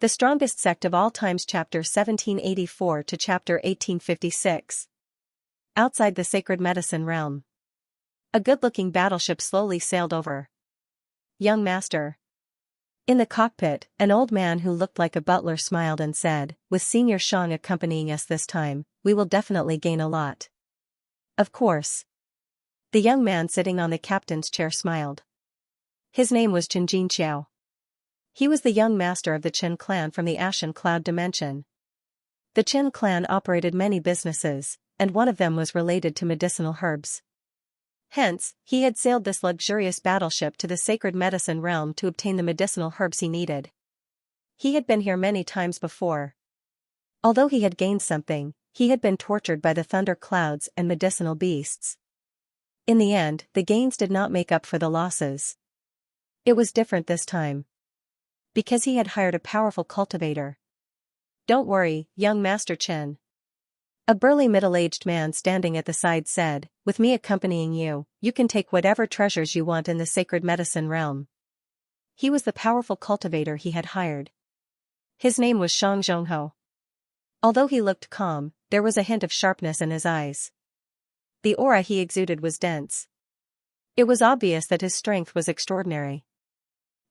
The Strongest Sect of All Times Chapter 1784 to Chapter 1856. Outside the Sacred Medicine Realm. A good-looking battleship slowly sailed over. Young Master. In the cockpit, an old man who looked like a butler smiled and said, "With Senior Xiang accompanying us this time, we will definitely gain a lot." Of course. The young man sitting on the captain's chair smiled. His name was Xianxia. He was the young master of the Qin clan from the Ashen Cloud dimension. The Qin clan operated many businesses, and one of them was related to medicinal herbs. Hence, he had sailed this luxurious battleship to the sacred medicine realm to obtain the medicinal herbs he needed. He had been here many times before. Although he had gained something, he had been tortured by the thunder clouds and medicinal beasts. In the end, the gains did not make up for the losses. It was different this time. Because he had hired a powerful cultivator. "Don't worry, young Master Chen." A burly middle-aged man standing at the side said, "With me accompanying you, you can take whatever treasures you want in the sacred medicine realm." He was the powerful cultivator he had hired. His name was Xianxia. Although he looked calm, there was a hint of sharpness in his eyes. The aura he exuded was dense. It was obvious that his strength was extraordinary.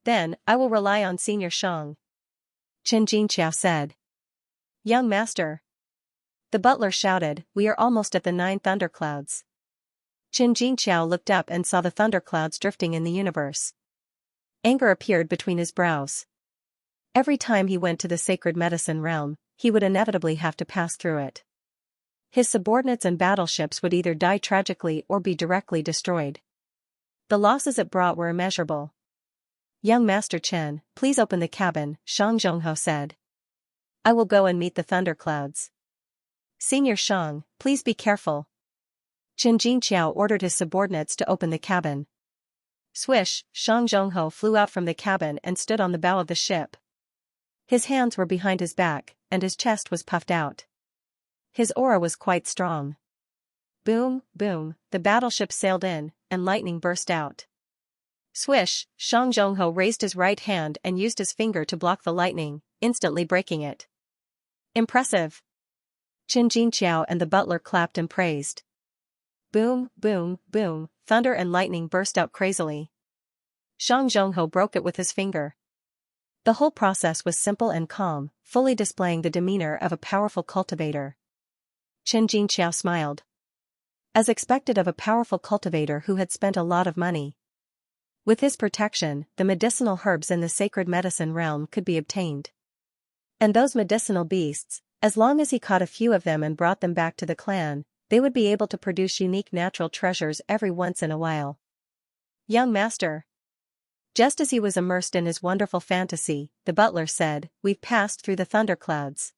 "Then, I will rely on Senior Xiang," Xianxia said. "Young Master." The butler shouted, "We are almost at the 9 thunderclouds." Xianxia looked up and saw the thunderclouds drifting in the universe. Anger appeared between his brows. Every time he went to the sacred medicine realm, he would inevitably have to pass through it. His subordinates and battleships would either die tragically or be directly destroyed. The losses it brought were immeasurable. "Young Master Chen, please open the cabin," Xianxia said. "I will go and meet the thunderclouds." "Senior Xiang, please be careful." Xianxia ordered his subordinates to open the cabin. Swish, Xianxia flew out from the cabin and stood on the bow of the ship. His hands were behind his back, and his chest was puffed out. His aura was quite strong. Boom, boom, the battleship sailed in, and lightning burst out. Swish, Xianxia raised his right hand and used his finger to block the lightning, instantly breaking it. "Impressive." Xianxia and the butler clapped and praised. Boom, boom, boom, thunder and lightning burst out crazily. Xianxia broke it with his finger. The whole process was simple and calm, fully displaying the demeanor of a powerful cultivator. Xianxia smiled. As expected of a powerful cultivator who had spent a lot of money. With his protection, the medicinal herbs in the sacred medicine realm could be obtained. And those medicinal beasts, as long as he caught a few of them and brought them back to the clan, they would be able to produce unique natural treasures every once in a while. "Young Master." Just as he was immersed in his wonderful fantasy, the butler said, "We've passed through the thunderclouds."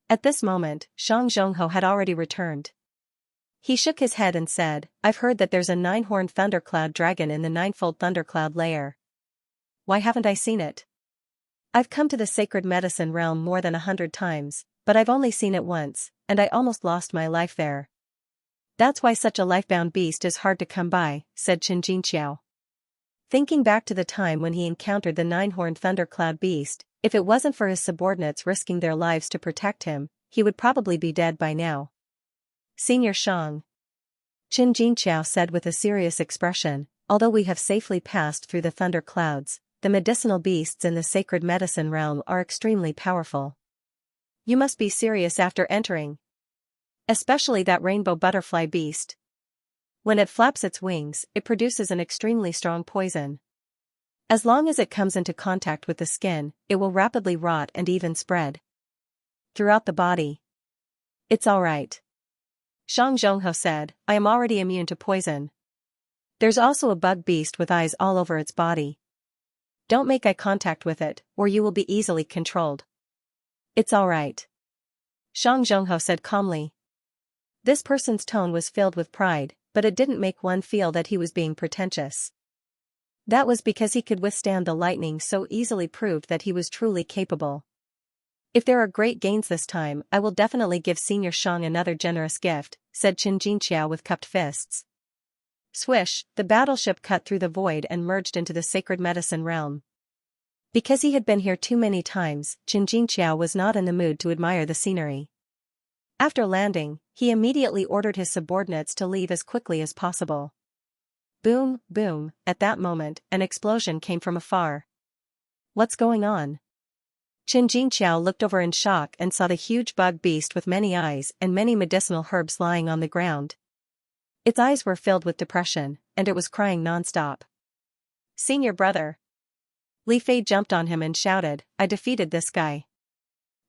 At this moment, Xianxia had already returned. He shook his head and said, "I've heard that there's a 9-horned thundercloud dragon in the 9-fold thundercloud lair. Why haven't I seen it? I've come to the sacred medicine realm more than 100 times, but I've only seen it once, and I almost lost my life there." "That's why such a lifebound beast is hard to come by," said Xianxia. Thinking back to the time when he encountered the 9-horned thundercloud beast, if it wasn't for his subordinates risking their lives to protect him, he would probably be dead by now. "Senior Xiang," Xianxia said with a serious expression, "although we have safely passed through the thunder clouds, the medicinal beasts in the sacred medicine realm are extremely powerful. You must be serious after entering. Especially that rainbow butterfly beast. When it flaps its wings, it produces an extremely strong poison. As long as it comes into contact with the skin, it will rapidly rot and even spread throughout the body." "It's all right," Xianxia said, "I am already immune to poison. There's also a bug beast with eyes all over its body. Don't make eye contact with it, or you will be easily controlled." "It's all right," Xianxia said calmly. This person's tone was filled with pride, but it didn't make one feel that he was being pretentious. That was because he could withstand the lightning so easily, proved that he was truly capable. "If there are great gains this time, I will definitely give Senior Xiang another generous gift," said Xianxia with cupped fists. Swish, the battleship cut through the void and merged into the sacred medicine realm. Because he had been here too many times, Xianxia was not in the mood to admire the scenery. After landing, he immediately ordered his subordinates to leave as quickly as possible. Boom, boom, at that moment, an explosion came from afar. What's going on? Xianxia looked over in shock and saw the huge bug beast with many eyes and many medicinal herbs lying on the ground. Its eyes were filled with depression, and it was crying non-stop. Senior brother. Li Fei jumped on him and shouted, I defeated this guy.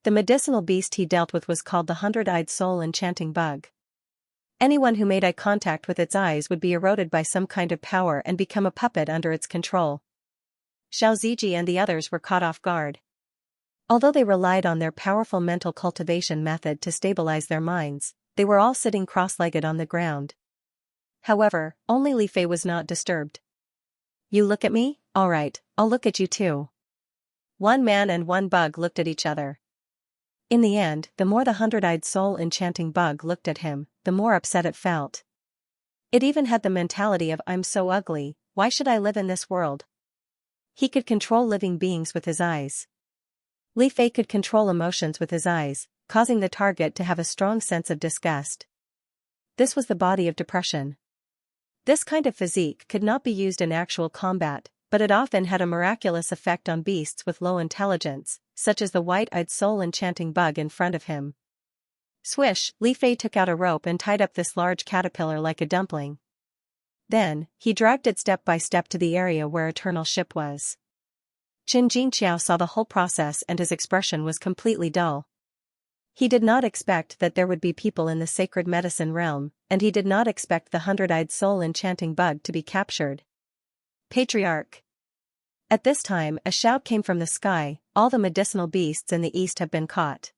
The medicinal beast he dealt with was called the hundred-eyed soul enchanting bug. Anyone who made eye contact with its eyes would be eroded by some kind of power and become a puppet under its control. Xiao Ziji and the others were caught off guard. Although they relied on their powerful mental cultivation method to stabilize their minds, they were all sitting cross-legged on the ground. However, only Li Fei was not disturbed. You look at me? All right, I'll look at you too. One man and one bug looked at each other. In the end, the more the hundred-eyed soul enchanting bug looked at him, the more upset it felt. It even had the mentality of I'm so ugly, why should I live in this world? He could control living beings with his eyes. Li Fei could control emotions with his eyes, causing the target to have a strong sense of disgust. This was the body of depression. This kind of physique could not be used in actual combat, but it often had a miraculous effect on beasts with low intelligence, such as the white-eyed soul enchanting bug in front of him. Swish, Li Fei took out a rope and tied up this large caterpillar like a dumpling. Then, he dragged it step by step to the area where Eternal Ship was. Xianxia saw the whole process and his expression was completely dull. He did not expect that there would be people in the sacred medicine realm, and he did not expect the hundred-eyed soul enchanting bug to be captured. Patriarch. At this time a shout came from the sky, all the medicinal beasts in the east have been caught.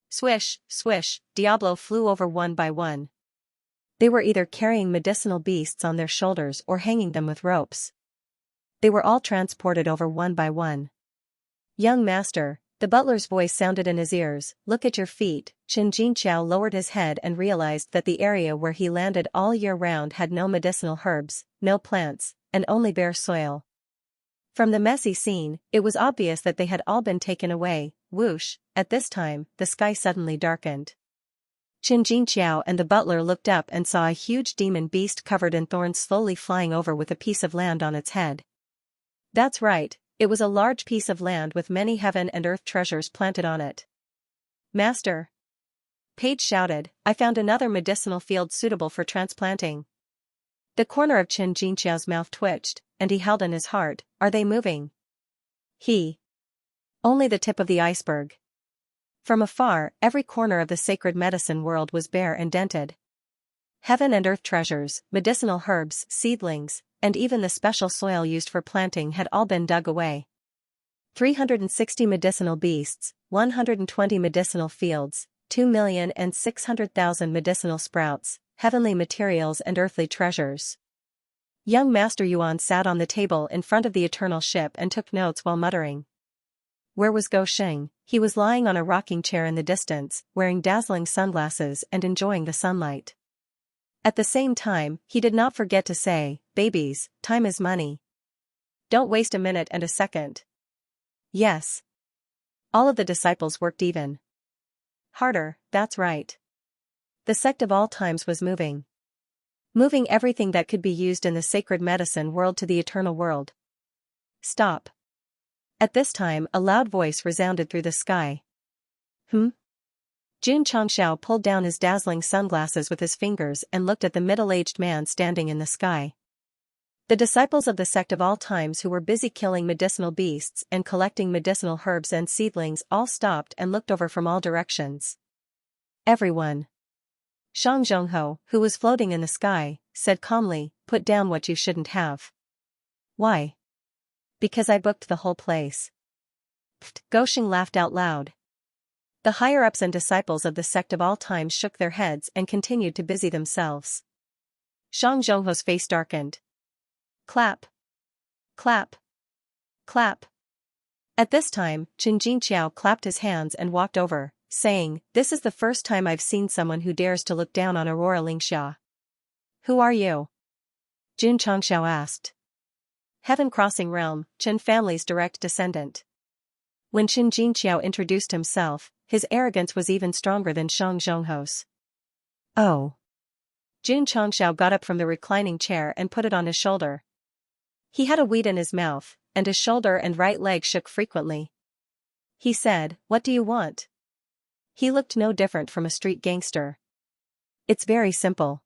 Swish, swish, Diablo flew over one by one. They were either carrying medicinal beasts on their shoulders or hanging them with ropes. They were all transported over one by one. Young master, the butler's voice sounded in his ears, look at your feet. Xianxia lowered his head and realized that the area where he landed all year round had no medicinal herbs, no plants, and only bare soil. From the messy scene, it was obvious that they had all been taken away. Whoosh, at this time, the sky suddenly darkened. Xianxia and the butler looked up and saw a huge demon beast covered in thorns slowly flying over with a piece of land on its head. That's right, it was a large piece of land with many heaven and earth treasures planted on it. Master. Page shouted, I found another medicinal field suitable for transplanting. The corner of Xianxia's mouth twitched, and he held in his heart, are they moving? Only the tip of the iceberg. From afar, every corner of the sacred medicine world was bare and dented. Heaven and earth treasures, medicinal herbs, seedlings, and even the special soil used for planting had all been dug away. 360 medicinal beasts, 120 medicinal fields, 2,600,000 medicinal sprouts, heavenly materials and earthly treasures. Young Master Yuan sat on the table in front of the Eternal Ship and took notes while muttering. Where was Go Sheng? He was lying on a rocking chair in the distance, wearing dazzling sunglasses and enjoying the sunlight. At the same time, he did not forget to say, babies, time is money. Don't waste a minute and a second. Yes. All of the disciples worked even harder, that's right. The sect of all times was moving. Moving everything that could be used in the sacred medicine world to the eternal world. Stop. At this time a loud voice resounded through the sky. Jun Changxiao pulled down his dazzling sunglasses with his fingers and looked at the middle-aged man standing in the sky. The disciples of the sect of all times who were busy killing medicinal beasts and collecting medicinal herbs and seedlings all stopped and looked over from all directions. Everyone. Shang Zhongho, who was floating in the sky, said calmly, put down what you shouldn't have. Why? Because I booked the whole place. Pfft, Gosheng laughed out loud. The higher-ups and disciples of the sect of all times shook their heads and continued to busy themselves. Shang Zhongho's face darkened. Clap. Clap. Clap. At this time, Xianxia clapped his hands and walked over, saying, this is the first time I've seen someone who dares to look down on Aurora Lingxia. Who are you? Jun Changxiao asked. heaven-crossing realm, Qin family's direct descendant. When Qin Jinqiao introduced himself, his arrogance was even stronger than Shang Zhongho's. Oh. Jun Changxiao got up from the reclining chair and put it on his shoulder. He had a weed in his mouth, and his shoulder and right leg shook frequently. He said, "What do you want?" He looked no different from a street gangster. "It's very simple."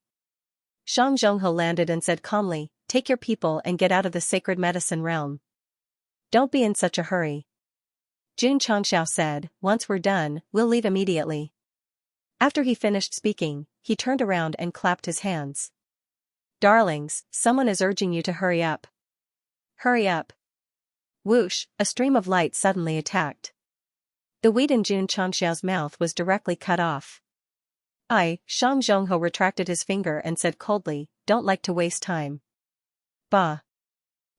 Shang Zhonghe landed and said calmly, "Take your people and get out of the sacred medicine realm. Don't be in such a hurry." Jun Changxiao said, "Once we're done, we'll leave immediately." After he finished speaking, he turned around and clapped his hands. "Darlings, someone is urging you to hurry up. Hurry up." Whoosh, a stream of light suddenly attacked. The weed in Jun Changxiao's mouth was directly cut off. Shang Zhonghe retracted his finger and said coldly, "Don't like to waste time." Bah.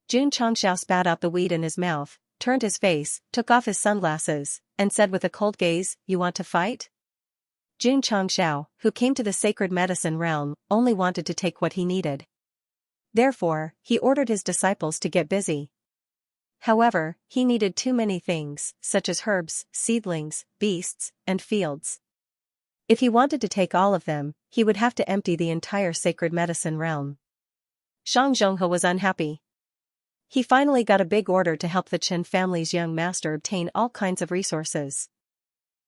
Jun Changxiao spat out the weed in his mouth, turned his face, took off his sunglasses, and said with a cold gaze, "You want to fight?" Jun Changxiao, who came to the sacred medicine realm, only wanted to take what he needed. Therefore, he ordered his disciples to get busy. However, he needed too many things, such as herbs, seedlings, beasts, and fields. If he wanted to take all of them, he would have to empty the entire sacred medicine realm. Shang Zhonghe was unhappy. He finally got a big order to help the Qin family's young master obtain all kinds of resources.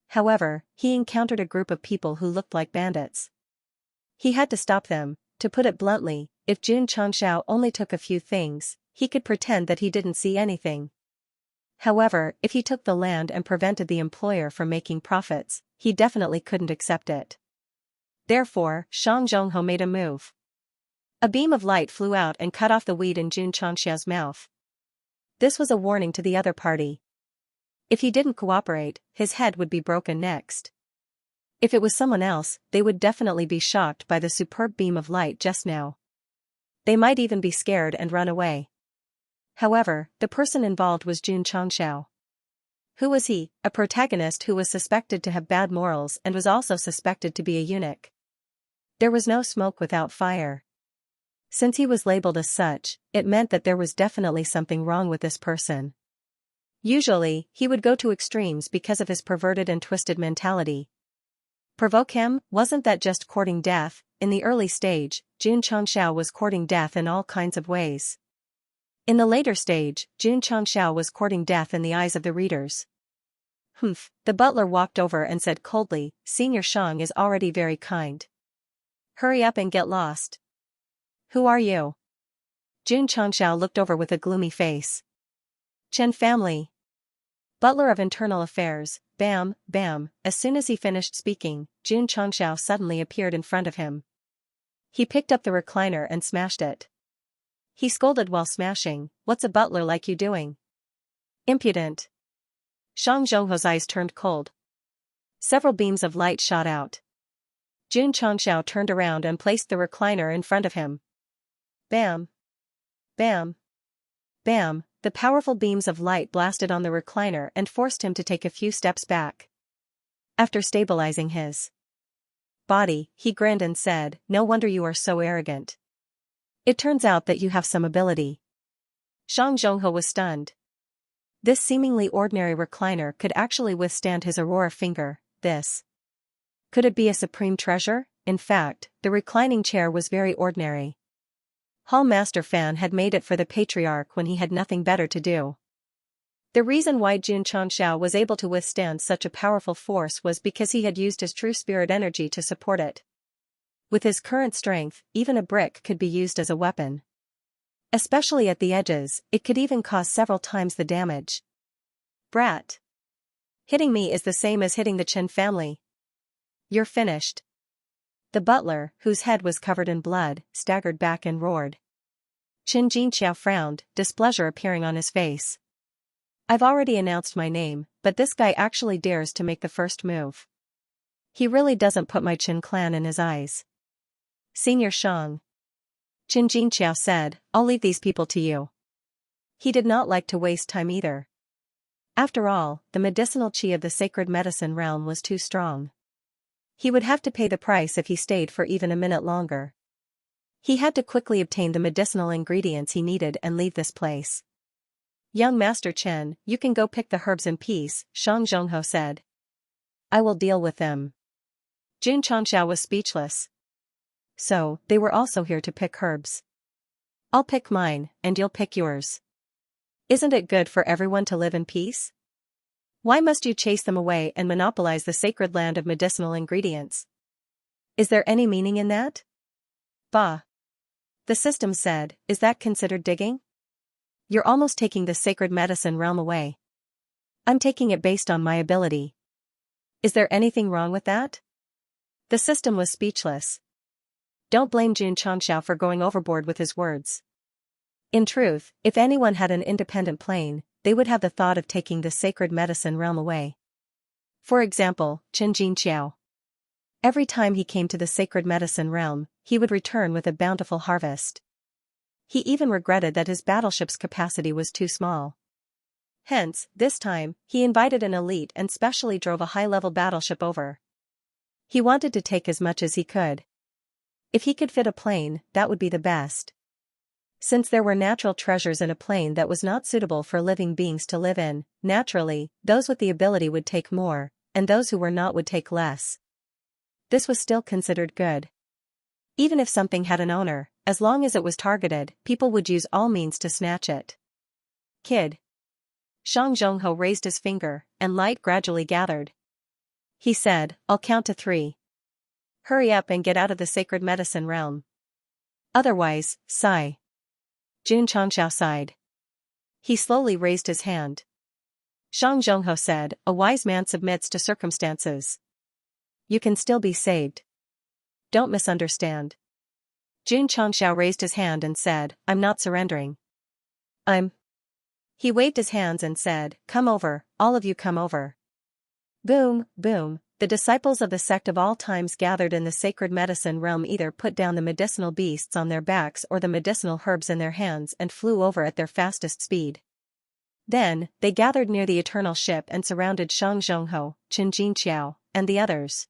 However, he encountered a group of people who looked like bandits. He had to stop them. To put it bluntly, if Jun Changxiao only took a few things, he could pretend that he didn't see anything. However, if he took the land and prevented the employer from making profits, he definitely couldn't accept it. Therefore, Shang Zhonghe made a move. A beam of light flew out and cut off the weed in Jun Changxiao's mouth. This was a warning to the other party. If he didn't cooperate, his head would be broken next. If it was someone else, they would definitely be shocked by the superb beam of light just now. They might even be scared and run away. However, the person involved was Jun Changxiao. Who was he? A protagonist who was suspected to have bad morals and was also suspected to be a eunuch. There was no smoke without fire. Since he was labeled as such, it meant that there was definitely something wrong with this person. Usually, he would go to extremes because of his perverted and twisted mentality. Provoke him? Wasn't that just courting death? In the early stage, Jun Changxiao was courting death in all kinds of ways. In the later stage, Jun Changxiao was courting death in the eyes of the readers. Humph, the butler walked over and said coldly, "Senior Shang is already very kind. Hurry up and get lost." "Who are you?" Jun Changxiao looked over with a gloomy face. "Chen family. Butler of Internal Affairs." Bam, bam, as soon as he finished speaking, Jun Changxiao suddenly appeared in front of him. He picked up the recliner and smashed it. He scolded while smashing, "What's a butler like you doing? Impudent." Shang Zhonghe's eyes turned cold. Several beams of light shot out. Jun Changxiao turned around and placed the recliner in front of him. Bam. Bam. Bam. The powerful beams of light blasted on the recliner and forced him to take a few steps back. After stabilizing his body, he grinned and said, "No wonder you are so arrogant. It turns out that you have some ability." Shang Zhonghe was stunned. This seemingly ordinary recliner could actually withstand his Aurora finger. Could it be a supreme treasure? In fact, the reclining chair was very ordinary. Hall Master Fan had made it for the patriarch when he had nothing better to do. The reason why Jun Changxiao was able to withstand such a powerful force was because he had used his true spirit energy to support it. With his current strength, even a brick could be used as a weapon. Especially at the edges, it could even cause several times the damage. Brat. Hitting me is the same as hitting the Chen family. You're finished. The butler, whose head was covered in blood, staggered back and roared. Qin Jinqiao frowned, displeasure appearing on his face. I've already announced my name, but this guy actually dares to make the first move. He really doesn't put my Qin clan in his eyes. Senior Shang. Qin Jinqiao said, I'll leave these people to you. He did not like to waste time either. After all, the medicinal qi of the sacred medicine realm was too strong. He would have to pay the price if he stayed for even a minute longer. He had to quickly obtain the medicinal ingredients he needed and leave this place. Young Master Chen, you can go pick the herbs in peace, Shang Zhongho said. I will deal with them. Jun Changxiao was speechless. So, they were also here to pick herbs. I'll pick mine, and you'll pick yours. Isn't it good for everyone to live in peace? Why must you chase them away and monopolize the sacred land of medicinal ingredients? Is there any meaning in that? Bah. The system said, is that considered digging? You're almost taking the sacred medicine realm away. I'm taking it based on my ability. Is there anything wrong with that? The system was speechless. Don't blame Jun Changxiao for going overboard with his words. In truth, if anyone had an independent plane, they would have the thought of taking the sacred medicine realm away. For example, Chen Jinqiao. Every time he came to the sacred medicine realm, he would return with a bountiful harvest. He even regretted that his battleship's capacity was too small. Hence, this time, he invited an elite and specially drove a high-level battleship over. He wanted to take as much as he could. If he could fit a plane, that would be the best. Since there were natural treasures in a plane that was not suitable for living beings to live in, naturally, those with the ability would take more, and those who were not would take less. This was still considered good. Even if something had an owner, as long as it was targeted, people would use all means to snatch it. Kid. Shang Zhongho raised his finger, and light gradually gathered. He said, I'll count to 3. Hurry up and get out of the sacred medicine realm. Otherwise, sigh. Jun Changxiao sighed. He slowly raised his hand. Shang Zhongho said, a wise man submits to circumstances. You can still be saved. Don't misunderstand. Jun Changxiao raised his hand and said, I'm not surrendering. He waved his hands and said, come over, all of you come over. Boom, boom, the disciples of the sect of all times gathered in the sacred medicine realm either put down the medicinal beasts on their backs or the medicinal herbs in their hands and flew over at their fastest speed. Then, they gathered near the eternal ship and surrounded Shang Zhongho, Chen Jinqiao, and the others.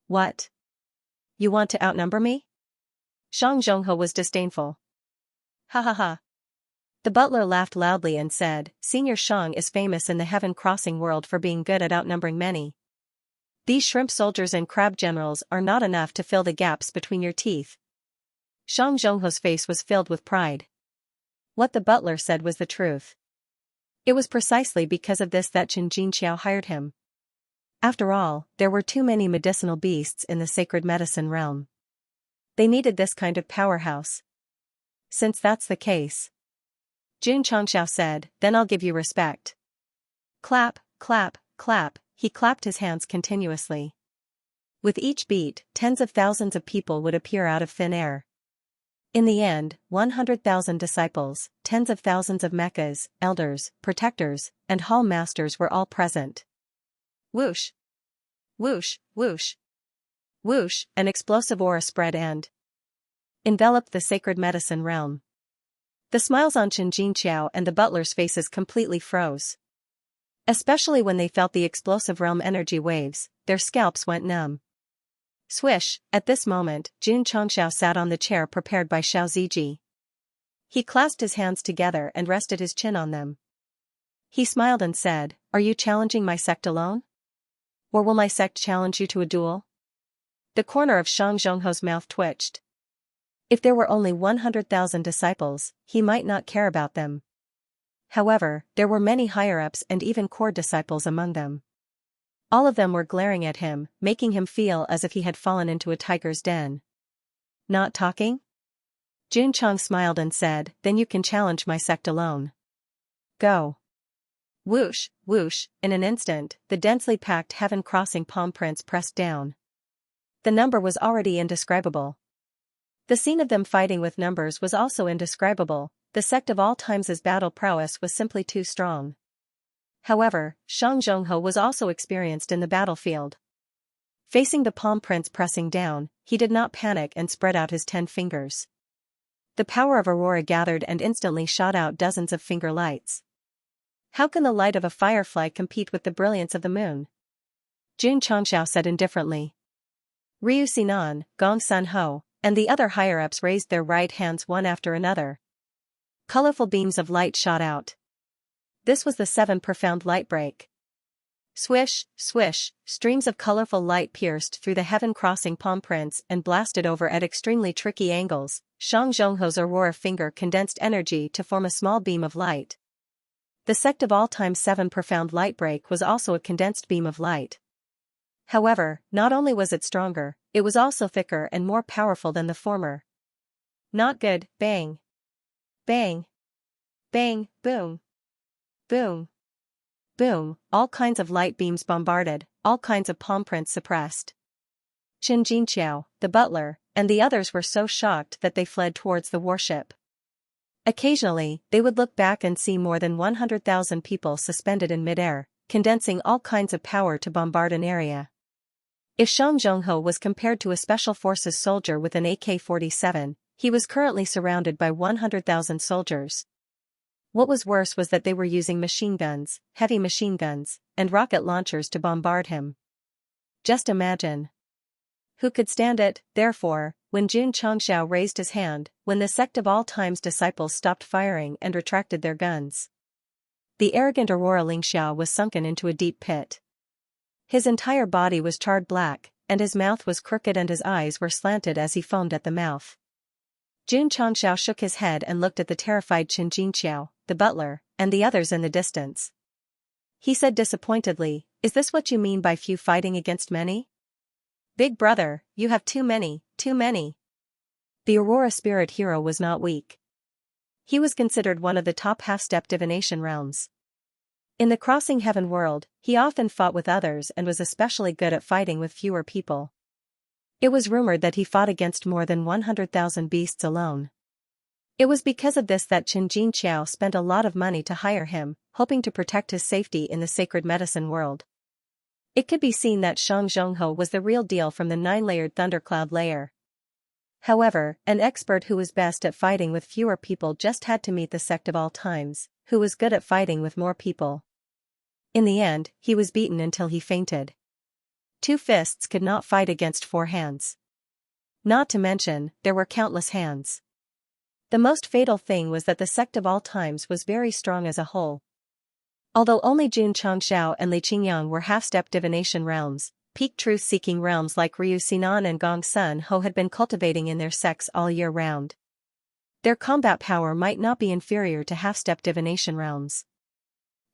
What? You want to outnumber me? Shang Zhongho was disdainful. Ha ha ha. The butler laughed loudly and said, Senior Shang is famous in the heaven crossing world for being good at outnumbering many. These shrimp soldiers and crab generals are not enough to fill the gaps between your teeth. Shang Zhongho's face was filled with pride. What the butler said was the truth. It was precisely because of this that Chen Jinqiao hired him. After all, there were too many medicinal beasts in the sacred medicine realm. They needed this kind of powerhouse. Since that's the case, Jun Changxiao said, then I'll give you respect. Clap, clap, clap, he clapped his hands continuously. With each beat, tens of thousands of people would appear out of thin air. In the end, 100,000 disciples, tens of thousands of mechas, elders, protectors, and hall masters were all present. Whoosh! Whoosh, whoosh! Whoosh, an explosive aura spread and enveloped the sacred medicine realm. The smiles on Chen Jinqiao and the butler's faces completely froze. Especially when they felt the explosive realm energy waves, their scalps went numb. Swish, at this moment, Jun Changxiao sat on the chair prepared by Xiao Ziji. He clasped his hands together and rested his chin on them. He smiled and said, Are you challenging my sect alone? Or will my sect challenge you to a duel? The corner of Shang Zhongho's mouth twitched. If there were only 100,000 disciples, he might not care about them. However, there were many higher-ups and even core disciples among them. All of them were glaring at him, making him feel as if he had fallen into a tiger's den. Not talking? Jun Chang smiled and said, Then you can challenge my sect alone. Go. Whoosh, whoosh, in an instant, the densely packed heaven-crossing palm prints pressed down. The number was already indescribable. The scene of them fighting with numbers was also indescribable. The sect of all times' battle prowess was simply too strong. However, Shang Zhongho was also experienced in the battlefield. Facing the palm prints pressing down, he did not panic and spread out his 10 fingers. The power of Aurora gathered and instantly shot out dozens of finger lights. How can the light of a firefly compete with the brilliance of the moon? Jun Changxiao said indifferently. Ryu Sinan, Gong Sun Ho, and the other higher-ups raised their right hands one after another. Colorful beams of light shot out. This was the 7 profound light break. Swish, swish, streams of colorful light pierced through the heaven-crossing palm prints and blasted over at extremely tricky angles. Shang Zhongho's aurora finger condensed energy to form a small beam of light. The Sect of all-time 7 profound light break was also a condensed beam of light. However, not only was it stronger, it was also thicker and more powerful than the former. Not good. Bang. Bang. Bang, boom. Boom. Boom, all kinds of light beams bombarded, all kinds of palm prints suppressed. Xianxia, the butler, and the others were so shocked that they fled towards the warship. Occasionally, they would look back and see more than 100,000 people suspended in midair, condensing all kinds of power to bombard an area. If Shang Zhongho was compared to a special forces soldier with an AK-47, he was currently surrounded by 100,000 soldiers. What was worse was that they were using machine guns, heavy machine guns, and rocket launchers to bombard him. Just imagine. Who could stand it? Therefore, when Jun Changxiao raised his hand, when the Sect of all time's disciples stopped firing and retracted their guns, the arrogant Aurora Lingxiao was sunken into a deep pit. His entire body was charred black, and his mouth was crooked and his eyes were slanted as he foamed at the mouth. Jun Changxiao shook his head and looked at the terrified Xianxia, the butler, and the others in the distance. He said disappointedly, "Is this what you mean by few fighting against many? Big brother, you have too many, too many." The Aurora spirit hero was not weak. He was considered one of the top half-step divination realms. In the crossing heaven world, he often fought with others and was especially good at fighting with fewer people. It was rumored that he fought against more than 100,000 beasts alone. It was because of this that Xianxia spent a lot of money to hire him, hoping to protect his safety in the sacred medicine world. It could be seen that Shang Zhongho was the real deal from the 9-layered thundercloud layer. However, an expert who was best at fighting with fewer people just had to meet the Sect of all times, who was good at fighting with more people. In the end, he was beaten until he fainted. 2 fists could not fight against 4 hands. Not to mention, there were countless hands. The most fatal thing was that the Sect of all times was very strong as a whole. Although only Jun Changxiao and Li Qingyang were half-step divination realms, peak truth-seeking realms like Ryu Sinan and Gong Sun Ho had been cultivating in their sects all year round. Their combat power might not be inferior to half-step divination realms.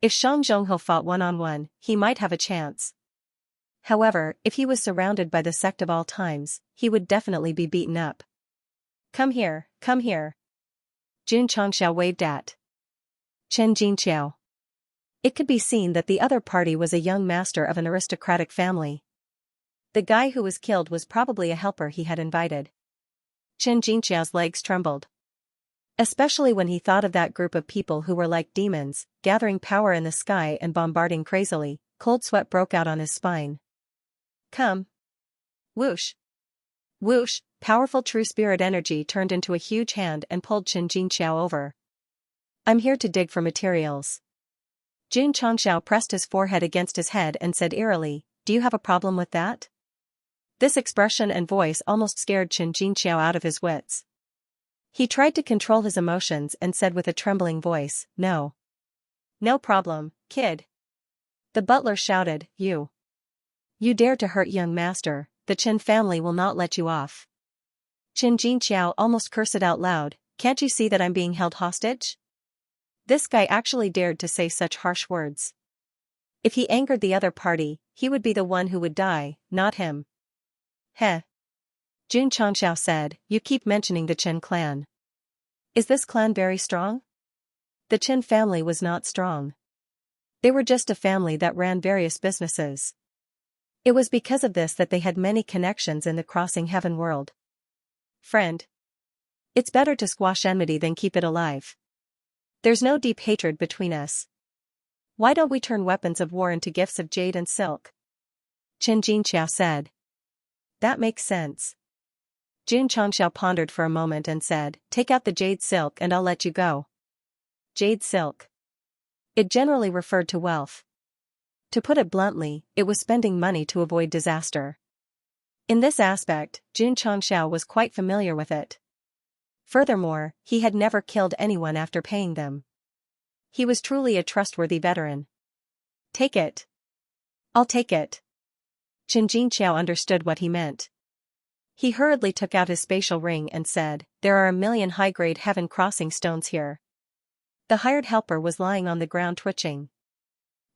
If Shang Zhongho fought one-on-one, he might have a chance. However, if he was surrounded by the Sect of all times, he would definitely be beaten up. "Come here, come here." Jun Changxiao waved at Chen Jinqiao. It could be seen that the other party was a young master of an aristocratic family. The guy who was killed was probably a helper he had invited. Chen Jinqiao's legs trembled. Especially when he thought of that group of people who were like demons, gathering power in the sky and bombarding crazily. Cold sweat broke out on his spine. "Come." Whoosh. Whoosh, powerful true spirit energy turned into a huge hand and pulled Chen Jinqiao over. "I'm here to dig for materials." Jun Changxiao pressed his forehead against his head and said eerily, "Do you have a problem with that?" This expression and voice almost scared Chen Jinqiao out of his wits. He tried to control his emotions and said with a trembling voice, "No. No problem, kid." The butler shouted, You dare to hurt young master, the Chen family will not let you off." Chen Jinqiao almost cursed out loud, "Can't you see that I'm being held hostage?" This guy actually dared to say such harsh words. If he angered the other party, he would be the one who would die, not him. "Heh." Jun Changxiao said, "You keep mentioning the Chen clan. Is this clan very strong?" The Chen family was not strong. They were just a family that ran various businesses. It was because of this that they had many connections in the crossing heaven world. "Friend. It's better to squash enmity than keep it alive. There's no deep hatred between us. Why don't we turn weapons of war into gifts of jade and silk?" Chen Jinqiao said. "That makes sense." Jun Changxiao pondered for a moment and said, "Take out the jade silk and I'll let you go." Jade silk. It generally referred to wealth. To put it bluntly, it was spending money to avoid disaster. In this aspect, Xianxia was quite familiar with it. Furthermore, he had never killed anyone after paying them. He was truly a trustworthy veteran. Take it. I'll take it. Xianxia understood what he meant. He hurriedly took out his spatial ring and said, "There are 1,000,000 high-grade heaven crossing stones here." The hired helper was lying on the ground twitching.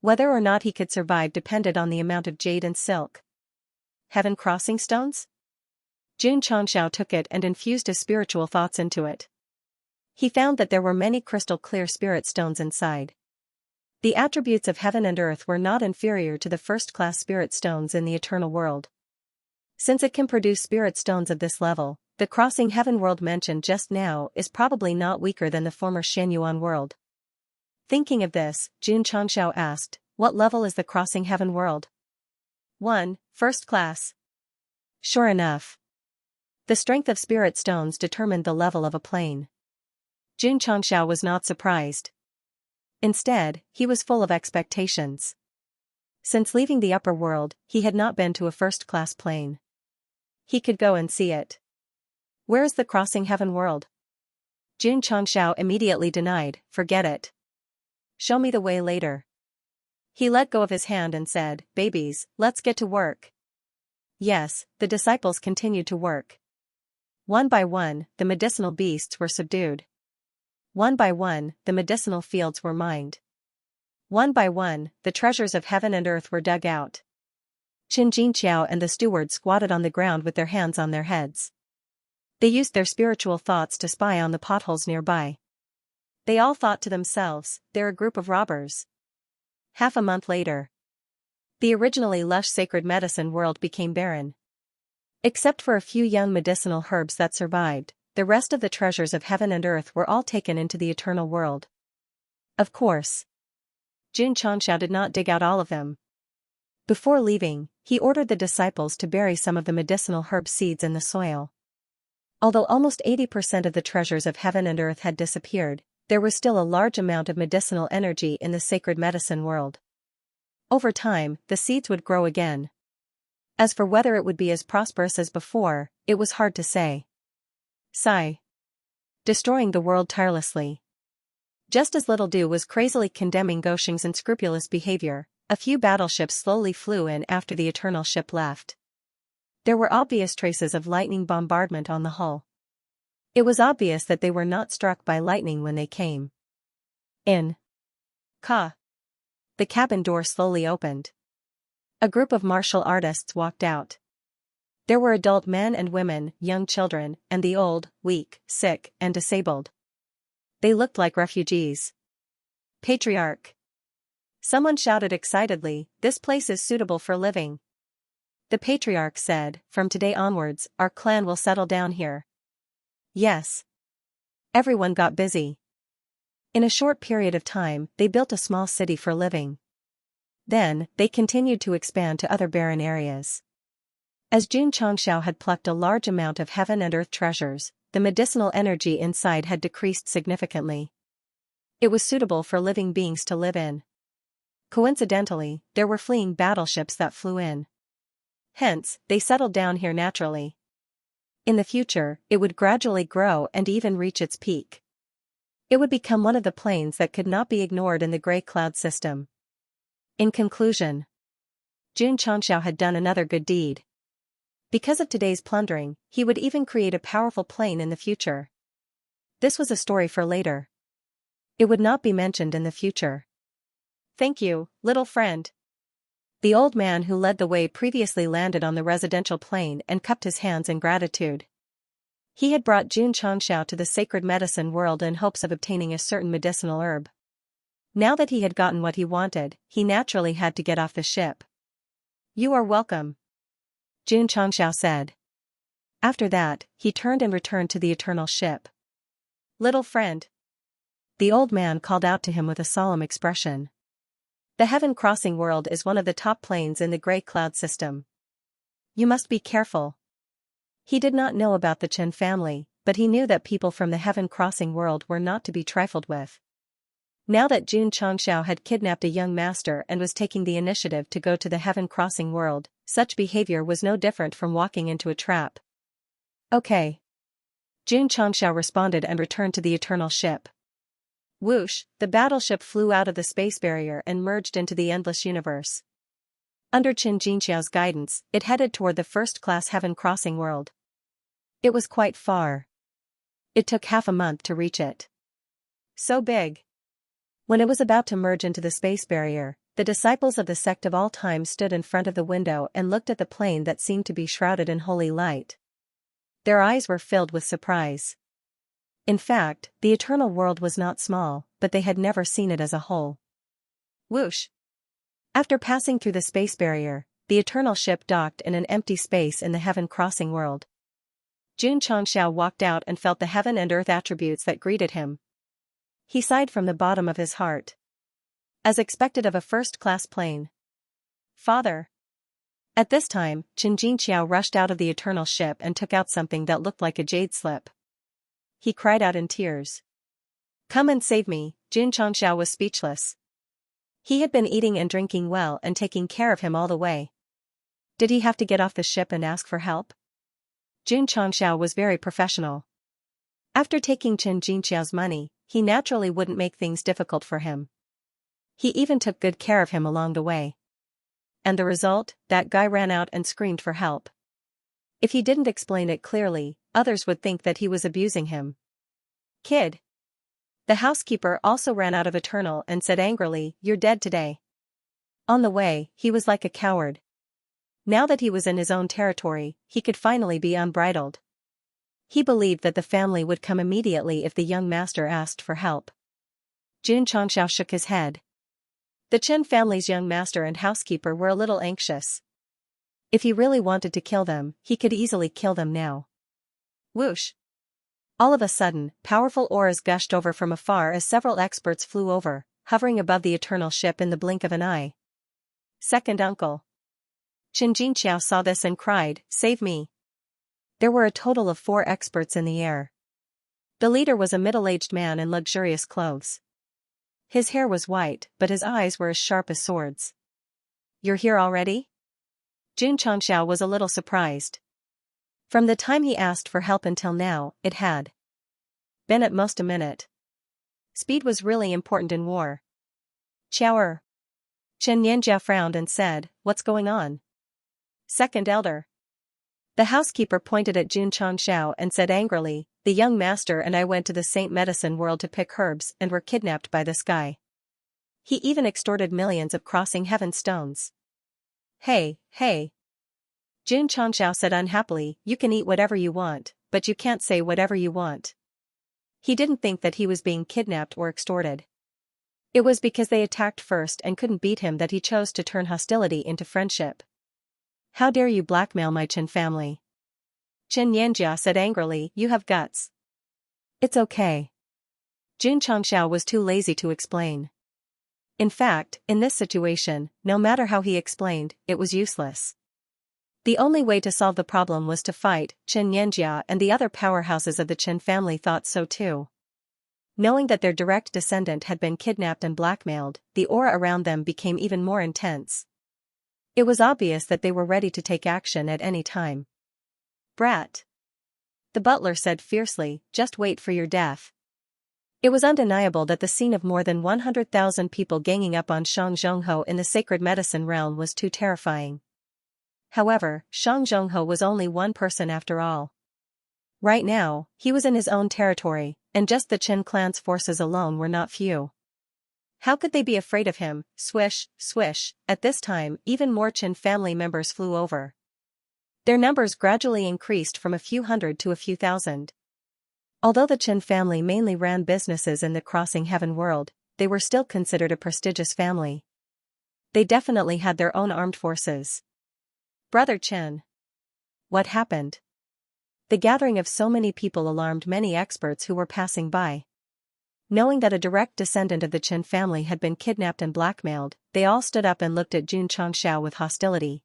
Whether or not he could survive depended on the amount of jade and silk. Heaven crossing stones? Xianxia took it and infused his spiritual thoughts into it. He found that there were many crystal-clear spirit stones inside. The attributes of heaven and earth were not inferior to the first-class spirit stones in the eternal world. Since it can produce spirit stones of this level, the crossing heaven world mentioned just now is probably not weaker than the former Shenyuan world. Thinking of this, Xianxia asked, "What level is the crossing heaven world?" 1. First class. Sure enough. The strength of spirit stones determined the level of a plane. Xianxia was not surprised. Instead, he was full of expectations. Since leaving the upper world, he had not been to a first-class plane. He could go and see it. Where is the crossing heaven world? Xianxia immediately denied, "Forget it. Show me the way later." He let go of his hand and said, "Babies, let's get to work." Yes, the disciples continued to work. One by one, the medicinal beasts were subdued. One by one, the medicinal fields were mined. One by one, the treasures of heaven and earth were dug out. Xianxia and the steward squatted on the ground with their hands on their heads. They used their spiritual thoughts to spy on the potholes nearby. They all thought to themselves, "They're a group of robbers." Half a month later, the originally lush sacred medicine world became barren. Except for a few young medicinal herbs that survived, the rest of the treasures of heaven and earth were all taken into the eternal world. Of course, Xianxia did not dig out all of them. Before leaving, he ordered the disciples to bury some of the medicinal herb seeds in the soil. Although almost 80% of the treasures of heaven and earth had disappeared, there was still a large amount of medicinal energy in the sacred medicine world. Over time, the seeds would grow again. As for whether it would be as prosperous as before, it was hard to say. Sigh. Destroying the world tirelessly. Just as Little Du was crazily condemning Gosheng's unscrupulous behavior, a few battleships slowly flew in after the Eternal ship left. There were obvious traces of lightning bombardment on the hull. It was obvious that they were not struck by lightning when they came in. The cabin door slowly opened. A group of martial artists walked out. There were adult men and women, young children, and the old, weak, sick, and disabled. They looked like refugees. Patriarch. Someone shouted excitedly, "This place is suitable for living." The patriarch said, "From today onwards, our clan will settle down here." Yes. Everyone got busy. In a short period of time, they built a small city for living. Then, they continued to expand to other barren areas. As Xianxia had plucked a large amount of heaven and earth treasures, the medicinal energy inside had decreased significantly. It was suitable for living beings to live in. Coincidentally, there were fleeing battleships that flew in. Hence, they settled down here naturally. In the future, it would gradually grow and even reach its peak. It would become one of the planes that could not be ignored in the gray cloud system. In conclusion, Xianxia had done another good deed. Because of today's plundering, he would even create a powerful plane in the future. This was a story for later. It would not be mentioned in the future. Thank you, little friend. The old man who led the way previously landed on the residential plane and cupped his hands in gratitude. He had brought Xianxia to the sacred medicine world in hopes of obtaining a certain medicinal herb. Now that he had gotten what he wanted, he naturally had to get off the ship. "You are welcome," Xianxia said. After that, he turned and returned to the eternal ship. "Little friend." The old man called out to him with a solemn expression. "The heaven crossing world is one of the top planes in the gray cloud system. You must be careful." He did not know about the Chen family, but he knew that people from the heaven crossing world were not to be trifled with. Now that Jun Changxiao had kidnapped a young master and was taking the initiative to go to the heaven crossing world, such behavior was no different from walking into a trap. Okay. Jun Changxiao responded and returned to the eternal ship. Whoosh, the battleship flew out of the space barrier and merged into the endless universe. Under Xianxia's guidance, it headed toward the first-class heaven crossing world. It was quite far. It took half a month to reach it. So big. When it was about to merge into the space barrier, the disciples of the Sect of all time stood in front of the window and looked at the plane that seemed to be shrouded in holy light. Their eyes were filled with surprise. In fact, the eternal world was not small, but they had never seen it as a whole. Whoosh! After passing through the space barrier, the eternal ship docked in an empty space in the heaven crossing world. Jun Changxiao walked out and felt the heaven and earth attributes that greeted him. He sighed from the bottom of his heart. As expected of a first-class plane. Father. At this time, Xianxia rushed out of the eternal ship and took out something that looked like a jade slip. He cried out in tears. Come and save me. Jun Changxiao was speechless. He had been eating and drinking well and taking care of him all the way. Did he have to get off the ship and ask for help? Jun Changxiao was very professional. After taking Xianxia's money, he naturally wouldn't make things difficult for him. He even took good care of him along the way. And the result, that guy ran out and screamed for help. If he didn't explain it clearly, others would think that he was abusing him. Kid. The housekeeper also ran out of Eternal and said angrily, "You're dead today." On the way, he was like a coward. Now that he was in his own territory, he could finally be unbridled. He believed that the family would come immediately if the young master asked for help. Jun Changxiao shook his head. The Chen family's young master and housekeeper were a little anxious. If he really wanted to kill them, he could easily kill them now. Whoosh! All of a sudden, powerful auras gushed over from afar as several experts flew over, hovering above the eternal ship in the blink of an eye. Second uncle. Xianxia saw this and cried, "Save me." There were a total of 4 experts in the air. The leader was a middle-aged man in luxurious clothes. His hair was white, but his eyes were as sharp as swords. "You're here already?" Jun Changxiao was a little surprised. From the time he asked for help until now, it had been at most a minute. Speed was really important in war. Xiaoer. Xianxia frowned and said, "What's going on?" Second elder. The housekeeper pointed at Jun Changxiao and said angrily, "The young master and I went to the Saint Medicine world to pick herbs and were kidnapped by this guy. He even extorted millions of crossing heaven stones." Hey. Jun Changxiao said unhappily, "You can eat whatever you want, but you can't say whatever you want." He didn't think that he was being kidnapped or extorted. It was because they attacked first and couldn't beat him that he chose to turn hostility into friendship. "How dare you blackmail my Chen family?" Xianxia said angrily, "You have guts." "It's okay." Jun Changxiao was too lazy to explain. In fact, in this situation, no matter how he explained, it was useless. The only way to solve the problem was to fight. Xianxia and the other powerhouses of the Chen family thought so too. Knowing that their direct descendant had been kidnapped and blackmailed, the aura around them became even more intense. It was obvious that they were ready to take action at any time. "Brat!" the butler said fiercely, "Just wait for your death." It was undeniable that the scene of more than 100,000 people ganging up on Shang Zhongho in the sacred medicine realm was too terrifying. However, Shang Zhongho was only one person after all. Right now, he was in his own territory, and just the Chen clan's forces alone were not few. How could they be afraid of him? Swish, swish. At this time, even more Chen family members flew over. Their numbers gradually increased from a few hundred to a few thousand. Although the Chen family mainly ran businesses in the crossing heaven world, they were still considered a prestigious family. They definitely had their own armed forces. "Brother Chen." What happened? The gathering of so many people alarmed many experts who were passing by. Knowing that a direct descendant of the Chen family had been kidnapped and blackmailed, they all stood up and looked at Jun Changxiao with hostility.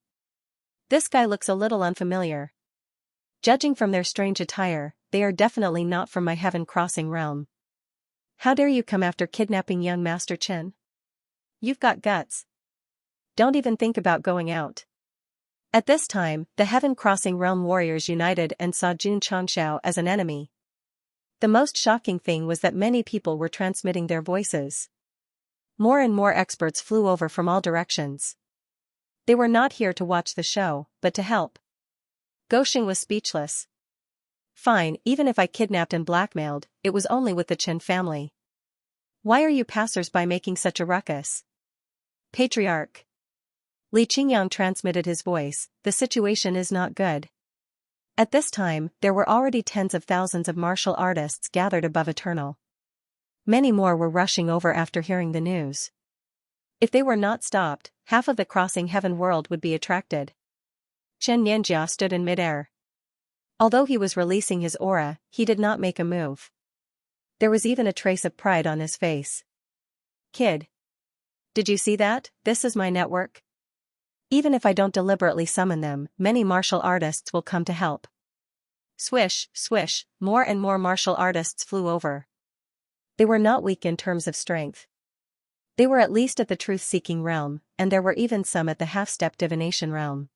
"This guy looks a little unfamiliar. Judging from their strange attire, they are definitely not from my heaven crossing realm." How dare you come after kidnapping young Master Chen? You've got guts. Don't even think about going out. At this time, the heaven-crossing realm warriors united and saw Xianxia as an enemy. The most shocking thing was that many people were transmitting their voices. More and more experts flew over from all directions. They were not here to watch the show, but to help. Gosheng was speechless. Fine, even if I kidnapped and blackmailed, it was only with the Chen family. Why are you passers-by making such a ruckus? Patriarch. Li Qingyang transmitted his voice, the situation is not good. At this time, there were already tens of thousands of martial artists gathered above Eternal. Many more were rushing over after hearing the news. If they were not stopped, half of the crossing heaven world would be attracted. Xianxia stood in midair. Although he was releasing his aura, he did not make a move. There was even a trace of pride on his face. Kid. Did you see that? This is my network. Even if I don't deliberately summon them, many martial artists will come to help. Swish, swish, more and more martial artists flew over. They were not weak in terms of strength. They were at least at the truth-seeking realm, and there were even some at the half-step divination realm.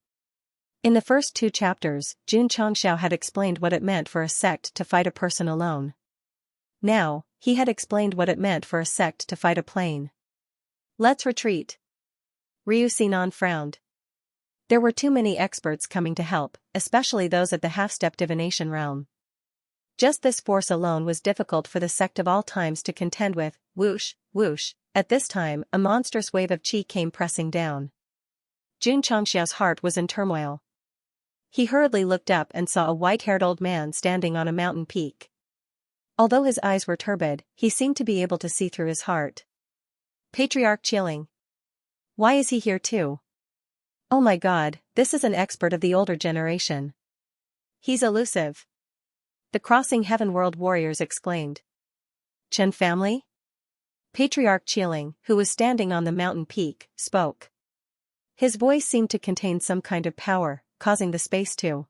In the first 2 chapters, Xianxia had explained what it meant for a sect to fight a person alone. Now, he had explained what it meant for a sect to fight a plane. Let's retreat. Ryu Sinan frowned. There were too many experts coming to help, especially those at the half-step divination realm. Just this force alone was difficult for the sect of all times to contend with. Whoosh, whoosh. At this time, a monstrous wave of qi came pressing down. Xianxia's heart was in turmoil. He hurriedly looked up and saw a white-haired old man standing on a mountain peak. Although his eyes were turbid, he seemed to be able to see through his heart. Patriarch Qiling. Why is he here too? Oh my god, this is an expert of the older generation. He's elusive. The crossing heaven world warriors exclaimed. Chen family? Patriarch Qiling, who was standing on the mountain peak, spoke. His voice seemed to contain some kind of power, causing the space to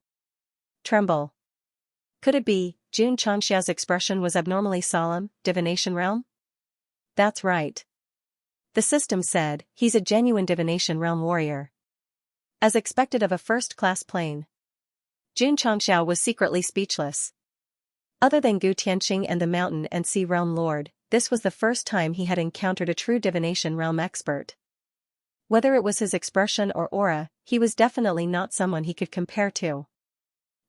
tremble. Could it be, Xianxia's expression was abnormally solemn, divination realm? That's right. The system said, he's a genuine divination realm warrior. As expected of a first-class plane. Xianxia was secretly speechless. Other than Gu Tianxing and the mountain and sea realm lord, this was the first time he had encountered a true divination realm expert. Whether it was his expression or aura, he was definitely not someone he could compare to.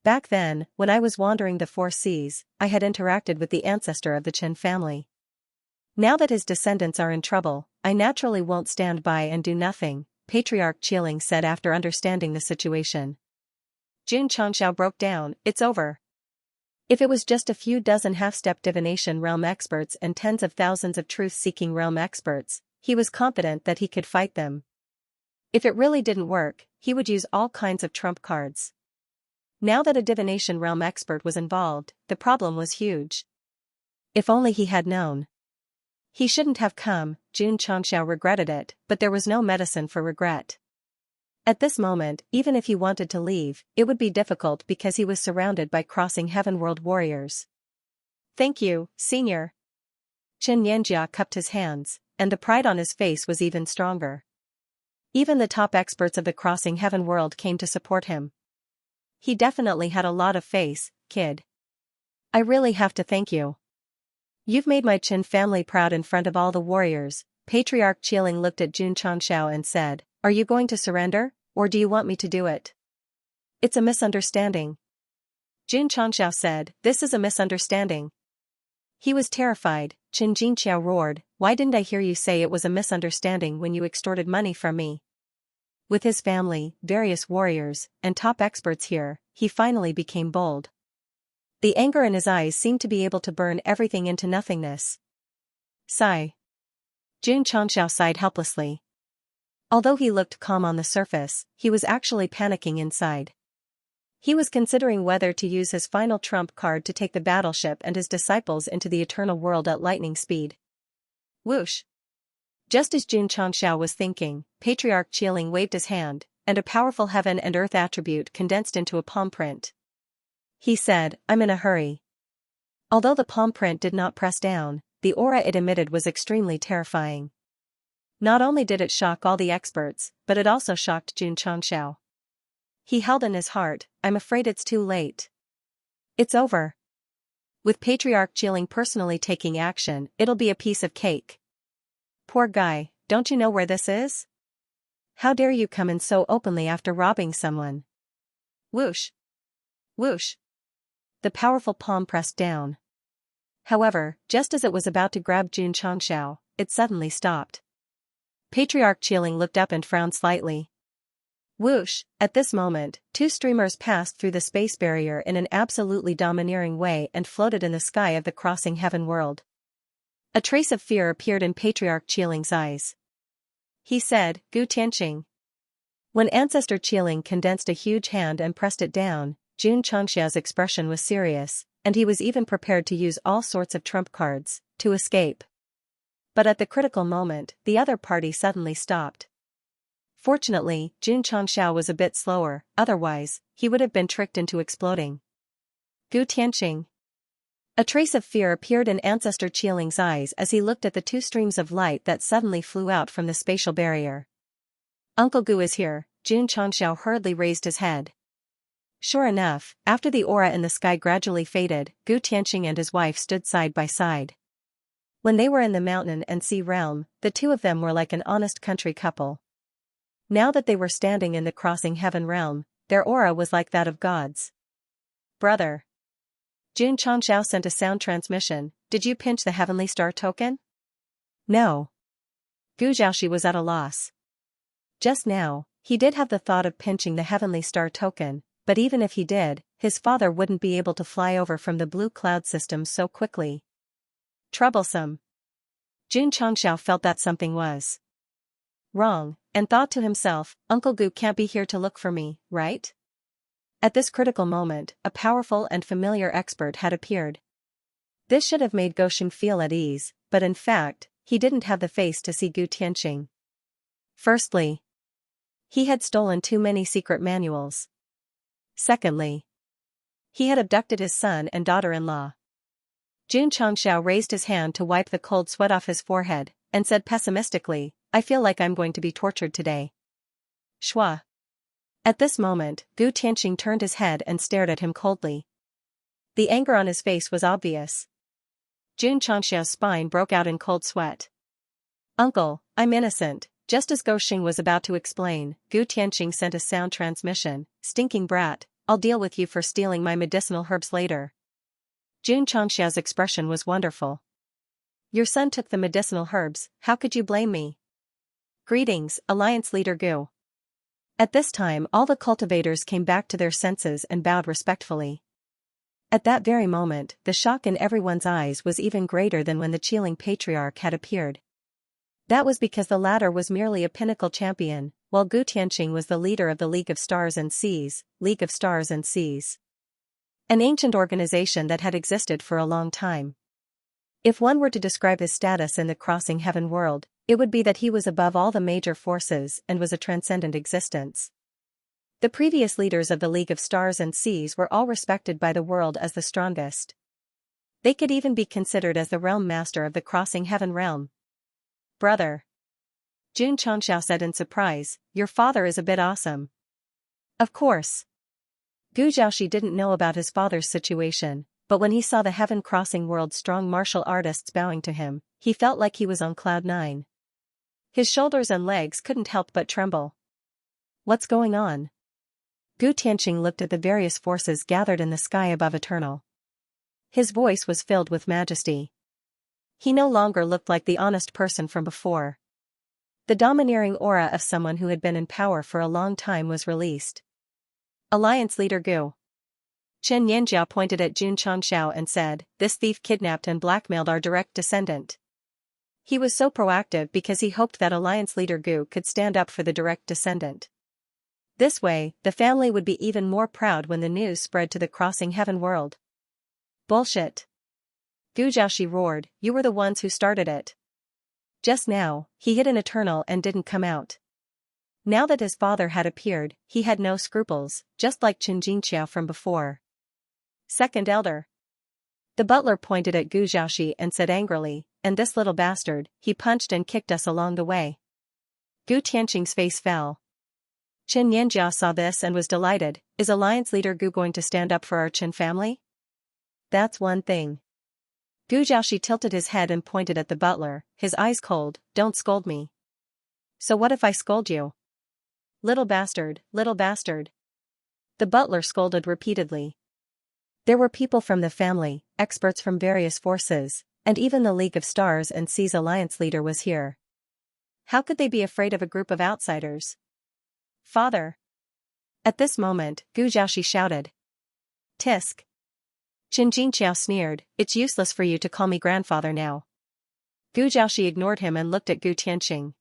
Back then, when I was wandering the 4 seas, I had interacted with the ancestor of the Chen family. Now that his descendants are in trouble, I naturally won't stand by and do nothing, Patriarch Qiling said after understanding the situation. Xianxia broke down, it's over. If it was just a few dozen half-step divination realm experts and tens of thousands of truth-seeking realm experts, he was confident that he could fight them. If it really didn't work, he would use all kinds of trump cards. Now that a divination realm expert was involved, the problem was huge. If only he had known. He shouldn't have come, Xianxia regretted it, but there was no medicine for regret. At this moment, even if he wanted to leave, it would be difficult because he was surrounded by crossing heaven world warriors. Thank you, senior. Xianxia cupped his hands, and the pride on his face was even stronger. Even the top experts of the crossing heaven world came to support him. He definitely had a lot of face, kid. I really have to thank you. You've made my Chen family proud in front of all the warriors. Patriarch Qiling looked at Xianxia and said, are you going to surrender, or do you want me to do it? It's a misunderstanding. Xianxia said, this is a misunderstanding. He was terrified. Xianxia roared, why didn't I hear you say it was a misunderstanding when you extorted money from me? With his family, various warriors, and top experts here, he finally became bold. The anger in his eyes seemed to be able to burn everything into nothingness. Sigh. Xianxia sighed helplessly. Although he looked calm on the surface, he was actually panicking inside. He was considering whether to use his final trump card to take the battleship and his disciples into the eternal world at lightning speed. Whoosh! Just as Xianxia was thinking, Patriarch Qiling waved his hand, and a powerful heaven and earth attribute condensed into a palm print. He said, I'm in a hurry. Although the palm print did not press down, the aura it emitted was extremely terrifying. Not only did it shock all the experts, but it also shocked Xianxia. He held in his heart, I'm afraid it's too late. It's over. With Patriarch Qiling personally taking action, it'll be a piece of cake. Poor guy, don't you know where this is? How dare you come in so openly after robbing someone? Whoosh. Whoosh. The powerful palm pressed down. However, just as it was about to grab Xianxia, it suddenly stopped. Patriarch Qiling looked up and frowned slightly. Whoosh! At this moment, two streamers passed through the space barrier in an absolutely domineering way and floated in the sky of the crossing heaven world. A trace of fear appeared in Patriarch Qiling's eyes. He said, Gu Tianqing. When Ancestor Qiling condensed a huge hand and pressed it down, Xianxia's expression was serious, and he was even prepared to use all sorts of trump cards to escape. But at the critical moment, the other party suddenly stopped. Fortunately, Xianxia was a bit slower, otherwise, he would have been tricked into exploding. Gu Tianqing. A trace of fear appeared in Ancestor Qiling's eyes as he looked at the two streams of light that suddenly flew out from the spatial barrier. Uncle Gu is here, Xianxia hurriedly raised his head. Sure enough, after the aura in the sky gradually faded, Gu Tianqing and his wife stood side by side. When they were in the mountain and sea realm, the two of them were like an honest country couple. Now that they were standing in the crossing heaven realm, their aura was like that of gods. Brother. Xianxia sent a sound transmission, did you pinch the heavenly star token? No. Gu Xiaoxi was at a loss. Just now, he did have the thought of pinching the heavenly star token, but even if he did, his father wouldn't be able to fly over from the blue cloud system so quickly. Troublesome. Xianxia felt that something was wrong, and thought to himself, Uncle Gu can't be here to look for me, right? At this critical moment, a powerful and familiar expert had appeared. This should have made Goshen feel at ease, but in fact, he didn't have the face to see Gu Tianqing. Firstly, he had stolen too many secret manuals. Secondly, he had abducted his son and daughter-in-law. Xianxia raised his hand to wipe the cold sweat off his forehead, and said pessimistically, I feel like I'm going to be tortured today. Shua. At this moment, Gu Tianqing turned his head and stared at him coldly. The anger on his face was obvious. Xianxia's spine broke out in cold sweat. Uncle, I'm innocent. Just as Goshen was about to explain, Gu Tianqing sent a sound transmission, stinking brat, I'll deal with you for stealing my medicinal herbs later. Xianxia's expression was wonderful. Your son took the medicinal herbs, how could you blame me? Greetings, Alliance Leader Gu. At this time all the cultivators came back to their senses and bowed respectfully. At that very moment, the shock in everyone's eyes was even greater than when the Qiling Patriarch had appeared. That was because the latter was merely a pinnacle champion, while Gu Tianqing was the leader of the League of Stars and Seas, League of Stars and Seas. An ancient organization that had existed for a long time. If one were to describe his status in the crossing heaven world, it would be that he was above all the major forces and was a transcendent existence. The previous leaders of the League of Stars and Seas were all respected by the world as the strongest. They could even be considered as the realm master of the crossing heaven realm. Brother. Xianxia said in surprise, your father is a bit awesome. Of course. Gu Xiaoxi didn't know about his father's situation, but when he saw the heaven-crossing world's strong martial artists bowing to him, he felt like he was on cloud nine. His shoulders and legs couldn't help but tremble. What's going on? Gu Tianqing looked at the various forces gathered in the sky above Eternal. His voice was filled with majesty. He no longer looked like the honest person from before. The domineering aura of someone who had been in power for a long time was released. Alliance Leader Gu. Chen Yanjiao pointed at Xianxia and said, this thief kidnapped and blackmailed our direct descendant. He was so proactive because he hoped that Alliance Leader Gu could stand up for the direct descendant. This way, the family would be even more proud when the news spread to the crossing heaven world. Bullshit. Gu Xiaoxi roared, you were the ones who started it. Just now, he hid in Eternal and didn't come out. Now that his father had appeared, he had no scruples, just like Xianxia from before. Second Elder. The butler pointed at Gu Xiaoxi and said angrily, and this little bastard, he punched and kicked us along the way. Gu Tianqing's face fell. Xianxia saw this and was delighted. Is Alliance Leader Gu going to stand up for our Qin family? That's one thing. Gu Zhaoxi tilted his head and pointed at the butler, his eyes cold. Don't scold me. So what if I scold you? Little bastard, little bastard. The butler scolded repeatedly. There were people from the family, experts from various forces, and even the League of Stars and Seas Alliance leader was here. How could they be afraid of a group of outsiders? Father! At this moment, Gu Zhaoxi shouted. Tisk! Xianxia sneered, it's useless for you to call me grandfather now. Gu Zhaoxi ignored him and looked at Gu Tianqing.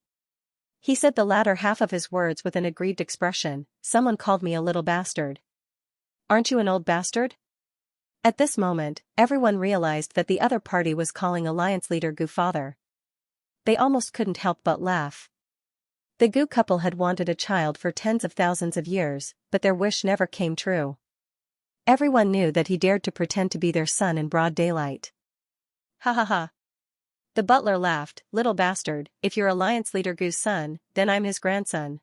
He said the latter half of his words with an aggrieved expression. Someone called me a little bastard. Aren't you an old bastard? At this moment, everyone realized that the other party was calling Alliance Leader Gu father. They almost couldn't help but laugh. The Gu couple had wanted a child for tens of thousands of years, but their wish never came true. Everyone knew that he dared to pretend to be their son in broad daylight. Ha ha ha. The butler laughed. Little bastard, if you're Alliance Leader Gu's son, then I'm his grandson.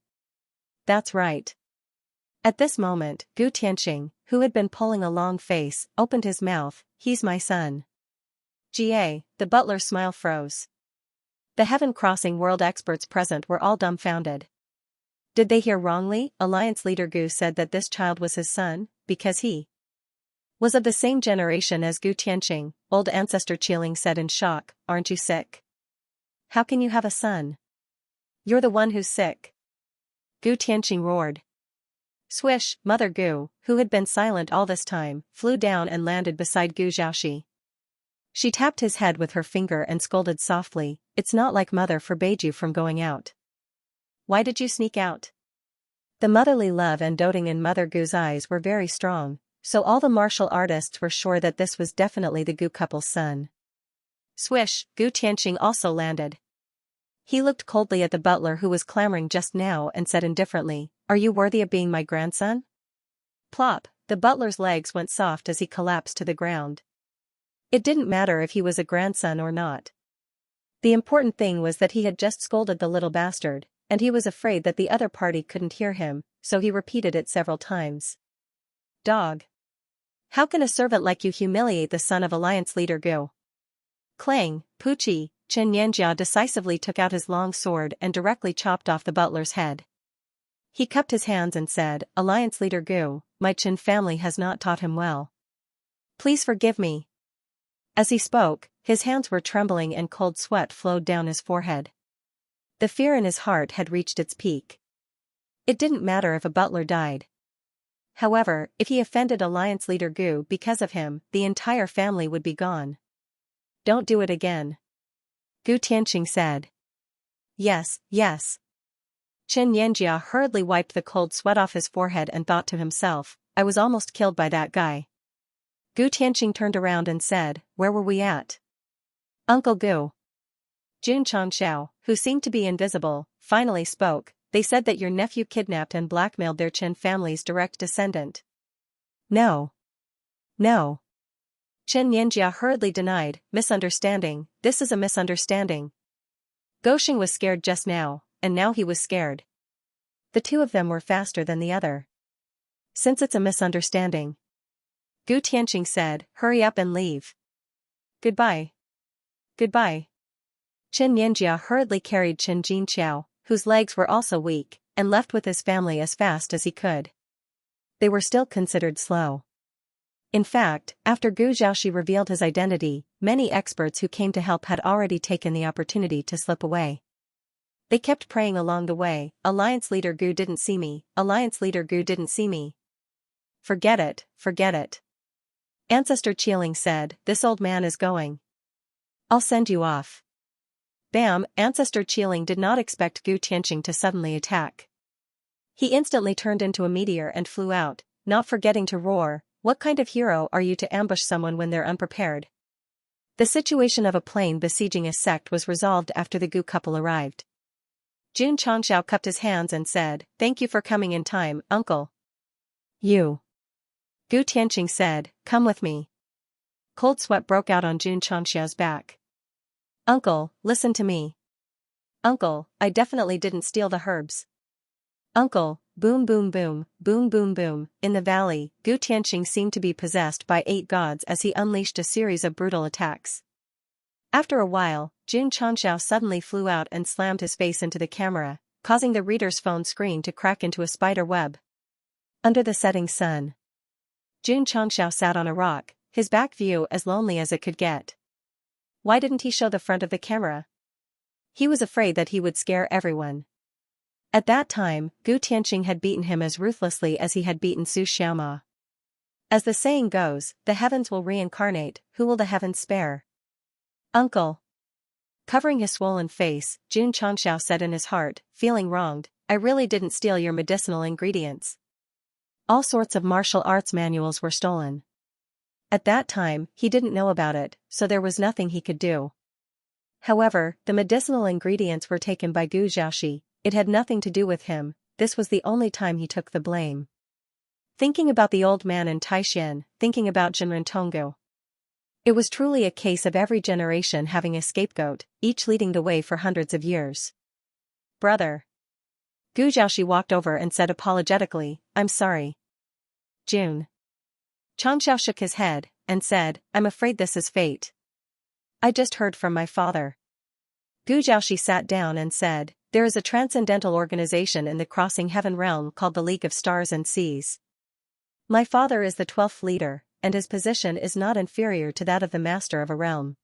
That's right. At this moment, Gu Tianqing, who had been pulling a long face, opened his mouth. He's my son. Ga, the butler's smile froze. The heaven-crossing world experts present were all dumbfounded. Did they hear wrongly? Alliance Leader Gu said that this child was his son, because he was of the same generation as Gu Tianqing. Old Ancestor Qiling said in shock, aren't you sick? How can you have a son? You're the one who's sick. Gu Tianqing roared. Swish, Mother Gu, who had been silent all this time, flew down and landed beside Gu Zhaoxi. She tapped his head with her finger and scolded softly, it's not like Mother forbade you from going out. Why did you sneak out? The motherly love and doting in Mother Gu's eyes were very strong, so all the martial artists were sure that this was definitely the Gu couple's son. Swish, Gu Tianqing also landed. He looked coldly at the butler who was clamoring just now and said indifferently, are you worthy of being my grandson? Plop, the butler's legs went soft as he collapsed to the ground. It didn't matter if he was a grandson or not. The important thing was that he had just scolded the little bastard, and he was afraid that the other party couldn't hear him, so he repeated it several times. Dog. How can a servant like you humiliate the son of Alliance Leader Gu? Clang, Pucci, Xianxia decisively took out his long sword and directly chopped off the butler's head. He cupped his hands and said, Alliance Leader Gu, my Qin family has not taught him well. Please forgive me. As he spoke, his hands were trembling and cold sweat flowed down his forehead. The fear in his heart had reached its peak. It didn't matter if a butler died. However, if he offended Alliance Leader Gu because of him, the entire family would be gone. Don't do it again. Gu Tianqing said. Yes, yes. Xianxia hurriedly wiped the cold sweat off his forehead and thought to himself, I was almost killed by that guy. Gu Tianqing turned around and said, where were we at? Uncle Gu. Jun Changxiao, who seemed to be invisible, finally spoke. They said that your nephew kidnapped and blackmailed their Qin family's direct descendant. No. No. Xianxia hurriedly denied, misunderstanding, this is a misunderstanding. Gosheng was scared just now, and now he was scared. The two of them were faster than the other. Since it's a misunderstanding. Gu Tianqing said, hurry up and leave. Goodbye. Goodbye. Xianxia hurriedly carried Xianxiao, whose legs were also weak, and left with his family as fast as he could. They were still considered slow. In fact, after Gu Zhaoxi revealed his identity, many experts who came to help had already taken the opportunity to slip away. They kept praying along the way, Alliance Leader Gu didn't see me, Alliance Leader Gu didn't see me. Forget it, forget it. Ancestor Qiling said, this old man is going. I'll send you off. Bam, Ancestor Qiling did not expect Gu Tianqing to suddenly attack. He instantly turned into a meteor and flew out, not forgetting to roar, what kind of hero are you to ambush someone when they're unprepared? The situation of a plane besieging a sect was resolved after the Gu couple arrived. Jun Changxiao cupped his hands and said, thank you for coming in time, uncle. You. Gu Tianqing said, come with me. Cold sweat broke out on Jun Changxiao's back. Uncle, listen to me. Uncle, I definitely didn't steal the herbs. Uncle, boom boom boom, boom boom boom. In the valley, Gu Tianqing seemed to be possessed by 8 gods as he unleashed a series of brutal attacks. After a while, Jun Changxiao suddenly flew out and slammed his face into the camera, causing the reader's phone screen to crack into a spider web. Under the setting sun, Jun Changxiao sat on a rock, his back view as lonely as it could get. Why didn't he show the front of the camera? He was afraid that he would scare everyone. At that time, Gu Tianqing had beaten him as ruthlessly as he had beaten Su Xiaoma. As the saying goes, the heavens will reincarnate, who will the heavens spare? Uncle. Covering his swollen face, Jun Changxiao said in his heart, feeling wronged, I really didn't steal your medicinal ingredients. All sorts of martial arts manuals were stolen. At that time, he didn't know about it, so there was nothing he could do. However, the medicinal ingredients were taken by Gu Xiaoxi. It had nothing to do with him, this was the only time he took the blame. Thinking about the old man in Taishan, thinking about Jinren Tonggu. It was truly a case of every generation having a scapegoat, each leading the way for hundreds of years. Brother. Gu Xiaoxi walked over and said apologetically, I'm sorry. Jun. Changxiao shook his head, and said, I'm afraid this is fate. I just heard from my father. Gu Xiaoxi sat down and said, there is a transcendental organization in the crossing heaven realm called the League of Stars and Seas. My father is the 12th leader, and his position is not inferior to that of the master of a realm.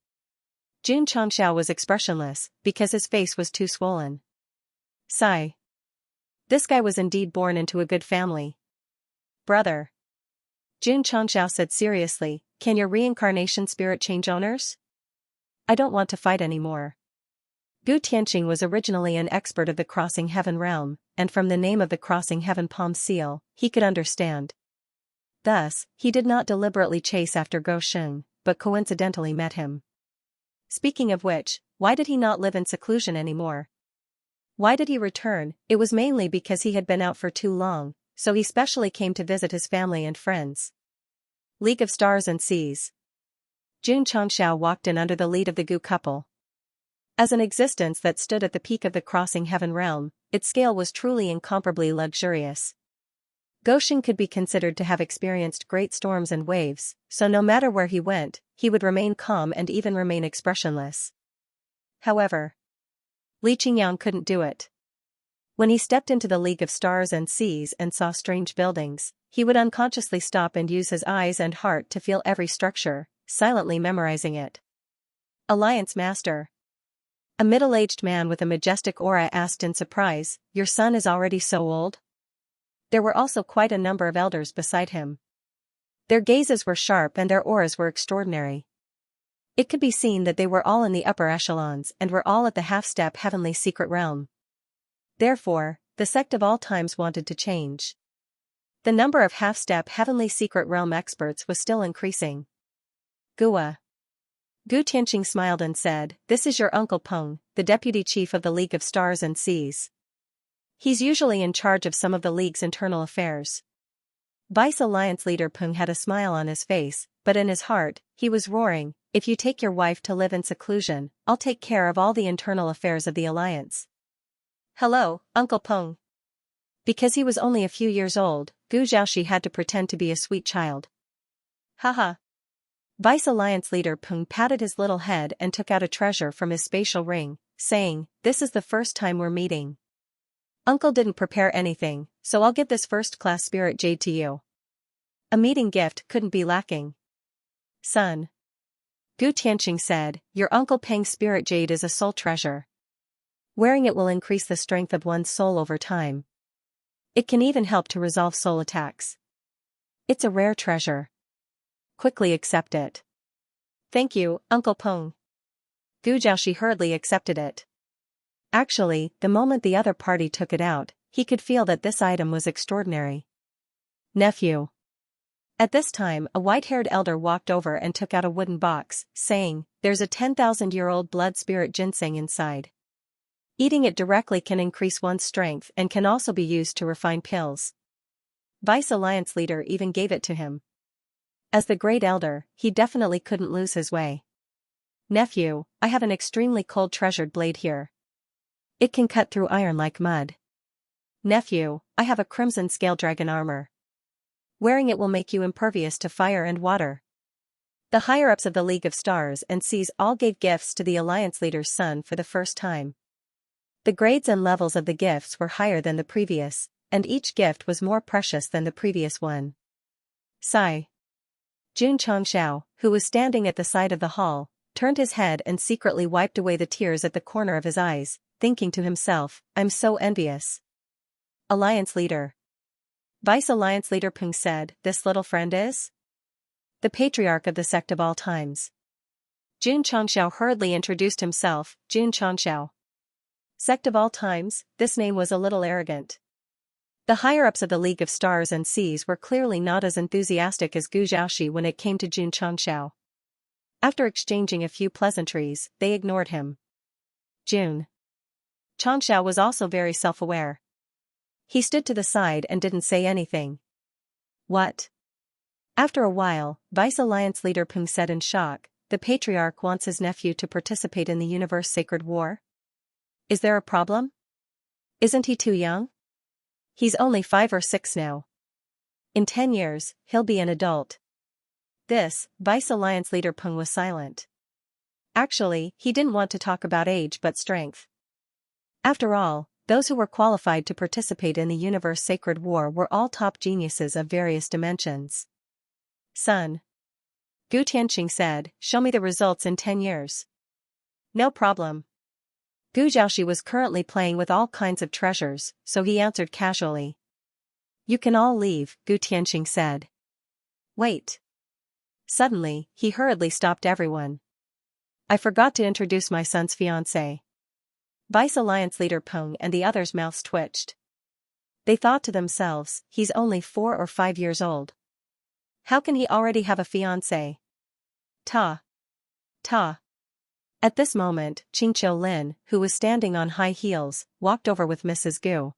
Jun Changxiao was expressionless, because his face was too swollen. Sigh. This guy was indeed born into a good family. Brother. Jun Changxiao said seriously, can your reincarnation spirit change owners? I don't want to fight anymore. Gu Tianqing was originally an expert of the Crossing Heaven realm, and from the name of the Crossing Heaven palm seal, he could understand. Thus, he did not deliberately chase after Go Sheng, but coincidentally met him. Speaking of which, why did he not live in seclusion anymore? Why did he return? It was mainly because he had been out for too long, so he specially came to visit his family and friends. League of Stars and Seas. Jun Changxiao walked in under the lead of the Gu couple. As an existence that stood at the peak of the Crossing Heaven realm, its scale was truly incomparably luxurious. Goshen could be considered to have experienced great storms and waves, so no matter where he went, he would remain calm and even remain expressionless. However, Li Qingyang couldn't do it. When he stepped into the League of Stars and Seas and saw strange buildings, he would unconsciously stop and use his eyes and heart to feel every structure, silently memorizing it. Alliance Master. A middle-aged man with a majestic aura asked in surprise, your son is already so old? There were also quite a number of elders beside him. Their gazes were sharp and their auras were extraordinary. It could be seen that they were all in the upper echelons and were all at the half-step heavenly secret realm. Therefore, the sect of all times wanted to change. The number of half-step heavenly secret realm experts was still increasing. Gua. Gu Tianqing smiled and said, this is your Uncle Peng, the deputy chief of the League of Stars and Seas. He's usually in charge of some of the League's internal affairs. Vice Alliance leader Peng had a smile on his face, but in his heart, he was roaring, if you take your wife to live in seclusion, I'll take care of all the internal affairs of the Alliance. Hello, Uncle Peng. Because he was only a few years old, Gu Xiaoxi had to pretend to be a sweet child. Haha. Vice Alliance leader Peng patted his little head and took out a treasure from his spatial ring, saying, this is the first time we're meeting. Uncle didn't prepare anything, so I'll give this first-class spirit jade to you. A meeting gift couldn't be lacking. Son. Gu Tianqing said, your Uncle Peng's spirit jade is a soul treasure. Wearing it will increase the strength of one's soul over time. It can even help to resolve soul attacks. It's a rare treasure. Quickly accept it. Thank you, Uncle Peng. Gu Xiaoxi hurriedly accepted it. Actually, the moment the other party took it out, he could feel that this item was extraordinary. Nephew. At this time, a white-haired elder walked over and took out a wooden box, saying, there's a 10,000-year-old blood spirit ginseng inside. Eating it directly can increase one's strength and can also be used to refine pills. Vice Alliance leader even gave it to him. As the great elder, he definitely couldn't lose his way. Nephew, I have an extremely cold treasured blade here. It can cut through iron like mud. Nephew, I have a crimson scale dragon armor. Wearing it will make you impervious to fire and water. The higher-ups of the League of Stars and Seas all gave gifts to the Alliance leader's son for the first time. The grades and levels of the gifts were higher than the previous, and each gift was more precious than the previous one. Sigh. Xianxia, who was standing at the side of the hall, turned his head and secretly wiped away the tears at the corner of his eyes, thinking to himself, I'm so envious. Alliance leader. Vice Alliance leader Peng said, this little friend is? The patriarch of the sect of all times. Xianxia hurriedly introduced himself, Xianxia. Sect of all times, this name was a little arrogant. The higher-ups of the League of Stars and Seas were clearly not as enthusiastic as Gu Zhaoxi when it came to Xianxia. After exchanging a few pleasantries, they ignored him. Xianxia was also very self-aware. He stood to the side and didn't say anything. What? After a while, Vice Alliance leader Peng said in shock, the Patriarch wants his nephew to participate in the Universe Sacred War? Is there a problem? Isn't he too young? He's only 5 or 6 now. In 10 years, he'll be an adult. This, Vice Alliance leader Peng was silent. Actually, he didn't want to talk about age but strength. After all, those who were qualified to participate in the Universe Sacred War were all top geniuses of various dimensions. Son. Gu Tianqing said, show me the results in 10 years. No problem. Gu Zhaoxi was currently playing with all kinds of treasures, so he answered casually. You can all leave, Gu Tianqing said. Wait. Suddenly, he hurriedly stopped everyone. I forgot to introduce my son's fiancé. Vice Alliance leader Peng and the others' mouths twitched. They thought to themselves, he's only 4 or 5 years old. How can he already have a fiancé? Ta. At this moment, Qingqiu Lin, who was standing on high heels, walked over with Mrs. Gu.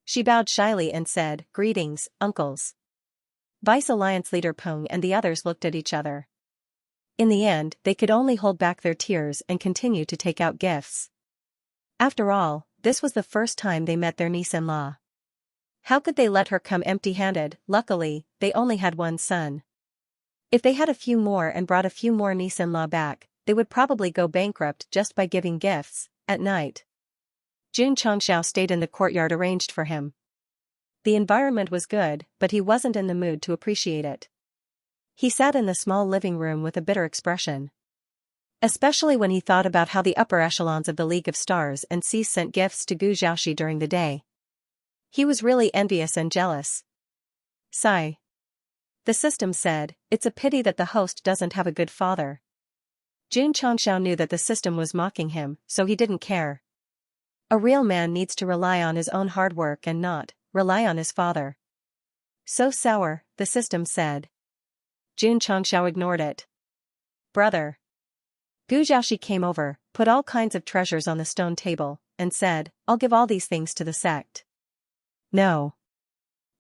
She bowed shyly and said, greetings, uncles. Vice Alliance leader Peng and the others looked at each other. In the end, they could only hold back their tears and continue to take out gifts. After all, this was the first time they met their niece-in-law. How could they let her come empty-handed? Luckily, they only had one son. If they had a few more and brought a few more niece-in-law back, they would probably go bankrupt just by giving gifts. At night, Xianxia stayed in the courtyard arranged for him. The environment was good, but he wasn't in the mood to appreciate it. He sat in the small living room with a bitter expression. Especially when he thought about how the upper echelons of the League of Stars and Seas sent gifts to Gu Zhaoxi during the day. He was really envious and jealous. Sigh. The system said, it's a pity that the host doesn't have a good father. Xianxia knew that the system was mocking him, so he didn't care. A real man needs to rely on his own hard work and not rely on his father. So sour, the system said. Xianxia ignored it. Brother. Gu Zhaoxi came over, put all kinds of treasures on the stone table, and said, I'll give all these things to the sect. No.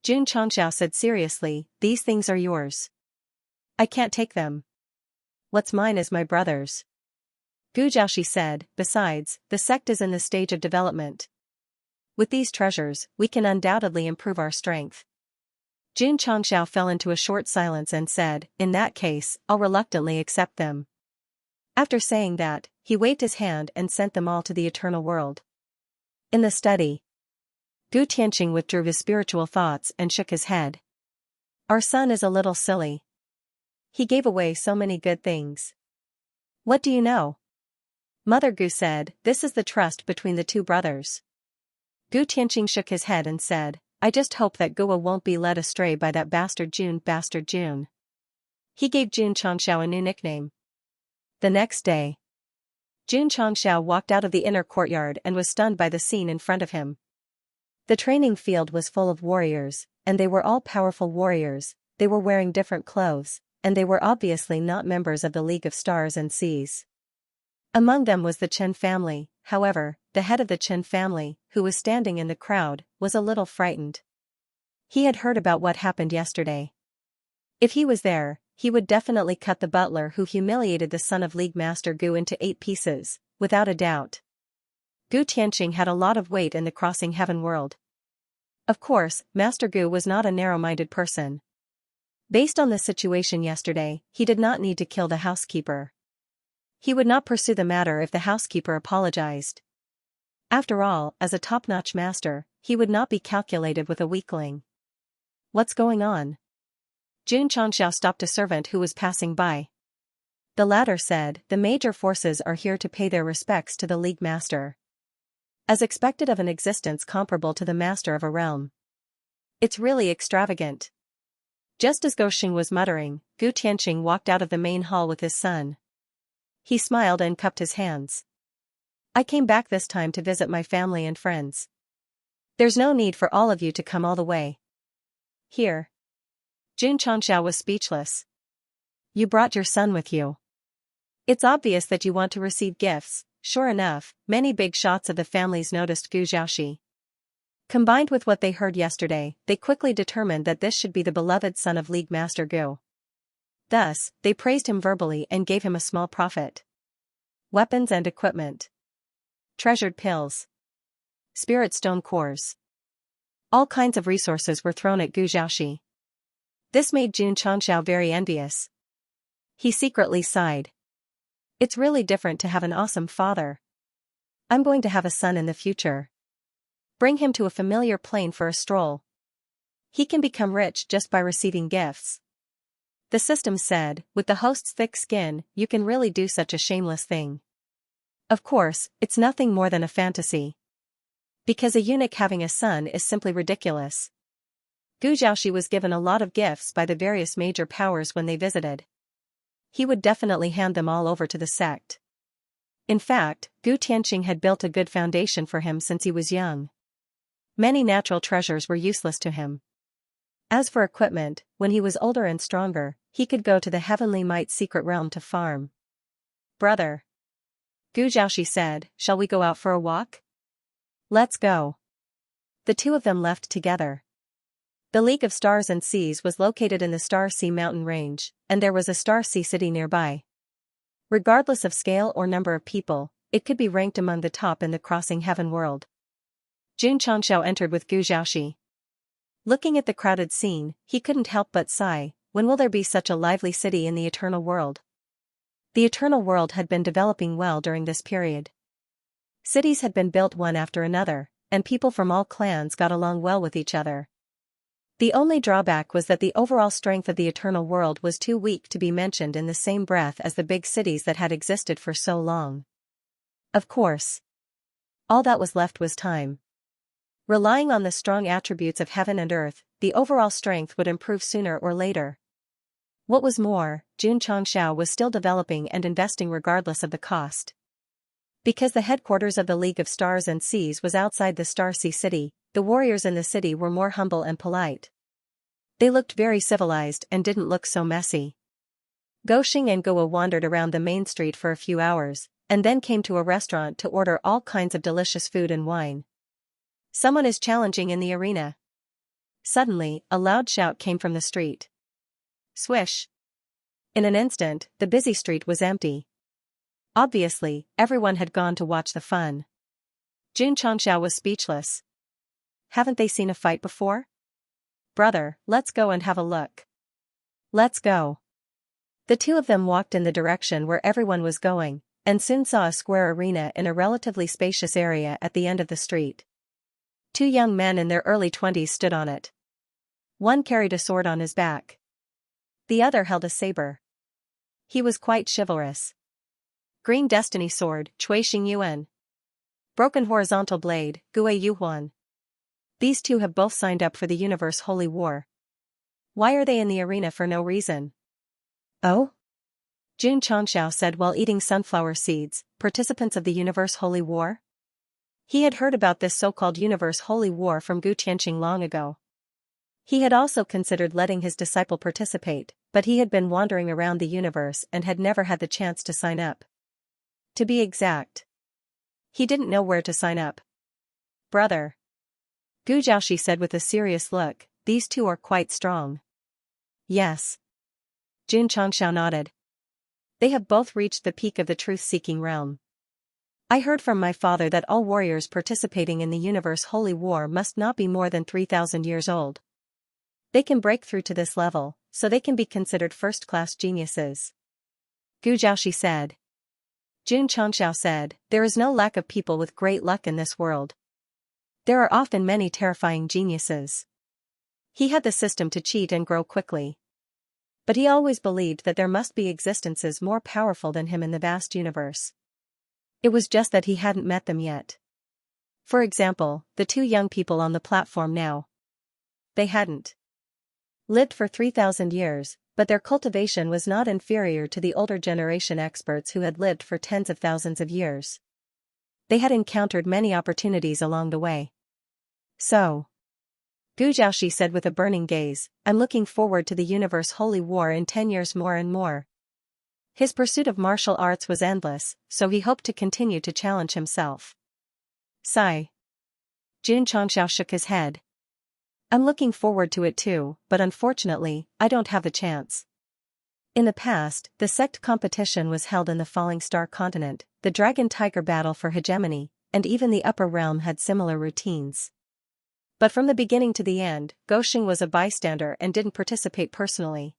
Xianxia said seriously, these things are yours. I can't take them. What's mine is my brother's. Gu Zhaoxi said, besides, the sect is in the stage of development. With these treasures, we can undoubtedly improve our strength. Xianxia fell into a short silence and said, in that case, I'll reluctantly accept them. After saying that, he waved his hand and sent them all to the eternal world. In the study, Gu Tianqing withdrew his spiritual thoughts and shook his head. Our son is a little silly. He gave away so many good things. What do you know? Mother Gu said, this is the trust between the two brothers. Gu Tianqing shook his head and said, I just hope that Gua won't be led astray by that bastard June. He gave Xianxia a new nickname. The next day, Xianxia walked out of the inner courtyard and was stunned by the scene in front of him. The training field was full of warriors, and they were all powerful warriors. They were wearing different clothes, and they were obviously not members of the League of Stars and Seas. Among them was the Chen family. However, the head of the Chen family, who was standing in the crowd, was a little frightened. He had heard about what happened yesterday. If he was there, he would definitely cut the butler who humiliated the son of League Master Gu into 8 pieces, without a doubt. Gu Tianqing had a lot of weight in the Crossing Heaven world. Of course, Master Gu was not a narrow-minded person. Based on the situation yesterday, he did not need to kill the housekeeper. He would not pursue the matter if the housekeeper apologized. After all, as a top-notch master, he would not be calculated with a weakling. What's going on? Xianxia stopped a servant who was passing by. The latter said, the major forces are here to pay their respects to the League Master. As expected of an existence comparable to the master of a realm. It's really extravagant. Just as Goxing was muttering, Gu Tianqing walked out of the main hall with his son. He smiled and cupped his hands. I came back this time to visit my family and friends. There's no need for all of you to come all the way. Here. Xianxia was speechless. You brought your son with you. It's obvious that you want to receive gifts. Sure enough, many big shots of the families noticed Gu Xiaoxi. Combined with what they heard yesterday, they quickly determined that this should be the beloved son of League Master Gu. Thus, they praised him verbally and gave him a small profit. Weapons and equipment. Treasured pills. Spirit stone cores. All kinds of resources were thrown at Gu Xiaoxi. This made Xianxia very envious. He secretly sighed. It's really different to have an awesome father. I'm going to have a son in the future. Bring him to a familiar plane for a stroll. He can become rich just by receiving gifts. The system said, with the host's thick skin, you can really do such a shameless thing. Of course, it's nothing more than a fantasy. Because a eunuch having a son is simply ridiculous. Gu Xiaoxi was given a lot of gifts by the various major powers when they visited. He would definitely hand them all over to the sect. In fact, Gu Tianqing had built a good foundation for him since he was young. Many natural treasures were useless to him. As for equipment, when he was older and stronger, he could go to the Heavenly Might's secret realm to farm. Brother. Gu Xiaoxi said, shall we go out for a walk? Let's go. The two of them left together. The League of Stars and Seas was located in the Star Sea mountain range, and there was a Star Sea city nearby. Regardless of scale or number of people, it could be ranked among the top in the Crossing Heaven world. Xianxia entered with Gu Xiaoxi. Looking at the crowded scene, he couldn't help but sigh, when will there be such a lively city in the Eternal World? The Eternal World had been developing well during this period. Cities had been built one after another, and people from all clans got along well with each other. The only drawback was that the overall strength of the Eternal World was too weak to be mentioned in the same breath as the big cities that had existed for so long. Of course. All that was left was time. Relying on the strong attributes of heaven and earth, the overall strength would improve sooner or later. What was more, Xianxia was still developing and investing regardless of the cost. Because the headquarters of the League of Stars and Seas was outside the Star Sea city, the warriors in the city were more humble and polite. They looked very civilized and didn't look so messy. Goxing and Guo wandered around the main street for a few hours, and then came to a restaurant to order all kinds of delicious food and wine. Someone is challenging in the arena. Suddenly, a loud shout came from the street. Swish! In an instant, the busy street was empty. Obviously, everyone had gone to watch the fun. Xianxia was speechless. Haven't they seen a fight before? Brother, let's go and have a look. Let's go. The two of them walked in the direction where everyone was going, and soon saw a square arena in a relatively spacious area at the end of the street. Two young men in their early 20s stood on it. One carried a sword on his back. The other held a saber. He was quite chivalrous. Green Destiny Sword, Cui Xingyuan. Broken Horizontal Blade, Gui Yuhuan. These two have both signed up for the Universe Holy War. Why are they in the arena for no reason? Oh? Xianxia said while eating sunflower seeds, participants of the Universe Holy War? He had heard about this so-called Universe Holy War from Gu Tianqing long ago. He had also considered letting his disciple participate, but he had been wandering around the universe and had never had the chance to sign up. To be exact, he didn't know where to sign up. Brother. Gu Xiaoxi said with a serious look, these two are quite strong. Yes. Jun Changxiao nodded. They have both reached the peak of the truth-seeking realm. I heard from my father that all warriors participating in the universe holy war must not be more than 3,000 years old. They can break through to this level, so they can be considered first-class geniuses. Gu Zhaoxi said. Jun Changxiao said, there is no lack of people with great luck in this world. There are often many terrifying geniuses. He had the system to cheat and grow quickly. But he always believed that there must be existences more powerful than him in the vast universe. It was just that he hadn't met them yet. For example, the two young people on the platform now. They hadn't lived for 3,000 years, but their cultivation was not inferior to the older generation experts who had lived for tens of thousands of years. They had encountered many opportunities along the way. So, Gu Zhaoxi said with a burning gaze, I'm looking forward to the universe holy war in 10 years more and more. His pursuit of martial arts was endless, so he hoped to continue to challenge himself. Sigh. Jun Changxiao shook his head. I'm looking forward to it too, but unfortunately, I don't have the chance. In the past, the Sect competition was held in the Falling Star continent, the Dragon-Tiger battle for hegemony, and even the Upper Realm had similar routines. But from the beginning to the end, Goxing was a bystander and didn't participate personally.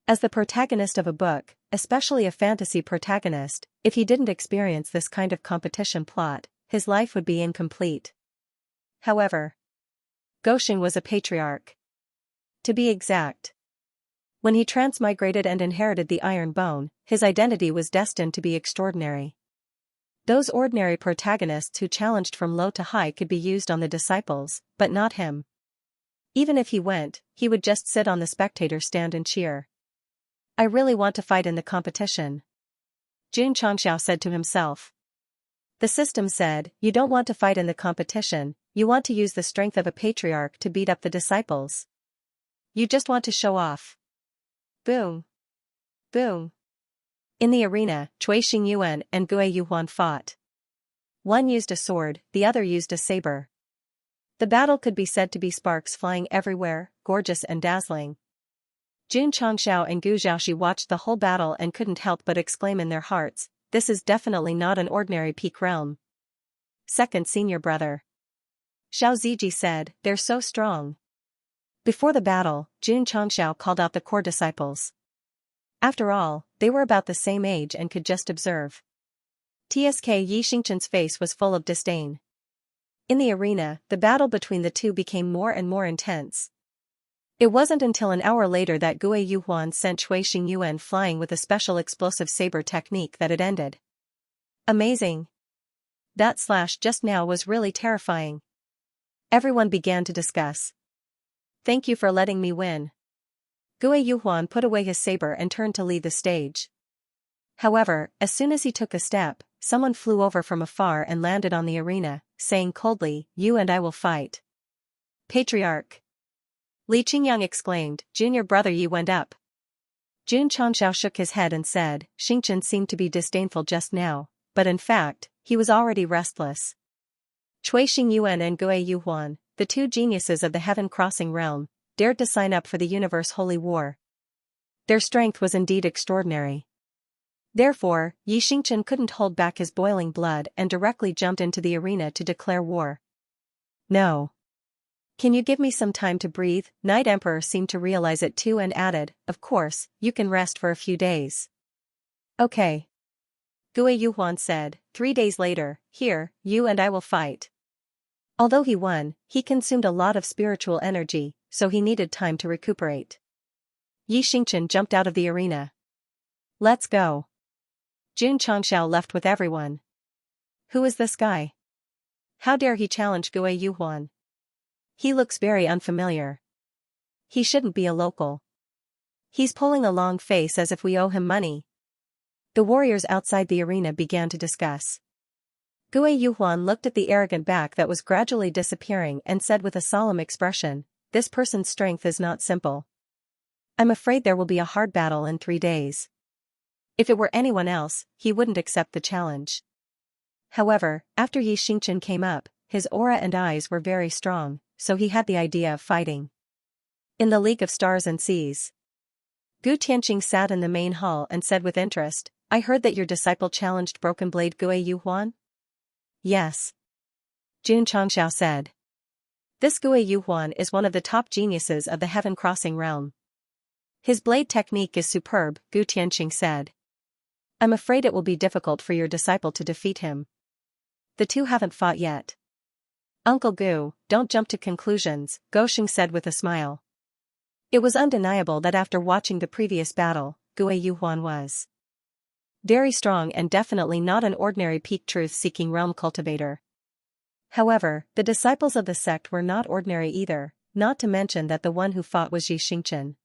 As the protagonist of a book, especially a fantasy protagonist, if he didn't experience this kind of competition plot, his life would be incomplete. However, Goxing was a patriarch. To be exact. When he transmigrated and inherited the iron bone, his identity was destined to be extraordinary. Those ordinary protagonists who challenged from low to high could be used on the disciples, but not him. Even if he went, he would just sit on the spectator stand and cheer. I really want to fight in the competition. Jun Changxiao said to himself. The system said, you don't want to fight in the competition, you want to use the strength of a patriarch to beat up the disciples. You just want to show off. Boom. Boom. In the arena, Cui Xingyuan and Gue Yuhuan fought. One used a sword, the other used a saber. The battle could be said to be sparks flying everywhere, gorgeous and dazzling. Jun Changxiao and Gu Zhaoxi watched the whole battle and couldn't help but exclaim in their hearts, this is definitely not an ordinary peak realm. Second senior brother. Xiao Ziji said, they're so strong. Before the battle, Jun Changxiao called out the core disciples. After all, they were about the same age and could just observe. Tsk Yi Xingchen's face was full of disdain. In the arena, the battle between the two became more and more intense. It wasn't until an hour later that Gue Yuhuan sent Cui Xingyuan flying with a special explosive saber technique that it ended. Amazing. That slash just now was really terrifying. Everyone began to discuss. Thank you for letting me win. Gue Yuhuan put away his saber and turned to leave the stage. However, as soon as he took a step, someone flew over from afar and landed on the arena, saying coldly, you and I will fight. Patriarch. Li Qingyang exclaimed, junior brother Yi went up. Jun Changxiao shook his head and said, Xingchen seemed to be disdainful just now, but in fact, he was already restless. Cui Xingyuan and Gue Yuhuan, the two geniuses of the heaven-crossing realm, dared to sign up for the universe holy war. Their strength was indeed extraordinary. Therefore, Yi Xingchen couldn't hold back his boiling blood and directly jumped into the arena to declare war. No. Can you give me some time to breathe? Night Emperor seemed to realize it too and added, of course, you can rest for a few days. Okay. Gue Yuhuan said, 3 days later, here, you and I will fight. Although he won, he consumed a lot of spiritual energy, so he needed time to recuperate. Yi Xingchen jumped out of the arena. Let's go. Jun Changxiao left with everyone. Who is this guy? How dare he challenge Gue Yuhuan? He looks very unfamiliar. He shouldn't be a local. He's pulling a long face as if we owe him money. The warriors outside the arena began to discuss. Gue Yuhuan looked at the arrogant back that was gradually disappearing and said with a solemn expression, this person's strength is not simple. I'm afraid there will be a hard battle in 3 days. If it were anyone else, he wouldn't accept the challenge. However, after Yi Xingchen came up, his aura and eyes were very strong, so he had the idea of fighting. In the League of Stars and Seas. Gu Tianqing sat in the main hall and said with interest, I heard that your disciple challenged Broken Blade Gue Yuhuan? Yes. Jun Changxiao said. This Gue Yuhuan is one of the top geniuses of the Heaven Crossing realm. His blade technique is superb, Gu Tianqing said. I'm afraid it will be difficult for your disciple to defeat him. The two haven't fought yet. Uncle Gu, don't jump to conclusions, Gosheng said with a smile. It was undeniable that after watching the previous battle, Gue Yuhuan was very strong and definitely not an ordinary peak truth-seeking realm cultivator. However, the disciples of the sect were not ordinary either, not to mention that the one who fought was Xianxia.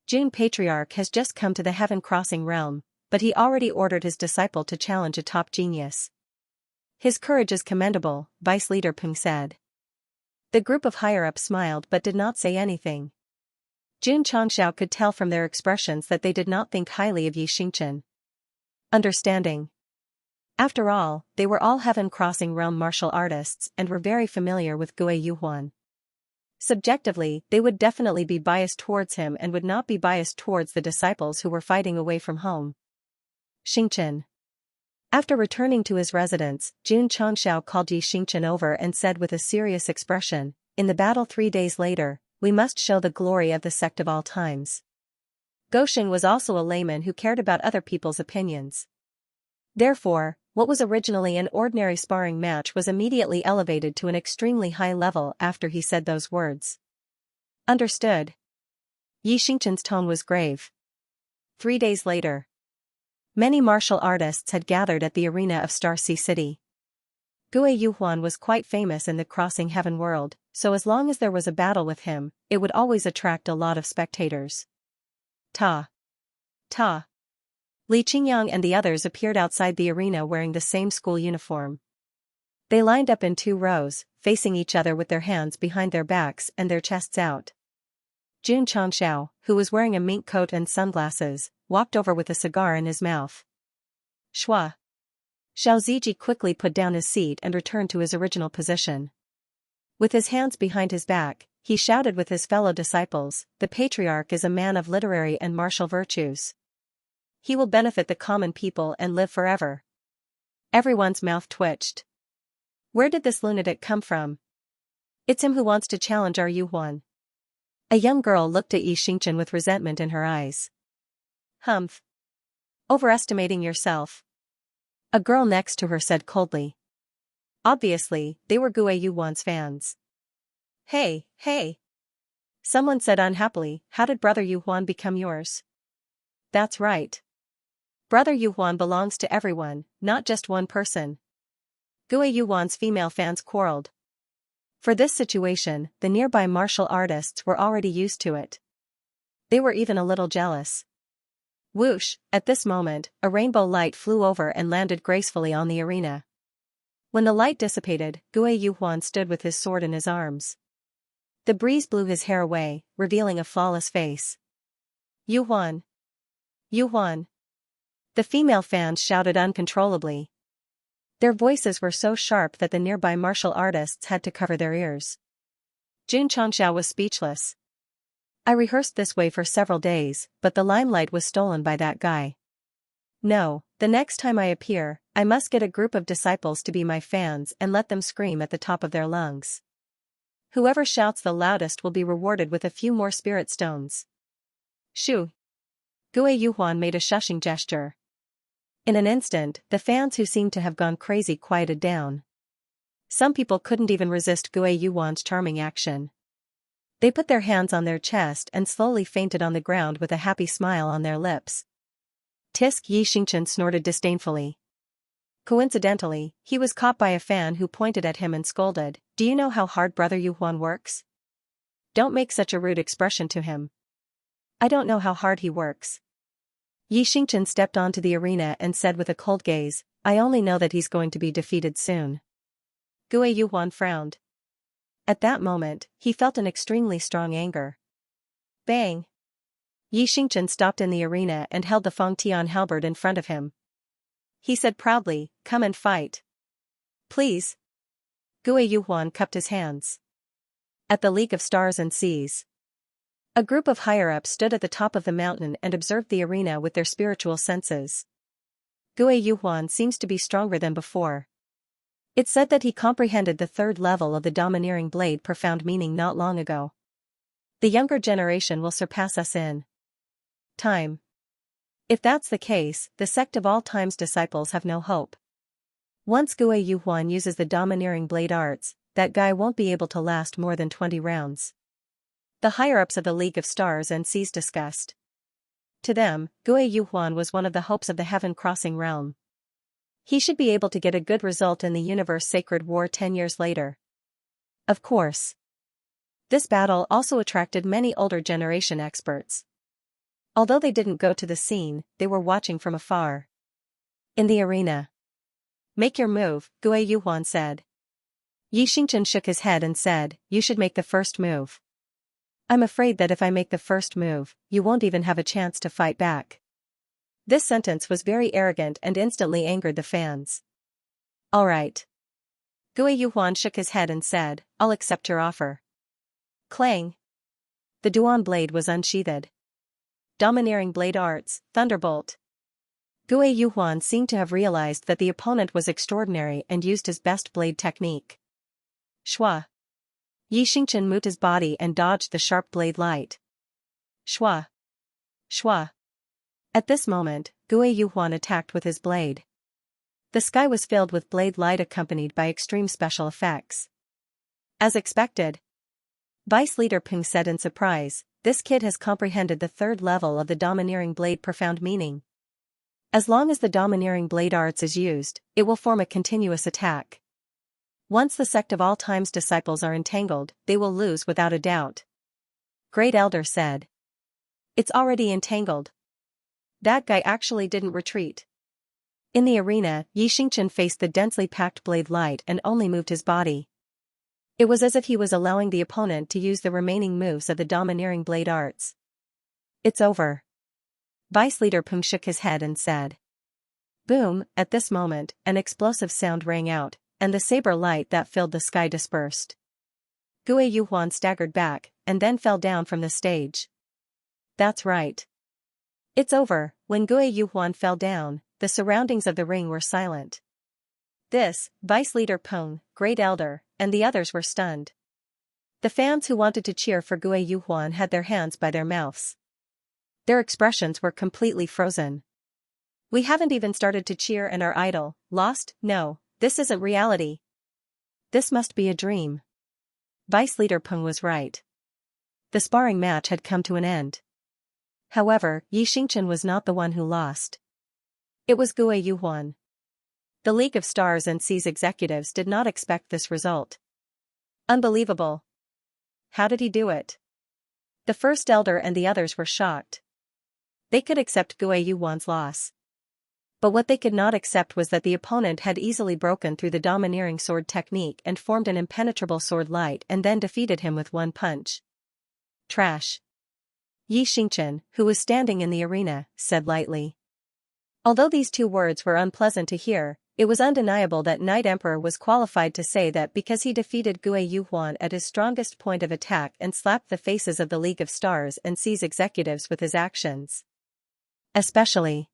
Jun Patriarch has just come to the Heaven Crossing realm, but he already ordered his disciple to challenge a top genius. His courage is commendable, Vice Leader Peng said. The group of higher-ups smiled but did not say anything. Jun Changxiao could tell from their expressions that they did not think highly of Xianxia. Understanding. After all, they were all Heaven Crossing realm martial artists and were very familiar with Gue Yuhuan. Subjectively, they would definitely be biased towards him and would not be biased towards the disciples who were fighting away from home. Xianxia. After returning to his residence, Jun Changxiao called Xianxia over and said with a serious expression, in the battle 3 days later, we must show the glory of the sect of all times. Gosheng was also a layman who cared about other people's opinions. Therefore, what was originally an ordinary sparring match was immediately elevated to an extremely high level after he said those words. Understood. Xianxia's tone was grave. 3 days later. Many martial artists had gathered at the arena of Star Sea City. Gue Yuhuan was quite famous in the Crossing Heaven world, so as long as there was a battle with him, it would always attract a lot of spectators. Ta. Li Qingyang and the others appeared outside the arena wearing the same school uniform. They lined up in 2 rows, facing each other with their hands behind their backs and their chests out. Jun Changxiao, who was wearing a mink coat and sunglasses, walked over with a cigar in his mouth. Shua. Xiao Ziji quickly put down his seat and returned to his original position. With his hands behind his back, he shouted with his fellow disciples, the Patriarch is a man of literary and martial virtues. He will benefit the common people and live forever. Everyone's mouth twitched. Where did this lunatic come from? It's him who wants to challenge our Yuhuan. A young girl looked at Xianxia with resentment in her eyes. Humph. Overestimating yourself. A girl next to her said coldly. Obviously, they were Gue Yuhuan's fans. Hey. Someone said unhappily, how did Brother Yuhuan become yours? That's right. Brother Yuhuan belongs to everyone, not just one person. Gue Yuhuan's female fans quarreled. For this situation, the nearby martial artists were already used to it. They were even a little jealous. Whoosh, at this moment, a rainbow light flew over and landed gracefully on the arena. When the light dissipated, Gue Yuhuan stood with his sword in his arms. The breeze blew his hair away, revealing a flawless face. Yuhuan! The female fans shouted uncontrollably. Their voices were so sharp that the nearby martial artists had to cover their ears. Jun Changxiao was speechless. I rehearsed this way for several days, but the limelight was stolen by that guy. No, the next time I appear, I must get a group of disciples to be my fans and let them scream at the top of their lungs. Whoever shouts the loudest will be rewarded with a few more spirit stones. Shoo! Gue Yuhuan made a shushing gesture. In an instant, the fans who seemed to have gone crazy quieted down. Some people couldn't even resist Gue Yuhuan's charming action. They put their hands on their chest and slowly fainted on the ground with a happy smile on their lips. Tisk Xianxia snorted disdainfully. Coincidentally, he was caught by a fan who pointed at him and scolded, Do you know how hard Brother Yuhuan works? Don't make such a rude expression to him. I don't know how hard he works. Xianxia stepped onto the arena and said with a cold gaze, I only know that he's going to be defeated soon. Gue Yuhuan frowned. At that moment, he felt an extremely strong anger. Bang! Xianxia stopped in the arena and held the Fengtian halberd in front of him. He said proudly, Come and fight. Please. Gue Yuhuan cupped his hands. At the League of Stars and Seas. A group of higher-ups stood at the top of the mountain and observed the arena with their spiritual senses. Gui Yuhuan seems to be stronger than before. It's said that he comprehended the third level of the domineering blade profound meaning not long ago. The younger generation will surpass us in time. If that's the case, the Sect of all time's disciples have no hope. Once Gui Yuhuan uses the domineering blade arts, that guy won't be able to last more than 20 rounds. The higher-ups of the League of Stars and Seas discussed. To them, Gui Yuhuan was one of the hopes of the heaven-crossing realm. He should be able to get a good result in the universe sacred war 10 years later. Of course. This battle also attracted many older generation experts. Although they didn't go to the scene, they were watching from afar. In the arena. Make your move, Gui Yuhuan said. Xianxia shook his head and said, you should make the first move. I'm afraid that if I make the first move, you won't even have a chance to fight back. This sentence was very arrogant and instantly angered the fans. All right. Gui Yuhuan shook his head and said, I'll accept your offer. Clang. The Duan blade was unsheathed. Domineering blade arts, thunderbolt. Gui Yuhuan seemed to have realized that the opponent was extraordinary and used his best blade technique. Shua. Xianxia moved his body and dodged the sharp blade light. Shua. Shua. At this moment, Gui Yuhuan attacked with his blade. The sky was filled with blade light accompanied by extreme special effects. As expected. Vice Leader Peng said in surprise, this kid has comprehended the third level of the domineering blade profound meaning. As long as the domineering blade arts is used, it will form a continuous attack. Once the Sect of all time's disciples are entangled, they will lose without a doubt. Great Elder said. It's already entangled. That guy actually didn't retreat. In the arena, Xianxia faced the densely packed blade light and only moved his body. It was as if he was allowing the opponent to use the remaining moves of the domineering blade arts. It's over. Vice Leader Peng shook his head and said. Boom, at this moment, an explosive sound rang out, and the saber light that filled the sky dispersed. Gui Yuhuan staggered back, and then fell down from the stage. That's right. It's over. When Gui Yuhuan fell down, the surroundings of the ring were silent. This, Vice Leader Peng, Great Elder, and the others were stunned. The fans who wanted to cheer for Gui Yuhuan had their hands by their mouths. Their expressions were completely frozen. We haven't even started to cheer and our idol, lost? No, this isn't reality. This must be a dream. Vice Leader Peng was right. The sparring match had come to an end. However, Xianxia was not the one who lost. It was Gui Yuhuan. The League of Stars and Seas executives did not expect this result. Unbelievable. How did he do it? The First Elder and the others were shocked. They could accept Gui Yuhuan's loss. But what they could not accept was that the opponent had easily broken through the domineering sword technique and formed an impenetrable sword light and then defeated him with one punch. Trash. Xianxia, who was standing in the arena, said lightly. Although these two words were unpleasant to hear, it was undeniable that Night Emperor was qualified to say that because he defeated Gui Yuhuan at his strongest point of attack and slapped the faces of the League of Stars and Seas executives with his actions. Especially.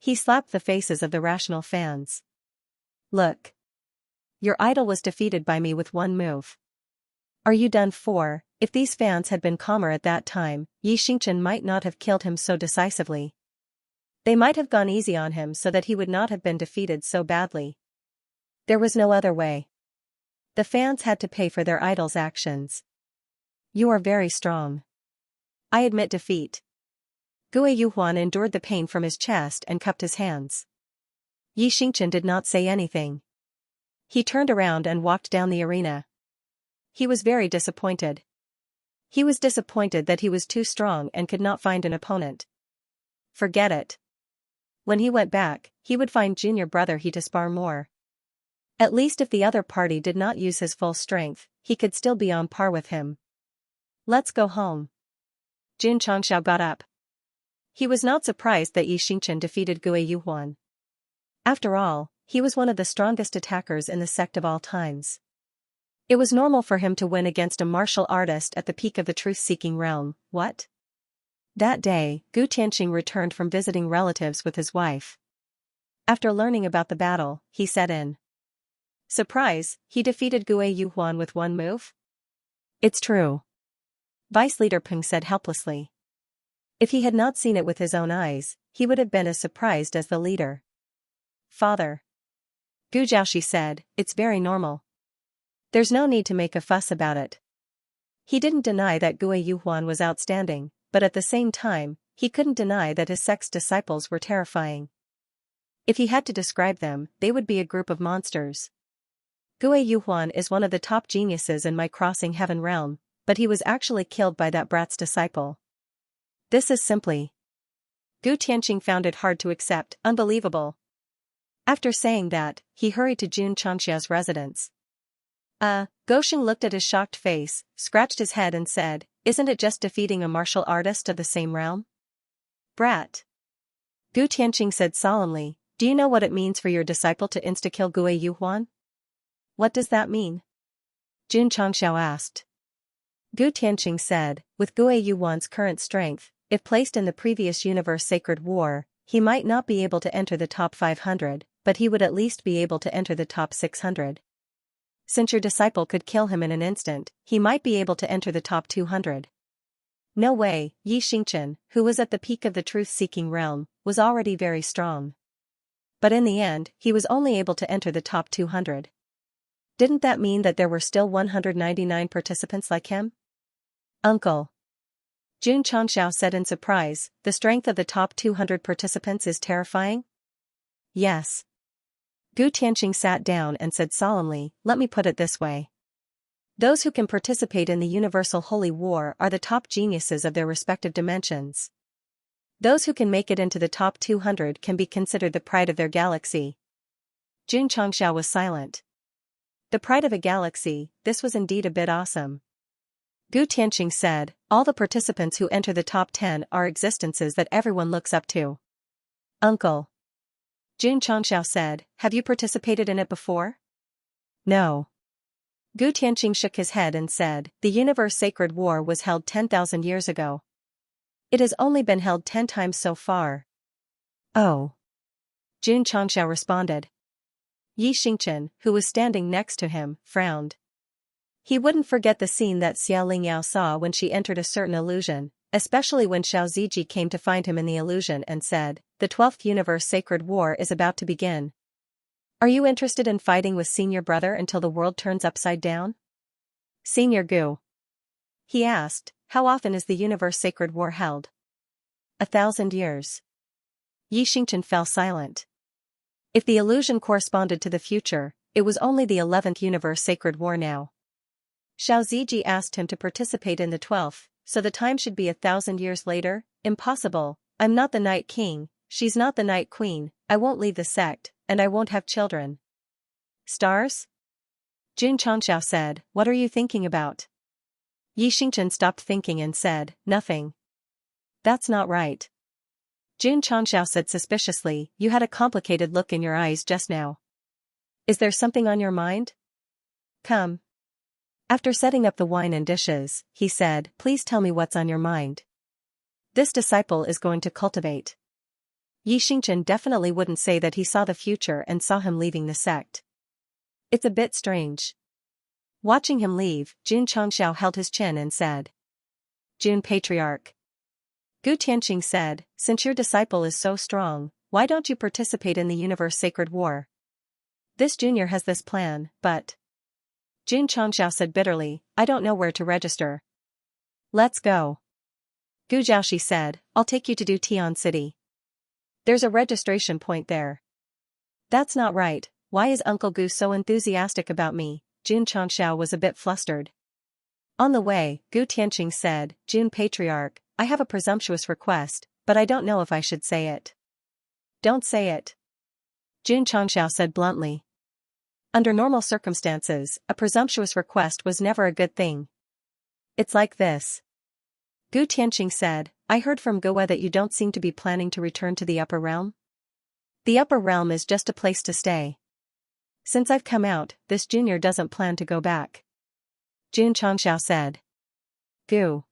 He slapped the faces of the rational fans. Look. Your idol was defeated by me with one move. Are you done for? If these fans had been calmer at that time, Xianxia might not have killed him so decisively. They might have gone easy on him so that he would not have been defeated so badly. There was no other way. The fans had to pay for their idol's actions. You are very strong. I admit defeat. Gui Yuhuan endured the pain from his chest and cupped his hands. Xianxia did not say anything. He turned around and walked down the arena. He was very disappointed. He was disappointed that he was too strong and could not find an opponent. Forget it. When he went back, he would find junior brother he to spar more. At least if the other party did not use his full strength, he could still be on par with him. Let's go home. Jun Changxiao got up. He was not surprised that Xianxia defeated Gui Yuhuan. After all, he was one of the strongest attackers in the Sect of all times. It was normal for him to win against a martial artist at the peak of the truth-seeking realm. What? That day, Gu Tianqing returned from visiting relatives with his wife. After learning about the battle, he said in surprise, he defeated Gue Yuhuan with one move? It's true. Vice Leader Peng said helplessly. If he had not seen it with his own eyes, he would have been as surprised as the leader. Father. Gu Jiaoshi said, it's very normal. There's no need to make a fuss about it. He didn't deny that Gue Yuhuan was outstanding, but at the same time, he couldn't deny that his sect's disciples were terrifying. If he had to describe them, they would be a group of monsters. Gue Yuhuan is one of the top geniuses in my crossing heaven realm, but he was actually killed by that brat's disciple. This is simply. Gu Tianqing found it hard to accept, unbelievable. After saying that, he hurried to Jun Xianxia's residence. Gosheng looked at his shocked face, scratched his head and said, isn't it just defeating a martial artist of the same realm? Brat. Gu Tianqing said solemnly, do you know what it means for your disciple to insta-kill Gue Yuhuan? What does that mean? Jun Changxiao asked. Gu Tianqing said, with Gue Yuhuan's current strength, if placed in the previous universe sacred war, he might not be able to enter the top 500, but he would at least be able to enter the top 600. Since your disciple could kill him in an instant, he might be able to enter the top 200. No way, Xianxia, who was at the peak of the truth-seeking realm, was already very strong. But in the end, he was only able to enter the top 200. Didn't that mean that there were still 199 participants like him? Uncle. Jun Changxiao said in surprise, the strength of the top 200 participants is terrifying? Yes. Gu Tianqing sat down and said solemnly, let me put it this way. Those who can participate in the universal holy war are the top geniuses of their respective dimensions. Those who can make it into the top 200 can be considered the pride of their galaxy. Jun Changxiao was silent. The pride of a galaxy, this was indeed a bit awesome. Gu Tianqing said, all the participants who enter the top 10 are existences that everyone looks up to. Uncle. Jun Changxiao said, have you participated in it before? No. Gu Tianqing shook his head and said, the universe sacred war was held 10,000 years ago. It has only been held 10 times so far. Oh. Jun Changxiao responded. Xianxia, who was standing next to him, frowned. He wouldn't forget the scene that Xia Lingyao saw when she entered a certain illusion, especially when Xiao Ziji came to find him in the illusion and said, the 12th universe sacred war is about to begin. Are you interested in fighting with senior brother until the world turns upside down? Senior Gu. He asked, how often is the universe sacred war held? 1,000 years. Xianxia fell silent. If the illusion corresponded to the future, it was only the 11th universe sacred war now. Xiao Ziji asked him to participate in the 12th, so the time should be 1,000 years later? Impossible, I'm not the Night King, she's not the Night Queen, I won't leave the sect, and I won't have children. Stars? Jun Changxiao said, what are you thinking about? Xianxia stopped thinking and said, nothing. That's not right. Jun Changxiao said suspiciously, you had a complicated look in your eyes just now. Is there something on your mind? Come. After setting up the wine and dishes, he said, please tell me what's on your mind. This disciple is going to cultivate. Xianxia definitely wouldn't say that he saw the future and saw him leaving the sect. It's a bit strange. Watching him leave, Jun Changxiao held his chin and said, Jun Patriarch. Gu Tianqing said, since your disciple is so strong, why don't you participate in the universe sacred war? This junior has this plan, but... Jun Changxiao said bitterly, I don't know where to register. Let's go. Gu Jiaoshi said, I'll take you to Tian City. There's a registration point there. That's not right, why is Uncle Gu so enthusiastic about me? Jun Changxiao was a bit flustered. On the way, Gu Tianqing said, Jun Patriarch, I have a presumptuous request, but I don't know if I should say it. Don't say it. Jun Changxiao said bluntly. Under normal circumstances, a presumptuous request was never a good thing. It's like this. Gu Tianqing said, I heard from Gue that you don't seem to be planning to return to the upper realm. The upper realm is just a place to stay. Since I've come out, this junior doesn't plan to go back. Jun Changxiao said. Gu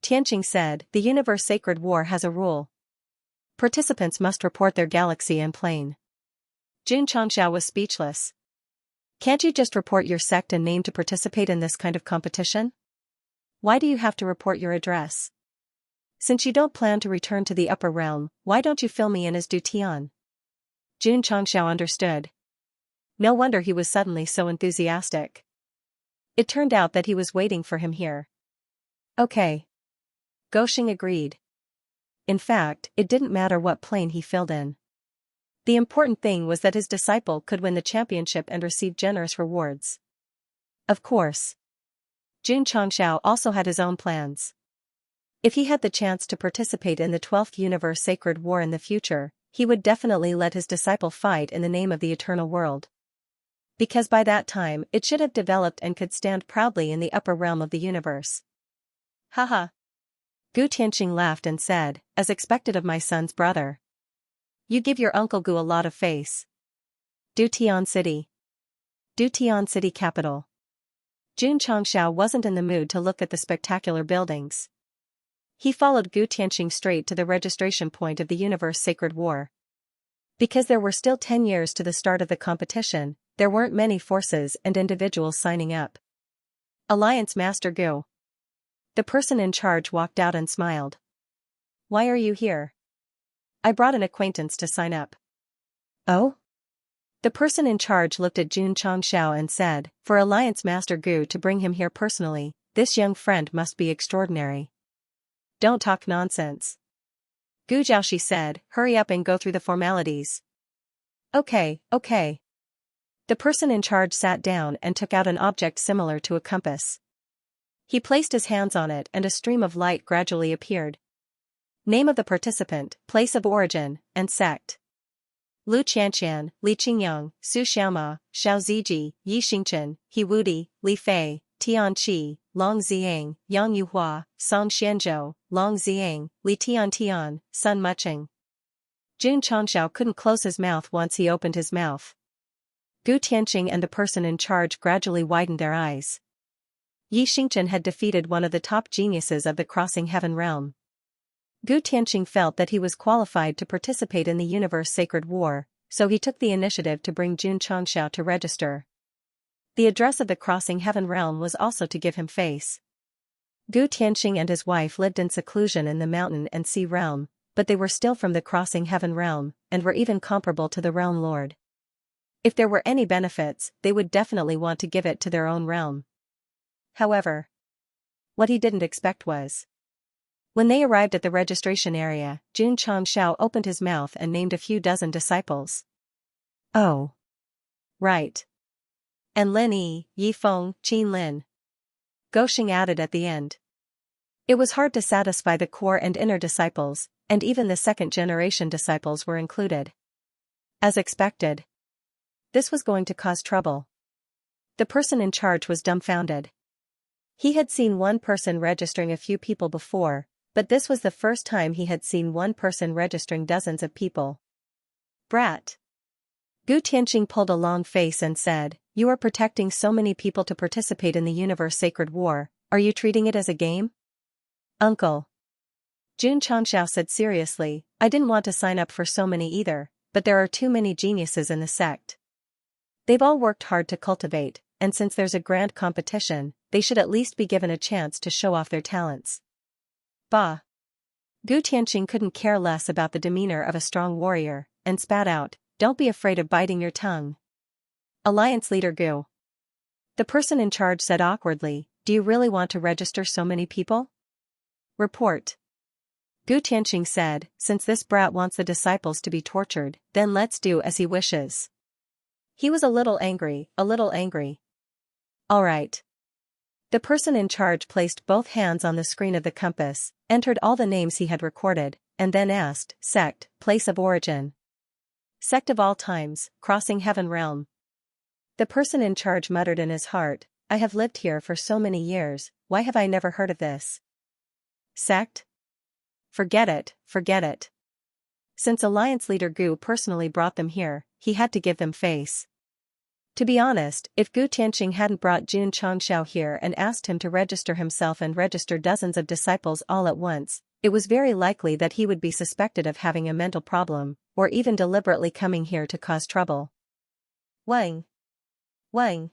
Tianqing said, the Universe Sacred War has a rule. Participants must report their galaxy and plane. Jun Changxiao was speechless. Can't you just report your sect and name to participate in this kind of competition? Why do you have to report your address? Since you don't plan to return to the upper realm, why don't you fill me in as Du Tian? Jun Changxiao understood. No wonder he was suddenly so enthusiastic. It turned out that he was waiting for him here. Okay. Goshing agreed. In fact, it didn't matter what plane he filled in. The important thing was that his disciple could win the championship and receive generous rewards. Of course. Jun Changxiao also had his own plans. If he had the chance to participate in the 12th Universe Sacred War in the future, he would definitely let his disciple fight in the name of the eternal world. Because by that time it should have developed and could stand proudly in the upper realm of the universe. Haha. Gu Tianqing laughed and said, as expected of my son's brother. You give your Uncle Gu a lot of face. Du Tian City. Du Tian City capital. Jun Changxiao wasn't in the mood to look at the spectacular buildings. He followed Gu Tianqing straight to the registration point of the Universe Sacred War. Because there were still 10 years to the start of the competition, there weren't many forces and individuals signing up. Alliance Master Gu. The person in charge walked out and smiled. Why are you here? I brought an acquaintance to sign up. Oh? The person in charge looked at Jun Changxiao and said, for Alliance Master Gu to bring him here personally, this young friend must be extraordinary. Don't talk nonsense. Gu Jiaoshi said, hurry up and go through the formalities. Okay. The person in charge sat down and took out an object similar to a compass. He placed his hands on it and a stream of light gradually appeared. Name of the participant, place of origin, and sect. Lu Qianqian, Li Qingyang, Su Xiaoma, Xiao Ziji, Yi Xingchen, He Wudi, Li Fei, Tian Qi, Long Ziang, Yang Yuhua, Song Xianzhou, Long Ziang, Li Tian, Sun Mucheng. Jun Changxiao couldn't close his mouth once he opened his mouth. Gu Tianqing and the person in charge gradually widened their eyes. Yi Xingchen had defeated one of the top geniuses of the Crossing Heaven realm. Gu Tianqing felt that he was qualified to participate in the Universe Sacred War, so he took the initiative to bring Jun Changxiao to register. The address of the Crossing Heaven realm was also to give him face. Gu Tianqing and his wife lived in seclusion in the mountain and sea realm, but they were still from the Crossing Heaven realm, and were even comparable to the realm lord. If there were any benefits, they would definitely want to give it to their own realm. However, what he didn't expect was, when they arrived at the registration area, Jun Changxiao opened his mouth and named a few dozen disciples. Oh. Right. And Lin Yi, Yi Feng, Qin Lin. Goshing added at the end. It was hard to satisfy the core and inner disciples, and even the second-generation disciples were included. As expected. This was going to cause trouble. The person in charge was dumbfounded. He had seen one person registering a few people before, but this was the first time he had seen one person registering dozens of people. Brat. Gu Tianqing pulled a long face and said, you are protecting so many people to participate in the Universe Sacred War, are you treating it as a game? Uncle. Jun Changxiao said seriously, I didn't want to sign up for so many either, but there are too many geniuses in the sect. They've all worked hard to cultivate, and since there's a grand competition, they should at least be given a chance to show off their talents. Bah. Gu Tianqing couldn't care less about the demeanor of a strong warrior, and spat out, don't be afraid of biting your tongue. Alliance leader Gu. The person in charge said awkwardly, do you really want to register so many people? Report. Gu Tianqing said, since this brat wants the disciples to be tortured, then let's do as he wishes. He was a little angry. All right. The person in charge placed both hands on the screen of the compass, entered all the names he had recorded, and then asked, Sect, place of origin. Sect of all times, Crossing Heaven realm. The person in charge muttered in his heart, I have lived here for so many years, why have I never heard of this? Sect? Forget it. Since Alliance leader Gu personally brought them here, he had to give them face. To be honest, if Gu Tianqing hadn't brought Jun Changxiao here and asked him to register himself and register dozens of disciples all at once, it was very likely that he would be suspected of having a mental problem, or even deliberately coming here to cause trouble. Wang. Wang.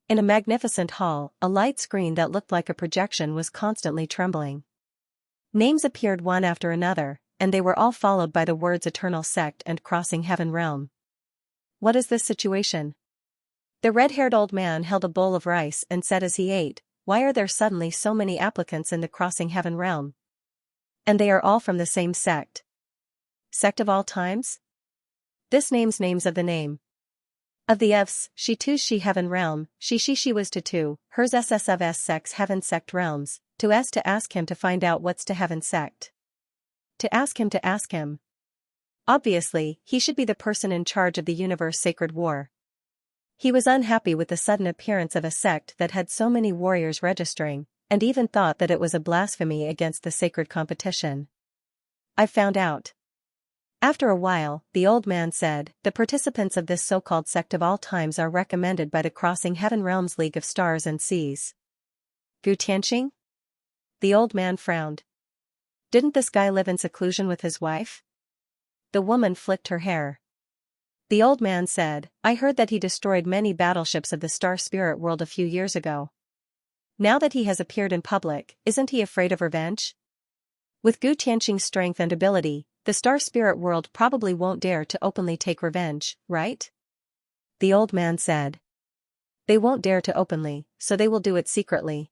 In a magnificent hall, a light screen that looked like a projection was constantly trembling. Names appeared one after another, and they were all followed by the words Eternal Sect and Crossing Heaven Realm. What is this situation? The red-haired old man held a bowl of rice and said as he ate, why are there suddenly so many applicants in the Crossing Heaven Realm? And they are all from the same sect. Sect of all times? This names of the name. Of the F's, she two's she heaven realm, she was to two, hers ss of s sects heaven sect realms, to ask him to find out what's to heaven sect. To ask him. Obviously, he should be the person in charge of the universe sacred war. He was unhappy with the sudden appearance of a sect that had so many warriors registering, and even thought that it was a blasphemy against the sacred competition. I found out. After a while, the old man said, the participants of this so-called sect of all times are recommended by the Crossing Heaven Realms League of Stars and Seas. Gu Tianqing? The old man frowned. Didn't this guy live in seclusion with his wife? The woman flicked her hair. The old man said, I heard that he destroyed many battleships of the Star Spirit World a few years ago. Now that he has appeared in public, isn't he afraid of revenge? With Gu Tianqing's strength and ability, the Star Spirit World probably won't dare to openly take revenge, right? The old man said. They won't dare to openly, so they will do it secretly.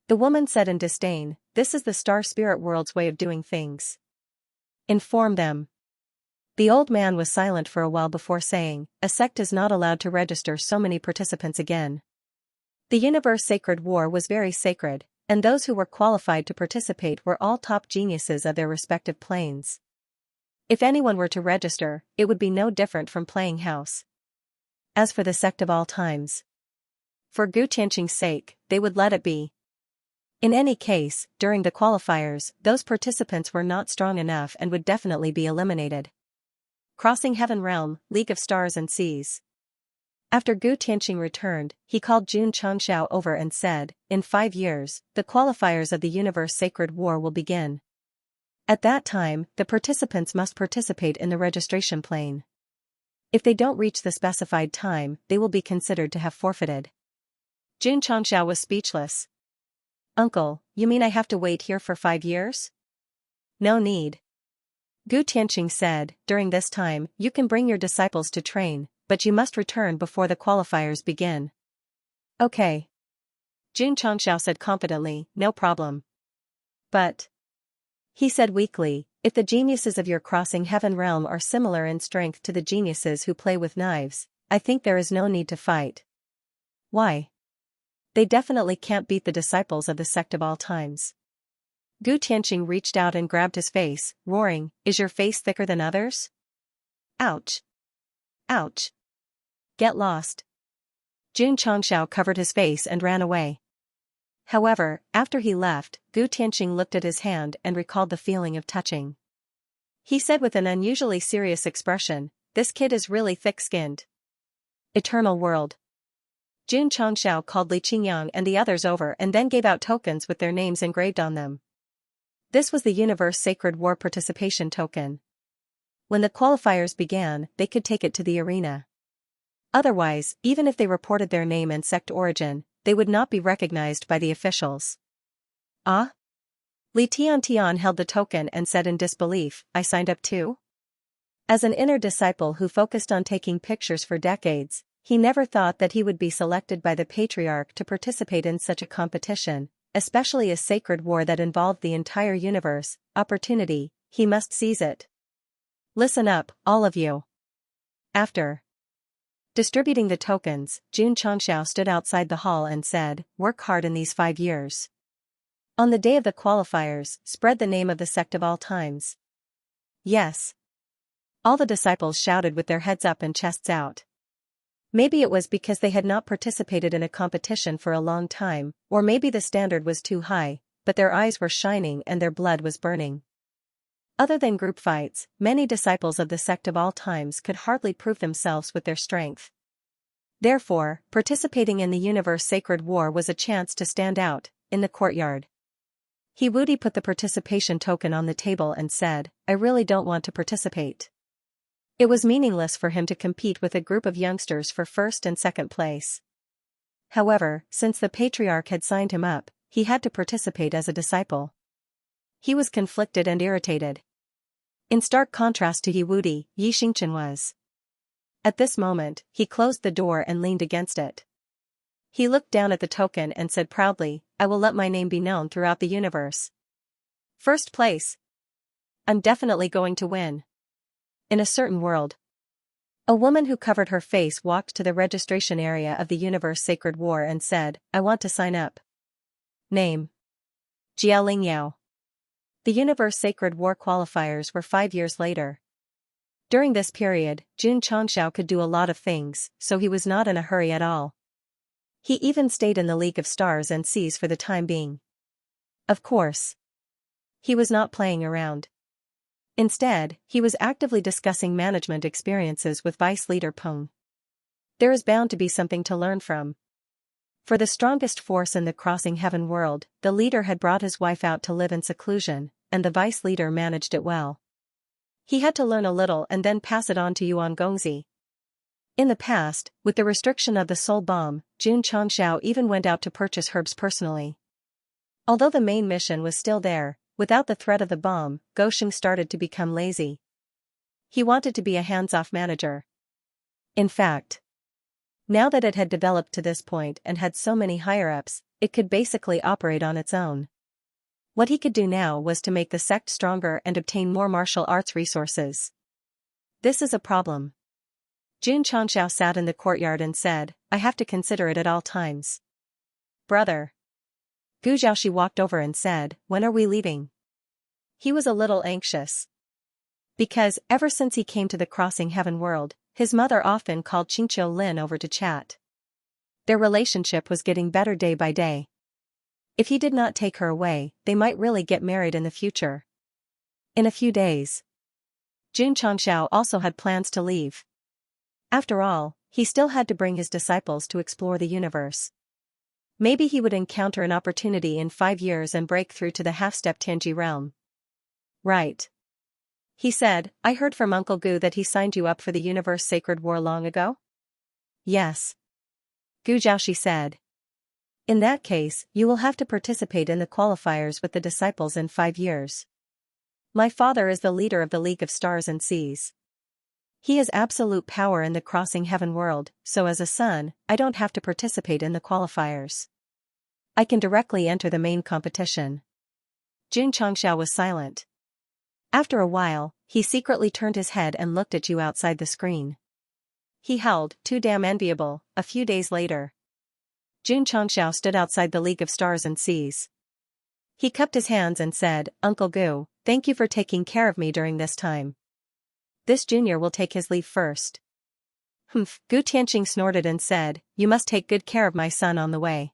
The woman said in disdain, this is the Star Spirit World's way of doing things. Inform them. The old man was silent for a while before saying, a sect is not allowed to register so many participants again. The universe sacred war was very sacred, and those who were qualified to participate were all top geniuses of their respective planes. If anyone were to register, it would be no different from playing house. As for the sect of all times, for Gu Tianqing's sake, they would let it be. In any case, during the qualifiers, those participants were not strong enough and would definitely be eliminated. Crossing Heaven Realm, League of Stars and Seas. After Gu Tianqing returned, he called Jun Changxiao over and said, in 5 years, the qualifiers of the Universe Sacred War will begin. At that time, the participants must participate in the registration plane. If they don't reach the specified time, they will be considered to have forfeited. Jun Changxiao was speechless. Uncle, you mean I have to wait here for 5 years? No need. Gu Tianqing said, during this time, you can bring your disciples to train, but you must return before the qualifiers begin. Okay. Jun Changxiao said confidently, no problem. But, he said weakly, if the geniuses of your Crossing Heaven realm are similar in strength to the geniuses who play with knives, I think there is no need to fight. Why? They definitely can't beat the disciples of the sect of all times. Gu Tianqing reached out and grabbed his face, roaring, is your face thicker than others? Ouch. Ouch. Get lost. Jun Changxiao covered his face and ran away. However, after he left, Gu Tianqing looked at his hand and recalled the feeling of touching. He said with an unusually serious expression, this kid is really thick-skinned. Eternal World. Jun Changxiao called Li Qingyang and the others over and then gave out tokens with their names engraved on them. This was the Universe Sacred War Participation Token. When the qualifiers began, they could take it to the arena. Otherwise, even if they reported their name and sect origin, they would not be recognized by the officials. Ah? Li Tiantian held the token and said in disbelief, I signed up too? As an inner disciple who focused on taking pictures for decades, he never thought that he would be selected by the Patriarch to participate in such a competition, especially a sacred war that involved the entire universe. Opportunity, he must seize it. Listen up, all of you. After distributing the tokens, Jun Changxiao stood outside the hall and said, work hard in these 5 years. On the day of the qualifiers, spread the name of the sect of all times. Yes. All the disciples shouted with their heads up and chests out. Maybe it was because they had not participated in a competition for a long time, or maybe the standard was too high, but their eyes were shining and their blood was burning. Other than group fights, many disciples of the sect of all times could hardly prove themselves with their strength. Therefore, participating in the universe sacred war was a chance to stand out, in the courtyard. He Wudi put the participation token on the table and said, I really don't want to participate. It was meaningless for him to compete with a group of youngsters for first and second place. However, since the patriarch had signed him up, he had to participate as a disciple. He was conflicted and irritated. In stark contrast to Yi Wudi, Yi Xingchen was. At this moment, he closed the door and leaned against it. He looked down at the token and said proudly, I will let my name be known throughout the universe. First place. I'm definitely going to win. In a certain world. A woman who covered her face walked to the registration area of the universe sacred war and said, I want to sign up. Name. Jiao Lingyao. The universe sacred war qualifiers were 5 years later. During this period, Jun Changxiao could do a lot of things, so he was not in a hurry at all. He even stayed in the League of Stars and Seas for the time being. Of course. He was not playing around. Instead, he was actively discussing management experiences with Vice Leader Peng. There is bound to be something to learn from. For the strongest force in the Crossing Heaven world, the leader had brought his wife out to live in seclusion, and the vice leader managed it well. He had to learn a little and then pass it on to Yuan Gongzi. In the past, with the restriction of the soul bomb, Jun Changxiao even went out to purchase herbs personally. Although the main mission was still there, without the threat of the bomb, Gosheng started to become lazy. He wanted to be a hands-off manager. In fact, now that it had developed to this point and had so many higher-ups, it could basically operate on its own. What he could do now was to make the sect stronger and obtain more martial arts resources. This is a problem. Jun Changxiao sat in the courtyard and said, I have to consider it at all times. Brother. Gu Zhaoxi walked over and said, when are we leaving? He was a little anxious. Because, ever since he came to the Crossing Heaven world, his mother often called Qingqiu Lin over to chat. Their relationship was getting better day by day. If he did not take her away, they might really get married in the future. In a few days. Jun Changxiao also had plans to leave. After all, he still had to bring his disciples to explore the universe. Maybe he would encounter an opportunity in 5 years and break through to the half-step Tianji realm. Right. He said, I heard from Uncle Gu that he signed you up for the universe sacred war long ago? Yes. Gu Zhaoxi said. In that case, you will have to participate in the qualifiers with the disciples in 5 years. My father is the leader of the League of Stars and Seas. He has absolute power in the Crossing Heaven world, so as a son, I don't have to participate in the qualifiers. I can directly enter the main competition. Jun Changxiao was silent. After a while, he secretly turned his head and looked at you outside the screen. He held, too damn enviable, a few days later. Jun Changxiao stood outside the League of Stars and Seas. He cupped his hands and said, Uncle Gu, thank you for taking care of me during this time. This junior will take his leave first. Humph, Gu Tianqing snorted and said, you must take good care of my son on the way.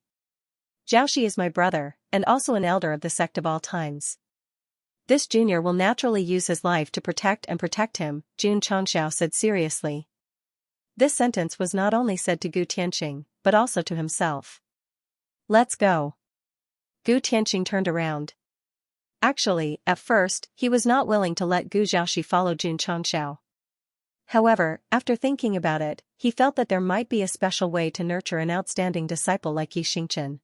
Zhaoxi is my brother, and also an elder of the sect of all times. This junior will naturally use his life to protect him, Jun Changxiao said seriously. This sentence was not only said to Gu Tianqing, but also to himself. Let's go. Gu Tianqing turned around. Actually, at first, he was not willing to let Gu Zhaoxi follow Jun Changxiao. However, after thinking about it, he felt that there might be a special way to nurture an outstanding disciple like Yi Xingchen.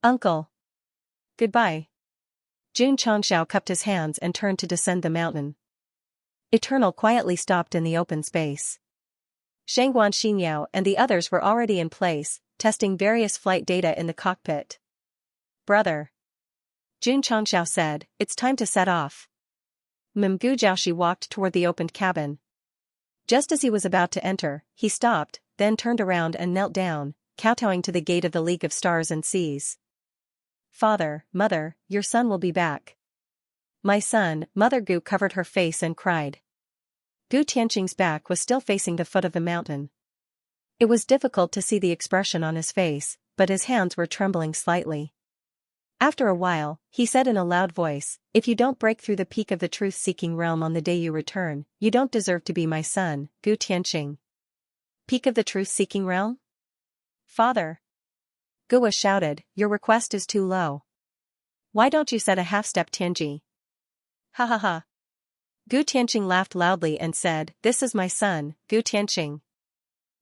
Uncle. Goodbye. Jun Changxiao cupped his hands and turned to descend the mountain. Eternal quietly stopped in the open space. Shangguan Xinyao and the others were already in place, testing various flight data in the cockpit. Brother. Jun Changxiao said, it's time to set off. Gu Zhaoxi walked toward the opened cabin. Just as he was about to enter, he stopped, then turned around and knelt down, kowtowing to the gate of the League of Stars and Seas. Father, Mother, your son will be back. My son, Mother Gu covered her face and cried. Gu Tianqing's back was still facing the foot of the mountain. It was difficult to see the expression on his face, but his hands were trembling slightly. After a while, he said in a loud voice, if you don't break through the peak of the truth-seeking realm on the day you return, you don't deserve to be my son, Gu Tianqing. Peak of the truth-seeking realm? Father. Gua shouted, your request is too low. Why don't you set a half-step Tianji? Ha ha ha. Gu Tianqing laughed loudly and said, this is my son, Gu Tianqing.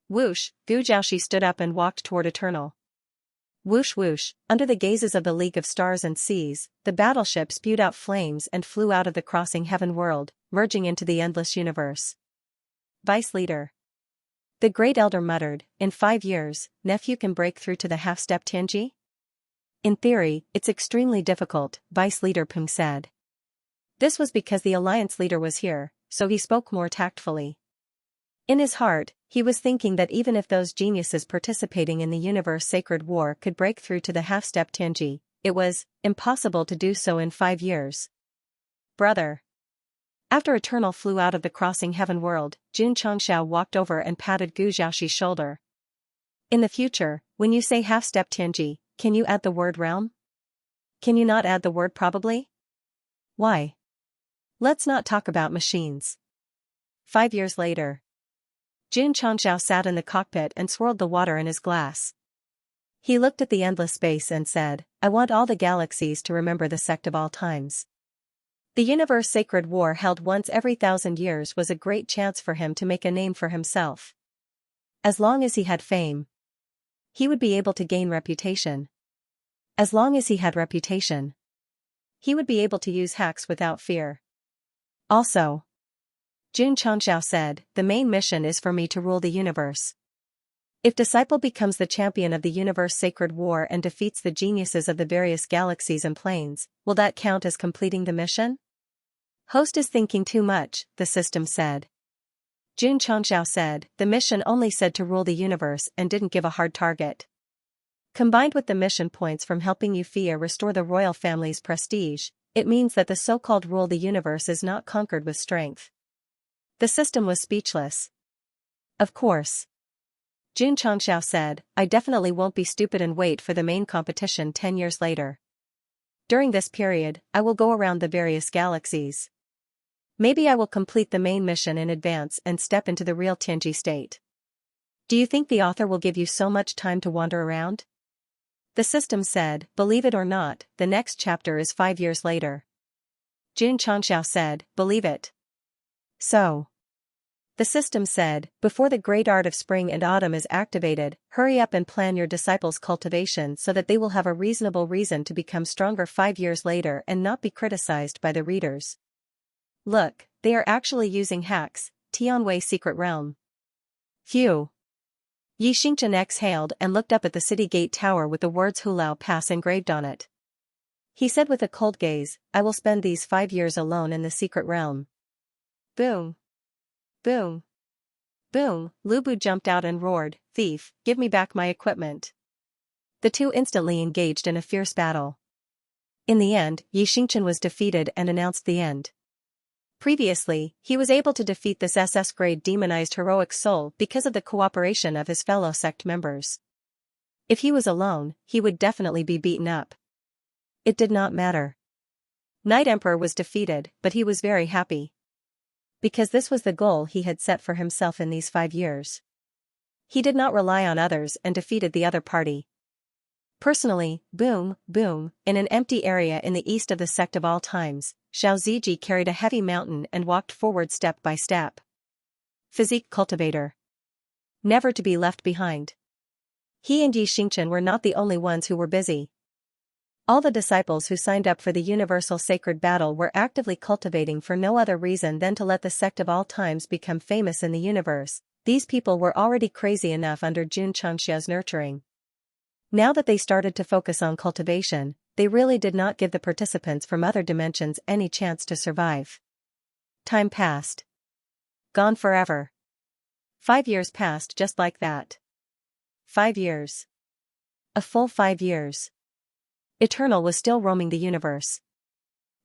Whoosh, Gu Jiaoshi stood up and walked toward Eternal. Whoosh whoosh, under the gazes of the League of Stars and Seas, the battleship spewed out flames and flew out of the crossing heaven world, merging into the endless universe. Vice Leader. The Great Elder muttered, in 5 years, nephew can break through to the half-step Tianji? In theory, it's extremely difficult, Vice Leader Peng said. This was because the Alliance leader was here, so he spoke more tactfully. In his heart, he was thinking that even if those geniuses participating in the universe sacred war could break through to the half-step Tianji, it was impossible to do so in 5 years. Brother. After Eternal flew out of the crossing heaven world, Jun Changxiao walked over and patted Gu Jiaoshi's shoulder. In the future, when you say half-step Tianji, can you add the word realm? Can you not add the word probably? Why? Let's not talk about machines. 5 years later. Jun Changxiao sat in the cockpit and swirled the water in his glass. He looked at the endless space and said, I want all the galaxies to remember the Sect of all times. The universe sacred war held once every 1,000 years was a great chance for him to make a name for himself. As long as he had fame, he would be able to gain reputation. As long as he had reputation, he would be able to use hacks without fear. Also, Jun Changxiao said, the main mission is for me to rule the universe. If Disciple becomes the champion of the universe sacred war and defeats the geniuses of the various galaxies and planes, will that count as completing the mission? Host is thinking too much, the system said. Jun Changxiao said, the mission only said to rule the universe and didn't give a hard target. Combined with the mission points from helping Yufia restore the royal family's prestige, it means that the so-called rule the universe is not conquered with strength. The system was speechless. Of course. Jun Changxiao said, I definitely won't be stupid and wait for the main competition 10 years later. During this period, I will go around the various galaxies. Maybe I will complete the main mission in advance and step into the real Tianji state. Do you think the author will give you so much time to wander around? The system said, believe it or not, the next chapter is 5 years later. Jun Changxiao said, believe it. So. The system said, before the great art of spring and autumn is activated, hurry up and plan your disciples' cultivation so that they will have a reasonable reason to become stronger 5 years later and not be criticized by the readers. Look, they are actually using hacks, Tianwei Secret Realm. Phew. Xianxia exhaled and looked up at the city gate tower with the words Hulao Pass engraved on it. He said with a cold gaze, I will spend these 5 years alone in the secret realm. Boom. Boom. Boom, Lu Bu jumped out and roared, thief, give me back my equipment. The two instantly engaged in a fierce battle. In the end, Xianxia was defeated and announced the end. Previously, he was able to defeat this SS-grade demonized heroic soul because of the cooperation of his fellow sect members. If he was alone, he would definitely be beaten up. It did not matter. Night Emperor was defeated, but he was very happy. Because this was the goal he had set for himself in these 5 years. He did not rely on others and defeated the other party. Personally, boom, boom, in an empty area in the east of the Sect of all times, Xiao Ziji carried a heavy mountain and walked forward step by step. Physique Cultivator. Never to be left behind. He and Xianxia were not the only ones who were busy. All the disciples who signed up for the universal sacred battle were actively cultivating for no other reason than to let the Sect of all times become famous in the universe. These people were already crazy enough under Jun Changxia's nurturing. Now that they started to focus on cultivation, they really did not give the participants from other dimensions any chance to survive. Time passed. Gone forever. 5 years passed just like that. 5 years. A full 5 years. Eternal was still roaming the universe.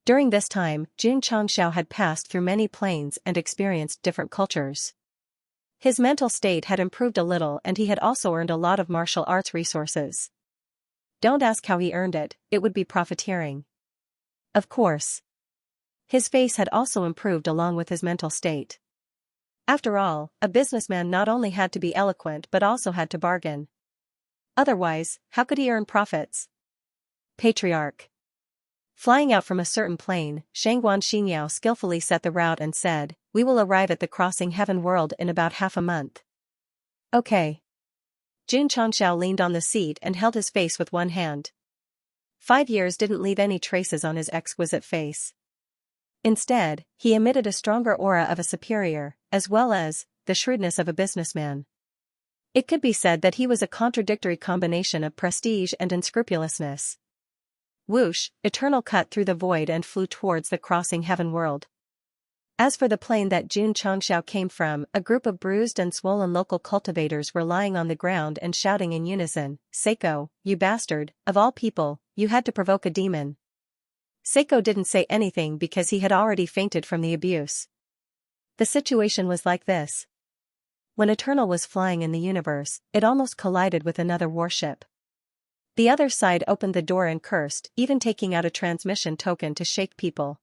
During this time, Jun Changxiao had passed through many planes and experienced different cultures. His mental state had improved a little and he had also earned a lot of martial arts resources. Don't ask how he earned it, it would be profiteering. Of course. His face had also improved along with his mental state. After all, a businessman not only had to be eloquent but also had to bargain. Otherwise, how could he earn profits? Patriarch. Flying out from a certain plane, Xianxia skillfully set the route and said, "We will arrive at the crossing heaven world in about half a month." Okay. Xianxia leaned on the seat and held his face with one hand. 5 years didn't leave any traces on his exquisite face. Instead, he emitted a stronger aura of a superior, as well as the shrewdness of a businessman. It could be said that he was a contradictory combination of prestige and unscrupulousness. Whoosh, Eternal cut through the void and flew towards the crossing heaven world. As for the plane that Xianxia came from, a group of bruised and swollen local cultivators were lying on the ground and shouting in unison, "Seiko, you bastard, of all people, you had to provoke a demon." Seiko didn't say anything because he had already fainted from the abuse. The situation was like this. When Eternal was flying in the universe, it almost collided with another warship. The other side opened the door and cursed, even taking out a transmission token to shake people.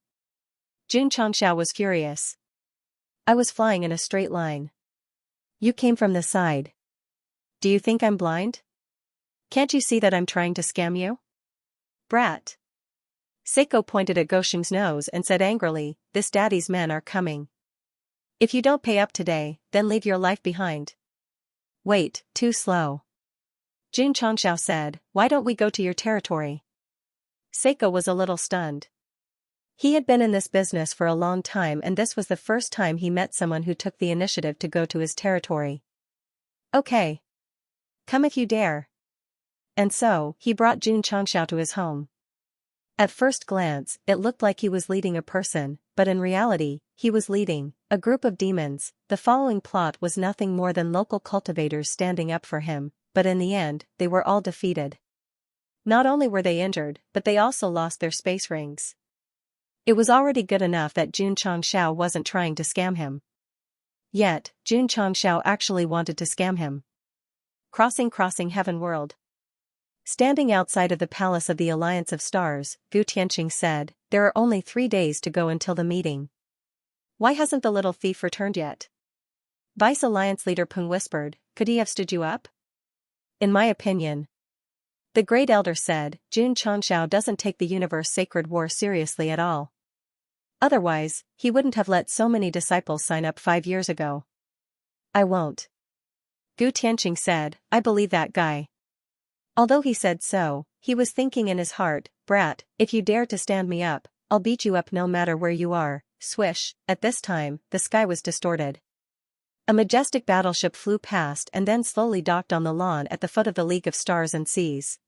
Xianxia was furious. "I was flying in a straight line. You came from the side. Do you think I'm blind? Can't you see that I'm trying to scam you? Brat." Seiko pointed at Goshim's nose and said angrily, "This daddy's men are coming. If you don't pay up today, then leave your life behind." "Wait, too slow." Xianxia said, "Why don't we go to your territory?" Seiko was a little stunned. He had been in this business for a long time and this was the first time he met someone who took the initiative to go to his territory. "Okay. Come if you dare." And so, he brought Xianxia to his home. At first glance, it looked like he was leading a person, but in reality, he was leading a group of demons. The following plot was nothing more than local cultivators standing up for him, but in the end, they were all defeated. Not only were they injured, but they also lost their space rings. It was already good enough that Xianxia wasn't trying to scam him. Yet, Xianxia actually wanted to scam him. Crossing heaven world. Standing outside of the Palace of the Alliance of Stars, Gu Tianqing said, "There are only 3 days to go until the meeting. Why hasn't the little thief returned yet?" Vice Alliance leader Peng whispered, "Could he have stood you up?" "In my opinion." The Great Elder said, "Xianxia doesn't take the universe sacred war seriously at all. Otherwise, he wouldn't have let so many disciples sign up 5 years ago." "I won't." Gu Tianqing said, "I believe that guy." Although he said so, he was thinking in his heart, "Brat, if you dare to stand me up, I'll beat you up no matter where you are." Swish, at this time, the sky was distorted. A majestic battleship flew past and then slowly docked on the lawn at the foot of the League of Stars and Seas.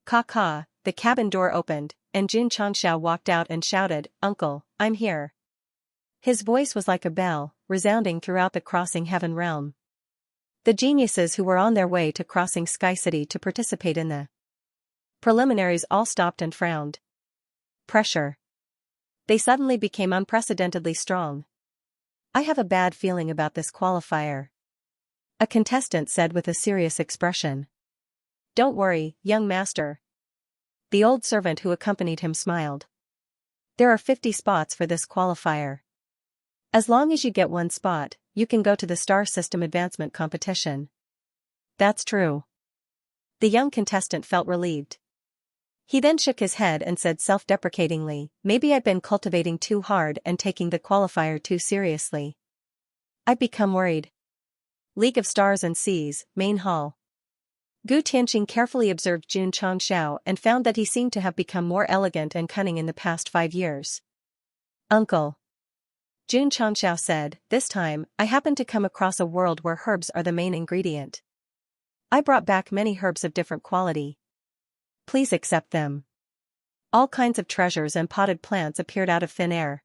Caw, the cabin door opened, and Xianxia walked out and shouted, "Uncle, I'm here." His voice was like a bell, resounding throughout the crossing heaven realm. The geniuses who were on their way to crossing Sky City to participate in the preliminaries all stopped and frowned. Pressure. They suddenly became unprecedentedly strong. "I have a bad feeling about this qualifier," a contestant said with a serious expression. "Don't worry, young master." The old servant who accompanied him smiled. "There are 50 spots for this qualifier. As long as you get 1 spot, you can go to the Star System Advancement Competition." "That's true." The young contestant felt relieved. He then shook his head and said self-deprecatingly, "Maybe I've been cultivating too hard and taking the qualifier too seriously. I've become worried." League of Stars and Seas, Main Hall. Gu Tianqing carefully observed Xianxia and found that he seemed to have become more elegant and cunning in the past 5 years. "Uncle," Xianxia said, "this time, I happened to come across a world where herbs are the main ingredient. I brought back many herbs of different quality. Please accept them." All kinds of treasures and potted plants appeared out of thin air.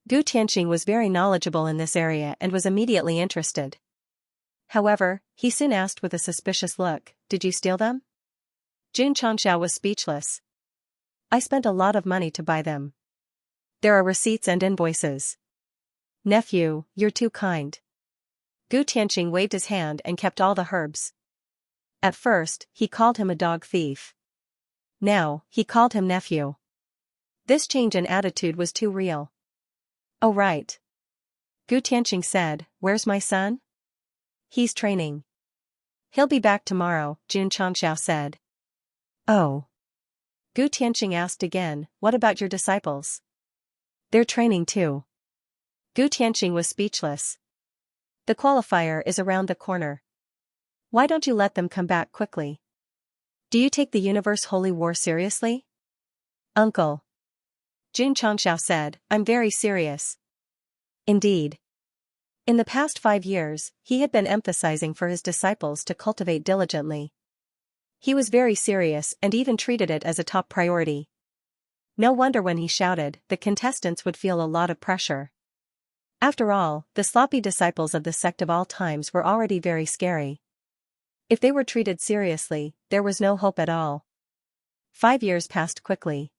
Gu Tianqing was very knowledgeable in this area and was immediately interested. However, he soon asked with a suspicious look, "Did you steal them?" Xianxia was speechless. "I spent a lot of money to buy them. There are receipts and invoices." "Nephew, you're too kind." Gu Tianqing waved his hand and kept all the herbs. At first, he called him a dog thief. Now, he called him nephew. This change in attitude was too real. "Oh right. Gu Tianqing said, "Where's my son?" "He's training. He'll be back tomorrow," Jun Changxiao said. "Oh." Gu Tianqing asked again, "What about your disciples?" "They're training too." Gu Tianqing was speechless. "The qualifier is around the corner. Why don't you let them come back quickly? Do you take the Universe Holy War seriously?" "Uncle," Jun Changxiao said, "I'm very serious." Indeed. In the past 5 years, he had been emphasizing for his disciples to cultivate diligently. He was very serious and even treated it as a top priority. No wonder when he shouted, the contestants would feel a lot of pressure. After all, the sloppy disciples of the Sect of all times were already very scary. If they were treated seriously, there was no hope at all. 5 years passed quickly.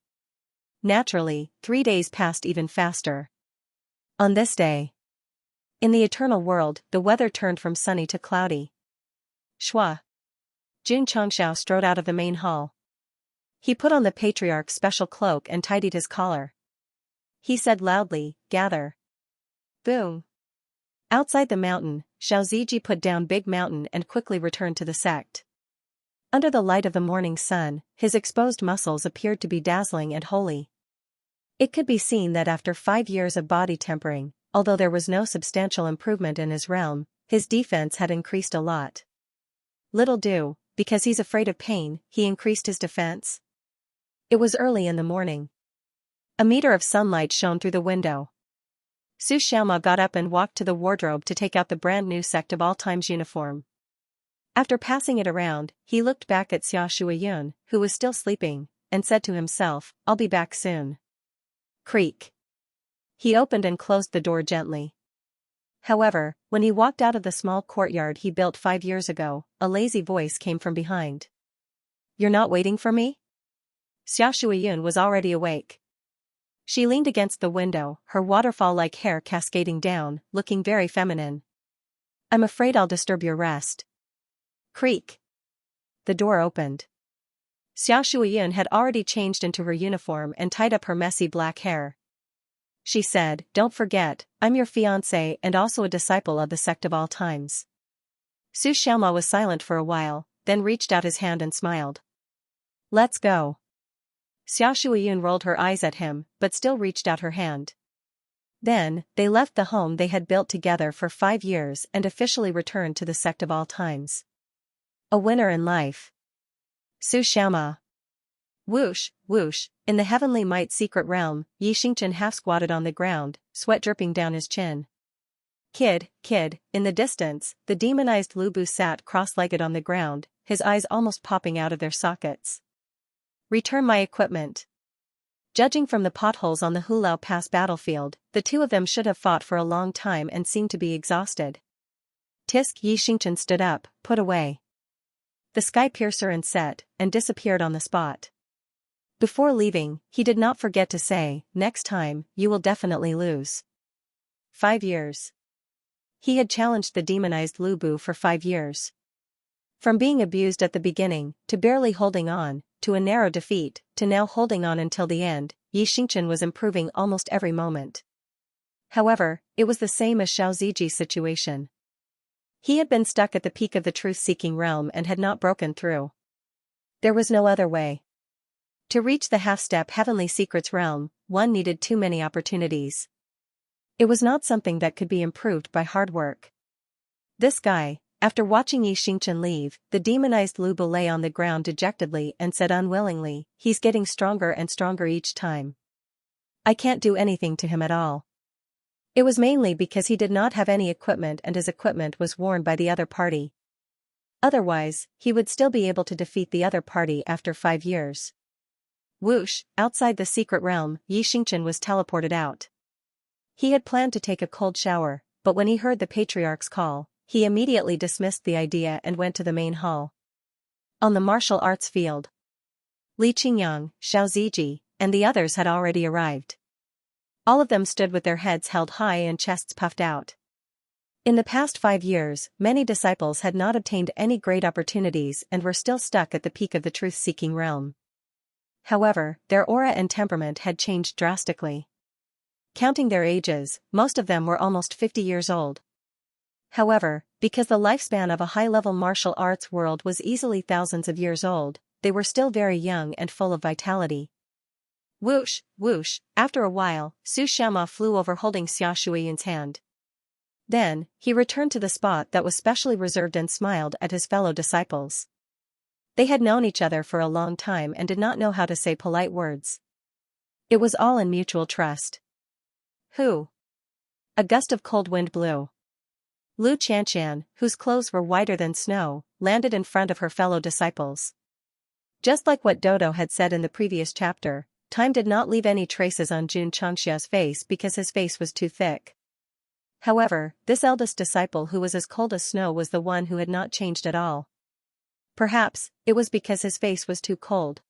Naturally, 3 days passed even faster. On this day, in the eternal world, the weather turned from sunny to cloudy. Shua. Jun Changxiao strode out of the main hall. He put on the patriarch's special cloak and tidied his collar. He said loudly, "Gather." Boom. Outside the mountain, Xiaoziji put down Big Mountain and quickly returned to the sect. Under the light of the morning sun, his exposed muscles appeared to be dazzling and holy. It could be seen that after 5 years of body tempering, although there was no substantial improvement in his realm, his defense had increased a lot. Little do, because he's afraid of pain, he increased his defense. It was early in the morning. A meter of sunlight shone through the window. Su Xiaoma got up and walked to the wardrobe to take out the brand new Sect of all times uniform. After passing it around, he looked back at Xia Shuiyun, who was still sleeping, and said to himself, "I'll be back soon." Creak. He opened and closed the door gently. However, when he walked out of the small courtyard he built 5 years ago, a lazy voice came from behind. "You're not waiting for me?" Xia Shuiyun was already awake. She leaned against the window, her waterfall-like hair cascading down, looking very feminine. "I'm afraid I'll disturb your rest." Creak. The door opened. Xia Shuiyun had already changed into her uniform and tied up her messy black hair. She said, "Don't forget, I'm your fiancé and also a disciple of the Sect of all times." Su Xiaoma was silent for a while, then reached out his hand and smiled. "Let's go." Xia Shuiyun rolled her eyes at him, but still reached out her hand. Then, they left the home they had built together for 5 years and officially returned to the Sect of all times. A winner in life. Su Xiaoma. Whoosh, whoosh, in the heavenly might secret realm, Yi Xingchen half-squatted on the ground, sweat dripping down his chin. Kid, in the distance, the demonized Lu Bu sat cross-legged on the ground, his eyes almost popping out of their sockets. "Return my equipment." Judging from the potholes on the Hulao Pass battlefield, the two of them should have fought for a long time and seemed to be exhausted. Tisk. Yi Xingchen stood up, put away the sky piercer and set, and disappeared on the spot. Before leaving, he did not forget to say, "Next time, you will definitely lose." 5 years. He had challenged the demonized Lu Bu for 5 years. From being abused at the beginning, to barely holding on, to a narrow defeat, to now holding on until the end, Yi Xingchen was improving almost every moment. However, it was the same as Xiaoziji's situation. He had been stuck at the peak of the truth-seeking realm and had not broken through. There was no other way. To reach the half-step heavenly secrets realm, one needed too many opportunities. It was not something that could be improved by hard work. This guy, after watching Yi Xingchen leave, the demonized Lu Bu lay on the ground dejectedly and said unwillingly, "He's getting stronger and stronger each time. I can't do anything to him at all." It was mainly because he did not have any equipment and his equipment was worn by the other party. Otherwise, he would still be able to defeat the other party after 5 years. Whoosh, outside the secret realm, Yi Xingchen was teleported out. He had planned to take a cold shower, but when he heard the patriarch's call, he immediately dismissed the idea and went to the main hall. On the martial arts field, Li Qingyang, Xiaoziji, and the others had already arrived. All of them stood with their heads held high and chests puffed out. In the past 5 years, many disciples had not obtained any great opportunities and were still stuck at the peak of the truth-seeking realm. However, their aura and temperament had changed drastically. Counting their ages, most of them were almost 50 years old. However, because the lifespan of a high-level martial arts world was easily thousands of years old, they were still very young and full of vitality. Whoosh, whoosh, after a while, Su Xianxia flew over holding Xiaoxueyun's hand. Then, he returned to the spot that was specially reserved and smiled at his fellow disciples. They had known each other for a long time and did not know how to say polite words. It was all in mutual trust. Who? A gust of cold wind blew. Lu Qianqian, whose clothes were whiter than snow, landed in front of her fellow disciples. Just like what Dodo had said in the previous chapter, time did not leave any traces on Xianxia's face because his face was too thick. However, this eldest disciple who was as cold as snow was the one who had not changed at all. Perhaps, it was because his face was too cold.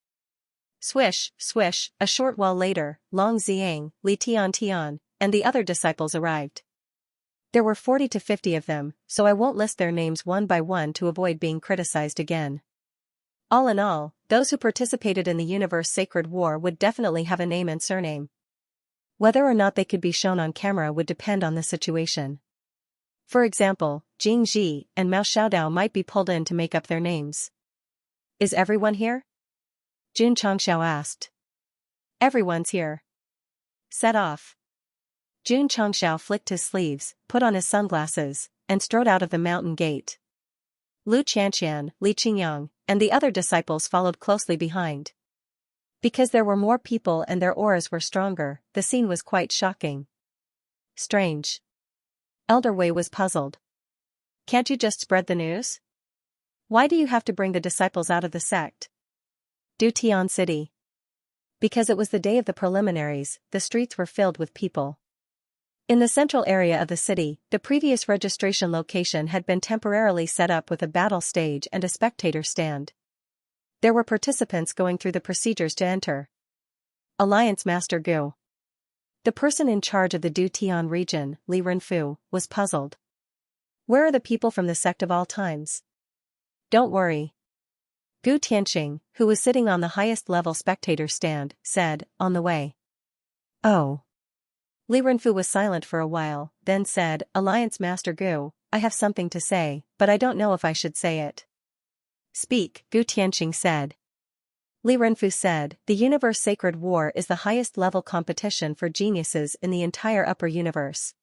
Swish, swish, a short while later, Long Xiang, Li Tian, and the other disciples arrived. There were 40 to 50 of them, so I won't list their names one by one to avoid being criticized again. All in all, those who participated in the Universe Sacred War would definitely have a name and surname. Whether or not they could be shown on camera would depend on the situation. For example, Jing Ji and Mao Xiaodao might be pulled in to make up their names. Is everyone here? Jun Changxiao asked. Everyone's here. Set off. Jun Changxiao flicked his sleeves, put on his sunglasses, and strode out of the mountain gate. Lu Qianqian, Li Qingyang, and the other disciples followed closely behind. Because there were more people and their auras were stronger, the scene was quite shocking. Strange. Elder Wei was puzzled. Can't you just spread the news? Why do you have to bring the disciples out of the sect? Dutian City. Because it was the day of the preliminaries, the streets were filled with people. In the central area of the city, the previous registration location had been temporarily set up with a battle stage and a spectator stand. There were participants going through the procedures to enter. Alliance Master Gu. The person in charge of the Dutian region, Li Renfu, was puzzled. Where are the people from the sect of all times? Don't worry. Gu Tianqing, who was sitting on the highest level spectator stand, said, on the way. Oh. Li Renfu was silent for a while, then said, Alliance Master Gu, I have something to say, but I don't know if I should say it. Speak, Gu Tianqing said. Li Renfu said, the Universe Sacred War is the highest level competition for geniuses in the entire upper universe.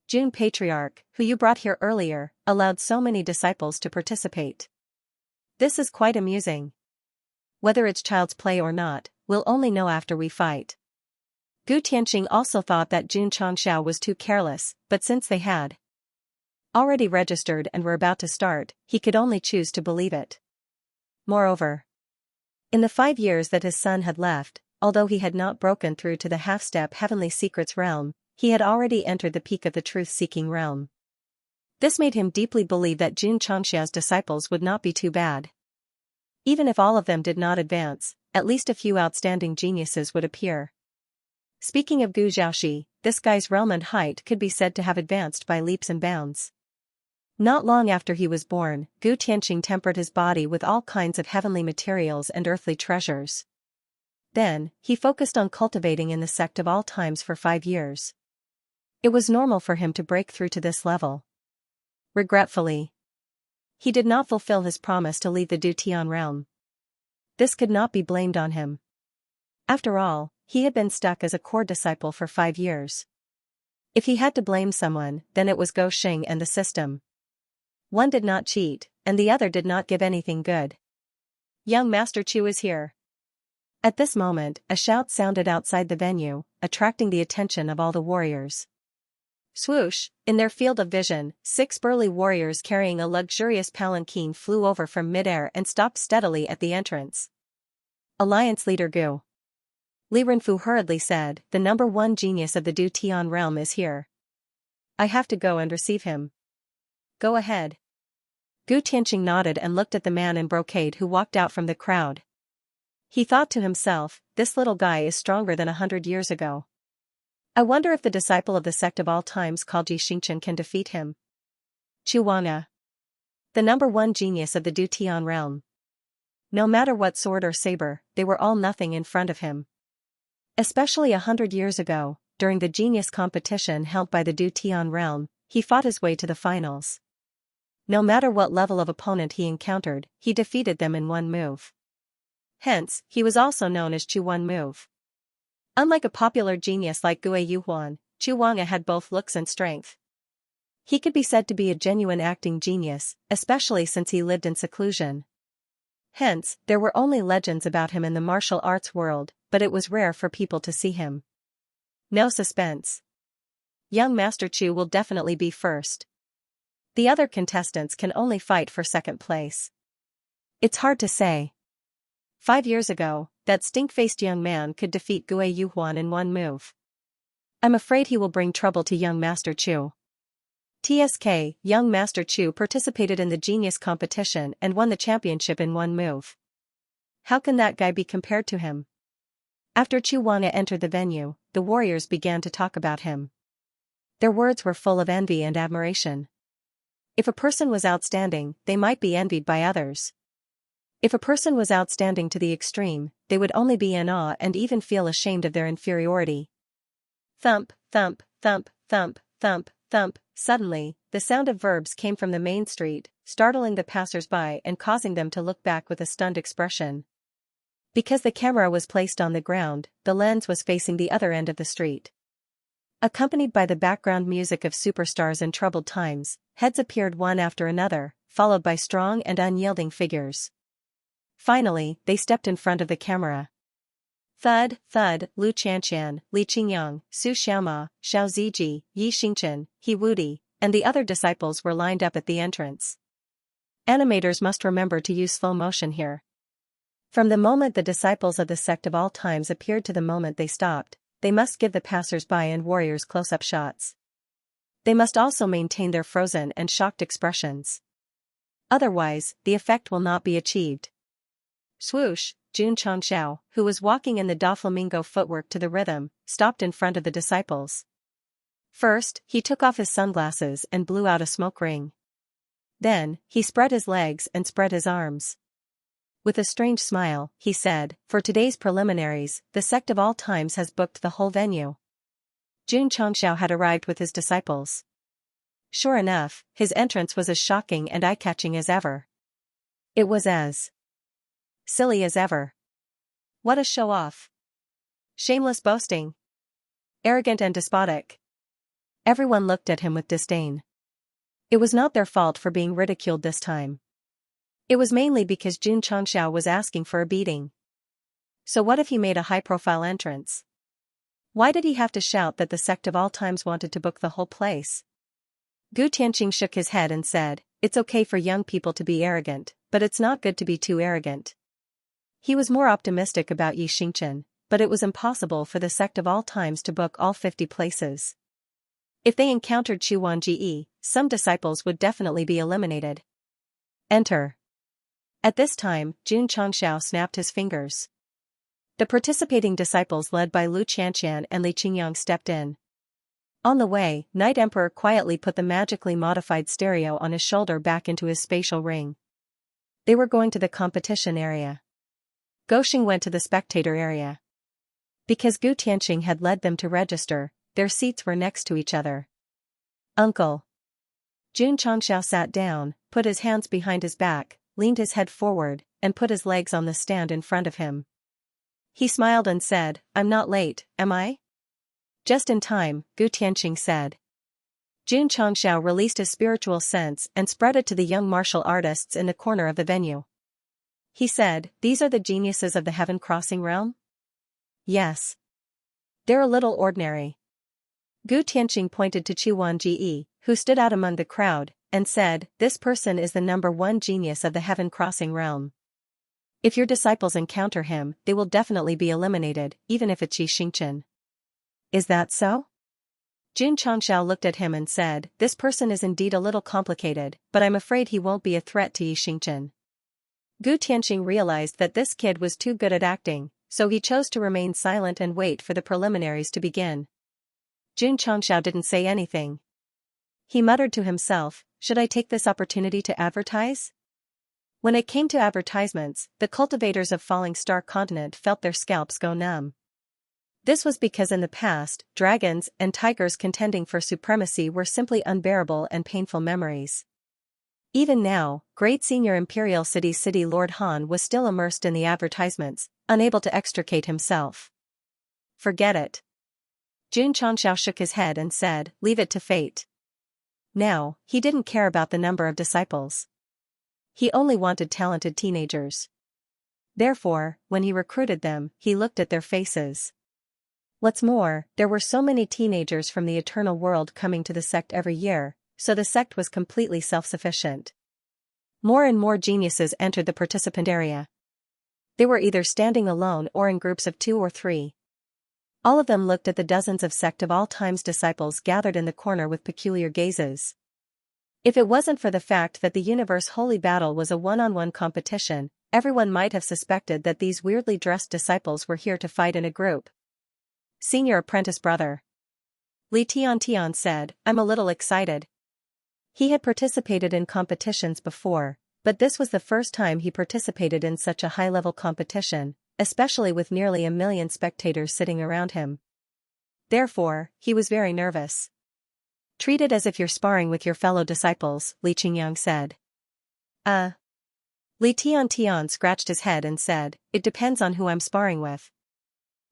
Jun Patriarch, who you brought here earlier, allowed so many disciples to participate. This is quite amusing. Whether it's child's play or not, we'll only know after we fight. Gu Tianqing also thought that Jun Changxiao was too careless, but since they had already registered and were about to start, he could only choose to believe it. Moreover, in the 5 years that his son had left, although he had not broken through to the half-step Heavenly Secrets realm, he had already entered the peak of the truth-seeking realm. This made him deeply believe that Jun Changxiao's disciples would not be too bad. Even if all of them did not advance, at least a few outstanding geniuses would appear. Speaking of Gu Xiaoxi, this guy's realm and height could be said to have advanced by leaps and bounds. Not long after he was born, Gu Tianqing tempered his body with all kinds of heavenly materials and earthly treasures. Then, he focused on cultivating in the sect of all times for 5 years. It was normal for him to break through to this level. Regretfully, he did not fulfill his promise to leave the Dutian realm. This could not be blamed on him. After all, he had been stuck as a core disciple for 5 years. If he had to blame someone, then it was Gou Xing and the system. One did not cheat, and the other did not give anything good. Young Master Chu is here. At this moment, a shout sounded outside the venue, attracting the attention of all the warriors. Swoosh, in their field of vision, 6 burly warriors carrying a luxurious palanquin flew over from midair and stopped steadily at the entrance. Alliance Leader Gu. Li Renfu hurriedly said, the number 1 genius of the Dutian realm is here. I have to go and receive him. Go ahead. Gu Tianqing nodded and looked at the man in brocade who walked out from the crowd. He thought to himself, this little guy is stronger than 100 years ago. I wonder if the disciple of the sect of all times called Xianxia can defeat him. Chu Wangya. The number 1 genius of the Dutian realm. No matter what sword or saber, they were all nothing in front of him. Especially 100 years ago, during the genius competition held by the Du Tian realm, he fought his way to the finals. No matter what level of opponent he encountered, he defeated them in one move. Hence, he was also known as Chu One Move. Unlike a popular genius like Gue Yuhuan, Chu Wanga had both looks and strength. He could be said to be a genuine acting genius, especially since he lived in seclusion. Hence, there were only legends about him in the martial arts world, but it was rare for people to see him. No suspense. Young Master Chu will definitely be first. The other contestants can only fight for second place. It's hard to say. 5 years ago, that stink-faced young man could defeat Gue Yuhuan in one move. I'm afraid he will bring trouble to young Master Chu. TSK, young Master Chu participated in the genius competition and won the championship in one move. How can that guy be compared to him? After Chu Wanga entered the venue, the warriors began to talk about him. Their words were full of envy and admiration. If a person was outstanding, they might be envied by others. If a person was outstanding to the extreme, they would only be in awe and even feel ashamed of their inferiority. Thump, thump, thump, thump, thump, thump. Suddenly, the sound of verbs came from the main street, startling the passers-by and causing them to look back with a stunned expression. Because the camera was placed on the ground, the lens was facing the other end of the street. Accompanied by the background music of superstars in troubled times, heads appeared one after another, followed by strong and unyielding figures. Finally, they stepped in front of the camera. Thud, thud, Lu Qianxian, Li Qingyang, Su Xiaoma, Xiao Ziji, Yi Xingchen, He Wudi, and the other disciples were lined up at the entrance. Animators must remember to use slow motion here. From the moment the disciples of the sect of all times appeared to the moment they stopped, they must give the passers-by and warriors close-up shots. They must also maintain their frozen and shocked expressions. Otherwise, the effect will not be achieved. Swoosh, Jun Chongxiao, who was walking in the Doflamingo footwork to the rhythm, stopped in front of the disciples. First, he took off his sunglasses and blew out a smoke ring. Then, he spread his legs and spread his arms. With a strange smile, he said, "For today's preliminaries, the sect of all times has booked the whole venue." Jun Chongxiao had arrived with his disciples. Sure enough, his entrance was as shocking and eye-catching as ever. It was as silly as ever. What a show-off. Shameless boasting. Arrogant and despotic. Everyone looked at him with disdain. It was not their fault for being ridiculed this time. It was mainly because Jun Chongxiao was asking for a beating. So what if he made a high-profile entrance? Why did he have to shout that the sect of all times wanted to book the whole place? Gu Tianqing shook his head and said, "It's okay for young people to be arrogant, but it's not good to be too arrogant." He was more optimistic about Yi Xingchen, but it was impossible for the sect of all times to book all 50 places. If they encountered Chu Wanji, some disciples would definitely be eliminated. Enter. At this time, Jun Chongxiao snapped his fingers. The participating disciples led by Lu Qianxian and Li Qingyang stepped in. On the way, Night Emperor quietly put the magically modified stereo on his shoulder back into his spatial ring. They were going to the competition area. Goxing went to the spectator area. Because Gu Tianqing had led them to register, their seats were next to each other. "Uncle." Jun Chongxiao sat down, put his hands behind his back, leaned his head forward, and put his legs on the stand in front of him. He smiled and said, "I'm not late, am I?" "Just in time," Gu Tianqing said. Jun Chongxiao released his spiritual sense and spread it to the young martial artists in the corner of the venue. He said, "These are the geniuses of the Heaven Crossing realm?" "Yes. They're a little ordinary." Gu Tianqing pointed to Chu Wanji, who stood out among the crowd, and said, "This person is the #1 genius of the Heaven Crossing realm. If your disciples encounter him, they will definitely be eliminated, even if it's Yi Xingchen." "Is that so?" Jun Chongxiao looked at him and said, "This person is indeed a little complicated, but I'm afraid he won't be a threat to Yi Xingchen." Gu Tianqing realized that this kid was too good at acting, so he chose to remain silent and wait for the preliminaries to begin. Jun Chongxiao didn't say anything. He muttered to himself, "Should I take this opportunity to advertise?" When it came to advertisements, the cultivators of Falling Star Continent felt their scalps go numb. This was because in the past, dragons and tigers contending for supremacy were simply unbearable and painful memories. Even now, great senior imperial city Lord Han was still immersed in the advertisements, unable to extricate himself. Forget it. Jun Changxiao shook his head and said, leave it to fate. Now, he didn't care about the number of disciples. He only wanted talented teenagers. Therefore, when he recruited them, he looked at their faces. What's more, there were so many teenagers from the eternal world coming to the sect every year, so the sect was completely self-sufficient. More and more geniuses entered the participant area. They were either standing alone or in groups of 2 or 3. All of them looked at the dozens of Sect of all times disciples gathered in the corner with peculiar gazes. If it wasn't for the fact that the universe holy battle was a one-on-one competition, everyone might have suspected that these weirdly dressed disciples were here to fight in a group. Senior apprentice brother. Li Tian said, I'm a little excited. He had participated in competitions before, but this was the first time he participated in such a high-level competition, especially with nearly 1 million spectators sitting around him. Therefore, he was very nervous. Treat it as if you're sparring with your fellow disciples, Li Qingyang said. Li Tian scratched his head and said, it depends on who I'm sparring with.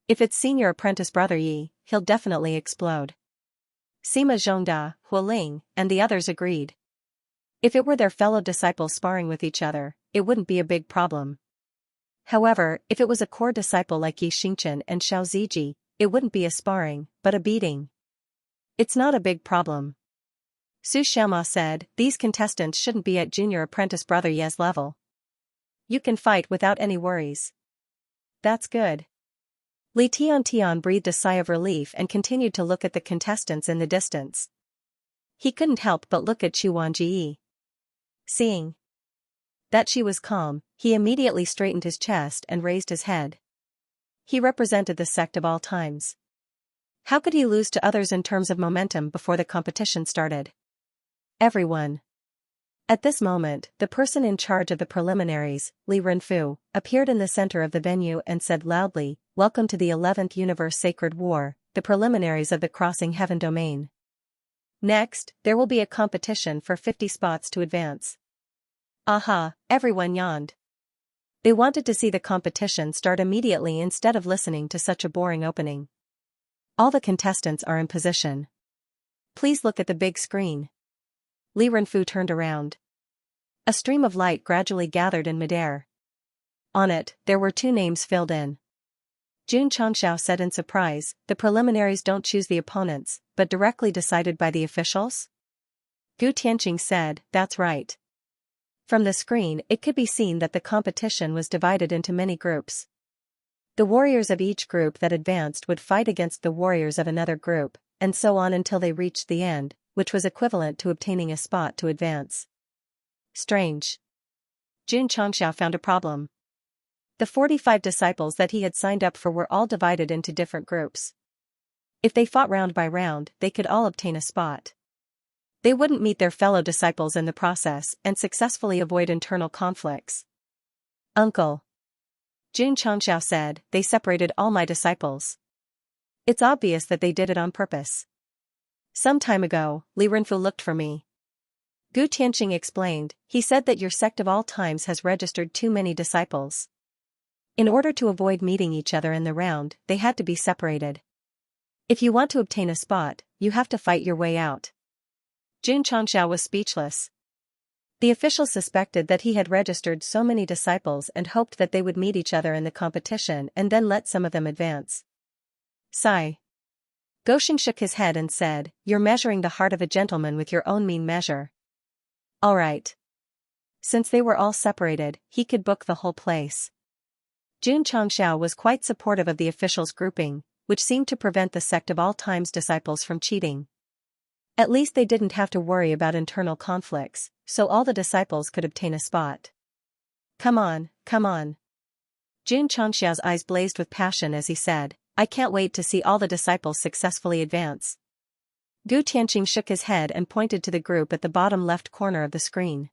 If it's senior apprentice brother Yi, he'll definitely explode. Sima Zhongda, Hualing, and the others agreed. If it were their fellow disciples sparring with each other, it wouldn't be a big problem. However, if it was a core disciple like Yi Xingchen and Xiao Ziji, it wouldn't be a sparring, but a beating. It's not a big problem. Su Xiaoma said, these contestants shouldn't be at junior apprentice brother Ye's level. You can fight without any worries. That's good. Li Tian breathed a sigh of relief and continued to look at the contestants in the distance. He couldn't help but look at Chu Wanji. Seeing that she was calm, he immediately straightened his chest and raised his head. He represented the sect of all times. How could he lose to others in terms of momentum before the competition started? Everyone. At this moment, the person in charge of the preliminaries, Li Renfu, appeared in the center of the venue and said loudly, welcome to the 11th Universe Sacred War, the preliminaries of the Crossing Heaven domain. Next, there will be a competition for 50 spots to advance. Aha, everyone yawned. They wanted to see the competition start immediately instead of listening to such a boring opening. All the contestants are in position. Please look at the big screen. Li Renfu turned around. A stream of light gradually gathered in midair. On it, there were 2 names filled in. Jun Changxiao said in surprise, the preliminaries don't choose the opponents, but directly decided by the officials? Gu Tianqing said, that's right. From the screen it could be seen that the competition was divided into many groups. The warriors of each group that advanced would fight against the warriors of another group, and so on until they reached the end, which was equivalent to obtaining a spot to advance. Strange. Jun Changxiao found a problem. The 45 disciples that he had signed up for were all divided into different groups. If they fought round by round, they could all obtain a spot. They wouldn't meet their fellow disciples in the process and successfully avoid internal conflicts. Uncle. Jun Changxiao said, they separated all my disciples. It's obvious that they did it on purpose. Some time ago, Li Renfu looked for me. Gu Tianqing explained, he said that your sect of all times has registered too many disciples. In order to avoid meeting each other in the round, they had to be separated. If you want to obtain a spot, you have to fight your way out. Jun Changxiao was speechless. The officials suspected that he had registered so many disciples and hoped that they would meet each other in the competition and then let some of them advance. Sigh. Gosheng shook his head and said, you're measuring the heart of a gentleman with your own mean measure. All right. Since they were all separated, he could book the whole place. Jun Changxiao was quite supportive of the officials' grouping, which seemed to prevent the sect of all times disciples from cheating. At least they didn't have to worry about internal conflicts, so all the disciples could obtain a spot. Come on, come on. Jun Changxiao's eyes blazed with passion as he said, I can't wait to see all the disciples successfully advance. Gu Tianqing shook his head and pointed to the group at the bottom left corner of the screen.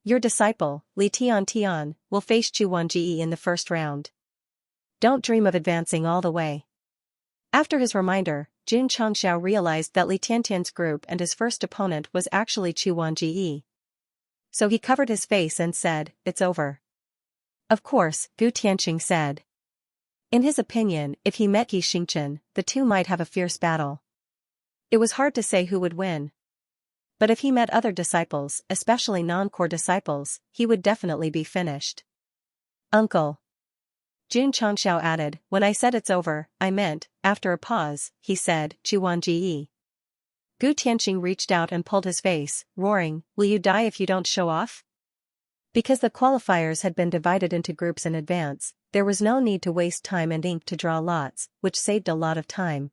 Your disciple, Li Tian, will face Chu Wanji in the first round. Don't dream of advancing all the way. After his reminder, Jun Changxiao realized that Li Tiantian's group and his first opponent was actually Chuanji. So he covered his face and said, "It's over." Of course, Gu Tianqing said. In his opinion, if he met Yi Xingchen, the two might have a fierce battle. It was hard to say who would win. But if he met other disciples, especially non-core disciples, he would definitely be finished. "Uncle," Jun Changxiao added, "when I said it's over, I meant," after a pause, he said, "Chuanji." Gu Tianqing reached out and pulled his face, roaring, "Will you die if you don't show off?" Because the qualifiers had been divided into groups in advance, there was no need to waste time and ink to draw lots, which saved a lot of time.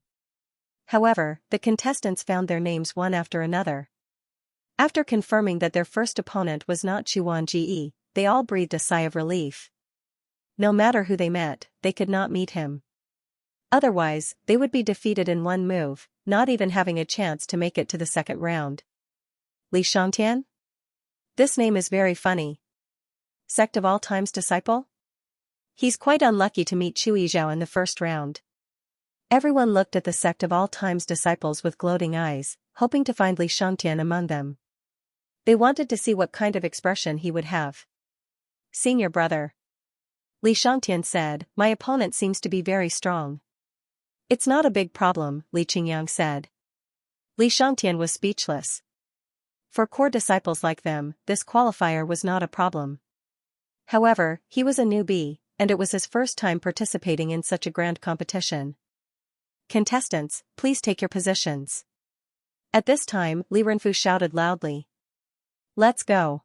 However, the contestants found their names one after another. After confirming that their first opponent was not Chuanji, they all breathed a sigh of relief. No matter who they met, they could not meet him. Otherwise, they would be defeated in one move, not even having a chance to make it to the second round. Li Xiantian? This name is very funny. Sect of all times disciple? He's quite unlucky to meet Chu Yizhao in the first round. Everyone looked at the Sect of all times disciples with gloating eyes, hoping to find Li Xiantian among them. They wanted to see what kind of expression he would have. "Senior brother," Li Xiantian said, "my opponent seems to be very strong." "It's not a big problem," Li Qingyang said. Li Xiantian was speechless. For core disciples like them, this qualifier was not a problem. However, he was a newbie, and it was his first time participating in such a grand competition. "Contestants, please take your positions." At this time, Li Renfu shouted loudly. "Let's go."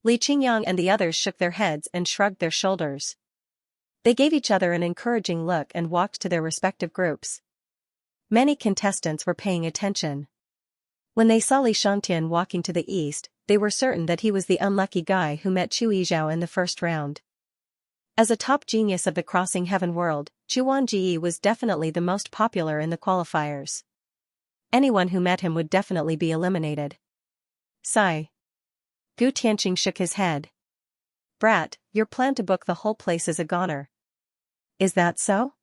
Li Qingyang and the others shook their heads and shrugged their shoulders. They gave each other an encouraging look and walked to their respective groups. Many contestants were paying attention. When they saw Li Xiantian walking to the east, they were certain that he was the unlucky guy who met Chu Yizhao in the first round. As a top genius of the crossing heaven world, Chuanji was definitely the most popular in the qualifiers. Anyone who met him would definitely be eliminated. Sigh. Gu Tianqing shook his head. "Brat, your plan to book the whole place is a goner." "Is that so?"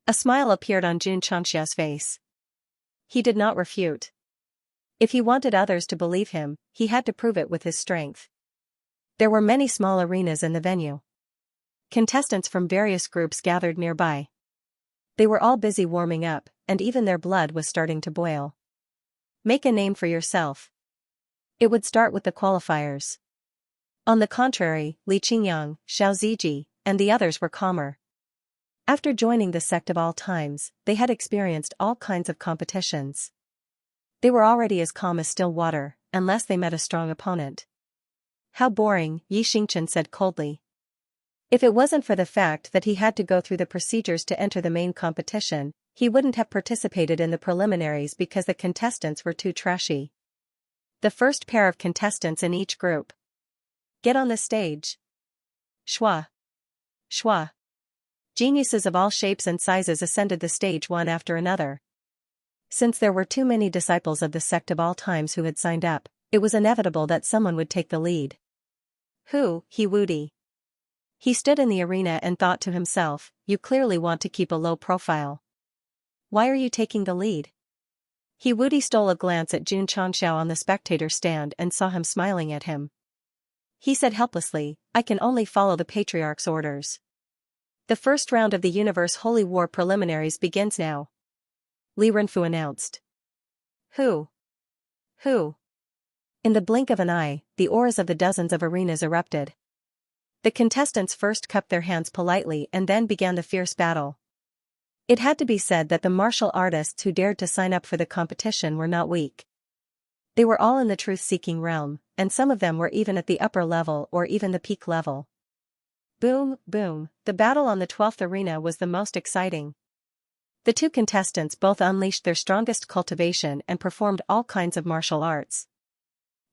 A smile appeared on Jun Changxia's face. He did not refute. If he wanted others to believe him, he had to prove it with his strength. There were many small arenas in the venue. Contestants from various groups gathered nearby. They were all busy warming up, and even their blood was starting to boil. Make a name for yourself. It would start with the qualifiers. On the contrary, Li Qingyang, Xiao Ziji, and the others were calmer. After joining the Sect of all times, they had experienced all kinds of competitions. They were already as calm as still water, unless they met a strong opponent. "How boring," Yi Xingchen said coldly. If it wasn't for the fact that he had to go through the procedures to enter the main competition, he wouldn't have participated in the preliminaries because the contestants were too trashy. The first pair of contestants in each group. "Get on the stage." Shwa. Shwa. Geniuses of all shapes and sizes ascended the stage one after another. Since there were too many disciples of the Sect of all times who had signed up, it was inevitable that someone would take the lead. "Who, he Wudi?" He stood in the arena and thought to himself, "You clearly want to keep a low profile. Why are you taking the lead?" He Wudi stole a glance at Jun Changxiao on the spectator stand and saw him smiling at him. He said helplessly, "I can only follow the Patriarch's orders." "The first round of the Universe Holy War preliminaries begins now," Li Renfu announced. Who? Who? In the blink of an eye, the auras of the dozens of arenas erupted. The contestants first cupped their hands politely and then began the fierce battle. It had to be said that the martial artists who dared to sign up for the competition were not weak. They were all in the truth-seeking realm, and some of them were even at the upper level or even the peak level. Boom, boom, the battle on the 12th arena was the most exciting. The two contestants both unleashed their strongest cultivation and performed all kinds of martial arts.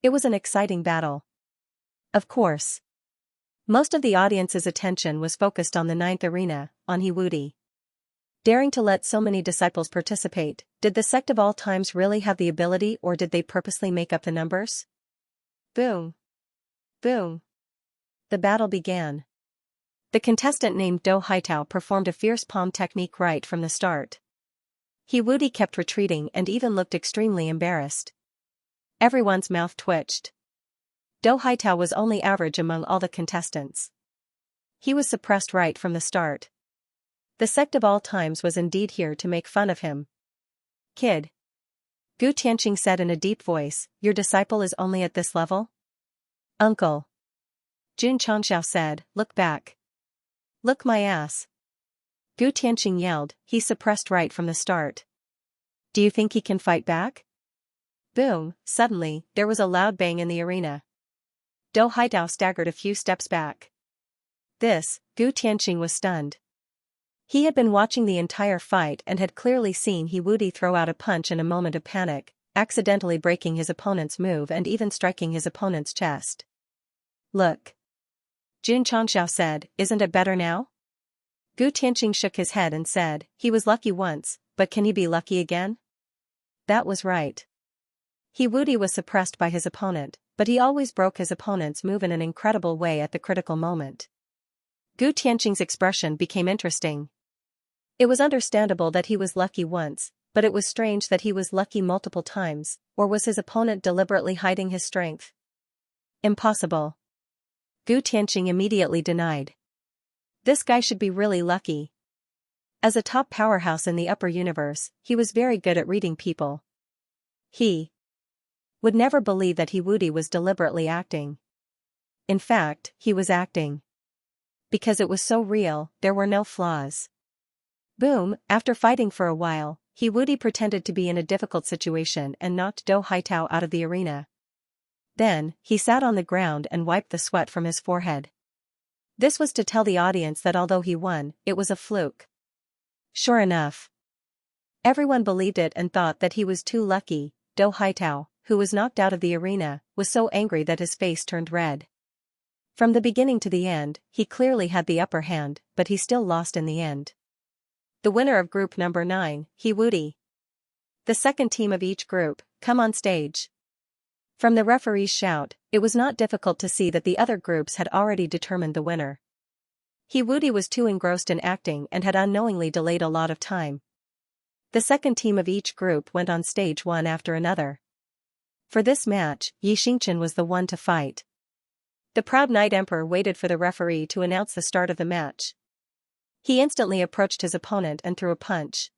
It was an exciting battle. Of course. Most of the audience's attention was focused on the 9th arena, on Hiwudi. Daring to let so many disciples participate, did the Sect of all times really have the ability or did they purposely make up the numbers? Boom. Boom. The battle began. The contestant named Do Haitao performed a fierce palm technique right from the start. He Wudi kept retreating and even looked extremely embarrassed. Everyone's mouth twitched. Do Haitao was only average among all the contestants. He was suppressed right from the start. The sect of all times was indeed here to make fun of him. Kid. Gu Tianqing said in a deep voice, your disciple is only at this level? Uncle. Jun Changxiao said, look back. Look my ass. Gu Tianqing yelled, he's suppressed right from the start. Do you think he can fight back? Boom, suddenly, there was a loud bang in the arena. Do Haitao staggered a few steps back. This, Gu Tianqing was stunned. He had been watching the entire fight and had clearly seen He Wudi throw out a punch in a moment of panic, accidentally breaking his opponent's move and even striking his opponent's chest. Look. Jun Changxiao said, isn't it better now? Gu Tianqing shook his head and said, he was lucky once, but can he be lucky again? That was right. He Wudi was suppressed by his opponent, but he always broke his opponent's move in an incredible way at the critical moment. Gu Tianqing's expression became interesting. It was understandable that he was lucky once, but it was strange that he was lucky multiple times, or was his opponent deliberately hiding his strength? Impossible. Gu Tianqing immediately denied. This guy should be really lucky. As a top powerhouse in the upper universe, he was very good at reading people. He would never believe that He Wudi was deliberately acting. In fact, he was acting. Because it was so real, there were no flaws. Boom, after fighting for a while, He Wudi pretended to be in a difficult situation and knocked Do Haitao out of the arena. Then, he sat on the ground and wiped the sweat from his forehead. This was to tell the audience that although he won, it was a fluke. Sure enough. Everyone believed it and thought that he was too lucky. Do Haitao, who was knocked out of the arena, was so angry that his face turned red. From the beginning to the end, he clearly had the upper hand, but he still lost in the end. The winner of group number 9, He Wudi. The second team of each group, come on stage. From the referee's shout, it was not difficult to see that the other groups had already determined the winner. He Wudi was too engrossed in acting and had unknowingly delayed a lot of time. The second team of each group went on stage one after another. For this match, Xianxia was the one to fight. The proud Knight Emperor waited for the referee to announce the start of the match. He instantly approached his opponent and threw a punch.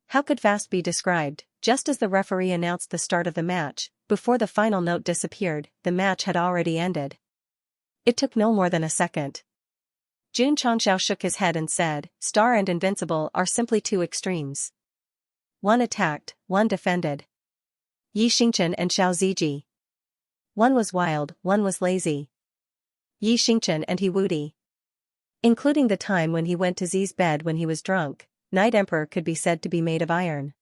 How could fast be described? Just as the referee announced the start of the match, before the final note disappeared, the match had already ended. It took no more than a second. Jun Changxiao shook his head and said, Star and Invincible are simply two extremes. One attacked, one defended. Xianxia and Xiao Ziji. One was wild, one was lazy. Xianxia and He Wudi. Including the time when he went to Zi's bed when he was drunk, Knight Emperor could be said to be made of iron.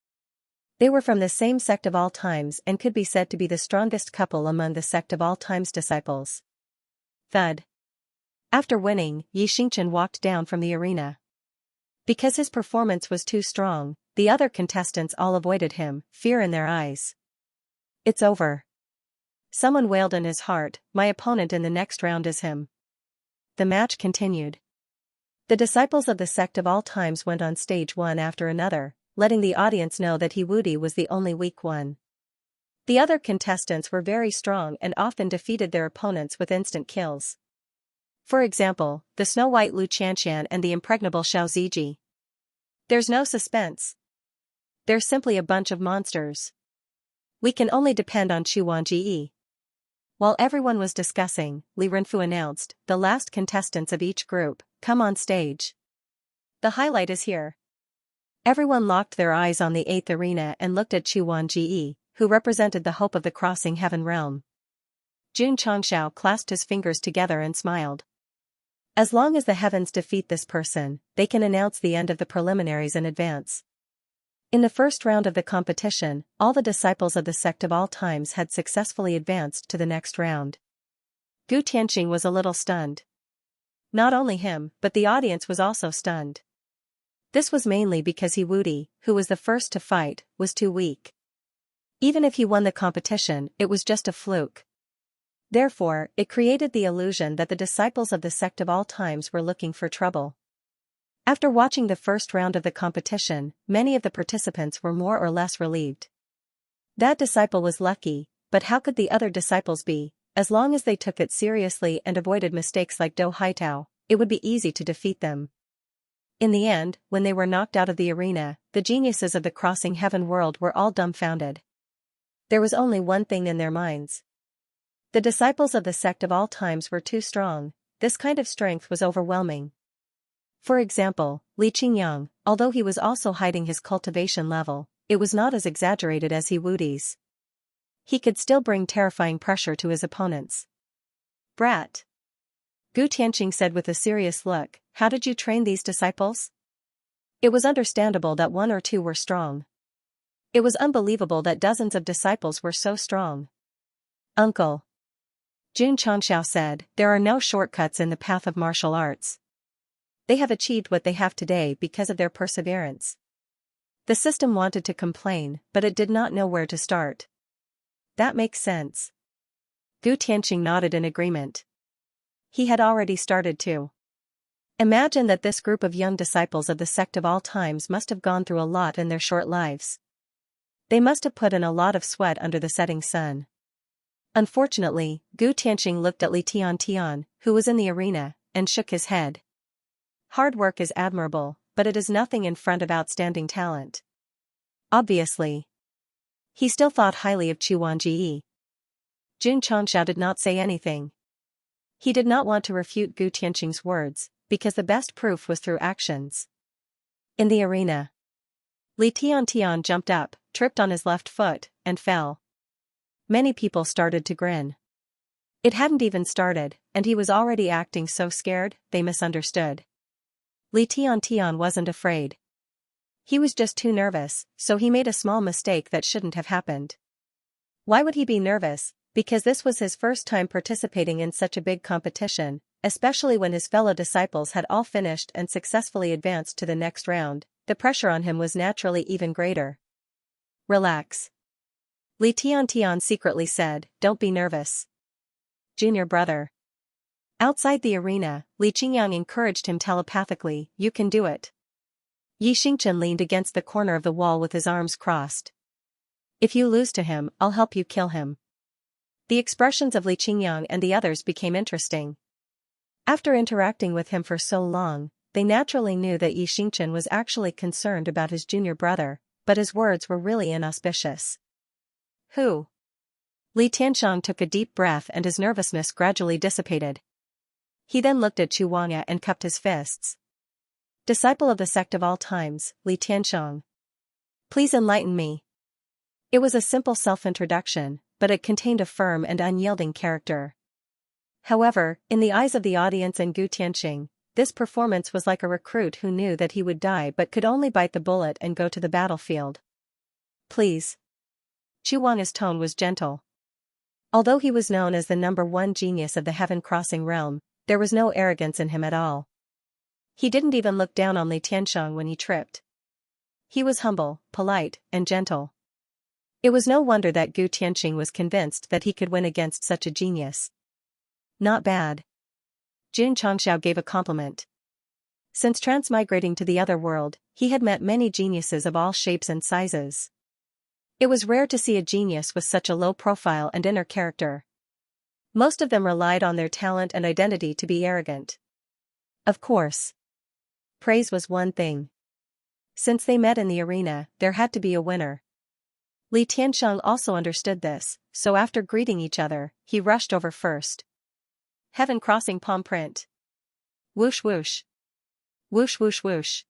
They were from the same sect of all times and could be said to be the strongest couple among the sect of all times disciples. Thud. After winning, Xianxia walked down from the arena. Because his performance was too strong, the other contestants all avoided him, fear in their eyes. It's over. Someone wailed in his heart, my opponent in the next round is him. The match continued. The disciples of the sect of all times went on stage one after another, letting the audience know that He Wudi was the only weak one. The other contestants were very strong and often defeated their opponents with instant kills. For example, the Snow White Lu Qianxian and the impregnable Xiao Ziji. There's no suspense. They're simply a bunch of monsters. We can only depend on Chu Wanji. While everyone was discussing, Li Renfu announced, the last contestants of each group, come on stage. The highlight is here. Everyone locked their eyes on the 8th arena and looked at Chu Wanji, who represented the hope of the crossing heaven realm. Jun Changxiao clasped his fingers together and smiled. As long as the heavens defeat this person, they can announce the end of the preliminaries in advance. In the first round of the competition, all the disciples of the sect of all times had successfully advanced to the next round. Gu Tianqing was a little stunned. Not only him, but the audience was also stunned. This was mainly because He Wudi, who was the first to fight, was too weak. Even if he won the competition, it was just a fluke. Therefore, it created the illusion that the disciples of the sect of all times were looking for trouble. After watching the first round of the competition, many of the participants were more or less relieved. That disciple was lucky, but how could the other disciples be? As long as they took it seriously and avoided mistakes like Do Haitao, it would be easy to defeat them. In the end, when they were knocked out of the arena, the geniuses of the Crossing Heaven world were all dumbfounded. There was only one thing in their minds. The disciples of the sect of all times were too strong. This kind of strength was overwhelming. For example, Li Qingyang, although he was also hiding his cultivation level, it was not as exaggerated as he Wudi's. He could still bring terrifying pressure to his opponents. Brat. Gu Tianqing said with a serious look, how did you train these disciples? It was understandable that one or two were strong. It was unbelievable that dozens of disciples were so strong. Uncle. Jun Changxiao said, there are no shortcuts in the path of martial arts. They have achieved what they have today because of their perseverance. The system wanted to complain, but it did not know where to start. That makes sense. Gu Tianqing nodded in agreement. He had already started too. Imagine that this group of young disciples of the sect of all times must have gone through a lot in their short lives. They must have put in a lot of sweat under the setting sun. Unfortunately, Gu Tianqing looked at Li Tiantian, who was in the arena, and shook his head. Hard work is admirable, but it is nothing in front of outstanding talent. Obviously. He still thought highly of Chu Wanji. Jun Changxiao did not say anything. He did not want to refute Gu Tianqing's words, because the best proof was through actions. In the arena, Li Tiantian jumped up, tripped on his left foot, and fell. Many people started to grin. It hadn't even started, and he was already acting so scared, they misunderstood. Li Tiantian wasn't afraid. He was just too nervous, so he made a small mistake that shouldn't have happened. Why would he be nervous? Because this was his first time participating in such a big competition, especially when his fellow disciples had all finished and successfully advanced to the next round. The pressure on him was naturally even greater. Relax. Li Tiantian secretly said, don't be nervous. Junior brother. Outside the arena, Li Qingyang encouraged him telepathically, you can do it. Yi Xingchen leaned against the corner of the wall with his arms crossed. If you lose to him, I'll help you kill him. The expressions of Li Qingyang and the others became interesting. After interacting with him for so long, they naturally knew that Yi Xingchen was actually concerned about his junior brother, but his words were really inauspicious. Who? Li Tianxiang took a deep breath and his nervousness gradually dissipated. He then looked at Chu Wangya and cupped his fists. Disciple of the sect of all times, Li Tianxiang. Please enlighten me. It was a simple self-introduction, but it contained a firm and unyielding character. However, in the eyes of the audience and Gu Tianqing, this performance was like a recruit who knew that he would die but could only bite the bullet and go to the battlefield. Please. Chu Wangya's tone was gentle. Although he was known as the #1 genius of the heaven-crossing realm, there was no arrogance in him at all. He didn't even look down on Li Tianxiang when he tripped. He was humble, polite, and gentle. It was no wonder that Gu Tianqing was convinced that he could win against such a genius. Not bad. Jun Changxiao gave a compliment. Since transmigrating to the other world, he had met many geniuses of all shapes and sizes. It was rare to see a genius with such a low profile and inner character. Most of them relied on their talent and identity to be arrogant. Of course. Praise was one thing. Since they met in the arena, there had to be a winner. Li Tianxiang also understood this, so after greeting each other, he rushed over first. Heaven crossing palm print. Whoosh whoosh. Whoosh whoosh whoosh.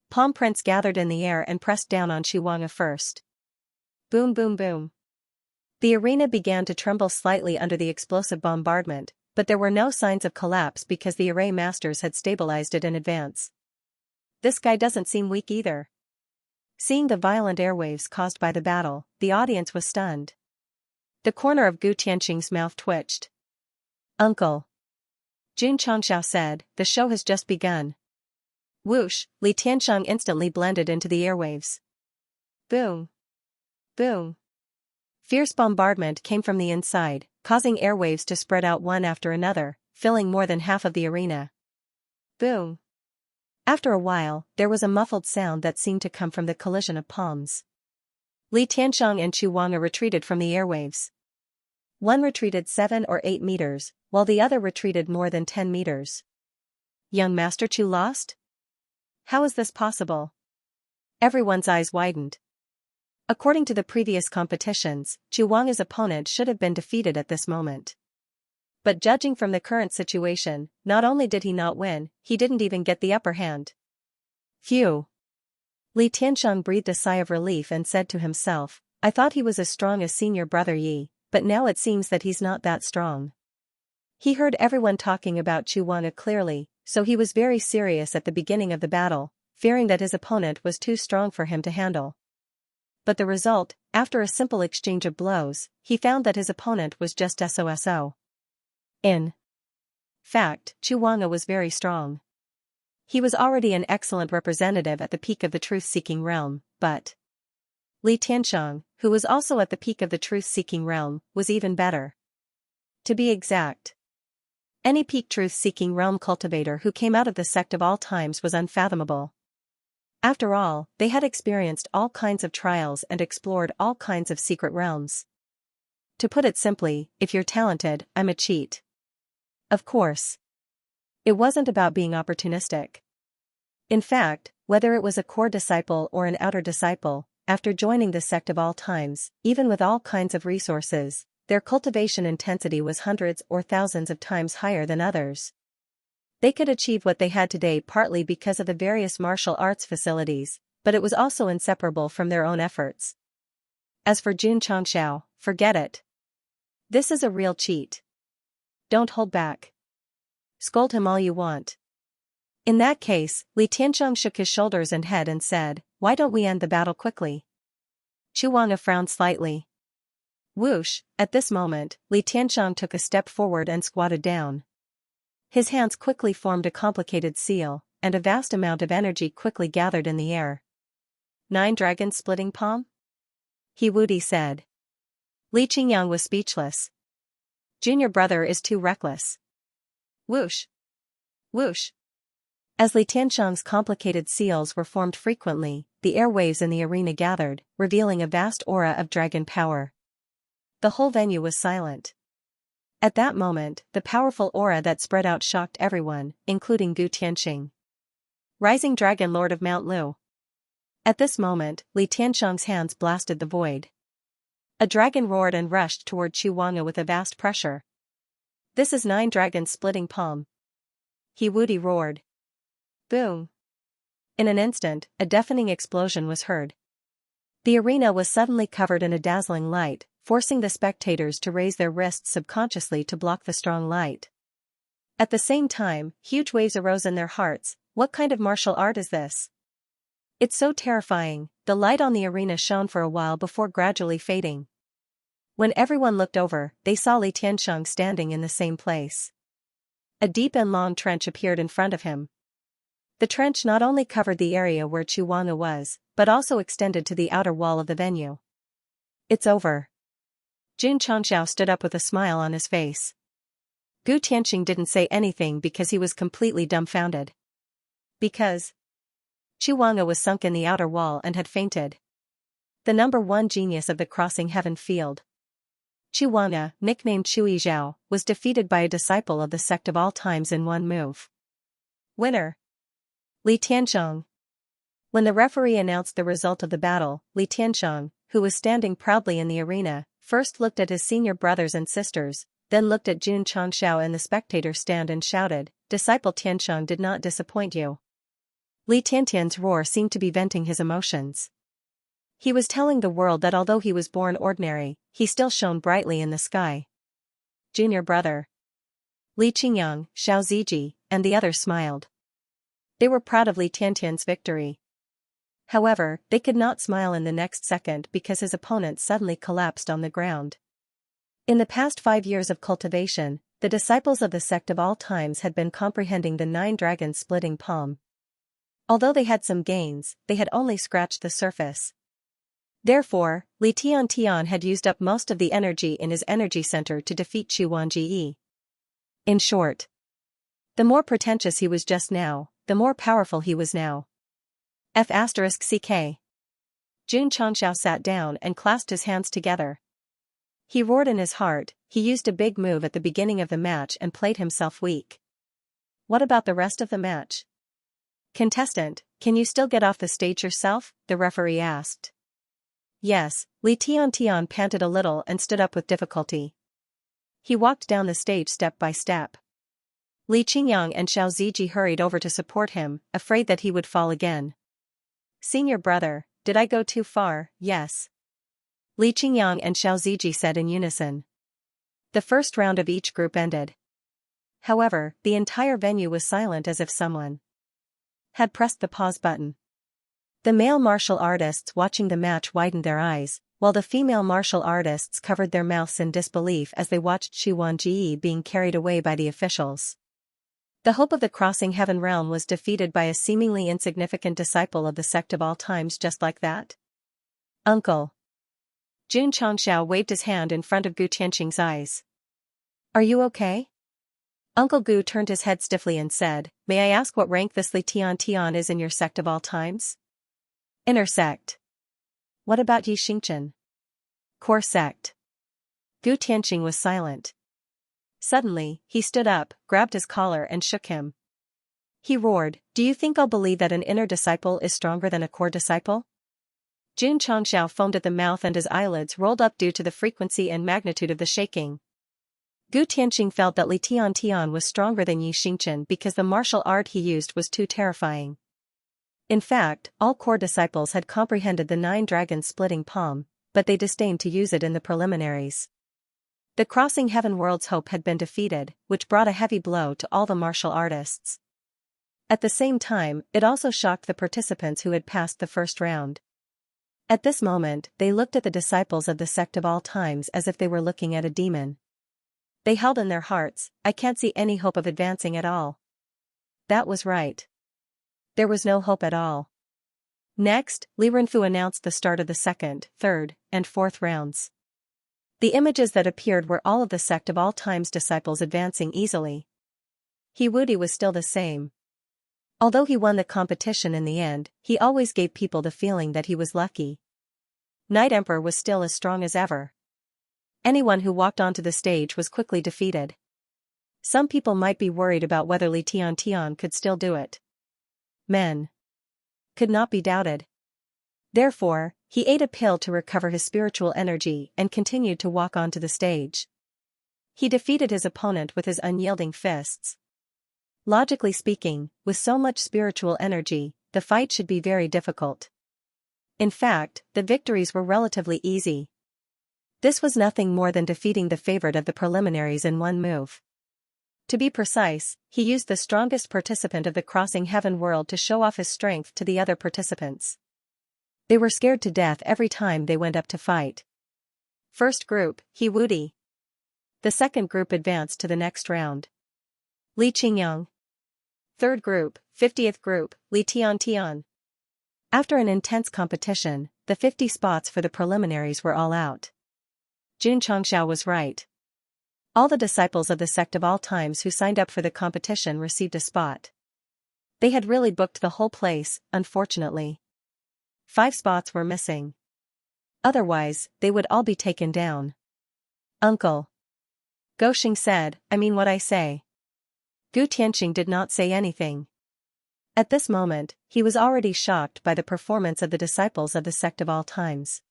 Palm prints gathered in the air and pressed down on Chu Wangya first. Boom boom boom. The arena began to tremble slightly under the explosive bombardment, but there were no signs of collapse because the array masters had stabilized it in advance. This guy doesn't seem weak either. Seeing the violent airwaves caused by the battle, the audience was stunned. The corner of Gu Tianqing's mouth twitched. Uncle. Jun Changxiao said, the show has just begun. Whoosh, Li Tianxiang instantly blended into the airwaves. Boom. Boom. Fierce bombardment came from the inside, causing airwaves to spread out one after another, filling more than half of the arena. Boom. After a while, there was a muffled sound that seemed to come from the collision of palms. Li Tianxiang and Chu Wanga retreated from the airwaves. One retreated 7 or 8 meters, while the other retreated more than 10 meters. Young Master Chu lost? How is this possible? Everyone's eyes widened. According to the previous competitions, Chu Wanga's opponent should have been defeated at this moment. But judging from the current situation, not only did he not win, he didn't even get the upper hand. Phew. Li Tianxiang breathed a sigh of relief and said to himself, I thought he was as strong as senior brother Yi, but now it seems that he's not that strong. He heard everyone talking about Chu Wanga clearly, so he was very serious at the beginning of the battle, fearing that his opponent was too strong for him to handle. But the result, after a simple exchange of blows, he found that his opponent was just SOSO. In fact, Chu Wanga was very strong. He was already an excellent representative at the peak of the truth-seeking realm, but Li Tianxiang, who was also at the peak of the truth-seeking realm, was even better. To be exact, any peak truth-seeking realm cultivator who came out of the sect of all times was unfathomable. After all, they had experienced all kinds of trials and explored all kinds of secret realms. To put it simply, if you're talented, I'm a cheat. Of course. It wasn't about being opportunistic. In fact, whether it was a core disciple or an outer disciple, after joining the sect of all times, even with all kinds of resources, their cultivation intensity was hundreds or thousands of times higher than others. They could achieve what they had today partly because of the various martial arts facilities, but it was also inseparable from their own efforts. As for Jun Changxiao, forget it. This is a real cheat. Don't hold back. Scold him all you want. In that case, Li Tianxiang shook his shoulders and head and said, why don't we end the battle quickly? Chu Wanga frowned slightly. Whoosh, at this moment, Li Tianxiang took a step forward and squatted down. His hands quickly formed a complicated seal, and a vast amount of energy quickly gathered in the air. 9 dragons splitting palm? He Wudi said. Li Qingyang was speechless. Junior brother is too reckless. Whoosh. Whoosh. As Li Tianxiang's complicated seals were formed frequently, the airwaves in the arena gathered, revealing a vast aura of dragon power. The whole venue was silent. At that moment, the powerful aura that spread out shocked everyone, including Gu Tianxing. Rising Dragon Lord of Mount Lu. At this moment, Li Tianxiang's hands blasted the void. A dragon roared and rushed toward Chu Wanga with a vast pressure. This is 9 dragons splitting palm. He Wudi roared. Boom. In an instant, a deafening explosion was heard. The arena was suddenly covered in a dazzling light, forcing the spectators to raise their wrists subconsciously to block the strong light. At the same time, huge waves arose in their hearts. What kind of martial art is this? It's so terrifying. The light on the arena shone for a while before gradually fading. When everyone looked over, they saw Li Tianxiang standing in the same place. A deep and long trench appeared in front of him. The trench not only covered the area where Chu Wanga was, but also extended to the outer wall of the venue. It's over. Jun Changxiao stood up with a smile on his face. Gu Tianxing didn't say anything because he was completely dumbfounded. Because Chu Wanga was sunk in the outer wall and had fainted. The number 1 genius of the Crossing Heaven field. Chu Wanga, nicknamed Chui Zhao, was defeated by a disciple of the Sect of all times in one move. Winner. Li Tianxiang. When the referee announced the result of the battle, Li Tianxiang, who was standing proudly in the arena, first looked at his senior brothers and sisters, then looked at Jun Changxiao in the spectator stand and shouted, Disciple Tianxiang did not disappoint you. Li Tiantian's roar seemed to be venting his emotions. He was telling the world that although he was born ordinary, he still shone brightly in the sky. Junior brother. Li Qingyang, Xiao Ziji, and the others smiled. They were proud of Li Tiantian's victory. However, they could not smile in the next second because his opponent suddenly collapsed on the ground. In the past 5 years of cultivation, the disciples of the Sect of all times had been comprehending the 9 dragons splitting palm. Although they had some gains, they had only scratched the surface. Therefore, Li Tiantian had used up most of the energy in his energy center to defeat Qu Wanji. In short, the more pretentious he was just now, the more powerful he was now. F***ck. Jun Changxiao sat down and clasped his hands together. He roared in his heart. He used a big move at the beginning of the match and played himself weak. What about the rest of the match? Contestant, can you still get off the stage yourself? The referee asked. Yes, Li Tiantian panted a little and stood up with difficulty. He walked down the stage step by step. Li Qingyang and Xiao Ziji hurried over to support him, afraid that he would fall again. Senior brother, did I go too far? Yes. Li Qingyang and Xiao Ziji said in unison. The first round of each group ended. However, the entire venue was silent as if someone had pressed the pause button. The male martial artists watching the match widened their eyes, while the female martial artists covered their mouths in disbelief as they watched Xu Wanji being carried away by the officials. The hope of the Crossing Heaven realm was defeated by a seemingly insignificant disciple of the Sect of all times just like that. Uncle. Jun Changxiao waved his hand in front of Gu Tianqing's eyes. Are you okay? Uncle Gu turned his head stiffly and said, May I ask what rank this Li Tiantian is in your sect of all times? Inner sect. What about Yi Xingchen? Core sect. Gu Tianqing was silent. Suddenly, he stood up, grabbed his collar and shook him. He roared, Do you think I'll believe that an inner disciple is stronger than a core disciple? Jun Changxiao foamed at the mouth and his eyelids rolled up due to the frequency and magnitude of the shaking. Gu Tianqing felt that Li Tiantian was stronger than Yi Xingchen because the martial art he used was too terrifying. In fact, all core disciples had comprehended the 9 dragons splitting palm, but they disdained to use it in the preliminaries. The Crossing Heaven world's hope had been defeated, which brought a heavy blow to all the martial artists. At the same time, it also shocked the participants who had passed the first round. At this moment, they looked at the disciples of the Sect of all times as if they were looking at a demon. They held in their hearts, I can't see any hope of advancing at all. That was right. There was no hope at all. Next, Li Renfu announced the start of the second, third, and fourth rounds. The images that appeared were all of the Sect of all times disciples advancing easily. He Wudi was still the same. Although he won the competition in the end, he always gave people the feeling that he was lucky. Night Emperor was still as strong as ever. Anyone who walked onto the stage was quickly defeated. Some people might be worried about whether Li Tiantian could still do it. Men. Could not be doubted. Therefore, he ate a pill to recover his spiritual energy and continued to walk onto the stage. He defeated his opponent with his unyielding fists. Logically speaking, with so much spiritual energy, the fight should be very difficult. In fact, the victories were relatively easy. This was nothing more than defeating the favorite of the preliminaries in one move. To be precise, he used the strongest participant of the Crossing Heaven world to show off his strength to the other participants. They were scared to death every time they went up to fight. First group, He Wudi. The second group advanced to the next round. Li Qingyang. Third group, 50th group, Li Tiantian. After an intense competition, the 50 spots for the preliminaries were all out. Jun Changxiao was right. All the disciples of the Sect of all times who signed up for the competition received a spot. They had really booked the whole place, unfortunately. 5 spots were missing. Otherwise, they would all be taken down. Uncle. Goxing said, I mean what I say. Gu Tianqing did not say anything. At this moment, he was already shocked by the performance of the disciples of the Sect of all times.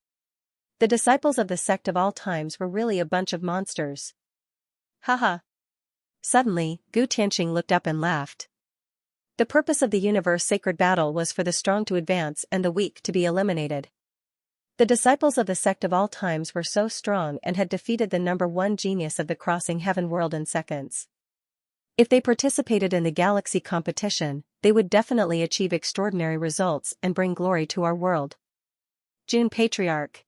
The disciples of the Sect of all times were really a bunch of monsters. Haha. Suddenly, Gu Tianqing looked up and laughed. The purpose of the universe sacred battle was for the strong to advance and the weak to be eliminated. The disciples of the Sect of all times were so strong and had defeated the number 1 genius of the Crossing Heaven world in seconds. If they participated in the galaxy competition, they would definitely achieve extraordinary results and bring glory to our world. Jun Patriarch.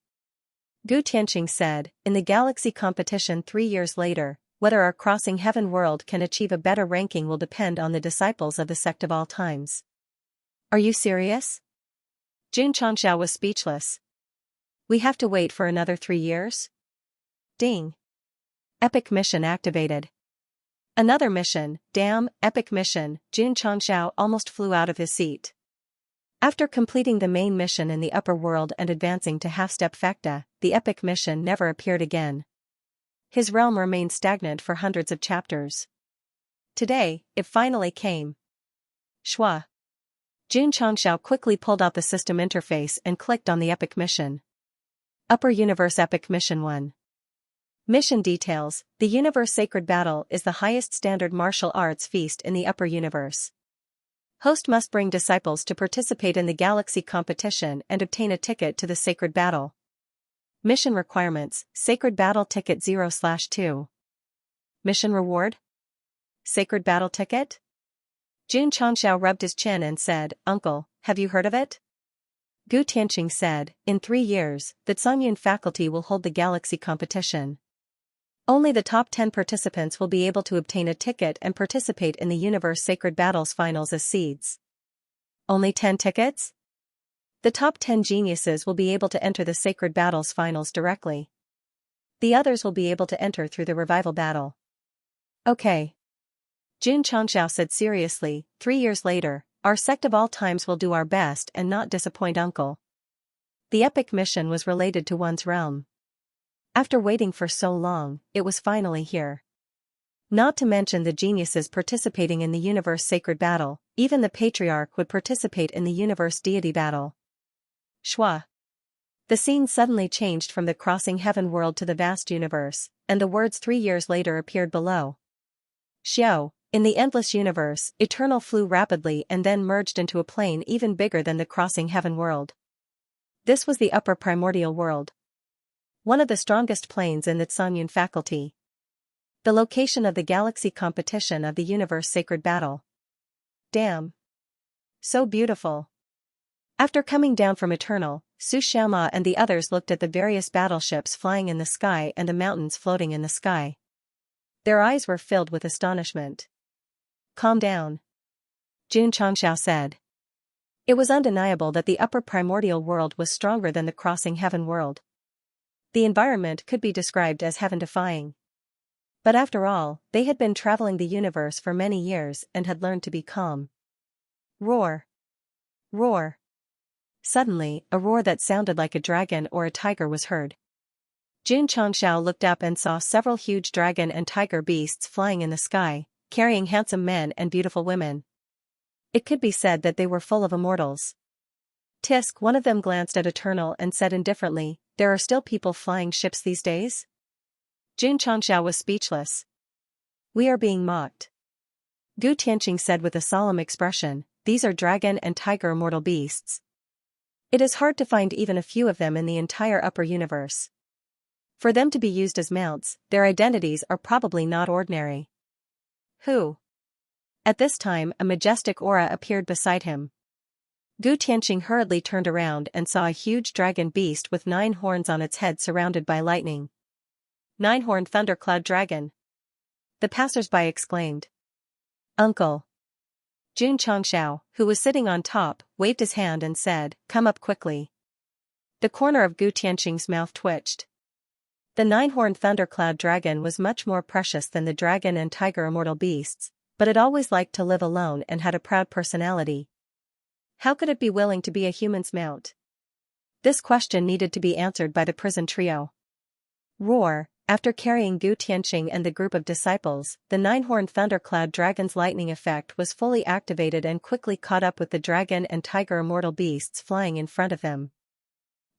Gu Tianqing said, in the galaxy competition 3 years later, whether our Crossing Heaven world can achieve a better ranking will depend on the disciples of the Sect of all times. Are you serious? Jun Changxiao was speechless. We have to wait for another 3 years? Ding. Epic mission activated. Another mission, damn, epic mission, Xianxia almost flew out of his seat. After completing the main mission in the upper world and advancing to half-step Facta, the epic mission never appeared again. His realm remained stagnant for hundreds of chapters. Today, it finally came. Shwa. Xianxia quickly pulled out the system interface and clicked on the epic mission. Upper Universe Epic Mission 1. Mission details: the Universe Sacred Battle is the highest standard martial arts feast in the Upper Universe. Host must bring disciples to participate in the Galaxy competition and obtain a ticket to the Sacred Battle. Mission requirements: Sacred Battle Ticket 0/2. Mission reward: Sacred Battle Ticket? Xianxia rubbed his chin and said, "Uncle, have you heard of it?" Gu Tianqing said, "In 3 years, the Zhongyun faculty will hold the Galaxy competition. Only the top 10 participants will be able to obtain a ticket and participate in the Universe Sacred Battles finals as seeds." Only 10 tickets? The top 10 geniuses will be able to enter the Sacred Battles finals directly. The others will be able to enter through the revival battle. Okay. Xianxia said seriously, 3 years later, our sect of all times will do our best and not disappoint Uncle. The epic mission was related to one's realm. After waiting for so long, it was finally here. Not to mention the geniuses participating in the Universe Sacred Battle, even the Patriarch would participate in the Universe Deity Battle. Shwa. The scene suddenly changed from the crossing heaven world to the vast universe, and the words 3 years later appeared below. Xiao, in the endless universe, Eternal flew rapidly and then merged into a plane even bigger than the crossing heaven world. This was the upper primordial world. One of the strongest planes in the Zhongyun faculty. The location of the Galaxy competition of the Universe Sacred Battle. Damn. So beautiful. After coming down from Eternal, Su Xiaoma and the others looked at the various battleships flying in the sky and the mountains floating in the sky. Their eyes were filled with astonishment. Calm down. Xianxia said. It was undeniable that the upper primordial world was stronger than the crossing heaven world. The environment could be described as heaven-defying. But after all, they had been traveling the universe for many years and had learned to be calm. Roar. Roar. Suddenly, a roar that sounded like a dragon or a tiger was heard. Xianxia looked up and saw several huge dragon and tiger beasts flying in the sky, carrying handsome men and beautiful women. It could be said that they were full of immortals. Tisk, one of them, glanced at Eternal and said indifferently, "There are still people flying ships these days?" Xianxia was speechless. "We are being mocked." Gu Tianqing said with a solemn expression, "These are dragon and tiger immortal beasts. It is hard to find even a few of them in the entire upper universe. For them to be used as mounts, their identities are probably not ordinary." Who? At this time, a majestic aura appeared beside him. Gu Tianqing hurriedly turned around and saw a huge dragon beast with 9 horns on its head surrounded by lightning. 9-horned thundercloud dragon. The passers-by exclaimed. "Uncle." Xianxia, who was sitting on top, waved his hand and said, "Come up quickly." The corner of Gu Tianqing's mouth twitched. The 9-horned thundercloud dragon was much more precious than the dragon and tiger immortal beasts, but it always liked to live alone and had a proud personality. How could it be willing to be a human's mount? This question needed to be answered by the prison trio. Roar. After carrying Gu Tianqing and the group of disciples, the 9-horned thundercloud dragon's lightning effect was fully activated and quickly caught up with the dragon and tiger immortal beasts flying in front of them.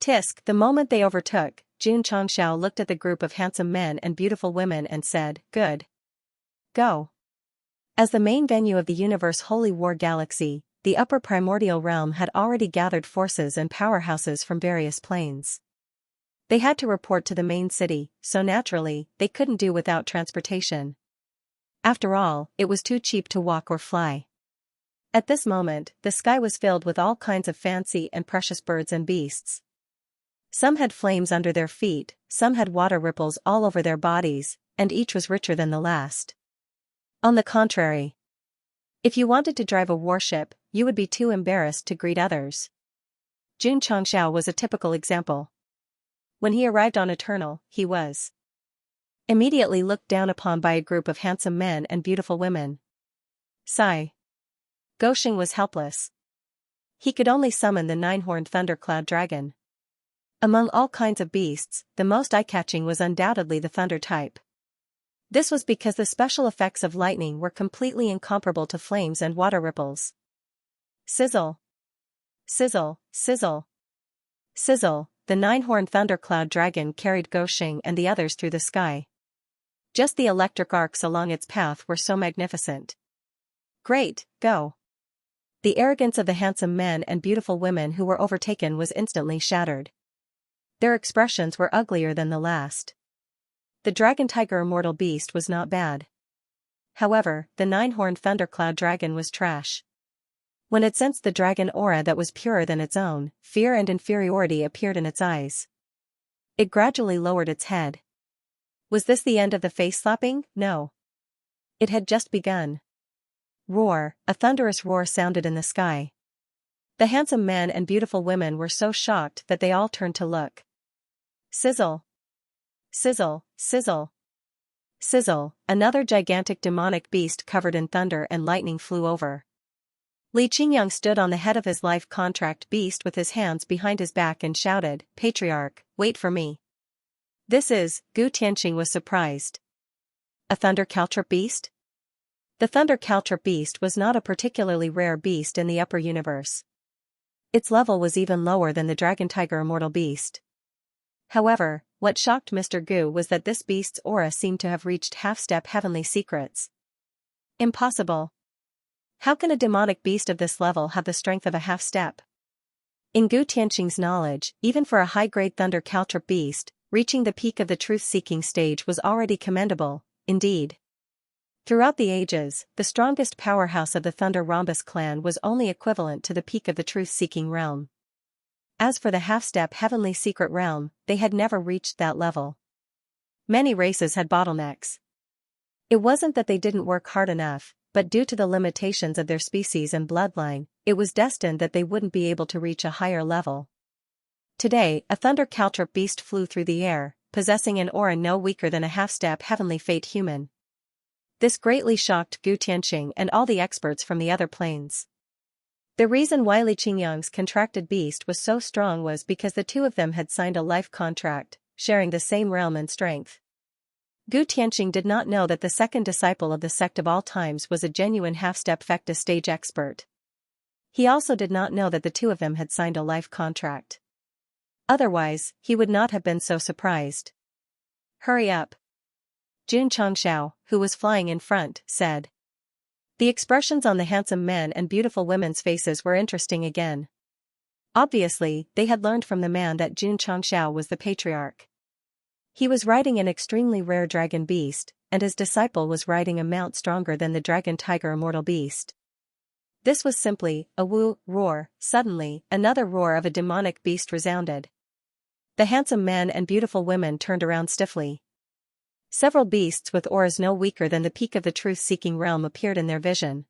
Tisk. The moment they overtook, Xianxia looked at the group of handsome men and beautiful women and said, "Good. Go." As the main venue of the universe Holy War Galaxy, the upper primordial realm had already gathered forces and powerhouses from various planes. They had to report to the main city, so naturally, they couldn't do without transportation. After all, it was too cheap to walk or fly. At this moment, the sky was filled with all kinds of fancy and precious birds and beasts. Some had flames under their feet, some had water ripples all over their bodies, and each was richer than the last. On the contrary, if you wanted to drive a warship, you would be too embarrassed to greet others. Xianxia was a typical example. When he arrived on Eternal, he was Immediately looked down upon by a group of handsome men and beautiful women. Sigh. Gosheng was helpless. He could only summon the nine-horned thundercloud dragon. Among all kinds of beasts, the most eye-catching was undoubtedly the thunder type. This was because the special effects of lightning were completely incomparable to flames and water ripples. Sizzle. Sizzle, sizzle. Sizzle, the nine-horned thundercloud dragon carried Gosheng and the others through the sky. Just the electric arcs along its path were so magnificent. Great, go. The arrogance of the handsome men and beautiful women who were overtaken was instantly shattered. Their expressions were uglier than the last. The dragon tiger immortal beast was not bad. However, the nine-horned thundercloud dragon was trash. When it sensed the dragon aura that was purer than its own, fear and inferiority appeared in its eyes. It gradually lowered its head. Was this the end of the face-slapping? No. It had just begun. Roar, a thunderous roar sounded in the sky. The handsome men and beautiful women were so shocked that they all turned to look. Sizzle. Sizzle, sizzle. Sizzle, another gigantic demonic beast covered in thunder and lightning flew over. Li Qingyang stood on the head of his life contract beast with his hands behind his back and shouted, "Patriarch, wait for me." This is, Gu Tianxing was surprised. A thunder caltrop beast? The thunder caltrop beast was not a particularly rare beast in the upper universe. Its level was even lower than the dragon tiger immortal beast. However, what shocked Mr. Gu was that this beast's aura seemed to have reached half-step heavenly secrets. Impossible. How can a demonic beast of this level have the strength of a half-step? In Gu Tianxing's knowledge, even for a high-grade thunder caltrop beast, reaching the peak of the truth-seeking stage was already commendable, indeed. Throughout the ages, the strongest powerhouse of the Thunder Rhombus clan was only equivalent to the peak of the truth-seeking realm. As for the half-step heavenly secret realm, they had never reached that level. Many races had bottlenecks. It wasn't that they didn't work hard enough, but due to the limitations of their species and bloodline, it was destined that they wouldn't be able to reach a higher level. Today, a thunder caltrop beast flew through the air, possessing an aura no weaker than a half-step heavenly fate human. This greatly shocked Gu Tianxing and all the experts from the other planes. The reason why Li Qingyang's contracted beast was so strong was because the two of them had signed a life contract, sharing the same realm and strength. Gu Tianxing did not know that the second disciple of the sect of all times was a genuine half-step fecta stage expert. He also did not know that the two of them had signed a life contract. Otherwise, he would not have been so surprised. Hurry up. Jun Changxiao, who was flying in front, said. The expressions on the handsome men and beautiful women's faces were interesting again. Obviously, they had learned from the man that Jun Changxiao was the patriarch. He was riding an extremely rare dragon beast, and his disciple was riding a mount stronger than the dragon tiger immortal beast. This was simply a woo roar. Suddenly, another roar of a demonic beast resounded. The handsome men and beautiful women turned around stiffly. Several beasts with auras no weaker than the peak of the truth-seeking realm appeared in their vision.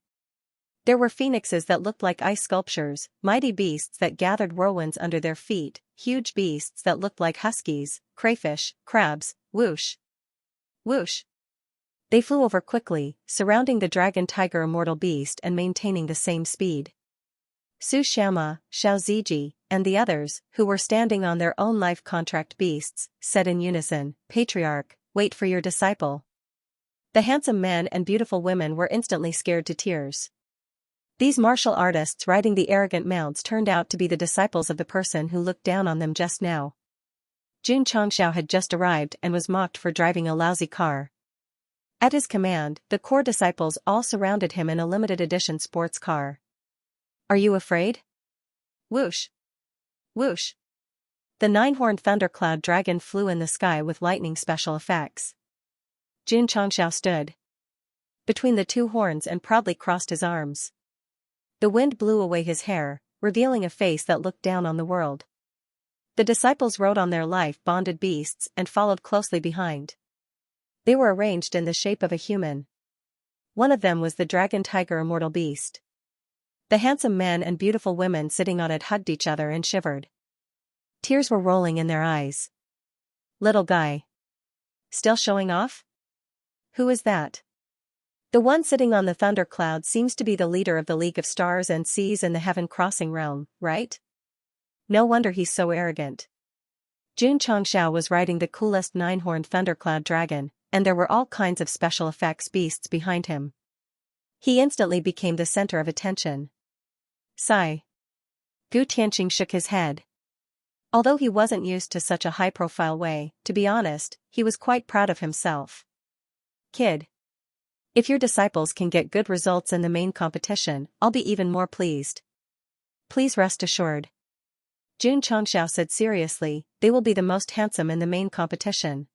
There were phoenixes that looked like ice sculptures, mighty beasts that gathered whirlwinds under their feet, huge beasts that looked like huskies, crayfish, crabs, whoosh. Whoosh. They flew over quickly, surrounding the dragon tiger immortal beast and maintaining the same speed. Su Xiama, Xiao Ziji, and the others, who were standing on their own life contract beasts, said in unison, "Patriarch, wait for your disciple." The handsome men and beautiful women were instantly scared to tears. These martial artists riding the arrogant mounts turned out to be the disciples of the person who looked down on them just now. Jun Changxiao had just arrived and was mocked for driving a lousy car. At his command, the core disciples all surrounded him in a limited edition sports car. Are you afraid? Whoosh. Whoosh. The nine-horned thundercloud dragon flew in the sky with lightning special effects. Jun Changxiao stood between the two horns and proudly crossed his arms. The wind blew away his hair, revealing a face that looked down on the world. The disciples rode on their life-bonded beasts and followed closely behind. They were arranged in the shape of a human. One of them was the dragon tiger immortal beast. The handsome men and beautiful women sitting on it hugged each other and shivered. Tears were rolling in their eyes. Little guy. Still showing off? Who is that? The one sitting on the thundercloud seems to be the leader of the League of Stars and Seas in the Heaven-Crossing realm, right? No wonder he's so arrogant. Xianxia was riding the coolest 9-horned thundercloud dragon, and there were all kinds of special effects beasts behind him. He instantly became the center of attention. Sigh. Gu Tianqing shook his head. Although he wasn't used to such a high-profile way, to be honest, he was quite proud of himself. Kid. If your disciples can get good results in the main competition, I'll be even more pleased. Please rest assured. Xianxia said seriously, they will be the most handsome in the main competition.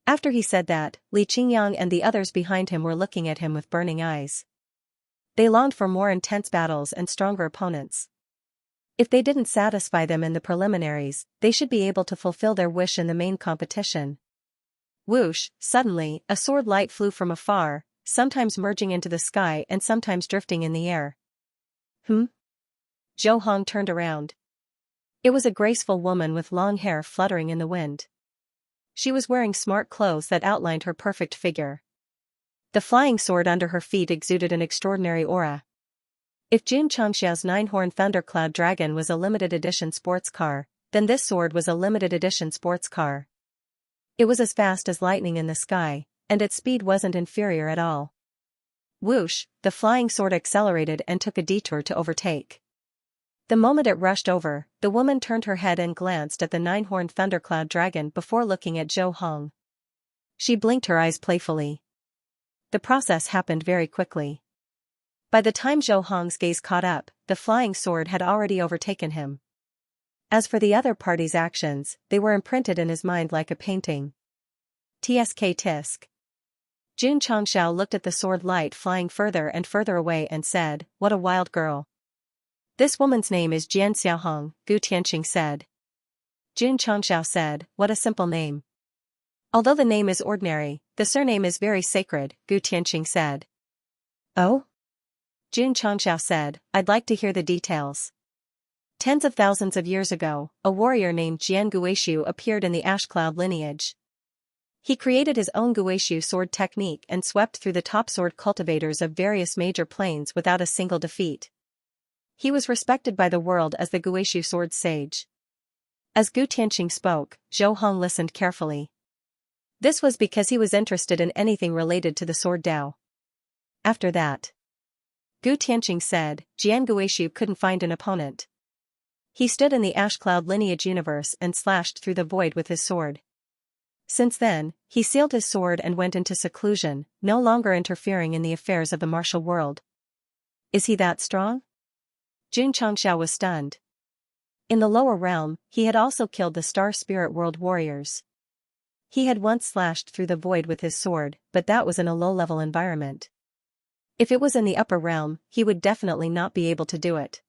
After he said that, Li Qingyang and the others behind him were looking at him with burning eyes. They longed for more intense battles and stronger opponents. If they didn't satisfy them in the preliminaries, they should be able to fulfill their wish in the main competition. Whoosh, suddenly, a sword light flew from afar, sometimes merging into the sky and sometimes drifting in the air. Zhou Hong turned around. It was a graceful woman with long hair fluttering in the wind. She was wearing smart clothes that outlined her perfect figure. The flying sword under her feet exuded an extraordinary aura. If Xianxia's 9-horned thundercloud dragon was a limited edition sports car, then this sword was a limited edition sports car. It was as fast as lightning in the sky, and its speed wasn't inferior at all. Whoosh, the flying sword accelerated and took a detour to overtake. The moment it rushed over, the woman turned her head and glanced at the 9-horned thundercloud dragon before looking at Zhou Hong. She blinked her eyes playfully. The process happened very quickly. By the time Zhou Hong's gaze caught up, the flying sword had already overtaken him. As for the other party's actions, they were imprinted in his mind like a painting. Tsk tisk. Xianxia looked at the sword light flying further and further away and said, "What a wild girl." "This woman's name is Jian Xiaohong," Gu Tianqing said. Xianxia said, "What a simple name." "Although the name is ordinary, the surname is very sacred," Gu Tianqing said. "Oh?" Xianxia said, "I'd like to hear the details." Tens of thousands of years ago, a warrior named Jian Guishu appeared in the Ash Cloud lineage. He created his own Guishu sword technique and swept through the top sword cultivators of various major planes without a single defeat. He was respected by the world as the Guishu sword sage. As Gu Tianqing spoke, Zhou Hong listened carefully. This was because he was interested in anything related to the sword Dao. After that, Gu Tianqing said, Jian Guishu couldn't find an opponent. He stood in the Ash Cloud lineage universe and slashed through the void with his sword. Since then, he sealed his sword and went into seclusion, no longer interfering in the affairs of the martial world. Is he that strong? Xianxia was stunned. In the lower realm, he had also killed the Star Spirit World warriors. He had once slashed through the void with his sword, but that was in a low-level environment. If it was in the upper realm, he would definitely not be able to do it.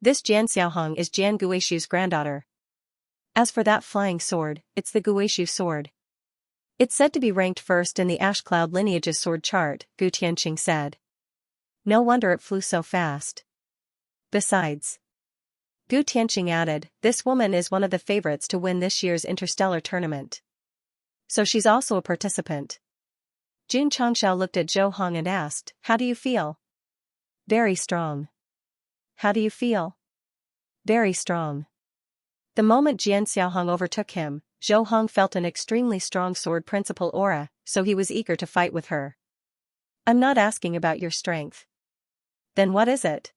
This Jian Xiaohong is Jian Guishu's granddaughter. As for that flying sword, it's the Guishu sword. It's said to be ranked first in the Ash Cloud lineage's sword chart, Gu Tianqing said. No wonder it flew so fast. Besides, Gu Tianqing added, this woman is one of the favorites to win this year's interstellar tournament. So she's also a participant. Xianxia looked at Zhou Hong and asked, how do you feel? Very strong. How do you feel? Very strong. The moment Jian Xiaohong overtook him, Zhou Hong felt an extremely strong sword principle aura, so he was eager to fight with her. I'm not asking about your strength. Then what is it?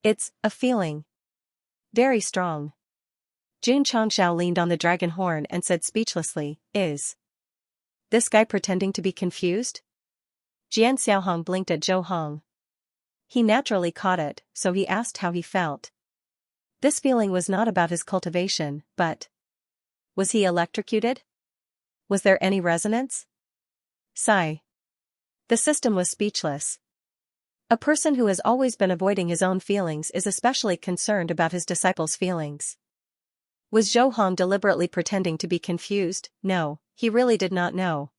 It's a feeling. Very strong. Xianxia leaned on the dragon horn and said speechlessly, is this guy pretending to be confused? Jian Xiaohong blinked at Zhou Hong. He naturally caught it, so he asked how he felt. This feeling was not about his cultivation, but was he electrocuted? Was there any resonance? Sigh. The system was speechless. A person who has always been avoiding his own feelings is especially concerned about his disciples' feelings. Was Zhou Hong deliberately pretending to be confused? No, he really did not know.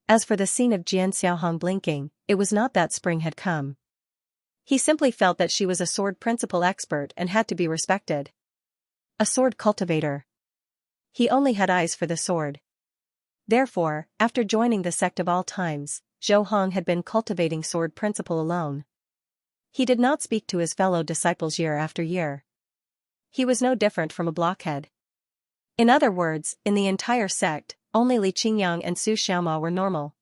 As for the scene of Jian Xiaohong blinking, it was not that spring had come. He simply felt that she was a sword principle expert and had to be respected. A sword cultivator. He only had eyes for the sword. Therefore, after joining the sect of all times, Zhou Hong had been cultivating sword principle alone. He did not speak to his fellow disciples year after year. He was no different from a blockhead. In other words, in the entire sect, only Li Qingyang and Su Xiaoma were normal.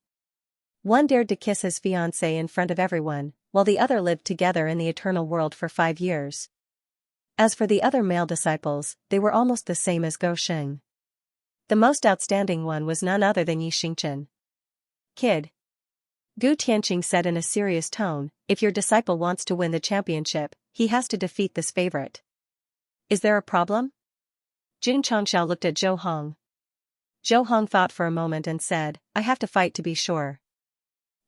One dared to kiss his fiancée in front of everyone, while the other lived together in the eternal world for 5 years. As for the other male disciples, they were almost the same as Go Sheng. The most outstanding one was none other than Yi Xingchen. Kid. Gu Tianqing said in a serious tone, if your disciple wants to win the championship, he has to defeat this favorite. Is there a problem? Jun Changxiao looked at Zhou Hong. Zhou Hong thought for a moment and said, I have to fight to be sure.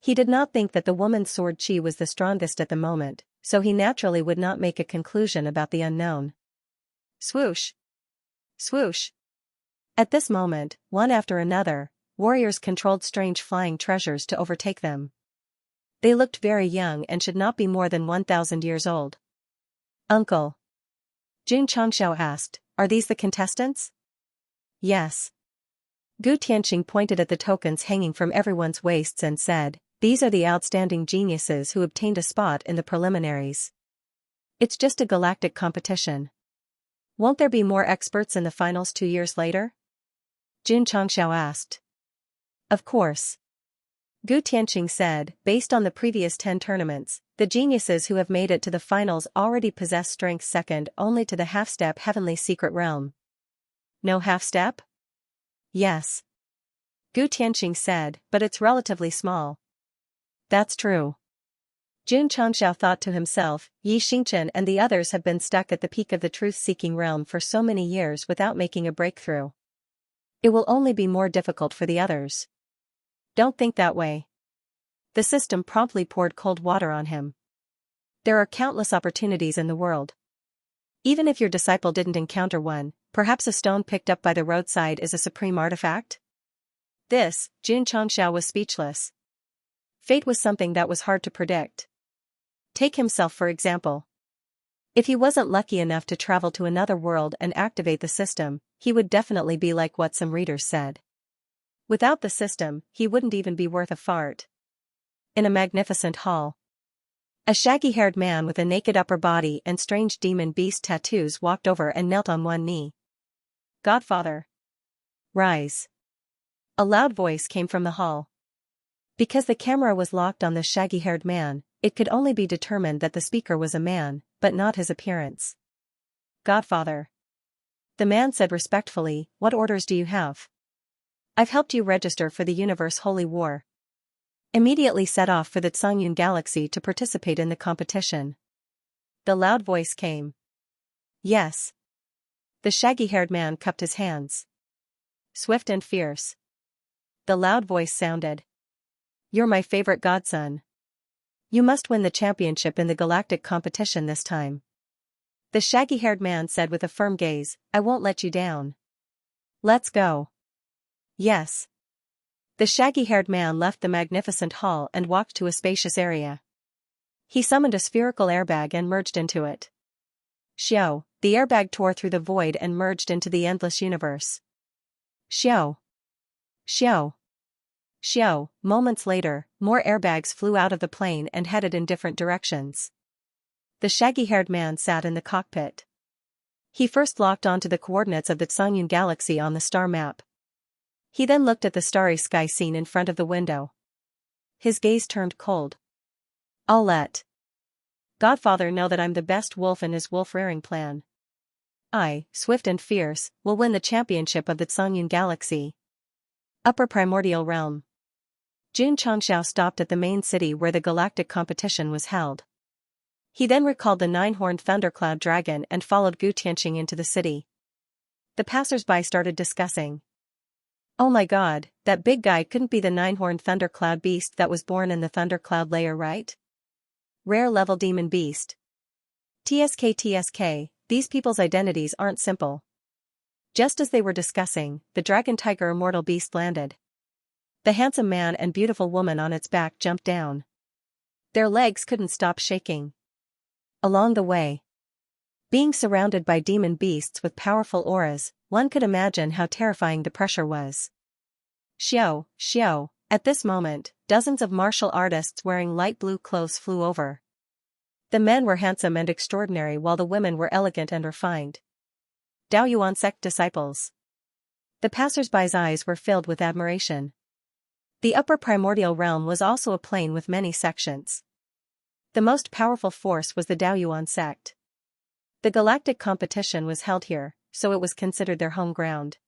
He did not think that the woman's sword chi was the strongest at the moment, so he naturally would not make a conclusion about the unknown. Swoosh! Swoosh! At this moment, one after another, warriors controlled strange flying treasures to overtake them. They looked very young and should not be more than 1,000 years old. Uncle. Jun Changxiao asked, are these the contestants? Yes. Gu Tianqing pointed at the tokens hanging from everyone's waists and said, these are the outstanding geniuses who obtained a spot in the preliminaries. It's just a galactic competition. Won't there be more experts in the finals 2 years later? Jun Changxiao asked. Of course. Gu Tianqing said, based on the previous 10 tournaments, the geniuses who have made it to the finals already possess strength second only to the half-step heavenly secret realm. No half-step? Yes. Gu Tianqing said, but it's relatively small. That's true. Jun Changxiao thought to himself, Yi Xingchen and the others have been stuck at the peak of the truth-seeking realm for so many years without making a breakthrough. It will only be more difficult for the others. Don't think that way. The system promptly poured cold water on him. There are countless opportunities in the world. Even if your disciple didn't encounter one, perhaps a stone picked up by the roadside is a supreme artifact? This, Jun Changxiao was speechless. Fate was something that was hard to predict. Take himself for example. If he wasn't lucky enough to travel to another world and activate the system, he would definitely be like what some readers said. Without the system, he wouldn't even be worth a fart. In a magnificent hall, a shaggy-haired man with a naked upper body and strange demon beast tattoos walked over and knelt on one knee. Godfather. Rise. A loud voice came from the hall. Because the camera was locked on the shaggy-haired man, it could only be determined that the speaker was a man, but not his appearance. Godfather. The man said respectfully, what orders do you have? I've helped you register for the Universe Holy War. Immediately set off for the Xianxia galaxy to participate in the competition. The loud voice came. Yes. The shaggy-haired man cupped his hands. Swift and fierce. The loud voice sounded. You're my favorite godson. You must win the championship in the galactic competition this time. The shaggy-haired man said with a firm gaze, I won't let you down. Let's go. Yes. The shaggy-haired man left the magnificent hall and walked to a spacious area. He summoned a spherical airbag and merged into it. Xiao, the airbag tore through the void and merged into the endless universe. Xiao. Xiao. Xiao. Moments later, more airbags flew out of the plane and headed in different directions. The shaggy-haired man sat in the cockpit. He first locked onto the coordinates of the Xianxia galaxy on the star map. He then looked at the starry sky scene in front of the window. His gaze turned cold. I'll let Godfather know that I'm the best wolf in his wolf-rearing plan. I, swift and fierce, will win the championship of the Xianxia galaxy. Upper Primordial Realm. Jun Changxiao stopped at the main city where the galactic competition was held. He then recalled the 9-horned thundercloud dragon and followed Gu Tianqing into the city. The passers-by started discussing. Oh my god, that big guy couldn't be the 9-horned thundercloud beast that was born in the thundercloud layer, right? Rare level demon beast. TSK, these people's identities aren't simple. Just as they were discussing, the dragon tiger immortal beast landed. The handsome man and beautiful woman on its back jumped down. Their legs couldn't stop shaking. Along the way, being surrounded by demon beasts with powerful auras, one could imagine how terrifying the pressure was. Xiao. At this moment, dozens of martial artists wearing light blue clothes flew over. The men were handsome and extraordinary while the women were elegant and refined. Daoyuan sect disciples. The passers-by's eyes were filled with admiration. The upper primordial realm was also a plane with many sections. The most powerful force was the Daoyuan sect. The galactic competition was held here, so it was considered their home ground.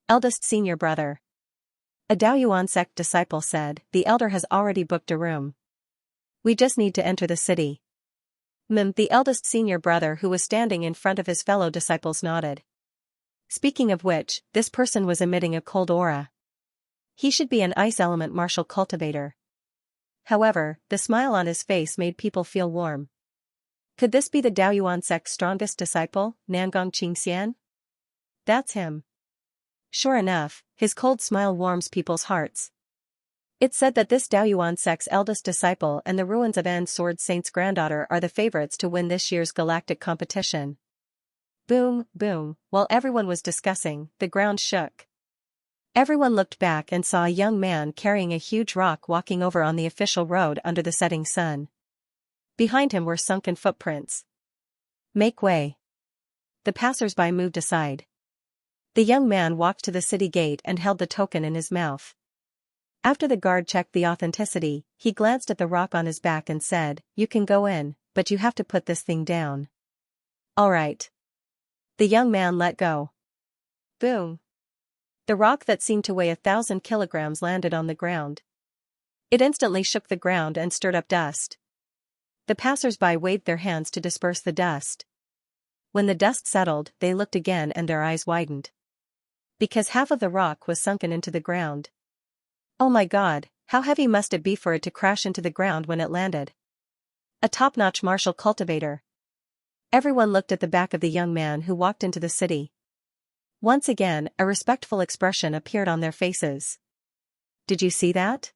Eldest senior brother. A Daoyuan sect disciple said, the elder has already booked a room. We just need to enter the city. The eldest senior brother who was standing in front of his fellow disciples nodded. Speaking of which, this person was emitting a cold aura. He should be an ice element martial cultivator. However, the smile on his face made people feel warm. Could this be the Daoyuan sect's strongest disciple, Nangong Xianxia? That's him. Sure enough, his cold smile warms people's hearts. It's said that this Daoyuan sect's eldest disciple and the Ruins of End Sword Saint's granddaughter are the favorites to win this year's galactic competition. Boom, boom, while everyone was discussing, the ground shook. Everyone looked back and saw a young man carrying a huge rock walking over on the official road under the setting sun. Behind him were sunken footprints. Make way. The passers-by moved aside. The young man walked to the city gate and held the token in his mouth. After the guard checked the authenticity, he glanced at the rock on his back and said, "You can go in, but you have to put this thing down." "All right." The young man let go. Boom. The rock that seemed to weigh 1,000 kilograms landed on the ground. It instantly shook the ground and stirred up dust. The passers-by waved their hands to disperse the dust. When the dust settled, they looked again and their eyes widened. Because half of the rock was sunken into the ground. Oh my God, how heavy must it be for it to crash into the ground when it landed? A top-notch martial cultivator. Everyone looked at the back of the young man who walked into the city. Once again, a respectful expression appeared on their faces. Did you see that?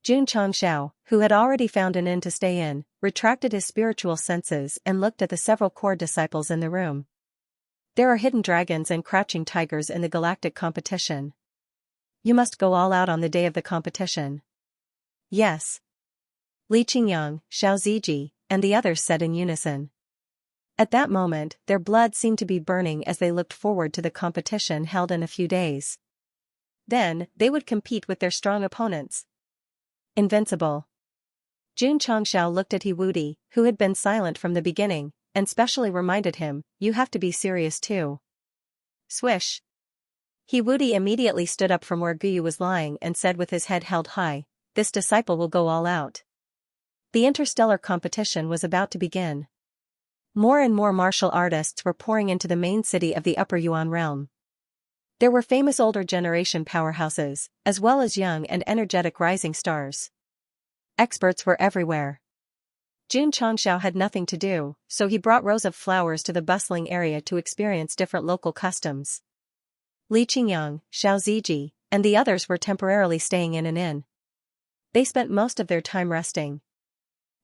Jun Changxiao, who had already found an inn to stay in, retracted his spiritual senses and looked at the several core disciples in the room. There are hidden dragons and crouching tigers in the galactic competition. You must go all out on the day of the competition. Yes. Li Qingyang, Xiao Ziji, and the others said in unison. At that moment, their blood seemed to be burning as they looked forward to the competition held in a few days. Then, they would compete with their strong opponents. Invincible. Jun Changxiao looked at Hiwudi, who had been silent from the beginning, and specially reminded him, "You have to be serious too." Swish. Hiwudi immediately stood up from where Guyu was lying and said with his head held high, "This disciple will go all out." The interstellar competition was about to begin. More and more martial artists were pouring into the main city of the Upper Yuan realm. There were famous older generation powerhouses, as well as young and energetic rising stars. Experts were everywhere. Jun Changxiao had nothing to do, so he brought rows of flowers to the bustling area to experience different local customs. Li Qingyang, Xiao Ziji, and the others were temporarily staying in an inn. They spent most of their time resting.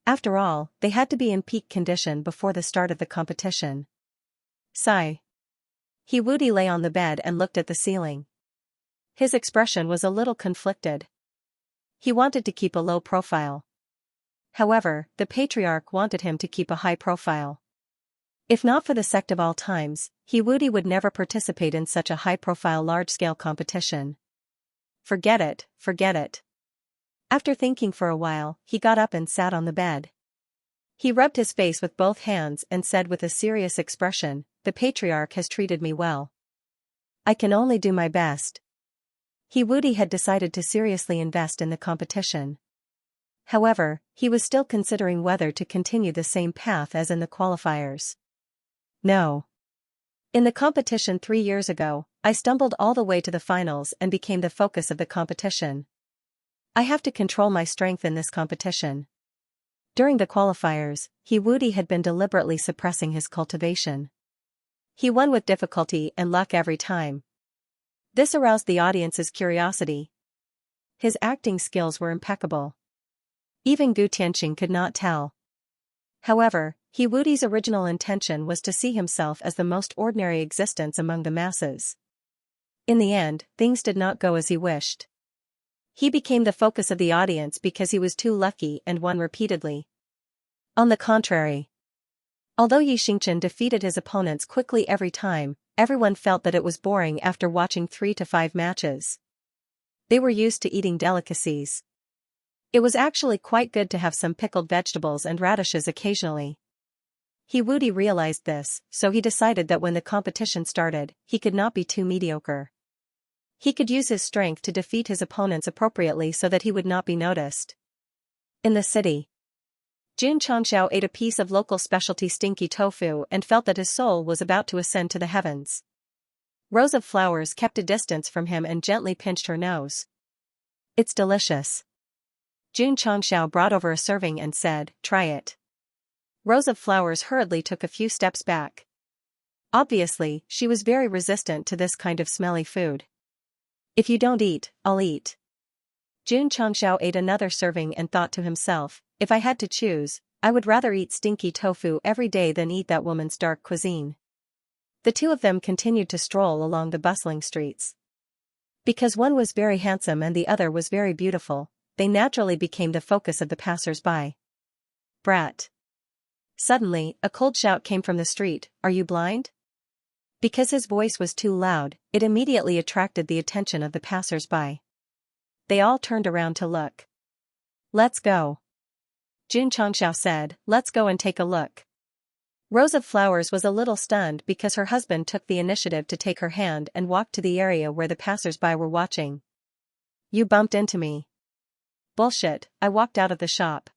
After all, they had to be in peak condition before the start of the competition. Sigh. Hiwudi lay on the bed and looked at the ceiling. His expression was a little conflicted. He wanted to keep a low profile. However, the patriarch wanted him to keep a high profile. If not for the sect of all times, Hiwudi would never participate in such a high-profile large-scale competition. Forget it, forget it. After thinking for a while, he got up and sat on the bed. He rubbed his face with both hands and said with a serious expression, "The patriarch has treated me well. I can only do my best." Hiwudi had decided to seriously invest in the competition. However, he was still considering whether to continue the same path as in the qualifiers. No. In the competition 3 years ago, I stumbled all the way to the finals and became the focus of the competition. I have to control my strength in this competition. During the qualifiers, Hiwudi had been deliberately suppressing his cultivation. He won with difficulty and luck every time. This aroused the audience's curiosity. His acting skills were impeccable. Even Gu Tianqing could not tell. However, Hiwudi's original intention was to see himself as the most ordinary existence among the masses. In the end, things did not go as he wished. He became the focus of the audience because he was too lucky and won repeatedly. On the contrary, although Xianxia defeated his opponents quickly every time, everyone felt that it was boring after watching 3 to 5 matches. They were used to eating delicacies. It was actually quite good to have some pickled vegetables and radishes occasionally. Wudi realized this, so he decided that when the competition started, he could not be too mediocre. He could use his strength to defeat his opponents appropriately so that he would not be noticed. In the city, Xianxia ate a piece of local specialty stinky tofu and felt that his soul was about to ascend to the heavens. Rose of Flowers kept a distance from him and gently pinched her nose. "It's delicious." Xianxia brought over a serving and said, "Try it." Rose of Flowers hurriedly took a few steps back. Obviously, she was very resistant to this kind of smelly food. "If you don't eat, I'll eat." Xianxia ate another serving and thought to himself, "If I had to choose, I would rather eat stinky tofu every day than eat that woman's dark cuisine." The two of them continued to stroll along the bustling streets. Because one was very handsome and the other was very beautiful, they naturally became the focus of the passers-by. "Brat." Suddenly, a cold shout came from the street, "Are you blind?" Because his voice was too loud, it immediately attracted the attention of the passers-by. They all turned around to look. "Let's go." Xianxia said, "Let's go and take a look." Rose of Flowers was a little stunned because her husband took the initiative to take her hand and walk to the area where the passers-by were watching. "You bumped into me." "Bullshit, I walked out of the shop."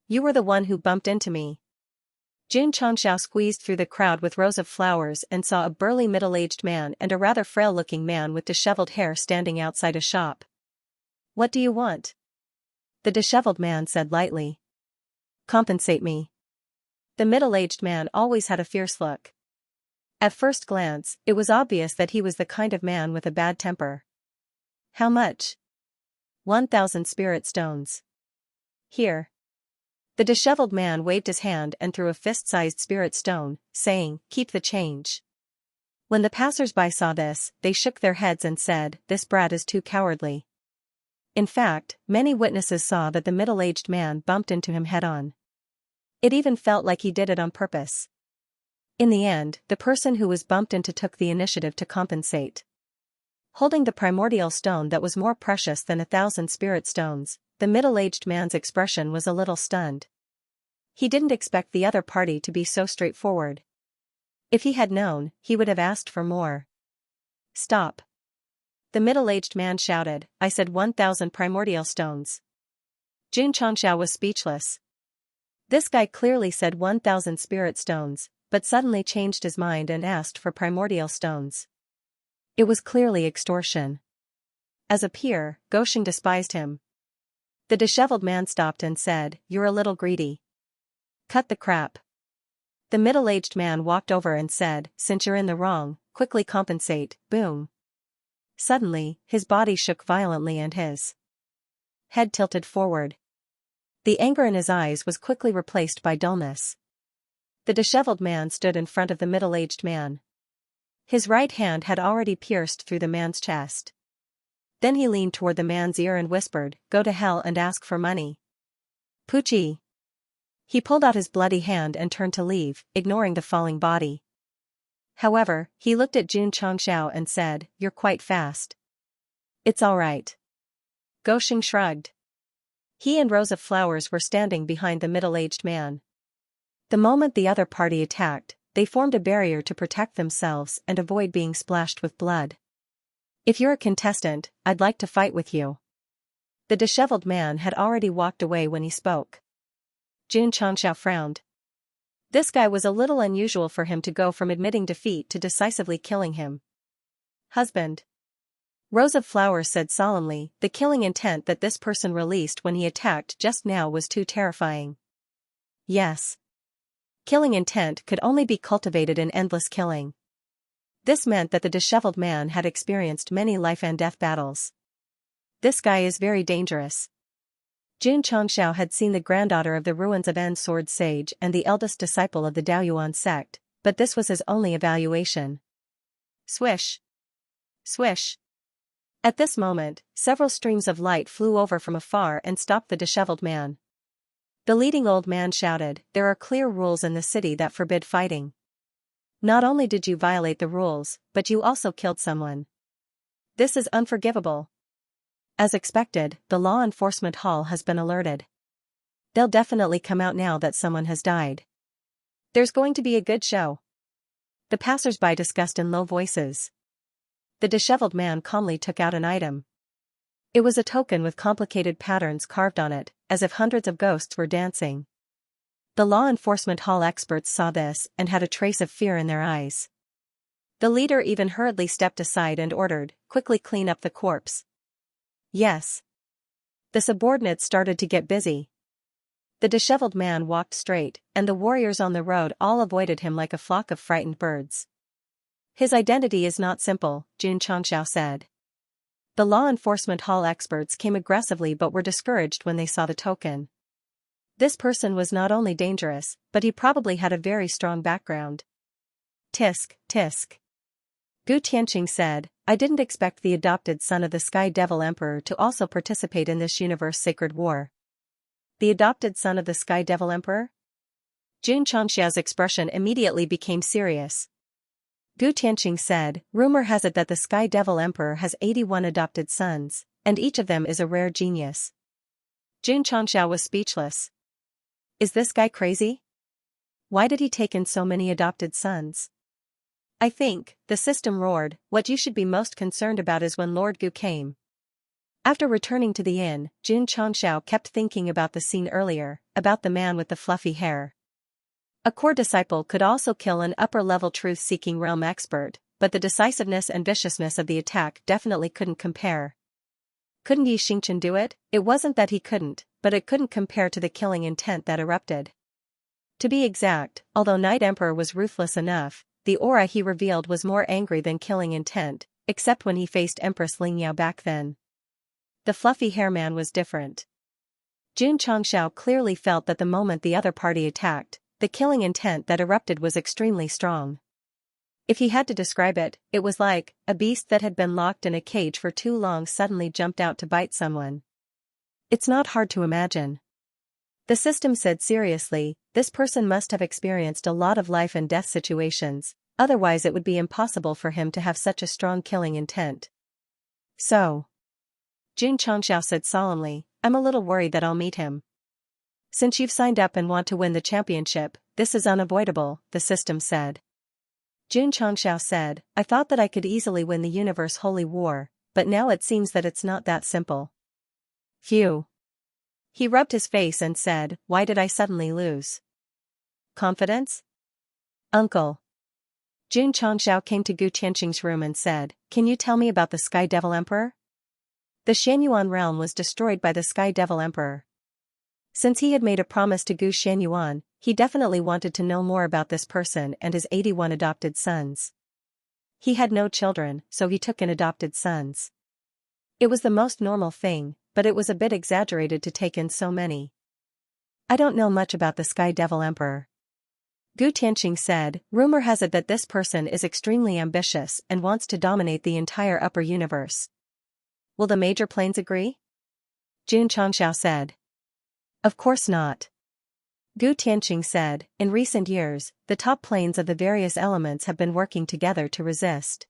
"You were the one who bumped into me." Xianxia squeezed through the crowd with Rose of Flowers and saw a burly middle-aged man and a rather frail-looking man with disheveled hair standing outside a shop. "What do you want?" the disheveled man said lightly. "Compensate me." The middle-aged man always had a fierce look. At first glance, it was obvious that he was the kind of man with a bad temper. "How much?" 1,000 spirit stones. "Here." The disheveled man waved his hand and threw a fist-sized spirit stone, saying, "Keep the change." When the passers-by saw this, they shook their heads and said, "This brat is too cowardly." In fact, many witnesses saw that the middle-aged man bumped into him head-on. It even felt like he did it on purpose. In the end, the person who was bumped into took the initiative to compensate. Holding the primordial stone that was more precious than 1,000 spirit stones, the middle-aged man's expression was a little stunned. He didn't expect the other party to be so straightforward. If he had known, he would have asked for more. "Stop." The middle-aged man shouted, "I said 1,000 primordial stones." Xianxia was speechless. This guy clearly said 1,000 spirit stones, but suddenly changed his mind and asked for primordial stones. It was clearly extortion. As a peer, Gosheng despised him. The disheveled man stopped and said, "You're a little greedy. Cut the crap." The middle-aged man walked over and said, "Since you're in the wrong, quickly compensate." Boom. Suddenly, his body shook violently and his head tilted forward. The anger in his eyes was quickly replaced by dullness. The disheveled man stood in front of the middle-aged man. His right hand had already pierced through the man's chest. Then he leaned toward the man's ear and whispered, "Go to hell and ask for money." "Poochie." He pulled out his bloody hand and turned to leave, ignoring the falling body. However, he looked at Xianxia and said, "You're quite fast." "It's all right." Gosheng shrugged. He and Rose of Flowers were standing behind the middle-aged man. The moment the other party attacked, they formed a barrier to protect themselves and avoid being splashed with blood. "If you're a contestant, I'd like to fight with you." The disheveled man had already walked away when he spoke. Xianxia frowned. This guy was a little unusual for him to go from admitting defeat to decisively killing him. "Husband." Rose of Flowers said solemnly, "The killing intent that this person released when he attacked just now was too terrifying." "Yes." Killing intent could only be cultivated in endless killing. This meant that the disheveled man had experienced many life and death battles. "This guy is very dangerous." Xianxia had seen the granddaughter of the ruins of N Sword Sage and the eldest disciple of the Daoyuan sect, but this was his only evaluation. Swish. Swish. At this moment, several streams of light flew over from afar and stopped the disheveled man. The leading old man shouted, "There are clear rules in the city that forbid fighting. Not only did you violate the rules, but you also killed someone. This is unforgivable." As expected, the law enforcement hall has been alerted. They'll definitely come out now that someone has died. There's going to be a good show. The passers-by discussed in low voices. The disheveled man calmly took out an item. It was a token with complicated patterns carved on it, as if hundreds of ghosts were dancing. The law enforcement hall experts saw this and had a trace of fear in their eyes. The leader even hurriedly stepped aside and ordered, "Quickly clean up the corpse." Yes. The subordinates started to get busy. The disheveled man walked straight, and the warriors on the road all avoided him like a flock of frightened birds. "His identity is not simple," Xianxia said. The law enforcement hall experts came aggressively but were discouraged when they saw the token. This person was not only dangerous, but he probably had a very strong background. Tisk, tisk. Gu Tianqing said, "I didn't expect the adopted son of the Sky Devil Emperor to also participate in this universe sacred war." The adopted son of the Sky Devil Emperor? Jun Changxia's expression immediately became serious. Gu Tianqing said, "Rumor has it that the Sky Devil Emperor has 81 adopted sons, and each of them is a rare genius." Jun Changxia was speechless. Is this guy crazy? Why did he take in so many adopted sons? "I think," the system roared, "what you should be most concerned about is when Lord Gu came." After returning to the inn, Jun Changxiao kept thinking about the scene earlier, about the man with the fluffy hair. A core disciple could also kill an upper-level truth-seeking realm expert, but the decisiveness and viciousness of the attack definitely couldn't compare. Couldn't Yi Xingchen do it? It wasn't that he couldn't, but it couldn't compare to the killing intent that erupted. To be exact, although Night Emperor was ruthless enough, the aura he revealed was more angry than killing intent, except when he faced Empress Lingyao back then. The fluffy hair man was different. Jun Changxiao clearly felt that the moment the other party attacked, the killing intent that erupted was extremely strong. If he had to describe it, it was like a beast that had been locked in a cage for too long suddenly jumped out to bite someone. It's not hard to imagine. The system said seriously, this person must have experienced a lot of life and death situations, otherwise it would be impossible for him to have such a strong killing intent. So, Jun Changxiao said solemnly, "I'm a little worried that I'll meet him." "Since you've signed up and want to win the championship, this is unavoidable," the system said. Jun Changxiao said, "I thought that I could easily win the universe holy war, but now it seems that it's not that simple." Phew. He rubbed his face and said, "Why did I suddenly lose confidence?" "Uncle." Jun Changxiao came to Gu Tianqing's room and said, "Can you tell me about the Sky Devil Emperor?" The Xianyuan realm was destroyed by the Sky Devil Emperor. Since he had made a promise to Gu Xianyuan, he definitely wanted to know more about this person and his 81 adopted sons. He had no children, so he took in adopted sons. It was the most normal thing, but it was a bit exaggerated to take in so many. "I don't know much about the Sky Devil Emperor." Gu Tianqing said, "Rumor has it that this person is extremely ambitious and wants to dominate the entire upper universe. Will the major planes agree?" Jun Changxiao said. "Of course not." Gu Tianqing said, "In recent years, the top planes of the various elements have been working together to resist."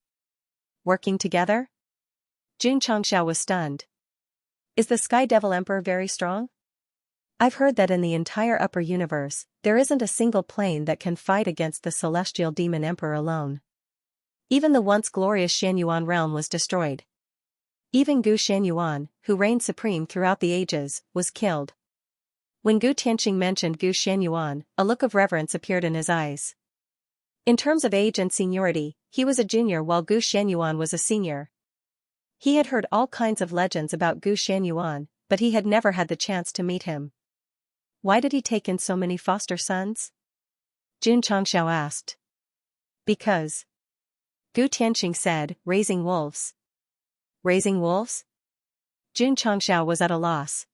Working together? Jun Changxiao was stunned. "Is the Sky Devil Emperor very strong?" "I've heard that in the entire upper universe, there isn't a single plane that can fight against the celestial demon emperor alone. Even the once glorious Xianyuan realm was destroyed. Even Gu Xianyuan, who reigned supreme throughout the ages, was killed." When Gu Tianqing mentioned Gu Xianyuan, a look of reverence appeared in his eyes. In terms of age and seniority, he was a junior while Gu Xianyuan was a senior. He had heard all kinds of legends about Gu Xianyuan, but he had never had the chance to meet him. "Why did he take in so many foster sons?" Jun Changxiao asked. "Because," Gu Tianqing said, "raising wolves." "Raising wolves?" Jun Changxiao was at a loss.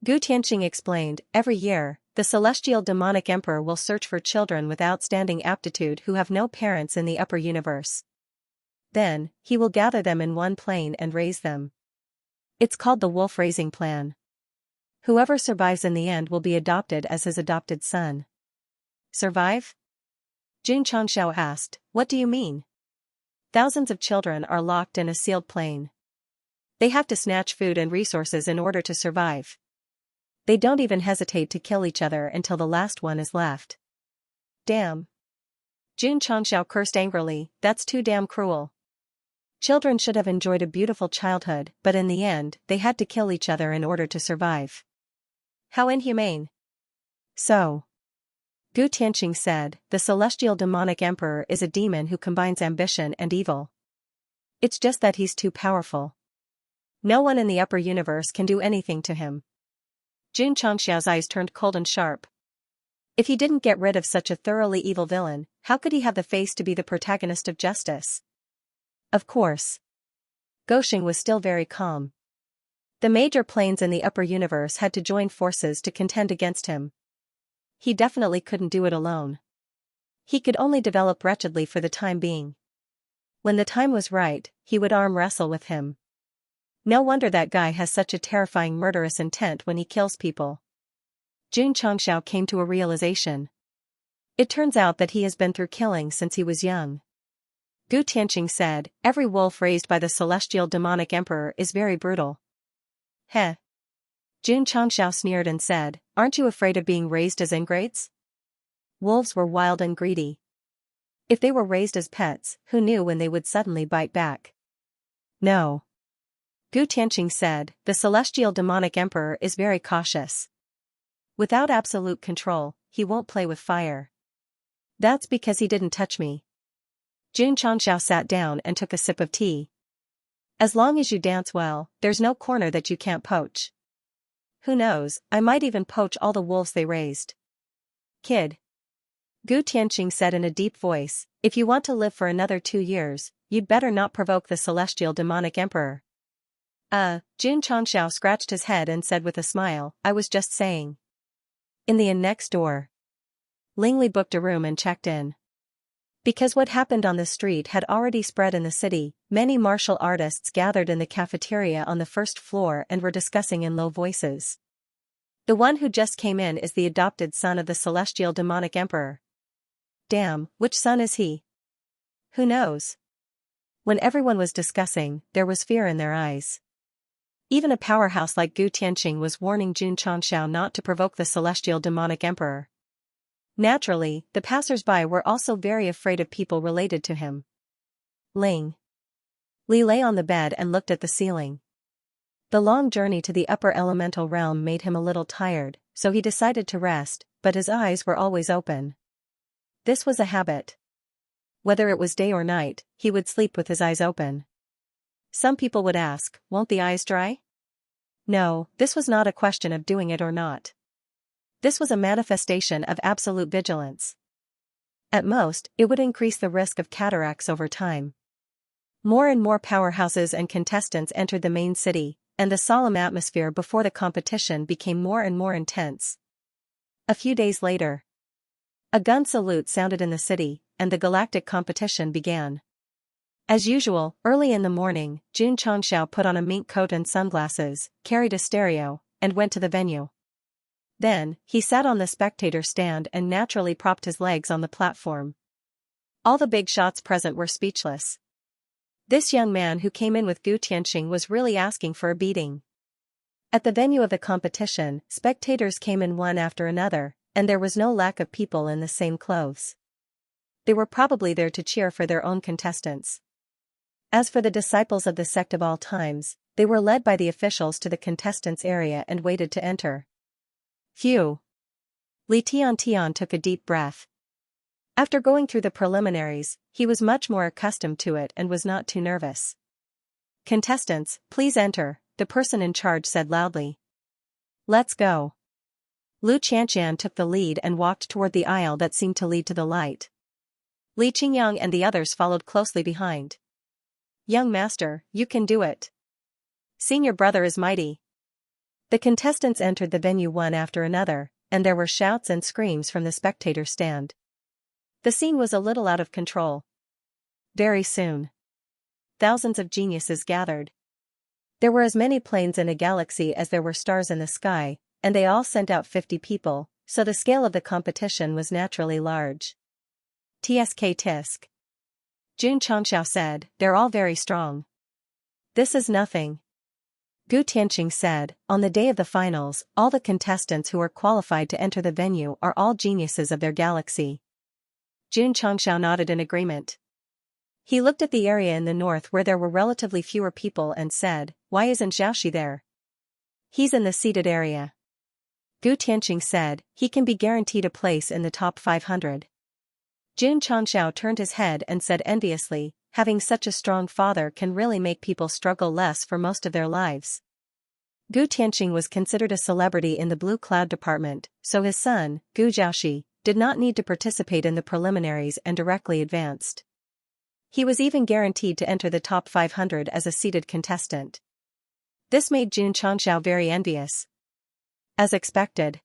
Gu Tianqing explained, "Every year, the celestial demonic emperor will search for children with outstanding aptitude who have no parents in the upper universe. Then, he will gather them in one plane and raise them. It's called the wolf raising plan. Whoever survives in the end will be adopted as his adopted son. Survive? Xianxia asked, what do you mean? Thousands of children are locked in a sealed plane. They have to snatch food and resources in order to survive. They don't even hesitate to kill each other until the last one is left. Damn. Xianxia cursed angrily, that's too damn cruel. Children should have enjoyed a beautiful childhood, but in the end, they had to kill each other in order to survive. How inhumane. So. Gu Tianqing said, the celestial demonic emperor is a demon who combines ambition and evil. It's just that he's too powerful. No one in the upper universe can do anything to him. Xianxia's eyes turned cold and sharp. If he didn't get rid of such a thoroughly evil villain, how could he have the face to be the protagonist of justice? Of course. Gosheng was still very calm. The major planes in the upper universe had to join forces to contend against him. He definitely couldn't do it alone. He could only develop wretchedly for the time being. When the time was right, he would arm wrestle with him. No wonder that guy has such a terrifying murderous intent when he kills people. Xianxia came to a realization. It turns out that he has been through killing since he was young. Gu Tianqing said, every wolf raised by the celestial demonic emperor is very brutal. Heh. Xianxia sneered and said, aren't you afraid of being raised as ingrates? Wolves were wild and greedy. If they were raised as pets, who knew when they would suddenly bite back? No. Gu Tianqing said, the celestial demonic emperor is very cautious. Without absolute control, he won't play with fire. That's because he didn't touch me. Xianxia sat down and took a sip of tea. As long as you dance well, there's no corner that you can't poach. Who knows, I might even poach all the wolves they raised. Kid. Gu Tianqing said in a deep voice, if you want to live for another 2 years, you'd better not provoke the celestial demonic emperor. Xianxia scratched his head and said with a smile, I was just saying. In the inn next door. Lingli booked a room and checked in. Because what happened on the street had already spread in the city, many martial artists gathered in the cafeteria on the first floor and were discussing in low voices. The one who just came in is the adopted son of the celestial demonic emperor. Damn, which son is he? Who knows? When everyone was discussing, there was fear in their eyes. Even a powerhouse like Gu Tianqing was warning Xianxia not to provoke the celestial demonic emperor. Naturally, the passers-by were also very afraid of people related to him. Li lay on the bed and looked at the ceiling. The long journey to the upper elemental realm made him a little tired, so he decided to rest, but his eyes were always open. This was a habit. Whether it was day or night, he would sleep with his eyes open. Some people would ask, won't the eyes dry? No, this was not a question of doing it or not. This was a manifestation of absolute vigilance. At most, it would increase the risk of cataracts over time. More and more powerhouses and contestants entered the main city, and the solemn atmosphere before the competition became more and more intense. A few days later, a gun salute sounded in the city, and the galactic competition began. As usual, early in the morning, Xianxia put on a mink coat and sunglasses, carried a stereo, and went to the venue. Then, he sat on the spectator stand and naturally propped his legs on the platform. All the big shots present were speechless. This young man who came in with Gu Tianqing was really asking for a beating. At the venue of the competition, spectators came in one after another, and there was no lack of people in the same clothes. They were probably there to cheer for their own contestants. As for the disciples of the sect of all times, they were led by the officials to the contestants' area and waited to enter. Phew. Li Tian took a deep breath. After going through the preliminaries, he was much more accustomed to it and was not too nervous. Contestants, please enter, the person in charge said loudly. Let's go. Lu Qianqian took the lead and walked toward the aisle that seemed to lead to the light. Li Qingyang and the others followed closely behind. Young master, you can do it. Senior brother is mighty. The contestants entered the venue one after another, and there were shouts and screams from the spectator stand. The scene was a little out of control. Very soon, thousands of geniuses gathered. There were as many planes in a galaxy as there were stars in the sky, and they all sent out 50 people, so the scale of the competition was naturally large. Tsk tisk. Jun Changxiao said, they're all very strong. This is nothing. Gu Tianqing said, on the day of the finals, all the contestants who are qualified to enter the venue are all geniuses of their galaxy. Jun Changxiao nodded in agreement. He looked at the area in the north where there were relatively fewer people and said, why isn't Xiaoxi there? He's in the seated area. Gu Tianqing said, he can be guaranteed a place in the top 500. Jun Changxiao turned his head and said enviously, having such a strong father can really make people struggle less for most of their lives. Gu Tianqing was considered a celebrity in the Blue Cloud department, so his son, Gu Zhaoxi, did not need to participate in the preliminaries and directly advanced. He was even guaranteed to enter the top 500 as a seated contestant. This made Jun Changxiao very envious. As expected.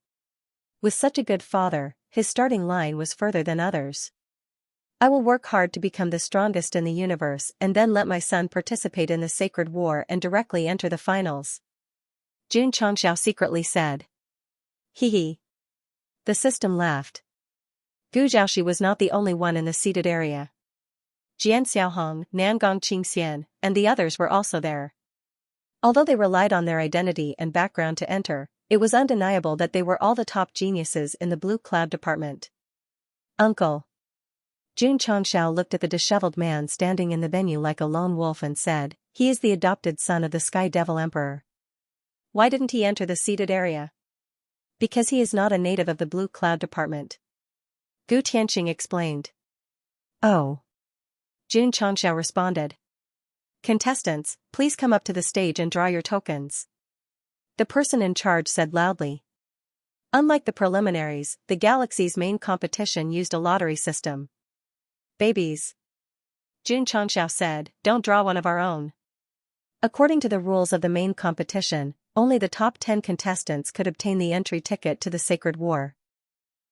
With such a good father, his starting line was further than others. I will work hard to become the strongest in the universe and then let my son participate in the sacred war and directly enter the finals. Jun Changxiao secretly said. Hee. The system laughed. Gu Zhaoxi was not the only one in the seated area. Jian Xiaohong, Nangong Qingxian, and the others were also there. Although they relied on their identity and background to enter, it was undeniable that they were all the top geniuses in the Blue Cloud department. Uncle. Jun Changxiao looked at the disheveled man standing in the venue like a lone wolf and said, he is the adopted son of the Sky Devil Emperor. Why didn't he enter the seated area? Because he is not a native of the Blue Cloud department. Gu Tianqing explained. Oh. Jun Changxiao responded. Contestants, please come up to the stage and draw your tokens. The person in charge said loudly. Unlike the preliminaries, the galaxy's main competition used a lottery system. Babies. Jun Changxiao said, don't draw one of our own. According to the rules of the main competition, only the top 10 contestants could obtain the entry ticket to the Sacred War.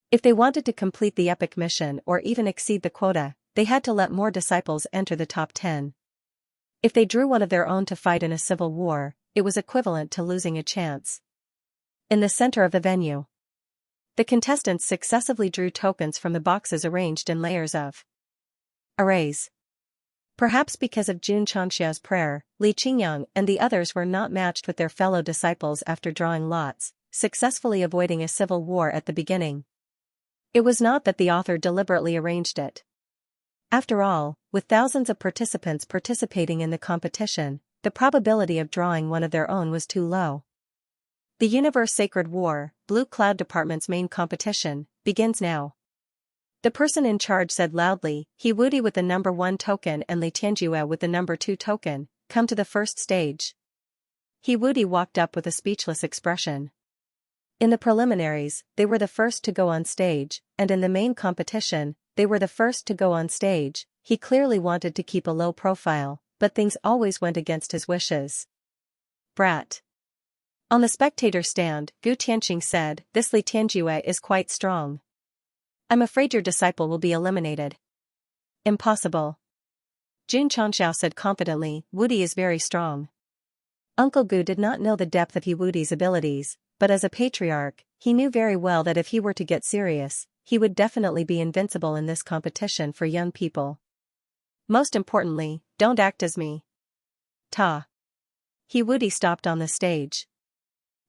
If they wanted to complete the epic mission or even exceed the quota, they had to let more disciples enter the top 10. If they drew one of their own to fight in a civil war, it was equivalent to losing a chance. In the center of the venue, the contestants successively drew tokens from the boxes arranged in layers of arrays. Perhaps because of Jun Changxiao's prayer, Li Qingyang and the others were not matched with their fellow disciples after drawing lots, successfully avoiding a civil war at the beginning. It was not that the author deliberately arranged it. After all, with thousands of participants participating in the competition, the probability of drawing one of their own was too low. The Universe Sacred War, Blue Cloud Department's main competition, begins now. The person in charge said loudly, He Wudi with the number 1 token and Li Tianjue with the number 2 token, come to the first stage. He Wudi walked up with a speechless expression. In the preliminaries, they were the first to go on stage, and in the main competition, they were the first to go on stage. He clearly wanted to keep a low profile, but things always went against his wishes. Brat. On the spectator stand, Gu Tianqing said, This Li Tianjue is quite strong. I'm afraid your disciple will be eliminated. Impossible. Jun Changxiao said confidently, Wudi is very strong. Uncle Gu did not know the depth of He Wudi's abilities, but as a patriarch, he knew very well that if he were to get serious, he would definitely be invincible in this competition for young people. Most importantly, don't act as me. Ta. He Wudi stopped on the stage.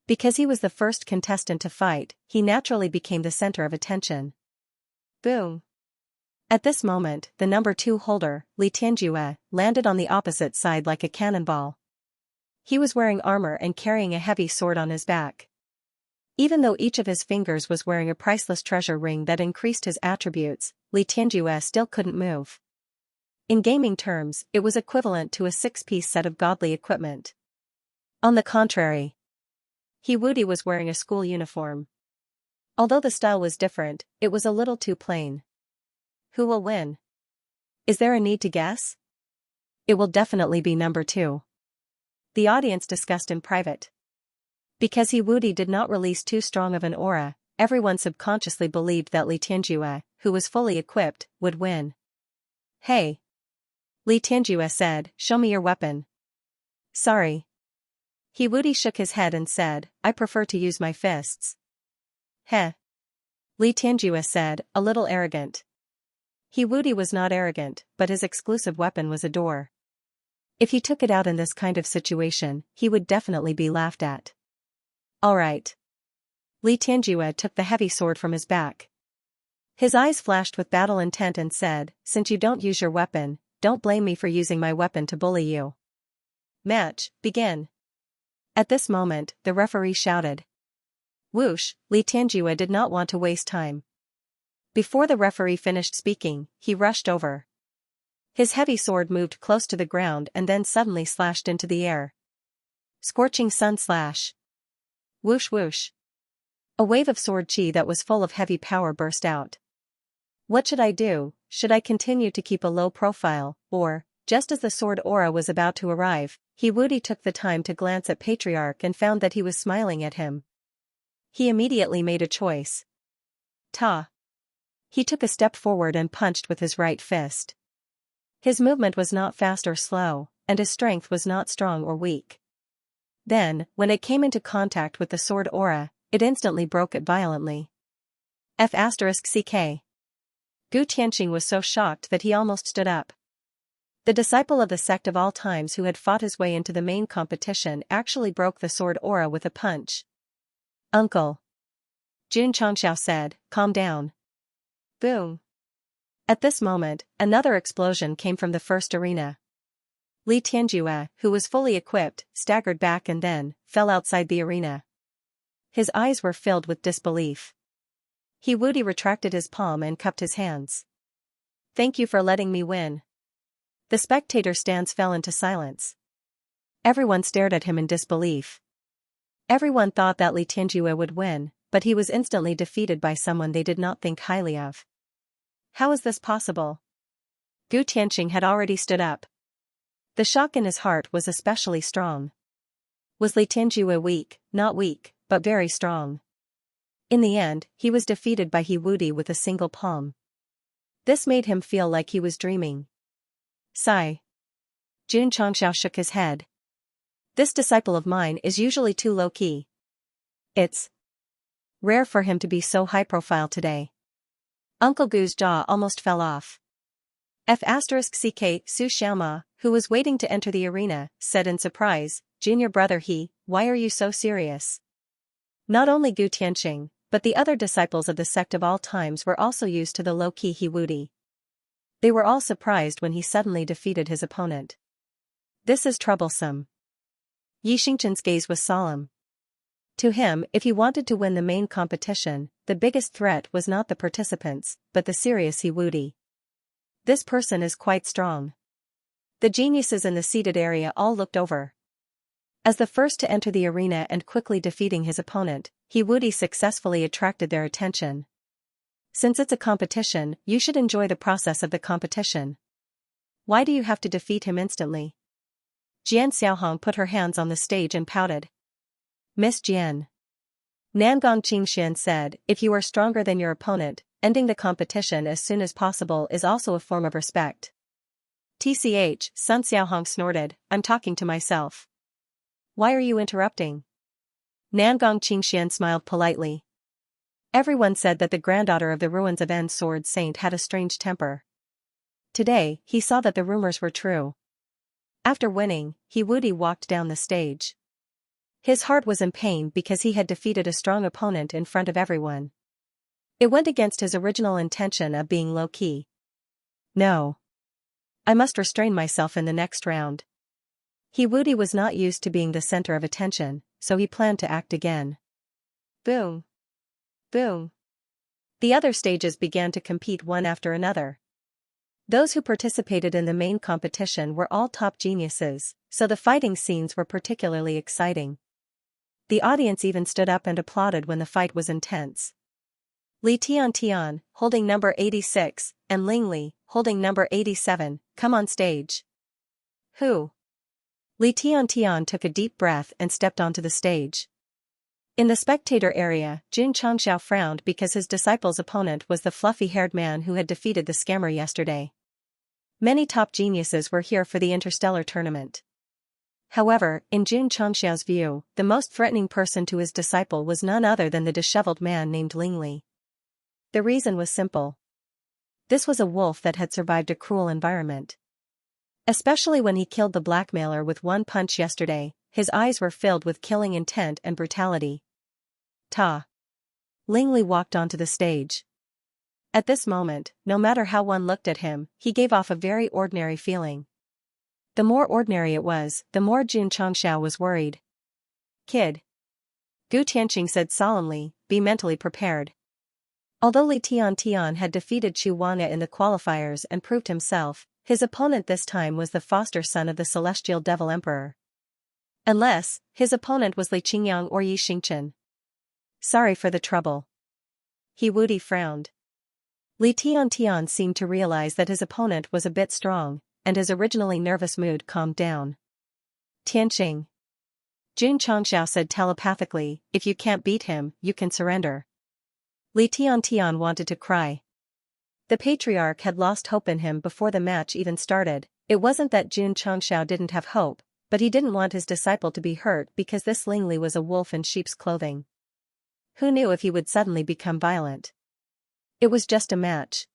Because he was the first contestant to fight, he naturally became the center of attention. Boom. At this moment, the number 2 holder, Li Tianjue, landed on the opposite side like a cannonball. He was wearing armor and carrying a heavy sword on his back. Even though each of his fingers was wearing a priceless treasure ring that increased his attributes, Li Tianjue still couldn't move. In gaming terms, it was equivalent to a 6-piece set of godly equipment. On the contrary, He Wudi was wearing a school uniform. Although the style was different, it was a little too plain. Who will win? Is there a need to guess? It will definitely be number 2. The audience discussed in private. Because He Wudi did not release too strong of an aura, everyone subconsciously believed that Li Tianjue, who was fully equipped, would win. Hey! Li Tianjue said, show me your weapon. Sorry. He Wudi shook his head and said, I prefer to use my fists. Heh. Li Tianjue said, a little arrogant. He Wudi was not arrogant, but his exclusive weapon was a door. If he took it out in this kind of situation, he would definitely be laughed at. Alright. Li Tianjue took the heavy sword from his back. His eyes flashed with battle intent and said, since you don't use your weapon, don't blame me for using my weapon to bully you. Match, begin. At this moment, the referee shouted. Whoosh, Li Tianjue did not want to waste time. Before the referee finished speaking, he rushed over. His heavy sword moved close to the ground and then suddenly slashed into the air. Scorching sun slash. Whoosh whoosh. A wave of sword chi that was full of heavy power burst out. What should I do? Should I continue to keep a low profile, or, just as the sword aura was about to arrive, He Wudi took the time to glance at Patriarch and found that he was smiling at him. He immediately made a choice. Ta. He took a step forward and punched with his right fist. His movement was not fast or slow, and his strength was not strong or weak. Then, when it came into contact with the sword aura, it instantly broke it violently. F***ck. Gu Tianxing was so shocked that he almost stood up. The disciple of the sect of all times who had fought his way into the main competition actually broke the sword aura with a punch. Uncle. Xianxia said, calm down. Boom. At this moment, another explosion came from the first arena. Li Tianjue, who was fully equipped, staggered back and then fell outside the arena. His eyes were filled with disbelief. He Wudi retracted his palm and cupped his hands. Thank you for letting me win. The spectator stands fell into silence. Everyone stared at him in disbelief. Everyone thought that Li Tianjue would win, but he was instantly defeated by someone they did not think highly of. How is this possible? Gu Tianxing had already stood up. The shock in his heart was especially strong. Was Li Tianjue weak? Not weak, but very strong. In the end, he was defeated by He Wudi with a single palm. This made him feel like he was dreaming. Sigh. Xianxia shook his head. This disciple of mine is usually too low-key. It's rare for him to be so high-profile today. Uncle Gu's jaw almost fell off. F***ck Su Xiaoma, who was waiting to enter the arena, said in surprise, Junior brother why are you so serious? Not only Gu Tianxing, but the other disciples of the sect of all times were also used to the low-key He Wudi. They were all surprised when he suddenly defeated his opponent. This is troublesome. Yi Xingchen's gaze was solemn. To him, if he wanted to win the main competition, the biggest threat was not the participants, but the serious He Wudi. This person is quite strong. The geniuses in the seated area all looked over. As the first to enter the arena and quickly defeating his opponent, He Wudi successfully attracted their attention. Since it's a competition, you should enjoy the process of the competition. Why do you have to defeat him instantly? Jian Xiaohong put her hands on the stage and pouted. Miss Jian. Nangong Qingxian said, if you are stronger than your opponent, ending the competition as soon as possible is also a form of respect. TCH, Sun Xiaohong snorted, I'm talking to myself. Why are you interrupting? Nangong Qingxian smiled politely. Everyone said that the granddaughter of the ruins of N Sword Saint had a strange temper. Today, he saw that the rumors were true. After winning, He Wudi walked down the stage. His heart was in pain because he had defeated a strong opponent in front of everyone. It went against his original intention of being low-key. No. I must restrain myself in the next round. He Wudi was not used to being the center of attention, so he planned to act again. Boom. Boom. The other stages began to compete one after another. Those who participated in the main competition were all top geniuses, so the fighting scenes were particularly exciting. The audience even stood up and applauded when the fight was intense. Li Tian, holding number 86, and Ling Li, holding number 87, come on stage. Who? Li Tian took a deep breath and stepped onto the stage. In the spectator area, Jin Changxiao frowned because his disciple's opponent was the fluffy-haired man who had defeated the scammer yesterday. Many top geniuses were here for the interstellar tournament. However, in Xianxia's view, the most threatening person to his disciple was none other than the disheveled man named Lingli. The reason was simple. This was a wolf that had survived a cruel environment. Especially when he killed the blackmailer with one punch yesterday, his eyes were filled with killing intent and brutality. Ta! Lingli walked onto the stage. At this moment, no matter how one looked at him, he gave off a very ordinary feeling. The more ordinary it was, the more Xianxia was worried. Kid. Gu Tianqing said solemnly, be mentally prepared. Although Li Tiantian had defeated Chu Wanya in the qualifiers and proved himself, his opponent this time was the foster son of the celestial devil emperor. Unless, his opponent was Li Qingyang or Yi Xingchen. Sorry for the trouble. He Wudi frowned. Li Tiantian seemed to realize that his opponent was a bit strong, and his originally nervous mood calmed down. Tianqing. Xianxia said telepathically, if you can't beat him, you can surrender. Li Tiantian wanted to cry. The patriarch had lost hope in him before the match even started. It wasn't that Xianxia didn't have hope, but he didn't want his disciple to be hurt because this Lingli was a wolf in sheep's clothing. Who knew if he would suddenly become violent? It was just a match.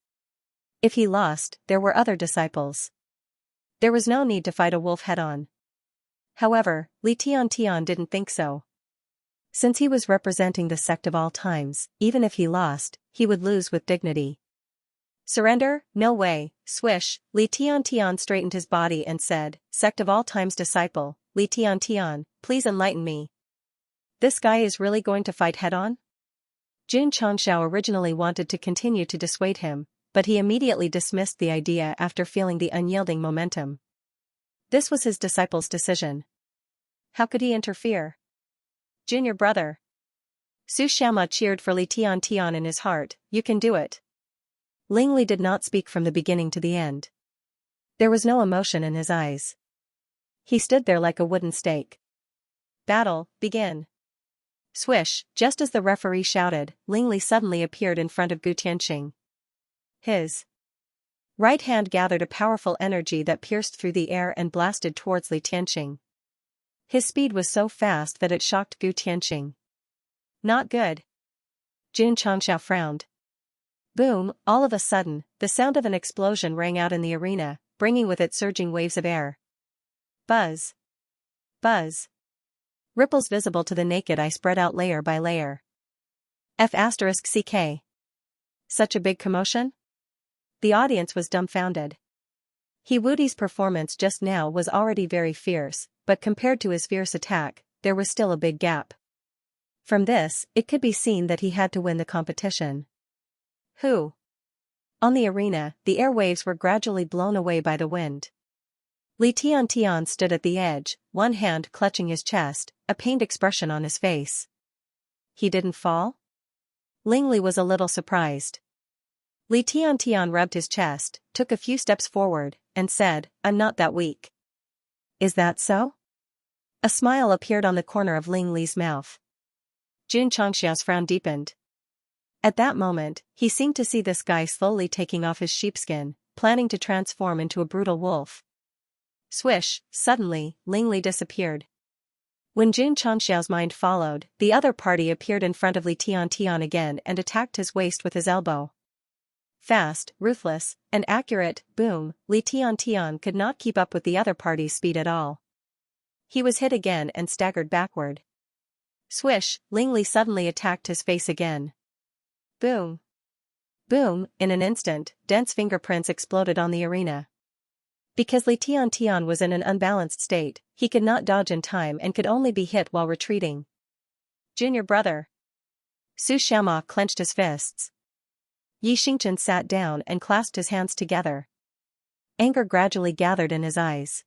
If he lost, there were other disciples. There was no need to fight a wolf head-on. However, Li Tiantian didn't think so. Since he was representing the sect of all times, even if he lost, he would lose with dignity. Surrender? No way. Swish. Li Tiantian straightened his body and said, Sect of all times disciple, Li Tiantian, please enlighten me. This guy is really going to fight head-on? Xianxia originally wanted to continue to dissuade him, but he immediately dismissed the idea after feeling the unyielding momentum. This was his disciple's decision. How could he interfere? Junior brother. Su Xiama cheered for Li Tiantian in his heart, you can do it. Lingli did not speak from the beginning to the end. There was no emotion in his eyes. He stood there like a wooden stake. Battle, begin. Swish, just as the referee shouted, Lingli suddenly appeared in front of Gu Tianqing. His right hand gathered a powerful energy that pierced through the air and blasted towards Li Tianqing. His speed was so fast that it shocked Gu Tianqing. Not good. Xianxia frowned. Boom, all of a sudden, the sound of an explosion rang out in the arena, bringing with it surging waves of air. Buzz. Buzz. Ripples visible to the naked eye spread out layer by layer. F***CK. Such a big commotion? The audience was dumbfounded. He Wudi's performance just now was already very fierce, but compared to his fierce attack, there was still a big gap. From this, it could be seen that he had to win the competition. Who? On the arena, the airwaves were gradually blown away by the wind. Li Tiantian stood at the edge, one hand clutching his chest, a pained expression on his face. He didn't fall? Lingli was a little surprised. Li Tiantian rubbed his chest, took a few steps forward, and said, I'm not that weak. Is that so? A smile appeared on the corner of Lingli's mouth. Xianxia's frown deepened. At that moment, he seemed to see this guy slowly taking off his sheepskin, planning to transform into a brutal wolf. Swish, suddenly, Lingli disappeared. When Xianxia's mind followed, the other party appeared in front of Li Tiantian again and attacked his waist with his elbow. Fast, ruthless, and accurate, boom, Li Tiantian could not keep up with the other party's speed at all. He was hit again and staggered backward. Swish, Lingli suddenly attacked his face again. Boom. Boom, in an instant, dense fingerprints exploded on the arena. Because Li Tiantian was in an unbalanced state, he could not dodge in time and could only be hit while retreating. Junior brother. Su Xiama clenched his fists. Yi Xingchen sat down and clasped his hands together. Anger gradually gathered in his eyes.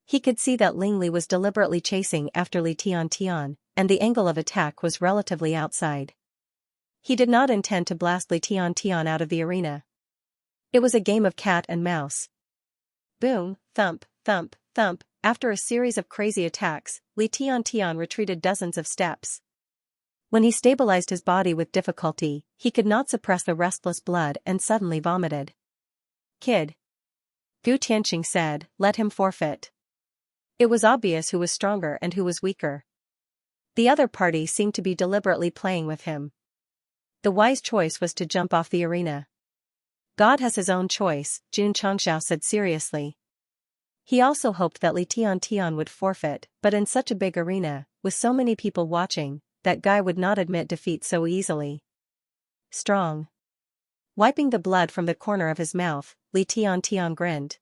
He could see that Lingli was deliberately chasing after Li Tiantian, and the angle of attack was relatively outside. He did not intend to blast Li Tiantian out of the arena. It was a game of cat and mouse. Boom, thump, thump, thump, after a series of crazy attacks, Li Tiantian retreated dozens of steps. When he stabilized his body with difficulty, he could not suppress the restless blood and suddenly vomited. Kid. Gu Tianqing said, let him forfeit. It was obvious who was stronger and who was weaker. The other party seemed to be deliberately playing with him. The wise choice was to jump off the arena. God has his own choice, Xianxia said seriously. He also hoped that Li Tiantian would forfeit, but in such a big arena, with so many people watching, that guy would not admit defeat so easily. Strong. Wiping the blood from the corner of his mouth, Li Tiantian grinned.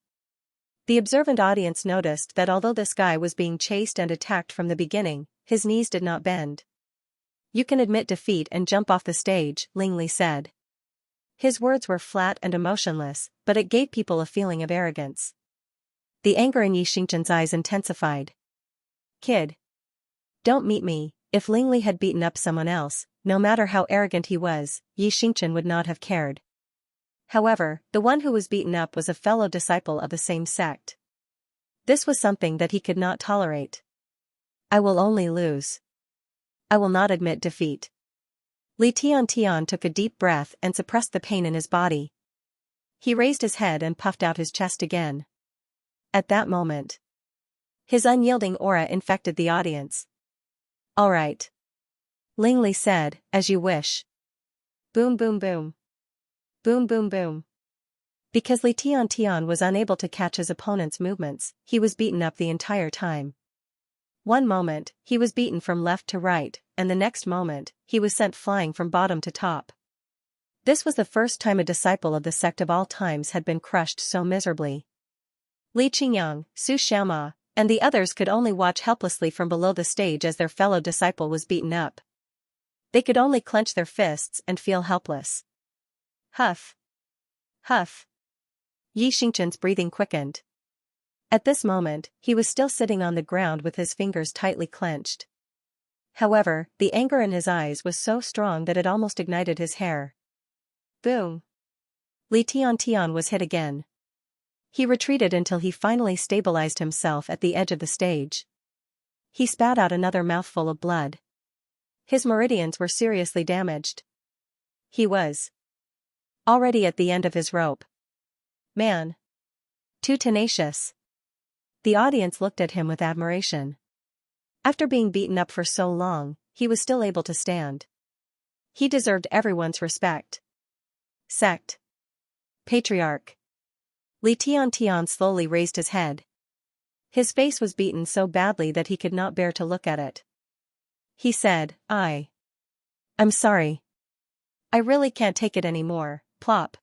The observant audience noticed that although this guy was being chased and attacked from the beginning, his knees did not bend. You can admit defeat and jump off the stage, Ling Li said. His words were flat and emotionless, but it gave people a feeling of arrogance. The anger in Yi Xingchen's eyes intensified. Kid. Don't meet me. If Ling Li had beaten up someone else, no matter how arrogant he was, Yi Xingchen would not have cared. However, the one who was beaten up was a fellow disciple of the same sect. This was something that he could not tolerate. I will only lose. I will not admit defeat. Li Tiantian took a deep breath and suppressed the pain in his body. He raised his head and puffed out his chest again. At that moment, his unyielding aura infected the audience. All right. Ling Li said, as you wish. Boom boom boom. Boom boom boom. Because Li Tiantian was unable to catch his opponent's movements, he was beaten up the entire time. One moment, he was beaten from left to right, and the next moment, he was sent flying from bottom to top. This was the first time a disciple of the sect of all times had been crushed so miserably. Li Qingyang, Su Xiaoma, and the others could only watch helplessly from below the stage as their fellow disciple was beaten up. They could only clench their fists and feel helpless. Huff. Huff. Yi Xingchen's breathing quickened. At this moment, he was still sitting on the ground with his fingers tightly clenched. However, the anger in his eyes was so strong that it almost ignited his hair. Boom. Li Tiantian was hit again. He retreated until he finally stabilized himself at the edge of the stage. He spat out another mouthful of blood. His meridians were seriously damaged. He was already at the end of his rope. Man. Too tenacious. The audience looked at him with admiration. After being beaten up for so long, he was still able to stand. He deserved everyone's respect. Sect. Patriarch. Li Tiantian slowly raised his head. His face was beaten so badly that he could not bear to look at it. He said, I'm sorry. I really can't take it anymore, plop.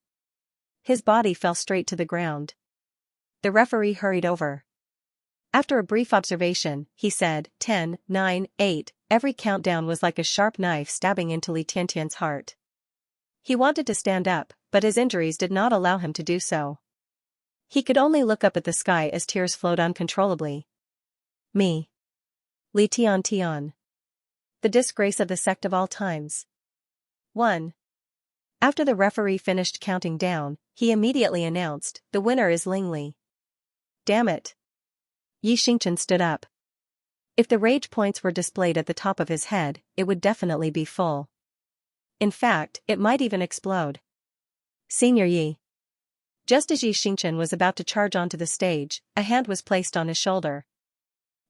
His body fell straight to the ground. The referee hurried over. After a brief observation, he said, 10, 9, 8, every countdown was like a sharp knife stabbing into Li Tiantian's heart. He wanted to stand up, but his injuries did not allow him to do so. He could only look up at the sky as tears flowed uncontrollably. Me. Li Tiantian. The disgrace of the sect of all times. 1. After the referee finished counting down, he immediately announced, the winner is Ling Li. Damn it. Yi Xingchen stood up. If the rage points were displayed at the top of his head, it would definitely be full. In fact, it might even explode. Senior Yi. Just as Yi Xingchen was about to charge onto the stage, a hand was placed on his shoulder.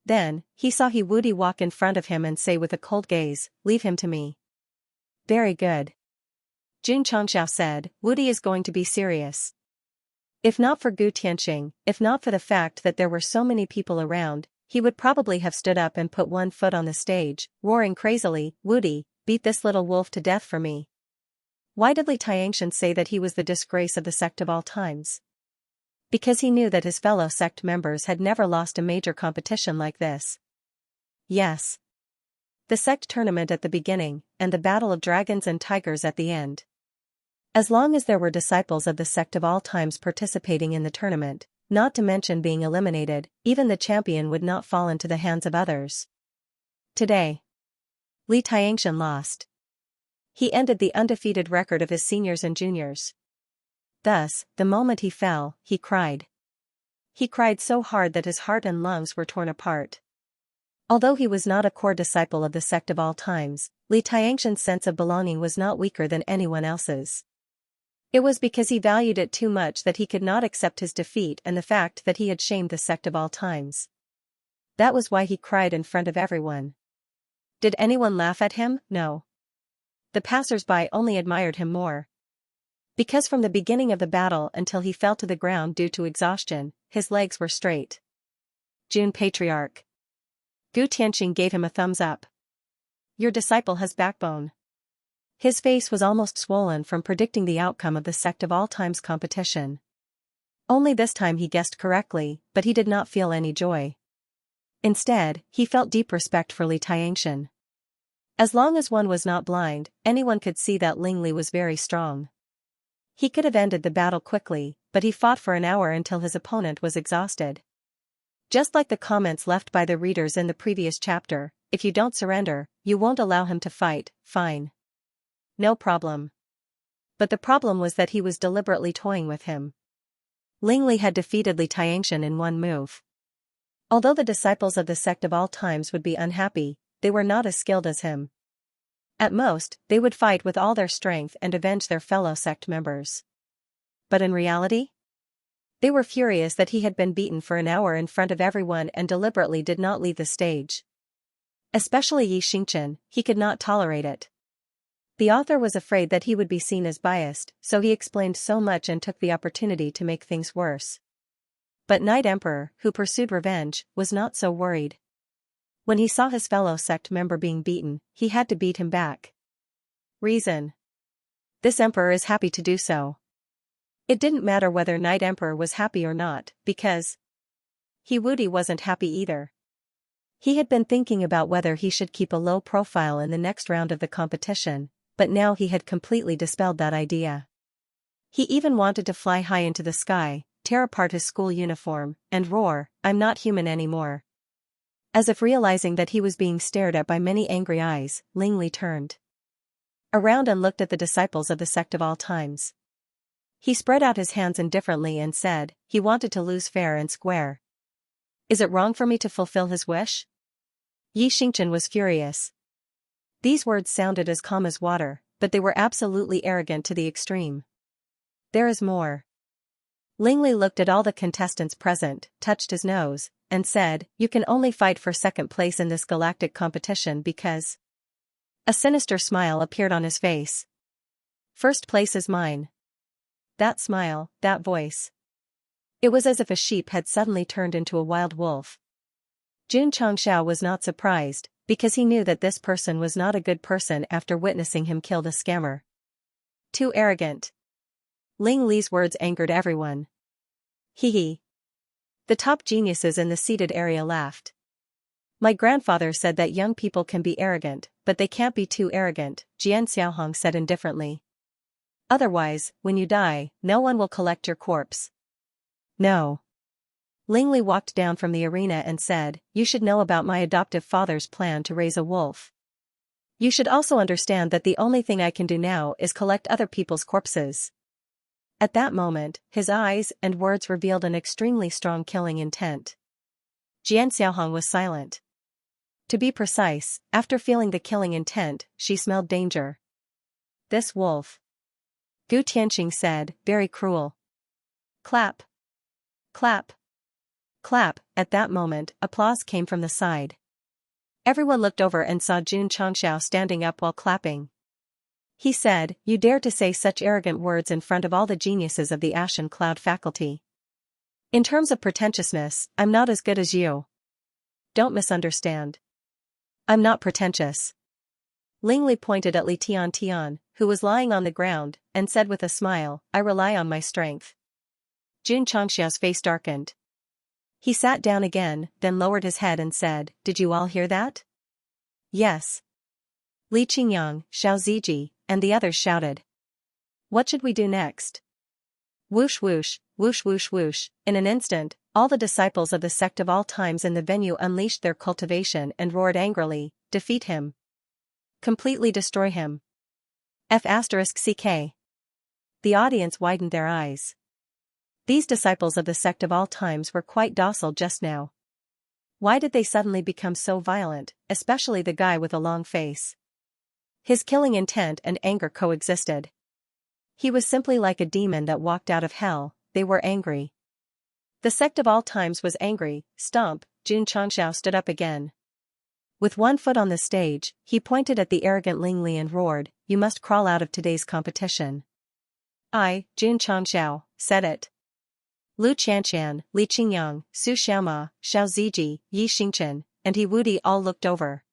Then, he saw He Wudi walk in front of him and say with a cold gaze, leave him to me. Very good. Jun Changxiao said, Wudi is going to be serious. If not for Gu Tianqing, if not for the fact that there were so many people around, he would probably have stood up and put one foot on the stage, roaring crazily, Wudi, beat this little wolf to death for me. Why did Li Tianxian say that he was the disgrace of the sect of all times? Because he knew that his fellow sect members had never lost a major competition like this. Yes. The sect tournament at the beginning, and the battle of dragons and tigers at the end. As long as there were disciples of the sect of all times participating in the tournament, not to mention being eliminated, even the champion would not fall into the hands of others. Today, Li Tianxian lost. He ended the undefeated record of his seniors and juniors. Thus, the moment he fell, he cried. He cried so hard that his heart and lungs were torn apart. Although he was not a core disciple of the sect of all times, Li Tianxian's sense of belonging was not weaker than anyone else's. It was because he valued it too much that he could not accept his defeat and the fact that he had shamed the sect of all times. That was why he cried in front of everyone. Did anyone laugh at him? No. The passers-by only admired him more. Because from the beginning of the battle until he fell to the ground due to exhaustion, his legs were straight. June Patriarch. Gu Tianxing gave him a thumbs up. Your disciple has backbone. His face was almost swollen from predicting the outcome of the Sect of All Times competition. Only this time he guessed correctly, but he did not feel any joy. Instead, he felt deep respect for Li Tianxian. As long as one was not blind, anyone could see that Ling Li was very strong. He could have ended the battle quickly, but he fought for an hour until his opponent was exhausted. Just like the comments left by the readers in the previous chapter, if you don't surrender, you won't allow him to fight, fine. No problem. But the problem was that he was deliberately toying with him. Ling Li had defeated Li Tianxian in one move. Although the disciples of the Sect of All Times would be unhappy, they were not as skilled as him. At most, they would fight with all their strength and avenge their fellow sect members. But in reality? They were furious that he had been beaten for an hour in front of everyone and deliberately did not leave the stage. Especially Xianxia, he could not tolerate it. The author was afraid that he would be seen as biased, so he explained so much and took the opportunity to make things worse. But Knight Emperor, who pursued revenge, was not so worried. When he saw his fellow sect member being beaten, he had to beat him back. Reason. This emperor is happy to do so. It didn't matter whether Knight Emperor was happy or not, because He Wudi wasn't happy either. He had been thinking about whether he should keep a low profile in the next round of the competition, but now he had completely dispelled that idea. He even wanted to fly high into the sky, tear apart his school uniform, and roar, "I'm not human anymore." As if realizing that he was being stared at by many angry eyes, Ling Li turned around and looked at the disciples of the Sect of All Times. He spread out his hands indifferently and said, he wanted to lose fair and square. Is it wrong for me to fulfill his wish? Xianxia was furious. These words sounded as calm as water, but they were absolutely arrogant to the extreme. There is more. Ling Li looked at all the contestants present, touched his nose, and said, you can only fight for second place in this galactic competition because... A sinister smile appeared on his face. First place is mine. That smile, that voice. It was as if a sheep had suddenly turned into a wild wolf. Jun Changxiao was not surprised, because he knew that this person was not a good person after witnessing him kill the scammer. Too arrogant. Ling Li's words angered everyone. Hee hee. The top geniuses in the seated area laughed. My grandfather said that young people can be arrogant, but they can't be too arrogant, Xianxia said indifferently. Otherwise, when you die, no one will collect your corpse. No. Ling Li walked down from the arena and said, you should know about my adoptive father's plan to raise a wolf. You should also understand that the only thing I can do now is collect other people's corpses. At that moment, his eyes and words revealed an extremely strong killing intent. Xianxia was silent. To be precise, after feeling the killing intent, she smelled danger. This wolf. Gu Tianxing said, very cruel. Clap. Clap. Clap. At that moment, applause came from the side. Everyone looked over and saw Jun Changxiao standing up while clapping. He said, you dare to say such arrogant words in front of all the geniuses of the Ashen Cloud faculty. In terms of pretentiousness, I'm not as good as you. Don't misunderstand. I'm not pretentious. Ling Li pointed at Li Tian, who was lying on the ground, and said with a smile, I rely on my strength. Jun Changxiao's face darkened. He sat down again, then lowered his head and said, did you all hear that? Yes. Li Qingyang, Xiao Ziji, and the others shouted. What should we do next? Whoosh whoosh, whoosh whoosh whoosh. In an instant, all the disciples of the Sect of All Times in the venue unleashed their cultivation and roared angrily, defeat him. Completely destroy him. F***CK. The audience widened their eyes. These disciples of the Sect of All Times were quite docile just now. Why did they suddenly become so violent, especially the guy with a long face? His killing intent and anger coexisted. He was simply like a demon that walked out of hell. They were angry. The sect of all times was angry. Stomp, Xianxia stood up again. With one foot on the stage, he pointed at the arrogant Lingli and roared, "You must crawl out of today's competition." I, Xianxia, said it. Lu Qianqian, Li Qingyang, Su Xiaoma, Xiao Ziji, Yi Xingchen, and He Wudi all looked over.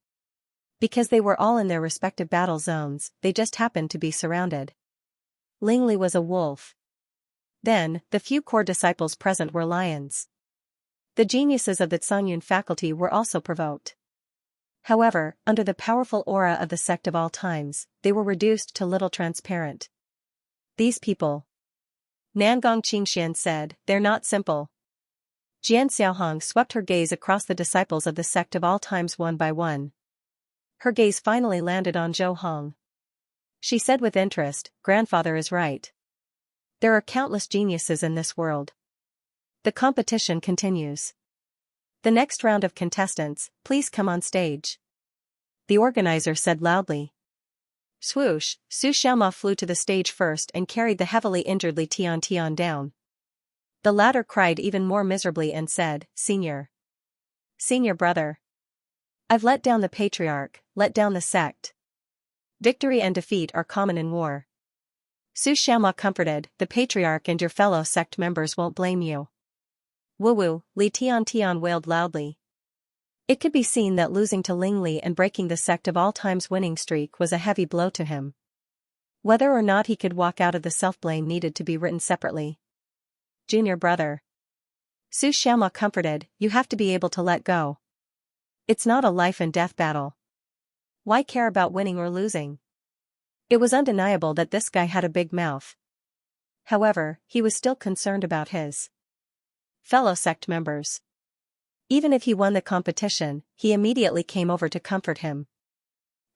Because they were all in their respective battle zones, they just happened to be surrounded. Lingli was a wolf. Then, the few core disciples present were lions. The geniuses of the Zhangyun faculty were also provoked. However, under the powerful aura of the sect of all times, they were reduced to little transparent. These people. Nangong Qingxian said, "They're not simple." Jian Xiaohong swept her gaze across the disciples of the sect of all times one by one. Her gaze finally landed on Zhou Hong. She said with interest, "Grandfather is right. There are countless geniuses in this world." The competition continues. "The next round of contestants, please come on stage," the organizer said loudly. Swoosh, Su Xiaoma flew to the stage first and carried the heavily injured Li Tian down. The latter cried even more miserably and said, Senior brother. I've let down the patriarch, let down the sect. Victory and defeat are common in war." Su Xiaoma comforted, "The patriarch and your fellow sect members won't blame you." Woo-woo, Li Tian wailed loudly. It could be seen that losing to Lingli and breaking the sect of all times winning streak was a heavy blow to him. Whether or not he could walk out of the self-blame needed to be written separately. Junior brother. Su Xiaoma comforted, "You have to be able to let go. It's not a life and death battle. Why care about winning or losing?" It was undeniable that this guy had a big mouth. However, he was still concerned about his fellow sect members. Even if he won the competition, he immediately came over to comfort him.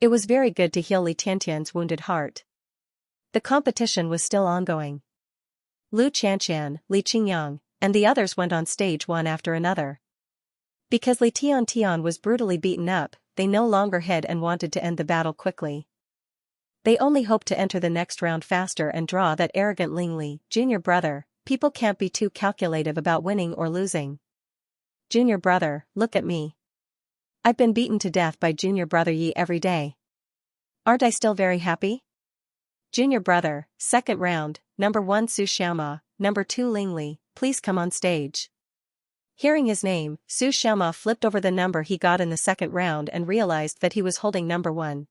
It was very good to heal Li Tiantian's wounded heart. The competition was still ongoing. Lu Qianqian, Li Qingyang, and the others went on stage one after another. Because Li Tian was brutally beaten up, they no longer hid and wanted to end the battle quickly. They only hoped to enter the next round faster and draw that arrogant Lingli. Junior brother, people can't be too calculative about winning or losing. Junior brother, look at me. I've been beaten to death by junior brother Yi every day. Aren't I still very happy? Junior brother, second round, number 1 Su Xiaoma, number 2 Lingli, please come on stage. Hearing his name, Su Xiaoma flipped over the number he got in the second round and realized that he was holding number 1.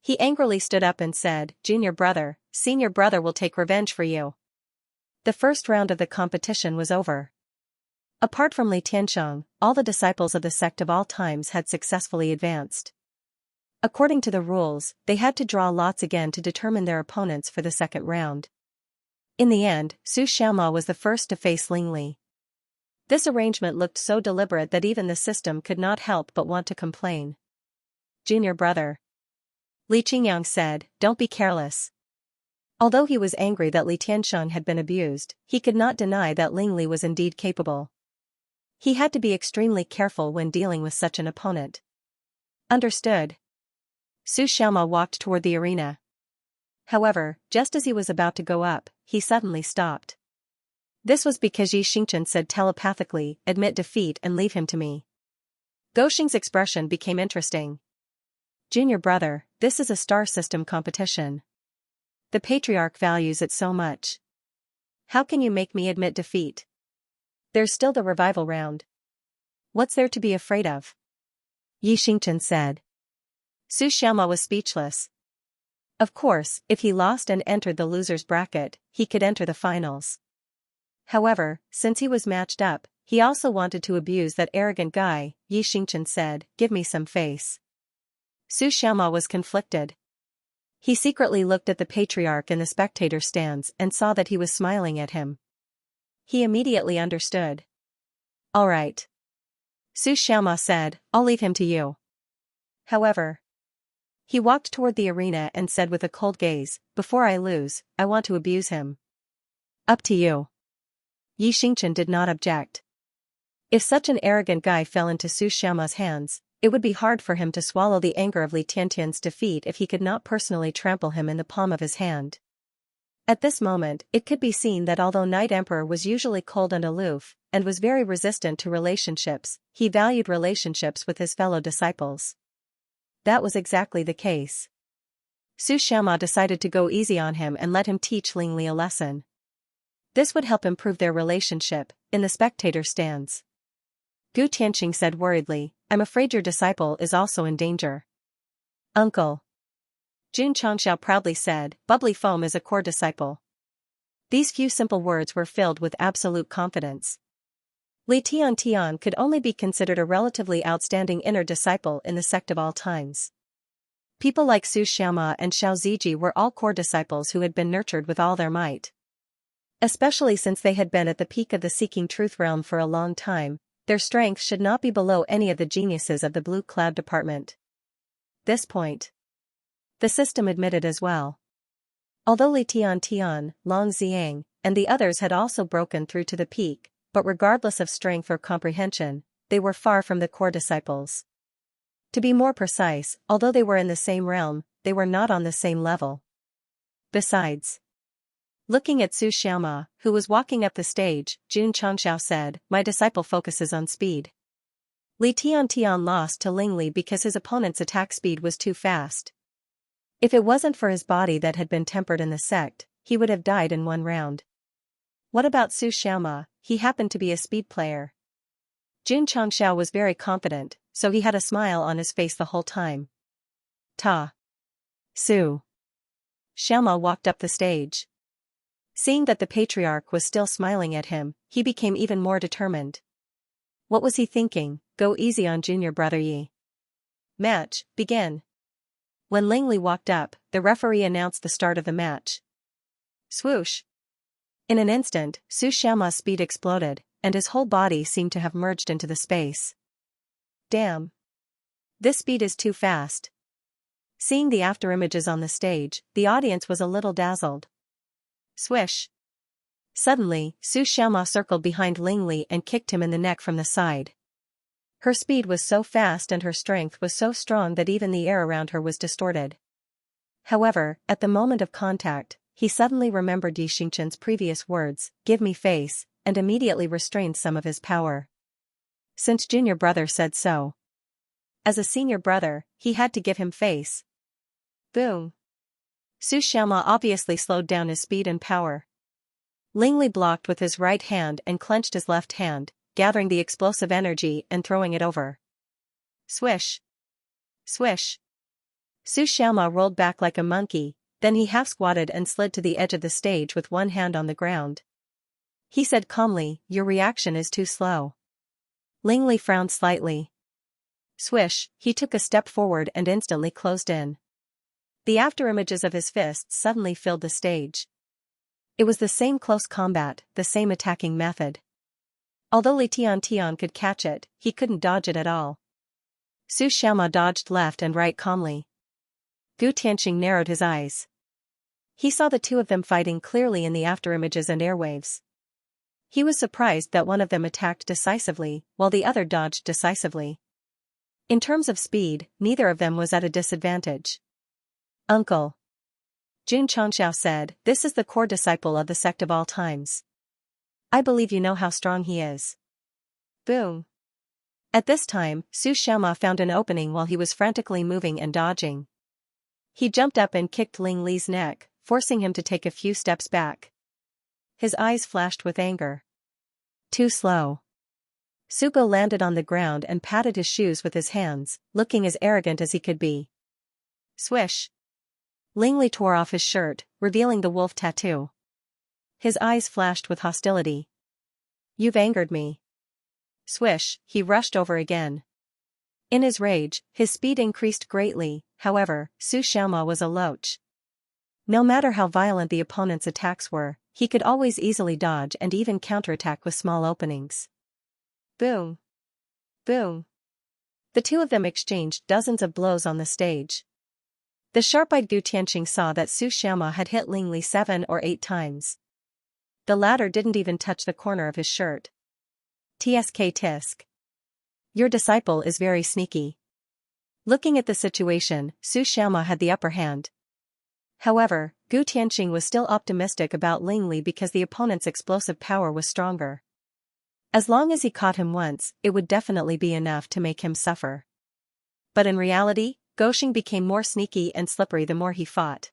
He angrily stood up and said, "Junior brother, senior brother will take revenge for you." The first round of the competition was over. Apart from Li Tiansheng, all the disciples of the sect of all times had successfully advanced. According to the rules, they had to draw lots again to determine their opponents for the second round. In the end, Su Xiaoma was the first to face Lingli. This arrangement looked so deliberate that even the system could not help but want to complain. "Junior brother," Li Qingyang said, "don't be careless." Although he was angry that Li Tiansheng had been abused, he could not deny that Lingli was indeed capable. He had to be extremely careful when dealing with such an opponent. Understood. Su Xiaoma walked toward the arena. However, just as he was about to go up, he suddenly stopped. This was because Yi Xingchen said telepathically, "Admit defeat and leave him to me." Goxing's expression became interesting. "Junior brother, this is a star system competition. The patriarch values it so much. How can you make me admit defeat? There's still the revival round. What's there to be afraid of?" Yi Xingchen said. Su Xiaoma was speechless. Of course, if he lost and entered the loser's bracket, he could enter the finals. However, since he was matched up, he also wanted to abuse that arrogant guy. Yi Xingchen said, "Give me some face." Su Xiaoma was conflicted. He secretly looked at the patriarch in the spectator stands and saw that he was smiling at him. He immediately understood. "All right." Su Xiaoma said, "I'll leave him to you." However, he walked toward the arena and said with a cold gaze, "Before I lose, I want to abuse him." "Up to you." Yi Xingchen did not object. If such an arrogant guy fell into Su Xiaoma's hands, it would be hard for him to swallow the anger of Li Tiantian's defeat if he could not personally trample him in the palm of his hand. At this moment, it could be seen that although Knight Emperor was usually cold and aloof, and was very resistant to relationships, he valued relationships with his fellow disciples. That was exactly the case. Su Xianxia decided to go easy on him and let him teach Ling Li a lesson. This would help improve their relationship. In the spectator stands, Gu Tianqing said worriedly, "I'm afraid your disciple is also in danger." "Uncle," Jun Changxiao proudly said, "Bubbly Foam is a core disciple." These few simple words were filled with absolute confidence. Li Tian could only be considered a relatively outstanding inner disciple in the sect of all times. People like Su Xianxia and Xiao Ziji were all core disciples who had been nurtured with all their might. Especially since they had been at the peak of the seeking truth realm for a long time, their strength should not be below any of the geniuses of the Blue Cloud department. This point the system admitted as well. Although Li Tian, Long Xiang, and the others had also broken through to the peak, but regardless of strength or comprehension, they were far from the core disciples. To be more precise, although they were in the same realm, they were not on the same level. Besides, looking at Su Xianxia, who was walking up the stage, Jun Changxiao said, "My disciple focuses on speed." Li Tian lost to Ling Li because his opponent's attack speed was too fast. If it wasn't for his body that had been tempered in the sect, he would have died in one round. What about Su Xianxia? He happened to be a speed player. Jun Changxiao was very confident, so he had a smile on his face the whole time. Ta. Su Xianxia walked up the stage. Seeing that the patriarch was still smiling at him, he became even more determined. What was he thinking? Go easy on junior brother Yi. Match, begin. When Ling Li walked up, the referee announced the start of the match. Swoosh. In an instant, Su Xianxia's speed exploded, and his whole body seemed to have merged into the space. Damn. This speed is too fast. Seeing the afterimages on the stage, the audience was a little dazzled. Swish. Suddenly, Su Xianxia circled behind Ling Li and kicked him in the neck from the side. Her speed was so fast and her strength was so strong that even the air around her was distorted. However, at the moment of contact, he suddenly remembered Yi Xingchen's previous words, "Give me face," and immediately restrained some of his power. Since junior brother said so. As a senior brother, he had to give him face. Boom. Su Xianxia obviously slowed down his speed and power. Ling Li blocked with his right hand and clenched his left hand, gathering the explosive energy and throwing it over. Swish. Swish. Su Xianxia rolled back like a monkey, then he half-squatted and slid to the edge of the stage with one hand on the ground. He said calmly, "Your reaction is too slow." Ling Li frowned slightly. Swish, he took a step forward and instantly closed in. The afterimages of his fists suddenly filled the stage. It was the same close combat, the same attacking method. Although Li Tian could catch it, he couldn't dodge it at all. Su Xianxia dodged left and right calmly. Gu Tianqing narrowed his eyes. He saw the two of them fighting clearly in the afterimages and airwaves. He was surprised that one of them attacked decisively, while the other dodged decisively. In terms of speed, neither of them was at a disadvantage. "Uncle," Jun Changxiao said, "this is the core disciple of the sect of all times. I believe you know how strong he is." Boom. At this time, Su Xianxia found an opening while he was frantically moving and dodging. He jumped up and kicked Ling Li's neck, forcing him to take a few steps back. His eyes flashed with anger. Too slow. Sugo landed on the ground and patted his shoes with his hands, looking as arrogant as he could be. Swish. Ling Li tore off his shirt, revealing the wolf tattoo. His eyes flashed with hostility. "You've angered me." Swish, he rushed over again. In his rage, his speed increased greatly, however, Su Xianxia was a loach. No matter how violent the opponent's attacks were, he could always easily dodge and even counterattack with small openings. Boom. Boom. The two of them exchanged dozens of blows on the stage. The sharp-eyed Gu Tianqing saw that Su Xianxia had hit Ling Li 7 or 8 times. The latter didn't even touch the corner of his shirt. Tsk tisk. Your disciple is very sneaky. Looking at the situation, Su Xianxia had the upper hand. However, Gu Tianqing was still optimistic about Ling Li because the opponent's explosive power was stronger. As long as he caught him once, it would definitely be enough to make him suffer. But in reality, Guoxing became more sneaky and slippery the more he fought.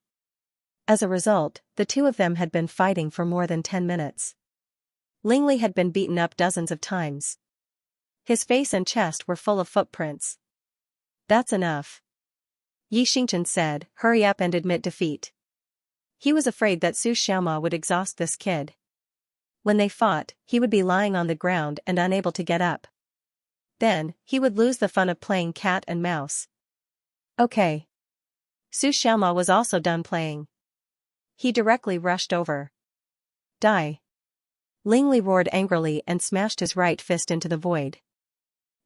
As a result, the two of them had been fighting for more than 10 minutes. Ling Li had been beaten up dozens of times. His face and chest were full of footprints. "That's enough," Xianxia said, "hurry up and admit defeat." He was afraid that Su Xiaoma would exhaust this kid. When they fought, he would be lying on the ground and unable to get up. Then, he would lose the fun of playing cat and mouse. Okay. Su Xiaoma was also done playing. He directly rushed over. "Die." Ling Li roared angrily and smashed his right fist into the void.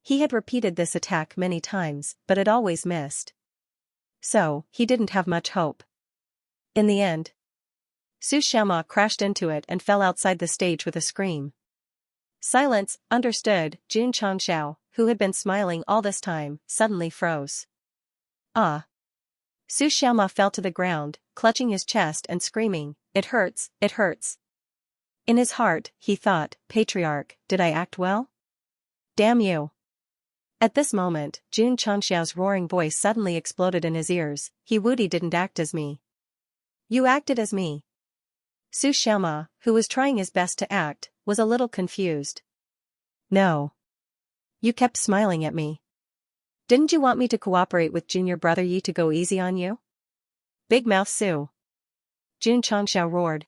He had repeated this attack many times, but it always missed. So, he didn't have much hope. In the end, Su Xiaoma crashed into it and fell outside the stage with a scream. "Silence," understood. Jun Changxiao, who had been smiling all this time, suddenly froze. "Ah." Su Xiaoma fell to the ground, clutching his chest and screaming, "It hurts, it hurts." In his heart, he thought, "Patriarch, did I act well? Damn you." At this moment, Jun Changxiao's roaring voice suddenly exploded in his ears. "He Wudi didn't act as me. You acted as me." Su Xiaoma, who was trying his best to act, was a little confused. "No. You kept smiling at me. Didn't you want me to cooperate with junior brother Yi to go easy on you?" "Big mouth Su." Jun Changxiao roared.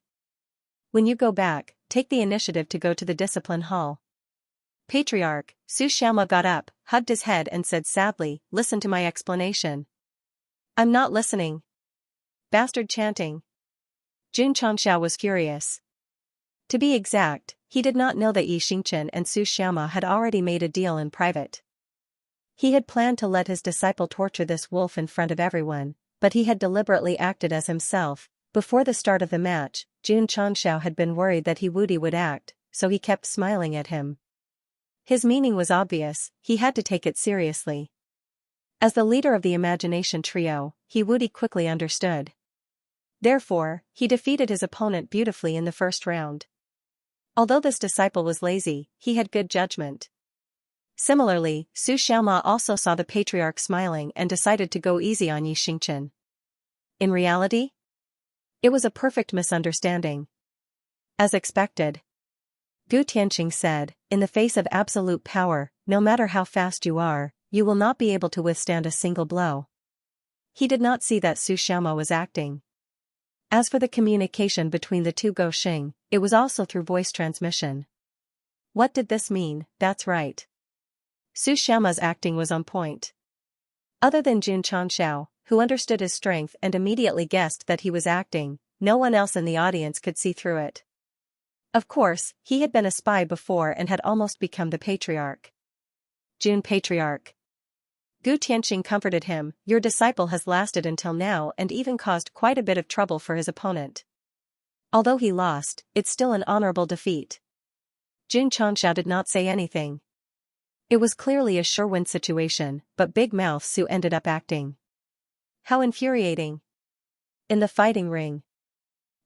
"When you go back, take the initiative to go to the discipline hall." "Patriarch," Su Xiaoma got up, hugged his head and said sadly, "Listen to my explanation." "I'm not listening." "Bastard chanting." Jun Changxiao was furious. To be exact, he did not know that Xianxia and Su Xiaoma had already made a deal in private. He had planned to let his disciple torture this wolf in front of everyone, but he had deliberately acted as himself. Before the start of the match, Jun Changxiao had been worried that He Wudi would act, so he kept smiling at him. His meaning was obvious, he had to take it seriously. As the leader of the imagination trio, He Wudi quickly understood. Therefore, he defeated his opponent beautifully in the first round. Although this disciple was lazy, he had good judgment. Similarly, Su Xiaoma also saw the patriarch smiling and decided to go easy on Xianxia. In reality, it was a perfect misunderstanding. As expected, Gu Tianqing said, "In the face of absolute power, no matter how fast you are, you will not be able to withstand a single blow." He did not see that Su Xiaoma was acting. As for the communication between the two Guoxing, it was also through voice transmission. What did this mean? That's right. Su Xiaoma's acting was on point. Other than Jun Changxiao, who understood his strength and immediately guessed that he was acting, no one else in the audience could see through it. Of course, he had been a spy before and had almost become the patriarch. "Jun Patriarch." Gu Tianqing comforted him, "Your disciple has lasted until now and even caused quite a bit of trouble for his opponent. Although he lost, it's still an honorable defeat." Jun Changxiao did not say anything. It was clearly a sure-win situation, but Big Mouth Su ended up acting. How infuriating. In the fighting ring,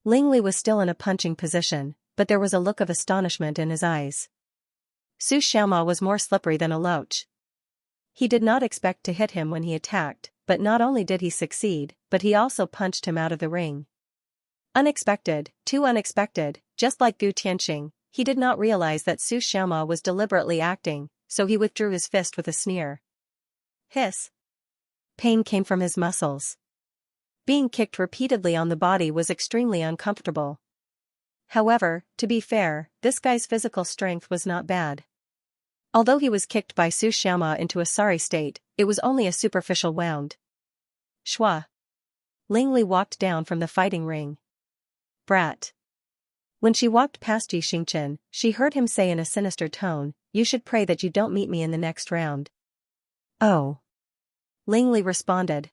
Ling Li was still in a punching position, but there was a look of astonishment in his eyes. Su Xiaoma was more slippery than a loach. He did not expect to hit him when he attacked, but not only did he succeed, but he also punched him out of the ring. Unexpected, too unexpected, just like Gu Tianqing, he did not realize that Su Xiaoma was deliberately acting, so he withdrew his fist with a sneer. Hiss. Pain came from his muscles. Being kicked repeatedly on the body was extremely uncomfortable. However, to be fair, this guy's physical strength was not bad. Although he was kicked by Su Xiaoma into a sorry state, it was only a superficial wound. Shua. Ling Li walked down from the fighting ring. Brat. When she walked past Xianxia, she heard him say in a sinister tone, "You should pray that you don't meet me in the next round." "Oh." Ling Li responded.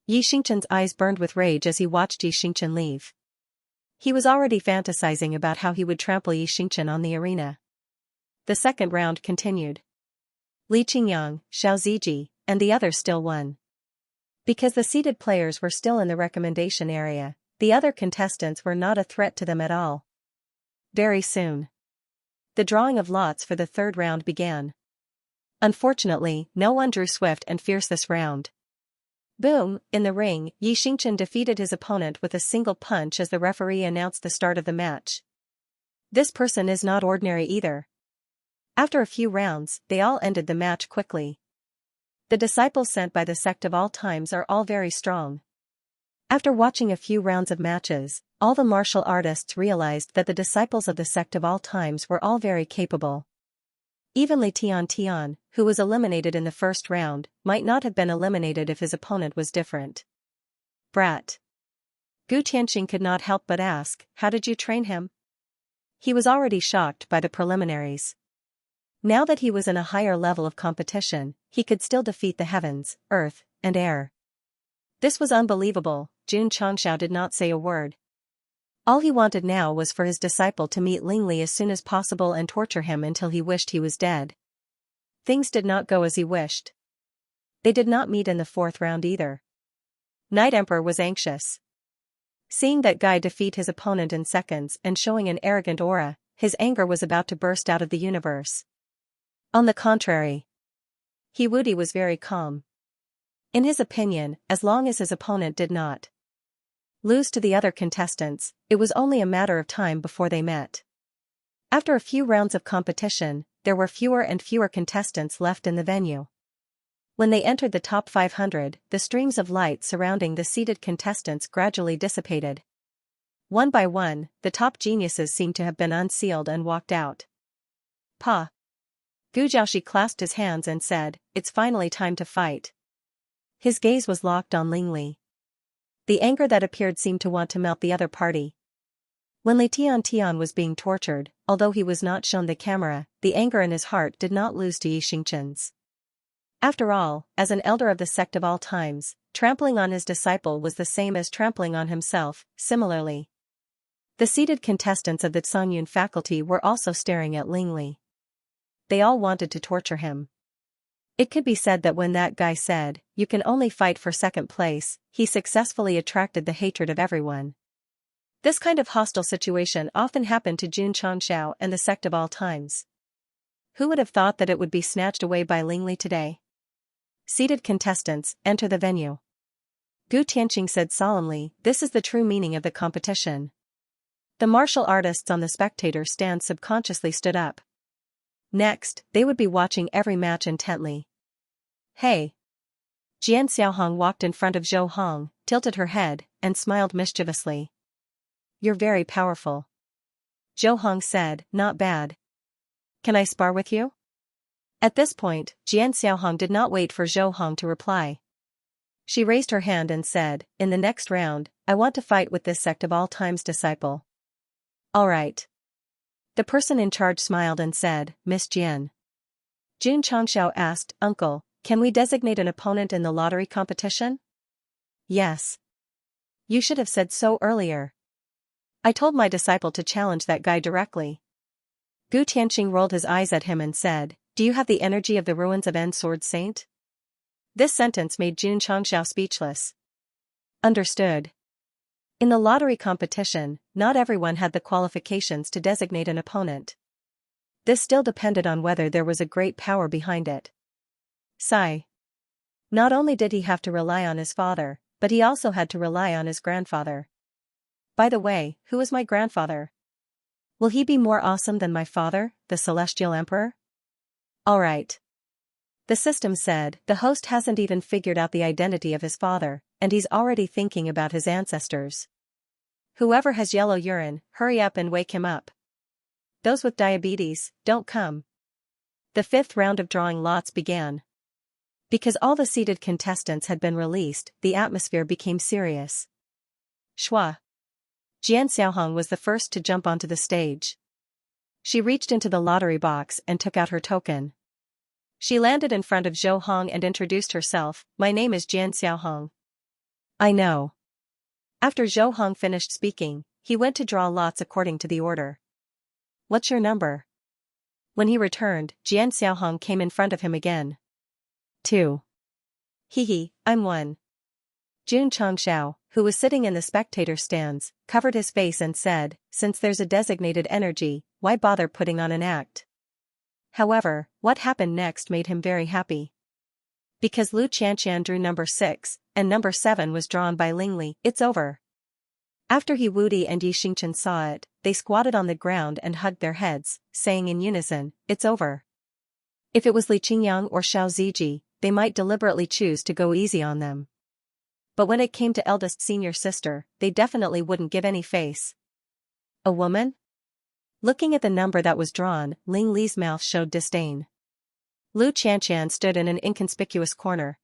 Xianxia's eyes burned with rage as he watched Xianxia leave. He was already fantasizing about how he would trample Xianxia on the arena. The second round continued. Li Qingyang, Xiao Ziji, and the others still won. Because the seated players were still in the recommendation area, The other contestants were not a threat to them at all. Very soon, the drawing of lots for the third round began. Unfortunately, no one drew swift and fierce this round. Boom! In the ring, Xianxia defeated his opponent with a single punch as the referee announced the start of the match. This person is not ordinary either. After a few rounds, they all ended the match quickly. The disciples sent by the Sect of all times are all very strong. After watching a few rounds of matches, all the martial artists realized that the disciples of the Sect of all times were all very capable. Even Li Tian, who was eliminated in the first round, might not have been eliminated if his opponent was different. Brat. Gu Tianxing could not help but ask, "How did you train him?" He was already shocked by the preliminaries. Now that he was in a higher level of competition, he could still defeat the heavens, earth, and air. This was unbelievable. Xianxia did not say a word. All he wanted now was for his disciple to meet Lingli as soon as possible and torture him until he wished he was dead. Things did not go as he wished. They did not meet in the fourth round either. Night Emperor was anxious. Seeing that guy defeat his opponent in seconds and showing an arrogant aura, his anger was about to burst out of the universe. On the contrary, Wudi was very calm. In his opinion, as long as his opponent did not lose to the other contestants, it was only a matter of time before they met. After a few rounds of competition, there were fewer and fewer contestants left in the venue. When they entered the top 500, the streams of light surrounding the seated contestants gradually dissipated. One by one, the top geniuses seemed to have been unsealed and walked out. Pa. Gu Jiaoshi clasped his hands and said, "It's finally time to fight." His gaze was locked on Lingli. The anger that appeared seemed to want to melt the other party. When Li Tian was being tortured, although he was not shown the camera, the anger in his heart did not lose to Xianxia's. After all, as an elder of the Sect of all times, trampling on his disciple was the same as trampling on himself. Similarly, the seated contestants of the Songyun faculty were also staring at Lingli. They all wanted to torture him. It could be said that when that guy said, "You can only fight for second place," he successfully attracted the hatred of everyone. This kind of hostile situation often happened to Xianxia and the Sect of all times. Who would have thought that it would be snatched away by Lingli today? Seated contestants, enter the venue. Gu Tianxing said solemnly, "This is the true meaning of the competition." The martial artists on the spectator stand subconsciously stood up. Next, they would be watching every match intently. "Hey!" Jian Xiaohong walked in front of Zhou Hong, tilted her head, and smiled mischievously. "You're very powerful." Zhou Hong said, "Not bad. Can I spar with you?" At this point, Jian Xiaohong did not wait for Zhou Hong to reply. She raised her hand and said, "In the next round, I want to fight with this Sect of all times disciple." "All right." The person in charge smiled and said, "Miss Jian." Xianxia asked, "Uncle, can we designate an opponent in the lottery competition?" "Yes. You should have said so earlier. I told my disciple to challenge that guy directly." Gu Tianxing rolled his eyes at him and said, "Do you have the energy of the ruins of N Sword Saint?" This sentence made Xianxia speechless. Understood. In the lottery competition, not everyone had the qualifications to designate an opponent. This still depended on whether there was a great power behind it. Sigh. Not only did he have to rely on his father, but he also had to rely on his grandfather. By the way, who is my grandfather? Will he be more awesome than my father, the Celestial Emperor? All right. The system said, the host hasn't even figured out the identity of his father, and he's already thinking about his ancestors. Whoever has yellow urine, hurry up and wake him up. Those with diabetes, don't come. The fifth round of drawing lots began. Because all the seated contestants had been released, the atmosphere became serious. Shua. Jian Xiaohong was the first to jump onto the stage. She reached into the lottery box and took out her token. She landed in front of Zhou Hong and introduced herself, "My name is Jian Xiaohong." "I know." After Zhou Hong finished speaking, he went to draw lots according to the order. "What's your number?" When he returned, Jian Xiaohong came in front of him again. 2. Hee, I'm 1. Xianxia, who was sitting in the spectator stands, covered his face and said, "Since there's a designated energy, why bother putting on an act?" However, what happened next made him very happy. Because Lu Qianxian drew number 6, and number 7 was drawn by Ling Li. "It's over." After He Wudi and Yi Xingchen saw it, they squatted on the ground and hugged their heads, saying in unison, "It's over." If it was Li Qingyang or Xiao Ziji, they might deliberately choose to go easy on them. But when it came to eldest senior sister, they definitely wouldn't give any face. A woman? Looking at the number that was drawn, Ling Li's mouth showed disdain. Lu Qianxian stood in an inconspicuous corner.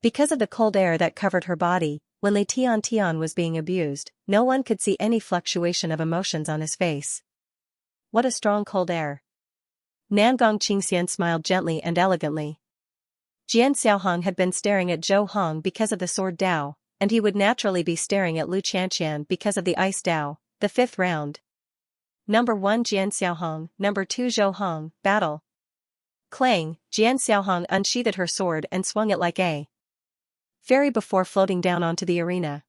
Because of the cold air that covered her body, when Li Tian was being abused, no one could see any fluctuation of emotions on his face. What a strong cold air. Nangong Qingxian smiled gently and elegantly. Jian Xiaohong had been staring at Zhou Hong because of the sword Dao, and he would naturally be staring at Lu Qianxian because of the ice Dao. The 5th round. Number 1 Jian Xiaohong, number 2 Zhou Hong, battle. Clang, Jian Xiaohong unsheathed her sword and swung it like a fairy before floating down onto the arena.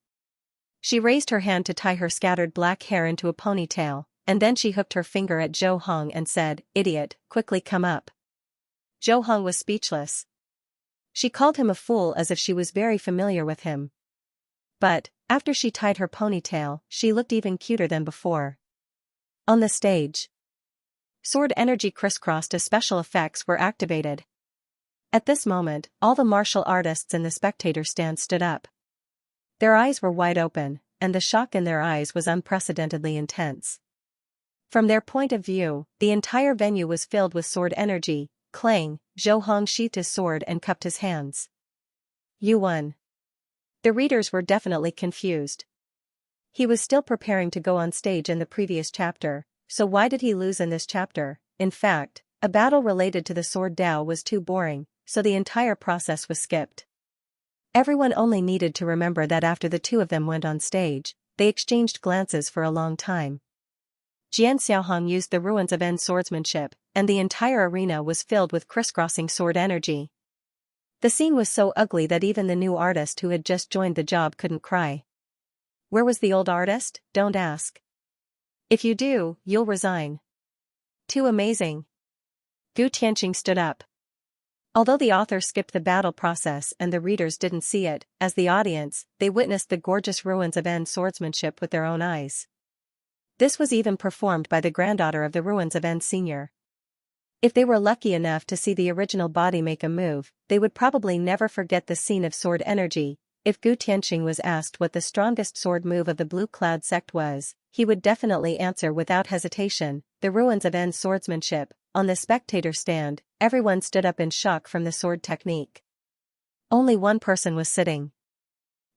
She raised her hand to tie her scattered black hair into a ponytail, and then she hooked her finger at Zhou Hong and said, "Idiot, quickly come up." Zhou Hong was speechless. She called him a fool as if she was very familiar with him. But, after she tied her ponytail, she looked even cuter than before. On the stage, sword energy crisscrossed as special effects were activated. At this moment, all the martial artists in the spectator stand stood up. Their eyes were wide open, and the shock in their eyes was unprecedentedly intense. From their point of view, the entire venue was filled with sword energy. Clang, Zhou Hong sheathed his sword and cupped his hands. "You won." The readers were definitely confused. He was still preparing to go on stage in the previous chapter, so why did he lose in this chapter? In fact, a battle related to the sword Dao was too boring, so the entire process was skipped. Everyone only needed to remember that after the two of them went on stage, they exchanged glances for a long time. Jian Xiaohong used the ruins of N swordsmanship, and the entire arena was filled with crisscrossing sword energy. The scene was so ugly that even the new artist who had just joined the job couldn't cry. Where was the old artist? Don't ask. If you do, you'll resign. Too amazing. Gu Tianqing stood up. Although the author skipped the battle process and the readers didn't see it, as the audience, they witnessed the gorgeous ruins of N swordsmanship with their own eyes. This was even performed by the granddaughter of the ruins of N Senior. If they were lucky enough to see the original body make a move, they would probably never forget the scene of sword energy. If Gu Tianqing was asked what the strongest sword move of the Blue Cloud sect was, he would definitely answer without hesitation, the ruins of N swordsmanship. On the spectator stand, everyone stood up in shock from the sword technique. Only one person was sitting.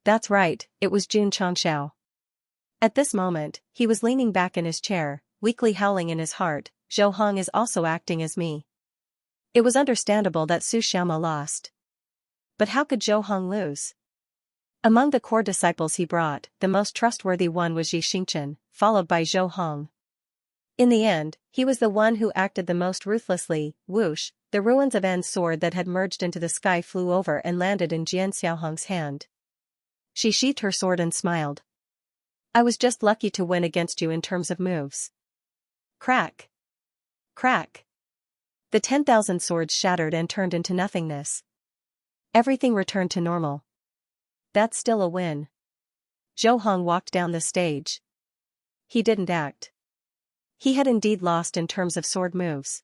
That's right, it was Jun Changshao. At this moment, he was leaning back in his chair, weakly howling in his heart. Zhou Hong is also acting as me. It was understandable that Su Xiaoma lost. But how could Zhou Hong lose? Among the core disciples he brought, the most trustworthy one was Yi Xingchen, followed by Zhou Hong. In the end, he was the one who acted the most ruthlessly. Whoosh, the ruins of N's sword that had merged into the sky flew over and landed in Jian Xiaohong's hand. She sheathed her sword and smiled. "I was just lucky to win against you in terms of moves." Crack. Crack. The 10,000 swords shattered and turned into nothingness. Everything returned to normal. That's still a win. Zhou Hong walked down the stage. He didn't act. He had indeed lost in terms of sword moves.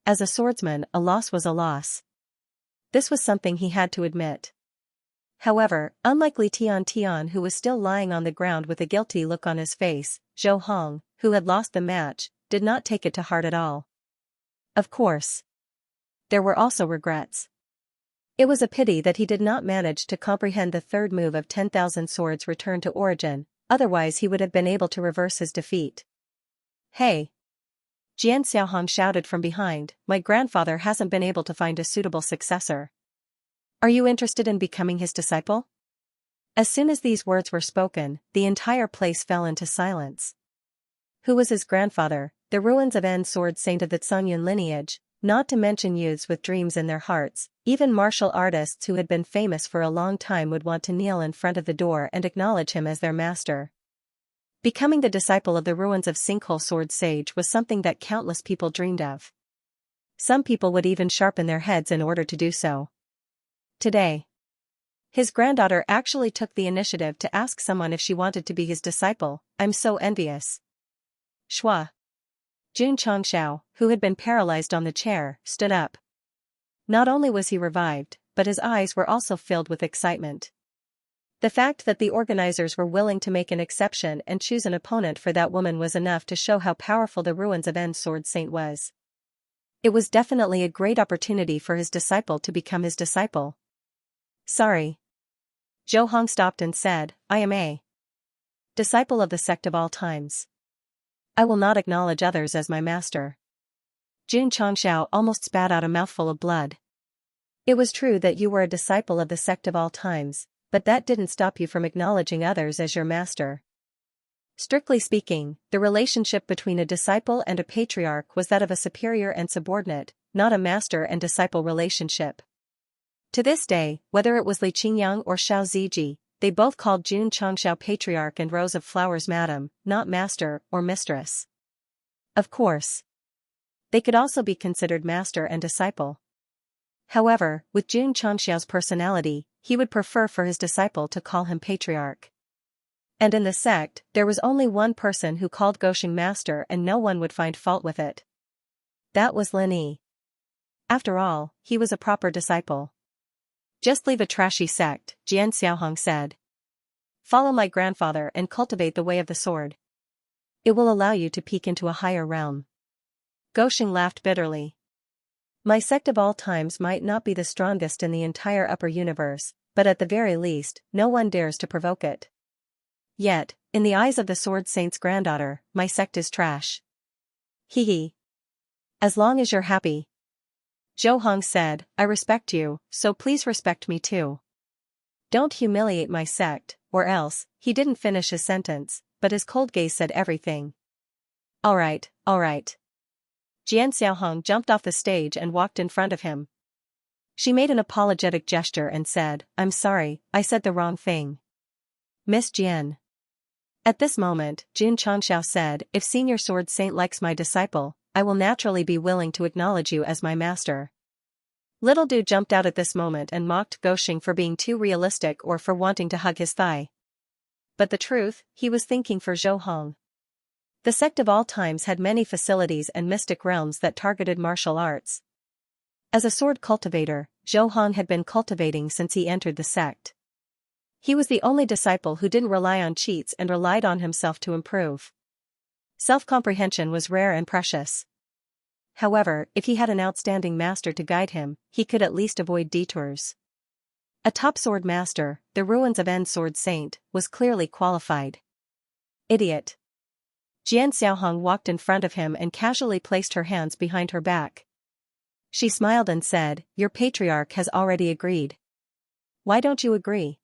As a swordsman, a loss was a loss. This was something he had to admit. However, unlike Li Tian, who was still lying on the ground with a guilty look on his face, Zhou Hong, who had lost the match, did not take it to heart at all. Of course, there were also regrets. It was a pity that he did not manage to comprehend the third move of 10,000 swords return to origin, otherwise he would have been able to reverse his defeat. "Hey!" Jian Xiaohong shouted from behind, "My grandfather hasn't been able to find a suitable successor. Are you interested in becoming his disciple?" As soon as these words were spoken, the entire place fell into silence. Who was his grandfather? The ruins of N sword saint of the Tsungyun lineage. Not to mention youths with dreams in their hearts, even martial artists who had been famous for a long time would want to kneel in front of the door and acknowledge him as their master. Becoming the disciple of the ruins of Sinkhole Sword Sage was something that countless people dreamed of. Some people would even sharpen their heads in order to do so. Today, his granddaughter actually took the initiative to ask someone if she wanted to be his disciple. I'm so envious. Shua. Jun Chongxiao, who had been paralyzed on the chair, stood up. Not only was he revived, but his eyes were also filled with excitement. The fact that the organizers were willing to make an exception and choose an opponent for that woman was enough to show how powerful the ruins of End Sword Saint was. It was definitely a great opportunity for his disciple to become his disciple. Sorry. Zhou Hong stopped and said, I am a disciple of the Sect of all times. I will not acknowledge others as my master. Jun Chongxiao almost spat out a mouthful of blood. It was true that you were a disciple of the Sect of all times, but that didn't stop you from acknowledging others as your master. Strictly speaking, the relationship between a disciple and a patriarch was that of a superior and subordinate, not a master and disciple relationship. To this day, whether it was Li Qingyang or Xiao Ziji, they both called Jun Chongxiao patriarch and Rose of Flowers madam, not master or mistress. Of course, they could also be considered master and disciple. However, with Jun Chongxiao's personality, he would prefer for his disciple to call him patriarch. And in the sect, there was only one person who called Gosheng master and no one would find fault with it. That was Lin Yi. After all, he was a proper disciple. Just leave a trashy sect, Jian Xiaohong said. Follow my grandfather and cultivate the way of the sword. It will allow you to peek into a higher realm. Gosheng laughed bitterly. My sect of all times might not be the strongest in the entire upper universe, but at the very least, no one dares to provoke it. Yet, in the eyes of the Sword Saint's granddaughter, my sect is trash. Hee hee. As long as you're happy. Zhou Hong said, I respect you, so please respect me too. Don't humiliate my sect, or else. He didn't finish his sentence, but his cold gaze said everything. Alright, alright. Jian Xiaohong jumped off the stage and walked in front of him. She made an apologetic gesture and said, I'm sorry, I said the wrong thing. Miss Jian. At this moment, Jun Chongxiao said, if Senior Sword Saint likes my disciple, I will naturally be willing to acknowledge you as my master. Little Du jumped out at this moment and mocked Gosheng for being too realistic or for wanting to hug his thigh. But the truth, he was thinking for Zhou Hong. The sect of all times had many facilities and mystic realms that targeted martial arts. As a sword cultivator, Zhou Hong had been cultivating since he entered the sect. He was the only disciple who didn't rely on cheats and relied on himself to improve. Self-comprehension was rare and precious. However, if he had an outstanding master to guide him, he could at least avoid detours. A top sword master, the ruins of End Sword Saint, was clearly qualified. Idiot. Jian Xiaohong walked in front of him and casually placed her hands behind her back. She smiled and said, your patriarch has already agreed. Why don't you agree?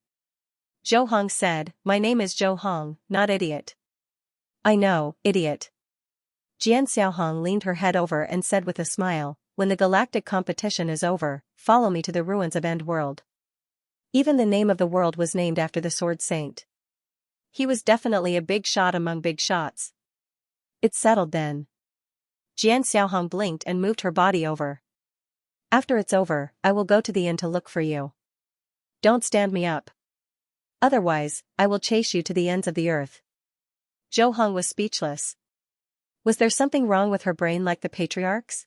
Zhou Hong said, my name is Zhou Hong, not idiot. I know, idiot. Jian Xiaohong leaned her head over and said with a smile, when the galactic competition is over, follow me to the ruins of End World. Even the name of the world was named after the Sword Saint. He was definitely a big shot among big shots. It's settled then. Jian Xiaohong blinked and moved her body over. After it's over, I will go to the inn to look for you. Don't stand me up. Otherwise, I will chase you to the ends of the earth. Zhou Hong was speechless. Was there something wrong with her brain like the patriarch's?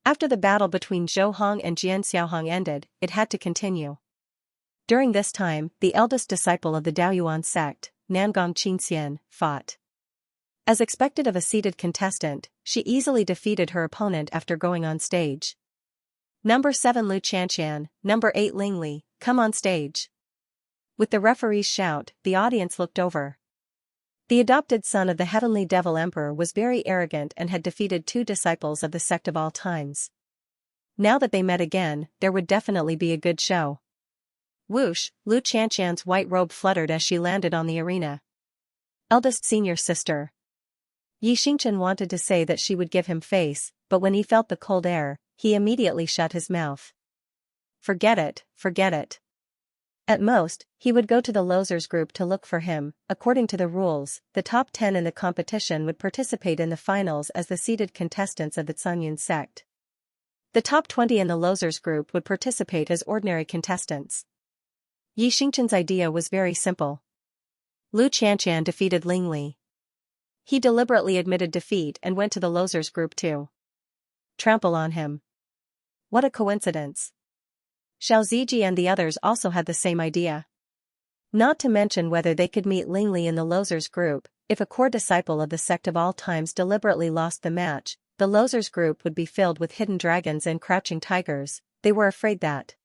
After the battle between Zhou Hong and Jian Xiaohong ended, it had to continue. During this time, the eldest disciple of the Daoyuan sect, Nangong Qinxian, fought. As expected of a seated contestant, she easily defeated her opponent after going on stage. Number 7 Lu Qianxian, number 8 Ling Li, come on stage. With the referee's shout, the audience looked over. The adopted son of the heavenly devil emperor was very arrogant and had defeated 2 disciples of the sect of all times. Now that they met again, there would definitely be a good show. Whoosh, Lu Qianxian's white robe fluttered as she landed on the arena. Eldest senior sister. Xianxia wanted to say that she would give him face, but when he felt the cold air, he immediately shut his mouth. Forget it, forget it. At most, he would go to the losers group to look for him. According to the rules, the top 10 in the competition would participate in the finals as the seeded contestants of the Tsunyan sect. The top 20 in the losers group would participate as ordinary contestants. Xianxia's idea was very simple. Lu Qianqian defeated Ling Li. He deliberately admitted defeat and went to the losers group too. Trample on him. What a coincidence. Xiao Ziji and the others also had the same idea. Not to mention whether they could meet Ling Li in the losers group. If a core disciple of the sect of all times deliberately lost the match, the losers group would be filled with hidden dragons and crouching tigers. They were afraid that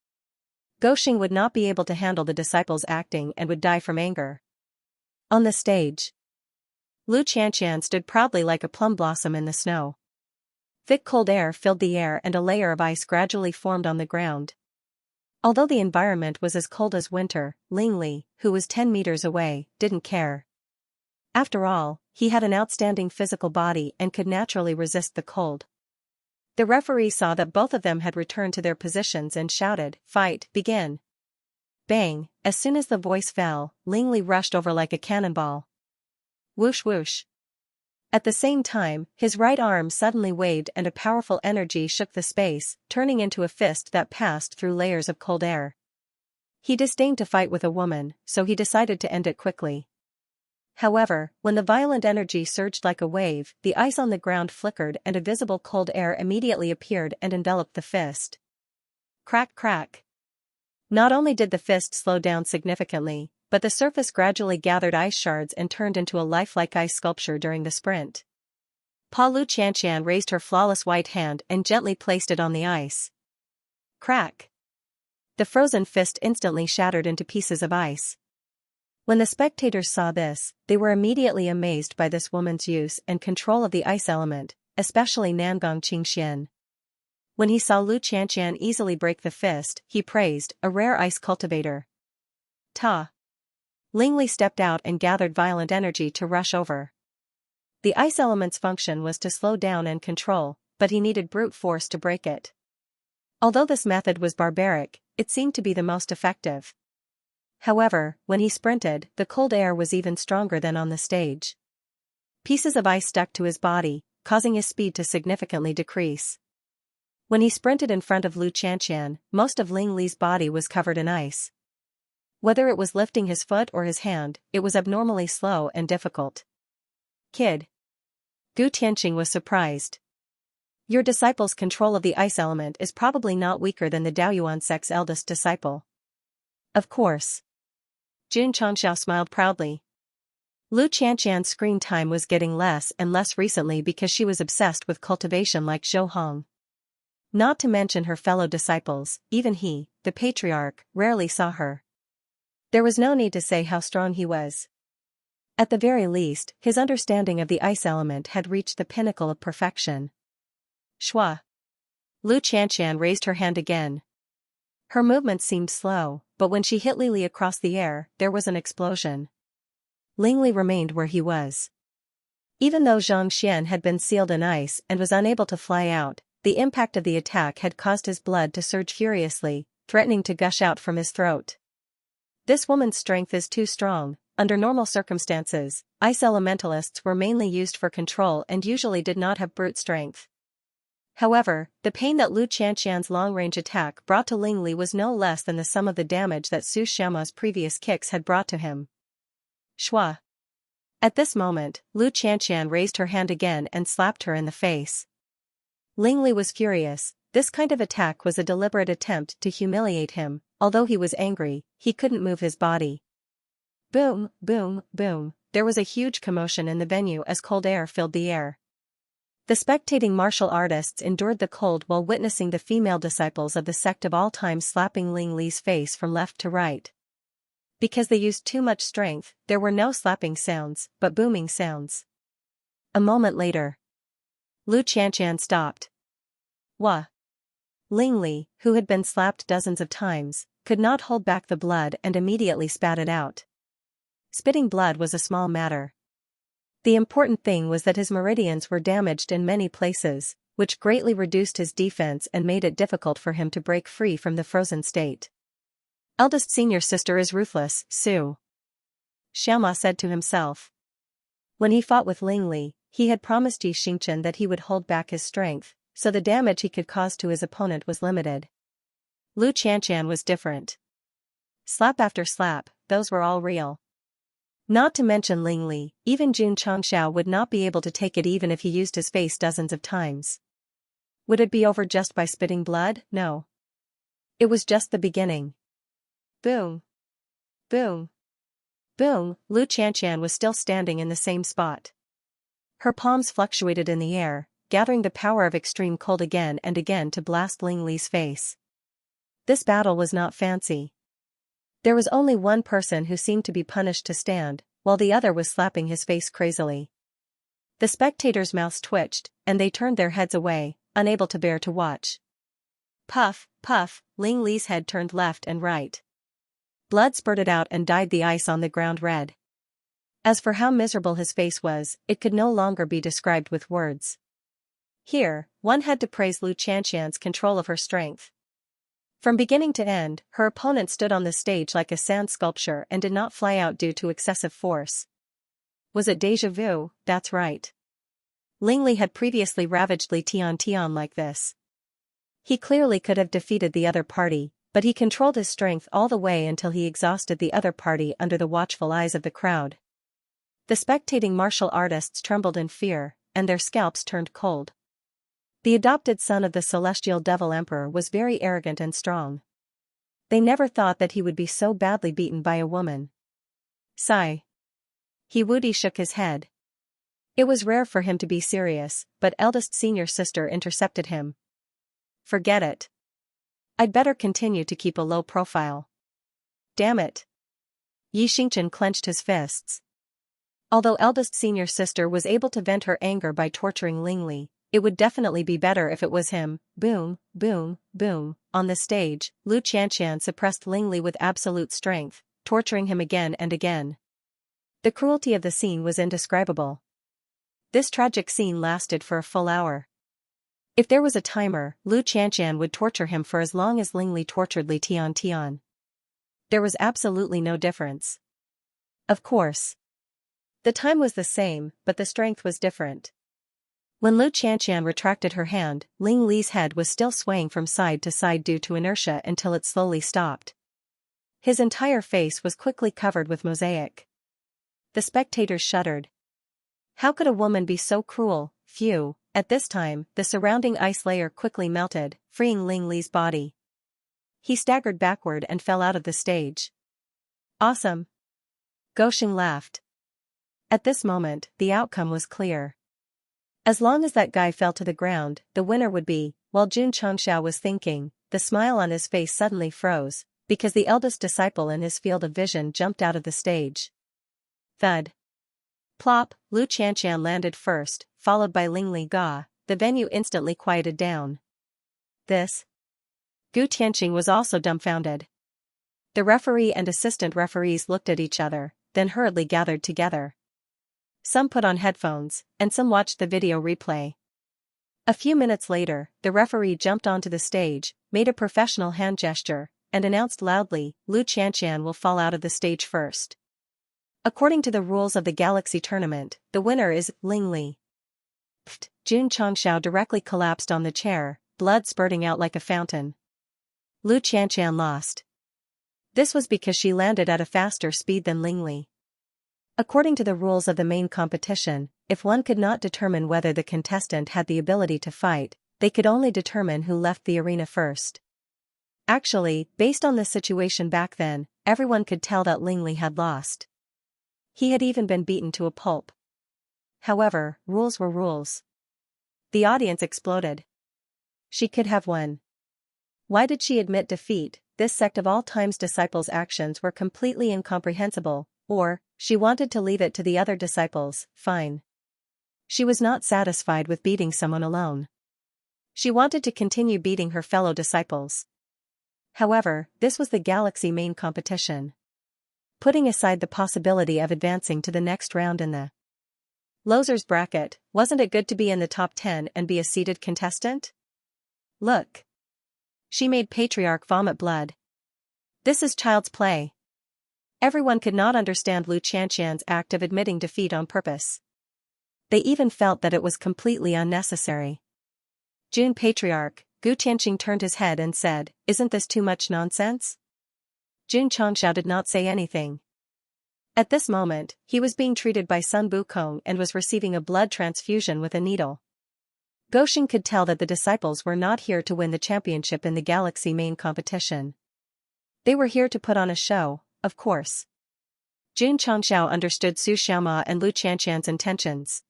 Goxing would not be able to handle the disciples acting and would die from anger. On the stage, Lu Qianqian stood proudly like a plum blossom in the snow. Thick cold air filled the air and a layer of ice gradually formed on the ground. Although the environment was as cold as winter, Ling Li, who was 10 meters away, didn't care. After all, he had an outstanding physical body and could naturally resist the cold. The referee saw that both of them had returned to their positions and shouted, "Fight, begin!" Bang! As soon as the voice fell, Ling Li rushed over like a cannonball. Whoosh whoosh. At the same time, his right arm suddenly waved and a powerful energy shook the space, turning into a fist that passed through layers of cold air. He disdained to fight with a woman, so he decided to end it quickly. However, when the violent energy surged like a wave, the ice on the ground flickered and a visible cold air immediately appeared and enveloped the fist. Crack crack. Not only did the fist slow down significantly, but the surface gradually gathered ice shards and turned into a lifelike ice sculpture during the sprint. Lu Qianqian raised her flawless white hand and gently placed it on the ice. Crack. The frozen fist instantly shattered into pieces of ice. When the spectators saw this, they were immediately amazed by this woman's use and control of the ice element, especially Nangong Qingxian. When he saw Lu Qianqian easily break the fist, he praised, "A rare ice cultivator." Ta! Ling Li stepped out and gathered violent energy to rush over. The ice element's function was to slow down and control, but he needed brute force to break it. Although this method was barbaric, it seemed to be the most effective. However, when he sprinted, the cold air was even stronger than on the stage. Pieces of ice stuck to his body, causing his speed to significantly decrease. When he sprinted in front of Lu Qianqian, most of Ling Li's body was covered in ice. Whether it was lifting his foot or his hand, it was abnormally slow and difficult. Kid. Gu Tianqing was surprised. Your disciple's control of the ice element is probably not weaker than the Daoyuan sect's eldest disciple. Of course. Jun Changxiao smiled proudly. Lu Qianqian's screen time was getting less and less recently because she was obsessed with cultivation like Zhou Hong. Not to mention her fellow disciples, even he, the patriarch, rarely saw her. There was no need to say how strong he was. At the very least, his understanding of the ice element had reached the pinnacle of perfection. Shua. Lu Qianqian raised her hand again. Her movements seemed slow, but when she hit Li Li across the air, there was an explosion. Ling Li remained where he was. Even though Zhang Xian had been sealed in ice and was unable to fly out, the impact of the attack had caused his blood to surge furiously, threatening to gush out from his throat. This woman's strength is too strong. Under normal circumstances, ice elementalists were mainly used for control and usually did not have brute strength. However, the pain that Lu Qianqian's long-range attack brought to Ling Li was no less than the sum of the damage that Su Xiaoma's previous kicks had brought to him. Shua. At this moment, Lu Qianqian raised her hand again and slapped her in the face. Ling Li was furious. This kind of attack was a deliberate attempt to humiliate him. Although he was angry, he couldn't move his body. Boom, boom, boom. There was a huge commotion in the venue as cold air filled the air. The spectating martial artists endured the cold while witnessing the female disciples of the sect of all time slapping Ling Li's face from left to right. Because they used too much strength, there were no slapping sounds, but booming sounds. A moment later, Lu Qianqian stopped. Wah! Ling Li, who had been slapped dozens of times, could not hold back the blood and immediately spat it out. Spitting blood was a small matter. The important thing was that his meridians were damaged in many places, which greatly reduced his defense and made it difficult for him to break free from the frozen state. Eldest senior sister is ruthless, Su. Xianxia said to himself. When he fought with Ling Li, he had promised Xianxia that he would hold back his strength, so the damage he could cause to his opponent was limited. Lu Qianqian was different. Slap after slap, those were all real. Not to mention Ling Li, even Jun Changxiao would not be able to take it even if he used his face dozens of times. Would it be over just by spitting blood? No. It was just the beginning. Boom. Boom. Boom, Lu Qianqian was still standing in the same spot. Her palms fluctuated in the air, gathering the power of extreme cold again and again to blast Ling Li's face. This battle was not fancy. There was only one person who seemed to be punished to stand, while the other was slapping his face crazily. The spectators' mouths twitched, and they turned their heads away, unable to bear to watch. Puff, puff, Ling Li's head turned left and right. Blood spurted out and dyed the ice on the ground red. As for how miserable his face was, it could no longer be described with words. Here, one had to praise Lu Qianqian's control of her strength. From beginning to end, her opponent stood on the stage like a sand sculpture and did not fly out due to excessive force. Was it déjà vu? That's right. Ling Li had previously ravaged Li Tian like this. He clearly could have defeated the other party, but he controlled his strength all the way until he exhausted the other party under the watchful eyes of the crowd. The spectating martial artists trembled in fear, and their scalps turned cold. The adopted son of the celestial devil emperor was very arrogant and strong. They never thought that he would be so badly beaten by a woman. Sigh. He Wudi shook his head. It was rare for him to be serious, but eldest senior sister intercepted him. Forget it. I'd better continue to keep a low profile. Damn it. Yi Xingchen clenched his fists. Although eldest senior sister was able to vent her anger by torturing Ling Li, it would definitely be better if it was him. Boom, boom, boom. On the stage, Lu Qianqian suppressed Ling Li with absolute strength, torturing him again and again. The cruelty of the scene was indescribable. This tragic scene lasted for a full hour. If there was a timer, Lu Qianqian would torture him for as long as Ling Li tortured Li Tian. There was absolutely no difference. Of course. The time was the same, but the strength was different. When Lu Qianqian retracted her hand, Ling Li's head was still swaying from side to side due to inertia until it slowly stopped. His entire face was quickly covered with mosaic. The spectators shuddered. How could a woman be so cruel? Phew. At this time, the surrounding ice layer quickly melted, freeing Ling Li's body. He staggered backward and fell out of the stage. Awesome. Gosheng laughed. At this moment, the outcome was clear. As long as that guy fell to the ground, the winner would be, while Jun Changxiao was thinking, the smile on his face suddenly froze, because the eldest disciple in his field of vision jumped out of the stage. Thud. Plop, Lu Qianqian landed first, followed by Ling Li Ga. The venue instantly quieted down. This? Gu Tianqing was also dumbfounded. The referee and assistant referees looked at each other, then hurriedly gathered together. Some put on headphones, and some watched the video replay. A few minutes later, the referee jumped onto the stage, made a professional hand gesture, and announced loudly, Lu Qianqian will fall out of the stage first. According to the rules of the Galaxy Tournament, the winner is Ling Li. Pfft, Jun Changxiao directly collapsed on the chair, blood spurting out like a fountain. Lu Qianqian lost. This was because she landed at a faster speed than Ling Li. According to the rules of the main competition, if one could not determine whether the contestant had the ability to fight, they could only determine who left the arena first. Actually, based on the situation back then, everyone could tell that Ling Li had lost. He had even been beaten to a pulp. However, rules were rules. The audience exploded. She could have won. Why did she admit defeat? This sect of all time's disciples' actions were completely incomprehensible, or, she wanted to leave it to the other disciples. Fine. She was not satisfied with beating someone alone. She wanted to continue beating her fellow disciples. However, this was the Galaxy main competition. Putting aside the possibility of advancing to the next round in the Loser's bracket, wasn't it good to be in the top 10 and be a seeded contestant? Look. She made Patriarch vomit blood. This is child's play. Everyone could not understand Lu Xianxian's act of admitting defeat on purpose. They even felt that it was completely unnecessary. June Patriarch, Gu Tianqing turned his head and said, "Isn't this too much nonsense?" Jun Changxiao did not say anything. At this moment, he was being treated by Sun Bukong and was receiving a blood transfusion with a needle. Goshen could tell that the disciples were not here to win the championship in the Galaxy main competition. They were here to put on a show, of course. Jun Changxiao understood Su Xiaoma and Lu Qianqian's intentions.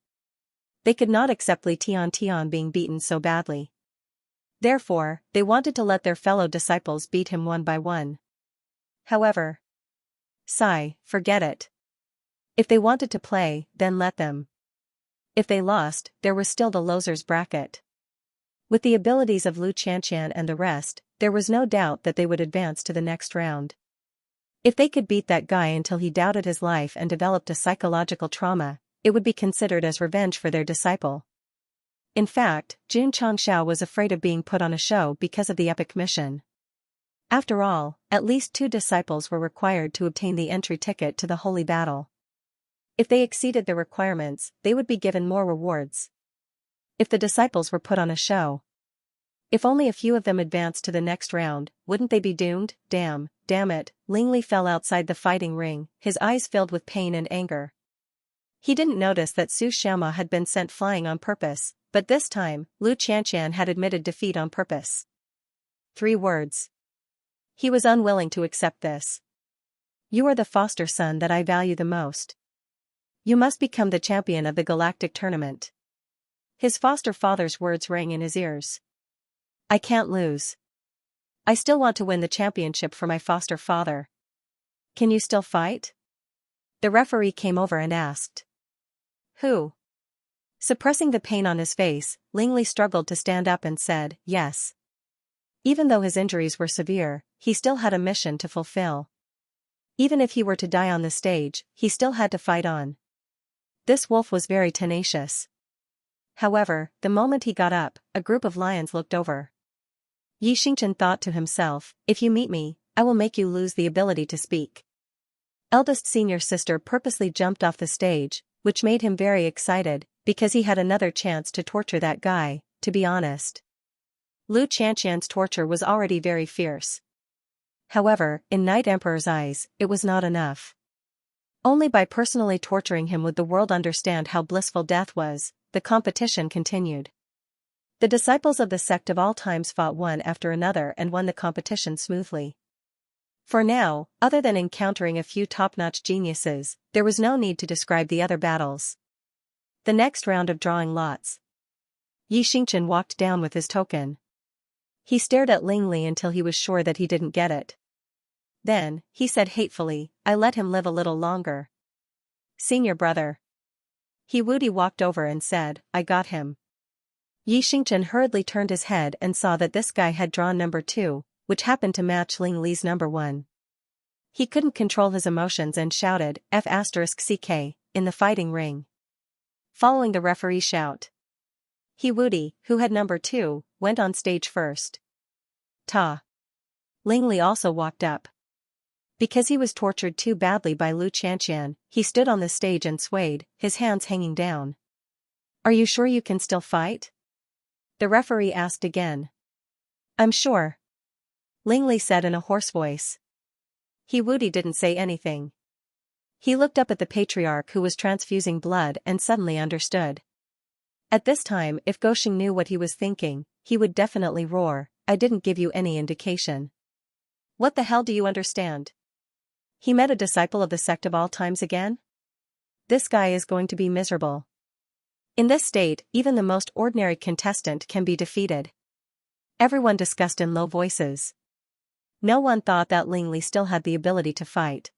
They could not accept Li Tian being beaten so badly. Therefore, they wanted to let their fellow disciples beat him one by one. However, forget it. If they wanted to play, then let them. If they lost, there was still the loser's bracket. With the abilities of Lu Qianqian and the rest, there was no doubt that they would advance to the next round. If they could beat that guy until he doubted his life and developed a psychological trauma, it would be considered as revenge for their disciple. In fact, Jun Changxiao was afraid of being put on a show because of the epic mission. After all, at least 2 disciples were required to obtain the entry ticket to the holy battle. If they exceeded the requirements, they would be given more rewards. If the disciples were put on a show, if only a few of them advanced to the next round, wouldn't they be doomed? Damn it, Ling Li fell outside the fighting ring, his eyes filled with pain and anger. He didn't notice that Su Xiaoma had been sent flying on purpose, but this time, Lu Qianqian had admitted defeat on purpose. 3 words. He was unwilling to accept this. You are the foster son that I value the most. You must become the champion of the galactic tournament. His foster father's words rang in his ears. I can't lose. I still want to win the championship for my foster father. Can you still fight? The referee came over and asked. Who? Suppressing the pain on his face, Ling Li struggled to stand up and said, yes. Even though his injuries were severe, he still had a mission to fulfill. Even if he were to die on the stage, he still had to fight on. This wolf was very tenacious. However, the moment he got up, a group of lions looked over. Yi Xingchen thought to himself, if you meet me, I will make you lose the ability to speak. Eldest senior sister purposely jumped off the stage, which made him very excited, because he had another chance to torture that guy, to be honest. Lu Qianqian's torture was already very fierce. However, in Night Emperor's eyes, it was not enough. Only by personally torturing him would the world understand how blissful death was. The competition continued. The disciples of the sect of all times fought one after another and won the competition smoothly. For now, other than encountering a few top-notch geniuses, there was no need to describe the other battles. The next round of drawing lots. Yi Xingchen walked down with his token. He stared at Ling Li until he was sure that he didn't get it. Then, he said hatefully, I let him live a little longer. Senior brother. He Wudi walked over and said, I got him. Yi Xingchen hurriedly turned his head and saw that this guy had drawn number 2, which happened to match Ling Li's number 1. He couldn't control his emotions and shouted, F***ck, in the fighting ring. Following the referee's shout. He Wudi, who had number 2, went on stage first. Ling Li also walked up. Because he was tortured too badly by Lu Qianqian, he stood on the stage and swayed, his hands hanging down. Are you sure you can still fight? The referee asked again. I'm sure. Ling Li said in a hoarse voice. He Wudi didn't say anything. He looked up at the patriarch who was transfusing blood and suddenly understood. At this time, if Gosheng knew what he was thinking, he would definitely roar, I didn't give you any indication. What the hell do you understand? He met a disciple of the sect of all times again? This guy is going to be miserable. In this state, even the most ordinary contestant can be defeated. Everyone discussed in low voices. No one thought that Ling Li still had the ability to fight.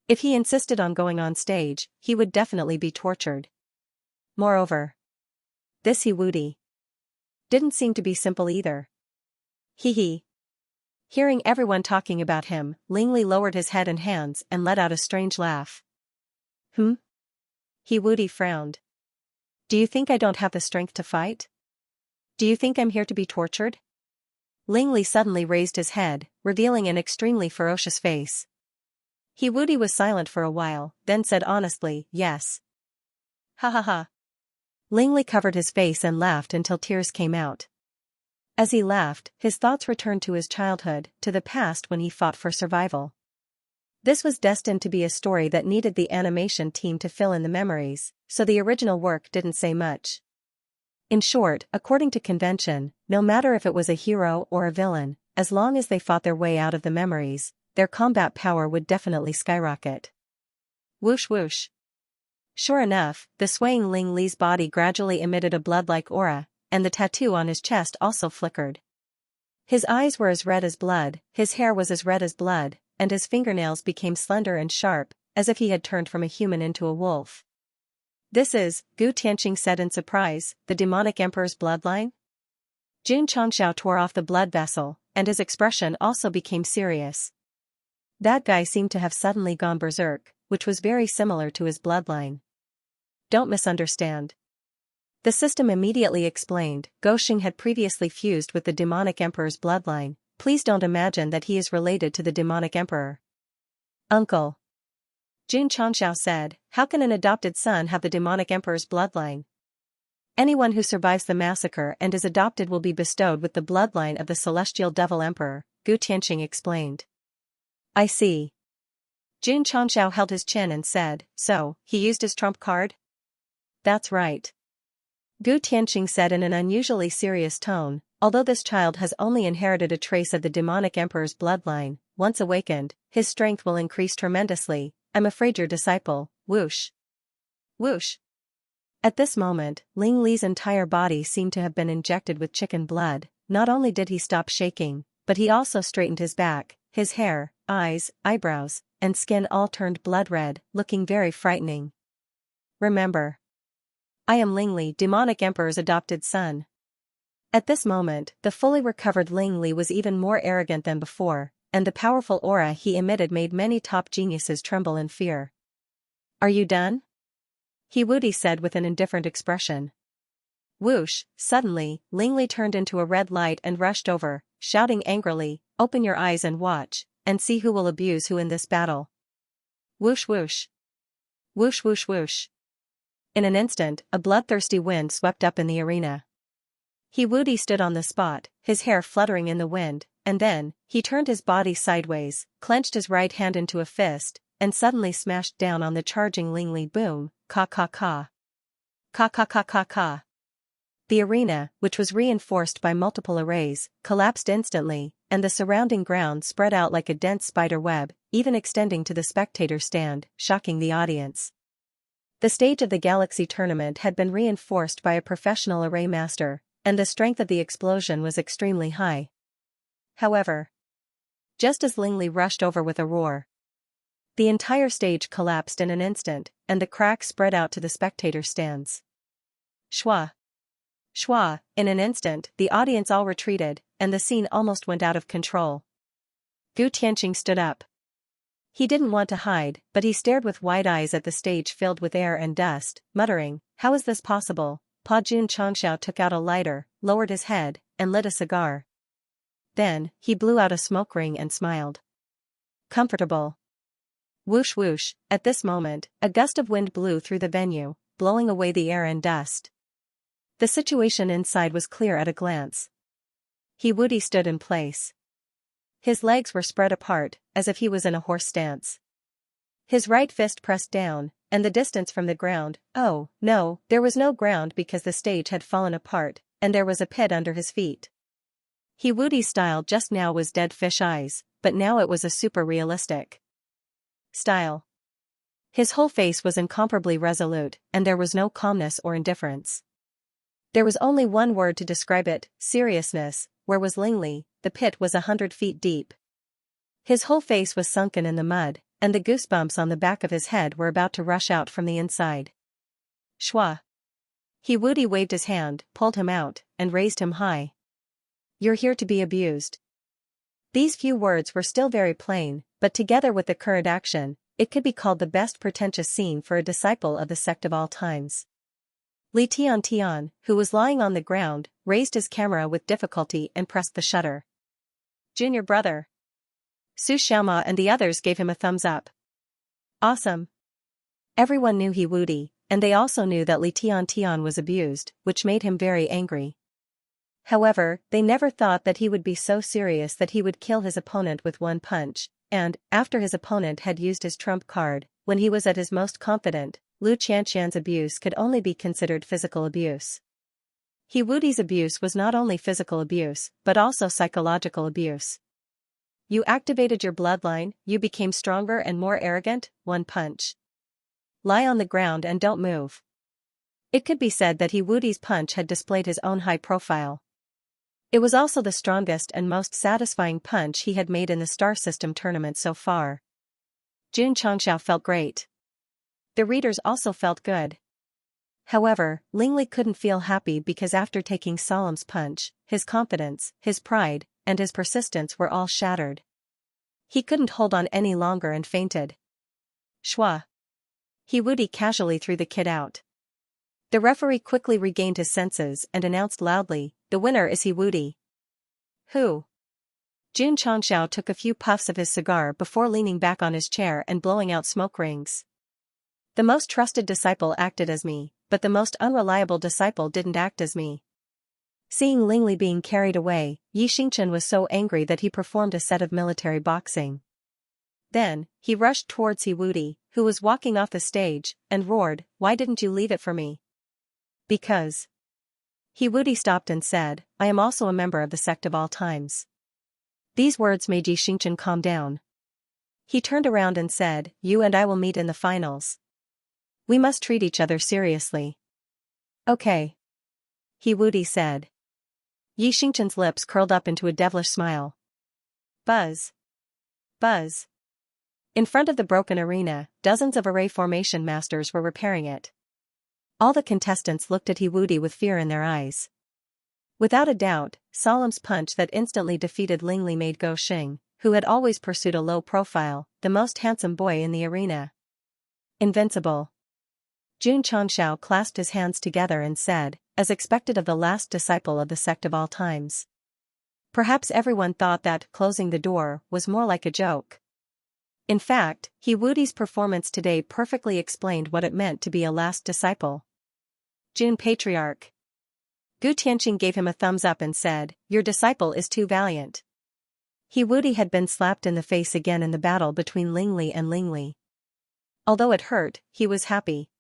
If he insisted on going on stage, he would definitely be tortured. Moreover, this He Wudi didn't seem to be simple either. Hee. Hearing everyone talking about him, Ling Li lowered his head and hands and let out a strange laugh. He Wudi frowned. Do you think I don't have the strength to fight? Do you think I'm here to be tortured? Ling Li suddenly raised his head, revealing an extremely ferocious face. He Wudi was silent for a while, then said honestly, yes. Ha ha ha. Ling Li covered his face and laughed until tears came out. As he laughed, his thoughts returned to his childhood, to the past when he fought for survival. This was destined to be a story that needed the animation team to fill in the memories, so the original work didn't say much. In short, according to convention, no matter if it was a hero or a villain, as long as they fought their way out of the memories, their combat power would definitely skyrocket. Whoosh whoosh. Sure enough, the swaying Ling Li's body gradually emitted a blood-like aura, and the tattoo on his chest also flickered. His eyes were as red as blood, his hair was as red as blood, and his fingernails became slender and sharp, as if he had turned from a human into a wolf. This is, Gu Tianqing said in surprise, the demonic emperor's bloodline? Jun Changxiao tore off the blood vessel, and his expression also became serious. That guy seemed to have suddenly gone berserk, which was very similar to his bloodline. Don't misunderstand. The system immediately explained, Gou Xing had previously fused with the demonic emperor's bloodline. Please don't imagine that he is related to the demonic emperor. Uncle. Jun Changxiao said, how can an adopted son have the demonic emperor's bloodline? Anyone who survives the massacre and is adopted will be bestowed with the bloodline of the celestial devil emperor, Gu Tianqing explained. I see. Jun Changxiao held his chin and said, so, he used his trump card? That's right. Gu Tianqing said in an unusually serious tone, although this child has only inherited a trace of the demonic emperor's bloodline, once awakened, his strength will increase tremendously. I'm afraid your disciple, whoosh. Whoosh. At this moment, Ling Li's entire body seemed to have been injected with chicken blood. Not only did he stop shaking, but he also straightened his back, his hair, eyes, eyebrows, and skin all turned blood red, looking very frightening. Remember. I am Ling Li, demonic emperor's adopted son. At this moment, the fully recovered Ling Li was even more arrogant than before, and the powerful aura he emitted made many top geniuses tremble in fear. Are you done? He Wudi said with an indifferent expression. Whoosh, suddenly, Ling Li turned into a red light and rushed over, shouting angrily, open your eyes and watch, and see who will abuse who in this battle. Whoosh whoosh. Whoosh whoosh whoosh. In an instant, a bloodthirsty wind swept up in the arena. He Wudi stood on the spot, his hair fluttering in the wind, and then, he turned his body sideways, clenched his right hand into a fist, and suddenly smashed down on the charging Ling Li. Boom, ka ka ka. Ka ka ka ka ka. The arena, which was reinforced by multiple arrays, collapsed instantly, and the surrounding ground spread out like a dense spider web, even extending to the spectator stand, shocking the audience. The stage of the Galaxy tournament had been reinforced by a professional array master, and the strength of the explosion was extremely high. However, just as Ling Li rushed over with a roar, the entire stage collapsed in an instant, and the cracks spread out to the spectator stands. Shwa! Shwa! In an instant, the audience all retreated, and the scene almost went out of control. Gu Tianqing stood up. He didn't want to hide, but he stared with wide eyes at the stage filled with air and dust, muttering, how is this possible? Pa Jun Changxiao took out a lighter, lowered his head, and lit a cigar. Then, he blew out a smoke ring and smiled. Comfortable. Whoosh whoosh, at this moment, a gust of wind blew through the venue, blowing away the air and dust. The situation inside was clear at a glance. He Wudi stood in place. His legs were spread apart, as if he was in a horse stance. His right fist pressed down, and the distance from the ground, oh, no, there was no ground because the stage had fallen apart, and there was a pit under his feet. He Wudi's style just now was dead fish eyes, but now it was a super realistic style. His whole face was incomparably resolute, and there was no calmness or indifference. There was only one word to describe it, seriousness. Where was Ling Li? The pit was 100 feet deep. His whole face was sunken in the mud, and the goosebumps on the back of his head were about to rush out from the inside. Shwa! He Wudi waved his hand, pulled him out, and raised him high. You're here to be abused. These few words were still very plain, but together with the current action, it could be called the best pretentious scene for a disciple of the sect of all times. Li Tian, who was lying on the ground, raised his camera with difficulty and pressed the shutter. Junior brother. Su Xiaoma and the others gave him a thumbs up. Awesome. Everyone knew he Wudi, and they also knew that Li Tian was abused, which made him very angry. However, they never thought that he would be so serious that he would kill his opponent with one punch, and, after his opponent had used his trump card, when he was at his most confident, Lu Qianxian's abuse could only be considered physical abuse. He Wudi's abuse was not only physical abuse, but also psychological abuse. You activated your bloodline, you became stronger and more arrogant, one punch. Lie on the ground and don't move. It could be said that he Wudi's punch had displayed his own high profile. It was also the strongest and most satisfying punch he had made in the Star System tournament so far. Jun Changxiao felt great. The readers also felt good. However, Lingli couldn't feel happy because after taking Salam's punch, his confidence, his pride, and his persistence were all shattered. He couldn't hold on any longer and fainted. Shua. He Wudi casually threw the kid out. The referee quickly regained his senses and announced loudly, "The winner is He Wudi." Who? Jun Changxiao took a few puffs of his cigar before leaning back on his chair and blowing out smoke rings. The most trusted disciple acted as me, but the most unreliable disciple didn't act as me. Seeing Lingli being carried away, Yi Xingchen was so angry that he performed a set of military boxing. Then, he rushed towards He Wudi, who was walking off the stage, and roared, "Why didn't you leave it for me?" Because. He Wudi stopped and said, "I am also a member of the Sect of all times." These words made Yi Xingchen calm down. He turned around and said, "You and I will meet in the finals. We must treat each other seriously." Okay. He Wudi said. Yi Xingchen's lips curled up into a devilish smile. Buzz. Buzz. In front of the broken arena, dozens of array formation masters were repairing it. All the contestants looked at He Wudi with fear in their eyes. Without a doubt, Salam's punch that instantly defeated Lingli made Go Xing, who had always pursued a low profile, the most handsome boy in the arena. Invincible. Jun Changxiao clasped his hands together and said, as expected of the last disciple of the Sect of all times. Perhaps everyone thought that closing the door was more like a joke. In fact, He Wudi's performance today perfectly explained what it meant to be a last disciple. Jun Patriarch. Gu Tianqing gave him a thumbs up and said, "Your disciple is too valiant." He Wudi had been slapped in the face again in the battle between Lingli and Lingli. Although it hurt, he was happy.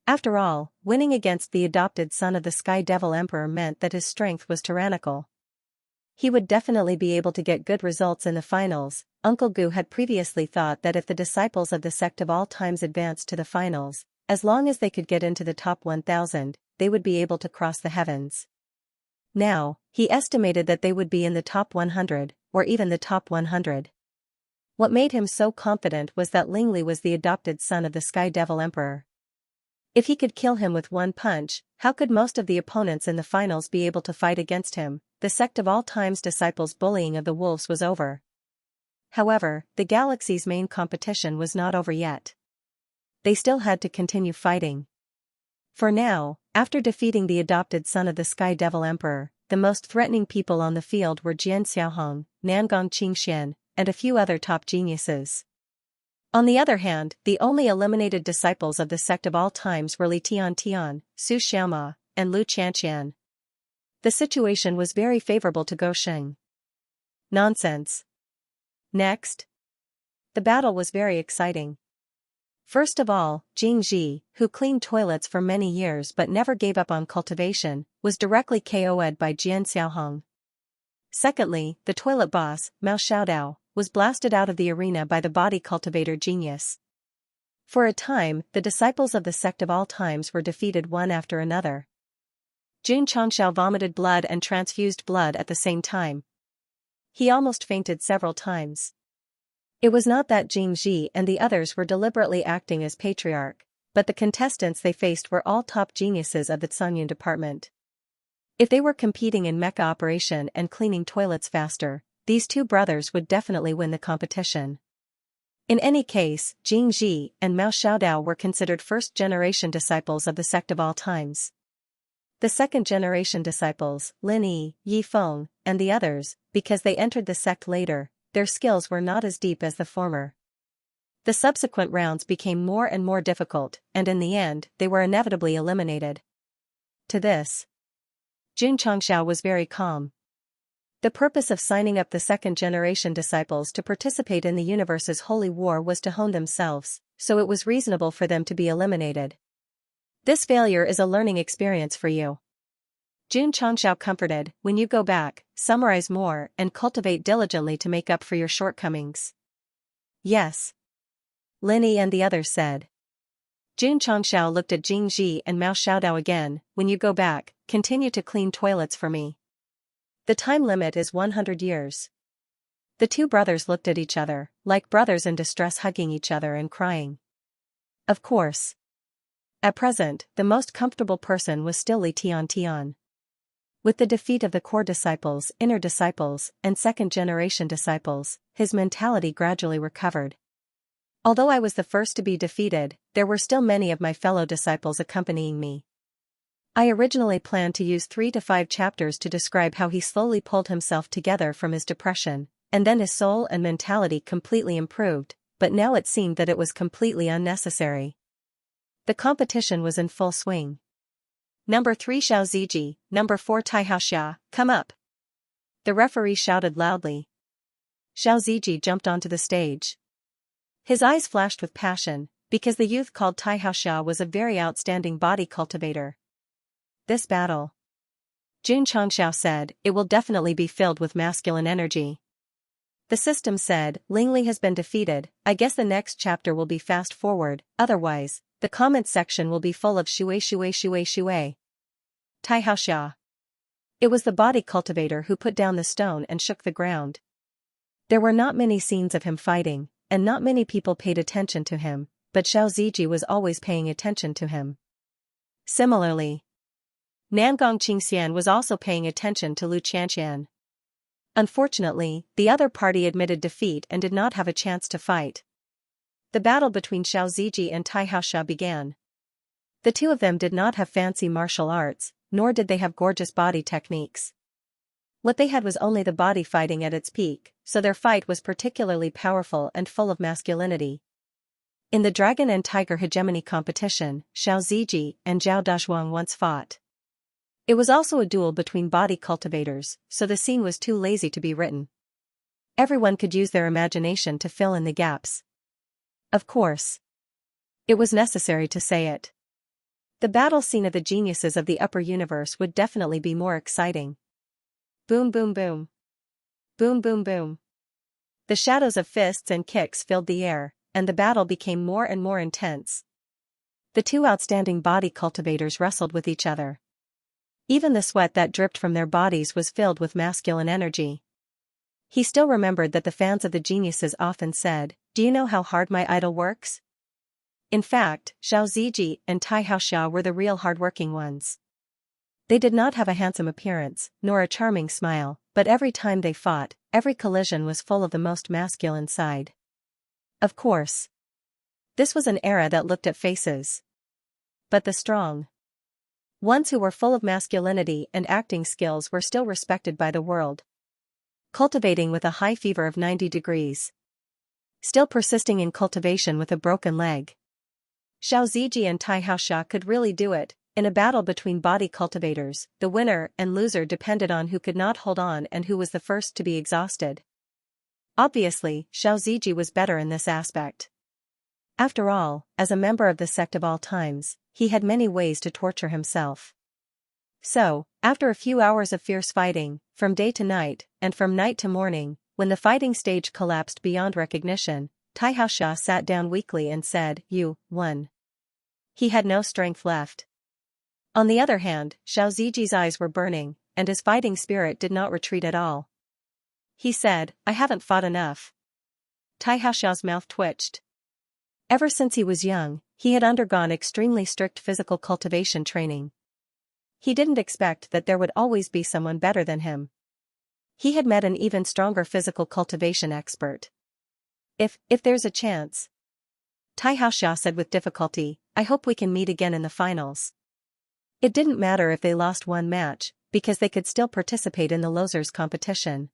After all, winning against the adopted son of the Sky Devil Emperor meant that his strength was tyrannical. He would definitely be able to get good results in the finals. Uncle Gu had previously thought that if the disciples of the Sect of all times advanced to the finals, as long as they could get into the top 1,000, they would be able to cross the heavens. Now, he estimated that they would be in the top 100, or even the top 100. What made him so confident was that Lingli was the adopted son of the Sky Devil Emperor. If he could kill him with one punch, how could most of the opponents in the finals be able to fight against him? The Sect of all times disciples' bullying of the wolves was over. However, the galaxy's main competition was not over yet. They still had to continue fighting. For now, after defeating the adopted son of the Sky Devil Emperor, the most threatening people on the field were Jian Xiaohong, Nangong Qingxian, and a few other top geniuses. On the other hand, the only eliminated disciples of the Sect of all times were Li Tian, Su Xiaoma, and Lu Qianxian. The situation was very favorable to Go Xing. Nonsense. Next. The battle was very exciting. First of all, Jing Ji, who cleaned toilets for many years but never gave up on cultivation, was directly KO'd by Jian Xiaohong. Secondly, the toilet boss, Mao Xiaodao, was blasted out of the arena by the body cultivator genius. For a time, the disciples of the Sect of all times were defeated one after another. Jun Changxiao vomited blood and transfused blood at the same time. He almost fainted several times. It was not that Jing Ji and the others were deliberately acting as patriarch, but the contestants they faced were all top geniuses of the Tsunyun department. If they were competing in mecha operation and cleaning toilets faster, these two brothers would definitely win the competition. In any case, Jing Ji and Mao Xiaodao were considered first-generation disciples of the sect of all times. The second-generation disciples, Lin Yi, Yi Feng, and the others, because they entered the sect later, their skills were not as deep as the former. The subsequent rounds became more and more difficult, and in the end, they were inevitably eliminated. To this, Jun Changxiao was very calm. The purpose of signing up the second-generation disciples to participate in the universe's holy war was to hone themselves, so it was reasonable for them to be eliminated. This failure is a learning experience for you. Jun Changxiao comforted, when you go back, summarize more and cultivate diligently to make up for your shortcomings. Yes. Lin Yi and the others said. Jun Changxiao looked at Jing Ji and Mao Xiaodao again, when you go back, continue to clean toilets for me. The time limit is 100 years. The two brothers looked at each other, like brothers in distress hugging each other and crying. Of course. At present, the most comfortable person was still Li Tian. With the defeat of the core disciples, inner disciples, and second-generation disciples, his mentality gradually recovered. Although I was the first to be defeated, there were still many of my fellow disciples accompanying me. I originally planned to use 3 to 5 chapters to describe how he slowly pulled himself together from his depression, and then his soul and mentality completely improved, but now it seemed that it was completely unnecessary. The competition was in full swing. Number 3 Xiao Ziji, number 4 Xianxia, come up. The referee shouted loudly. Xiao Ziji jumped onto the stage. His eyes flashed with passion, because the youth called Xianxia was a very outstanding body cultivator. This battle, Jun Changxiao said, it will definitely be filled with masculine energy. The system said, Lingli has been defeated, I guess the next chapter will be fast forward, otherwise, the comments section will be full of shui. Xianxia. It was the body cultivator who put down the stone and shook the ground. There were not many scenes of him fighting, and not many people paid attention to him, but Xiao Ziji was always paying attention to him. Similarly, Nangong Qingxian was also paying attention to Lu Qianqian. Unfortunately, the other party admitted defeat and did not have a chance to fight. The battle between Xiao Ziji and Xianxia began. The two of them did not have fancy martial arts, nor did they have gorgeous body techniques. What they had was only the body fighting at its peak, so their fight was particularly powerful and full of masculinity. In the Dragon and Tiger Hegemony competition, Xiao Ziji and Zhao Dazhuang once fought. It was also a duel between body cultivators, so the scene was too lazy to be written. Everyone could use their imagination to fill in the gaps. Of course, it was necessary to say it. The battle scene of the geniuses of the upper universe would definitely be more exciting. Boom boom boom. Boom boom boom. The shadows of fists and kicks filled the air, and the battle became more and more intense. The two outstanding body cultivators wrestled with each other. Even the sweat that dripped from their bodies was filled with masculine energy. He still remembered that the fans of the geniuses often said, "Do you know how hard my idol works?" In fact, Xiao Ziji and Xianxia were the real hardworking ones. They did not have a handsome appearance, nor a charming smile, but every time they fought, every collision was full of the most masculine side. Of course, this was an era that looked at faces. But the strong ones who were full of masculinity and acting skills were still respected by the world. Cultivating with a high fever of 90 degrees. Still persisting in cultivation with a broken leg. Xiao Ziji and Xianxia could really do it. In a battle between body cultivators, the winner and loser depended on who could not hold on and who was the first to be exhausted. Obviously, Xiao Ziji was better in this aspect. After all, as a member of the sect of all times, he had many ways to torture himself. So, after a few hours of fierce fighting, from day to night, and from night to morning, when the fighting stage collapsed beyond recognition, Xianxia sat down weakly and said, "You won." He had no strength left. On the other hand, Xiao Ziji's eyes were burning, and his fighting spirit did not retreat at all. He said, "I haven't fought enough." Xiaoxia's mouth twitched. Ever since he was young, he had undergone extremely strict physical cultivation training. He didn't expect that there would always be someone better than him. He had met an even stronger physical cultivation expert. If there's a chance. Xianxia said with difficulty, I hope we can meet again in the finals. It didn't matter if they lost one match, because they could still participate in the losers competition.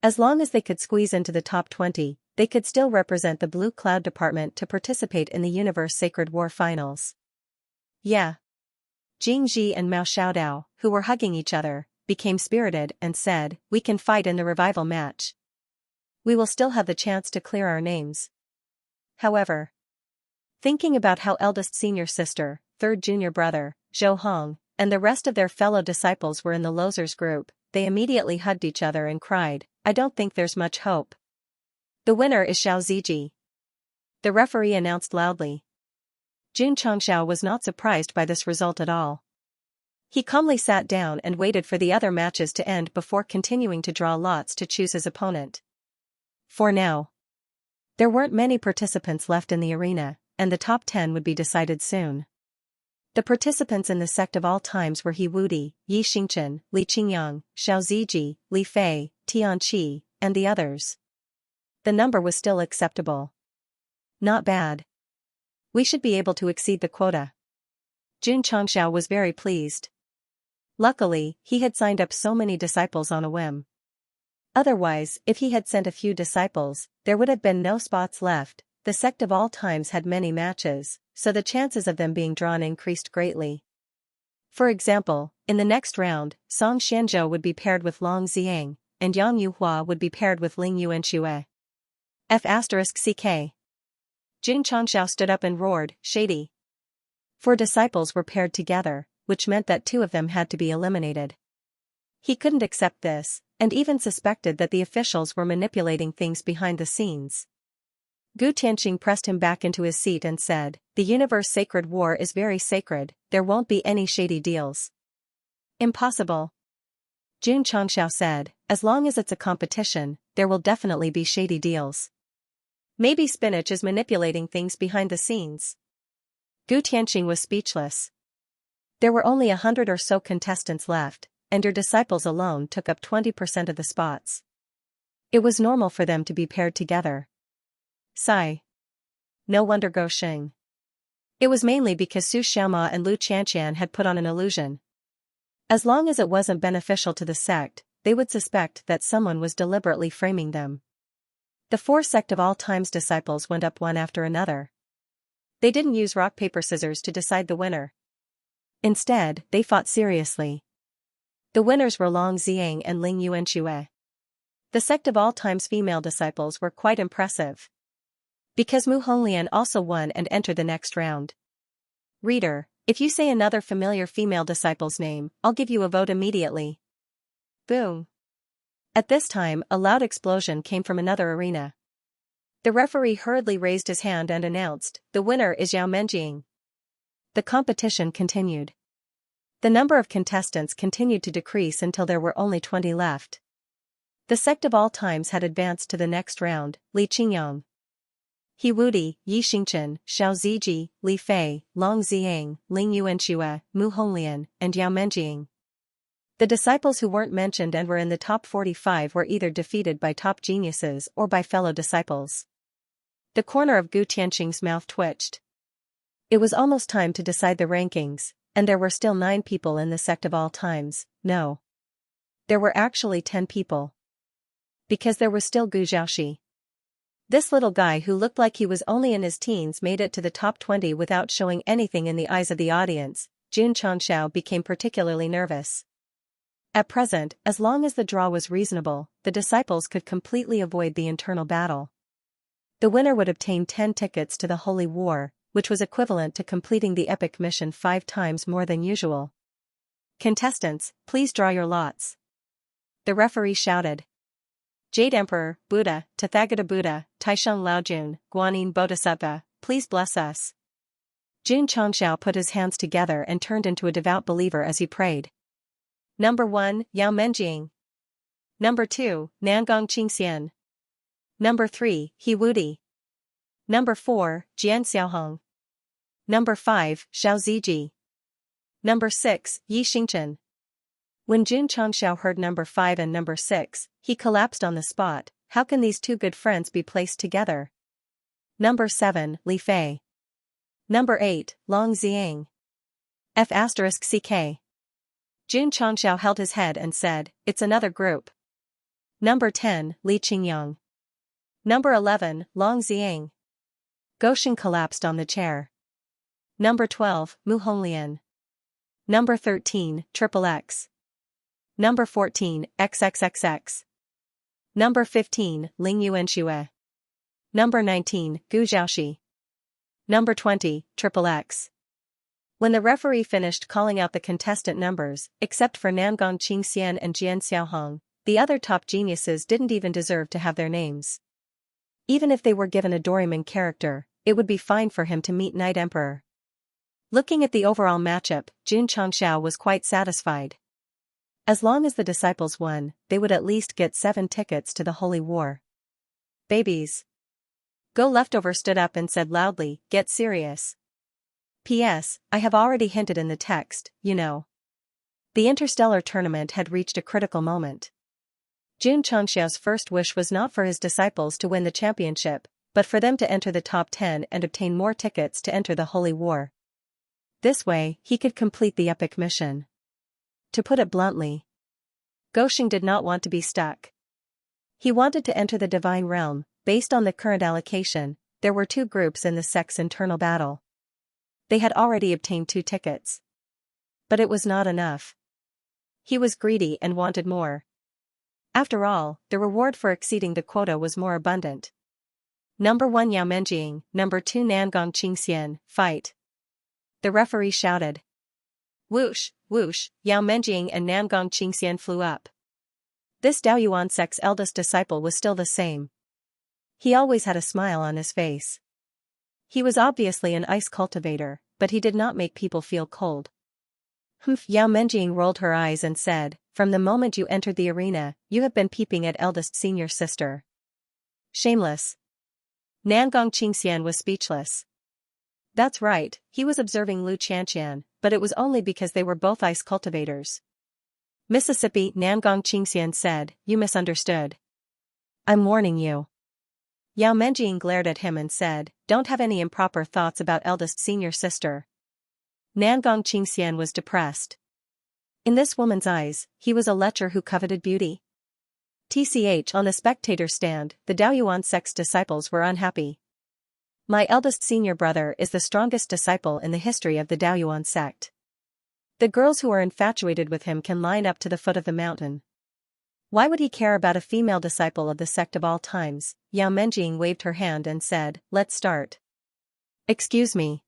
As long as they could squeeze into the top 20, they could still represent the Blue Cloud Department to participate in the Universe Sacred War finals. Yeah. Jingji and Mao Xiaodao, who were hugging each other, became spirited and said, we can fight in the revival match. We will still have the chance to clear our names. However, thinking about how eldest senior sister, third junior brother, Zhou Hong, and the rest of their fellow disciples were in the losers group, they immediately hugged each other and cried, I don't think there's much hope. The winner is Xiao Ziji. The referee announced loudly. Jun Chongxiao was not surprised by this result at all. He calmly sat down and waited for the other matches to end before continuing to draw lots to choose his opponent. For now, there weren't many participants left in the arena, and the top 10 would be decided soon. The participants in the Sect of all times were He Wudi, Yi Xingchen, Li Qingyang, Xiao Ziji, Li Fei, Tian Qi, and the others. The number was still acceptable. Not bad. We should be able to exceed the quota. Jun Chongxiao was very pleased. Luckily, he had signed up so many disciples on a whim. Otherwise, if he had sent a few disciples, there would have been no spots left. The Sect of all times had many matches, so the chances of them being drawn increased greatly. For example, in the next round, Song Xianzhou would be paired with Long Ziang, and Yang Yuhua would be paired with Ling Yuanxue. F***ck. Jun Chongxiao stood up and roared, shady. 4 disciples were paired together, which meant that 2 of them had to be eliminated. He couldn't accept this, and even suspected that the officials were manipulating things behind the scenes. Gu Tianqing pressed him back into his seat and said, the Universe Sacred War is very sacred, there won't be any shady deals. Impossible. Jun Chongxiao said, as long as it's a competition, there will definitely be shady deals. Maybe Spinach is manipulating things behind the scenes. Gu Tianqing was speechless. There were only 100 or so contestants left, and your disciples alone took up 20% of the spots. It was normal for them to be paired together. Sigh. No wonder Go Xing. It was mainly because Su Xiaoma and Lu Qianqian had put on an illusion. As long as it wasn't beneficial to the sect, they would suspect that someone was deliberately framing them. The 4 Sect of all times disciples went up one after another. They didn't use rock paper scissors to decide the winner. Instead, they fought seriously. The winners were Long Ziang and Ling Yuanxue. The Sect of all times female disciples were quite impressive. Because Mu Honglian also won and entered the next round. Reader, if you say another familiar female disciple's name, I'll give you a vote immediately. Boom. At this time, a loud explosion came from another arena. The referee hurriedly raised his hand and announced, the winner is Yao Menjing. The competition continued. The number of contestants continued to decrease until there were only 20 left. The Sect of all times had advanced to the next round, Li Qingyang, He Wudi, Yi Xingchen, Xiao Ziji, Li Fei, Long Ziang, Ling Yuanxue, Mu Honglian, and Yao Menjing. The disciples who weren't mentioned and were in the top 45 were either defeated by top geniuses or by fellow disciples. The corner of Gu Tianqing's mouth twitched. It was almost time to decide the rankings, and there were still 9 people in the Sect of all times. No. There were actually 10 people. Because there was still Gu Zhaoxi. This little guy who looked like he was only in his teens made it to the top 20 without showing anything in the eyes of the audience. Jun Chongxiao became particularly nervous. At present, as long as the draw was reasonable, the disciples could completely avoid the internal battle. The winner would obtain 10 tickets to the Holy War, which was equivalent to completing the epic mission 5 times more than usual. Contestants, please draw your lots. The referee shouted. Jade Emperor, Buddha, Tathagata Buddha, Taisheng Laojun, Guanyin Bodhisattva, please bless us. Jun Chongxiao put his hands together and turned into a devout believer as he prayed. Number 1, Yao Menjing. Number 2, Nangong Qingxian. Number 3, He Wudi. Number 4, Jian Xiaohong. Number 5, Xiao Ziji. Number 6, Yi Xingchen. When Jun Chongxiao heard number 5 and number 6, he collapsed on the spot, how can these two good friends be placed together? Number 7, Li Fei. Number 8, Long Xiang. F***ck. Jun Changxiao held his head and said, it's another group. Number 10, Li Qingyang. Number 11, Long Xiang. Goshen collapsed on the chair. Number 12, Mu Honglian. Number 13, XXX. Number 14, XXXX. Number 15, Ling Yuanxue. Number 19, Gu Zhaoxi. Number 20, XXX. When the referee finished calling out the contestant numbers, except for Nangong Qingxian and Jian Xiaohong, the other top geniuses didn't even deserve to have their names. Even if they were given a Doraemon character, it would be fine for him to meet Night Emperor. Looking at the overall matchup, Jun Changxiao was quite satisfied. As long as the disciples won, they would at least get 7 tickets to the Holy War. Babies. Go Leftover stood up and said loudly, get serious. P.S. I have already hinted in the text, you know. The interstellar tournament had reached a critical moment. Jun Changxiao's first wish was not for his disciples to win the championship, but for them to enter the top 10 and obtain more tickets to enter the Holy War. This way, he could complete the epic mission. To put it bluntly, Gosheng did not want to be stuck. He wanted to enter the divine realm. Based on the current allocation, there were 2 groups in the Sect's internal battle. They had already obtained 2 tickets. But it was not enough. He was greedy and wanted more. After all, the reward for exceeding the quota was more abundant. Number 1 Yao Menjing, number 2 Nangong Qingxian, fight. The referee shouted. Whoosh, whoosh, Yao Menjing and Nangong Qingxian flew up. This Daoyuan Sect's eldest disciple was still the same. He always had a smile on his face. He was obviously an ice cultivator, but he did not make people feel cold. Yao Menjing rolled her eyes and said, from the moment you entered the arena, you have been peeping at eldest senior sister. Shameless. Nangong Qingxian was speechless. That's right, he was observing Lu Qianqian, but it was only because they were both ice cultivators. Mississippi, Nangong Qingxian said, you misunderstood. I'm warning you. Yao Menjing glared at him and said, don't have any improper thoughts about eldest senior sister. Nangong Qingxian was depressed. In this woman's eyes, he was a lecher who coveted beauty. TCH on the spectator stand, the Daoyuan Sect's disciples were unhappy. My eldest senior brother is the strongest disciple in the history of the Daoyuan Sect. The girls who are infatuated with him can line up to the foot of the mountain. Why would he care about a female disciple of the sect of all times? Yao Menjing waved her hand and said, let's start. Excuse me.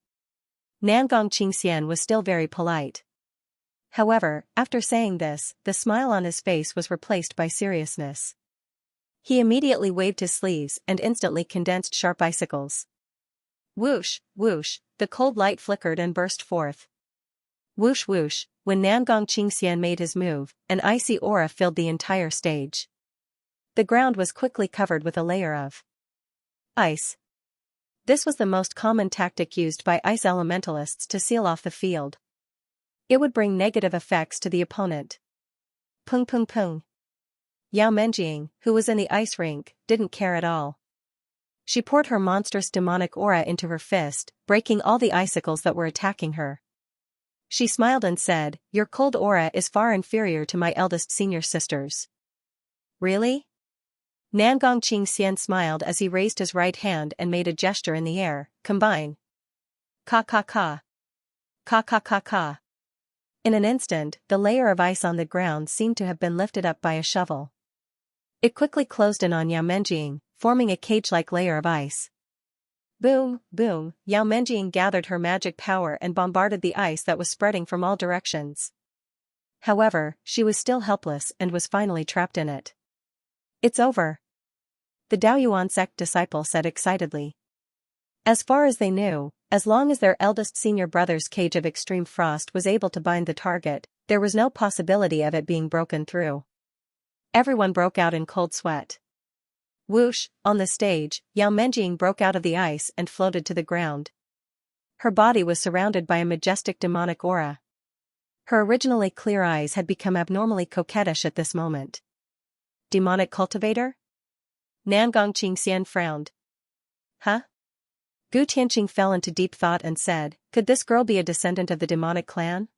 Nangong Qingxian was still very polite. However, after saying this, the smile on his face was replaced by seriousness. He immediately waved his sleeves and instantly condensed sharp icicles. Whoosh, whoosh, the cold light flickered and burst forth. Whoosh whoosh, when Nangong Qingxian made his move, an icy aura filled the entire stage. The ground was quickly covered with a layer of ice. This was the most common tactic used by ice elementalists to seal off the field. It would bring negative effects to the opponent. Pung pung pung. Yao Menjing, who was in the ice rink, didn't care at all. She poured her monstrous demonic aura into her fist, breaking all the icicles that were attacking her. She smiled and said, your cold aura is far inferior to my eldest senior sister's. Really? Nangong Qingxian smiled as he raised his right hand and made a gesture in the air, combine. Ka ka ka. Ka ka ka ka. In an instant, the layer of ice on the ground seemed to have been lifted up by a shovel. It quickly closed in on Yao Menjing, forming a cage-like layer of ice. Boom, boom, Yao Menjing gathered her magic power and bombarded the ice that was spreading from all directions. However, she was still helpless and was finally trapped in it. It's over. The Daoyuan Sect disciple said excitedly. As far as they knew, as long as their eldest senior brother's cage of extreme frost was able to bind the target, there was no possibility of it being broken through. Everyone broke out in cold sweat. Whoosh, on the stage, Yao Menjing broke out of the ice and floated to the ground. Her body was surrounded by a majestic demonic aura. Her originally clear eyes had become abnormally coquettish at this moment. Demonic cultivator? Nangong Qingxian frowned. Huh? Gu Tianqing fell into deep thought and said, could this girl be a descendant of the demonic clan?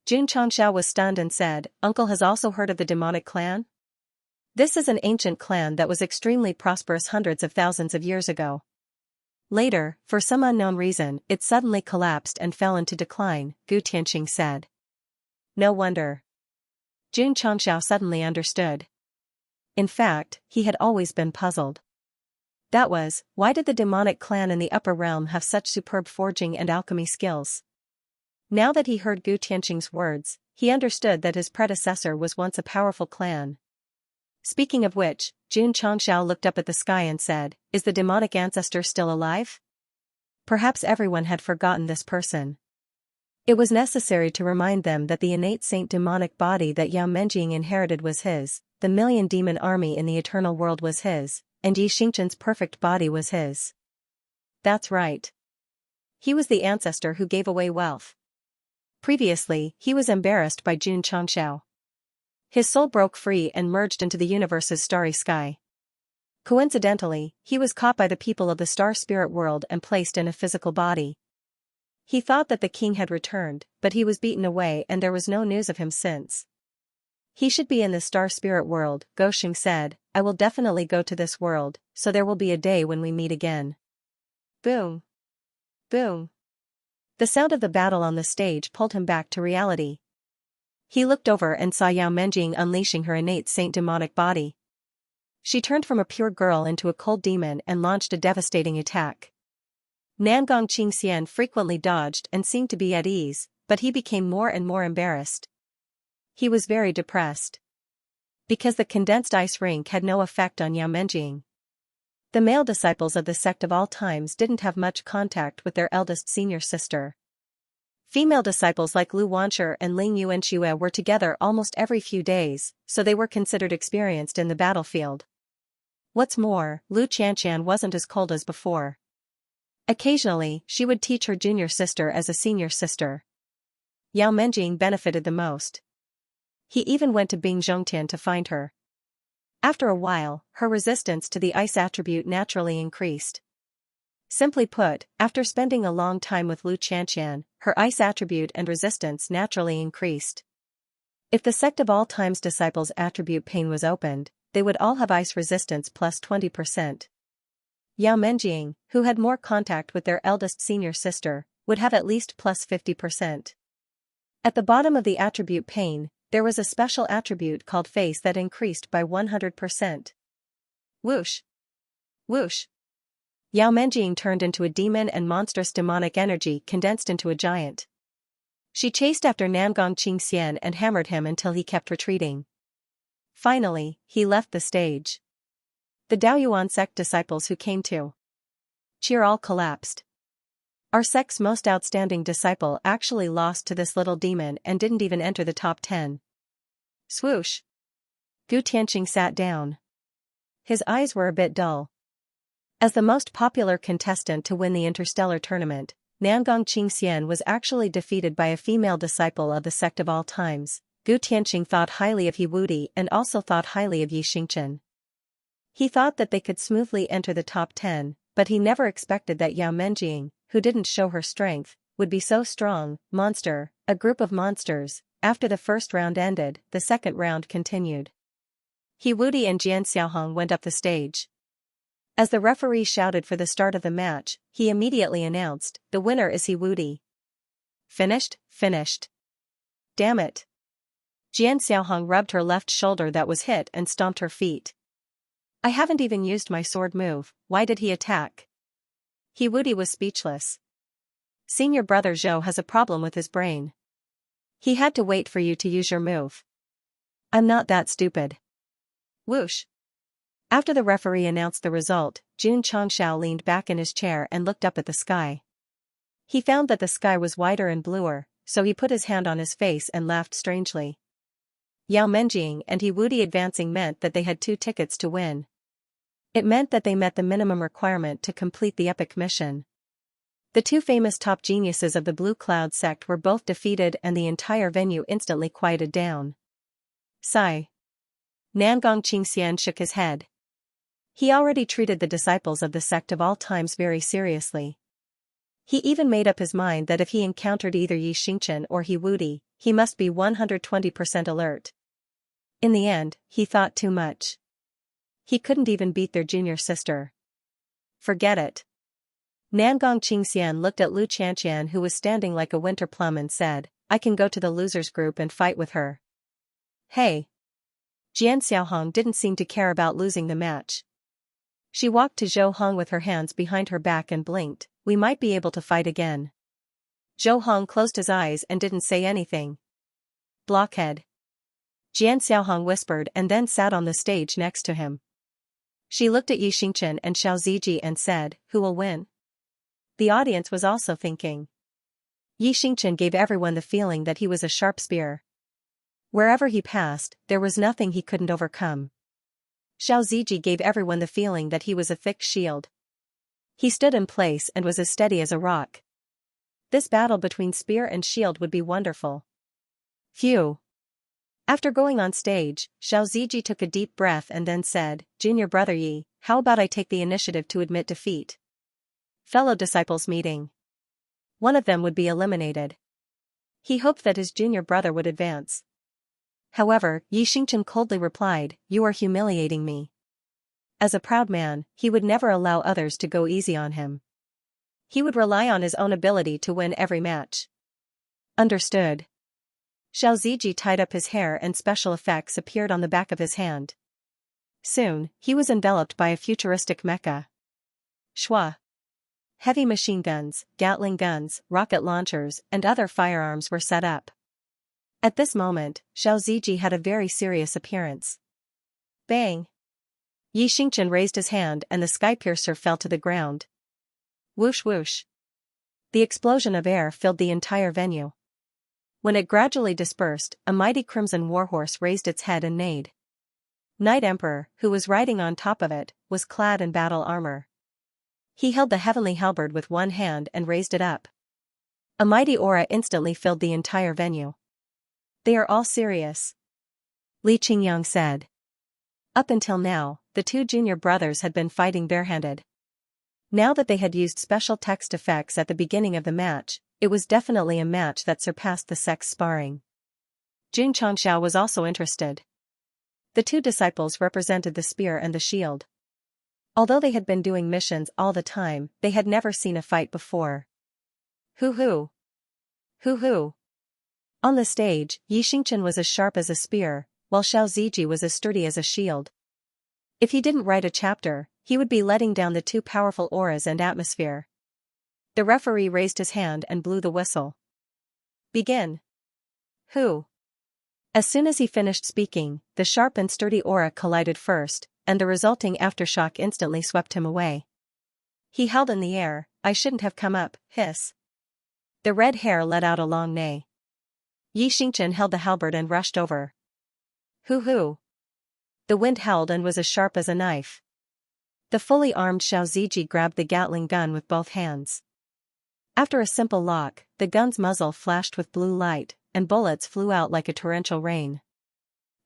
Jun Changxiao was stunned and said, Uncle has also heard of the demonic clan? This is an ancient clan that was extremely prosperous hundreds of thousands of years ago. Later, for some unknown reason, it suddenly collapsed and fell into decline, Gu Tianqing said. No wonder. Jun Changxiao suddenly understood. In fact, he had always been puzzled. That was, why did the demonic clan in the upper realm have such superb forging and alchemy skills? Now that he heard Gu Tianqing's words, he understood that his predecessor was once a powerful clan. Speaking of which, Jun Changxiao looked up at the sky and said, is the demonic ancestor still alive? Perhaps everyone had forgotten this person. It was necessary to remind them that the innate saint demonic body that Yao Menjing inherited was his, the million demon army in the eternal world was his, and Yi Xingqian's perfect body was his. That's right. He was the ancestor who gave away wealth. Previously, he was embarrassed by Jun Changxiao. His soul broke free and merged into the universe's starry sky. Coincidentally, he was caught by the people of the star spirit world and placed in a physical body. He thought that the king had returned, but he was beaten away and there was no news of him since. He should be in the star spirit world, Gosheng said, I will definitely go to this world, so there will be a day when we meet again. Boom. Boom. The sound of the battle on the stage pulled him back to reality. He looked over and saw Yao Menjing unleashing her innate saint demonic body. She turned from a pure girl into a cold demon and launched a devastating attack. Nangong Qingxian frequently dodged and seemed to be at ease, but he became more and more embarrassed. He was very depressed. Because the condensed ice rink had no effect on Yao Menjing. The male disciples of the sect of all times didn't have much contact with their eldest senior sister. Female disciples like Lu Wanshi and Ling Yuanxue were together almost every few days, so they were considered experienced in the battlefield. What's more, Lu Qianqian wasn't as cold as before. Occasionally, she would teach her junior sister as a senior sister. Yao Menjing benefited the most. He even went to Bing Zhongtian to find her. After a while, her resistance to the ice attribute naturally increased. Simply put, after spending a long time with Lu Qianqian, her ice attribute and resistance naturally increased. If the sect of all times disciples' attribute pane was opened, they would all have ice resistance plus 20%. Yao Menjing, who had more contact with their eldest senior sister, would have at least plus 50%. At the bottom of the attribute pane, there was a special attribute called face that increased by 100%. Whoosh! Whoosh! Yao Menjing turned into a demon and monstrous demonic energy condensed into a giant. She chased after Nangong Qingxian and hammered him until he kept retreating. Finally, he left the stage. The Daoyuan sect disciples who came to cheer all collapsed. Our sect's most outstanding disciple actually lost to this little demon and didn't even enter the top 10. Swoosh! Gu Tianqing sat down. His eyes were a bit dull. As the most popular contestant to win the interstellar tournament, Nangong Qingxian was actually defeated by a female disciple of the sect of all times. Gu Tianqing thought highly of He Wudi and also thought highly of Yi Xingqian. He thought that they could smoothly enter the top 10, but he never expected that Yao Menjing, who didn't show her strength, would be so strong. Monster, a group of monsters. After the first round ended, the second round continued. He Wudi and Xianxia went up the stage. As the referee shouted for the start of the match, he immediately announced, the winner is He Wudi. Finished, finished. Damn it. Xianxia rubbed her left shoulder that was hit and stomped her feet. I haven't even used my sword move, why did he attack? He Wudi was speechless. Senior brother Zhou has a problem with his brain. He had to wait for you to use your move. I'm not that stupid. Whoosh. After the referee announced the result, Jun Changxiao leaned back in his chair and looked up at the sky. He found that the sky was wider and bluer, so he put his hand on his face and laughed strangely. Yao Menjing and He Wudi advancing meant that they had 2 tickets to win. It meant that they met the minimum requirement to complete the epic mission. The 2 famous top geniuses of the Blue Cloud sect were both defeated and the entire venue instantly quieted down. Sigh. Nangong Qingxian shook his head. He already treated the disciples of the sect of all times very seriously. He even made up his mind that if he encountered either Xianxia or he Wudi, he must be 120% alert. In the end, he thought too much. He couldn't even beat their junior sister. Forget it. Nangong Qingxian looked at Lu Qianqian, who was standing like a winter plum, and said, I can go to the losers group and fight with her. Hey. Jian Xiaohong didn't seem to care about losing the match. She walked to Zhou Hong with her hands behind her back and blinked, we might be able to fight again. Zhou Hong closed his eyes and didn't say anything. Blockhead. Jian Xiaohong whispered and then sat on the stage next to him. She looked at Yi Xingchen and Xiao Ziji and said, who will win? The audience was also thinking. Yi Xingchen gave everyone the feeling that he was a sharp spear. Wherever he passed, there was nothing he couldn't overcome. Xiao Ziji gave everyone the feeling that he was a thick shield. He stood in place and was as steady as a rock. This battle between spear and shield would be wonderful. Phew. After going on stage, Xiao Ziji took a deep breath and then said, Junior brother Yi, how about I take the initiative to admit defeat? Fellow disciples meeting. One of them would be eliminated. He hoped that his junior brother would advance. However, Yi Xingchen coldly replied, you are humiliating me. As a proud man, he would never allow others to go easy on him. He would rely on his own ability to win every match. Understood. Xiao Ziji tied up his hair and special effects appeared on the back of his hand. Soon, he was enveloped by a futuristic mecha. Shwa. Heavy machine guns, Gatling guns, rocket launchers, and other firearms were set up. At this moment, Xiao Ziji had a very serious appearance. Bang! Yi Xingchen raised his hand and the skypiercer fell to the ground. Whoosh whoosh. The explosion of air filled the entire venue. When it gradually dispersed, a mighty crimson warhorse raised its head and neighed. Night Emperor, who was riding on top of it, was clad in battle armor. He held the heavenly halberd with one hand and raised it up. A mighty aura instantly filled the entire venue. They are all serious. Li Qingyang said. Up until now, the two junior brothers had been fighting barehanded. Now that they had used special text effects at the beginning of the match, it was definitely a match that surpassed the Sect's sparring. Jun Changxiao was also interested. The two disciples represented the spear and the shield. Although they had been doing missions all the time, they had never seen a fight before. Hoo-hoo! Hoo-hoo! On the stage, Yi Xingchen was as sharp as a spear, while Xiao Ziji was as sturdy as a shield. If he didn't write a chapter, he would be letting down the two powerful auras and atmosphere. The referee raised his hand and blew the whistle. Begin. Who? As soon as he finished speaking, the sharp and sturdy aura collided first, and the resulting aftershock instantly swept him away. He held in the air, I shouldn't have come up, hiss. The red hair let out a long neigh. Yi Xingchen held the halberd and rushed over. Hoo-hoo! The wind howled and was as sharp as a knife. The fully armed Xiao Ziji grabbed the Gatling gun with both hands. After a simple lock, the gun's muzzle flashed with blue light, and bullets flew out like a torrential rain.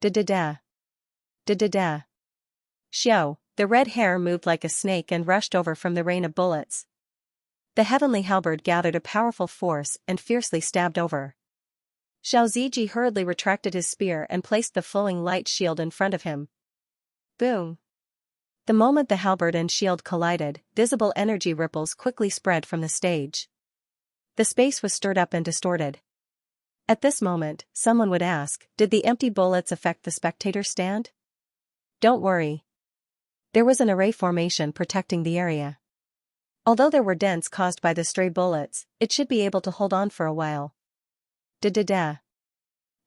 Da-da-da. Da-da-da. Xiao, the red hair moved like a snake and rushed over from the rain of bullets. The heavenly halberd gathered a powerful force and fiercely stabbed over. Xiao Ziji hurriedly retracted his spear and placed the flowing light shield in front of him. Boom! The moment the halberd and shield collided, visible energy ripples quickly spread from the stage. The space was stirred up and distorted. At this moment, someone would ask, did the empty bullets affect the spectator stand? Don't worry. There was an array formation protecting the area. Although there were dents caused by the stray bullets, it should be able to hold on for a while. Da-da-da.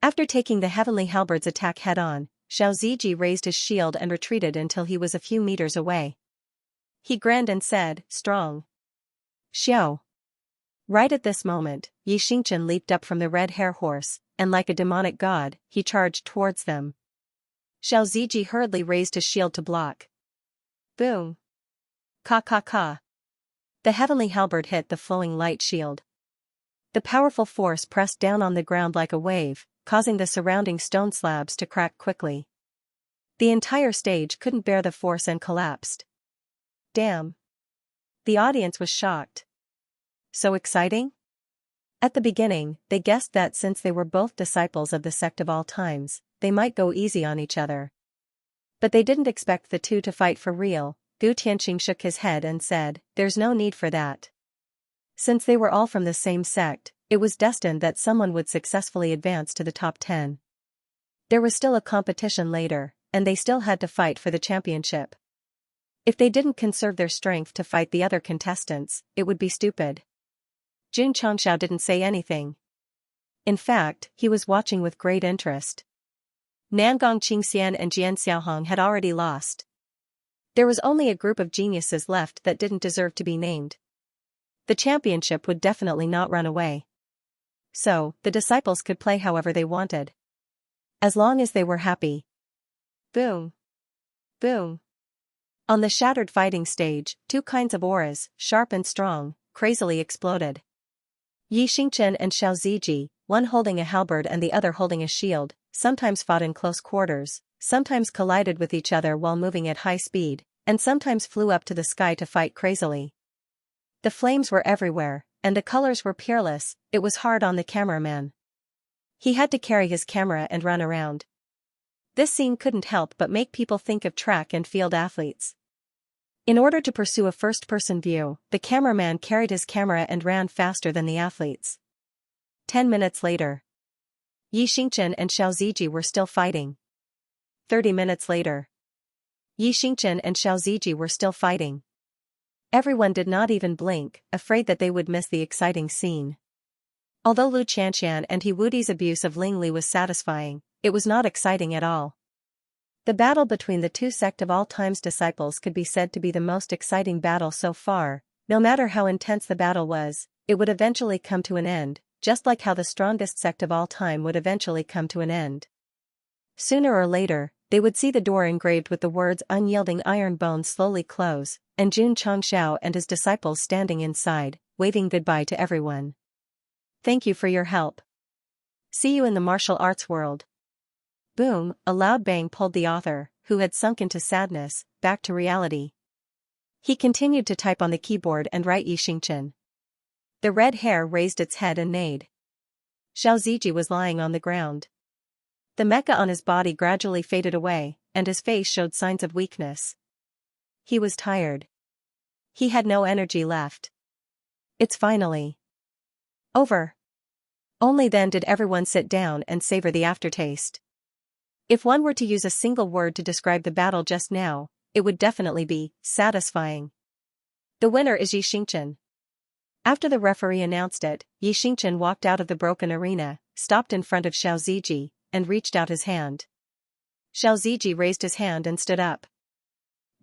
After taking the heavenly halberd's attack head-on, Xiao Ziji raised his shield and retreated until he was a few meters away. He grinned and said, strong. Xiao. Right at this moment, Yi Xingchen leaped up from the red hair horse, and like a demonic god, he charged towards them. Xiao Ziji hurriedly raised his shield to block. Boom. Ka-ka-ka. The heavenly halberd hit the flowing light shield. The powerful force pressed down on the ground like a wave, causing the surrounding stone slabs to crack quickly. The entire stage couldn't bear the force and collapsed. Damn. The audience was shocked. So exciting? At the beginning, they guessed that since they were both disciples of the Sect of all times, they might go easy on each other. But they didn't expect the two to fight for real. Gu Tianxing shook his head and said, "There's no need for that." Since they were all from the same sect, it was destined that someone would successfully advance to the top 10. There was still a competition later, and they still had to fight for the championship. If they didn't conserve their strength to fight the other contestants, it would be stupid. Xianxia didn't say anything. In fact, he was watching with great interest. Nangong Qingxian and Jian Xiaohong had already lost. There was only a group of geniuses left that didn't deserve to be named. The championship would definitely not run away. So, the disciples could play however they wanted. As long as they were happy. Boom. Boom. On the shattered fighting stage, two kinds of auras, sharp and strong, crazily exploded. Xingchen and Xiao Ziji, one holding a halberd and the other holding a shield, sometimes fought in close quarters, sometimes collided with each other while moving at high speed, and sometimes flew up to the sky to fight crazily. The flames were everywhere, and the colors were peerless. It was hard on the cameraman. He had to carry his camera and run around. This scene couldn't help but make people think of track and field athletes. In order to pursue a first-person view, the cameraman carried his camera and ran faster than the athletes. 10 minutes later. Xingchen and Xiao Ziji were still fighting. 30 minutes later. Xingchen and Xiao Ziji were still fighting. Everyone did not even blink, afraid that they would miss the exciting scene. Although Lu Qianxian and He Wudi's abuse of Ling Li was satisfying, it was not exciting at all. The battle between the two Sect of all times disciples could be said to be the most exciting battle so far. No matter how intense the battle was, it would eventually come to an end, just like how the strongest Sect of all time would eventually come to an end. Sooner or later, they would see the door engraved with the words "Unyielding Iron Bones" slowly close, and Jun Changxiao and his disciples standing inside, waving goodbye to everyone. Thank you for your help. See you in the martial arts world. Boom, a loud bang pulled the author, who had sunk into sadness, back to reality. He continued to type on the keyboard and write Xingchen. The red hair raised its head and neighed. Xiao Ziji was lying on the ground. The mecha on his body gradually faded away, and his face showed signs of weakness. He was tired. He had no energy left. It's finally over. Only then did everyone sit down and savor the aftertaste. If one were to use a single word to describe the battle just now, it would definitely be satisfying. The winner is Xingchen. After the referee announced it, Xingchen walked out of the broken arena, stopped in front of Xiao Ziji, and reached out his hand. Xiao Ziji raised his hand and stood up.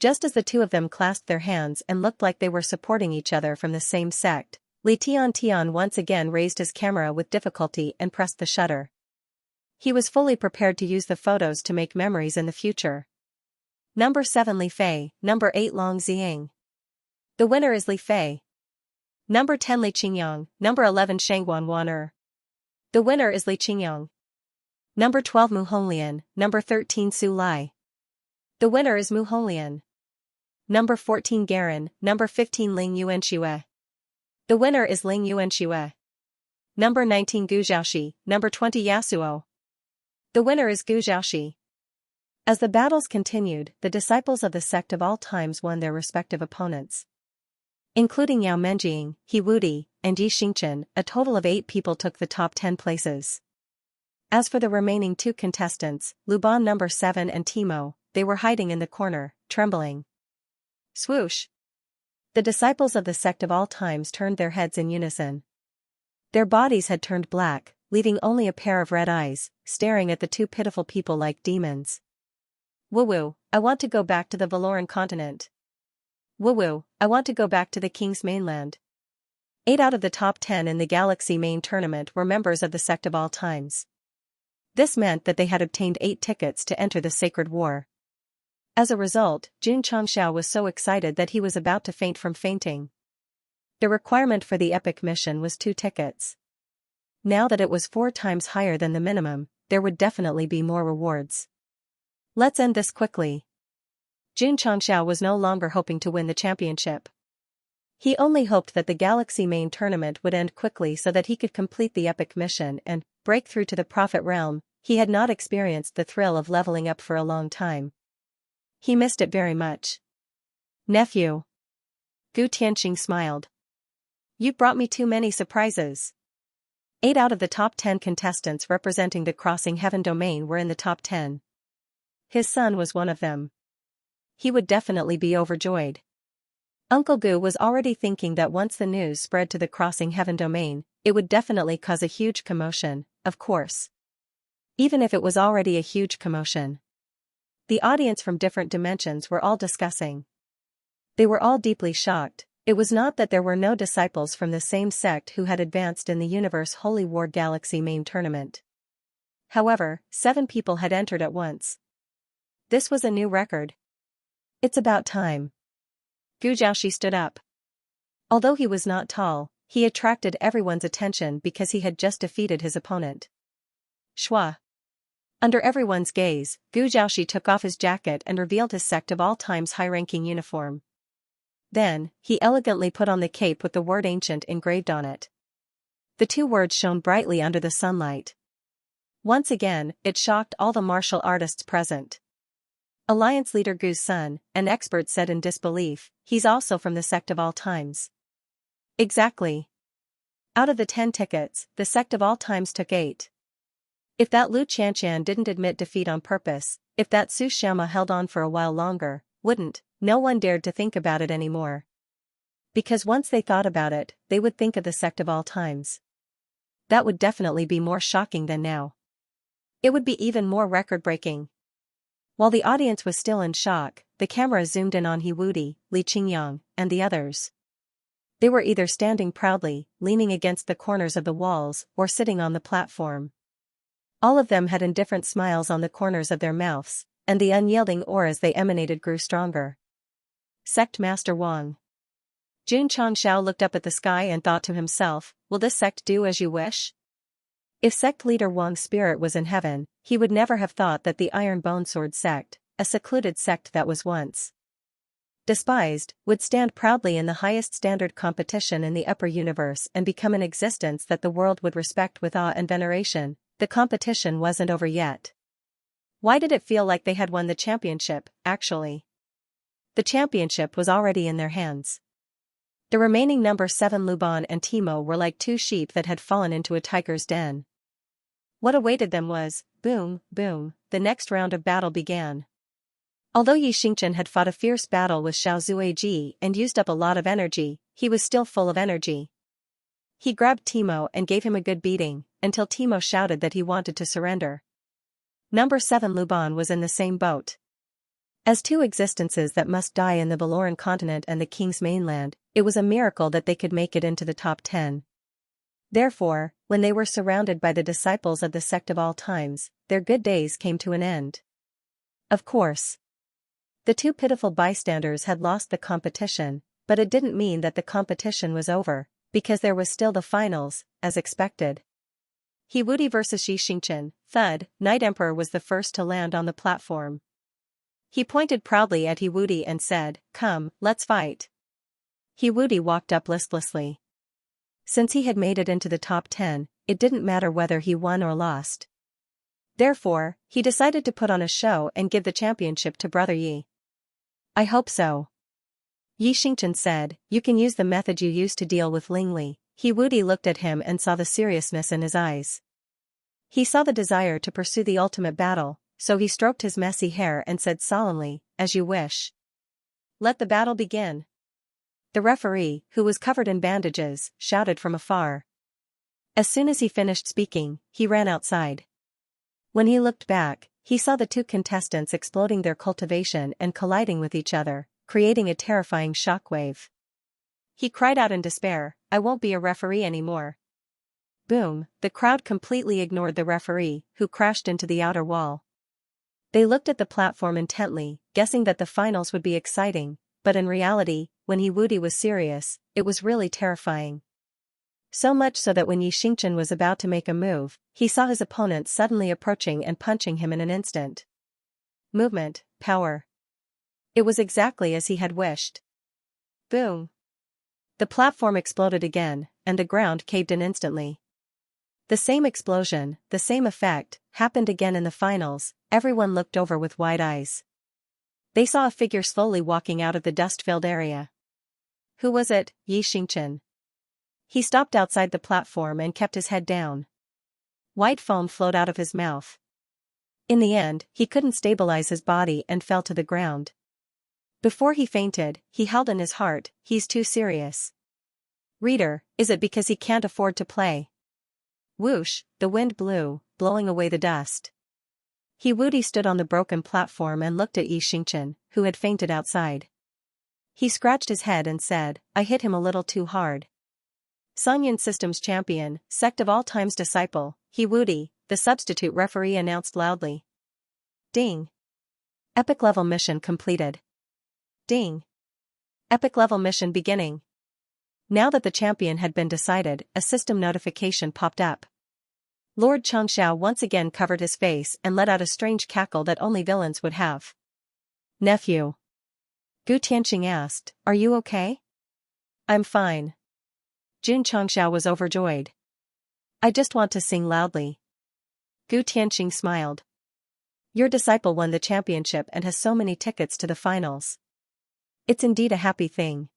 Just as the two of them clasped their hands and looked like they were supporting each other from the same sect, Li Tian once again raised his camera with difficulty and pressed the shutter. He was fully prepared to use the photos to make memories in the future. Number 7 Li Fei, Number 8 Long Ziying. The winner is Li Fei. Number 10 Li Qingyang, Number 11 Shangguan Waner. The winner is Li Qingyang. Number 12 Mu Honglian, Number 13 Su Lai. The winner is Mu Honglian. Number 14 Garin, Number 15 Ling Yuanxue. The winner is Ling Yuanxue. Number 19 Gu Zhaoxi, Number 20 Yasuo. The winner is Gu Zhaoxi. As the battles continued, the disciples of the Sect of all times won their respective opponents. Including Yao Menjing, He Wudi, and Xingchen, a total of 8 people took the top 10 places. As for the remaining 2 contestants, Luban Number 7 and Timo, they were hiding in the corner, trembling. Swoosh! The disciples of the Sect of all times turned their heads in unison. Their bodies had turned black, leaving only a pair of red eyes, staring at the 2 pitiful people like demons. Woo-woo, I want to go back to the Valoran continent. Woo-woo, I want to go back to the King's mainland. 8 out of the top 10 in the Galaxy main tournament were members of the Sect of all times. This meant that they had obtained 8 tickets to enter the Sacred War. As a result, Jun Changxiao was so excited that he was about to faint from fainting. The requirement for the epic mission was 2 tickets. Now that it was 4 times higher than the minimum, there would definitely be more rewards. Let's end this quickly. Xianxia was no longer hoping to win the championship. He only hoped that the Galaxy main tournament would end quickly so that he could complete the epic mission and break through to the Prophet Realm. He had not experienced the thrill of leveling up for a long time. He missed it very much. Nephew. Gu Tianqing smiled. You brought me too many surprises. 8 out of the top 10 contestants representing the Crossing Heaven domain were in the top 10. His son was one of them. He would definitely be overjoyed. Uncle Gu was already thinking that once the news spread to the Crossing Heaven domain, it would definitely cause a huge commotion, of course. Even if it was already a huge commotion. The audience from different dimensions were all discussing. They were all deeply shocked. It was not that there were no disciples from the same sect who had advanced in the Universe Holy War Galaxy main tournament. However, 7 people had entered at once. This was a new record. It's about time. Gu Jiaoxi stood up. Although he was not tall, he attracted everyone's attention because he had just defeated his opponent. Shua. Under everyone's gaze, Gu Jiaoxi took off his jacket and revealed his Sect of all times high-ranking uniform. Then, he elegantly put on the cape with the word ancient engraved on it. The 2 words shone brightly under the sunlight. Once again, it shocked all the martial artists present. Alliance leader Gu's son, an expert, said in disbelief, he's also from the Sect of all times. Exactly. Out of the 10 tickets, the Sect of all times took 8. If that Lu Qianqian didn't admit defeat on purpose, if that Su Xianxia held on for a while longer, no one dared to think about it anymore. Because once they thought about it, they would think of the Sect of all times. That would definitely be more shocking than now. It would be even more record-breaking. While the audience was still in shock, the camera zoomed in on He Wudi, Li Qingyang, and the others. They were either standing proudly, leaning against the corners of the walls, or sitting on the platform. All of them had indifferent smiles on the corners of their mouths, and the unyielding auras they emanated grew stronger. Sect Master Wang. Jun Changshao looked up at the sky and thought to himself, will this sect do as you wish? If sect leader Wang's spirit was in heaven, he would never have thought that the Iron Bone Sword sect, a secluded sect that was once despised, would stand proudly in the highest standard competition in the upper universe and become an existence that the world would respect with awe and veneration. The competition wasn't over yet. Why did it feel like they had won the championship, actually? The championship was already in their hands. The remaining number 7 Luban and Timo were like 2 sheep that had fallen into a tiger's den. What awaited them was, boom, boom, the next round of battle began. Although Yi Xingchen had fought a fierce battle with Xiao Zueji and used up a lot of energy, he was still full of energy. He grabbed Timo and gave him a good beating, until Timo shouted that he wanted to surrender. Number 7 Luban was in the same boat. As 2 existences that must die in the Valoran continent and the King's mainland, it was a miracle that they could make it into the top 10. Therefore, when they were surrounded by the disciples of the Sect of all times, their good days came to an end. Of course. The 2 pitiful bystanders had lost the competition, but it didn't mean that the competition was over, because there was still the finals, as expected. He Wudi vs Yi Xingchen, thud, Night Emperor was the first to land on the platform. He pointed proudly at He Wudi and said, "Come, let's fight." He Wudi walked up listlessly. Since he had made it into the top 10, it didn't matter whether he won or lost. Therefore, he decided to put on a show and give the championship to Brother Yi. I hope so. Yi Xingchen said, you can use the method you used to deal with Lingli. He Wudi looked at him and saw the seriousness in his eyes. He saw the desire to pursue the ultimate battle, so he stroked his messy hair and said solemnly, as you wish. Let the battle begin. The referee, who was covered in bandages, shouted from afar. As soon as he finished speaking, he ran outside. When he looked back, he saw the 2 contestants exploding their cultivation and colliding with each other, creating a terrifying shockwave. He cried out in despair, I won't be a referee anymore. Boom, the crowd completely ignored the referee, who crashed into the outer wall. They looked at the platform intently, guessing that the finals would be exciting, but in reality, when He Wudi was serious, it was really terrifying. So much so that when Yi Xingchen was about to make a move, he saw his opponent suddenly approaching and punching him in an instant. movement, power. It was exactly as he had wished. Boom. The platform exploded again, and the ground caved in instantly. The same explosion, the same effect, happened again in the finals. Everyone looked over with wide eyes. They saw a figure slowly walking out of the dust-filled area. Who was it? Xianxia. He stopped outside the platform and kept his head down. White foam flowed out of his mouth. In the end, he couldn't stabilize his body and fell to the ground. Before he fainted, he held in his heart, "He's too serious." Reader, is it because he can't afford to play? Whoosh, the wind blew, blowing away the dust. Wudi stood on the broken platform and looked at Xianxia, who had fainted outside. He scratched his head and said, "I hit him a little too hard." Sanyan Systems champion, Sect of all time's disciple, Wudi, the substitute referee announced loudly. Ding. Epic level mission completed. Ding. Epic level mission beginning. Now that the champion had been decided, a system notification popped up. Lord Xianxia once again covered his face and let out a strange cackle that only villains would have. "Nephew?" Gu Tianqing asked, "Are you okay?" "I'm fine." Jun Xianxia was overjoyed. "I just want to sing loudly." Gu Tianqing smiled. "Your disciple won the championship and has so many tickets to the finals. It's indeed a happy thing.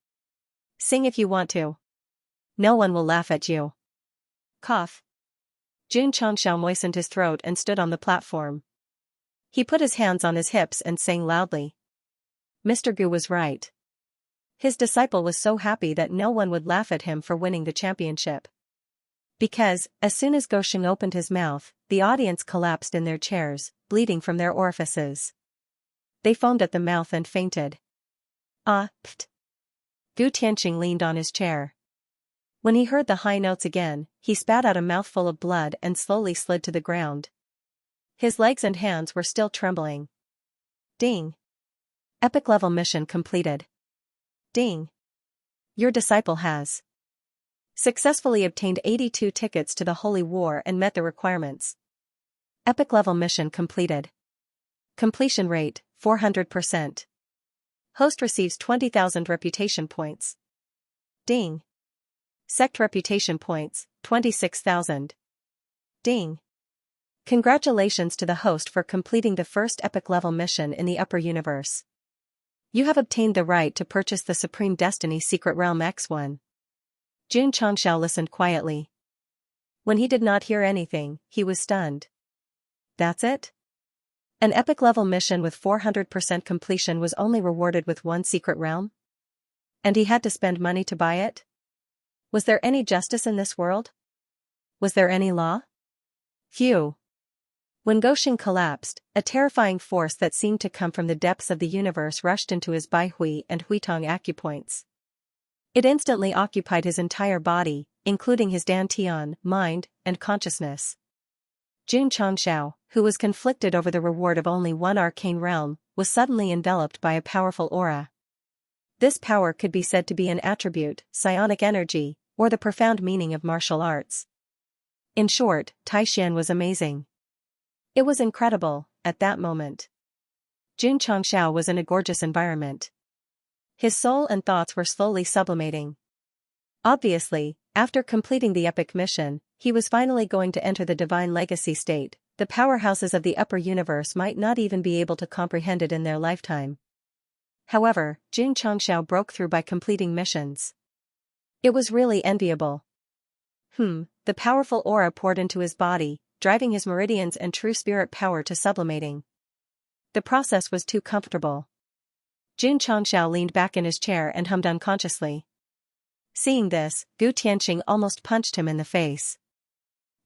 Sing if you want to. No one will laugh at you." Cough. Jun Xianxia moistened his throat and stood on the platform. He put his hands on his hips and sang loudly. Mr. Gu was right. His disciple was so happy that no one would laugh at him for winning the championship. Because, as soon as Gosheng opened his mouth, the audience collapsed in their chairs, bleeding from their orifices. They foamed at the mouth and fainted. Ah, pft. Gu Tianqing leaned on his chair. When he heard the high notes again, he spat out a mouthful of blood and slowly slid to the ground. His legs and hands were still trembling. Ding. Epic level mission completed. Ding. Your disciple has successfully obtained 82 tickets to the Holy War and met the requirements. Epic level mission completed. Completion rate, 400%. Host receives 20,000 reputation points. Ding. Sect reputation points, 26,000. Ding. Congratulations to the host for completing the first epic level mission in the upper universe. You have obtained the right to purchase the Supreme Destiny Secret Realm X1. Jun Xianxia listened quietly. When he did not hear anything, he was stunned. That's it? An epic level mission with 400% completion was only rewarded with one secret realm? And he had to spend money to buy it? Was there any justice in this world? Was there any law? Phew. When Gosheng collapsed, a terrifying force that seemed to come from the depths of the universe rushed into his Baihui and Huitong acupoints. It instantly occupied his entire body, including his dantian, mind, and consciousness. Jun Xianxia, who was conflicted over the reward of only one arcane realm, was suddenly enveloped by a powerful aura. This power could be said to be an attribute, psionic energy, or the profound meaning of martial arts. In short, Taishan was amazing. It was incredible, at that moment. Jun Xianxia was in a gorgeous environment. His soul and thoughts were slowly sublimating. Obviously, after completing the epic mission, he was finally going to enter the divine legacy state. The powerhouses of the upper universe might not even be able to comprehend it in their lifetime. However, Jun Xianxia broke through by completing missions. It was really enviable. The powerful aura poured into his body, driving his meridians and true spirit power to sublimating. The process was too comfortable. Jun Xianxia leaned back in his chair and hummed unconsciously. Seeing this, Gu Tianqing almost punched him in the face.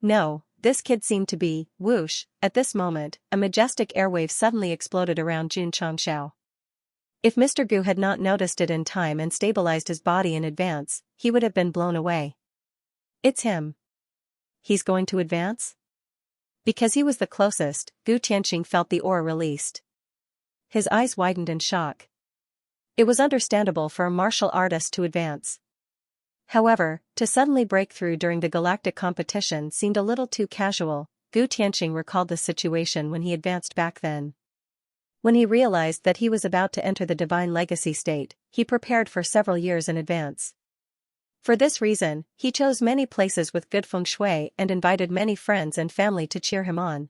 No, this kid seemed to be, whoosh, at this moment, a majestic airwave suddenly exploded around Jun Xianxia. If Mr. Gu had not noticed it in time and stabilized his body in advance, he would have been blown away. It's him. He's going to advance? Because he was the closest, Gu Tianqing felt the aura released. His eyes widened in shock. It was understandable for a martial artist to advance. However, to suddenly break through during the galactic competition seemed a little too casual. Gu Tianqing recalled the situation when he advanced back then. When he realized that he was about to enter the divine legacy state, he prepared for several years in advance. For this reason, he chose many places with good feng shui and invited many friends and family to cheer him on.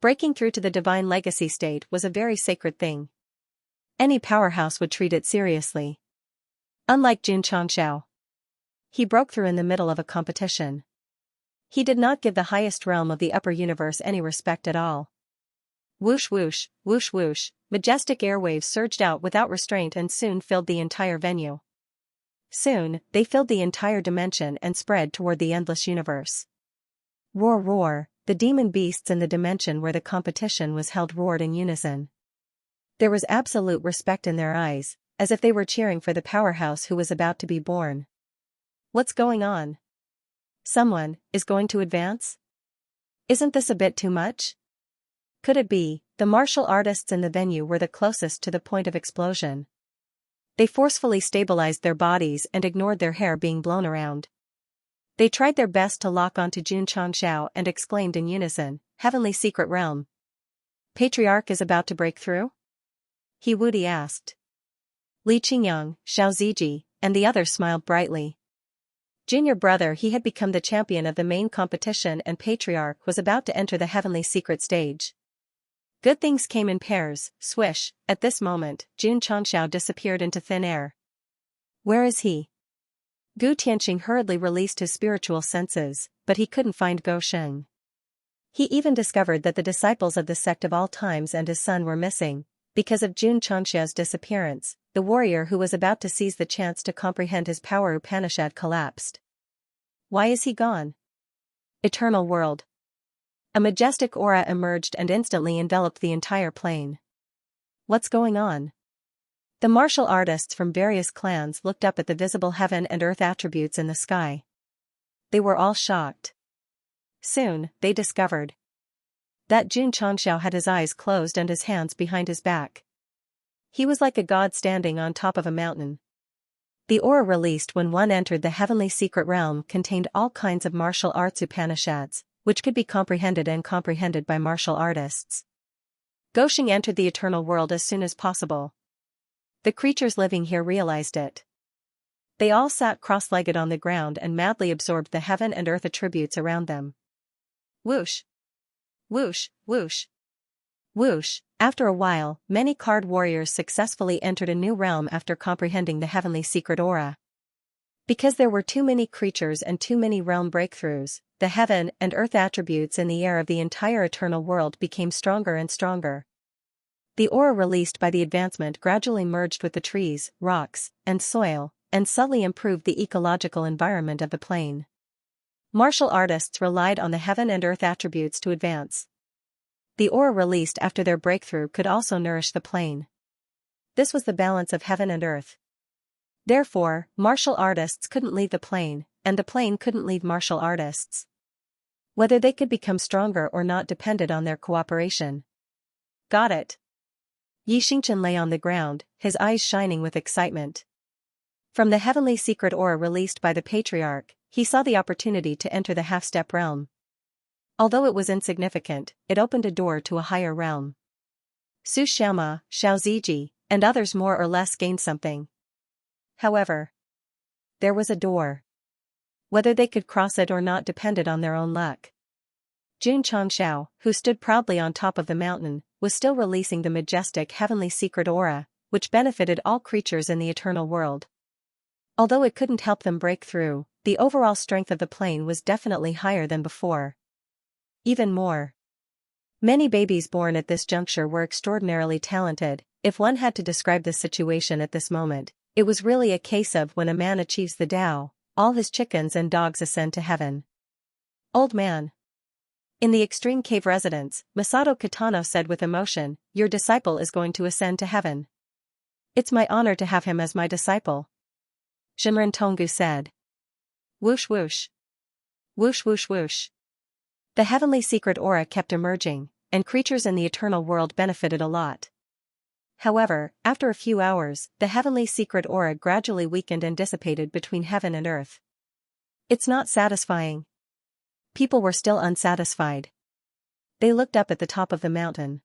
Breaking through to the divine legacy state was a very sacred thing. Any powerhouse would treat it seriously. Unlike Xianxia, he broke through in the middle of a competition. He did not give the highest realm of the upper universe any respect at all. Whoosh whoosh, whoosh whoosh, majestic airwaves surged out without restraint and soon filled the entire venue. Soon, they filled the entire dimension and spread toward the endless universe. Roar roar, the demon beasts in the dimension where the competition was held roared in unison. There was absolute respect in their eyes, as if they were cheering for the powerhouse who was about to be born. What's going on? Someone is going to advance? Isn't this a bit too much? Could it be, the martial artists in the venue were the closest to the point of explosion? They forcefully stabilized their bodies and ignored their hair being blown around. They tried their best to lock onto Xianxia and exclaimed in unison, "Heavenly secret realm. Patriarch is about to break through?" He Wudi asked. Li Qingyang, Xiao Ziji, and the others smiled brightly. Junior brother, he had become the champion of the main competition and Patriarch was about to enter the heavenly secret stage. Good things came in pairs, swish, at this moment, Xianxia disappeared into thin air. Where is he? Gu Tianqing hurriedly released his spiritual senses, but he couldn't find Go Sheng. He even discovered that the disciples of the sect of all times and his son were missing. Because of Xianxia's disappearance, the warrior who was about to seize the chance to comprehend his power Upanishad collapsed. Why is he gone? Eternal world. A majestic aura emerged and instantly enveloped the entire plane. What's going on? The martial artists from various clans looked up at the visible heaven and earth attributes in the sky. They were all shocked. Soon, they discovered that Xianxia had his eyes closed and his hands behind his back. He was like a god standing on top of a mountain. The aura released when one entered the heavenly secret realm contained all kinds of martial arts Upanishads, which could be comprehended and comprehended by martial artists. Gosheng entered the eternal world as soon as possible. The creatures living here realized it. They all sat cross-legged on the ground and madly absorbed the heaven and earth attributes around them. Whoosh! Whoosh, whoosh. Whoosh. After a while, many card warriors successfully entered a new realm after comprehending the heavenly secret aura. Because there were too many creatures and too many realm breakthroughs, the heaven and earth attributes in the air of the entire eternal world became stronger and stronger. The aura released by the advancement gradually merged with the trees, rocks, and soil, and subtly improved the ecological environment of the plane. Martial artists relied on the heaven and earth attributes to advance. The aura released after their breakthrough could also nourish the plane. This was the balance of heaven and earth. Therefore, martial artists couldn't leave the plane, and the plane couldn't leave martial artists. Whether they could become stronger or not depended on their cooperation. Got it. Yi Xingchen lay on the ground, his eyes shining with excitement. From the heavenly secret aura released by the Patriarch, he saw the opportunity to enter the half-step realm. Although it was insignificant, it opened a door to a higher realm. Su Xiaoma, Xiao Ziji, and others more or less gained something. However, there was a door. Whether they could cross it or not depended on their own luck. Xianxia, who stood proudly on top of the mountain, was still releasing the majestic heavenly secret aura, which benefited all creatures in the eternal world. Although it couldn't help them break through, the overall strength of the plane was definitely higher than before. Even more. Many babies born at this juncture were extraordinarily talented. If one had to describe the situation at this moment, it was really a case of when a man achieves the Tao, all his chickens and dogs ascend to heaven. Old man. In the extreme cave residence, Masato Kitano said with emotion, "Your disciple is going to ascend to heaven. It's my honor to have him as my disciple." Shinran Tonggu said. Whoosh whoosh. Whoosh whoosh whoosh. The heavenly secret aura kept emerging, and creatures in the eternal world benefited a lot. However, after a few hours, the heavenly secret aura gradually weakened and dissipated between heaven and earth. It's not satisfying. People were still unsatisfied. They looked up at the top of the mountain.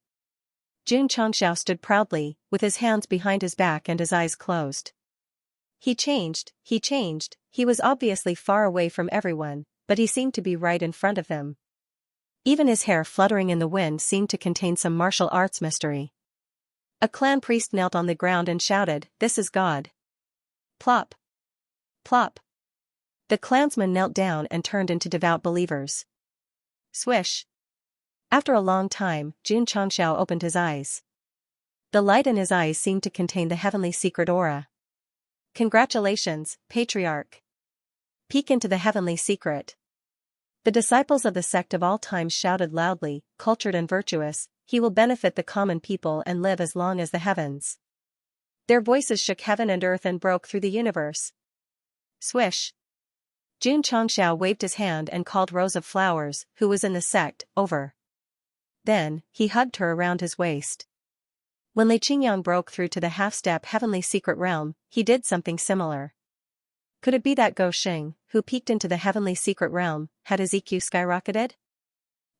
Jun Changxiao stood proudly, with his hands behind his back and his eyes closed. He changed, he was obviously far away from everyone, but he seemed to be right in front of them. Even his hair fluttering in the wind seemed to contain some martial arts mystery. A clan priest knelt on the ground and shouted, "This is God." Plop. Plop. The clansmen knelt down and turned into devout believers. Swish. After a long time, Jun Changxiao opened his eyes. The light in his eyes seemed to contain the heavenly secret aura. Congratulations, Patriarch. Peek into the heavenly secret. The disciples of the sect of all times shouted loudly, cultured and virtuous, he will benefit the common people and live as long as the heavens. Their voices shook heaven and earth and broke through the universe. Swish. Jun Changxiao waved his hand and called Rose of Flowers, who was in the sect, over. Then, he hugged her around his waist. When Li Qingyang broke through to the half-step heavenly secret realm, he did something similar. Could it be that Go Xing, who peeked into the heavenly secret realm, had his EQ skyrocketed?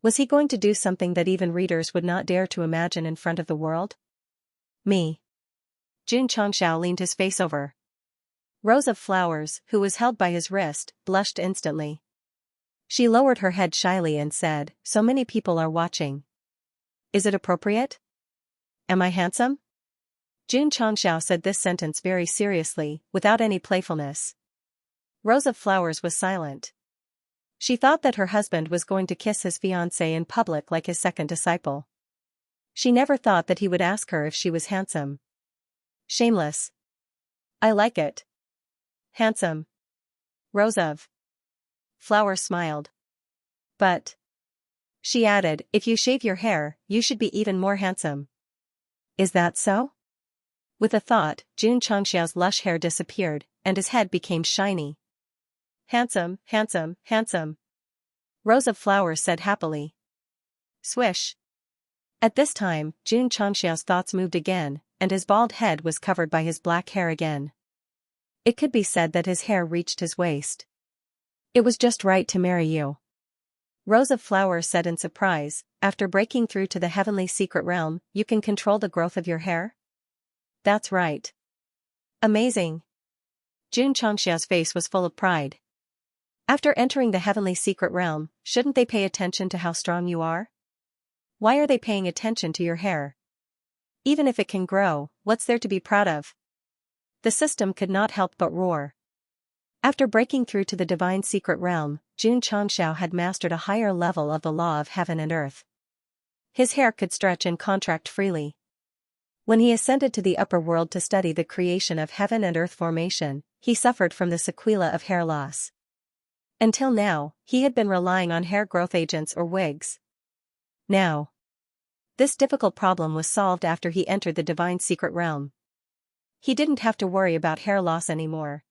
Was he going to do something that even readers would not dare to imagine in front of the world? Me. Jun Changxiao leaned his face over. Rose of Flowers, who was held by his wrist, blushed instantly. She lowered her head shyly and said, "So many people are watching. Is it appropriate? Am I handsome?" Jun Changxiao said this sentence very seriously, without any playfulness. Rose of Flowers was silent. She thought that her husband was going to kiss his fiancée in public like his second disciple. She never thought that he would ask her if she was handsome. Shameless. I like it. Handsome. Rose of Flowers smiled. But, she added, if you shave your hair, you should be even more handsome. Is that so? With a thought, Jun Changxiao's lush hair disappeared, and his head became shiny. Handsome, handsome, handsome. Rose of Flowers said happily. Swish. At this time, Jun Changxiao's thoughts moved again, and his bald head was covered by his black hair again. It could be said that his hair reached his waist. It was just right to marry you. Rose of Flowers said in surprise, after breaking through to the heavenly secret realm, you can control the growth of your hair? That's right. Amazing. Jun Changxiao's face was full of pride. After entering the heavenly secret realm, shouldn't they pay attention to how strong you are? Why are they paying attention to your hair? Even if it can grow, what's there to be proud of? The system could not help but roar. After breaking through to the divine secret realm, Jun Changxiao had mastered a higher level of the law of heaven and earth. His hair could stretch and contract freely. When he ascended to the upper world to study the creation of heaven and earth formation, he suffered from the sequela of hair loss. Until now, he had been relying on hair growth agents or wigs. Now, this difficult problem was solved after he entered the divine secret realm. He didn't have to worry about hair loss anymore.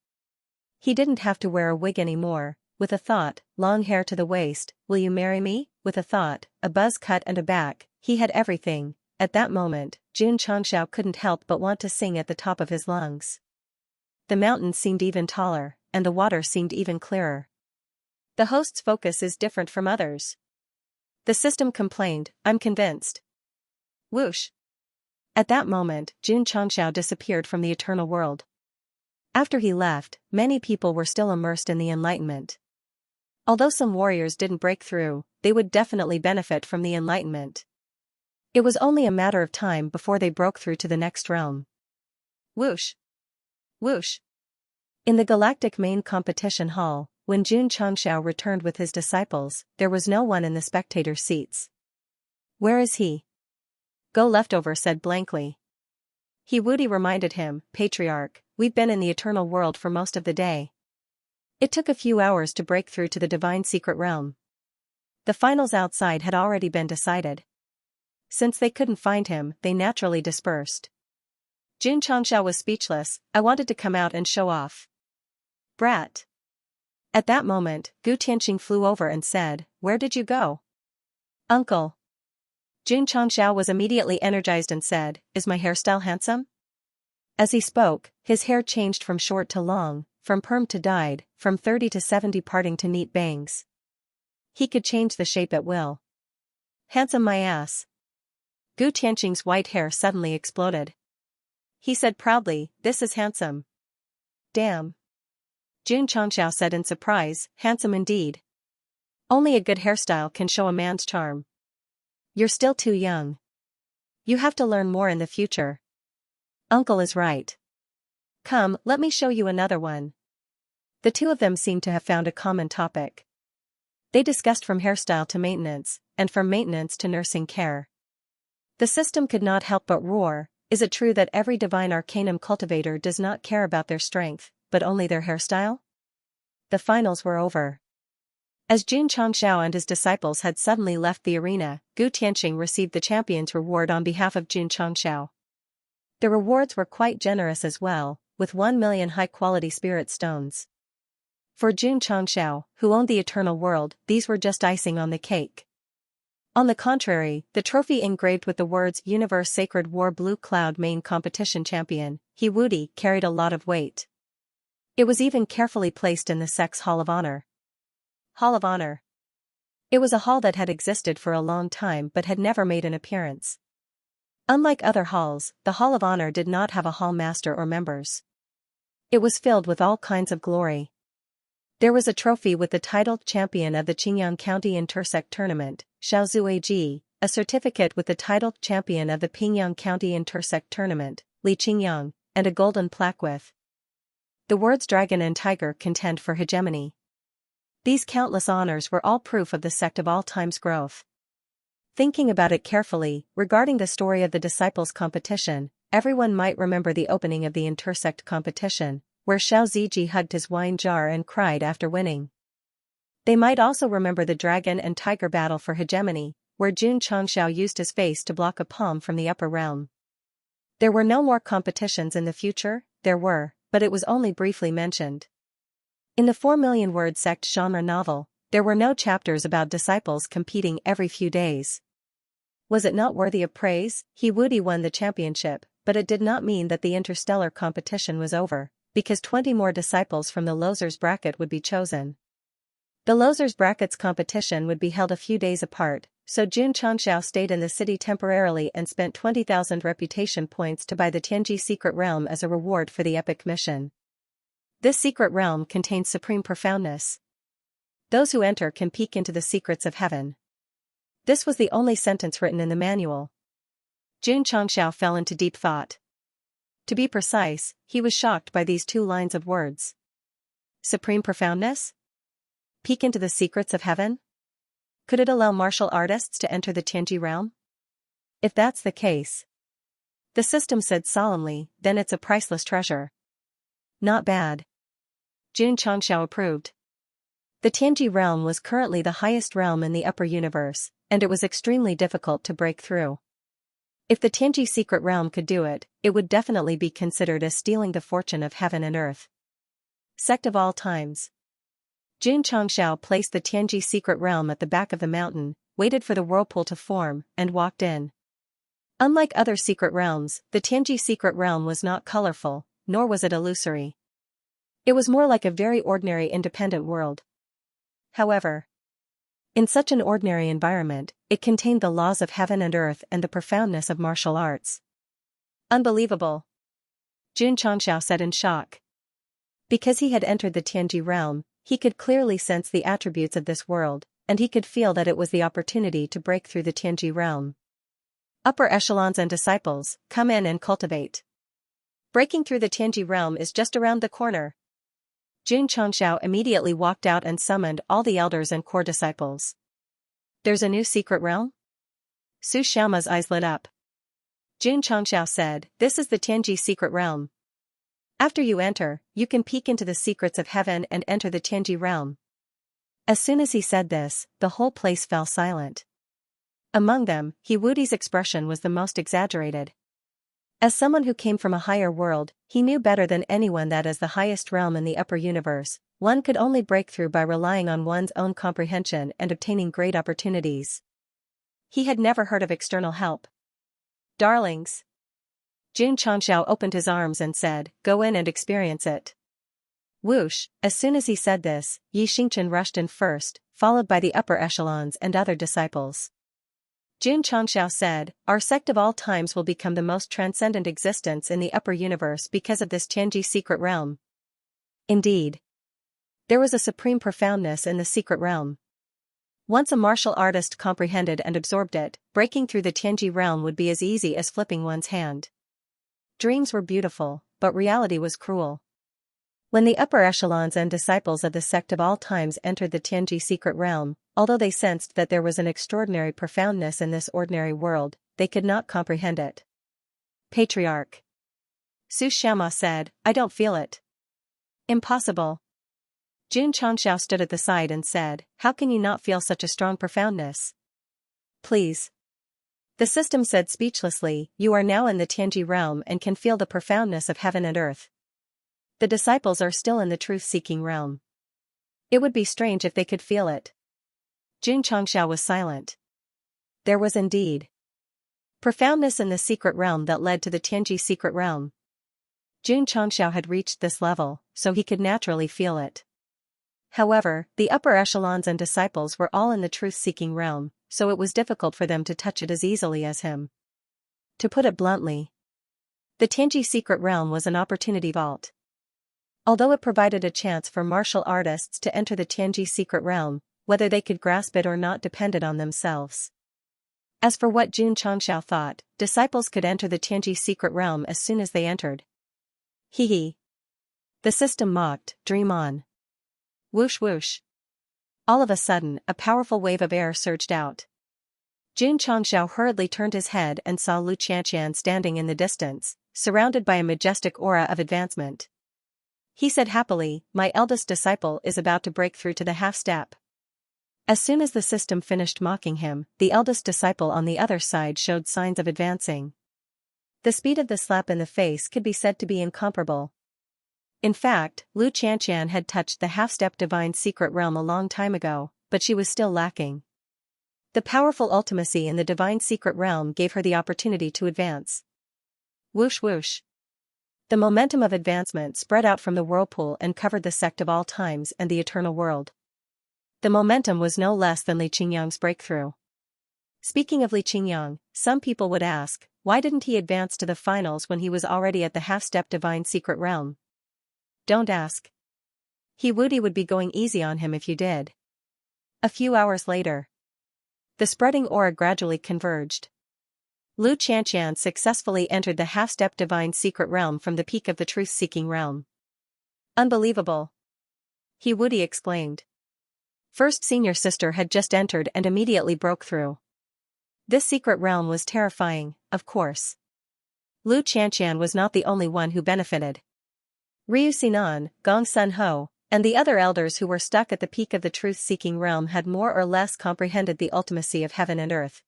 He didn't have to wear a wig anymore. With a thought, long hair to the waist, will you marry me? With a thought, a buzz cut and a back, he had everything. At that moment, Jun Changxiao couldn't help but want to sing at the top of his lungs. The mountains seemed even taller, and the water seemed even clearer. The host's focus is different from others. The system complained, I'm convinced. Whoosh. At that moment, Jun Changxiao disappeared from the eternal world. After he left, many people were still immersed in the enlightenment. Although some warriors didn't break through, they would definitely benefit from the enlightenment. It was only a matter of time before they broke through to the next realm. Whoosh. Whoosh. In the galactic main competition hall, when Jun Changxiao returned with his disciples, there was no one in the spectator seats. Where is he? Go Leftover said blankly. He Woody reminded him, Patriarch, we've been in the eternal world for most of the day. It took a few hours to break through to the divine secret realm. The finals outside had already been decided. Since they couldn't find him, they naturally dispersed. Jun Changxiao was speechless. I wanted to come out and show off. Brat. At that moment, Gu Tianqing flew over and said, where did you go? Uncle. Jun Changxiao was immediately energized and said, is my hairstyle handsome? As he spoke, his hair changed from short to long, from perm to dyed, from 30 to 70 parting to neat bangs. He could change the shape at will. Handsome my ass. Gu Tianqing's white hair suddenly exploded. He said proudly, "This is handsome." "Damn." Jun Changxiao said in surprise, "Handsome indeed. Only a good hairstyle can show a man's charm. You're still too young. You have to learn more in the future." "Uncle is right. Come, let me show you another one." The two of them seemed to have found a common topic. They discussed from hairstyle to maintenance, and from maintenance to nursing care. The system could not help but roar. Is it true that every divine arcanum cultivator does not care about their strength, but only their hairstyle? The finals were over. As Jun Changxiao and his disciples had suddenly left the arena, Gu Tianqing received the champion's reward on behalf of Jun Changxiao. The rewards were quite generous as well, with 1 million high-quality spirit stones. For Jun Changxiao, who owned the eternal world, these were just icing on the cake. On the contrary, the trophy engraved with the words Universe Sacred War Blue Cloud Main Competition Champion, He Wudi, carried a lot of weight. It was even carefully placed in the Sect's Hall of Honor. Hall of Honor. It was a hall that had existed for a long time but had never made an appearance. Unlike other halls, the Hall of Honor did not have a hall master or members. It was filled with all kinds of glory. There was a trophy with the title Champion of the Qingyang County Intersect Tournament, Xiaozuiji, a certificate with the title Champion of the Pingyang County Intersect Tournament, Li Qingyang, and a golden plaque with the words Dragon and Tiger contend for hegemony. These countless honors were all proof of the Sect of all time's growth. Thinking about it carefully, regarding the story of the disciples' competition, everyone might remember the opening of the intersect competition, where Xiao Ziji hugged his wine jar and cried after winning. They might also remember the dragon and tiger battle for hegemony, where Jun Changxiao used his face to block a palm from the upper realm. There were no more competitions in the future. There were, but it was only briefly mentioned. In the 4 million word Sect genre novel, there were no chapters about disciples competing every few days. Was it not worthy of praise? He Wudi won the championship, but it did not mean that the interstellar competition was over, because 20 more disciples from the losers bracket would be chosen. The losers brackets competition would be held a few days apart, so Jun Changxiao stayed in the city temporarily and spent 20,000 reputation points to buy the Tianji secret realm as a reward for the epic mission. This secret realm contains supreme profoundness. Those who enter can peek into the secrets of heaven. This was the only sentence written in the manual. Jun Changxiao fell into deep thought. To be precise, he was shocked by these 2 lines of words. Supreme profoundness? Peek into the secrets of heaven? Could it allow martial artists to enter the Tianji realm? If that's the case, the system said solemnly, then it's a priceless treasure. Not bad. Jun Changxiao approved. The Tianji realm was currently the highest realm in the upper universe, and it was extremely difficult to break through. If the Tianji secret realm could do it, it would definitely be considered as stealing the fortune of heaven and earth. Sect of all times. Jun Changxiao placed the Tianji secret realm at the back of the mountain, waited for the whirlpool to form, and walked in. Unlike other secret realms, the Tianji secret realm was not colorful, nor was it illusory. It was more like a very ordinary independent world. However, in such an ordinary environment, it contained the laws of heaven and earth and the profoundness of martial arts. Unbelievable! Jun Changxiao said in shock. Because he had entered the Tianji realm, he could clearly sense the attributes of this world, and he could feel that it was the opportunity to break through the Tianji realm. Upper echelons and disciples, come in and cultivate. Breaking through the Tianji realm is just around the corner. Jun Changxiao immediately walked out and summoned all the elders and core disciples. There's a new secret realm? Su Xiaoma's eyes lit up. Jun Changxiao said, this is the Tianji secret realm. After you enter, you can peek into the secrets of heaven and enter the Tianji realm. As soon as he said this, the whole place fell silent. Among them, He Wudi's expression was the most exaggerated. As someone who came from a higher world, he knew better than anyone that as the highest realm in the upper universe, one could only break through by relying on one's own comprehension and obtaining great opportunities. He had never heard of external help. Darlings. Jun Changxiao opened his arms and said, go in and experience it. Whoosh, as soon as he said this, Yi Xingchen rushed in first, followed by the upper echelons and other disciples. Jun Changxiao said, "Our sect of all times will become the most transcendent existence in the upper universe because of this Tianji secret realm." Indeed. There was a supreme profoundness in the secret realm. Once a martial artist comprehended and absorbed it, breaking through the Tianji realm would be as easy as flipping one's hand. Dreams were beautiful, but reality was cruel. When the upper echelons and disciples of the sect of all times entered the Tianji secret realm, although they sensed that there was an extraordinary profoundness in this ordinary world, they could not comprehend it. Patriarch Xianxia said, "I don't feel it." Impossible. Jun Changxiao stood at the side and said, "How can you not feel such a strong profoundness?" "Please." The system said speechlessly, "You are now in the Tianji realm and can feel the profoundness of heaven and earth. The disciples are still in the truth-seeking realm. It would be strange if they could feel it." Jun Changxiao was silent. There was indeed profoundness in the secret realm that led to the Tianji secret realm. Jun Changxiao had reached this level, so he could naturally feel it. However, the upper echelons and disciples were all in the truth-seeking realm, so it was difficult for them to touch it as easily as him. To put it bluntly, the Tianji secret realm was an opportunity vault. Although it provided a chance for martial artists to enter the Tianji secret realm, whether they could grasp it or not depended on themselves. As for what Jun Changxiao thought, disciples could enter the Tianji secret realm as soon as they entered. Hee. The system mocked, "Dream on." Whoosh whoosh. All of a sudden, a powerful wave of air surged out. Jun Changxiao hurriedly turned his head and saw Lu Qianqian standing in the distance, surrounded by a majestic aura of advancement. He said happily, "My eldest disciple is about to break through to the half-step." As soon as the system finished mocking him, the eldest disciple on the other side showed signs of advancing. The speed of the slap in the face could be said to be incomparable. In fact, Lu Qianqian had touched the half-step divine secret realm a long time ago, but she was still lacking. The powerful ultimacy in the divine secret realm gave her the opportunity to advance. Whoosh whoosh. The momentum of advancement spread out from the whirlpool and covered the sect of all times and the eternal world. The momentum was no less than Li Qingyang's breakthrough. Speaking of Li Qingyang, some people would ask, why didn't he advance to the finals when he was already at the half-step divine secret realm? Don't ask. He would be going easy on him if you did. A few hours later, the spreading aura gradually converged. Lu Qianqian successfully entered the half-step divine secret realm from the peak of the truth-seeking realm. Unbelievable! He exclaimed. First senior sister had just entered and immediately broke through. This secret realm was terrifying, of course. Lu Qianqian was not the only one who benefited. Ryu Sinan, Gong Sun Ho, and the other elders who were stuck at the peak of the truth-seeking realm had more or less comprehended the ultimacy of heaven and earth.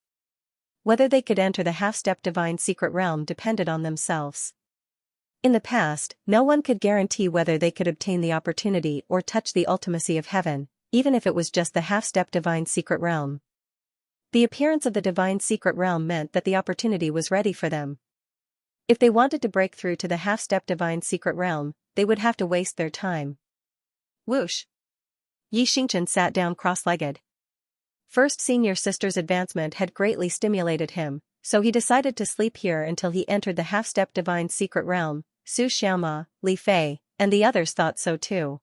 Whether they could enter the half-step divine secret realm depended on themselves. In the past, no one could guarantee whether they could obtain the opportunity or touch the ultimacy of heaven, even if it was just the half-step divine secret realm. The appearance of the divine secret realm meant that the opportunity was ready for them. If they wanted to break through to the half-step divine secret realm, they would have to waste their time. Whoosh! Xianxia sat down cross-legged. First senior sister's advancement had greatly stimulated him, so he decided to sleep here until he entered the half-step divine secret realm. Su Xiaoma, Li Fei, and the others thought so too.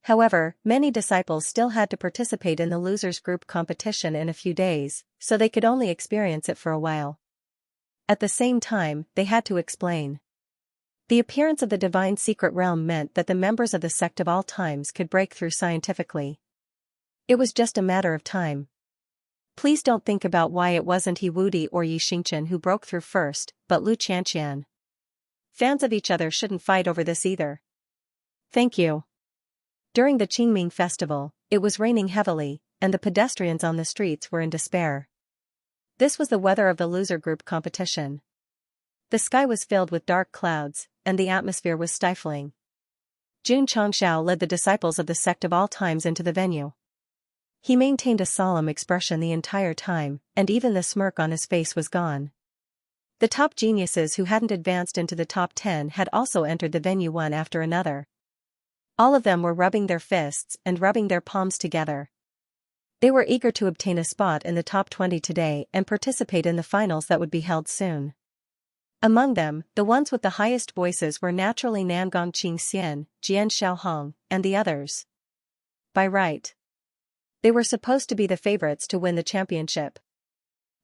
However, many disciples still had to participate in the losers group competition in a few days, so they could only experience it for a while. At the same time, they had to explain. The appearance of the divine secret realm meant that the members of the sect of all times could break through scientifically. It was just a matter of time. Please don't think about why it wasn't He Wudi or Xianxia who broke through first, but Lu Qianqian. Fans of each other shouldn't fight over this either. Thank you. During the Qingming festival, it was raining heavily, and the pedestrians on the streets were in despair. This was the weather of the loser group competition. The sky was filled with dark clouds, and the atmosphere was stifling. Jun Changxiao led the disciples of the sect of all times into the venue. He maintained a solemn expression the entire time, and even the smirk on his face was gone. The top geniuses who hadn't advanced into the top 10 had also entered the venue one after another. All of them were rubbing their fists and rubbing their palms together. They were eager to obtain a spot in the top 20 today and participate in the finals that would be held soon. Among them, the ones with the highest voices were naturally Nangong Xianxia, Jian Xiaohong, and the others. By right, they were supposed to be the favorites to win the championship.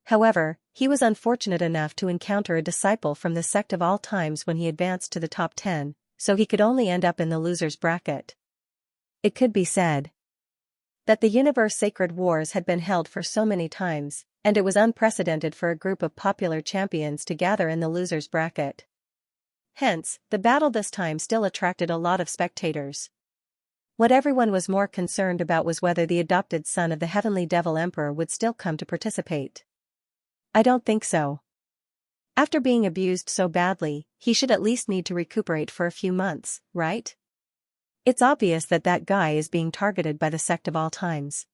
However, he was unfortunate enough to encounter a disciple from the sect of all times when he advanced to the top 10, so he could only end up in the losers bracket. It could be said that the universe sacred wars had been held for so many times, and it was unprecedented for a group of popular champions to gather in the losers bracket. Hence, the battle this time still attracted a lot of spectators. What everyone was more concerned about was whether the adopted son of the Heavenly Devil Emperor would still come to participate. I don't think so. After being abused so badly, he should at least need to recuperate for a few months, right? It's obvious that that guy is being targeted by the Sect of all times.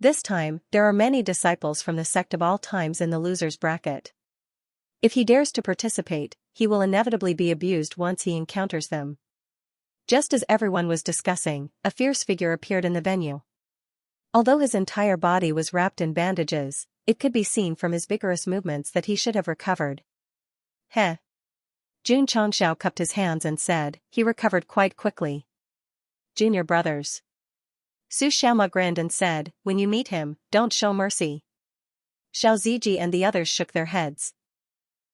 This time, there are many disciples from the Sect of all times in the losers bracket. If he dares to participate, he will inevitably be abused once he encounters them. Just as everyone was discussing, a fierce figure appeared in the venue. Although his entire body was wrapped in bandages, it could be seen from his vigorous movements that he should have recovered. Heh. Jun Chongxiao cupped his hands and said, he recovered quite quickly. Junior brothers. Su Xiaoma grinned and said, when you meet him, don't show mercy. Xiao Ziji and the others shook their heads.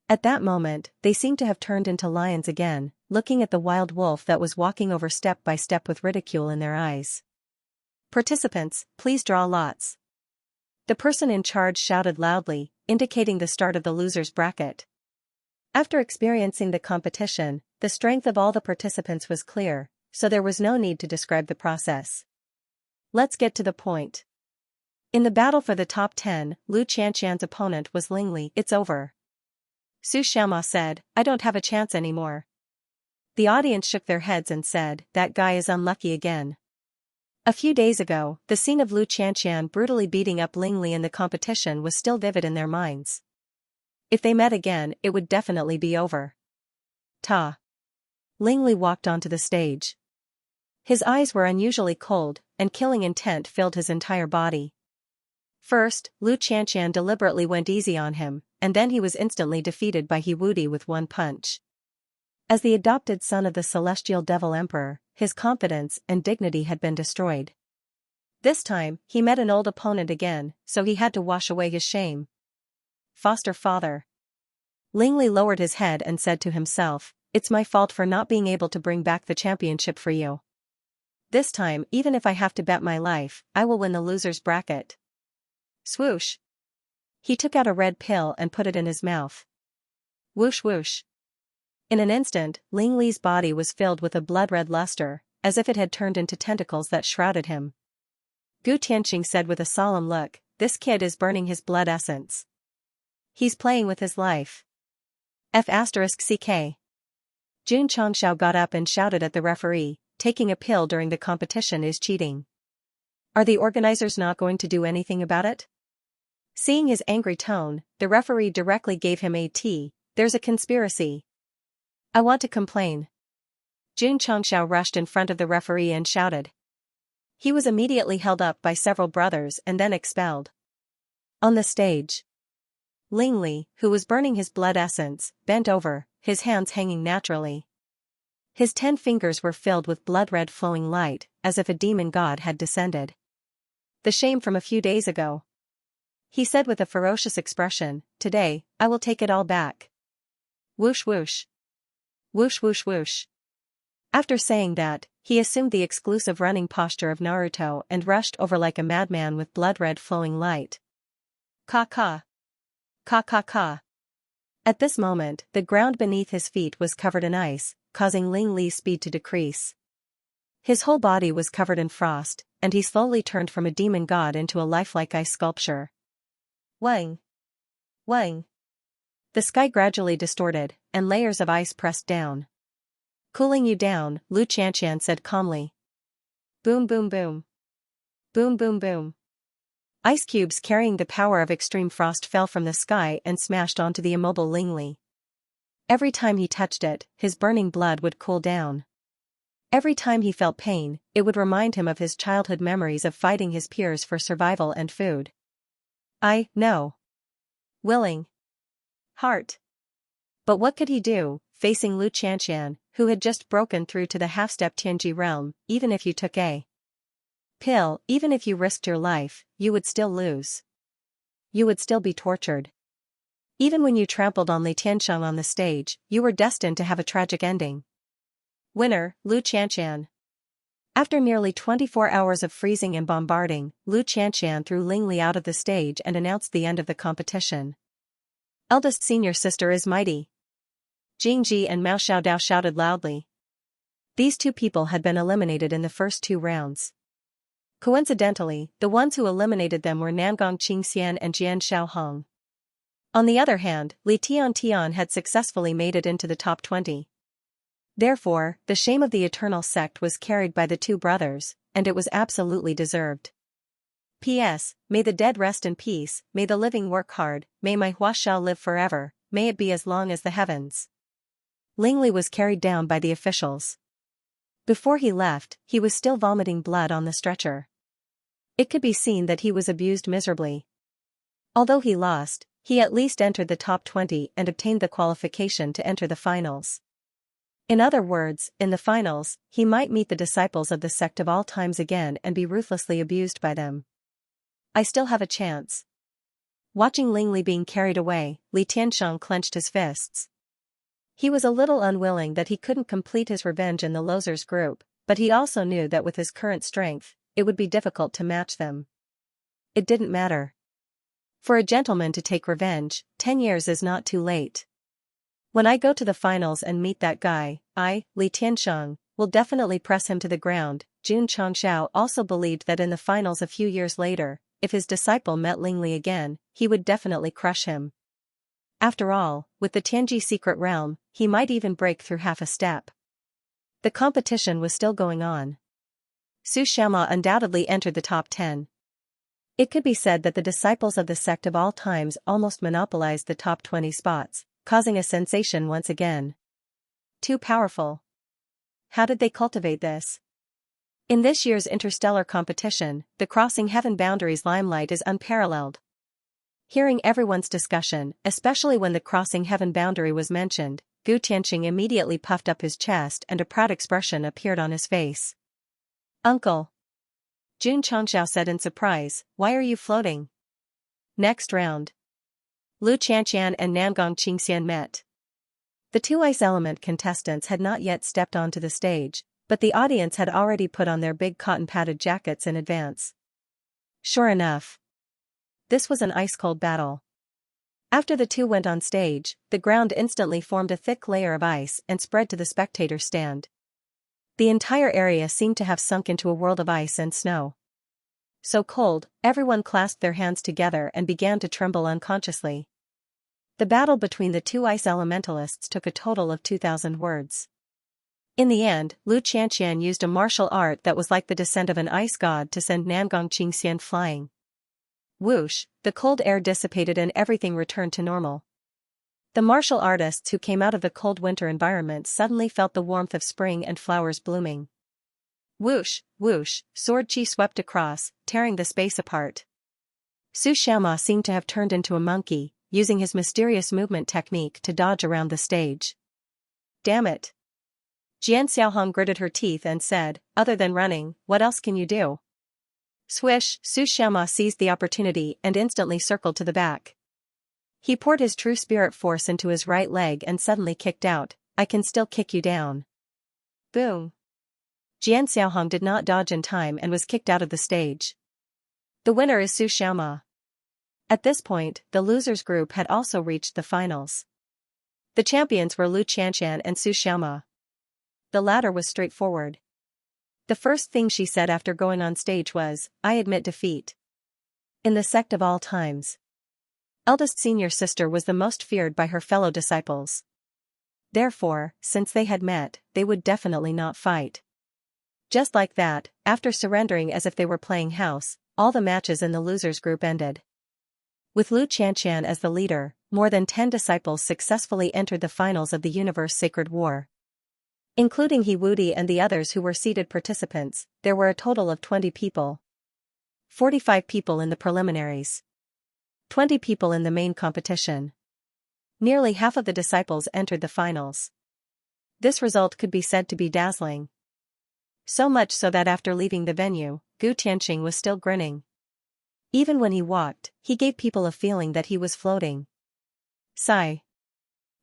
At that moment, they seemed to have turned into lions again, looking at the wild wolf that was walking over step by step with ridicule in their eyes. Participants, please draw lots. The person in charge shouted loudly, indicating the start of the losers bracket. After experiencing the competition, the strength of all the participants was clear, so there was no need to describe the process. Let's get to the point. In the battle for the top 10, Lu Qianqian's opponent was Lingli. It's over. Su Xiaoma said, I don't have a chance anymore. The audience shook their heads and said, that guy is unlucky again. A few days ago, the scene of Lu Qianqian brutally beating up Lingli in the competition was still vivid in their minds. If they met again, it would definitely be over. Ta. Lingli walked onto the stage. His eyes were unusually cold, and killing intent filled his entire body. First, Lu Qianqian deliberately went easy on him, and then he was instantly defeated by He Wudi with one punch. As the adopted son of the Celestial Devil Emperor, his confidence and dignity had been destroyed. This time, he met an old opponent again, so he had to wash away his shame. Foster father. Lingli lowered his head and said to himself, it's my fault for not being able to bring back the championship for you. This time, even if I have to bet my life, I will win the losers bracket. Swoosh. He took out a red pill and put it in his mouth. Whoosh whoosh. In an instant, Lingli's body was filled with a blood-red luster, as if it had turned into tentacles that shrouded him. Gu Tianqing said with a solemn look, this kid is burning his blood essence. He's playing with his life. F***ck. Jun Chongxiao got up and shouted at the referee, taking a pill during the competition is cheating. Are the organizers not going to do anything about it? Seeing his angry tone, the referee directly gave him a T, there's a conspiracy. I want to complain. Jun Chongxiao rushed in front of the referee and shouted. He was immediately held up by several brothers and then expelled. On the stage, Lingli, who was burning his blood essence, bent over, his hands hanging naturally. His 10 fingers were filled with blood-red flowing light, as if a demon god had descended. The shame from a few days ago. He said with a ferocious expression, today, I will take it all back. Whoosh whoosh. Whoosh whoosh whoosh. After saying that, he assumed the exclusive running posture of Naruto and rushed over like a madman with blood-red flowing light. Ka ka. Ka ka ka. At this moment, the ground beneath his feet was covered in ice, causing Lingli's speed to decrease. His whole body was covered in frost, and he slowly turned from a demon god into a lifelike ice sculpture. Wang! Wang! The sky gradually distorted, and layers of ice pressed down. Cooling you down, Lu Qianqian said calmly. Boom boom boom. Boom boom boom. Ice cubes carrying the power of extreme frost fell from the sky and smashed onto the immobile Lingli. Every time he touched it, his burning blood would cool down. Every time he felt pain, it would remind him of his childhood memories of fighting his peers for survival and food. I know. Willing heart. But what could he do, facing Lu Xianxian, who had just broken through to the half-step Tianji realm? Even if you took a pill, even if you risked your life, you would still lose. You would still be tortured. Even when you trampled on Li Tiansheng on the stage, you were destined to have a tragic ending. Winner, Lu Xianxian. After nearly 24 hours of freezing and bombarding, Lu Xianxian threw Ling Li out of the stage and announced the end of the competition. Eldest senior sister is mighty. Jing Ji and Mao Xiaodao shouted loudly. These two people had been eliminated in the first 2 rounds. Coincidentally, the ones who eliminated them were Nangong Qingxian and Jian Xiaohong. On the other hand, Li Tian had successfully made it into the top 20. Therefore, the shame of the eternal sect was carried by the 2 brothers, and it was absolutely deserved. P.S. May the dead rest in peace, may the living work hard, may my Huashao live forever, may it be as long as the heavens. Ling Li was carried down by the officials. Before he left, he was still vomiting blood on the stretcher. It could be seen that he was abused miserably. Although he lost, he at least entered the top 20 and obtained the qualification to enter the finals. In other words, in the finals, he might meet the disciples of the sect of all times again and be ruthlessly abused by them. I still have a chance. Watching Ling Li being carried away, Li Tiansheng clenched his fists. He was a little unwilling that he couldn't complete his revenge in the losers group, but he also knew that with his current strength, it would be difficult to match them. It didn't matter. For a gentleman to take revenge, 10 years is not too late. When I go to the finals and meet that guy, I, Li Tiansheng, will definitely press him to the ground. Jun Changxiao also believed that in the finals a few years later, if his disciple met Ling Li again, he would definitely crush him. After all, with the Tianji secret realm, he might even break through half a step. The competition was still going on. Su Xiaoma undoubtedly entered the top 10. It could be said that the disciples of the sect of all times almost monopolized the top 20 spots, causing a sensation once again. Too powerful. How did they cultivate this? In this year's interstellar competition, the crossing heaven boundaries limelight is unparalleled. Hearing everyone's discussion, especially when the crossing heaven boundary was mentioned, Gu Tianqing immediately puffed up his chest and a proud expression appeared on his face. Uncle! Jun Changxiao said in surprise, why are you floating? Next round. Lu Qianqian and Nangong Qingxian met. The 2 ice element contestants had not yet stepped onto the stage, but the audience had already put on their big cotton-padded jackets in advance. Sure enough. This was an ice-cold battle. After the 2 went on stage, the ground instantly formed a thick layer of ice and spread to the spectator stand. The entire area seemed to have sunk into a world of ice and snow. So cold, everyone clasped their hands together and began to tremble unconsciously. The battle between the 2 ice elementalists took a total of 2,000 words. In the end, Lu Qianqian used a martial art that was like the descent of an ice god to send Nangong Qingxian flying. Whoosh, the cold air dissipated and everything returned to normal. The martial artists who came out of the cold winter environment suddenly felt the warmth of spring and flowers blooming. Whoosh, whoosh, sword chi swept across, tearing the space apart. Su Xiaoma seemed to have turned into a monkey, using his mysterious movement technique to dodge around the stage. Damn it! Jian Xiaohong gritted her teeth and said, other than running, what else can you do? Swish, Su Xiaoma seized the opportunity and instantly circled to the back. He poured his true spirit force into his right leg and suddenly kicked out, I can still kick you down. Boom. Jian Xiaohong did not dodge in time and was kicked out of the stage. The winner is Su Xiaoma. At this point, the losers group had also reached the finals. The champions were Lu Qianqian and Su Xiaoma. The latter was straightforward. The first thing she said after going on stage was, I admit defeat. In the sect of all times, eldest senior sister was the most feared by her fellow disciples. Therefore, since they had met, they would definitely not fight. Just like that, after surrendering as if they were playing house, all the matches in the losers group ended. With Lu Qianqian as the leader, more than 10 disciples successfully entered the finals of the Universe Sacred War. Including He Wudi and the others who were seated participants, there were a total of 20 people. 45 people in the preliminaries. 20 people in the main competition. Nearly half of the disciples entered the finals. This result could be said to be dazzling. So much so that after leaving the venue, Gu Tianxing was still grinning. Even when he walked, he gave people a feeling that he was floating. Sigh.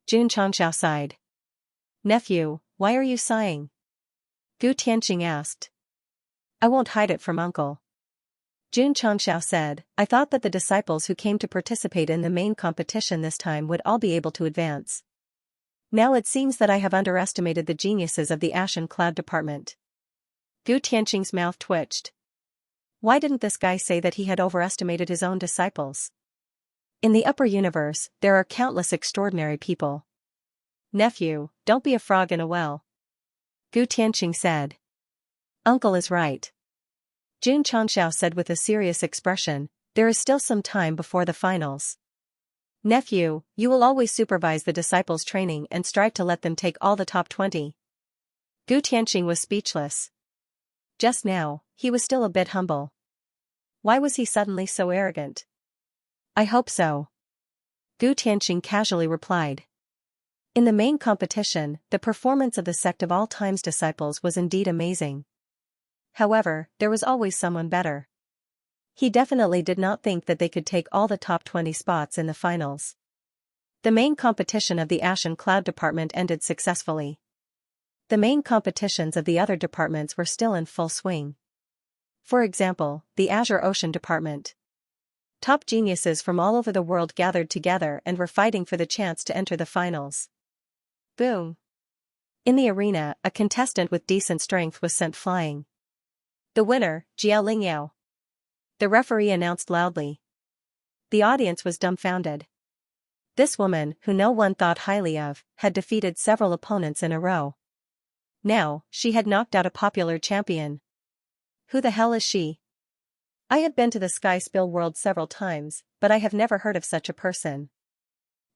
Xianxia sighed. Nephew, why are you sighing? Gu Tianxing asked. I won't hide it from uncle. Xianxia said, I thought that the disciples who came to participate in the main competition this time would all be able to advance. Now it seems that I have underestimated the geniuses of the Ashen Cloud Department. Gu Tianxing's mouth twitched. Why didn't this guy say that he had overestimated his own disciples? In the upper universe, there are countless extraordinary people. Nephew, don't be a frog in a well. Gu Tianxing said. Uncle is right. Xianxia said with a serious expression, there is still some time before the finals. Nephew, you will always supervise the disciples' training and strive to let them take all the top 20. Gu Tianxing was speechless. Just now, he was still a bit humble. Why was he suddenly so arrogant? I hope so. Gu Tianxing casually replied. In the main competition, the performance of the Sect of All Time's disciples was indeed amazing. However, there was always someone better. He definitely did not think that they could take all the top 20 spots in the finals. The main competition of the Ashen Cloud Department ended successfully. The main competitions of the other departments were still in full swing. For example, the Azure Ocean Department. Top geniuses from all over the world gathered together and were fighting for the chance to enter the finals. Boom! In the arena, a contestant with decent strength was sent flying. The winner, Xianxia. The referee announced loudly. The audience was dumbfounded. This woman, who no one thought highly of, had defeated several opponents in a row. Now, she had knocked out a popular champion. Who the hell is she? I have been to the Sky Spill world several times, but I have never heard of such a person.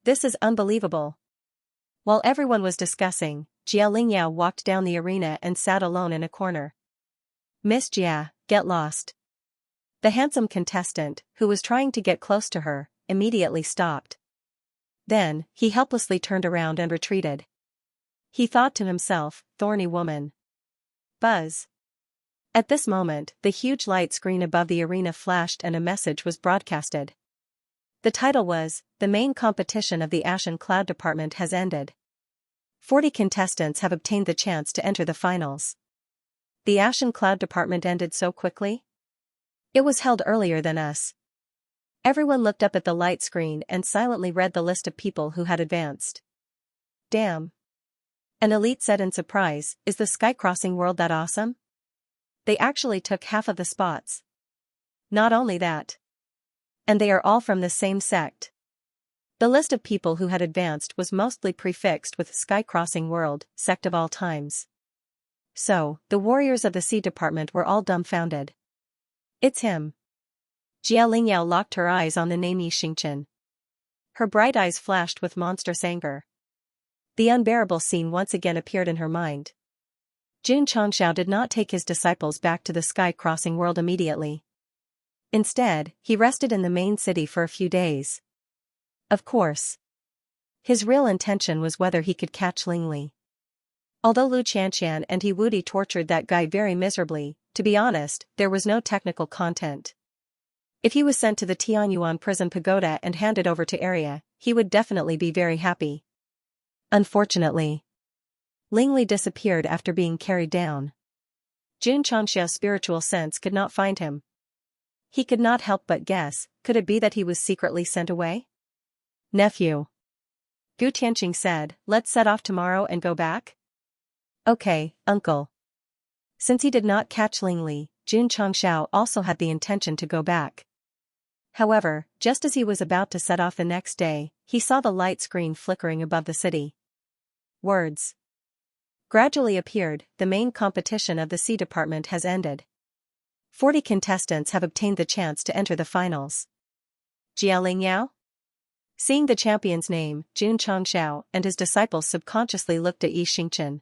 This is unbelievable. While everyone was discussing, Xianxia walked down the arena and sat alone in a corner. Miss Jia, get lost. The handsome contestant, who was trying to get close to her, immediately stopped. Then, he helplessly turned around and retreated. He thought to himself, thorny woman. Buzz. At this moment, the huge light screen above the arena flashed and a message was broadcasted. The title was, The main competition of the Ashen Cloud Department has ended. 40 contestants have obtained the chance to enter the finals. The Ashen Cloud Department ended so quickly? It was held earlier than us. Everyone looked up at the light screen and silently read the list of people who had advanced. Damn. An elite said in surprise, is the Sky Crossing world that awesome? They actually took half of the spots. Not only that. And they are all from the same sect. The list of people who had advanced was mostly prefixed with Sky Crossing World, Sect of All Times. So, the warriors of the Sea Department were all dumbfounded. It's him. Xianxia locked her eyes on the name Xianxia. Her bright eyes flashed with monstrous anger. The unbearable scene once again appeared in her mind. Xianxia did not take his disciples back to the Sky Crossing World immediately. Instead, he rested in the main city for a few days. Of course. His real intention was whether he could catch Lingli. Although Lu Qianqian and He Wudi tortured that guy very miserably, to be honest, there was no technical content. If he was sent to the Tianyuan prison pagoda and handed over to Area, he would definitely be very happy. Unfortunately, Lingli disappeared after being carried down. Xianxia's spiritual sense could not find him. He could not help but guess, could it be that he was secretly sent away? Nephew. Gu Tianxing said, let's set off tomorrow and go back? Okay, uncle. Since he did not catch Lingli, Xianxia also had the intention to go back. However, just as he was about to set off the next day, he saw the light screen flickering above the city. Words gradually appeared, the main competition of the Sea Department has ended. 40 contestants have obtained the chance to enter the finals. Xianxia? Seeing the champion's name, Xianxia and his disciples subconsciously looked at Xianxia.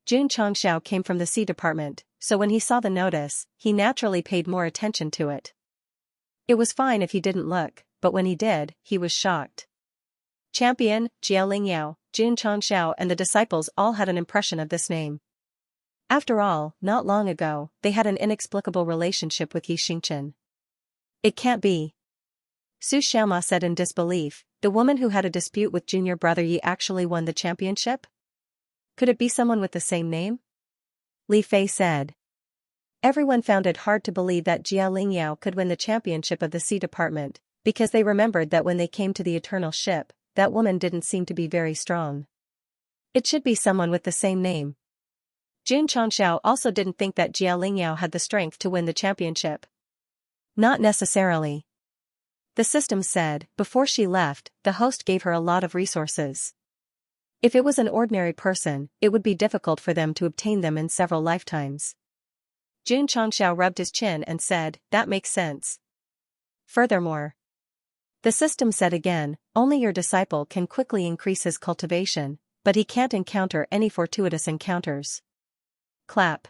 Jun Changxiao came from the Sea Department, so when he saw the notice, he naturally paid more attention to it. It was fine if he didn't look, but when he did, he was shocked. Champion, Jia Lingyao, Jun Changxiao and the disciples all had an impression of this name. After all, not long ago, they had an inexplicable relationship with Yi Xingchen. It can't be. Su Xiaoma said in disbelief, the woman who had a dispute with junior brother Yi actually won the championship? Could it be someone with the same name? Li Fei said. Everyone found it hard to believe that Jia Lingyao could win the championship of the Sea Department, because they remembered that when they came to the Eternal Ship, that woman didn't seem to be very strong. It should be someone with the same name. Jun Changxiao also didn't think that Jia Lingyao had the strength to win the championship. Not necessarily. The system said, before she left, the host gave her a lot of resources. If it was an ordinary person, it would be difficult for them to obtain them in several lifetimes. Jun Changxiao rubbed his chin and said, that makes sense. Furthermore, the system said again, only your disciple can quickly increase his cultivation, but he can't encounter any fortuitous encounters. Clap.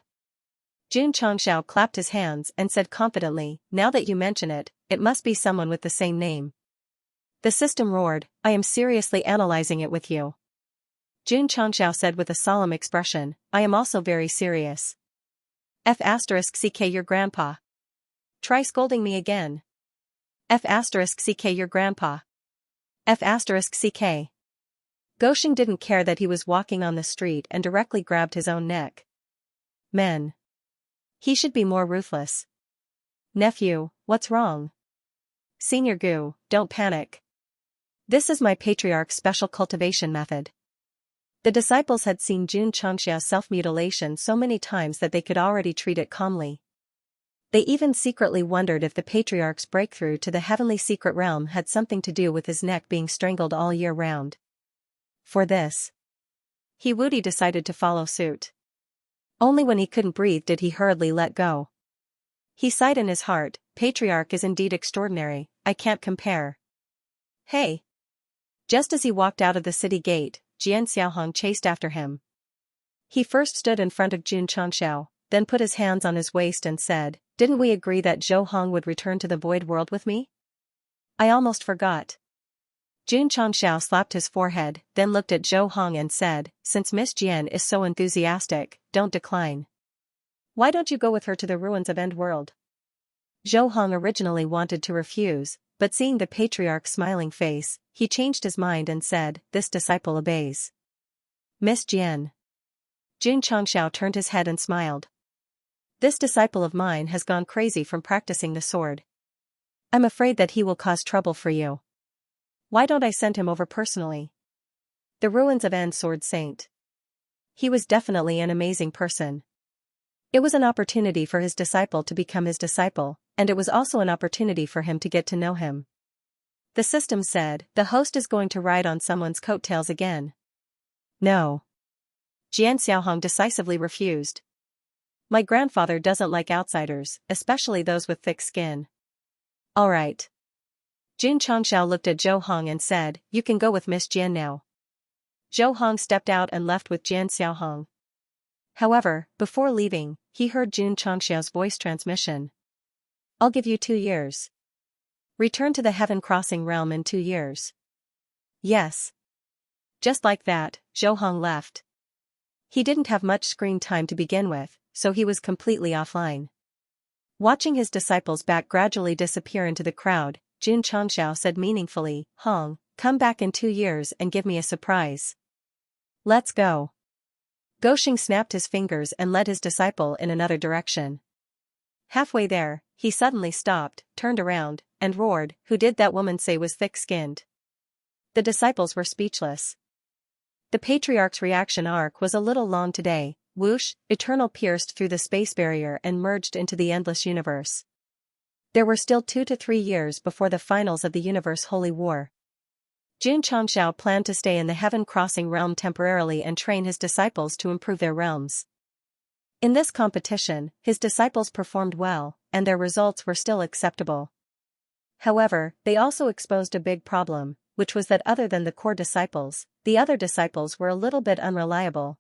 Jun Changxiao clapped his hands and said confidently, now that you mention it, it must be someone with the same name. The system roared, I am seriously analyzing it with you. Jun Changxiao said with a solemn expression, I am also very serious. F***ck your grandpa. Try scolding me again. F***ck your grandpa. F***ck. Gosheng didn't care that he was walking on the street and directly grabbed his own neck. Men. He should be more ruthless. Nephew, what's wrong? Senior Gu, don't panic. This is my patriarch's special cultivation method. The disciples had seen Jun Changxia's self-mutilation so many times that they could already treat it calmly. They even secretly wondered if the patriarch's breakthrough to the heavenly secret realm had something to do with his neck being strangled all year round. For this, He Wudi decided to follow suit. Only when he couldn't breathe did he hurriedly let go. He sighed in his heart, Patriarch is indeed extraordinary, I can't compare. Hey! Just as he walked out of the city gate, Jian Xiaohong chased after him. He first stood in front of Jun Changxiao, then put his hands on his waist and said, didn't we agree that Zhou Hong would return to the void world with me? I almost forgot. Jun Changxiao slapped his forehead, then looked at Zhou Hong and said, since Miss Jian is so enthusiastic, don't decline. Why don't you go with her to the ruins of End World? Zhou Hong originally wanted to refuse, but seeing the patriarch's smiling face, he changed his mind and said, this disciple obeys. Miss Jian. Jun Changxiao turned his head and smiled. This disciple of mine has gone crazy from practicing the sword. I'm afraid that he will cause trouble for you. Why don't I send him over personally? The ruins of End Sword Saint. He was definitely an amazing person. It was an opportunity for his disciple to become his disciple, and it was also an opportunity for him to get to know him. The system said, the host is going to ride on someone's coattails again. No. Jian Xiaohong decisively refused. My grandfather doesn't like outsiders, especially those with thick skin. All right. Jun Changxiao looked at Zhou Hong and said, you can go with Miss Jian now. Zhou Hong stepped out and left with Jian Xiaohong. However, before leaving, he heard Jun Changxiao's voice transmission. I'll give you 2 years. Return to the Heaven Crossing realm in 2 years. Yes. Just like that, Zhou Hong left. He didn't have much screen time to begin with, so he was completely offline. Watching his disciples back gradually disappear into the crowd, Jun Changxiao said meaningfully, Hong, come back in 2 years and give me a surprise. Let's go. Gosheng snapped his fingers and led his disciple in another direction. Halfway there, he suddenly stopped, turned around, and roared, who did that woman say was thick-skinned? The disciples were speechless. The patriarch's reaction arc was a little long today. Whoosh, Eternal pierced through the space barrier and merged into the endless universe. There were still 2 to 3 years before the finals of the Universe Holy War. Jun Changxiao planned to stay in the Heaven Crossing realm temporarily and train his disciples to improve their realms. In this competition, his disciples performed well, and their results were still acceptable. However, they also exposed a big problem, which was that other than the core disciples, the other disciples were a little bit unreliable.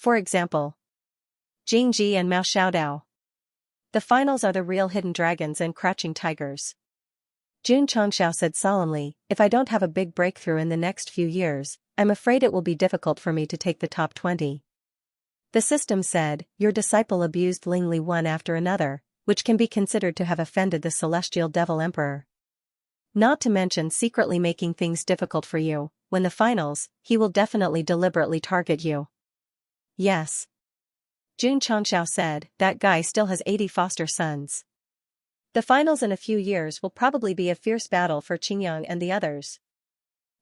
For example, Jingji and Mao Xiaodao. The finals are the real hidden dragons and crouching tigers. Jun Changxiao said solemnly, if I don't have a big breakthrough in the next few years, I'm afraid it will be difficult for me to take the top 20. The system said, your disciple abused Lingli one after another, which can be considered to have offended the celestial devil emperor. Not to mention secretly making things difficult for you, when the finals, he will definitely deliberately target you. Yes. Jun Changxiao said, that guy still has 80 foster sons. The finals in a few years will probably be a fierce battle for Qingyang and the others.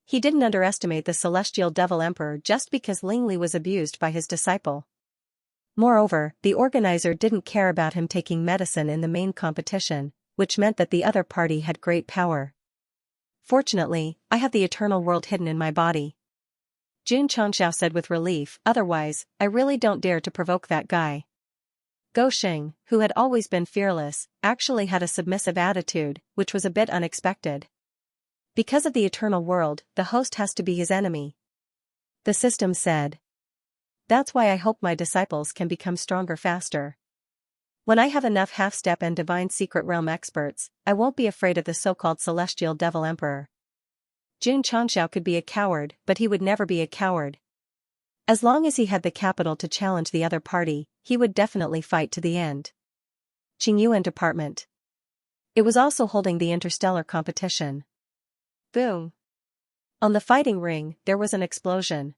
He didn't underestimate the celestial devil emperor just because Lingli was abused by his disciple. Moreover, the organizer didn't care about him taking medicine in the main competition, which meant that the other party had great power. Fortunately, I have the eternal world hidden in my body. Jun Changxiao said with relief, otherwise, I really don't dare to provoke that guy. Go Xing, who had always been fearless, actually had a submissive attitude, which was a bit unexpected. Because of the eternal world, the host has to be his enemy. The system said. That's why I hope my disciples can become stronger faster. When I have enough half-step and divine secret realm experts, I won't be afraid of the so-called celestial devil emperor. Jun Changxiao could be a coward, but he would never be a coward. As long as he had the capital to challenge the other party, he would definitely fight to the end. Qingyuan Department. It was also holding the interstellar competition. Boom. On the fighting ring, there was an explosion.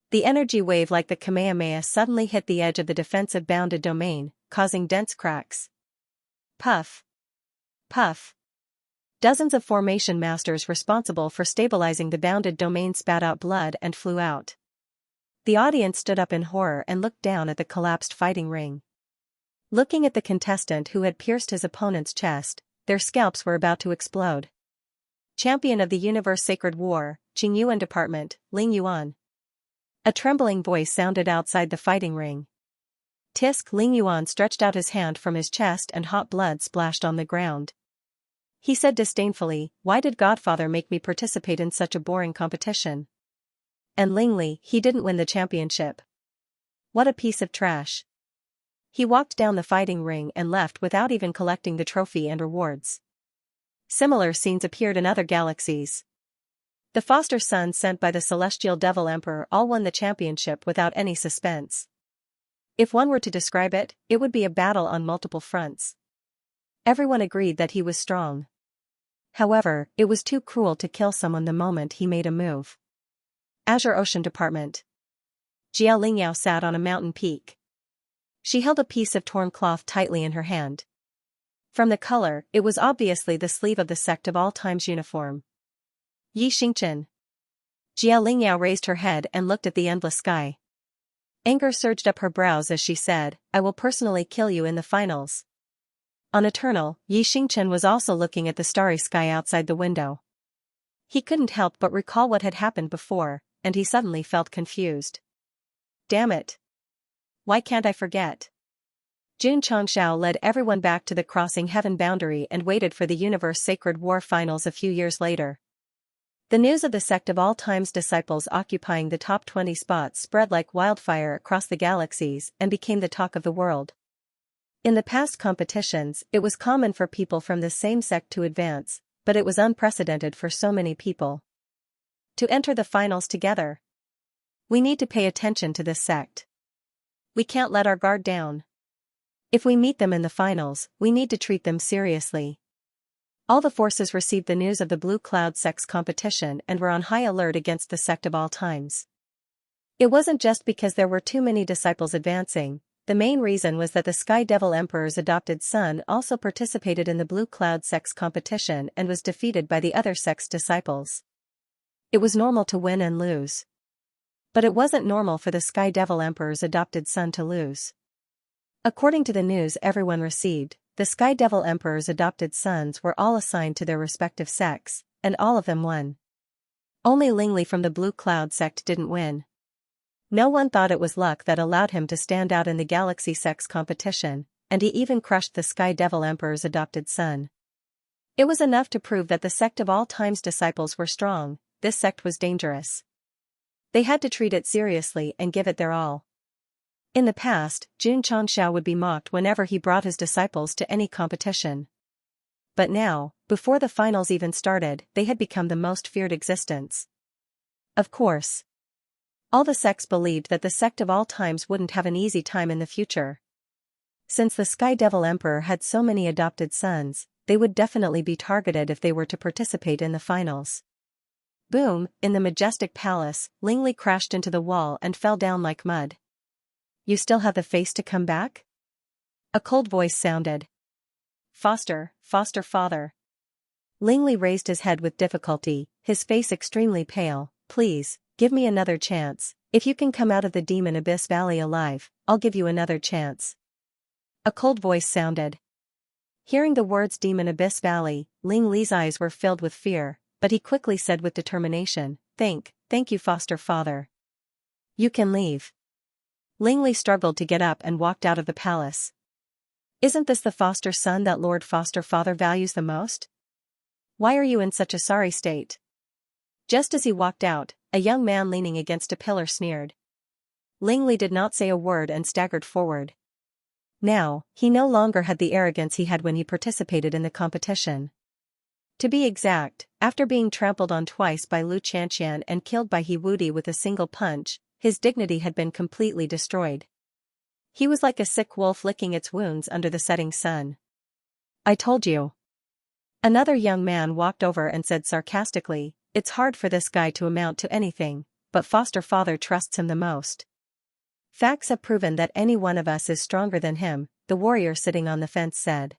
The energy wave like the Kamehameha suddenly hit the edge of the defensive bounded domain, causing dense cracks. Puff. Puff. Dozens of formation masters responsible for stabilizing the bounded domain spat out blood and flew out. The audience stood up in horror and looked down at the collapsed fighting ring. Looking at the contestant who had pierced his opponent's chest, their scalps were about to explode. Champion of the Universe Sacred War, Qingyuan Department, Ling Yuan. A trembling voice sounded outside the fighting ring. Tisk. Ling Yuan stretched out his hand from his chest and hot blood splashed on the ground. He said disdainfully, why did Godfather make me participate in such a boring competition? And Lingli, he didn't win the championship. What a piece of trash. He walked down the fighting ring and left without even collecting the trophy and rewards. Similar scenes appeared in other galaxies. The foster sons sent by the celestial devil emperor all won the championship without any suspense. If one were to describe it, it would be a battle on multiple fronts. Everyone agreed that he was strong. However, it was too cruel to kill someone the moment he made a move. Azure Ocean Department. Jia Lingyao sat on a mountain peak. She held a piece of torn cloth tightly in her hand. From the color, it was obviously the sleeve of the Sect of All Times uniform. Yi Xingchen. Jia Lingyao raised her head and looked at the endless sky. Anger surged up her brows as she said, I will personally kill you in the finals. On Eternal, Yi Xingchen was also looking at the starry sky outside the window. He couldn't help but recall what had happened before, and he suddenly felt confused. Damn it. Why can't I forget? Jun Changxiao led everyone back to the crossing heaven boundary and waited for the Universe Sacred War finals a few years later. The news of the Sect of All Times disciples occupying the top 20 spots spread like wildfire across the galaxies and became the talk of the world. In the past competitions, it was common for people from the same sect to advance, but it was unprecedented for so many people to enter the finals together. We need to pay attention to this sect. We can't let our guard down. If we meet them in the finals, we need to treat them seriously. All the forces received the news of the Blue Cloud Sect's competition and were on high alert against the Sect of All Times. It wasn't just because there were too many disciples advancing. The main reason was that the Sky Devil Emperor's adopted son also participated in the Blue Cloud Sect's competition and was defeated by the other sect's disciples. It was normal to win and lose. But it wasn't normal for the Sky Devil Emperor's adopted son to lose. According to the news everyone received, the Sky Devil Emperor's adopted sons were all assigned to their respective sects, and all of them won. Only Lingli from the Blue Cloud Sect didn't win. No one thought it was luck that allowed him to stand out in the Galaxy Sect's competition, and he even crushed the Sky Devil Emperor's adopted son. It was enough to prove that the Sect of All Times disciples were strong. This sect was dangerous. They had to treat it seriously and give it their all. In the past, Xianxia would be mocked whenever he brought his disciples to any competition. But now, before the finals even started, they had become the most feared existence. Of course. All the sects believed that the sect of all times wouldn't have an easy time in the future. Since the Sky Devil Emperor had so many adopted sons, they would definitely be targeted if they were to participate in the finals. Boom, in the majestic palace, Lingli crashed into the wall and fell down like mud. You still have the face to come back? A cold voice sounded. Foster father. Lingli raised his head with difficulty, his face extremely pale. Please, give me another chance. If you can come out of the Demon Abyss Valley alive, I'll give you another chance. A cold voice sounded. Hearing the words Demon Abyss Valley, Lingli's eyes were filled with fear, but he quickly said with determination, Thank you foster father. You can leave. Lingli struggled to get up and walked out of the palace. Isn't this the foster son that Lord Foster Father values the most? Why are you in such a sorry state? Just as he walked out, a young man leaning against a pillar sneered. Lingli did not say a word and staggered forward. Now, he no longer had the arrogance he had when he participated in the competition. To be exact, after being trampled on twice by Lu Xianxia and killed by He Wudi with a single punch, his dignity had been completely destroyed. He was like a sick wolf licking its wounds under the setting sun. I told you. Another young man walked over and said sarcastically, It's hard for this guy to amount to anything, but foster father trusts him the most. Facts have proven that any one of us is stronger than him, the warrior sitting on the fence said.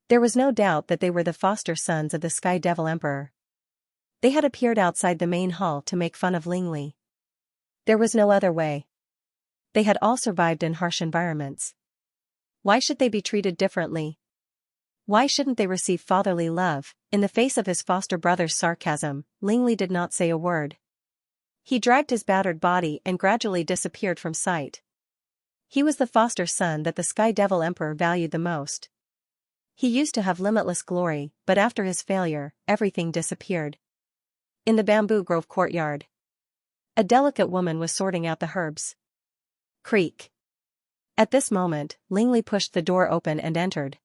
There was no doubt that they were the foster sons of the Sky Devil Emperor. They had appeared outside the main hall to make fun of Lingli. There was no other way. They had all survived in harsh environments. Why should they be treated differently? Why shouldn't they receive fatherly love? In the face of his foster brother's sarcasm, Lingli did not say a word. He dragged his battered body and gradually disappeared from sight. He was the foster son that the Sky Devil Emperor valued the most. He used to have limitless glory, but after his failure, everything disappeared. In the bamboo grove courtyard, a delicate woman was sorting out the herbs. Creak. At this moment, Lingli pushed the door open and entered.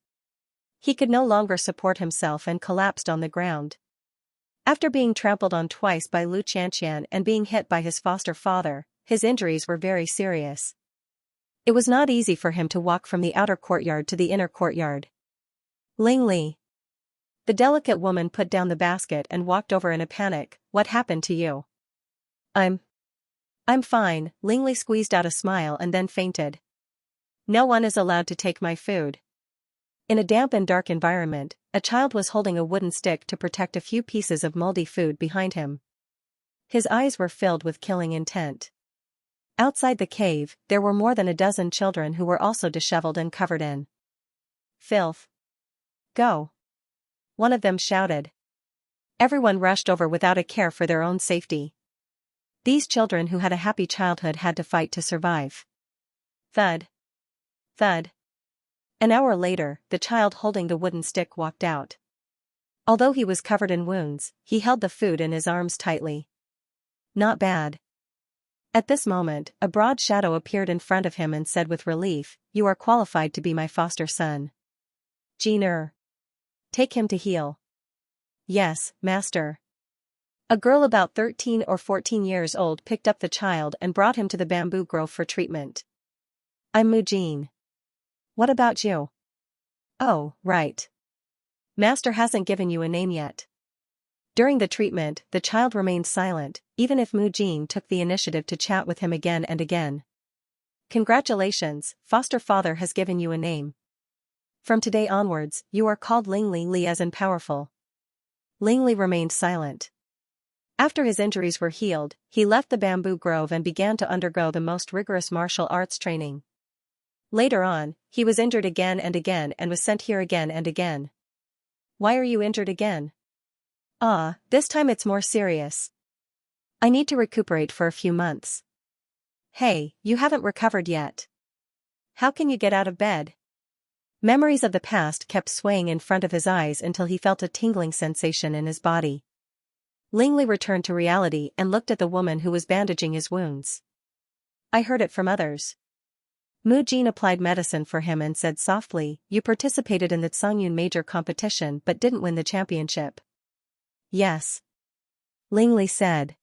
He could no longer support himself and collapsed on the ground. After being trampled on twice by Lu Xianxia and being hit by his foster father, his injuries were very serious. It was not easy for him to walk from the outer courtyard to the inner courtyard. Lingli. The delicate woman put down the basket and walked over in a panic. What happened to you? I'm fine, Lingli squeezed out a smile and then fainted. No one is allowed to take my food. In a damp and dark environment, a child was holding a wooden stick to protect a few pieces of moldy food behind him. His eyes were filled with killing intent. Outside the cave, there were more than a dozen children who were also disheveled and covered in filth. Go! One of them shouted. Everyone rushed over without a care for their own safety. These children who had a happy childhood had to fight to survive. Thud. Thud. An hour later, the child holding the wooden stick walked out. Although he was covered in wounds, he held the food in his arms tightly. Not bad. At this moment, a broad shadow appeared in front of him and said with relief, You are qualified to be my foster son. Jiner. Take him to heal. Yes, master. A girl about 13 or 14 years old picked up the child and brought him to the bamboo grove for treatment. I'm Mujin. What about you? Oh, right. Master hasn't given you a name yet. During the treatment, the child remained silent, even if Mujin took the initiative to chat with him again and again. Congratulations, foster father has given you a name. From today onwards, you are called Lingli Li as in powerful. Lingli remained silent. After his injuries were healed, he left the bamboo grove and began to undergo the most rigorous martial arts training. Later on, he was injured again and again and was sent here again and again. Why are you injured again? This time it's more serious. I need to recuperate for a few months. Hey, you haven't recovered yet. How can you get out of bed? Memories of the past kept swaying in front of his eyes until he felt a tingling sensation in his body. Lingli returned to reality and looked at the woman who was bandaging his wounds. I heard it from others. Mu Jin applied medicine for him and said softly, "You participated in the Tsangyun major competition but didn't win the championship." "Yes." Ling Li said.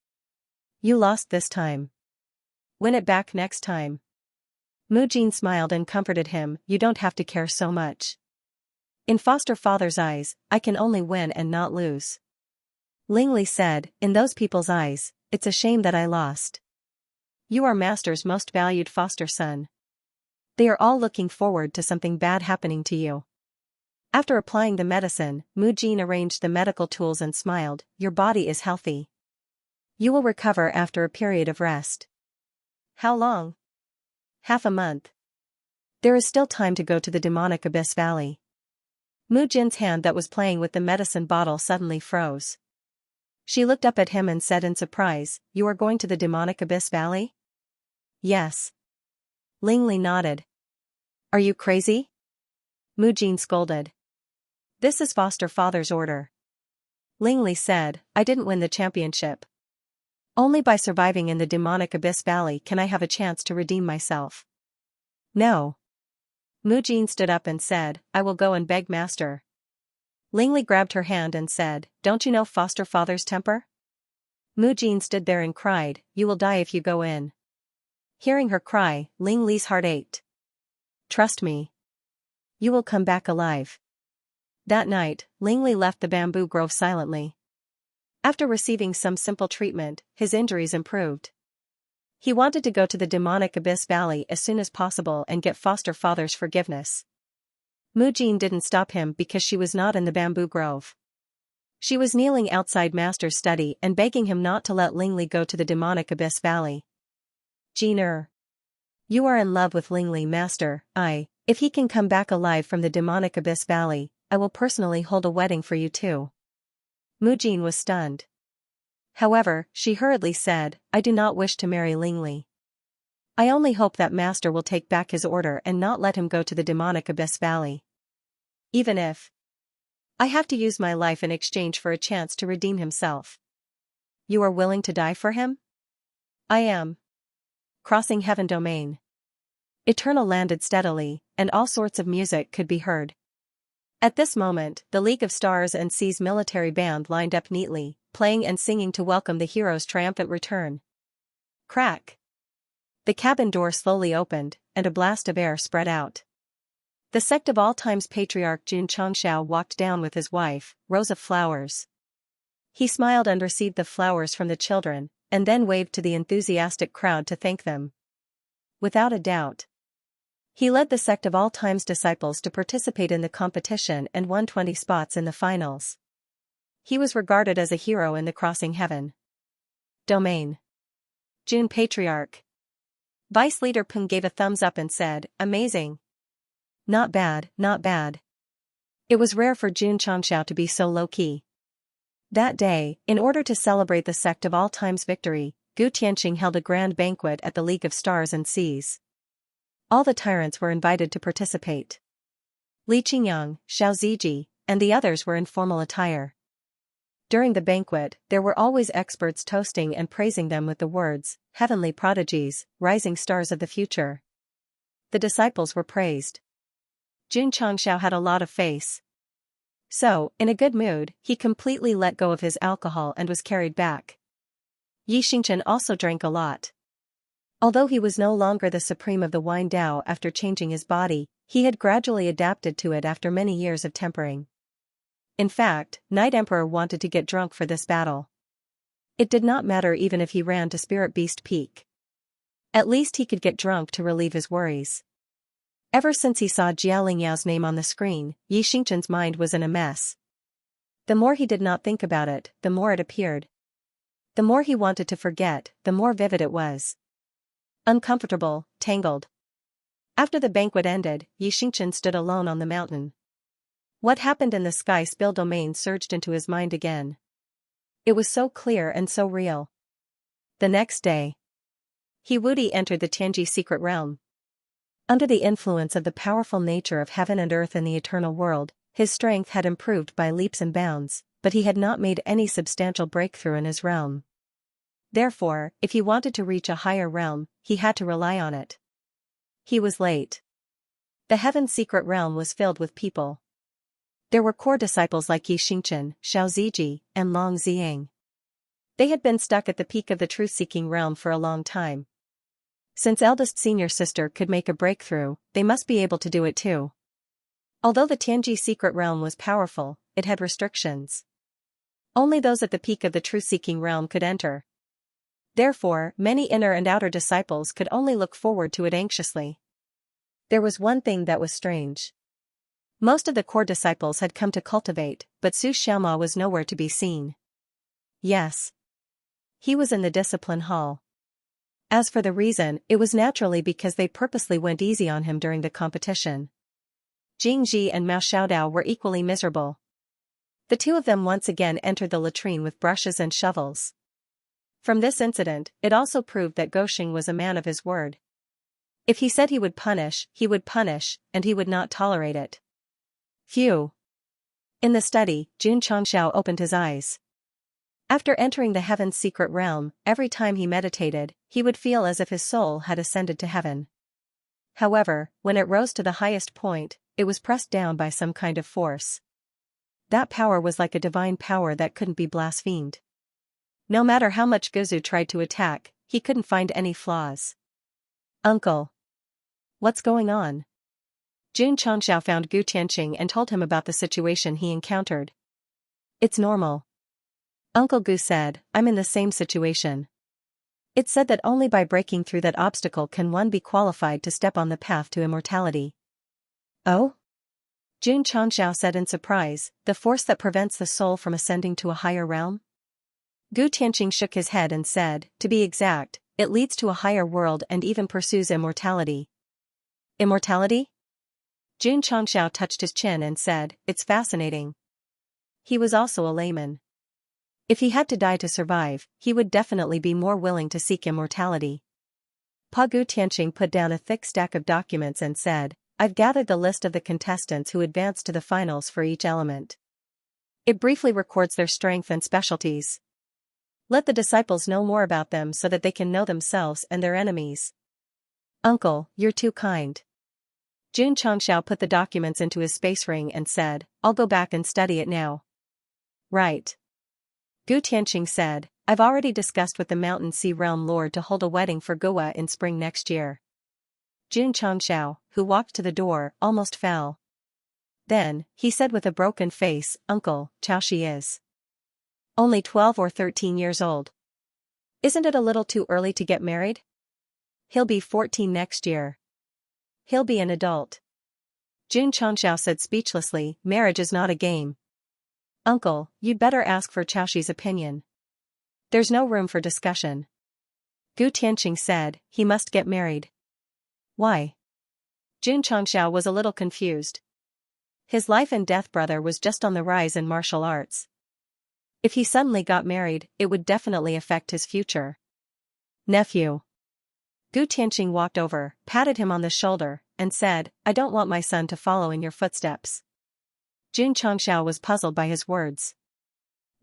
"You lost this time. Win it back next time." Mu Jin smiled and comforted him, "You don't have to care so much. In foster father's eyes, I can only win and not lose." Ling Li said, "In those people's eyes, it's a shame that I lost. You are master's most valued foster son. They are all looking forward to something bad happening to you." After applying the medicine, Mu Jin arranged the medical tools and smiled, "Your body is healthy. You will recover after a period of rest." "How long?" "Half a month. There is still time to go to the demonic abyss valley." Mu Jin's hand that was playing with the medicine bottle suddenly froze. She looked up at him and said in surprise, "You are going to the demonic abyss valley?" "Yes." Ling Li nodded. "Are you crazy?" Mu Jin scolded. "This is foster father's order." Ling Li said, "I didn't win the championship. Only by surviving in the demonic abyss valley can I have a chance to redeem myself." "No." Mu Jin stood up and said, "I will go and beg master." Ling Li grabbed her hand and said, "Don't you know foster father's temper?" Mu Jin stood there and cried, "You will die if you go in." Hearing her cry, Ling Li's heart ached. "Trust me. You will come back alive." That night, Ling Li left the bamboo grove silently. After receiving some simple treatment, his injuries improved. He wanted to go to the demonic abyss valley as soon as possible and get foster father's forgiveness. Mu Jin didn't stop him because she was not in the bamboo grove. She was kneeling outside master's study and begging him not to let Ling Li go to the demonic abyss valley. "Jin, you are in love with Ling Li, master. If he can come back alive from the demonic abyss valley, I will personally hold a wedding for you too." Mu Jin was stunned. However, she hurriedly said, "I do not wish to marry Ling Li. I only hope that master will take back his order and not let him go to the demonic abyss valley. Even if I have to use my life in exchange for a chance to redeem himself." "You are willing to die for him?" "I am." Crossing Heaven Domain. Eternal landed steadily, and all sorts of music could be heard. At this moment, the League of Stars and Seas military band lined up neatly, playing and singing to welcome the hero's triumphant return. Crack! The cabin door slowly opened, and a blast of air spread out. The Sect of all times patriarch Xianxia walked down with his wife, Rose of Flowers. He smiled and received the flowers from the children, and then waved to the enthusiastic crowd to thank them. Without a doubt, he led the Sect of all times disciples to participate in the competition and won 20 spots in the finals. He was regarded as a hero in the Crossing Heaven Domain. June Patriarch. Vice Leader Peng gave a thumbs up and said, "Amazing. Not bad, not bad." It was rare for Jun Changxiao to be so low-key. That day, in order to celebrate the Sect of all times victory, Gu Tianqing held a grand banquet at the League of Stars and Seas. All the tyrants were invited to participate. Li Qingyang, Xiao Ziji, and the others were in formal attire. During the banquet, there were always experts toasting and praising them with the words, "Heavenly prodigies, rising stars of the future." The disciples were praised. Jun Changxiao had a lot of face. So, in a good mood, he completely let go of his alcohol and was carried back. Yi Xingchen also drank a lot. Although he was no longer the supreme of the wine Dao after changing his body, he had gradually adapted to it after many years of tempering. In fact, Night Emperor wanted to get drunk for this battle. It did not matter even if he ran to Spirit Beast Peak. At least he could get drunk to relieve his worries. Ever since he saw Jia Lingyao's name on the screen, Yi Xingchen's mind was in a mess. The more he did not think about it, the more it appeared. The more he wanted to forget, the more vivid it was. Uncomfortable, tangled. After the banquet ended, Yi Xingchen stood alone on the mountain. What happened in the Sky Spill domain surged into his mind again. It was so clear and so real. The next day, He Wudi entered the Tianji secret realm. Under the influence of the powerful nature of heaven and earth in the eternal world, his strength had improved by leaps and bounds, but he had not made any substantial breakthrough in his realm. Therefore, if he wanted to reach a higher realm, he had to rely on it. He was late. The heaven's secret realm was filled with people. There were core disciples like Xianxia, Xiao Ziji, and Long Ziyang. They had been stuck at the peak of the truth-seeking realm for a long time. Since eldest senior sister could make a breakthrough, they must be able to do it too. Although the Tianji secret realm was powerful, it had restrictions. Only those at the peak of the truth-seeking realm could enter. Therefore, many inner and outer disciples could only look forward to it anxiously. There was one thing that was strange. Most of the core disciples had come to cultivate, but Su Xiaoma was nowhere to be seen. Yes. He was in the discipline hall. As for the reason, it was naturally because they purposely went easy on him during the competition. Jing Ji and Mao Xiaodao were equally miserable. The two of them once again entered the latrine with brushes and shovels. From this incident, it also proved that Goxing was a man of his word. If he said he would punish, and he would not tolerate it. Phew. In the study, Jun Changxiao opened his eyes. After entering the heaven's secret realm, every time he meditated, he would feel as if his soul had ascended to heaven. However, when it rose to the highest point, it was pressed down by some kind of force. That power was like a divine power that couldn't be blasphemed. No matter how much Guzu tried to attack, he couldn't find any flaws. Uncle. What's going on? Jun Changxiao found Gu Tianqing and told him about the situation he encountered. It's normal. Uncle Gu said, I'm in the same situation. It's said that only by breaking through that obstacle can one be qualified to step on the path to immortality. Oh? Jun Changxiao said in surprise, the force that prevents the soul from ascending to a higher realm? Gu Tianqing shook his head and said, to be exact, it leads to a higher world and even pursues immortality. Immortality? Jun Changxiao touched his chin and said, it's fascinating. He was also a layman. If he had to die to survive, he would definitely be more willing to seek immortality. Pa Gu Tianqing put down a thick stack of documents and said, I've gathered the list of the contestants who advanced to the finals for each element. It briefly records their strength and specialties. Let the disciples know more about them so that they can know themselves and their enemies. Uncle, you're too kind. Jun Changxiao put the documents into his space ring and said, I'll go back and study it now. Right. Gu Tianqing said, I've already discussed with the Mountain Sea Realm Lord to hold a wedding for Gua in spring next year. Jun Changxiao, who walked to the door, almost fell. Then, he said with a broken face, Uncle, Chaoshi is only 12 or 13 years old. Isn't it a little too early to get married? He'll be 14 next year. He'll be an adult. Jun Changxiao said speechlessly, marriage is not a game. Uncle, you'd better ask for Chaoshi's opinion. There's no room for discussion. Gu Tianqing said, he must get married. Why? Jun Changxiao was a little confused. His life and death brother was just on the rise in martial arts. If he suddenly got married, it would definitely affect his future. Nephew. Gu Tianqing walked over, patted him on the shoulder, and said, I don't want my son to follow in your footsteps. Jun Changxiao was puzzled by his words.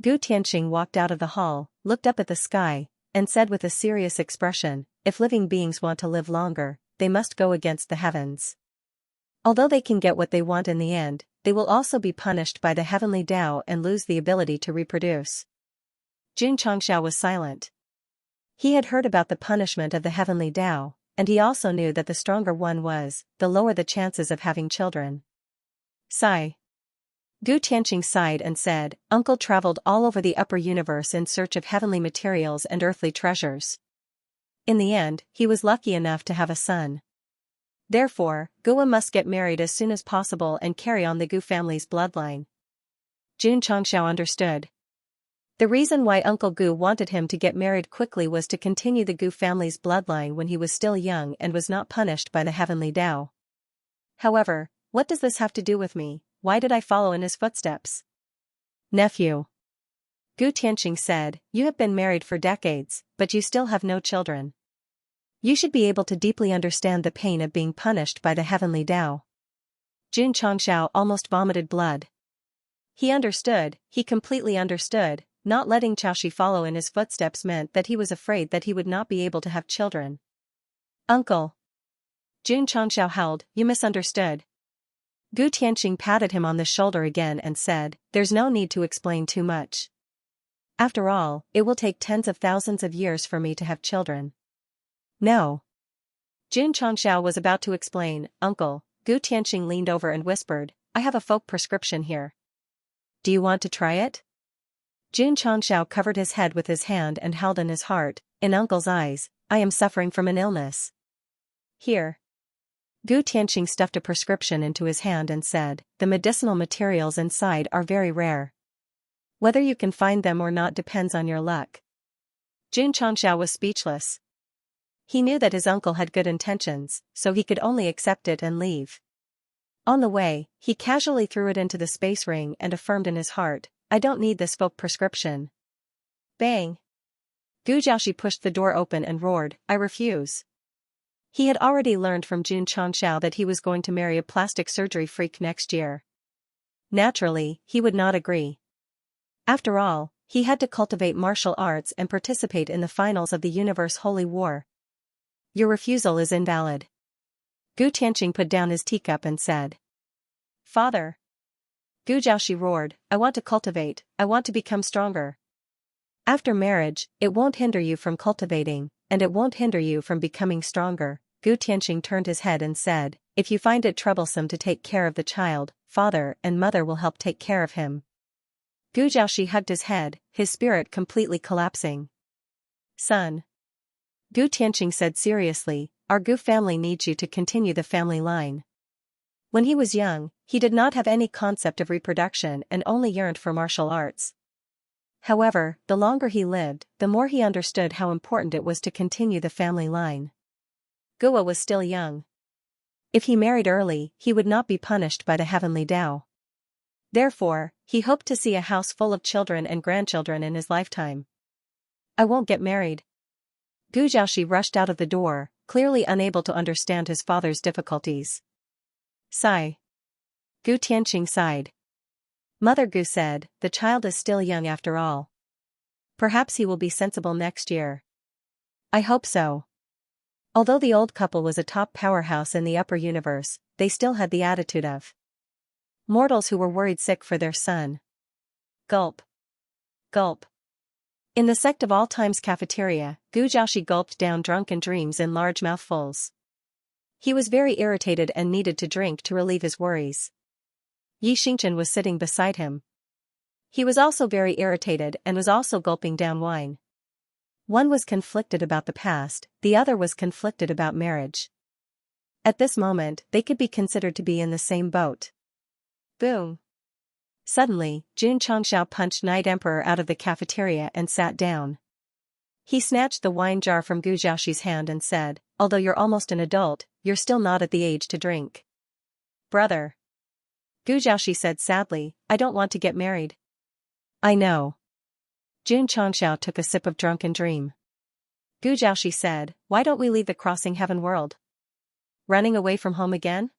Gu Tianqing walked out of the hall, looked up at the sky, and said with a serious expression, if living beings want to live longer, they must go against the heavens. Although they can get what they want in the end, they will also be punished by the heavenly Tao and lose the ability to reproduce. Jun Changxiao was silent. He had heard about the punishment of the heavenly Tao, and he also knew that the stronger one was, the lower the chances of having children. Sigh. Gu Tianqing sighed and said, Uncle traveled all over the upper universe in search of heavenly materials and earthly treasures. In the end, he was lucky enough to have a son. Therefore, Gua must get married as soon as possible and carry on the Gu family's bloodline. Jun Changxiao understood. The reason why Uncle Gu wanted him to get married quickly was to continue the Gu family's bloodline when he was still young and was not punished by the heavenly Tao. However, what does this have to do with me? Why did I follow in his footsteps? Nephew. Gu Tianqing said, you have been married for decades, but you still have no children. You should be able to deeply understand the pain of being punished by the heavenly Tao. Jun Changxiao almost vomited blood. He understood, he completely understood, not letting Chaoshi follow in his footsteps meant that he was afraid that he would not be able to have children. Uncle. Jun Changxiao howled, you misunderstood. Gu Tianqing patted him on the shoulder again and said, there's no need to explain too much. After all, it will take tens of thousands of years for me to have children. No. Jun Changxiao was about to explain, Uncle. Gu Tianqing leaned over and whispered, I have a folk prescription here. Do you want to try it? Jun Changxiao covered his head with his hand and held in his heart, in Uncle's eyes, I am suffering from an illness. Here. Gu Tianqing stuffed a prescription into his hand and said, the medicinal materials inside are very rare. Whether you can find them or not depends on your luck. Jun Changxiao was speechless. He knew that his uncle had good intentions, so he could only accept it and leave. On the way, he casually threw it into the space ring and affirmed in his heart, I don't need this folk prescription. Bang! Gu Jiaoxi pushed the door open and roared, I refuse. He had already learned from Jun Changxiao that he was going to marry a plastic surgery freak next year. Naturally, he would not agree. After all, he had to cultivate martial arts and participate in the finals of the Universe Holy War. Your refusal is invalid. Gu Tianqing put down his teacup and said. Father. Gu Jiaoxi roared, I want to cultivate, I want to become stronger. After marriage, it won't hinder you from cultivating, and it won't hinder you from becoming stronger. Gu Tianqing turned his head and said, if you find it troublesome to take care of the child, father and mother will help take care of him. Gu Jiaoxi hugged his head, his spirit completely collapsing. Son. Gu Tianqing said seriously, our Gu family needs you to continue the family line. When he was young, he did not have any concept of reproduction and only yearned for martial arts. However, the longer he lived, the more he understood how important it was to continue the family line. Gua was still young. If he married early, he would not be punished by the heavenly Tao. Therefore, he hoped to see a house full of children and grandchildren in his lifetime. I won't get married. Gu Jiaoxi rushed out of the door, clearly unable to understand his father's difficulties. Sigh. Gu Tianqing sighed. Mother Gu said, the child is still young after all. Perhaps he will be sensible next year. I hope so. Although the old couple was a top powerhouse in the upper universe, they still had the attitude of mortals who were worried sick for their son. Gulp. Gulp. In the Sect of All Times cafeteria, Gu Jiaoxi gulped down drunken dreams in large mouthfuls. He was very irritated and needed to drink to relieve his worries. Yi Xingchen was sitting beside him. He was also very irritated and was also gulping down wine. One was conflicted about the past, the other was conflicted about marriage. At this moment, they could be considered to be in the same boat. Boom. Suddenly, Jun Changxiao punched Night Emperor out of the cafeteria and sat down. He snatched the wine jar from Gu Jiaoxi's hand and said, although you're almost an adult, you're still not at the age to drink. Brother. Gu Jiaoxi said sadly, I don't want to get married. I know. Jun Changxiao took a sip of drunken dream. Gu Jiaoxi said, why don't we leave the crossing heaven world? Running away from home again?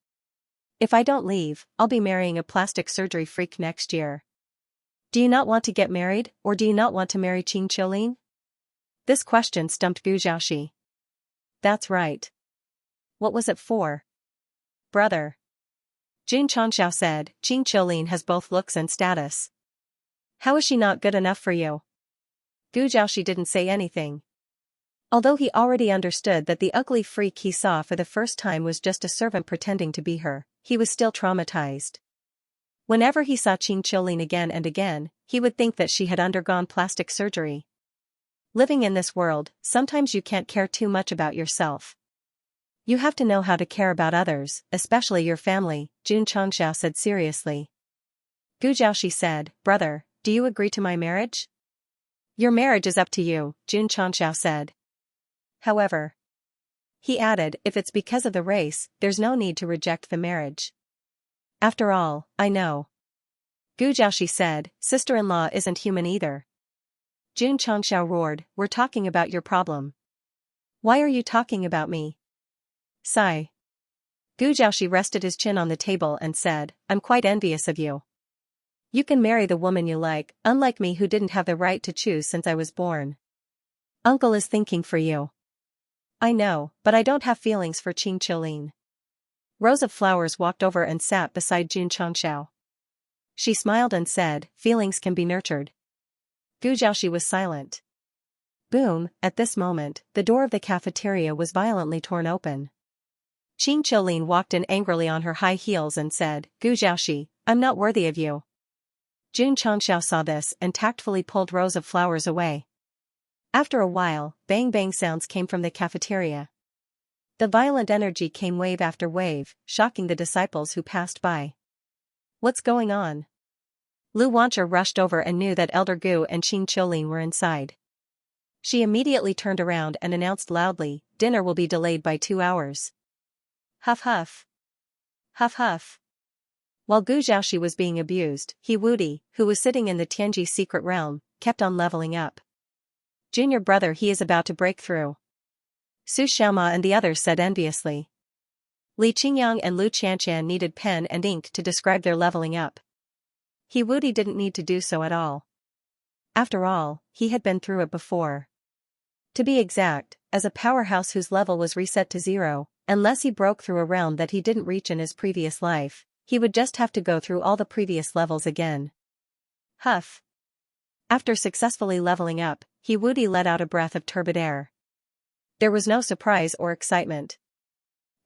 If I don't leave, I'll be marrying a plastic surgery freak next year. Do you not want to get married, or do you not want to marry Qing Qiulin? This question stumped Gu Jiaoxi. That's right. What was it for? Brother. Jun Changxiao said, Qing Qiulin has both looks and status. How is she not good enough for you? Gu Jiaoxi didn't say anything. Although he already understood that the ugly freak he saw for the first time was just a servant pretending to be her, he was still traumatized. Whenever he saw Qing Qiulin again and again, he would think that she had undergone plastic surgery. Living in this world, sometimes you can't care too much about yourself. You have to know how to care about others, especially your family, Jun Changxiao said seriously. Gu Jiaoxi said, brother, do you agree to my marriage? Your marriage is up to you, Jun Changxiao said. However, he added, if it's because of the race, there's no need to reject the marriage. After all, I know. Gu Jiaoxi said, sister-in-law isn't human either. Jun Changxiao roared, we're talking about your problem. Why are you talking about me? Sigh. Gu Jiaoxi rested his chin on the table and said, I'm quite envious of you. You can marry the woman you like, unlike me who didn't have the right to choose since I was born. Uncle is thinking for you. I know, but I don't have feelings for Qing Qiulin. Rose of Flowers walked over and sat beside Jun Changxiao. She smiled and said, feelings can be nurtured. Gu Zhaoxi was silent. Boom, at this moment, the door of the cafeteria was violently torn open. Qing Qiulin walked in angrily on her high heels and said, Gu Zhaoxi, I'm not worthy of you. Jun Changxiao saw this and tactfully pulled Rose of Flowers away. After a while, bang-bang sounds came from the cafeteria. The violent energy came wave after wave, shocking the disciples who passed by. What's going on? Lu Wancha rushed over and knew that Elder Gu and Qing Qiulin were inside. She immediately turned around and announced loudly, dinner will be delayed by 2 hours. Huff huff. Huff huff. While Gu Zhaoxi was being abused, He Wudi, who was sitting in the Tianji secret realm, kept on leveling up. Junior brother, he is about to break through. Su Xiaoma and the others said enviously. Li Qingyang and Lu Qianqian needed pen and ink to describe their leveling up. He Wudi didn't need to do so at all. After all, he had been through it before. To be exact, as a powerhouse whose level was reset to 0, unless he broke through a realm that he didn't reach in his previous life, he would just have to go through all the previous levels again. Huff. After successfully leveling up, He Wudi let out a breath of turbid air. There was no surprise or excitement.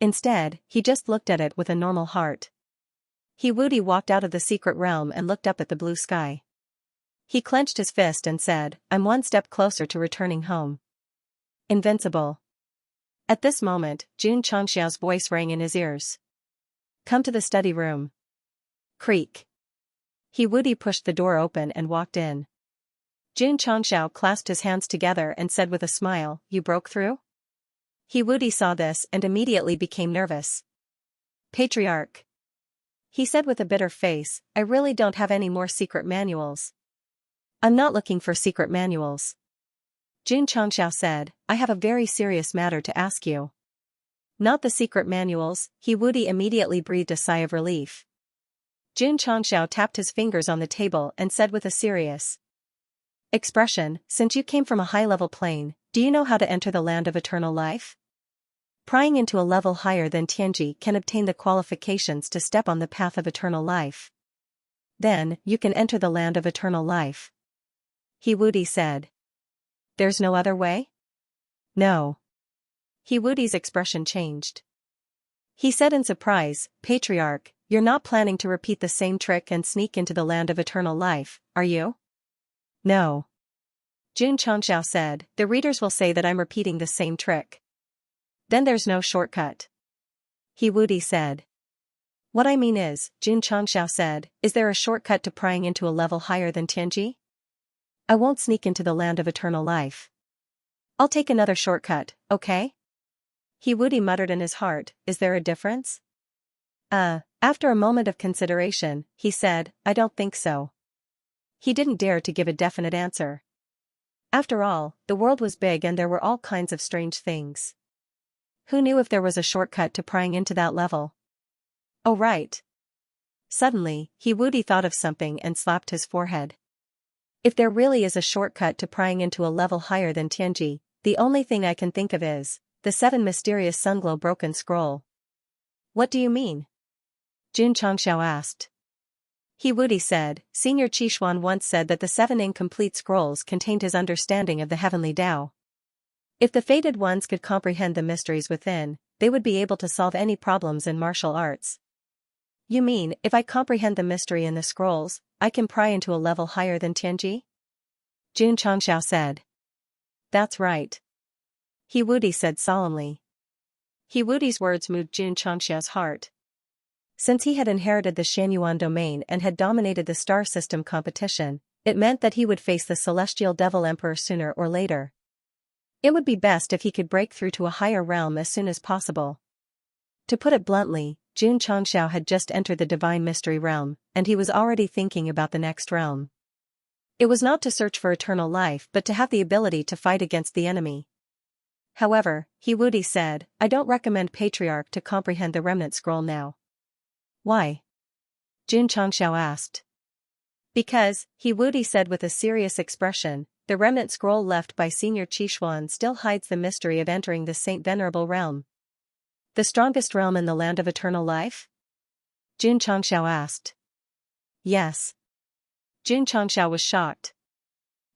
Instead, he just looked at it with a normal heart. He Wudi walked out of the secret realm and looked up at the blue sky. He clenched his fist and said, I'm one step closer to returning home. Invincible. At this moment, Jun Changxiao's voice rang in his ears. Come to the study room. Creak. He Wudi pushed the door open and walked in. Jun Changxiao clasped his hands together and said with a smile, You broke through? He Wudi saw this and immediately became nervous. Patriarch. He said with a bitter face, I really don't have any more secret manuals. I'm not looking for secret manuals. Jun Changxiao said, I have a very serious matter to ask you. Not the secret manuals, He Wudi immediately breathed a sigh of relief. Jun Changxiao tapped his fingers on the table and said with a serious expression, since you came from a high-level plane, do you know how to enter the land of eternal life? Prying into a level higher than Tianji can obtain the qualifications to step on the path of eternal life. Then, you can enter the land of eternal life. He Wudi said. There's no other way? No. He Wudi's expression changed. He said in surprise, Patriarch, you're not planning to repeat the same trick and sneak into the land of eternal life, are you? No. Jun Changxiao said, the readers will say that I'm repeating the same trick. Then there's no shortcut. He Wudi said. What I mean is, Jun Changxiao said, is there a shortcut to prying into a level higher than Tianji? I won't sneak into the land of eternal life. I'll take another shortcut, okay? He Wudi muttered in his heart, is there a difference? After a moment of consideration, he said, I don't think so. He didn't dare to give a definite answer. After all, the world was big and there were all kinds of strange things. Who knew if there was a shortcut to prying into that level? Oh right. Suddenly, He Wudi thought of something and slapped his forehead. If there really is a shortcut to prying into a level higher than Tianji, the only thing I can think of is the 7 mysterious sunglow broken scroll. What do you mean? Jun Changxiao asked. He Wudi said, Senior Qishuan once said that the 7 incomplete scrolls contained his understanding of the heavenly Tao. If the fated ones could comprehend the mysteries within, they would be able to solve any problems in martial arts. You mean, if I comprehend the mystery in the scrolls, I can pry into a level higher than Tianji? Jun Changxiao said. That's right. He Wudi said solemnly. He Wudi's words moved Jun Changxiao's heart. Since he had inherited the Shanyuan domain and had dominated the star system competition, it meant that he would face the celestial devil emperor sooner or later. It would be best if he could break through to a higher realm as soon as possible. To put it bluntly, Jun Changxiao had just entered the divine mystery realm, and he was already thinking about the next realm. It was not to search for eternal life but to have the ability to fight against the enemy. However, He Wudi said, I don't recommend Patriarch to comprehend the remnant scroll now. Why? Jun Changxiao asked. Because, He Wudi said with a serious expression, the remnant scroll left by Senior Qishuan still hides the mystery of entering the Saint Venerable realm. The strongest realm in the land of eternal life? Jun Changxiao asked. Yes. Jun Changxiao was shocked.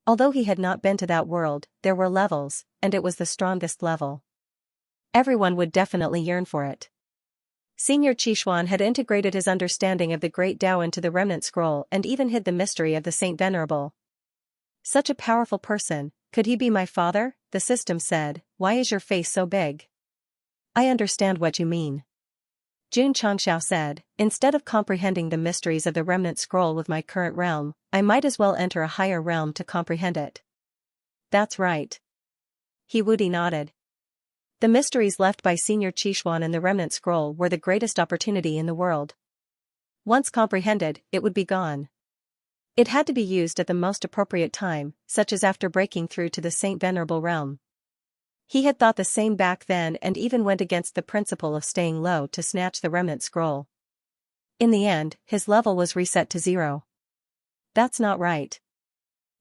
Although he had not been to that world, there were levels, and it was the strongest level. Everyone would definitely yearn for it. Senior Qishuan had integrated his understanding of the Great Tao into the remnant scroll and even hid the mystery of the Saint Venerable. Such a powerful person, could he be my father? The system said. Why is your face so big? I understand what you mean. Jun Changxiao said, instead of comprehending the mysteries of the remnant scroll with my current realm, I might as well enter a higher realm to comprehend it. That's right. He Wudi nodded. The mysteries left by Senior Qishuan in the remnant scroll were the greatest opportunity in the world. Once comprehended, it would be gone. It had to be used at the most appropriate time, such as after breaking through to the Saint Venerable realm. He had thought the same back then and even went against the principle of staying low to snatch the remnant scroll. In the end, his level was reset to 0. That's not right.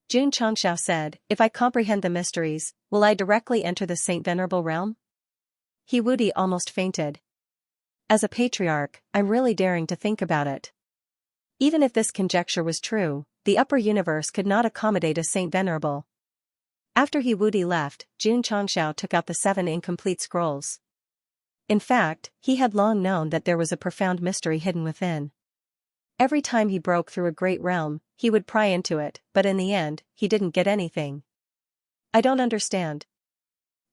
Jun Changxiao said, if I comprehend the mysteries, will I directly enter the Saint Venerable realm? He Wudi almost fainted. As a patriarch, I'm really daring to think about it. Even if this conjecture was true, the upper universe could not accommodate a Saint Venerable. After He Wudi left, Jun Changxiao took out the 7 incomplete scrolls. In fact, he had long known that there was a profound mystery hidden within. Every time he broke through a great realm, he would pry into it, but in the end, he didn't get anything. I don't understand.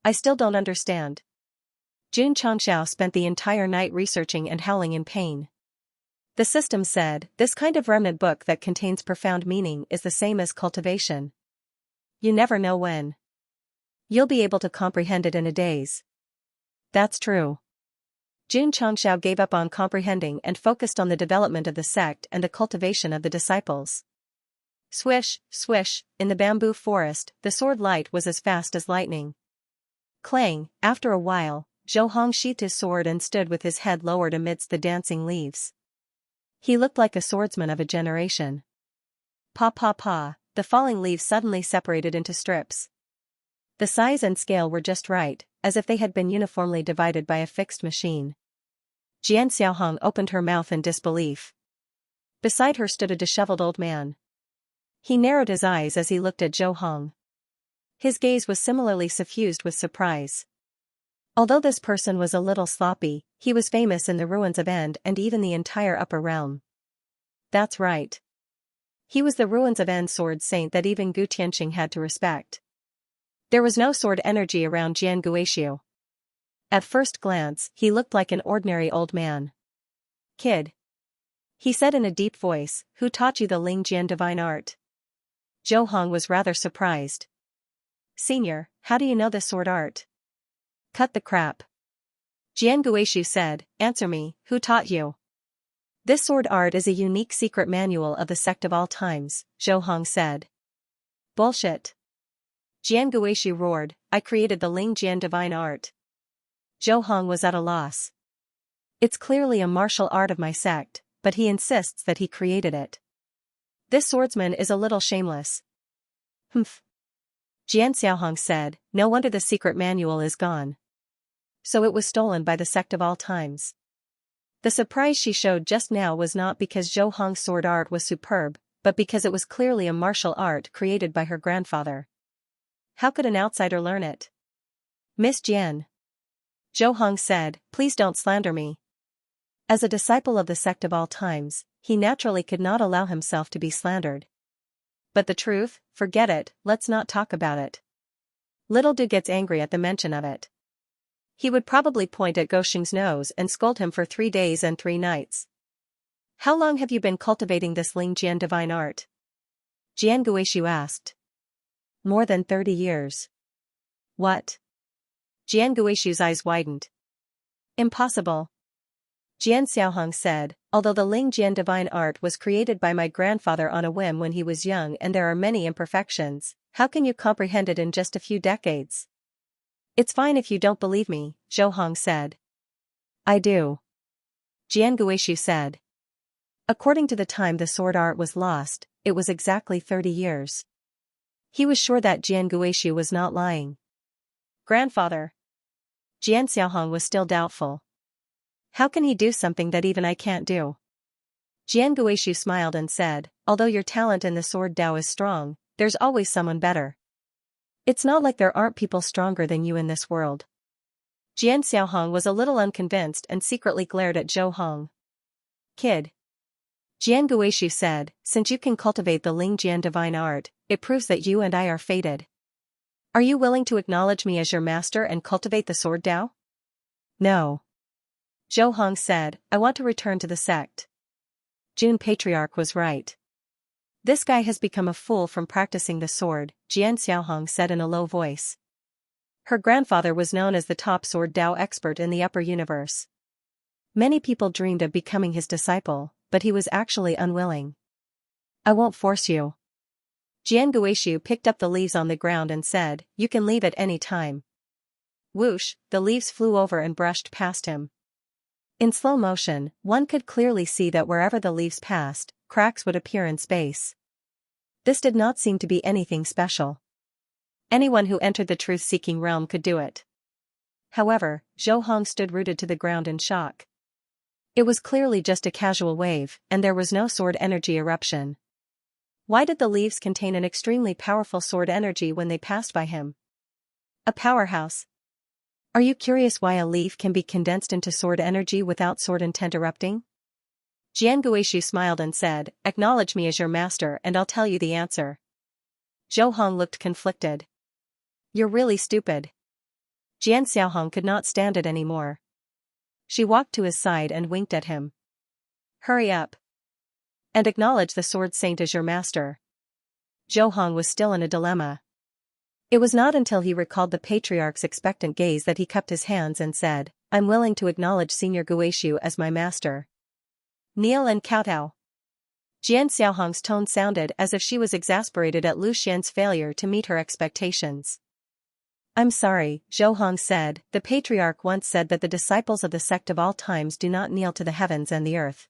I still don't understand. Jun Changxiao spent the entire night researching and howling in pain. The system said, this kind of remnant book that contains profound meaning is the same as cultivation. You never know when you'll be able to comprehend it in a daze. That's true. Jun Changxiao gave up on comprehending and focused on the development of the sect and the cultivation of the disciples. Swish, swish, in the bamboo forest, the sword light was as fast as lightning. Clang, after a while, Zhou Hong sheathed his sword and stood with his head lowered amidst the dancing leaves. He looked like a swordsman of a generation. Pa pa pa, the falling leaves suddenly separated into strips. The size and scale were just right, as if they had been uniformly divided by a fixed machine. Jian Xiaohong opened her mouth in disbelief. Beside her stood a disheveled old man. He narrowed his eyes as he looked at Zhou Hong. His gaze was similarly suffused with surprise. Although this person was a little sloppy, he was famous in the ruins of End and even the entire upper realm. That's right. He was the ruins of End sword saint that even Gu Tianqing had to respect. There was no sword energy around Jian Guoxiu. At first glance, he looked like an ordinary old man. Kid. He said in a deep voice, who taught you the Ling Jian divine art? Zhou Hong was rather surprised. Senior, how do you know this sword art? Cut the crap. Jian Guoxiu said, answer me, who taught you? This sword art is a unique secret manual of the sect of all times, Zhou Hong said. Bullshit. Jian Guoxiu roared, I created the Ling Jian divine art. Zhou Hong was at a loss. It's clearly a martial art of my sect, but he insists that he created it. This swordsman is a little shameless. Humph. Jian Xiaohong said, no wonder the secret manual is gone. So it was stolen by the sect of all times. The surprise she showed just now was not because Zhou Hong's sword art was superb, but because it was clearly a martial art created by her grandfather. How could an outsider learn it? Miss Jian. Zhou Hong said, please don't slander me. As a disciple of the sect of all times, he naturally could not allow himself to be slandered. But the truth, forget it, let's not talk about it. Little Du gets angry at the mention of it. He would probably point at Gosheng's nose and scold him for 3 days and 3 nights. How long have you been cultivating this Ling Jian divine art? Jian Guoxiu asked. More than 30 years. What? Jian Guoxiu's eyes widened. Impossible. Jian Xiaohong said, although the Ling Jian divine art was created by my grandfather on a whim when he was young and there are many imperfections, how can you comprehend it in just a few decades? It's fine if you don't believe me, Zhou Hong said. I do. Jian Guoxiu said. According to the time the sword art was lost, it was exactly 30 years. He was sure that Jian Guoxiu was not lying. Grandfather. Jian Xiaohong was still doubtful. How can he do something that even I can't do? Jian Guishu smiled and said, although your talent in the sword Dao is strong, there's always someone better. It's not like there aren't people stronger than you in this world. Jian Xiaohong was a little unconvinced and secretly glared at Zhou Hong. Kid. Jian Guishu said, since you can cultivate the Lingjian divine art, it proves that you and I are fated. Are you willing to acknowledge me as your master and cultivate the sword Dao? No. Zhou Hong said, I want to return to the sect. Jun Patriarch was right. This guy has become a fool from practicing the sword, Jian Xiaohong said in a low voice. Her grandfather was known as the top sword Dao expert in the upper universe. Many people dreamed of becoming his disciple, but he was actually unwilling. I won't force you. Jian Guishu picked up the leaves on the ground and said, you can leave at any time. Whoosh, the leaves flew over and brushed past him. In slow motion, one could clearly see that wherever the leaves passed, cracks would appear in space. This did not seem to be anything special. Anyone who entered the truth-seeking realm could do it. However, Zhou Hong stood rooted to the ground in shock. It was clearly just a casual wave, and there was no sword energy eruption. Why did the leaves contain an extremely powerful sword energy when they passed by him? A powerhouse. Are you curious why a leaf can be condensed into sword energy without sword intent erupting? Jian Guishu smiled and said, acknowledge me as your master and I'll tell you the answer. Zhou Hong looked conflicted. You're really stupid. Jian Xiaohong could not stand it anymore. She walked to his side and winked at him. Hurry up. And acknowledge the sword saint as your master. Zhou Hong was still in a dilemma. It was not until he recalled the patriarch's expectant gaze that he cupped his hands and said, I'm willing to acknowledge Senior Guishu as my master. Kneel and kowtow. Jian Xiaohong's tone sounded as if she was exasperated at Lu Xian's failure to meet her expectations. I'm sorry, Zhou Hong said, the patriarch once said that the disciples of the sect of all times do not kneel to the heavens and the earth.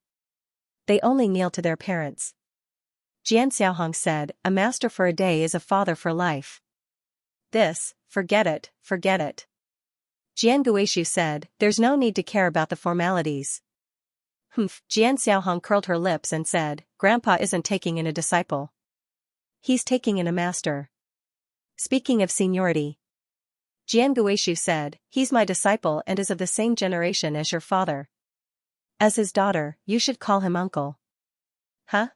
They only kneel to their parents. Jian Xiaohong said, a master for a day is a father for life. Forget it, forget it. Jian Guishu said, there's no need to care about the formalities. Jian Xiaohong curled her lips and said, Grandpa isn't taking in a disciple. He's taking in a master. Speaking of seniority. Jian Guishu said, he's my disciple and is of the same generation as your father. As his daughter, you should call him uncle. Huh?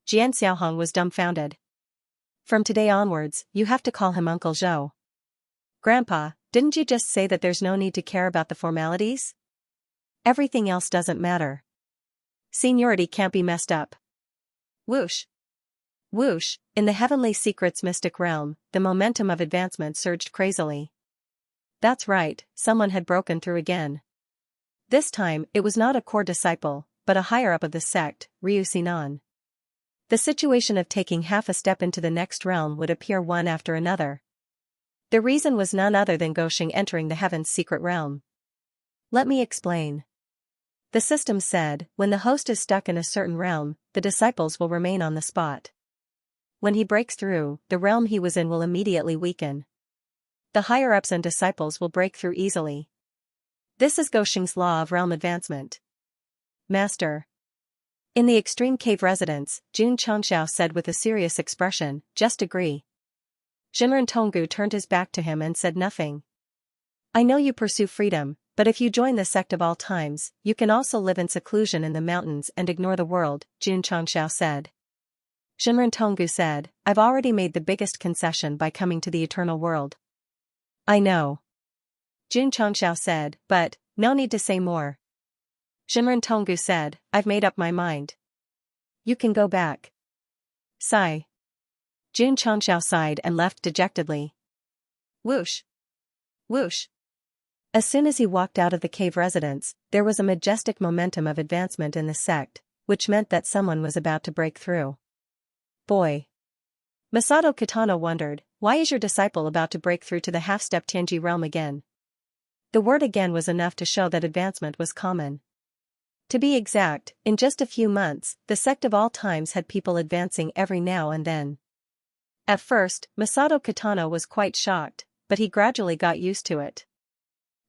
Jian Xiaohong was dumbfounded. From today onwards, you have to call him Uncle Zhou. Grandpa, didn't you just say that there's no need to care about the formalities? Everything else doesn't matter. Seniority can't be messed up. Whoosh. Whoosh, in the heavenly secrets mystic realm, the momentum of advancement surged crazily. That's right, someone had broken through again. This time, it was not a core disciple, but a higher-up of the sect, Ryu Sinan. The situation of taking half a step into the next realm would appear one after another. The reason was none other than Gosheng entering the heaven's secret realm. Let me explain. The system said, when the host is stuck in a certain realm, the disciples will remain on the spot. When he breaks through, the realm he was in will immediately weaken. The higher-ups and disciples will break through easily. This is Gosheng's law of realm advancement. Master. In the extreme cave residence, Jun Changxiao said with a serious expression, just agree. Shinran Tonggu turned his back to him and said nothing. I know you pursue freedom, but if you join the sect of all times, you can also live in seclusion in the mountains and ignore the world, Jun Changxiao said. Shinran Tonggu said, I've already made the biggest concession by coming to the eternal world. I know. Jun Changxiao said, but, no need to say more. Shinran Tonggu said, I've made up my mind. You can go back. Sigh. Jun Changxiao sighed and left dejectedly. Whoosh. Whoosh. As soon as he walked out of the cave residence, there was a majestic momentum of advancement in the sect, which meant that someone was about to break through. Boy. Masato Kitano wondered, why is your disciple about to break through to the half-step Tianji realm again? The word again was enough to show that advancement was common. To be exact, in just a few months, the sect of all times had people advancing every now and then. At first, Masato Kitano was quite shocked, but he gradually got used to it.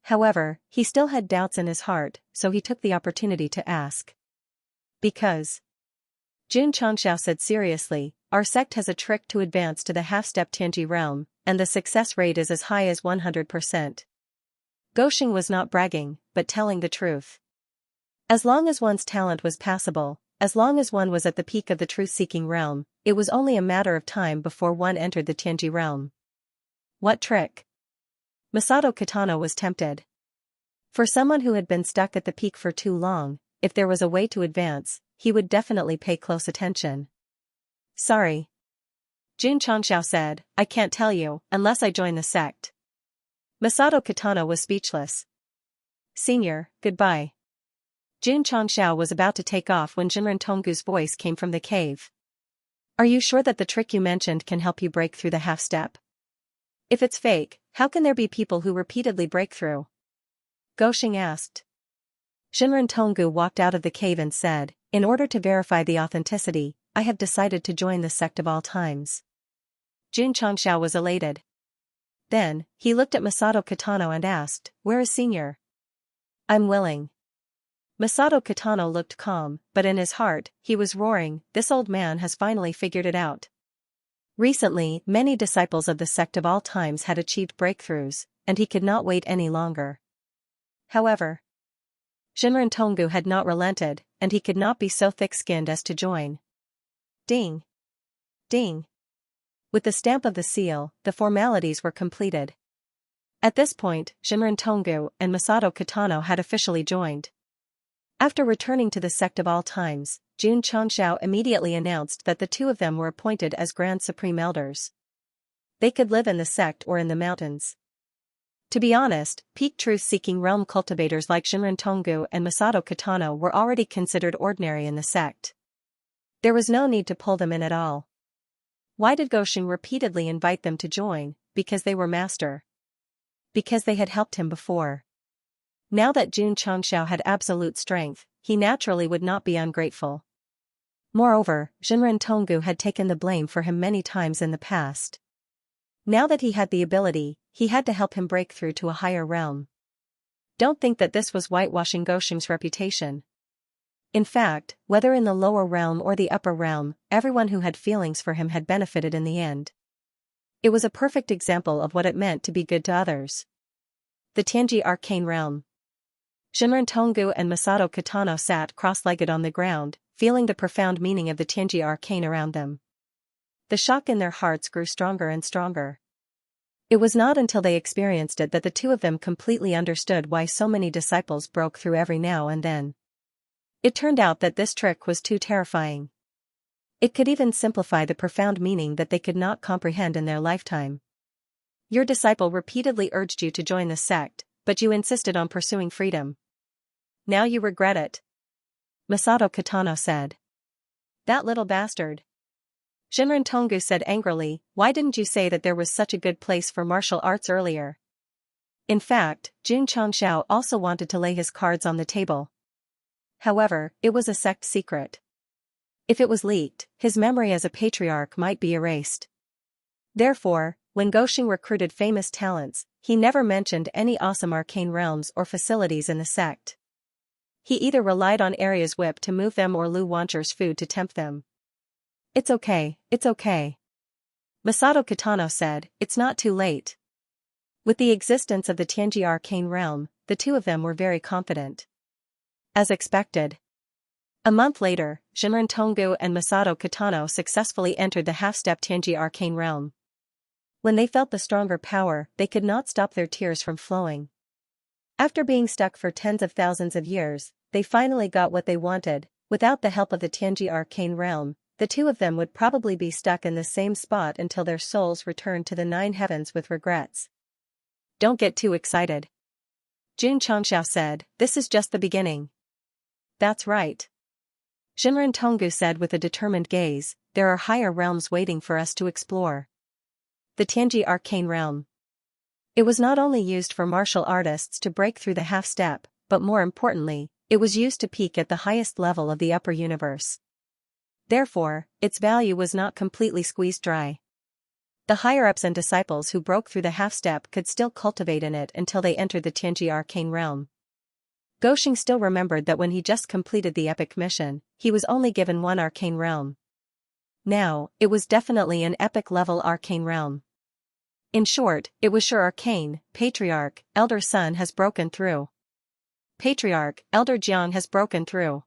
However, he still had doubts in his heart, so he took the opportunity to ask. Because Xianxia said seriously, our sect has a trick to advance to the half-step Tianji realm, and the success rate is as high as 100%. Goxing was not bragging, but telling the truth. As long as one's talent was passable, as long as one was at the peak of the truth-seeking realm, it was only a matter of time before one entered the Tianji realm. What trick? Masato Kitano was tempted. For someone who had been stuck at the peak for too long, if there was a way to advance, he would definitely pay close attention. Sorry. Xianxia said, I can't tell you, unless I join the sect. Masato Kitano was speechless. Senior, goodbye. Xianxia was about to take off when Jinren Tonggu's voice came from the cave. Are you sure that the trick you mentioned can help you break through the half-step? If it's fake, how can there be people who repeatedly break through? Goxing asked. Jinren Tonggu walked out of the cave and said, in order to verify the authenticity, I have decided to join the sect of all times. Xianxia was elated. Then, he looked at Masato Kitano and asked, where is Senior? I'm willing. Masato Kitano looked calm, but in his heart, he was roaring, this old man has finally figured it out. Recently, many disciples of the sect of all times had achieved breakthroughs, and he could not wait any longer. However, Jinren Tonggu had not relented, and he could not be so thick-skinned as to join. Ding! Ding! With the stamp of the seal, the formalities were completed. At this point, Jinren Tonggu and Masato Kitano had officially joined. After returning to the sect of all times, Xianxia immediately announced that the two of them were appointed as Grand Supreme Elders. They could live in the sect or in the mountains. To be honest, peak truth-seeking realm cultivators like Jinren Tonggu and Masato Kitano were already considered ordinary in the sect. There was no need to pull them in at all. Why did Goxing repeatedly invite them to join? Because they were master. Because they had helped him before. Now that Xianxia had absolute strength, he naturally would not be ungrateful. Moreover, Jinren Tonggu had taken the blame for him many times in the past. Now that he had the ability, he had to help him break through to a higher realm. Don't think that this was whitewashing Goxing's reputation. In fact, whether in the lower realm or the upper realm, everyone who had feelings for him had benefited in the end. It was a perfect example of what it meant to be good to others. The Tianji Arcane Realm. Jinren Tonggu and Masato Kitano sat cross-legged on the ground, feeling the profound meaning of the Tianji Arcane around them. The shock in their hearts grew stronger and stronger. It was not until they experienced it that the two of them completely understood why so many disciples broke through every now and then. It turned out that this trick was too terrifying. It could even simplify the profound meaning that they could not comprehend in their lifetime. Your disciple repeatedly urged you to join the sect, but you insisted on pursuing freedom. Now you regret it. Masato Kitano said. That little bastard. Jinren Tonggu said angrily, why didn't you say that there was such a good place for martial arts earlier? In fact, Xianxia also wanted to lay his cards on the table. However, it was a sect secret. If it was leaked, his memory as a patriarch might be erased. Therefore, when Goxing recruited famous talents, he never mentioned any awesome arcane realms or facilities in the sect. He either relied on Arya's whip to move them or Lu Wancher's food to tempt them. It's okay, it's okay. Masato Kitano said, it's not too late. With the existence of the Tianji Arcane Realm, the two of them were very confident. As expected. A month later, Jinren Tonggu and Masato Kitano successfully entered the half-step Tianji Arcane Realm. When they felt the stronger power, they could not stop their tears from flowing. After being stuck for tens of thousands of years, they finally got what they wanted. Without the help of the Tianji Arcane Realm, the two of them would probably be stuck in the same spot until their souls returned to the 9 heavens with regrets. Don't get too excited. Xianxia said, this is just the beginning. That's right. Jinren Tonggu said with a determined gaze, there are higher realms waiting for us to explore. The Tianji Arcane Realm. It was not only used for martial artists to break through the half-step, but more importantly, it was used to peak at the highest level of the upper universe. Therefore, its value was not completely squeezed dry. The higher-ups and disciples who broke through the half-step could still cultivate in it until they entered the Tianji arcane realm. Goxing still remembered that when he just completed the epic mission, he was only given one arcane realm. Now, it was definitely an epic-level arcane realm. In short, it was sure arcane. Patriarch, Elder Sun has broken through. Patriarch, Elder Jiang has broken through.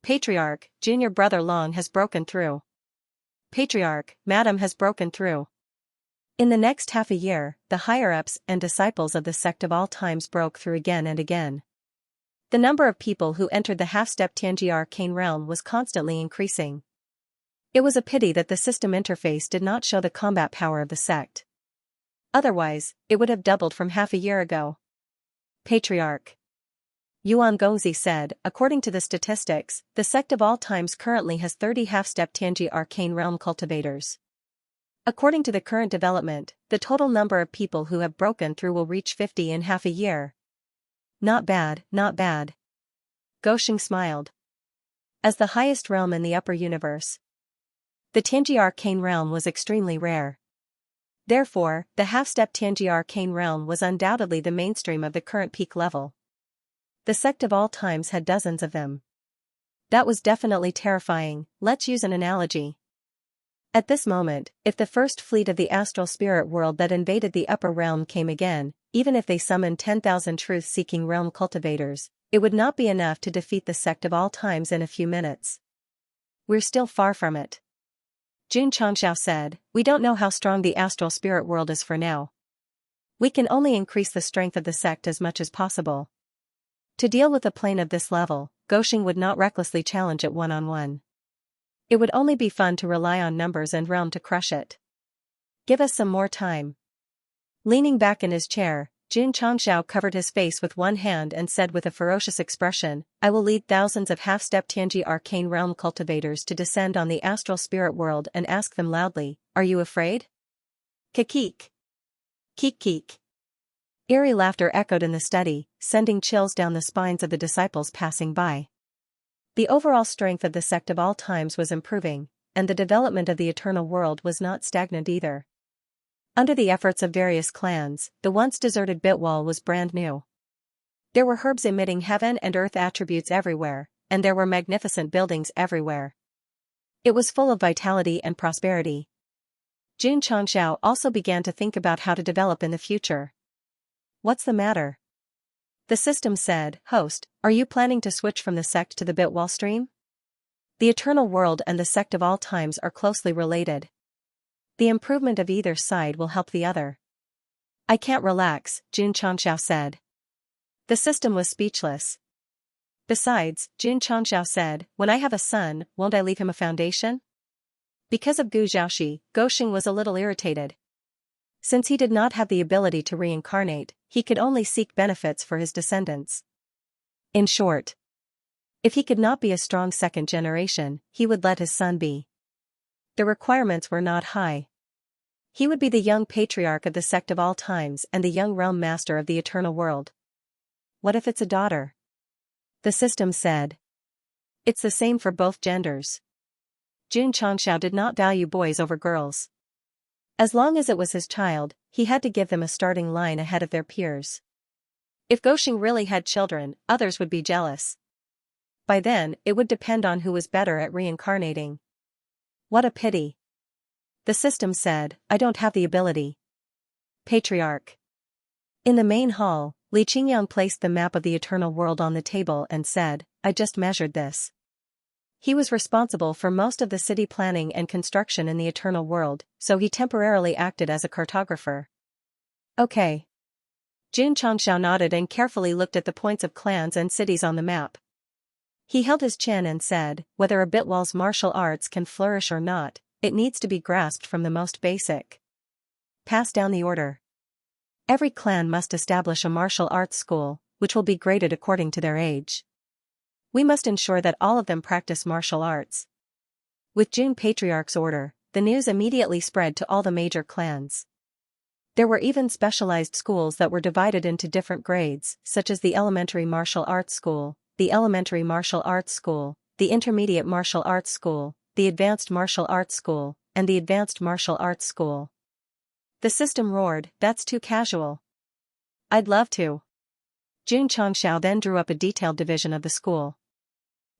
Patriarch, Junior Brother Long has broken through. Patriarch, Madam has broken through. In the next half a year, the higher-ups and disciples of the sect of all times broke through again and again. The number of people who entered the half-step Tianji arcane realm was constantly increasing. It was a pity that the system interface did not show the combat power of the sect. Otherwise, it would have doubled from half a year ago. Patriarch Yuan Gongzi said, according to the statistics, the sect of all times currently has 30 half-step Tianji arcane realm cultivators. According to the current development, the total number of people who have broken through will reach 50 in half a year. Not bad, not bad. Goxing smiled. As the highest realm in the upper universe, the Tianji arcane realm was extremely rare. Therefore, the half-step Tianji arcane realm was undoubtedly the mainstream of the current peak level. The sect of all times had dozens of them. That was definitely terrifying. Let's use an analogy. At this moment, if the first fleet of the astral spirit world that invaded the upper realm came again, even if they summoned 10,000 truth-seeking realm cultivators, it would not be enough to defeat the sect of all times in a few minutes. We're still far from it. Xianxia said, we don't know how strong the astral spirit world is for now. We can only increase the strength of the sect as much as possible. To deal with a plane of this level, Goxing would not recklessly challenge it one-on-one. It would only be fun to rely on numbers and realm to crush it. Give us some more time. Leaning back in his chair, Xianxia covered his face with one hand and said with a ferocious expression, I will lead thousands of half-step Tianji arcane realm cultivators to descend on the astral spirit world and ask them loudly, are you afraid? Kikik. Keek. Eerie laughter echoed in the study, sending chills down the spines of the disciples passing by. The overall strength of the sect of all times was improving, and the development of the eternal world was not stagnant either. Under the efforts of various clans, the once deserted Bitwall was brand new. There were herbs emitting heaven and earth attributes everywhere, and there were magnificent buildings everywhere. It was full of vitality and prosperity. Xianxia also began to think about how to develop in the future. What's the matter? The system said, Host, are you planning to switch from the sect to the Bitwall stream? The eternal world and the sect of all times are closely related. The improvement of either side will help the other. I can't relax, Xianxia said. The system was speechless. Besides, Xianxia said, when I have a son, won't I leave him a foundation? Because of Gu Zhaoxi, Goxing was a little irritated. Since he did not have the ability to reincarnate, he could only seek benefits for his descendants. In short, if he could not be a strong second generation, he would let his son be. The requirements were not high. He would be the young patriarch of the sect of all times and the young realm master of the eternal world. What if it's a daughter? The system said. It's the same for both genders. Xianxia did not value boys over girls. As long as it was his child, he had to give them a starting line ahead of their peers. If Goxing really had children, others would be jealous. By then, it would depend on who was better at reincarnating. What a pity. The system said, I don't have the ability. Patriarch. In the main hall, Li Qingyang placed the map of the eternal world on the table and said, I just measured this. He was responsible for most of the city planning and construction in the eternal world, so he temporarily acted as a cartographer. Okay. Xianxia nodded and carefully looked at the points of clans and cities on the map. He held his chin and said, whether a Bitwall's martial arts can flourish or not, it needs to be grasped from the most basic. Pass down the order. Every clan must establish a martial arts school, which will be graded according to their age. We must ensure that all of them practice martial arts. With June Patriarch's order, the news immediately spread to all the major clans. There were even specialized schools that were divided into different grades, such as the Elementary Martial Arts School, the Elementary Martial Arts School, the Intermediate Martial Arts School, the Advanced Martial Arts School, and the Advanced Martial Arts School. The system roared, "That's too casual." "I'd love to." Xianxia then drew up a detailed division of the school.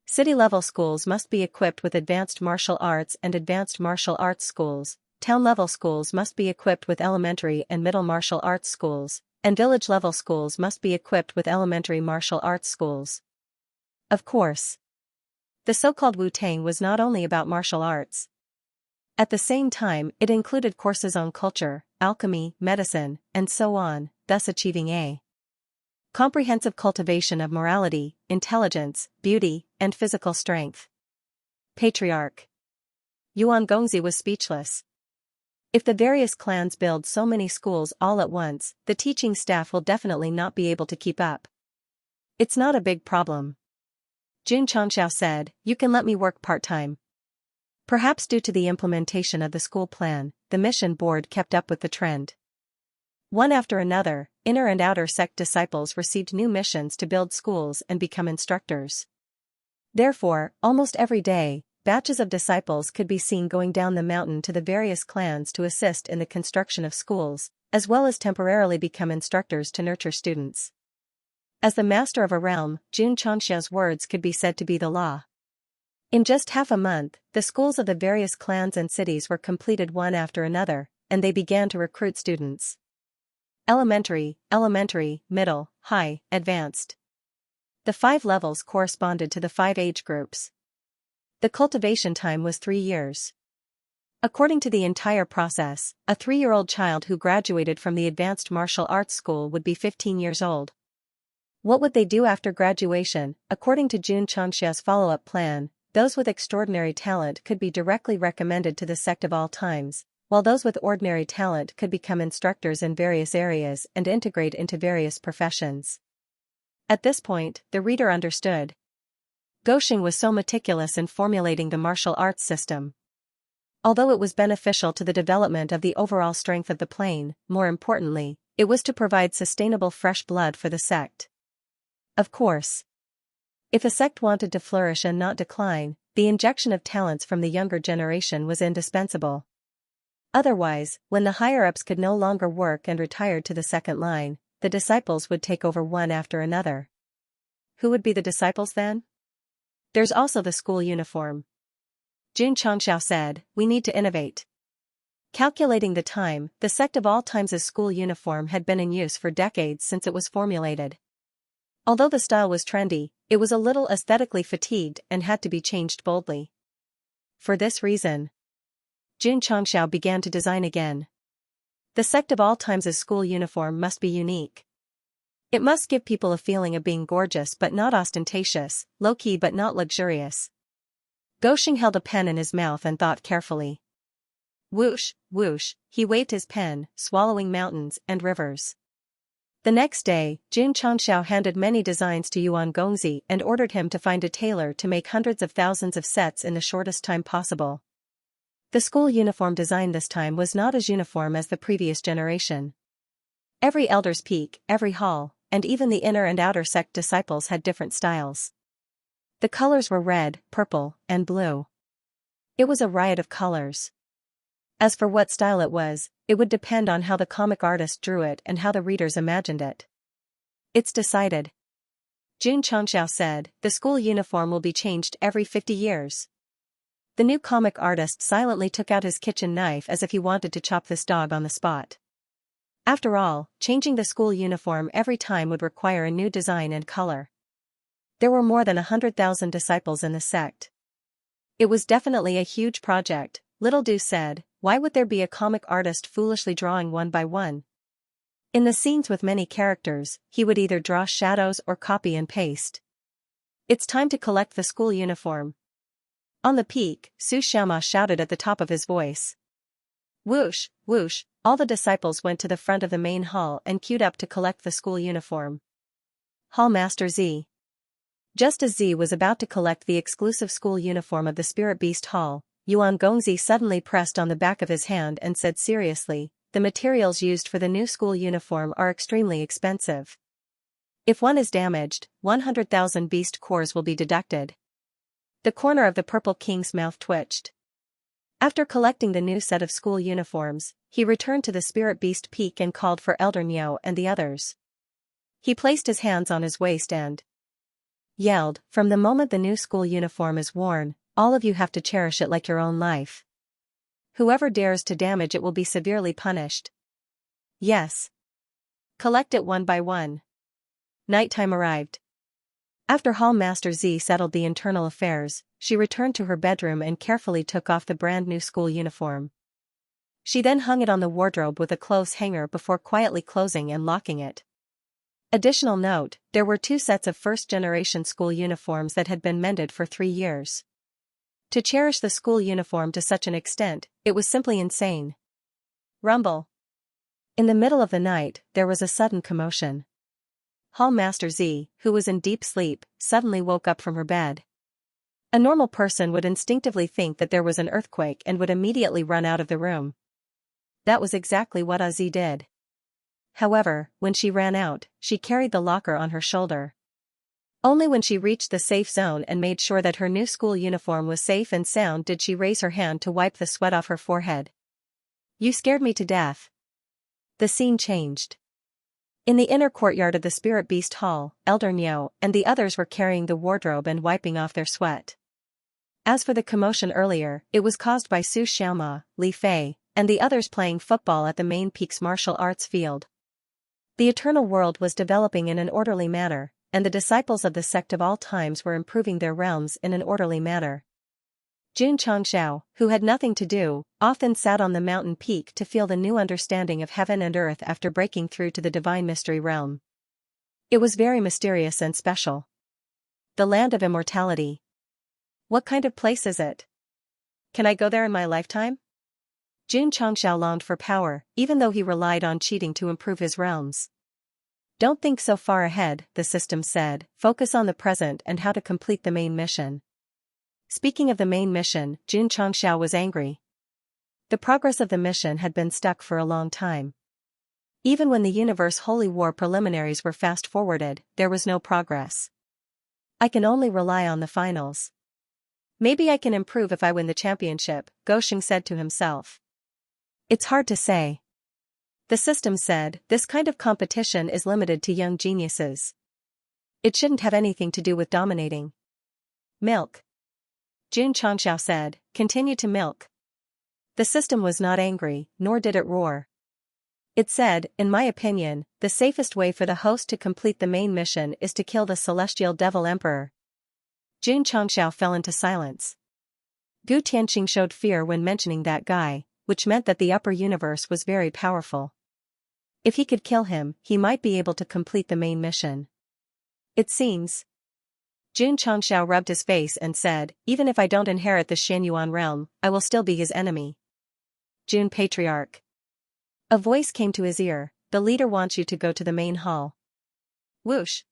City-level schools must be equipped with advanced martial arts and advanced martial arts schools, town-level schools must be equipped with elementary and middle martial arts schools, and village-level schools must be equipped with elementary martial arts schools. Of course, the so-called Wu-Tang was not only about martial arts. At the same time, it included courses on culture, alchemy, medicine, and so on, thus achieving a comprehensive cultivation of morality, intelligence, beauty, and physical strength. Patriarch Yuan Gongzi was speechless. If the various clans build so many schools all at once, the teaching staff will definitely not be able to keep up. It's not a big problem. Xianxia said, "You can let me work part-time." Perhaps due to the implementation of the school plan, the mission board kept up with the trend. One after another, inner and outer sect disciples received new missions to build schools and become instructors. Therefore, almost every day, batches of disciples could be seen going down the mountain to the various clans to assist in the construction of schools, as well as temporarily become instructors to nurture students. As the master of a realm, Xianxia's words could be said to be the law. In just half a month, the schools of the various clans and cities were completed one after another, and they began to recruit students. Elementary, middle, high, advanced. The 5 levels corresponded to the 5 age groups. The cultivation time was 3 years. According to the entire process, a 3-year-old child who graduated from the advanced martial arts school would be 15 years old. What would they do after graduation? According to Xianxia's follow-up plan, those with extraordinary talent could be directly recommended to the sect of all times, while those with ordinary talent could become instructors in various areas and integrate into various professions. At this point, the reader understood. Goxing was so meticulous in formulating the martial arts system. Although it was beneficial to the development of the overall strength of the plane, more importantly, it was to provide sustainable fresh blood for the sect. Of course, if a sect wanted to flourish and not decline, the injection of talents from the younger generation was indispensable. Otherwise, when the higher-ups could no longer work and retired to the second line, the disciples would take over one after another. Who would be the disciples then? There's also the school uniform. Xianxia said, "We need to innovate." Calculating the time, the sect of all times' school uniform had been in use for decades since it was formulated. Although the style was trendy, it was a little aesthetically fatigued and had to be changed boldly. For this reason, Xianxia began to design again. The sect of all times' school uniform must be unique. It must give people a feeling of being gorgeous but not ostentatious, low-key but not luxurious. Goxing held a pen in his mouth and thought carefully. Whoosh, whoosh, he waved his pen, swallowing mountains and rivers. The next day, Xianxia handed many designs to Yuan Gongzi and ordered him to find a tailor to make hundreds of thousands of sets in the shortest time possible. The school uniform design this time was not as uniform as the previous generation. Every elder's peak, every hall, and even the inner and outer sect disciples had different styles. The colors were red, purple, and blue. It was a riot of colors. As for what style it was, it would depend on how the comic artist drew it and how the readers imagined it. It's decided. Xianxia said, "The school uniform will be changed every 50 years. The new comic artist silently took out his kitchen knife as if he wanted to chop this dog on the spot. After all, changing the school uniform every time would require a new design and color. There were more than 100,000 disciples in the sect. It was definitely a huge project. Little Do said, "Why would there be a comic artist foolishly drawing one by one? In the scenes with many characters, he would either draw shadows or copy and paste. It's time to collect the school uniform." On the peak, Su Xiaoma shouted at the top of his voice. Whoosh, whoosh, all the disciples went to the front of the main hall and queued up to collect the school uniform. Hall Master Z. Just as Z was about to collect the exclusive school uniform of the Spirit Beast Hall, Yuan Gongzi suddenly pressed on the back of his hand and said seriously, "The materials used for the new school uniform are extremely expensive. If one is damaged, 100,000 beast cores will be deducted." The corner of the Purple King's mouth twitched. After collecting the new set of school uniforms, he returned to the Spirit Beast Peak and called for Elder Niao and the others. He placed his hands on his waist and yelled, "From the moment the new school uniform is worn, all of you have to cherish it like your own life. Whoever dares to damage it will be severely punished. Yes. Collect it one by one." Nighttime arrived. After Hall Master Z settled the internal affairs, she returned to her bedroom and carefully took off the brand new school uniform. She then hung it on the wardrobe with a clothes hanger before quietly closing and locking it. Additional note, there were 2 sets of first-generation school uniforms that had been mended for 3 years. To cherish the school uniform to such an extent, it was simply insane. Rumble. In the middle of the night, there was a sudden commotion. Hall Master Z, who was in deep sleep, suddenly woke up from her bed. A normal person would instinctively think that there was an earthquake and would immediately run out of the room. That was exactly what Az did. However, when she ran out, she carried the locker on her shoulder. Only when she reached the safe zone and made sure that her new school uniform was safe and sound did she raise her hand to wipe the sweat off her forehead. "You scared me to death." The scene changed. In the inner courtyard of the Spirit Beast Hall, Elder Niao and the others were carrying the wardrobe and wiping off their sweat. As for the commotion earlier, it was caused by Su Xiaoma, Li Fei, and the others playing football at the main peak's martial arts field. The eternal world was developing in an orderly manner, and the disciples of the sect of all times were improving their realms in an orderly manner. Xianxia, who had nothing to do, often sat on the mountain peak to feel the new understanding of heaven and earth after breaking through to the divine mystery realm. It was very mysterious and special. The land of immortality. What kind of place is it? Can I go there in my lifetime? Xianxia longed for power, even though he relied on cheating to improve his realms. Don't think so far ahead, the system said, focus on the present and how to complete the main mission. Speaking of the main mission, Xianxia was angry. The progress of the mission had been stuck for a long time. Even when the Universe Holy War preliminaries were fast-forwarded, there was no progress. I can only rely on the finals. Maybe I can improve if I win the championship, Gosheng said to himself. It's hard to say. The system said, this kind of competition is limited to young geniuses. It shouldn't have anything to do with dominating. Milk. Xianxia said, continue to milk. The system was not angry, nor did it roar. It said, in my opinion, the safest way for the host to complete the main mission is to kill the celestial devil emperor. Xianxia fell into silence. Gu Tianxing showed fear when mentioning that guy, which meant that the upper universe was very powerful. If he could kill him, he might be able to complete the main mission. It seems. Xianxia rubbed his face and said, even if I don't inherit the Xianyuan realm, I will still be his enemy. Jun Patriarch. A voice came to his ear, the leader wants you to go to the main hall. Whoosh.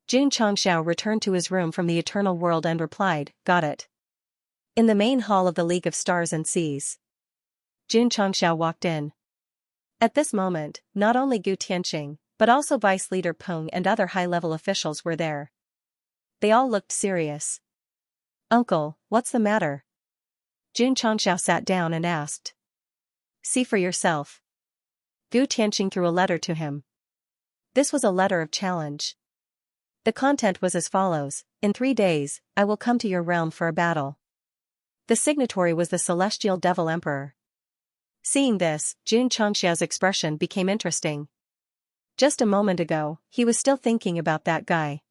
Xianxia returned to his room from the eternal world and replied, got it. In the main hall of the League of Stars and Seas. Xianxia walked in. At this moment, not only Gu Tianxing, but also Vice Leader Peng and other high-level officials were there. They all looked serious. Uncle, what's the matter? Xianxia sat down and asked. See for yourself. Gu Tianxing threw a letter to him. This was a letter of challenge. The content was as follows, in 3 days, I will come to your realm for a battle. The signatory was the Celestial Devil Emperor. Seeing this, Xianxia's expression became interesting. Just a moment ago, he was still thinking about that guy.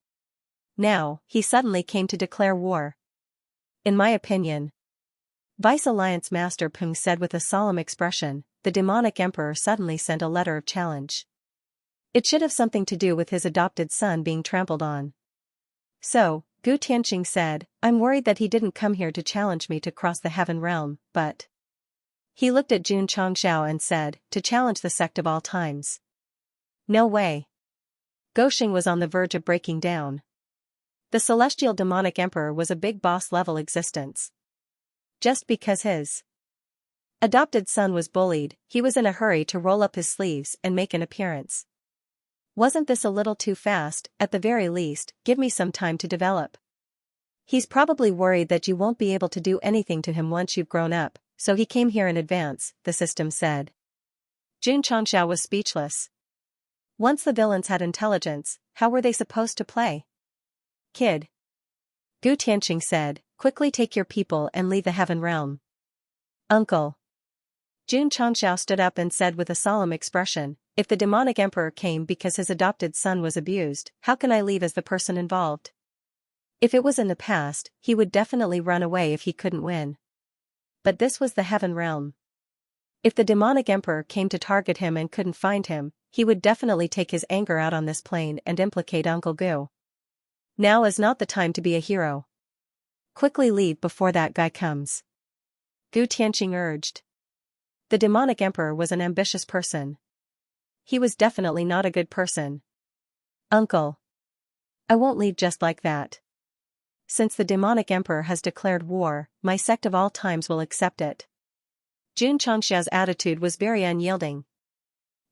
Now, he suddenly came to declare war. In my opinion. Vice Alliance Master Peng said with a solemn expression, the demonic emperor suddenly sent a letter of challenge. It should have something to do with his adopted son being trampled on. So, Gu Tianxing said, I'm worried that he didn't come here to challenge me to cross the heaven realm, but... He looked at Xianxia and said, to challenge the sect of all times. No way. Gosheng was on the verge of breaking down. The celestial demonic emperor was a big boss-level existence. Just because his adopted son was bullied, he was in a hurry to roll up his sleeves and make an appearance. Wasn't this a little too fast? At the very least, give me some time to develop. He's probably worried that you won't be able to do anything to him once you've grown up, so he came here in advance, the system said. Xianxia was speechless. Once the villains had intelligence, how were they supposed to play? Kid. Gu Tianqing said, quickly take your people and leave the heaven realm. Uncle. Xianxia stood up and said with a solemn expression, if the demonic emperor came because his adopted son was abused, how can I leave as the person involved? If it was in the past, he would definitely run away if he couldn't win. But this was the heaven realm. If the demonic emperor came to target him and couldn't find him, he would definitely take his anger out on this plane and implicate Uncle Gu. Now is not the time to be a hero. Quickly leave before that guy comes. Gu Tianqing urged. The demonic emperor was an ambitious person. He was definitely not a good person. Uncle. I won't leave just like that. Since the demonic emperor has declared war, my sect of all times will accept it. Xianxia's attitude was very unyielding.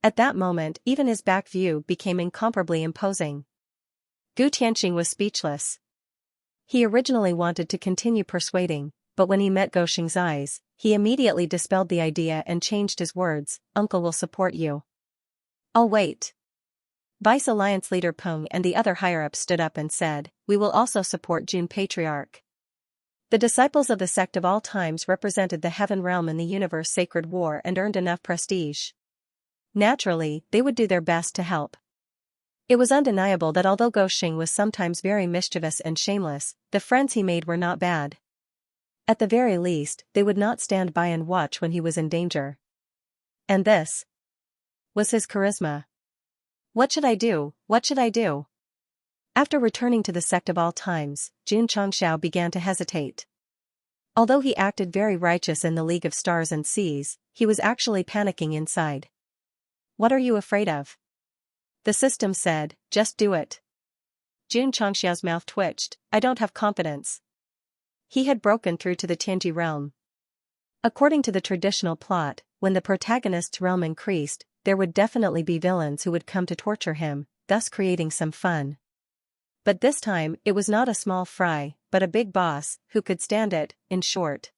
At that moment, even his back view became incomparably imposing. Gu Tianqing was speechless. He originally wanted to continue persuading, but when he met Goshing's eyes, he immediately dispelled the idea and changed his words, Uncle will support you. I'll wait. Vice Alliance leader Peng and the other higher-ups stood up and said, we will also support Jun Patriarch. The disciples of the sect of all times represented the heaven realm in the universe sacred war and earned enough prestige. Naturally, they would do their best to help. It was undeniable that although Goshing was sometimes very mischievous and shameless, the friends he made were not bad. At the very least, they would not stand by and watch when he was in danger. And this was his charisma. What should I do? What should I do? After returning to the sect of all times, Xianxia began to hesitate. Although he acted very righteous in the League of Stars and Seas, he was actually panicking inside. What are you afraid of? The system said, just do it. Xianxia's mouth twitched, I don't have confidence. He had broken through to the Tianji realm. According to the traditional plot, when the protagonist's realm increased, there would definitely be villains who would come to torture him, thus creating some fun. But this time, it was not a small fry, but a big boss, who could stand it, in short.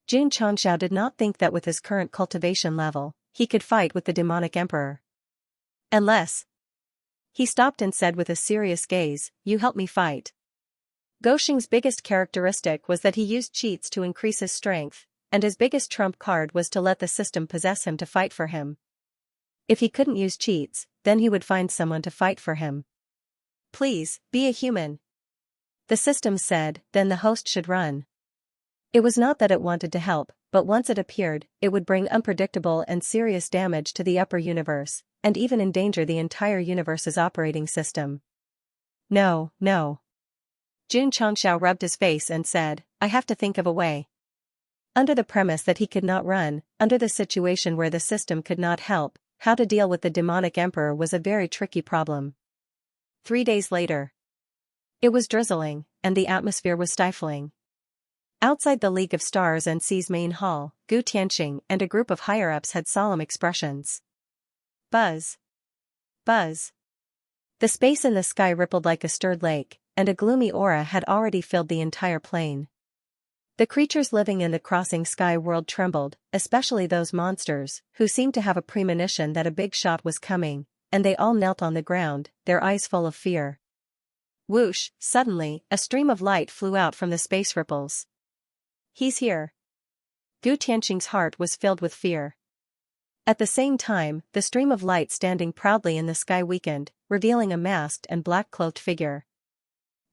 Xianxia did not think that with his current cultivation level, he could fight with the demonic emperor. Unless. He stopped and said with a serious gaze, you help me fight. Goshing's biggest characteristic was that he used cheats to increase his strength, and his biggest trump card was to let the system possess him to fight for him. If he couldn't use cheats, then he would find someone to fight for him. Please, be a human. The system said, then the host should run. It was not that it wanted to help, but once it appeared, it would bring unpredictable and serious damage to the upper universe, and even endanger the entire universe's operating system. No, no. Xianxia rubbed his face and said, I have to think of a way. Under the premise that he could not run, under the situation where the system could not help, how to deal with the demonic emperor was a very tricky problem. 3 days later. It was drizzling, and the atmosphere was stifling. Outside the League of Stars and Seas main hall, Gu Tianqing and a group of higher-ups had solemn expressions. Buzz. Buzz. The space in the sky rippled like a stirred lake, and a gloomy aura had already filled the entire plane. The creatures living in the crossing sky world trembled, especially those monsters, who seemed to have a premonition that a big shot was coming, and they all knelt on the ground, their eyes full of fear. Whoosh, suddenly, a stream of light flew out from the space ripples. He's here. Gu Tianqing's heart was filled with fear. At the same time, the stream of light standing proudly in the sky weakened, revealing a masked and black-cloaked figure.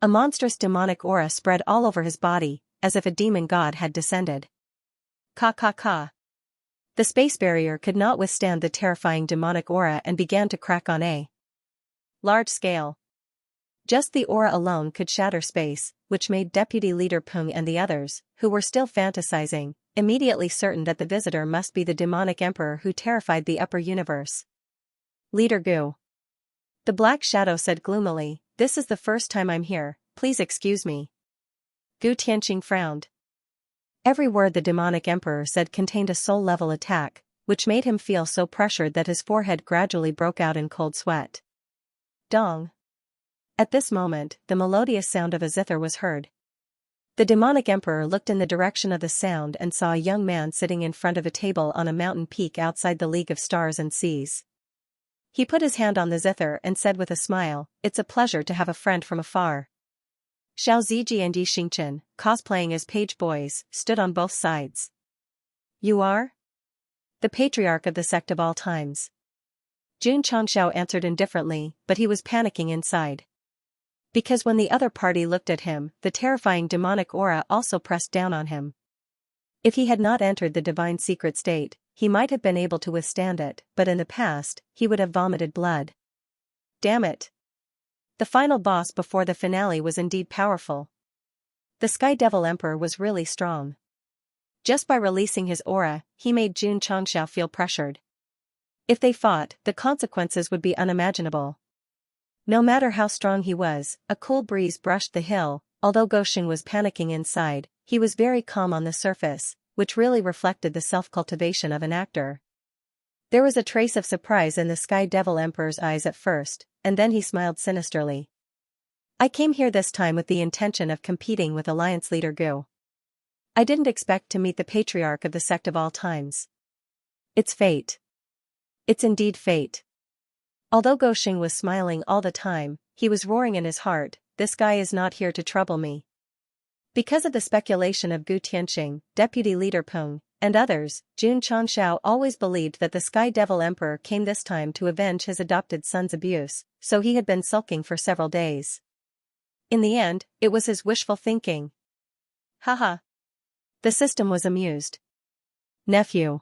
A monstrous demonic aura spread all over his body, as if a demon god had descended. Ka ka ka. The space barrier could not withstand the terrifying demonic aura and began to crack on a large scale. Just the aura alone could shatter space, which made Deputy Leader Peng and the others, who were still fantasizing, immediately certain that the visitor must be the demonic emperor who terrified the upper universe. Leader Gu. The Black Shadow said gloomily, this is the first time I'm here, please excuse me. Gu Tianqing frowned. Every word the demonic emperor said contained a soul-level attack, which made him feel so pressured that his forehead gradually broke out in cold sweat. Dong. At this moment, the melodious sound of a zither was heard. The demonic emperor looked in the direction of the sound and saw a young man sitting in front of a table on a mountain peak outside the League of Stars and Seas. He put his hand on the zither and said with a smile, "It's a pleasure to have a friend from afar." Xianxia and Xianxia, cosplaying as page boys, stood on both sides. "You are?" "The patriarch of the sect of all times." Xianxia answered indifferently, but he was panicking inside. Because when the other party looked at him, the terrifying demonic aura also pressed down on him. If he had not entered the divine secret state, he might have been able to withstand it, but in the past, he would have vomited blood. Damn it. The final boss before the finale was indeed powerful. The Sky Devil Emperor was really strong. Just by releasing his aura, he made Xianxia feel pressured. If they fought, the consequences would be unimaginable. No matter how strong he was, a cool breeze brushed the hill. Although Goxing was panicking inside, he was very calm on the surface, which really reflected the self-cultivation of an actor. There was a trace of surprise in the Sky Devil Emperor's eyes at first, and then he smiled sinisterly. "I came here this time with the intention of competing with Alliance leader Gu. I didn't expect to meet the patriarch of the sect of all times. It's fate. It's indeed fate." Although Goxing was smiling all the time, he was roaring in his heart, "This guy is not here to trouble me." Because of the speculation of Gu Tianxing, Deputy Leader Peng, and others, Xianxia always believed that the Sky Devil Emperor came this time to avenge his adopted son's abuse, so he had been sulking for several days. In the end, it was his wishful thinking. Haha. The system was amused. "Nephew,"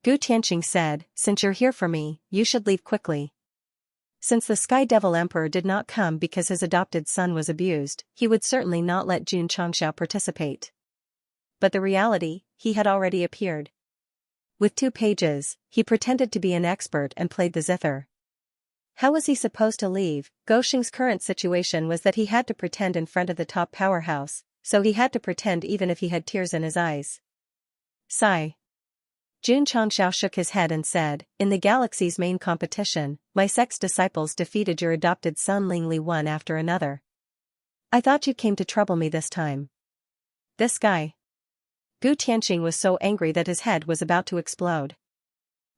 Gu Tianxing said, "since you're here for me, you should leave quickly." Since the Sky Devil Emperor did not come because his adopted son was abused, he would certainly not let Xianxia participate. But the reality, he had already appeared. With 2 pages, he pretended to be an expert and played the zither. How was he supposed to leave? Goxing's current situation was that he had to pretend in front of the top powerhouse, so he had to pretend even if he had tears in his eyes. Sigh. Xianxia shook his head and said, "In the galaxy's main competition, my sect's disciples defeated your adopted son Lingli one after another. I thought you came to trouble me this time." This guy. Gu Tianxing was so angry that his head was about to explode.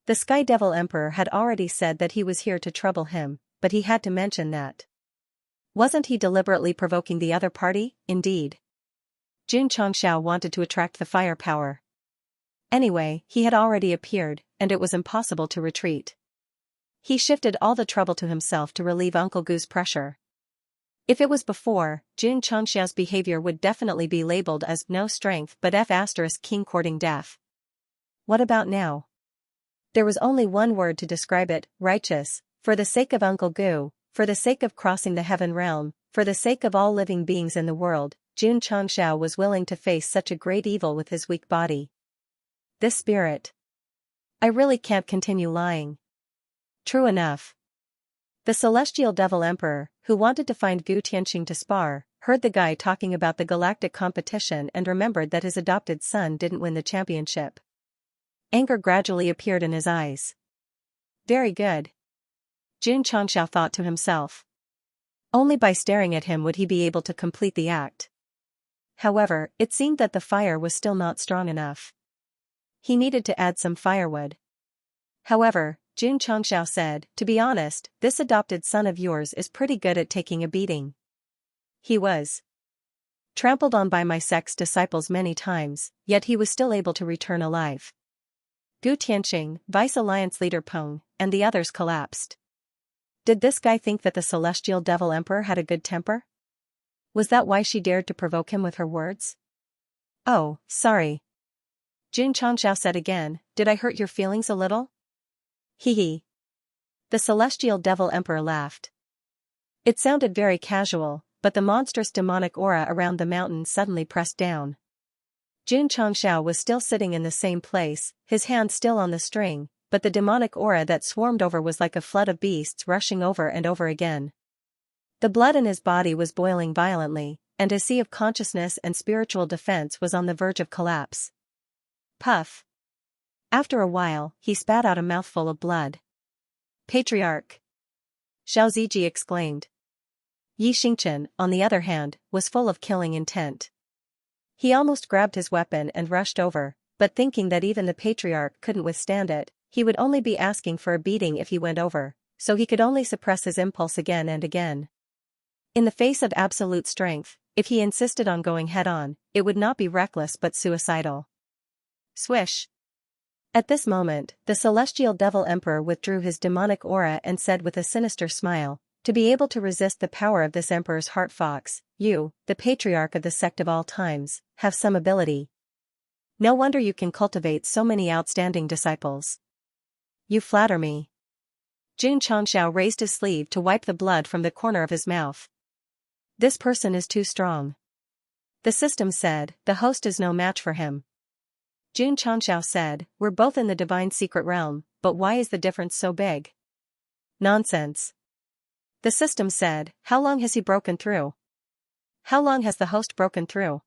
The Sky Devil Emperor had already said that he was here to trouble him, but he had to mention that. Wasn't he deliberately provoking the other party? Indeed. Xianxia wanted to attract the firepower. Anyway, he had already appeared, and it was impossible to retreat. He shifted all the trouble to himself to relieve Uncle Gu's pressure. If it was before, Xianxia's behavior would definitely be labeled as no strength but F***king courting death. What about now? There was only one word to describe it: righteous. For the sake of Uncle Gu, for the sake of crossing the heaven realm, for the sake of all living beings in the world, Xianxia was willing to face such a great evil with his weak body. This spirit. I really can't continue lying. True enough. The Celestial Devil Emperor, who wanted to find Gu Tianxing to spar, heard the guy talking about the galactic competition and remembered that his adopted son didn't win the championship. Anger gradually appeared in his eyes. Very good. Xianxia thought to himself. Only by staring at him would he be able to complete the act. However, it seemed that the fire was still not strong enough. He needed to add some firewood. However, Xianxia said, "To be honest, this adopted son of yours is pretty good at taking a beating. He was trampled on by my sect's disciples many times, yet he was still able to return alive." Gu Tianxing, Vice Alliance leader Peng, and the others collapsed. Did this guy think that the Celestial Devil Emperor had a good temper? Was that why she dared to provoke him with her words? "Oh, sorry," Xianxia said again, "did I hurt your feelings a little?" Hee. The Celestial Devil Emperor laughed. It sounded very casual, but the monstrous demonic aura around the mountain suddenly pressed down. Xianxia was still sitting in the same place, his hand still on the string, but the demonic aura that swarmed over was like a flood of beasts rushing over and over again. The blood in his body was boiling violently, and his sea of consciousness and spiritual defense was on the verge of collapse. Puff. After a while, he spat out a mouthful of blood. "Patriarch!" Xiaoziji exclaimed. Yi Xingchen, on the other hand, was full of killing intent. He almost grabbed his weapon and rushed over, but thinking that even the patriarch couldn't withstand it, he would only be asking for a beating if he went over, so he could only suppress his impulse again and again. In the face of absolute strength, if he insisted on going head-on, it would not be reckless but suicidal. Swish! At this moment, the celestial devil emperor withdrew his demonic aura and said with a sinister smile, "To be able to resist the power of this emperor's heart fox, you, the patriarch of the sect of all times, have some ability. No wonder you can cultivate so many outstanding disciples. You flatter me." Xianxia raised his sleeve to wipe the blood from the corner of his mouth. "This person is too strong. The system said, the host is no match for him." Xianxia said, "We're both in the divine secret realm, but why is the difference so big?" "Nonsense. The system said, how long has he broken through? How long has the host broken through?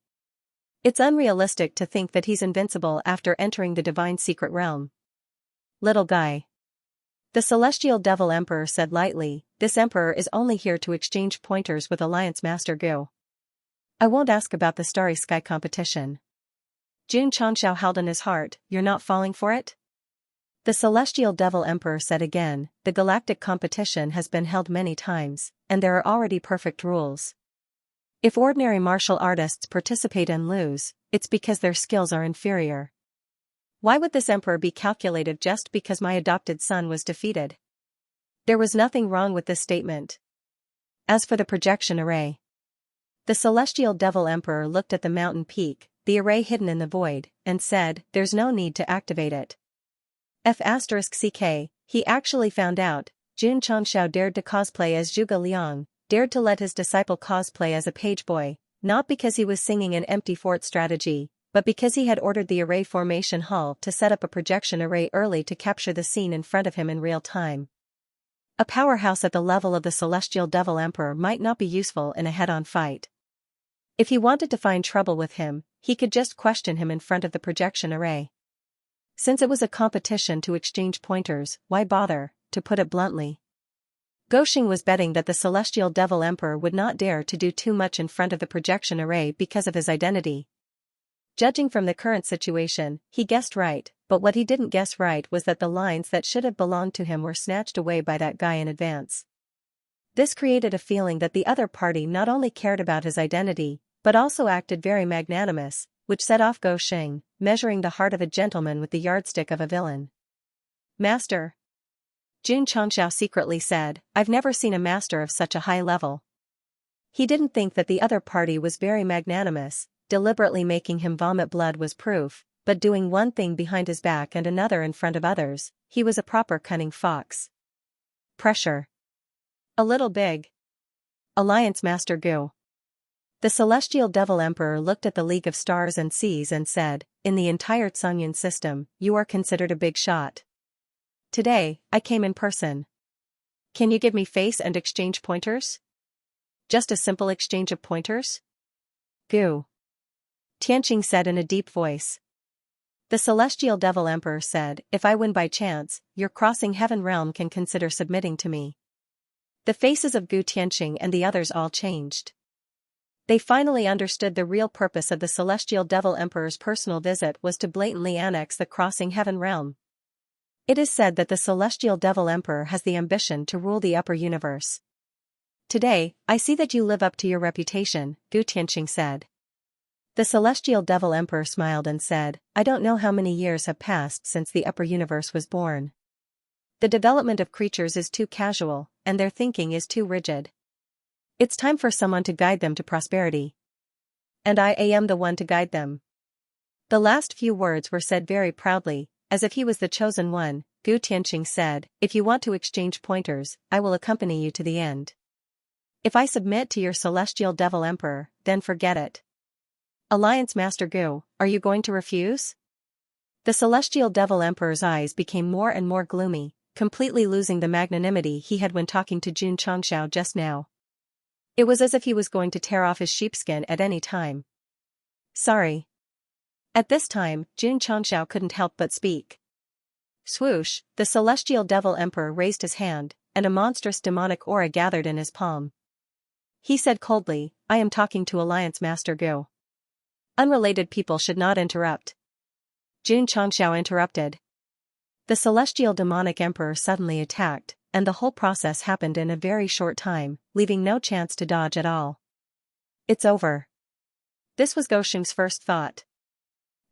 It's unrealistic to think that he's invincible after entering the divine secret realm." "Little guy." The celestial devil emperor said lightly, "This emperor is only here to exchange pointers with Alliance Master Gu. I won't ask about the Starry Sky competition." Xianxia held in his heart, "You're not falling for it?" The celestial devil emperor said again, "The galactic competition has been held many times, and there are already perfect rules. If ordinary martial artists participate and lose, it's because their skills are inferior. Why would this emperor be calculated just because my adopted son was defeated?" There was nothing wrong with this statement. As for the projection array, the celestial devil emperor looked at the mountain peak, the array hidden in the void, and said, "There's no need to activate it." *CK, he actually found out. Xianxia dared to cosplay as Zhuge Liang, dared to let his disciple cosplay as a page boy, not because he was singing an empty fort strategy, but because he had ordered the array formation hall to set up a projection array early to capture the scene in front of him in real time. A powerhouse at the level of the celestial devil emperor might not be useful in a head-on fight. If he wanted to find trouble with him, he could just question him in front of the projection array. Since it was a competition to exchange pointers, why bother, to put it bluntly? Goxing was betting that the celestial devil emperor would not dare to do too much in front of the projection array because of his identity. Judging from the current situation, he guessed right, but what he didn't guess right was that the lines that should have belonged to him were snatched away by that guy in advance. This created a feeling that the other party not only cared about his identity, but also acted very magnanimous, which set off Goxing, measuring the heart of a gentleman with the yardstick of a villain. "Master," Xianxia secretly said, "I've never seen a master of such a high level." He didn't think that the other party was very magnanimous, deliberately making him vomit blood was proof, but doing one thing behind his back and another in front of others, he was a proper cunning fox. Pressure. A little big. Alliance Master Gu. The celestial devil emperor looked at the League of Stars and Seas and said, "In the entire Tsungyan system, you are considered a big shot. Today, I came in person. Can you give me face and exchange pointers? Just a simple exchange of pointers?" "Gu," Tianqing said in a deep voice. The celestial devil emperor said, "If I win by chance, your crossing heaven realm can consider submitting to me." The faces of Gu Tianqing and the others all changed. They finally understood the real purpose of the celestial devil emperor's personal visit was to blatantly annex the crossing heaven realm. It is said that the celestial devil emperor has the ambition to rule the upper universe. "Today, I see that you live up to your reputation," Gu Tianqing said. The celestial devil emperor smiled and said, "I don't know how many years have passed since the upper universe was born. The development of creatures is too casual, and their thinking is too rigid. It's time for someone to guide them to prosperity. And I am the one to guide them." The last few words were said very proudly, as if he was the chosen one. Gu Tianqing said, "If you want to exchange pointers, I will accompany you to the end. If I submit to your celestial devil emperor, then forget it." "Alliance Master Gu, are you going to refuse?" The celestial devil emperor's eyes became more and more gloomy, completely losing the magnanimity he had when talking to Xianxia just now. It was as if he was going to tear off his sheepskin at any time. "Sorry." At this time, Xianxia couldn't help but speak. Swoosh, the celestial devil emperor raised his hand, and a monstrous demonic aura gathered in his palm. He said coldly, "I am talking to Alliance Master Gu. Unrelated people should not interrupt. Jun Changxiao interrupted. The celestial demonic emperor suddenly attacked, and the whole process happened in a very short time, leaving no chance to dodge at all. It's over. This was Gosheng's first thought.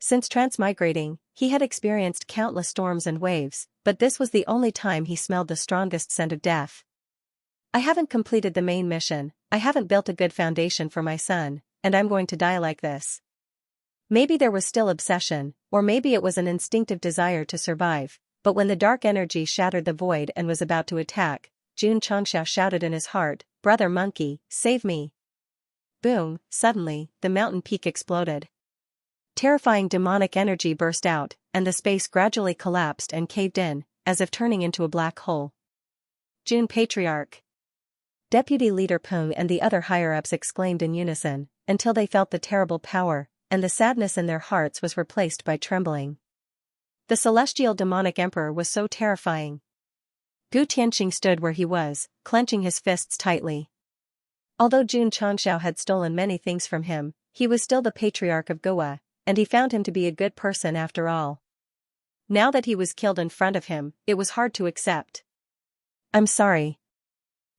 Since transmigrating, he had experienced countless storms and waves, but this was the only time he smelled the strongest scent of death. I haven't completed the main mission, I haven't built a good foundation for my son, and I'm going to die like this. Maybe there was still obsession, or maybe it was an instinctive desire to survive, but when the dark energy shattered the void and was about to attack, Jun Changxiao shouted in his heart, "Brother monkey, save me!" Boom, suddenly, the mountain peak exploded. Terrifying demonic energy burst out, and the space gradually collapsed and caved in, as if turning into a black hole. Jun Patriarch. Deputy Leader Peng and the other higher-ups exclaimed in unison, until they felt the terrible power, and the sadness in their hearts was replaced by trembling. The celestial demonic emperor was so terrifying. Gu Tianxing stood where he was, clenching his fists tightly. Although Jun Changxiao had stolen many things from him, he was still the patriarch of Goa, and he found him to be a good person after all. Now that he was killed in front of him, it was hard to accept. "I'm sorry,"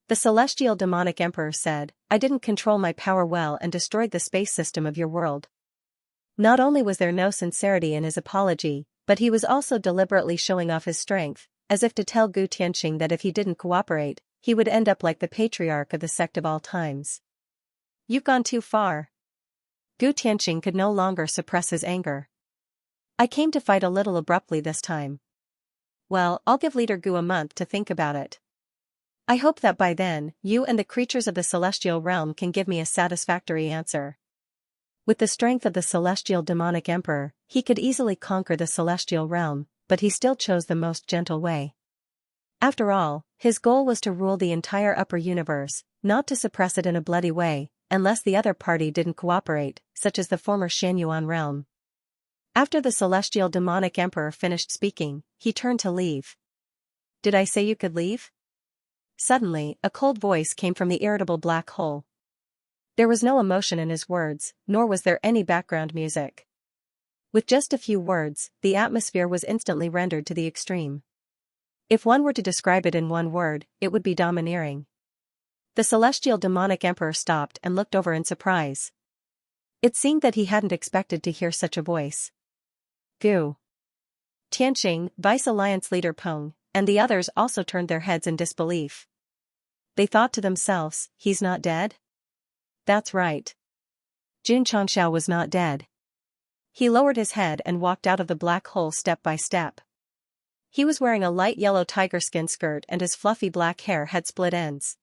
the celestial demonic emperor said, "I didn't control my power well and destroyed the space system of your world." Not only was there no sincerity in his apology, but he was also deliberately showing off his strength, as if to tell Gu Tianxing that if he didn't cooperate, he would end up like the patriarch of the sect of all times. "You've gone too far." Gu Tianxing could no longer suppress his anger. "I came to fight a little abruptly this time. Well, I'll give Leader Gu a month to think about it. I hope that by then, you and the creatures of the celestial realm can give me a satisfactory answer." With the strength of the celestial demonic emperor, he could easily conquer the celestial realm, but he still chose the most gentle way. After all, his goal was to rule the entire upper universe, not to suppress it in a bloody way, unless the other party didn't cooperate, such as the former Xianyuan realm. After the celestial demonic emperor finished speaking, he turned to leave. "Did I say you could leave?" Suddenly, a cold voice came from the irritable black hole. There was no emotion in his words, nor was there any background music. With just a few words, the atmosphere was instantly rendered to the extreme. If one were to describe it in one word, it would be domineering. The celestial demonic emperor stopped and looked over in surprise. It seemed that he hadn't expected to hear such a voice. Gu Tianxing, Vice Alliance Leader Peng, and the others also turned their heads in disbelief. They thought to themselves, "He's not dead?" That's right. Jun Changxiao was not dead. He lowered his head and walked out of the black hole step by step. He was wearing a light yellow tiger skin skirt and his fluffy black hair had split ends.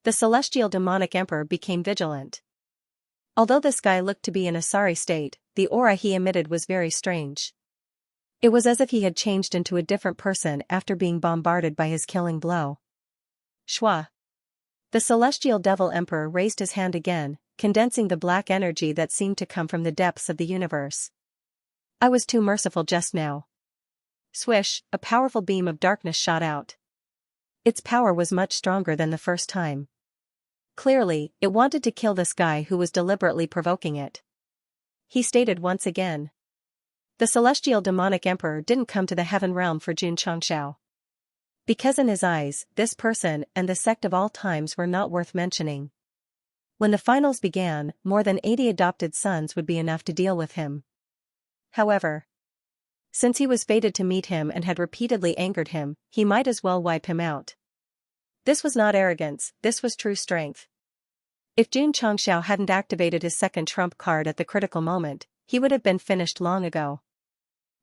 The celestial demonic emperor became vigilant. Although this guy looked to be in a sorry state, the aura he emitted was very strange. It was as if he had changed into a different person after being bombarded by his killing blow. Shua. The celestial devil emperor raised his hand again, condensing the black energy that seemed to come from the depths of the universe. "I was too merciful just now." Swish, a powerful beam of darkness shot out. Its power was much stronger than the first time. Clearly, it wanted to kill this guy who was deliberately provoking it. He stated once again. The celestial demonic emperor didn't come to the heaven realm for Jun Changxiao. Because in his eyes, this person and the sect of all times were not worth mentioning. When the finals began, more than 80 adopted sons would be enough to deal with him. However, since he was fated to meet him and had repeatedly angered him, he might as well wipe him out. This was not arrogance, this was true strength. If Jun Changxiao hadn't activated his second trump card at the critical moment, he would have been finished long ago.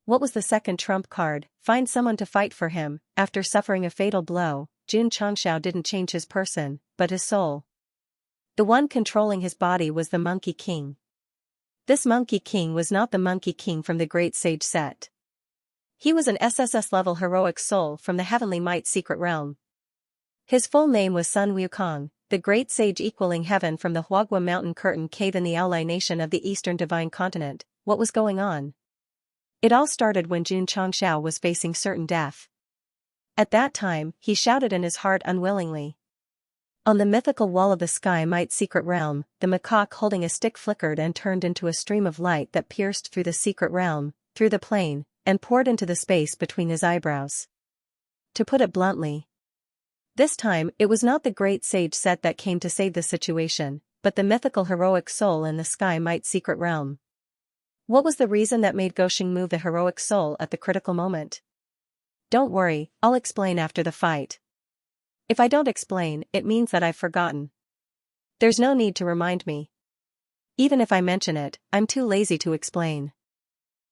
What was the second trump card? Find someone to fight for him. After suffering a fatal blow, Jun Changxiao didn't change his person, but his soul. The one controlling his body was the Monkey King. This Monkey King was not the Monkey King from the Great Sage set. He was an SSS-level heroic soul from the Heavenly Might secret realm. His full name was Sun Wukong, the Great Sage equaling heaven from the Huagua Mountain Curtain Cave in the Aulai Nation of the Eastern Divine Continent. What was going on? It all started when Jun Changxiao was facing certain death. At that time, he shouted in his heart unwillingly. On the mythical wall of the sky might's secret realm, the macaque holding a stick flickered and turned into a stream of light that pierced through the secret realm, through the plane, and poured into the space between his eyebrows. To put it bluntly, this time it was not the great sage Set that came to save the situation, but the mythical heroic soul in the sky might's secret realm. What was the reason that made Goxing move the heroic soul at the critical moment? Don't worry, I'll explain after the fight. If I don't explain, it means that I've forgotten. There's no need to remind me. Even if I mention it, I'm too lazy to explain.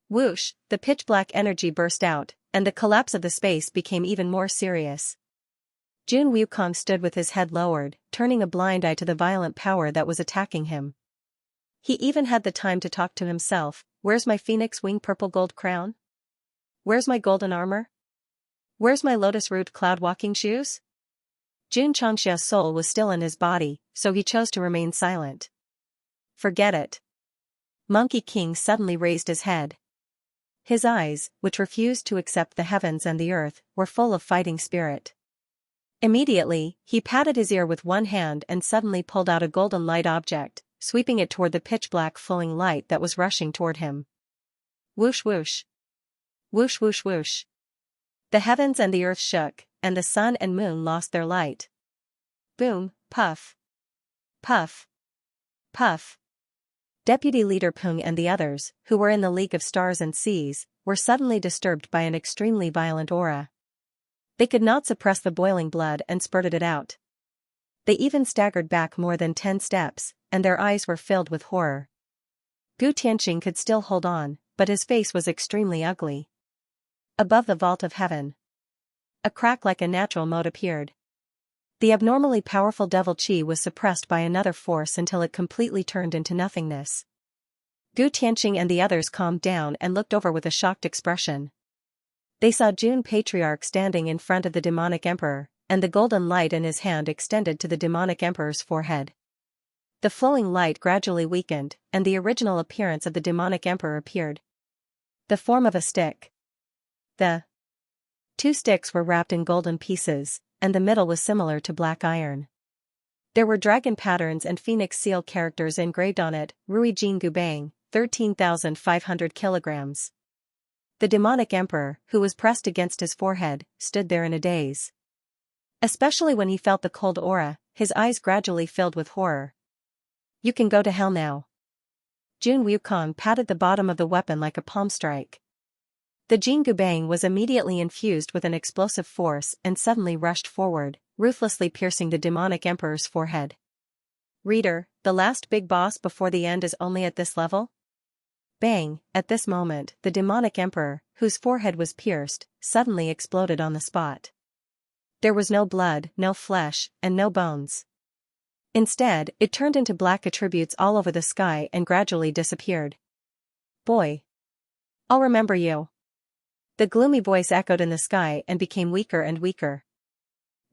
Whoosh, the pitch-black energy burst out, and the collapse of the space became even more serious. Jun Wukong stood with his head lowered, turning a blind eye to the violent power that was attacking him. He even had the time to talk to himself. Where's my phoenix wing purple gold crown? Where's my golden armor? Where's my lotus root cloud walking shoes? Xianxia's soul was still in his body, so he chose to remain silent. Forget it. Monkey King suddenly raised his head. His eyes, which refused to accept the heavens and the earth, were full of fighting spirit. Immediately, he patted his ear with one hand and suddenly pulled out a golden light object, sweeping it toward the pitch-black flowing light that was rushing toward him. Whoosh whoosh. Whoosh whoosh whoosh. The heavens and the earth shook, and the sun and moon lost their light. Boom, puff. Puff. Puff. Deputy Leader Pung and the others, who were in the League of Stars and Seas, were suddenly disturbed by an extremely violent aura. They could not suppress the boiling blood and spurted it out. They even staggered back more than 10 steps, and their eyes were filled with horror. Gu Tianxing could still hold on, but his face was extremely ugly. Above the vault of heaven, a crack like a natural moat appeared. The abnormally powerful devil chi was suppressed by another force until it completely turned into nothingness. Gu Tianxing and the others calmed down and looked over with a shocked expression. They saw Jun Patriarch standing in front of the demonic emperor, and the golden light in his hand extended to the demonic emperor's forehead. The flowing light gradually weakened, and the original appearance of the demonic emperor appeared. The form of a stick. The 2 sticks were wrapped in golden pieces, and the middle was similar to black iron. There were dragon patterns and phoenix seal characters engraved on it. Rui Jin Gubang, 13,500 kilograms. The demonic emperor, who was pressed against his forehead, stood there in a daze. Especially when he felt the cold aura, his eyes gradually filled with horror. You can go to hell now. Jun Wukong patted the bottom of the weapon like a palm strike. The Jin Gubang was immediately infused with an explosive force and suddenly rushed forward, ruthlessly piercing the demonic emperor's forehead. Reader, the last big boss before the end is only at this level? Bang! At this moment, the demonic emperor, whose forehead was pierced, suddenly exploded on the spot. There was no blood, no flesh, and no bones. Instead, it turned into black attributes all over the sky and gradually disappeared. Boy! I'll remember you. The gloomy voice echoed in the sky and became weaker and weaker.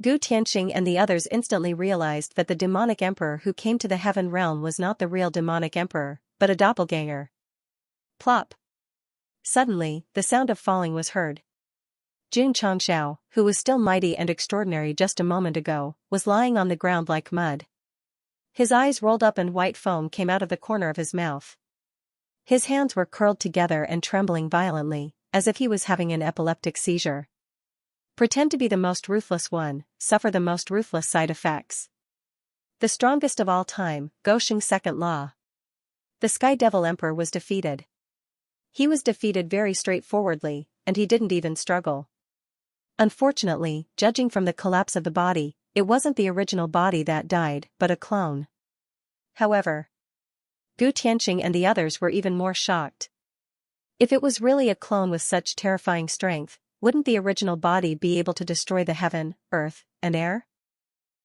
Gu Tianxing and the others instantly realized that the demonic emperor who came to the heaven realm was not the real demonic emperor, but a doppelganger. Plop! Suddenly, the sound of falling was heard. Jun Changxiao, who was still mighty and extraordinary just a moment ago, was lying on the ground like mud. His eyes rolled up and white foam came out of the corner of his mouth. His hands were curled together and trembling violently, as if he was having an epileptic seizure. Pretend to be the most ruthless one, suffer the most ruthless side effects. The strongest of all time, Goxing's second law. The Sky Devil Emperor was defeated. He was defeated very straightforwardly, and he didn't even struggle. Unfortunately, judging from the collapse of the body, it wasn't the original body that died, but a clone. However, Gu Tianxing and the others were even more shocked. If it was really a clone with such terrifying strength, wouldn't the original body be able to destroy the heaven, earth, and air?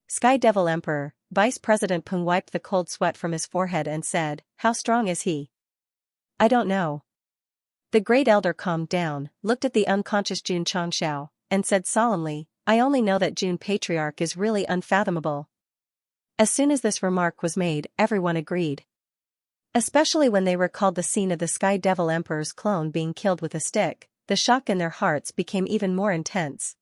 Sky Devil Emperor, Vice President Peng wiped the cold sweat from his forehead and said, "How strong is he?" "I don't know." The Great Elder calmed down, looked at the unconscious Jun Changxiao, and said solemnly, "I only know that Jun Patriarch is really unfathomable." As soon as this remark was made, everyone agreed. Especially when they recalled the scene of the Sky Devil Emperor's clone being killed with a stick, the shock in their hearts became even more intense.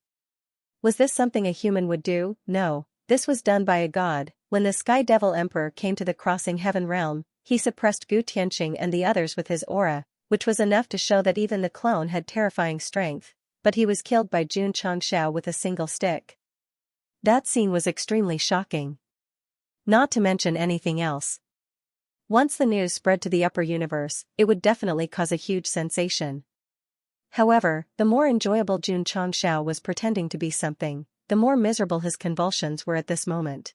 Was this something a human would do? No, This was done by a god. When the Sky Devil Emperor came to the Crossing Heaven realm, he suppressed Gu Tianqing and the others with his aura, which was enough to show that even the clone had terrifying strength, but he was killed by Jun Changxiao with a single stick. That scene was extremely shocking. Not to mention anything else. Once the news spread to the upper universe, it would definitely cause a huge sensation. However, the more enjoyable Jun Changxiao was pretending to be something, the more miserable his convulsions were at this moment.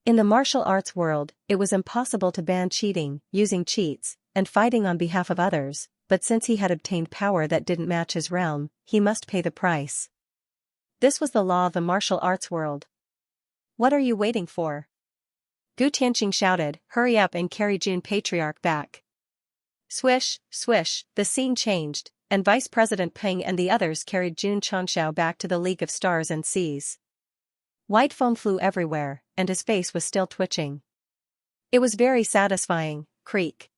In the martial arts world, it was impossible to ban cheating, using cheats, and fighting on behalf of others, but since he had obtained power that didn't match his realm, he must pay the price. This was the law of the martial arts world. What are you waiting for? Gu Tianqing shouted, hurry up and carry Jun Patriarch back. Swish, swish, the scene changed, and Vice President Peng and the others carried Jun Changxiao back to the League of Stars and Seas. White foam flew everywhere, and his face was still twitching. It was very satisfying. Creak.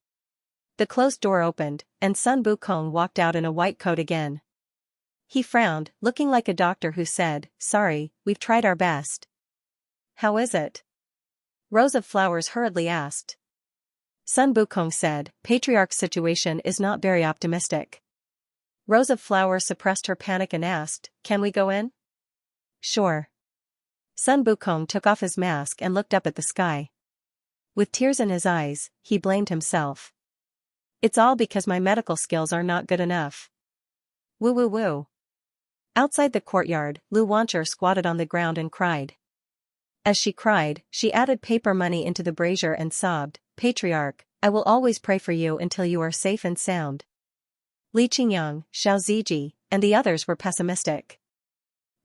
The closed door opened, and Sun Wukong walked out in a white coat again. He frowned, looking like a doctor who said, sorry, we've tried our best. How is it? Rose of Flowers hurriedly asked. Sun Wukong said, Patriarch's situation is not very optimistic. Rose of Flowers suppressed her panic and asked, can we go in? Sure. Sun Wukong took off his mask and looked up at the sky. With tears in his eyes, he blamed himself. It's all because my medical skills are not good enough. Woo woo woo. Outside the courtyard, Lu Wancher squatted on the ground and cried. As she cried, she added paper money into the brazier and sobbed, Patriarch, I will always pray for you until you are safe and sound. Li Qingyang, Xiao Ziji, and the others were pessimistic.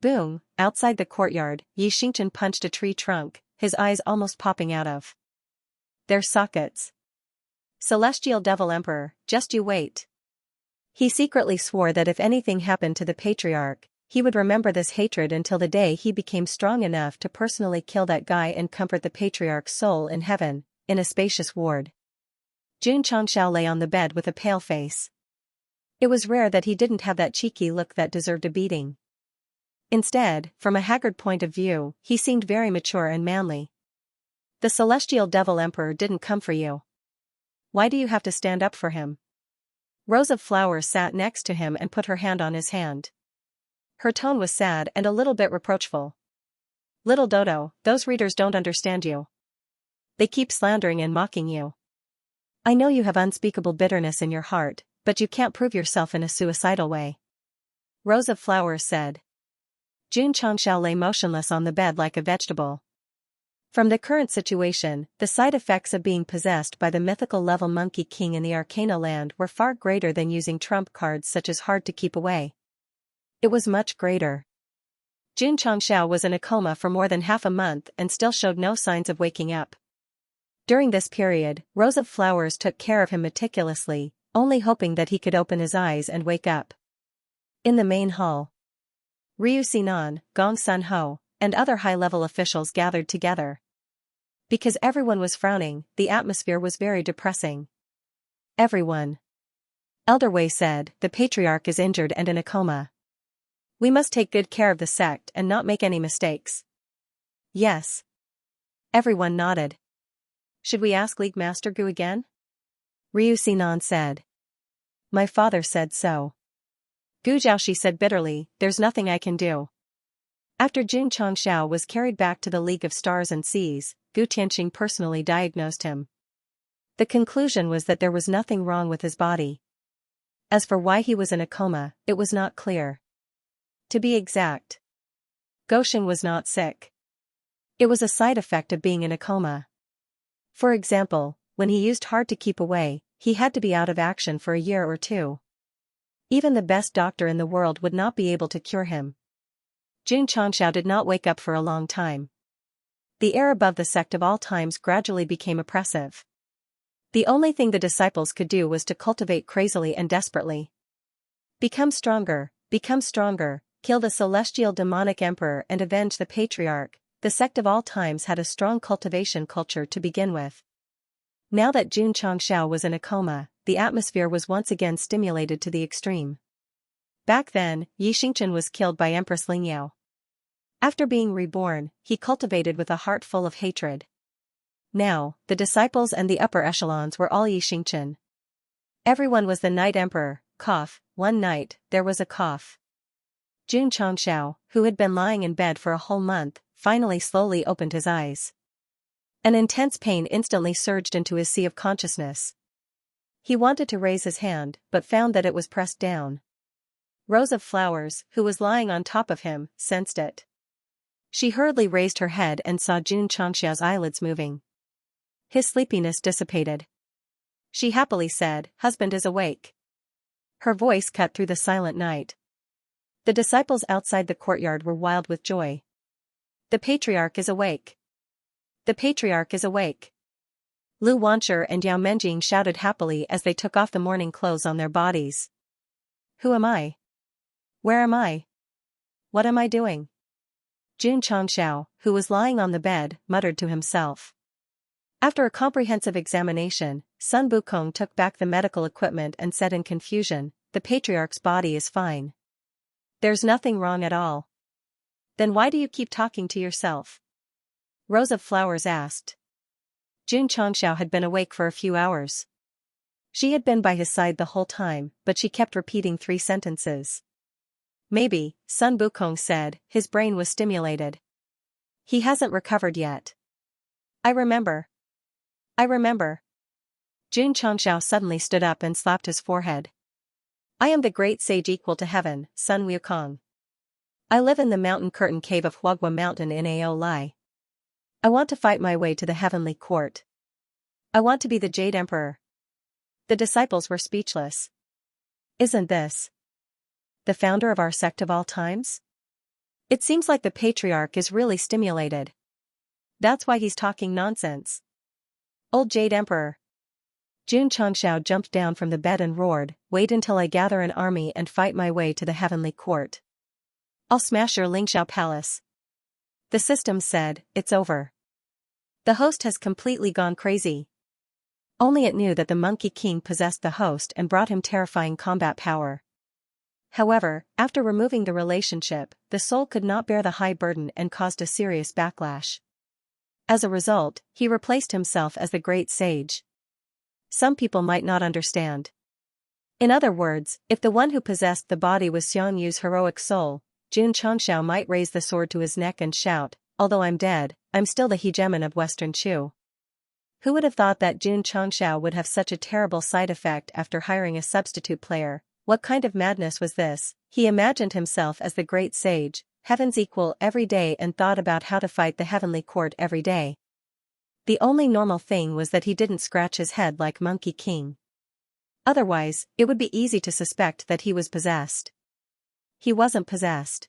Boom, outside the courtyard, Yi Xingchen punched a tree trunk, his eyes almost popping out of their sockets. Celestial Devil Emperor, just you wait. He secretly swore that if anything happened to the Patriarch, he would remember this hatred until the day he became strong enough to personally kill that guy and comfort the Patriarch's soul in heaven, in a spacious ward. Jun Changxiao lay on the bed with a pale face. It was rare that he didn't have that cheeky look that deserved a beating. Instead, from a haggard point of view, he seemed very mature and manly. The Celestial Devil Emperor didn't come for you. Why do you have to stand up for him? Rose of Flowers sat next to him and put her hand on his hand. Her tone was sad and a little bit reproachful. Little Dodo, those readers don't understand you. They keep slandering and mocking you. I know you have unspeakable bitterness in your heart, but you can't prove yourself in a suicidal way. Rose of Flowers said. Jun Changxiao lay motionless on the bed like a vegetable. From the current situation, the side effects of being possessed by the mythical level Monkey King in the Arcana land were far greater than using trump cards such as Hard to Keep Away. It was much greater. Jun Changxiao was in a coma for more than half a month and still showed no signs of waking up. During this period, Rose of Flowers took care of him meticulously, only hoping that he could open his eyes and wake up. In the main hall, Ryu Sinan, Gong Sun Ho, and other high-level officials gathered together. Because everyone was frowning, the atmosphere was very depressing. Everyone. Elder Wei said, the Patriarch is injured and in a coma. We must take good care of the sect and not make any mistakes. Yes. Everyone nodded. Should we ask League Master Gu again? Ryu Sinan said. My father said so. Gu Zhaoxi said bitterly, there's nothing I can do. After Jun Changxiao was carried back to the League of Stars and Seas, Gu Tianqing personally diagnosed him. The conclusion was that there was nothing wrong with his body. As for why he was in a coma, it was not clear. To be exact, Gousheng was not sick. It was a side effect of being in a coma. For example, when he used Hard to Keep Away, he had to be out of action for a year or two. Even the best doctor in the world would not be able to cure him. Jun Changxiao did not wake up for a long time. The air above the sect of all times gradually became oppressive. The only thing the disciples could do was to cultivate crazily and desperately. Become stronger, kill the celestial demonic emperor and avenge the Patriarch. The sect of all times had a strong cultivation culture to begin with. Now that Jun Changxiao was in a coma, the atmosphere was once again stimulated to the extreme. Back then, Yi Xingchen was killed by Empress Lingyao. After being reborn, he cultivated with a heart full of hatred. Now, the disciples and the upper echelons were all Xianxia. Everyone was the night emperor. One night, there was a cough. Xianxia, who had been lying in bed for a whole month, finally slowly opened his eyes. An intense pain instantly surged into his sea of consciousness. He wanted to raise his hand, but found that it was pressed down. Rose of Flowers, who was lying on top of him, sensed it. She hurriedly raised her head and saw Xianxia's eyelids moving. His sleepiness dissipated. She happily said, "Husband is awake." Her voice cut through the silent night. The disciples outside the courtyard were wild with joy. "The patriarch is awake! The patriarch is awake!" Lu Wanshi and Yao Menjing shouted happily as they took off the mourning clothes on their bodies. "Who am I? Where am I? What am I doing?" Xianxia, who was lying on the bed, muttered to himself. After a comprehensive examination, Sun Bukong took back the medical equipment and said in confusion, "The patriarch's body is fine. There's nothing wrong at all." "Then why do you keep talking to yourself?" Rose of Flowers asked. Xianxia had been awake for a few hours. She had been by his side the whole time, but she kept repeating 3 sentences. "Maybe," Sun Bukong said, "his brain was stimulated. He hasn't recovered yet." I remember. Xianxia suddenly stood up and slapped his forehead. "I am the great sage equal to heaven, Sun Wukong. I live in the mountain curtain cave of Huagua Mountain in Ao Lai. I want to fight my way to the heavenly court. I want to be the Jade Emperor." The disciples were speechless. "Isn't this the founder of our sect of all times? It seems like the patriarch is really stimulated. That's why he's talking nonsense. Old Jade Emperor." Xianxia jumped down from the bed and roared, "Wait until I gather an army and fight my way to the heavenly court. I'll smash your Lingxiao palace." The system said, "It's over. The host has completely gone crazy." Only it knew that the Monkey King possessed the host and brought him terrifying combat power. However, after removing the relationship, the soul could not bear the high burden and caused a serious backlash. As a result, he replaced himself as the great sage. Some people might not understand. In other words, if the one who possessed the body was Xiang Yu's heroic soul, Xianxia might raise the sword to his neck and shout, "Although I'm dead, I'm still the hegemon of Western Chu." Who would have thought that Xianxia would have such a terrible side effect after hiring a substitute player? What kind of madness was this? He imagined himself as the great sage, heaven's equal every day, and thought about how to fight the heavenly court every day. The only normal thing was that he didn't scratch his head like Monkey King. Otherwise, it would be easy to suspect that he was possessed. He wasn't possessed.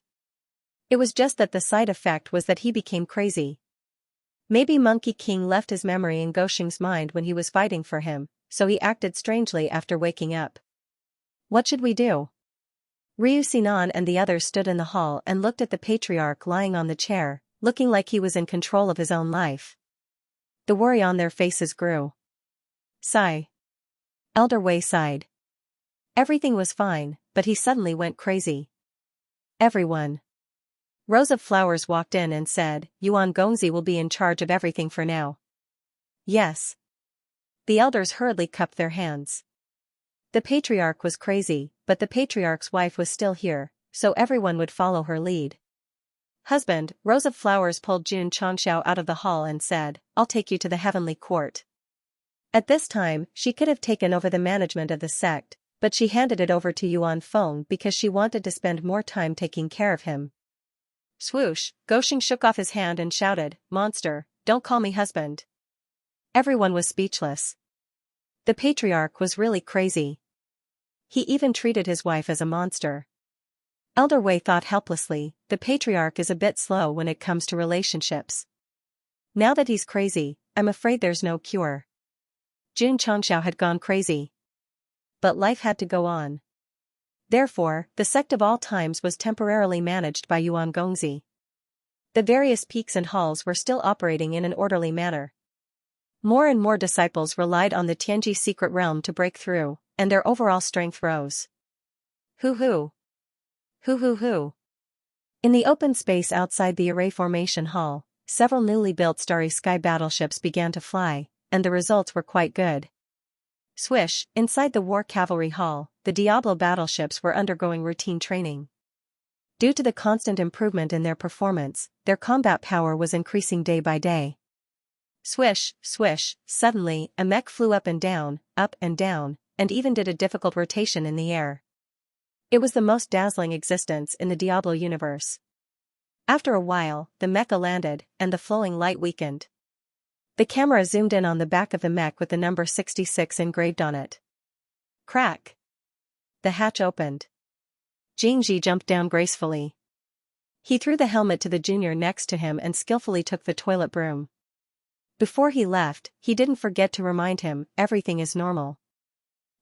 It was just that the side effect was that he became crazy. Maybe Monkey King left his memory in Goshing's mind when he was fighting for him, so he acted strangely after waking up. "What should we do?" Ryu Sinan and the others stood in the hall and looked at the patriarch lying on the chair, looking like he was in control of his own life. The worry on their faces grew. Sigh. Elder Wei sighed. Everything was fine, but he suddenly went crazy. Everyone. Rose of Flowers walked in and said, "Yuan Gongzi will be in charge of everything for now." "Yes." The elders hurriedly cupped their hands. The patriarch was crazy, but the patriarch's wife was still here, so everyone would follow her lead. "Husband," Rose of Flowers pulled Xianxia out of the hall and said, "I'll take you to the heavenly court." At this time, she could have taken over the management of the sect, but she handed it over to Yuan Feng because she wanted to spend more time taking care of him. Swoosh, Goshing shook off his hand and shouted, "Monster, don't call me husband." Everyone was speechless. The patriarch was really crazy. He even treated his wife as a monster. Elder Wei thought helplessly, the patriarch is a bit slow when it comes to relationships. Now that he's crazy, I'm afraid there's no cure. Xianxia had gone crazy. But life had to go on. Therefore, the sect of all times was temporarily managed by Yuan Gongzi. The various peaks and halls were still operating in an orderly manner. More and more disciples relied on the Tianji secret realm to break through, and their overall strength rose. Hoo hoo. Hoo hoo hoo. In the open space outside the array formation hall, several newly built Starry Sky battleships began to fly, and the results were quite good. Swish, inside the War Cavalry Hall, the Diablo battleships were undergoing routine training. Due to the constant improvement in their performance, their combat power was increasing day by day. Swish, swish, suddenly, a mech flew up and down, and even did a difficult rotation in the air. It was the most dazzling existence in the Diablo universe. After a while, the mecha landed, and the flowing light weakened. The camera zoomed in on the back of the mech with the number 66 engraved on it. Crack! The hatch opened. Xianxia jumped down gracefully. He threw the helmet to the junior next to him and skillfully took the toilet broom. Before he left, he didn't forget to remind him, everything is normal.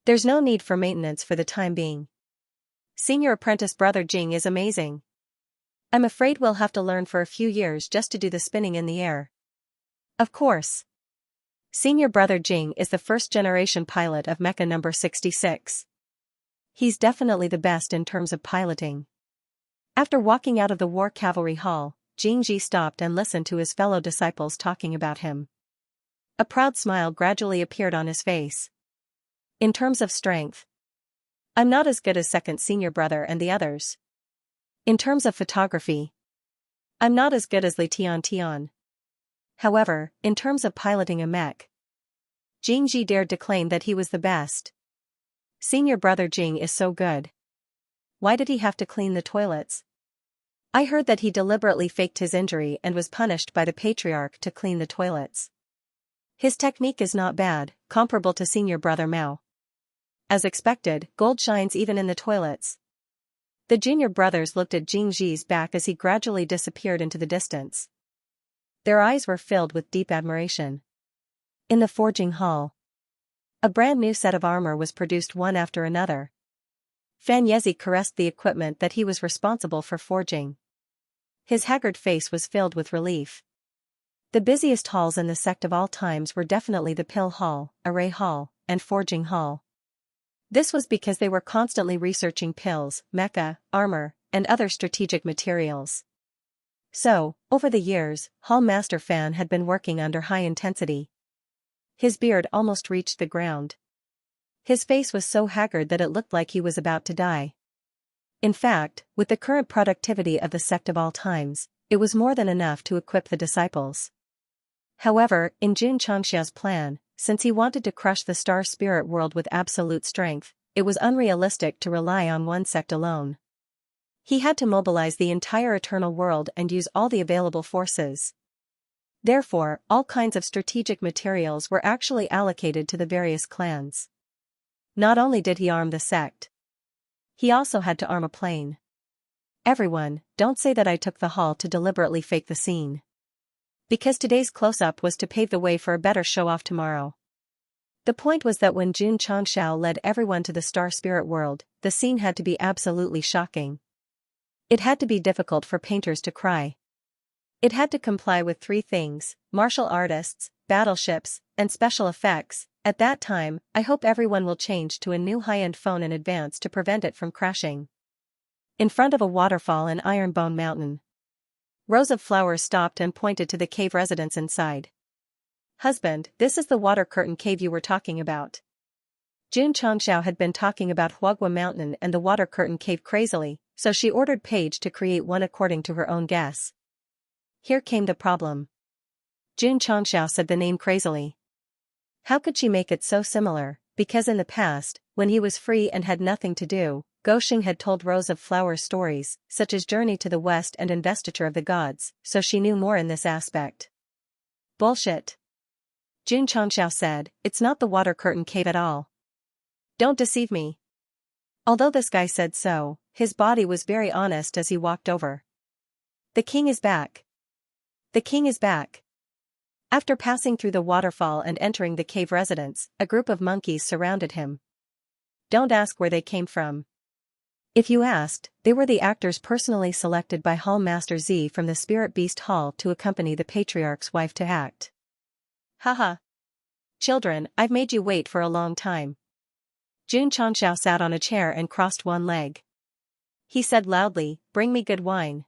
There's no need for maintenance for the time being. Senior apprentice brother Jing is amazing. I'm afraid we'll have to learn for a few years just to do the spinning in the air. Of course. Senior brother Jing is the first-generation pilot of Mecha number 66. He's definitely the best in terms of piloting. After walking out of the War Cavalry Hall, Xianxia stopped and listened to his fellow disciples talking about him. A proud smile gradually appeared on his face. In terms of strength, I'm not as good as second senior brother and the others. In terms of photography, I'm not as good as Li Tian. However, in terms of piloting a mech, Xianxia dared to claim that he was the best. Senior brother Jing is so good. Why did he have to clean the toilets? I heard that he deliberately faked his injury and was punished by the patriarch to clean the toilets. His technique is not bad, comparable to senior brother Mao. As expected, gold shines even in the toilets. The junior brothers looked at Xianxia's back as he gradually disappeared into the distance. Their eyes were filled with deep admiration. In the forging hall, a brand new set of armor was produced one after another. Fan Yezi caressed the equipment that he was responsible for forging. His haggard face was filled with relief. The busiest halls in the sect of all times were definitely the Pill Hall, Array Hall, and Forging Hall. This was because they were constantly researching pills, mecha, armor, and other strategic materials. So, over the years, Hall Master Fan had been working under high intensity. His beard almost reached the ground. His face was so haggard that it looked like he was about to die. In fact, with the current productivity of the sect of all times, it was more than enough to equip the disciples. However, in Xianxia's plan, since he wanted to crush the star spirit world with absolute strength, it was unrealistic to rely on one sect alone. He had to mobilize the entire eternal world and use all the available forces. Therefore, all kinds of strategic materials were actually allocated to the various clans. Not only did he arm the sect, he also had to arm a plane. Everyone, don't say that I took the hall to deliberately fake the scene. Because today's close-up was to pave the way for a better show-off tomorrow. The point was that when Jun Changshao led everyone to the star spirit world, the scene had to be absolutely shocking. It had to be difficult for painters to cry. It had to comply with three things: martial artists, battleships, and special effects. At that time, I hope everyone will change to a new high-end phone in advance to prevent it from crashing. In front of a waterfall in Ironbone Mountain, rows of flowers stopped and pointed to the cave residents inside. Husband, this is the water curtain cave you were talking about. Jun Changshao had been talking about Huagua Mountain and the water curtain cave crazily, so she ordered Paige to create one according to her own guess. Here came the problem. Jun Changshao said the name crazily. How could she make it so similar? Because in the past, when he was free and had nothing to do, Goxing had told rows of flower stories, such as Journey to the West and Investiture of the Gods, so she knew more in this aspect. Bullshit. Jun Changshao said, it's not the water curtain cave at all. Don't deceive me. Although this guy said so, his body was very honest as he walked over. The king is back. The king is back. After passing through the waterfall and entering the cave residence, a group of monkeys surrounded him. Don't ask where they came from. If you asked, they were the actors personally selected by Hall Master Z from the Spirit Beast Hall to accompany the Patriarch's wife to act. Haha. Children, I've made you wait for a long time. Jun Changshao sat on a chair and crossed one leg. He said loudly, bring me good wine.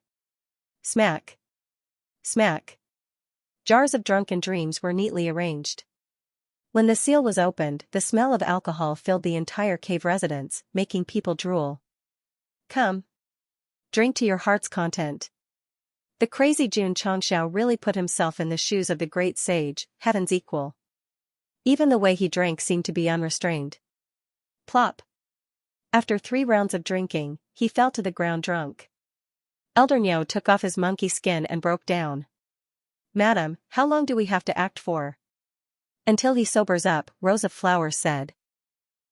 Smack. Smack. Jars of drunken dreams were neatly arranged. When the seal was opened, the smell of alcohol filled the entire cave residence, making people drool. Come. Drink to your heart's content. The crazy Xianxia really put himself in the shoes of the great sage, heaven's equal. Even the way he drank seemed to be unrestrained. Plop. After 3 rounds of drinking, he fell to the ground drunk. Elder Nyo took off his monkey skin and broke down. Madam, how long do we have to act for? Until he sobers up, Rose of Flowers said.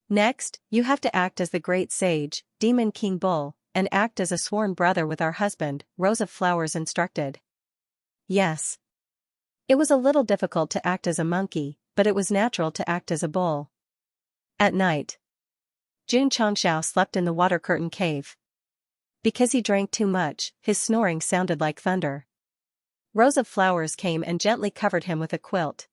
Next, you have to act as the great sage, Demon King Bull, and act as a sworn brother with our husband, Rose of Flowers instructed. Yes. It was a little difficult to act as a monkey, but it was natural to act as a bull. At night, Xianxia slept in the water curtain cave. Because he drank too much, his snoring sounded like thunder. Rose of Flowers came and gently covered him with a quilt.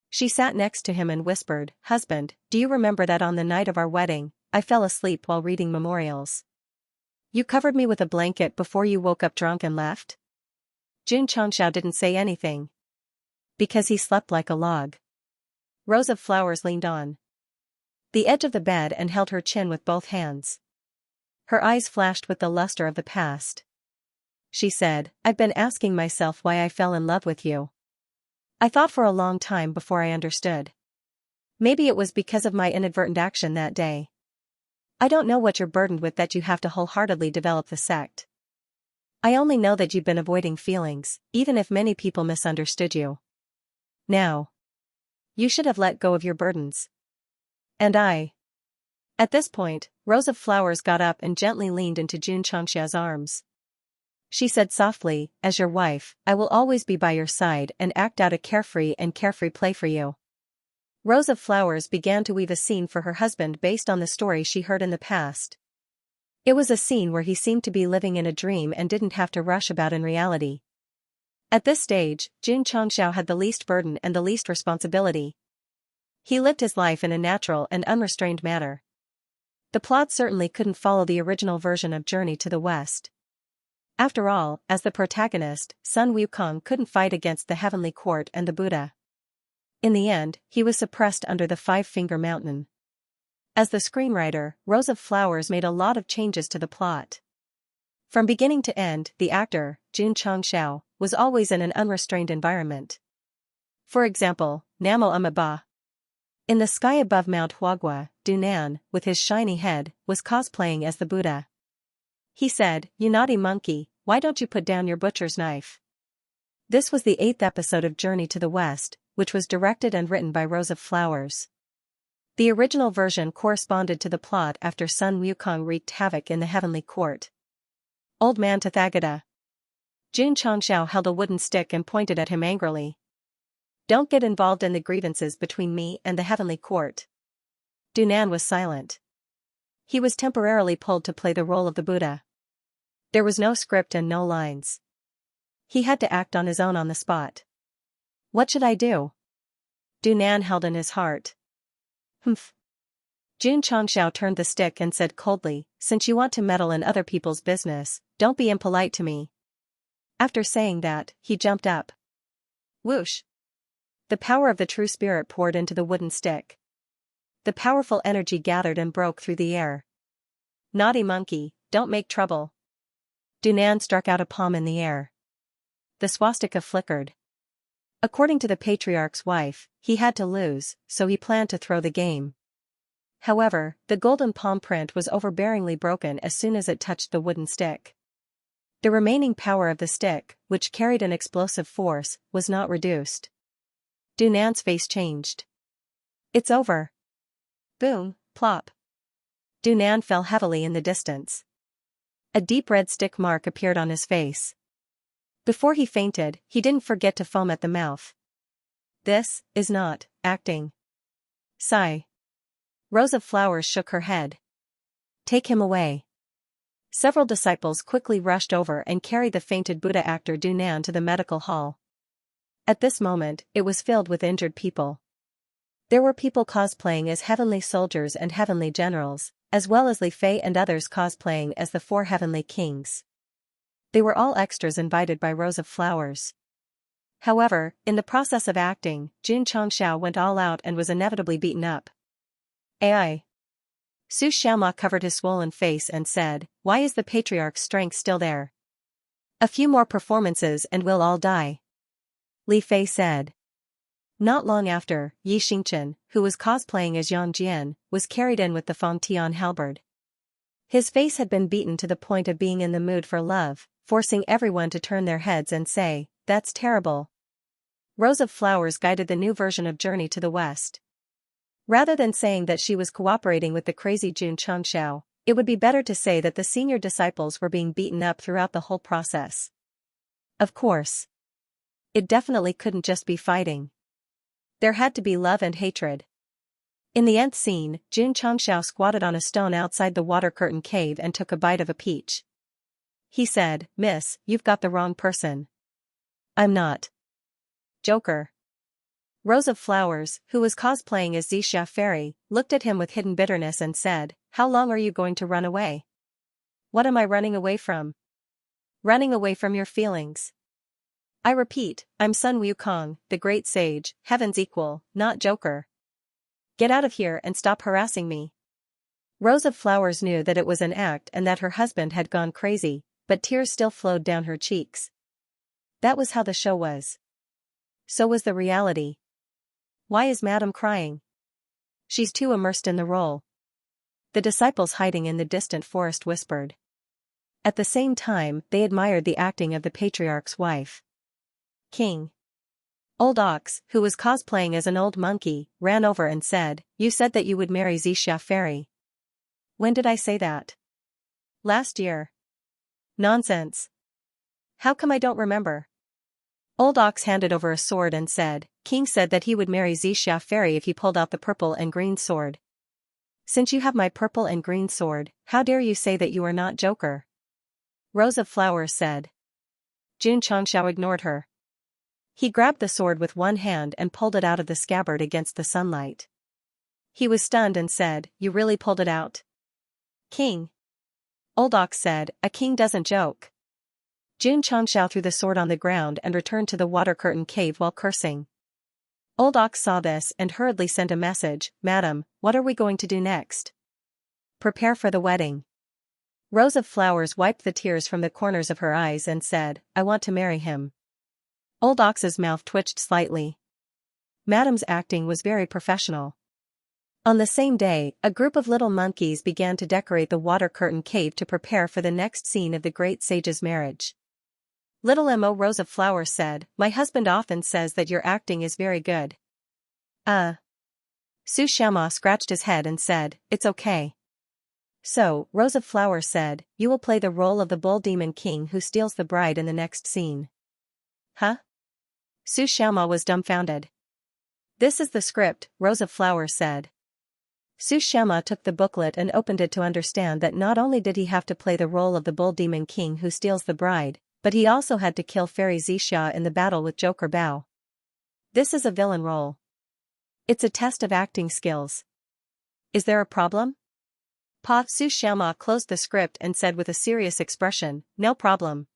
She sat next to him and whispered, "Husband, do you remember that on the night of our wedding, I fell asleep while reading memorials? You covered me with a blanket before you woke up drunk and left?" Xianxia didn't say anything. Because he slept like a log. Rose of Flowers leaned on the edge of the bed and held her chin with both hands. Her eyes flashed with the luster of the past. She said, "I've been asking myself why I fell in love with you. I thought for a long time before I understood. Maybe it was because of my inadvertent action that day. I don't know what you're burdened with that you have to wholeheartedly develop the sect. I only know that you've been avoiding feelings, even if many people misunderstood you. Now, you should have let go of your burdens. And I." At this point, Rose of Flowers got up and gently leaned into Xianxia's arms. She said softly, "As your wife, I will always be by your side and act out a carefree play for you." Rose of Flowers began to weave a scene for her husband based on the story she heard in the past. It was a scene where he seemed to be living in a dream and didn't have to rush about in reality. At this stage, Xianxia had the least burden and the least responsibility. He lived his life in a natural and unrestrained manner. The plot certainly couldn't follow the original version of Journey to the West. After all, as the protagonist, Sun Wukong couldn't fight against the Heavenly Court and the Buddha. In the end, he was suppressed under the Five-Finger Mountain. As the screenwriter, Rose of Flowers made a lot of changes to the plot. From beginning to end, the actor, Xianxia, was always in an unrestrained environment. For example, Namo Amaba. In the sky above Mount Huagua, Dunan, with his shiny head, was cosplaying as the Buddha. He said, "You naughty monkey, why don't you put down your butcher's knife?" This was the 8th episode of Journey to the West, which was directed and written by Rose of Flowers. The original version corresponded to the plot after Sun Wukong wreaked havoc in the Heavenly Court. Old Man Tathagata. Xianxia held a wooden stick and pointed at him angrily. "Don't get involved in the grievances between me and the Heavenly Court." Dunan was silent. He was temporarily pulled to play the role of the Buddha. There was no script and no lines. He had to act on his own on the spot. "What should I do?" Dunan held in his heart. "Humph." Xianxia turned the stick and said coldly, "Since you want to meddle in other people's business, don't be impolite to me." After saying that, he jumped up. Whoosh! The power of the true spirit poured into the wooden stick. The powerful energy gathered and broke through the air. "Naughty monkey, don't make trouble." Dunan struck out a palm in the air. The swastika flickered. According to the patriarch's wife, he had to lose, so he planned to throw the game. However, the golden palm print was overbearingly broken as soon as it touched the wooden stick. The remaining power of the stick, which carried an explosive force, was not reduced. Dunan's face changed. "It's over." Boom, plop. Dunan fell heavily in the distance. A deep red stick mark appeared on his face. Before he fainted, he didn't forget to foam at the mouth. "This is not acting." Sigh. Rose of Flowers shook her head. "Take him away." Several disciples quickly rushed over and carried the fainted Buddha actor Dunan to the medical hall. At this moment, it was filled with injured people. There were people cosplaying as heavenly soldiers and heavenly generals, as well as Li Fei and others cosplaying as the 4 heavenly kings. They were all extras invited by rows of flowers. However, in the process of acting, Xianxia went all out and was inevitably beaten up. Ai. Xianxia covered his swollen face and said, "Why is the patriarch's strength still there? A few more performances and we'll all die." Li Fei said. Not long after, Yi Xingchen, who was cosplaying as Yang Jian, was carried in with the Feng Tian halberd. His face had been beaten to the point of being in the mood for love, forcing everyone to turn their heads and say, "That's terrible." Rows of flowers guided the new version of Journey to the West. Rather than saying that she was cooperating with the crazy Jun Changxiao, it would be better to say that the senior disciples were being beaten up throughout the whole process. Of course. It definitely couldn't just be fighting. There had to be love and hatred. In the nth scene, Jun Changxiao squatted on a stone outside the water curtain cave and took a bite of a peach. He said, "Miss, you've got the wrong person." "I'm not." "Joker." Rose of Flowers, who was cosplaying as Xianxia Fairy, looked at him with hidden bitterness and said, "How long are you going to run away?" "What am I running away from?" "Running away from your feelings. I repeat, I'm Sun Wukong, the great sage, heaven's equal, not Joker. Get out of here and stop harassing me." Rose of Flowers knew that it was an act and that her husband had gone crazy, but tears still flowed down her cheeks. That was how the show was. So was the reality. Why is Madame crying? She's too immersed in the role. The disciples hiding in the distant forest whispered. At the same time, they admired the acting of the patriarch's wife. King. Old Ox, who was cosplaying as an old monkey, ran over and said, "You said that you would marry Xianxia Fairy." "When did I say that?" "Last year." "Nonsense. How come I don't remember?" Old Ox handed over a sword and said, "King said that he would marry Xianxia Fairy if he pulled out the purple and green sword. Since you have my purple and green sword, how dare you say that you are not Joker?" Rose of Flowers said. Jun Changxiao ignored her. He grabbed the sword with one hand and pulled it out of the scabbard against the sunlight. He was stunned and said, "You really pulled it out?" "King." Old Ox said, "A king doesn't joke." Jun Changxiao threw the sword on the ground and returned to the water curtain cave while cursing. Old Ox saw this and hurriedly sent a message, "Madam, what are we going to do next?" "Prepare for the wedding." Rose of Flowers wiped the tears from the corners of her eyes and said, "I want to marry him." Old Ox's mouth twitched slightly. Madame's acting was very professional. On the same day, a group of little monkeys began to decorate the water curtain cave to prepare for the next scene of the great sage's marriage. Little Mo Rose of Flowers said, "My husband often says that your acting is very good." Xianxia scratched his head and said, "It's okay." So, Rose of Flowers said, "You will play the role of the bull demon king who steals the bride in the next scene." "Huh?" Xianxia was dumbfounded. "This is the script," Rose of Flowers said. Xianxia took the booklet and opened it to understand that not only did he have to play the role of the bull demon king who steals the bride, but he also had to kill Fairy Xianxia in the battle with Joker Bao. This is a villain role. It's a test of acting skills. Is there a problem? Xianxia closed the script and said with a serious expression, "No problem."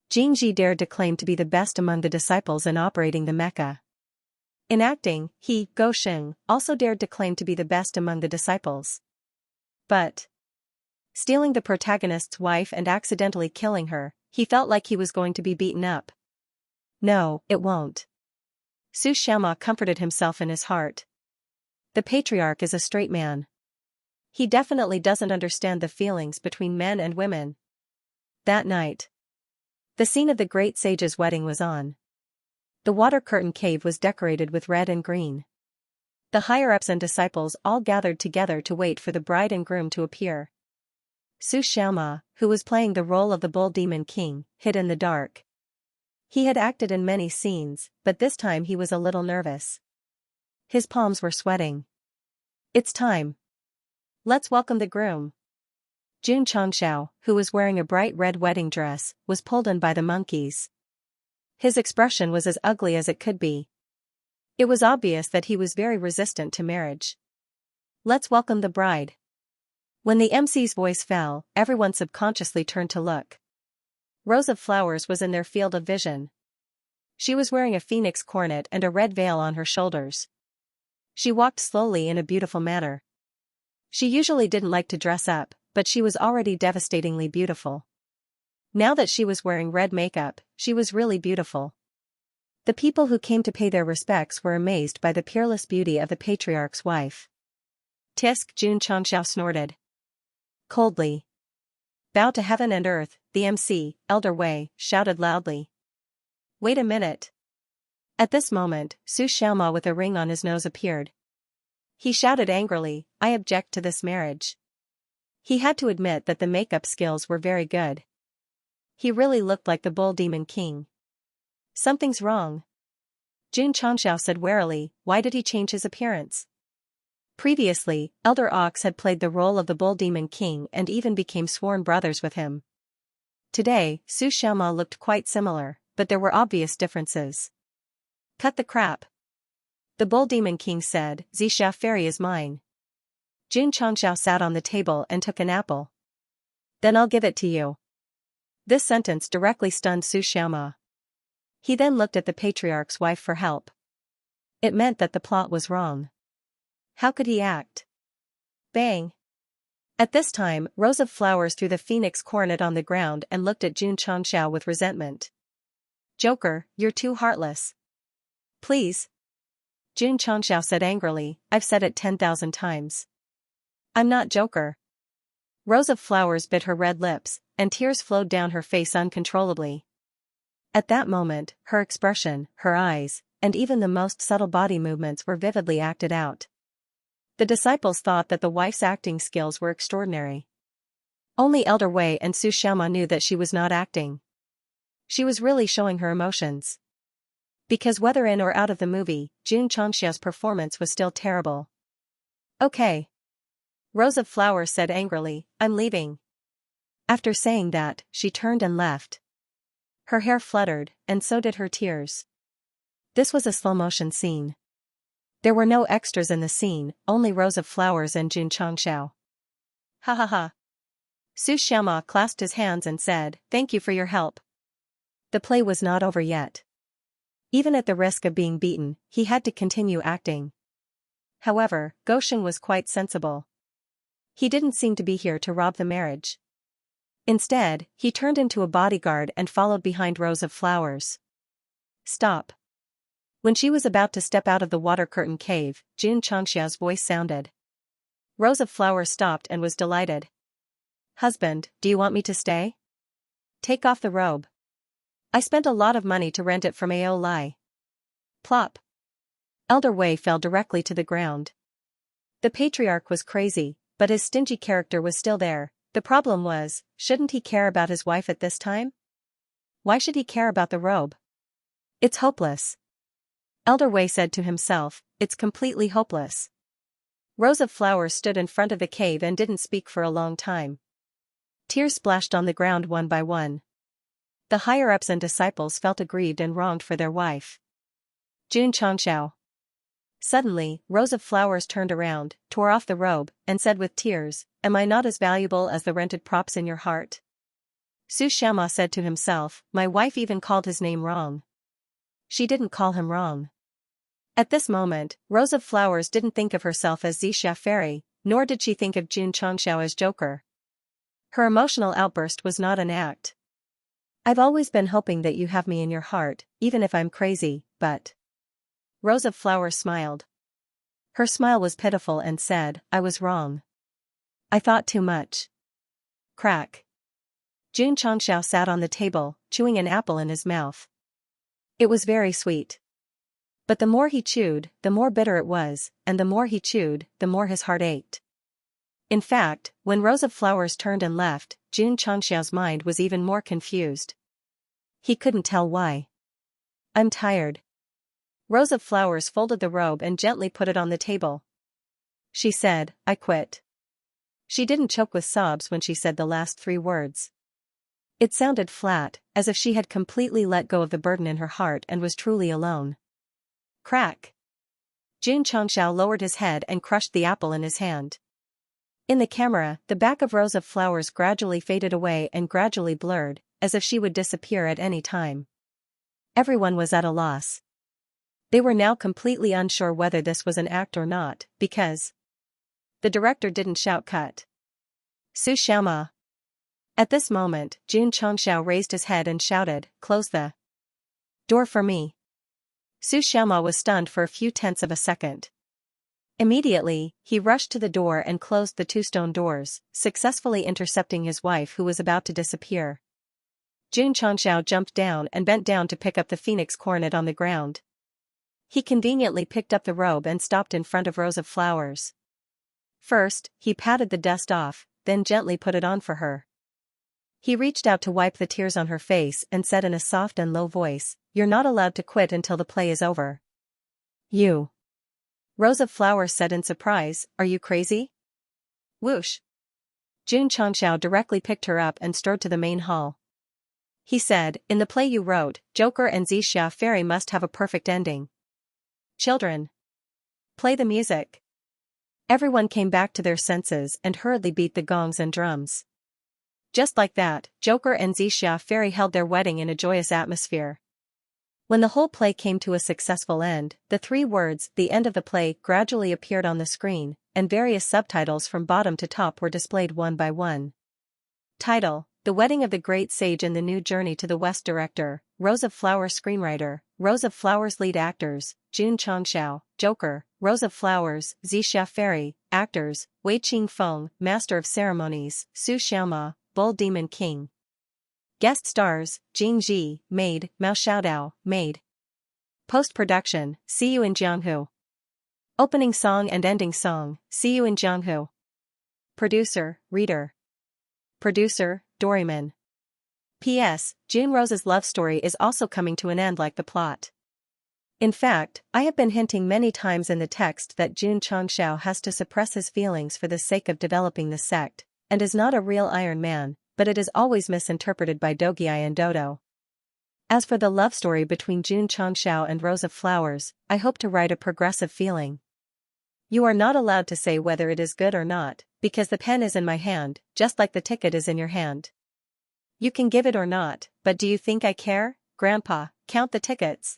Jingji dared to claim to be the best among the disciples in operating the mecha. In acting, he, Go Sheng, also dared to claim to be the best among the disciples. But stealing the protagonist's wife and accidentally killing her, he felt like he was going to be beaten up. No, it won't. Xianxia comforted himself in his heart. The patriarch is a straight man. He definitely doesn't understand the feelings between men and women. That night, the scene of the great sage's wedding was on. The water curtain cave was decorated with red and green. The higher-ups and disciples all gathered together to wait for the bride and groom to appear. Xianxia, who was playing the role of the bull demon king, hid in the dark. He had acted in many scenes, but this time he was a little nervous. His palms were sweating. "It's time. Let's welcome the groom." Jun Changxiao, who was wearing a bright red wedding dress, was pulled in by the monkeys. His expression was as ugly as it could be. It was obvious that he was very resistant to marriage. "Let's welcome the bride." When the MC's voice fell, everyone subconsciously turned to look. Rose of Flowers was in their field of vision. She was wearing a phoenix coronet and a red veil on her shoulders. She walked slowly in a beautiful manner. She usually didn't like to dress up, but she was already devastatingly beautiful. Now that she was wearing red makeup, she was really beautiful. The people who came to pay their respects were amazed by the peerless beauty of the patriarch's wife. Tisk, Xianxia snorted coldly. Bow to heaven and earth, the MC, Elder Wei, shouted loudly. Wait a minute. At this moment, Su Xiaoma with a ring on his nose appeared. He shouted angrily, I object to this marriage. He had to admit that the makeup skills were very good. He really looked like the Bull Demon King. Something's wrong. Xianxia said warily, why did he change his appearance? Previously, Elder Ox had played the role of the Bull Demon King and even became sworn brothers with him. Today, Su Xiaoma looked quite similar, but there were obvious differences. Cut the crap. The Bull Demon King said, Xia Fairy is mine. Xianxia sat on the table and took an apple. Then I'll give it to you. This sentence directly stunned Su Xiaoma. He then looked at the patriarch's wife for help. It meant that the plot was wrong. How could he act? Bang! At this time, Rose of Flowers threw the phoenix coronet on the ground and looked at Xianxia with resentment. Joker, you're too heartless. Please. Xianxia said angrily, I've said it 10,000 times. I'm not Joker. Rose of Flowers bit her red lips, and tears flowed down her face uncontrollably. At that moment, her expression, her eyes, and even the most subtle body movements were vividly acted out. The disciples thought that the wife's acting skills were extraordinary. Only Elder Wei and Su Xiaoma knew that she was not acting. She was really showing her emotions. Because whether in or out of the movie, Xianxia's performance was still terrible. Okay. Rose of Flowers said angrily, I'm leaving. After saying that, she turned and left. Her hair fluttered, and so did her tears. This was a slow-motion scene. There were no extras in the scene, only Rose of Flowers and Xianxia. Ha ha ha. Su Xiaoma clasped his hands and said, thank you for your help. The play was not over yet. Even at the risk of being beaten, he had to continue acting. However, Gosheng was quite sensible. He didn't seem to be here to rob the marriage. Instead, he turned into a bodyguard and followed behind Rose of Flowers. Stop. When she was about to step out of the water curtain cave, Xianxia's voice sounded. Rose of Flowers stopped and was delighted. Husband, do you want me to stay? Take off the robe. I spent a lot of money to rent it from Ao Lai. Plop. Elder Wei fell directly to the ground. The patriarch was crazy, but his stingy character was still there. The problem was, shouldn't he care about his wife at this time? Why should he care about the robe? It's hopeless. Elder Wei said to himself, it's completely hopeless. Rose of Flowers stood in front of the cave and didn't speak for a long time. Tears splashed on the ground one by one. The higher-ups and disciples felt aggrieved and wronged for their wife. Xianxia. Suddenly, Rose of Flowers turned around, tore off the robe, and said with tears, am I not as valuable as the rented props in your heart? Su Xiaoma said to himself, my wife even called his name wrong. She didn't call him wrong. At this moment, Rose of Flowers didn't think of herself as Xia Fairy, nor did she think of Xianxia as Joker. Her emotional outburst was not an act. I've always been hoping that you have me in your heart, even if I'm crazy, but... Rose of Flowers smiled. Her smile was pitiful and said, I was wrong. I thought too much. Crack. Xianxia sat on the table, chewing an apple in his mouth. It was very sweet. But the more he chewed, the more bitter it was, and the more he chewed, the more his heart ached. In fact, when Rose of Flowers turned and left, Xianxia's mind was even more confused. He couldn't tell why. I'm tired. Rose of Flowers folded the robe and gently put it on the table. She said, I quit. She didn't choke with sobs when she said the last 3 words. It sounded flat, as if she had completely let go of the burden in her heart and was truly alone. Crack. Xianxia lowered his head and crushed the apple in his hand. In the camera, the back of Rose of Flowers gradually faded away and gradually blurred, as if she would disappear at any time. Everyone was at a loss. They were now completely unsure whether this was an act or not, because the director didn't shout cut. Xianxia. At this moment, Xianxia raised his head and shouted, "Close the door for me." Xianxia was stunned for a few tenths of a second. Immediately, he rushed to the door and closed the two stone doors, successfully intercepting his wife who was about to disappear. Xianxia jumped down and bent down to pick up the phoenix coronet on the ground. He conveniently picked up the robe and stopped in front of rows of flowers. First, he patted the dust off, then gently put it on for her. He reached out to wipe the tears on her face and said in a soft and low voice, "You're not allowed to quit until the play is over." "You?" Rows of Flowers said in surprise, "Are you crazy?" Whoosh. Xianxia directly picked her up and strode to the main hall. He said, "In the play you wrote, Joker and Xianxia Fairy must have a perfect ending. Children, play the music." Everyone came back to their senses and hurriedly beat the gongs and drums. Just like that, Joker and Xianxia Fairy held their wedding in a joyous atmosphere. When the whole play came to a successful end, the three words, "the end of the play," gradually appeared on the screen, and various subtitles from bottom to top were displayed one by one. Title: The Wedding of the Great Sage in the New Journey to the West. Director, Rose of Flowers. Screenwriter, Rose of Flowers. Lead actors, Xianxia, Joker, Rose of Flowers, Xianxia Fairy. Actors, Wei Qingfeng, Master of Ceremonies, Xianxia, Bull Demon King. Guest stars, Jing Ji, Maid, Mao Xiaodao, Maid. Post-production, See You in Jianghu. Opening song and ending song, See You in Jianghu. Producer, Reader. Producer, Doryman. P.S. June Rose's love story is also coming to an end like the plot. In fact, I have been hinting many times in the text that Xianxia has to suppress his feelings for the sake of developing the sect, and is not a real Iron Man, but it is always misinterpreted by Dogiai and Dodo. As for the love story between Xianxia and Rose of Flowers, I hope to write a progressive feeling. You are not allowed to say whether it is good or not, because the pen is in my hand, just like the ticket is in your hand. You can give it or not, but do you think I care, Grandpa? Count the tickets.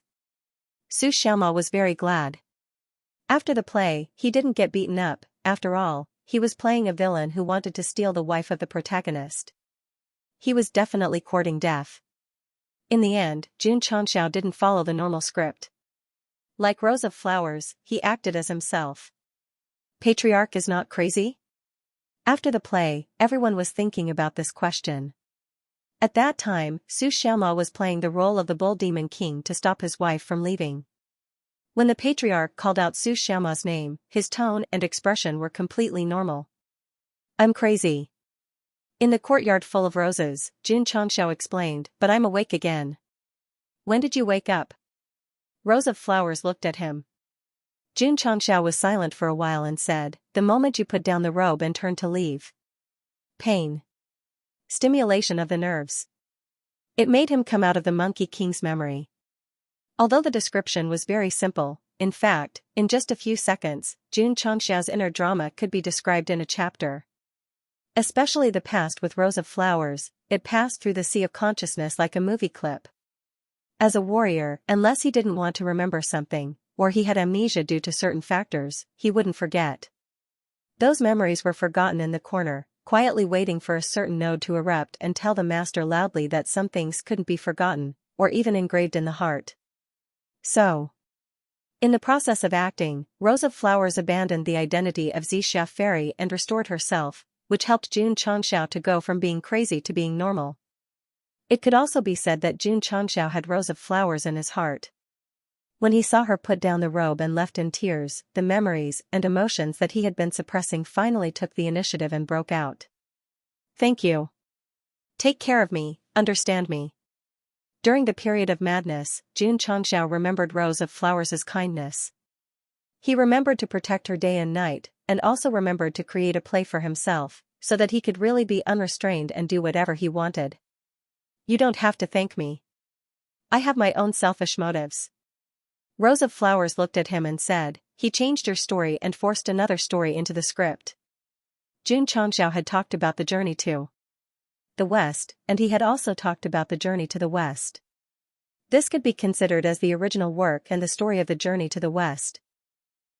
Xianxia was very glad. After the play, he didn't get beaten up. After all, he was playing a villain who wanted to steal the wife of the protagonist. He was definitely courting death. In the end, Xianxia didn't follow the normal script. Like Rose of Flowers, he acted as himself. Patriarch is not crazy? After the play, everyone was thinking about this question. At that time, Xianxia was playing the role of the Bull Demon King to stop his wife from leaving. When the patriarch called out Xianxia's name, his tone and expression were completely normal. "I'm crazy." In the courtyard full of roses, Xianxia explained, "But I'm awake again." "When did you wake up?" Rose of Flowers looked at him. Xianxia was silent for a while and said, "The moment you put down the robe and turned to leave." Pain. Stimulation of the nerves. It made him come out of the Monkey King's memory. Although the description was very simple, in fact, in just a few seconds, Xianxia's inner drama could be described in a chapter. Especially the past with Rose of Flowers, it passed through the sea of consciousness like a movie clip. As a warrior, unless he didn't want to remember something, or he had amnesia due to certain factors, he wouldn't forget. Those memories were forgotten in the corner, quietly waiting for a certain node to erupt and tell the master loudly that some things couldn't be forgotten, or even engraved in the heart. So, in the process of acting, Rose of Flowers abandoned the identity of Xianxia Fairy and restored herself, which helped Xianxia to go from being crazy to being normal. It could also be said that Xianxia had Rose of Flowers in his heart. When he saw her put down the robe and left in tears, the memories and emotions that he had been suppressing finally took the initiative and broke out. "Thank you. Take care of me, understand me." During the period of madness, Xianxia remembered Rose of Flowers' kindness. He remembered to protect her day and night, and also remembered to create a play for himself, so that he could really be unrestrained and do whatever he wanted. "You don't have to thank me. I have my own selfish motives." Rose of Flowers looked at him and said, "He changed your story and forced another story into the script." Xianxia had talked about the journey too. the West, and he had also talked about the journey to the West. This could be considered as the original work and the story of the journey to the West.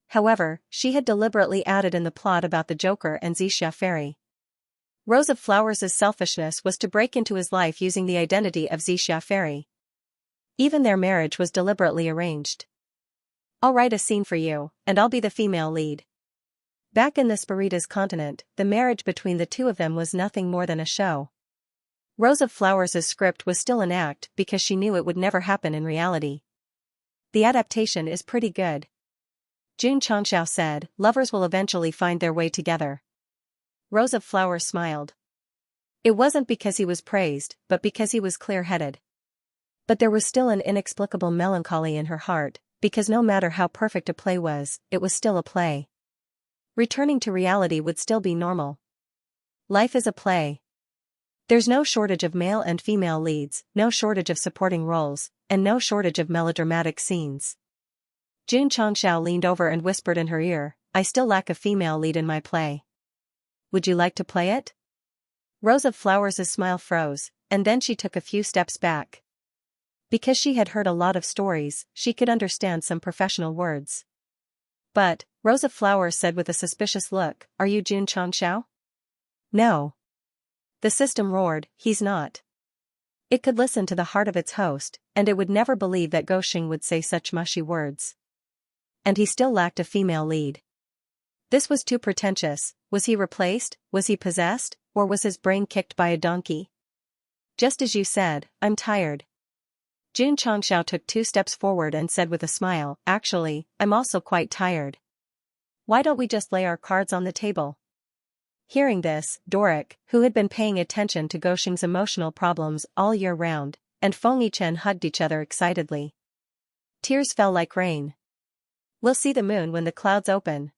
However, she had deliberately added in the plot about the Joker and Xianxia fairy. Rose of Flowers' selfishness was to break into his life using the identity of Xianxia fairy. Even their marriage was deliberately arranged. I'll write a scene for you, and I'll be the female lead. Back in the Spiritas continent, the marriage between the two of them was nothing more than a show. Rose of Flowers' script was still an act because she knew it would never happen in reality. The adaptation is pretty good. Xianxia said, lovers will eventually find their way together. Rose of Flowers smiled. It wasn't because he was praised, but because he was clear-headed. But there was still an inexplicable melancholy in her heart, because no matter how perfect a play was, it was still a play. Returning to reality would still be normal. Life is a play. There's no shortage of male and female leads, no shortage of supporting roles, and no shortage of melodramatic scenes. Xianxia leaned over and whispered in her ear, I still lack a female lead in my play. Would you like to play it? Rose of Flowers' smile froze, and then she took a few steps back. Because she had heard a lot of stories, she could understand some professional words. But, Rose of Flowers said with a suspicious look, are you Xianxia? No. The system roared, he's not. It could listen to the heart of its host, and it would never believe that Goxing would say such mushy words. And he still lacked a female lead. This was too pretentious. Was he replaced, was he possessed, or was his brain kicked by a donkey? Just as you said, I'm tired. Xianxia took 2 steps forward and said with a smile, actually, I'm also quite tired. Why don't we just lay our cards on the table? Hearing this, Doric, who had been paying attention to Goxing's emotional problems all year round, and Feng Yichen hugged each other excitedly. Tears fell like rain. We'll see the moon when the clouds open.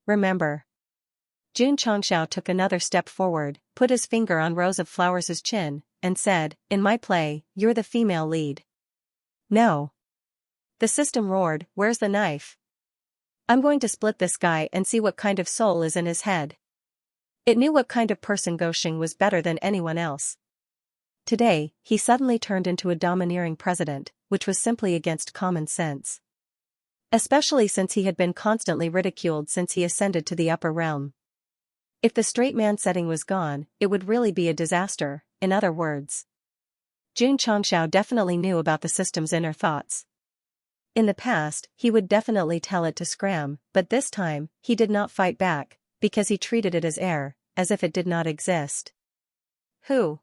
Remember. Xianxia took another step forward, put his finger on Rose of Flowers' chin, and said, in my play, you're the female lead. No. The system roared, where's the knife? I'm going to split this guy and see what kind of soul is in his head. It knew what kind of person Goxing was better than anyone else. Today, he suddenly turned into a domineering president, which was simply against common sense. Especially since he had been constantly ridiculed since he ascended to the upper realm. If the straight man setting was gone, it would really be a disaster, in other words. Xianxia definitely knew about the system's inner thoughts. In the past, he would definitely tell it to scram, but this time, he did not fight back, because he treated it as air, as if it did not exist. Who?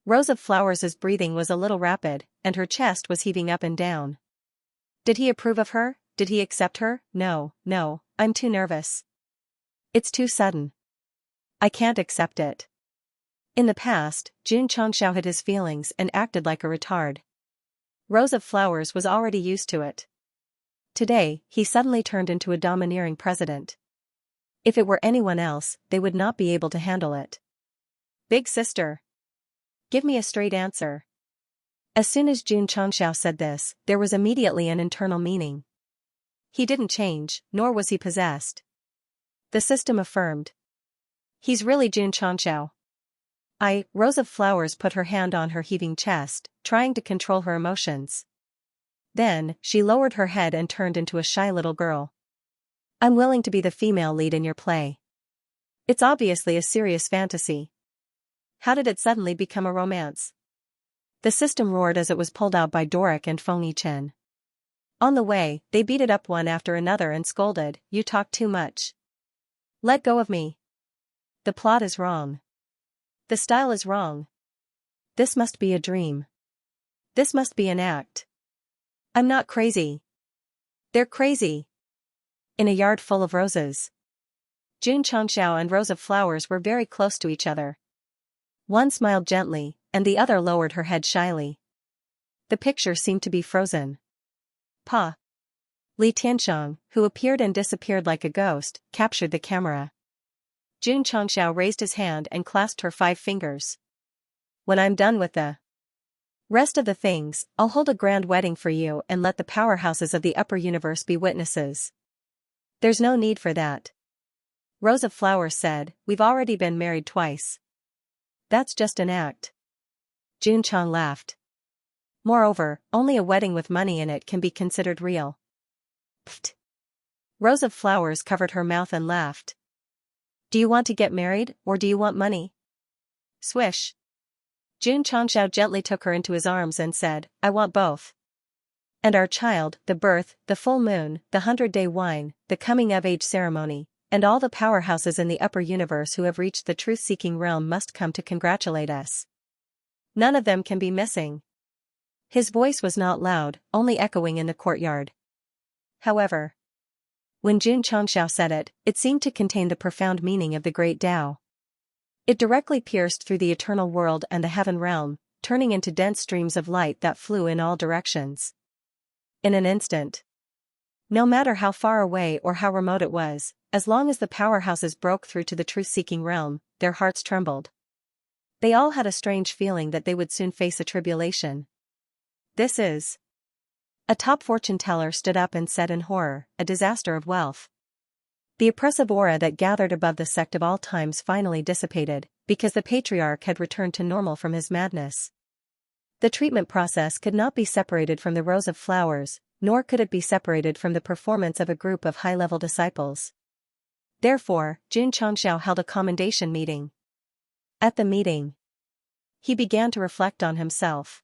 Rose of Flowers' breathing was a little rapid, and her chest was heaving up and down. Did he approve of her? Did he accept her? No, I'm too nervous. It's too sudden. I can't accept it. In the past, Xianxia hid his feelings and acted like a retard. Rose of Flowers was already used to it. Today, he suddenly turned into a domineering president. If it were anyone else, they would not be able to handle it. Big sister. Give me a straight answer. As soon as Xianxia said this, there was immediately an internal meaning. He didn't change, nor was he possessed. The system affirmed. He's really Xianxia. Rose of Flowers put her hand on her heaving chest, trying to control her emotions. Then, she lowered her head and turned into a shy little girl. I'm willing to be the female lead in your play. It's obviously a serious fantasy. How did it suddenly become a romance? The system roared as it was pulled out by Doric and Feng Yichen. On the way, they beat it up one after another and scolded, you talk too much. Let go of me. The plot is wrong. The style is wrong. This must be a dream. This must be an act. I'm not crazy. They're crazy. In a yard full of roses. Xianxia and Rose of Flowers were very close to each other. One smiled gently, and the other lowered her head shyly. The picture seemed to be frozen. Pa. Li Tiansheng, who appeared and disappeared like a ghost, captured the camera. Xianxia raised his hand and clasped her 5 fingers. When I'm done with the rest of the things, I'll hold a grand wedding for you and let the powerhouses of the upper universe be witnesses. There's no need for that. Rose of Flowers said, "We've already been married twice. That's just an act." June Chang laughed. "Moreover, only a wedding with money in it can be considered real." Pfft. Rose of Flowers covered her mouth and laughed. "Do you want to get married, or do you want money?" Swish. June Changxiao gently took her into his arms and said, "I want both. And our child, the birth, the full moon, the 100-day wine, the coming-of-age ceremony, and all the powerhouses in the upper universe who have reached the truth-seeking realm must come to congratulate us. None of them can be missing." His voice was not loud, only echoing in the courtyard. However, when Jun Changxiao said it, it seemed to contain the profound meaning of the great Tao. It directly pierced through the eternal world and the heaven realm, turning into dense streams of light that flew in all directions. In an instant. No matter how far away or how remote it was, as long as the powerhouses broke through to the truth-seeking realm, their hearts trembled. They all had a strange feeling that they would soon face a tribulation. "This is..." A top fortune teller stood up and said in horror, "A disaster of wealth." The oppressive aura that gathered above the sect of all times finally dissipated, because the patriarch had returned to normal from his madness. The treatment process could not be separated from the Rose of Flowers, nor could it be separated from the performance of a group of high-level disciples. Therefore, Jun Changxiao held a commendation meeting. At the meeting, he began to reflect on himself.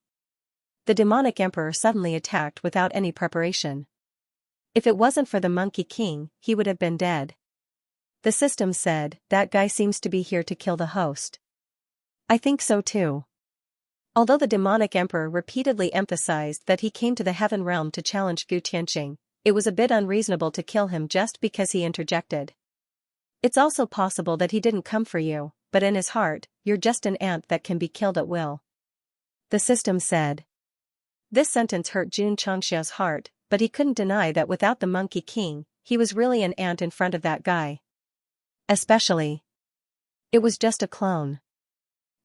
The demonic emperor suddenly attacked without any preparation. If it wasn't for the Monkey King, he would have been dead. The system said, "That guy seems to be here to kill the host." I think so too. Although the demonic emperor repeatedly emphasized that he came to the heaven realm to challenge Gu Tianxing, it was a bit unreasonable to kill him just because he interjected. It's also possible that he didn't come for you, but in his heart, you're just an ant that can be killed at will. The system said. This sentence hurt Jun Changxiao's heart, but he couldn't deny that without the Monkey King, he was really an ant in front of that guy. Especially. It was just a clone.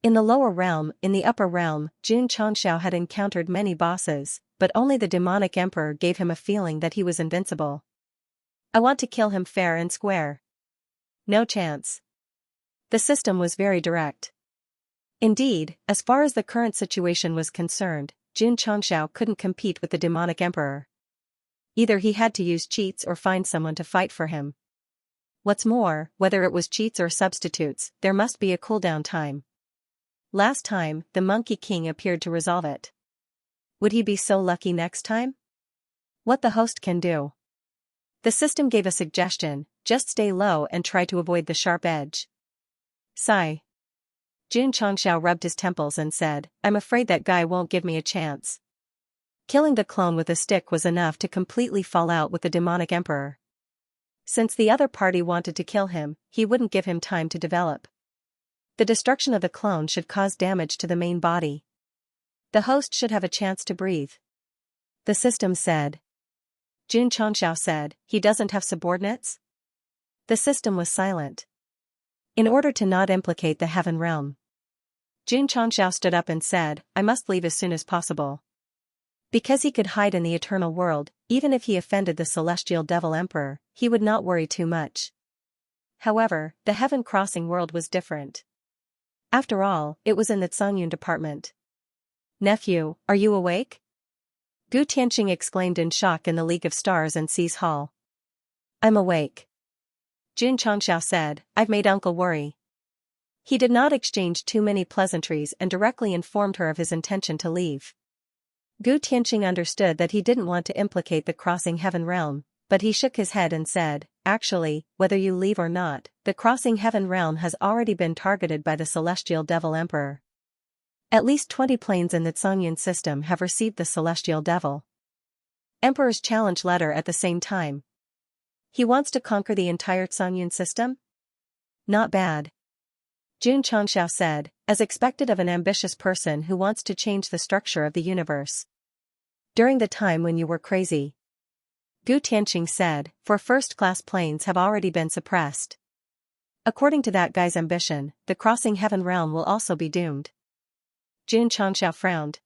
In the lower realm, in the upper realm, Jun Changxiao had encountered many bosses, but only the demonic emperor gave him a feeling that he was invincible. I want to kill him fair and square. No chance. The system was very direct. Indeed, as far as the current situation was concerned, Jun Changxiao couldn't compete with the demonic emperor. Either he had to use cheats or find someone to fight for him. What's more, whether it was cheats or substitutes, there must be a cooldown time. Last time, the Monkey King appeared to resolve it. Would he be so lucky next time? What the host can do. The system gave a suggestion, just stay low and try to avoid the sharp edge. Sigh. Jun Changxiao rubbed his temples and said, I'm afraid that guy won't give me a chance. Killing the clone with a stick was enough to completely fall out with the demonic emperor. Since the other party wanted to kill him, he wouldn't give him time to develop. The destruction of the clone should cause damage to the main body. The host should have a chance to breathe. The system said. Jun Changxiao said, he doesn't have subordinates? The system was silent. In order to not implicate the heaven realm, Jun Changxiao stood up and said, I must leave as soon as possible. Because he could hide in the eternal world, even if he offended the celestial devil emperor, he would not worry too much. However, the heaven crossing world was different. After all, it was in the Zhongyun department. Nephew, are you awake? Gu Tianxing exclaimed in shock in the League of Stars and Seas Hall. I'm awake. Jun Changxiao said, I've made Uncle worry. He did not exchange too many pleasantries and directly informed her of his intention to leave. Gu Tianxing understood that he didn't want to implicate the crossing heaven realm, but he shook his head and said, actually, whether you leave or not, the crossing heaven realm has already been targeted by the celestial devil emperor. At least 20 planes in the Zhongyun system have received the celestial devil emperor's challenge letter at the same time. He wants to conquer the entire Zhongyun system? Not bad. Jun Changxiao said, as expected of an ambitious person who wants to change the structure of the universe. During the time when you were crazy, Gu Tianxing said, for first-class planes have already been suppressed. According to that guy's ambition, the crossing heaven realm will also be doomed. Jun Changxiao frowned.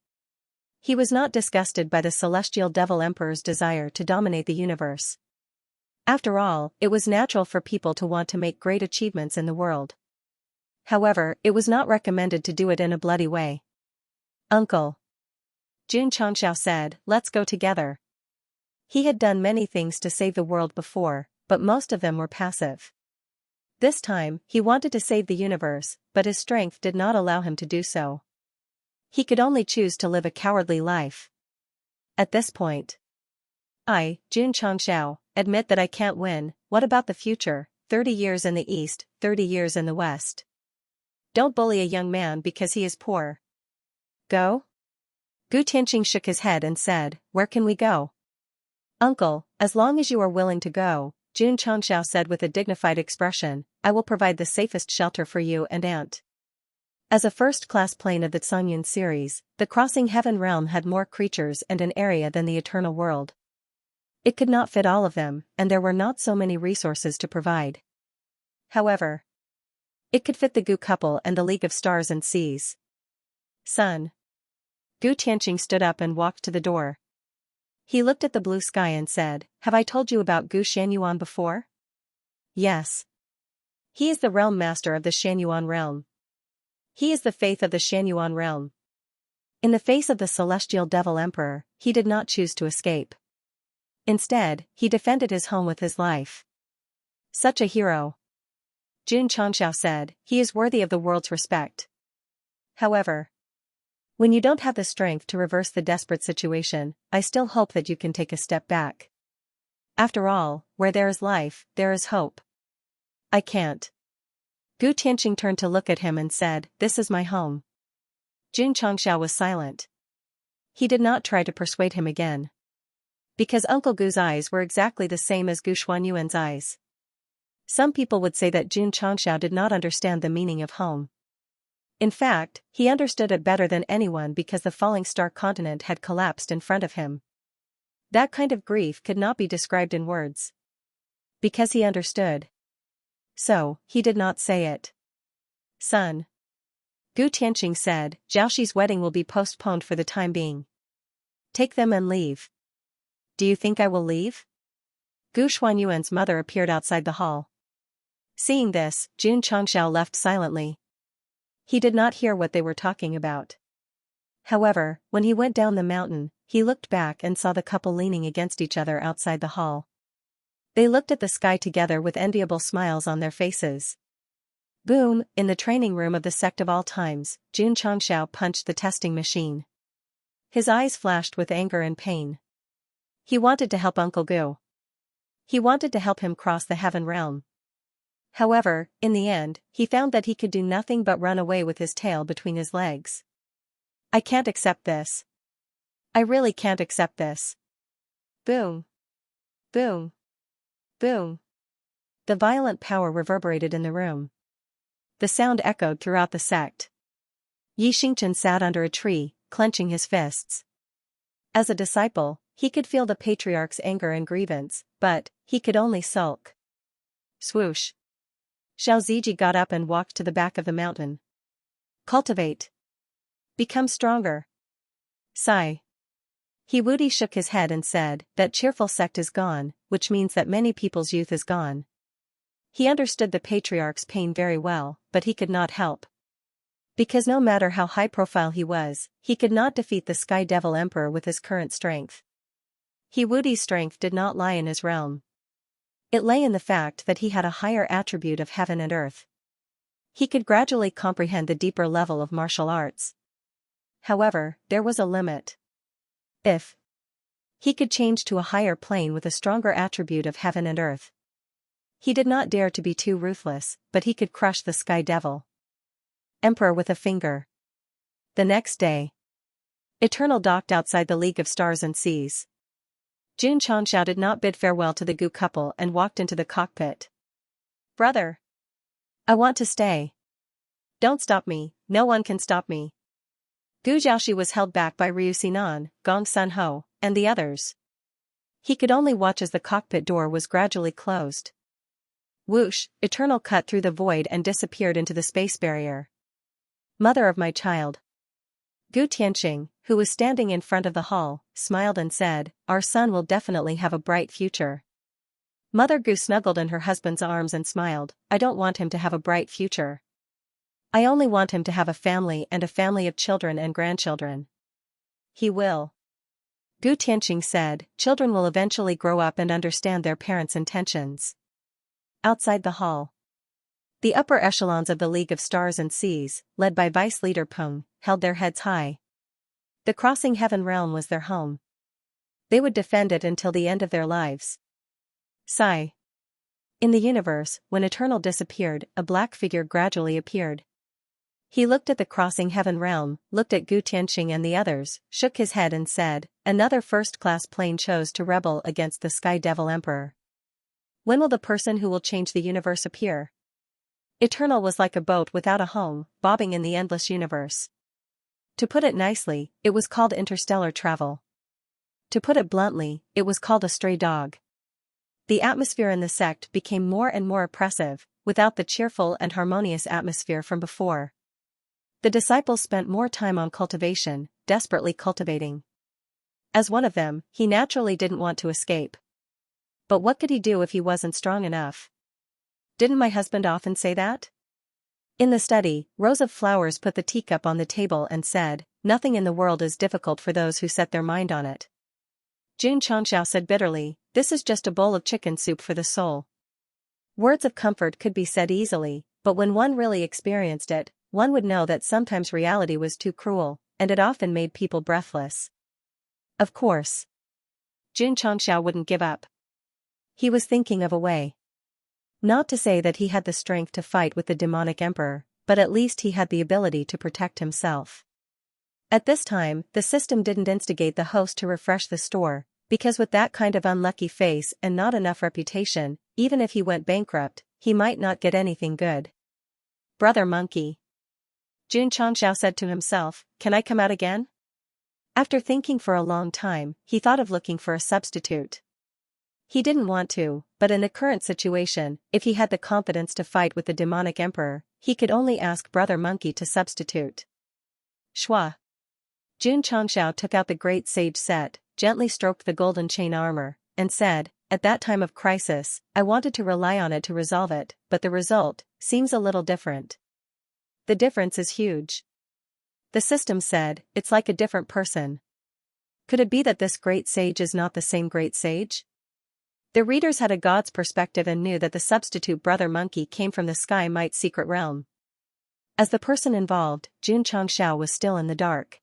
He was not disgusted by the celestial devil emperor's desire to dominate the universe. After all, it was natural for people to want to make great achievements in the world. However, it was not recommended to do it in a bloody way. Uncle, Xianxia said, let's go together. He had done many things to save the world before, but most of them were passive. This time, he wanted to save the universe, but his strength did not allow him to do so. He could only choose to live a cowardly life. At this point, I, Xianxia, admit that I can't win. What about the future? 30 years in the east, 30 years in the west. Don't bully a young man because he is poor. Go? Gu Tianqing shook his head and said, where can we go? Uncle, as long as you are willing to go, Xianxia said with a dignified expression, I will provide the safest shelter for you and Aunt. As a first-class plane of the Xianxia series, the Crossing Heaven realm had more creatures and an area than the Eternal World. It could not fit all of them, and there were not so many resources to provide. However, it could fit the Gu couple and the League of Stars and Seas. Son. Gu Tianqing stood up and walked to the door. He looked at the blue sky and said, have I told you about Gu Xianyuan before? Yes. He is the realm master of the Xianyuan realm. He is the faith of the Xianyuan realm. In the face of the celestial devil emperor, he did not choose to escape. Instead, he defended his home with his life. Such a hero. Xianxia said, he is worthy of the world's respect. However, when you don't have the strength to reverse the desperate situation, I still hope that you can take a step back. After all, where there is life, there is hope. I can't. Gu Tianqing turned to look at him and said, this is my home. Xianxia was silent. He did not try to persuade him again. Because Uncle Gu's eyes were exactly the same as Gu Xuanyuan's eyes. Some people would say that Xianxia did not understand the meaning of home. In fact, he understood it better than anyone because the falling star continent had collapsed in front of him. That kind of grief could not be described in words. Because he understood. So, he did not say it. Son. Gu Tianqing said, Zhaoxi's wedding will be postponed for the time being. Take them and leave. Do you think I will leave? Gu Xuanyuan's mother appeared outside the hall. Seeing this, Xianxia left silently. He did not hear what they were talking about. However, when he went down the mountain, he looked back and saw the couple leaning against each other outside the hall. They looked at the sky together with enviable smiles on their faces. Boom! In the training room of the Sect of all times, Xianxia punched the testing machine. His eyes flashed with anger and pain. He wanted to help Uncle Gu. He wanted to help him cross the heaven realm. However, in the end, he found that he could do nothing but run away with his tail between his legs. I can't accept this. I really can't accept this. Boom. Boom. Boom. The violent power reverberated in the room. The sound echoed throughout the sect. Yi Xingchen sat under a tree, clenching his fists. As a disciple, he could feel the patriarch's anger and grievance, but he could only sulk. Swoosh. Xiao Ziji got up and walked to the back of the mountain. Cultivate. Become stronger. Sigh. He Wudi shook his head and said, that cheerful sect is gone, which means that many people's youth is gone. He understood the patriarch's pain very well, but he could not help. Because no matter how high profile he was, he could not defeat the Sky Devil Emperor with his current strength. He Wudi's strength did not lie in his realm. It lay in the fact that he had a higher attribute of heaven and earth. He could gradually comprehend the deeper level of martial arts. However, there was a limit. If he could change to a higher plane with a stronger attribute of heaven and earth. He did not dare to be too ruthless, but he could crush the Sky Devil Emperor with a finger. The next day, Eternal docked outside the League of Stars and Seas. Xianxia did not bid farewell to the Gu couple and walked into the cockpit. Brother. I want to stay. Don't stop me, no one can stop me. Gu Zhaoxi was held back by Ryu Sinan, Gong Sunho, and the others. He could only watch as the cockpit door was gradually closed. Whoosh, Eternal cut through the void and disappeared into the space barrier. Mother of my child. Gu Tianqing, who was standing in front of the hall, smiled and said, our son will definitely have a bright future. Mother Gu snuggled in her husband's arms and smiled. I don't want him to have a bright future. I only want him to have a family and a family of children and grandchildren. He will. Gu Tianqing said, children will eventually grow up and understand their parents' intentions. Outside the hall. The upper echelons of the League of Stars and Seas, led by Vice Leader Peng, held their heads high. The Crossing Heaven realm was their home. They would defend it until the end of their lives. Sigh. In the universe, when Eternal disappeared, a black figure gradually appeared. He looked at the Crossing Heaven realm, looked at Gu Tianqing and the others, shook his head and said, another first-class plane chose to rebel against the Sky Devil Emperor. When will the person who will change the universe appear? Eternal was like a boat without a home, bobbing in the endless universe. To put it nicely, it was called interstellar travel. To put it bluntly, it was called a stray dog. The atmosphere in the sect became more and more oppressive, without the cheerful and harmonious atmosphere from before. The disciples spent more time on cultivation, desperately cultivating. As one of them, he naturally didn't want to escape. But what could he do if he wasn't strong enough? Didn't my husband often say that? In the study, Rose of Flowers put the teacup on the table and said, nothing in the world is difficult for those who set their mind on it. Jun Xianxia said bitterly, this is just a bowl of chicken soup for the soul. Words of comfort could be said easily, but when one really experienced it, one would know that sometimes reality was too cruel, and it often made people breathless. Of course. Jun Xianxia wouldn't give up. He was thinking of a way. Not to say that he had the strength to fight with the demonic emperor, but at least he had the ability to protect himself. At this time, the system didn't instigate the host to refresh the store, because with that kind of unlucky face and not enough reputation, even if he went bankrupt, he might not get anything good. Brother Monkey. Jun Xianxia said to himself, can I come out again? After thinking for a long time, he thought of looking for a substitute. He didn't want to, but in the current situation, if he had the confidence to fight with the demonic emperor, he could only ask Brother Monkey to substitute. Shua. Jun Xianxia took out the great sage set, gently stroked the golden chain armor, and said, at that time of crisis, I wanted to rely on it to resolve it, but the result seems a little different. The difference is huge. The system said, it's like a different person. Could it be that this great sage is not the same great sage? The readers had a god's perspective and knew that the substitute Brother Monkey came from the Sky Might secret realm. As the person involved, Jun Xianxia was still in the dark.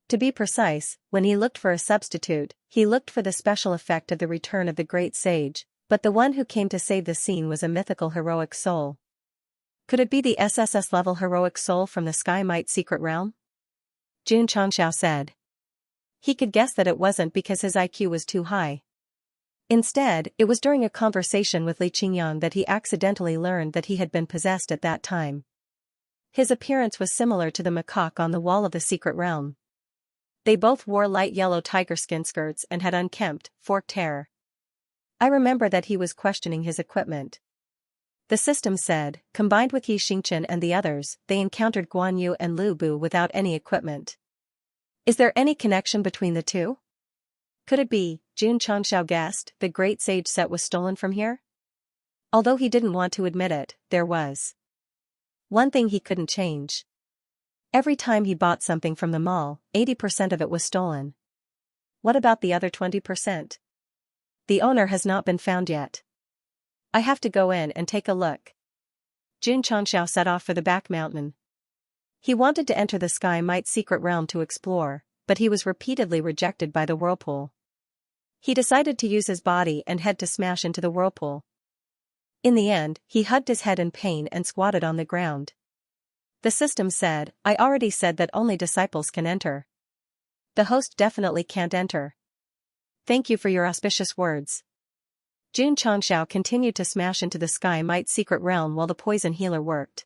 To be precise, when he looked for a substitute, he looked for the special effect of the return of the great sage, but the one who came to save the scene was a mythical heroic soul. Could it be the SSS-level heroic soul from the Sky Might secret realm? Jun Xianxia said. He could guess that it wasn't because his IQ was too high. Instead, it was during a conversation with Li Qingyang that he accidentally learned that he had been possessed at that time. His appearance was similar to the macaque on the wall of the secret realm. They both wore light yellow tiger skin skirts and had unkempt, forked hair. I remember that he was questioning his equipment. The system said, combined with Yi Xingqian and the others, they encountered Guan Yu and Lu Bu without any equipment. Is there any connection between the two? Could it be, Jun Xianxia guessed, the great sage set was stolen from here? Although he didn't want to admit it, there was one thing he couldn't change. Every time he bought something from the mall, 80% of it was stolen. What about the other 20%? The owner has not been found yet. I have to go in and take a look. Jun Xianxia set off for the back mountain. He wanted to enter the Sky Might secret realm to explore, but he was repeatedly rejected by the whirlpool. He decided to use his body and head to smash into the whirlpool. In the end, he hugged his head in pain and squatted on the ground. The system said, I already said that only disciples can enter. The host definitely can't enter. Thank you for your auspicious words. Jun Xianxia continued to smash into the Sky Might secret realm while the poison healer worked.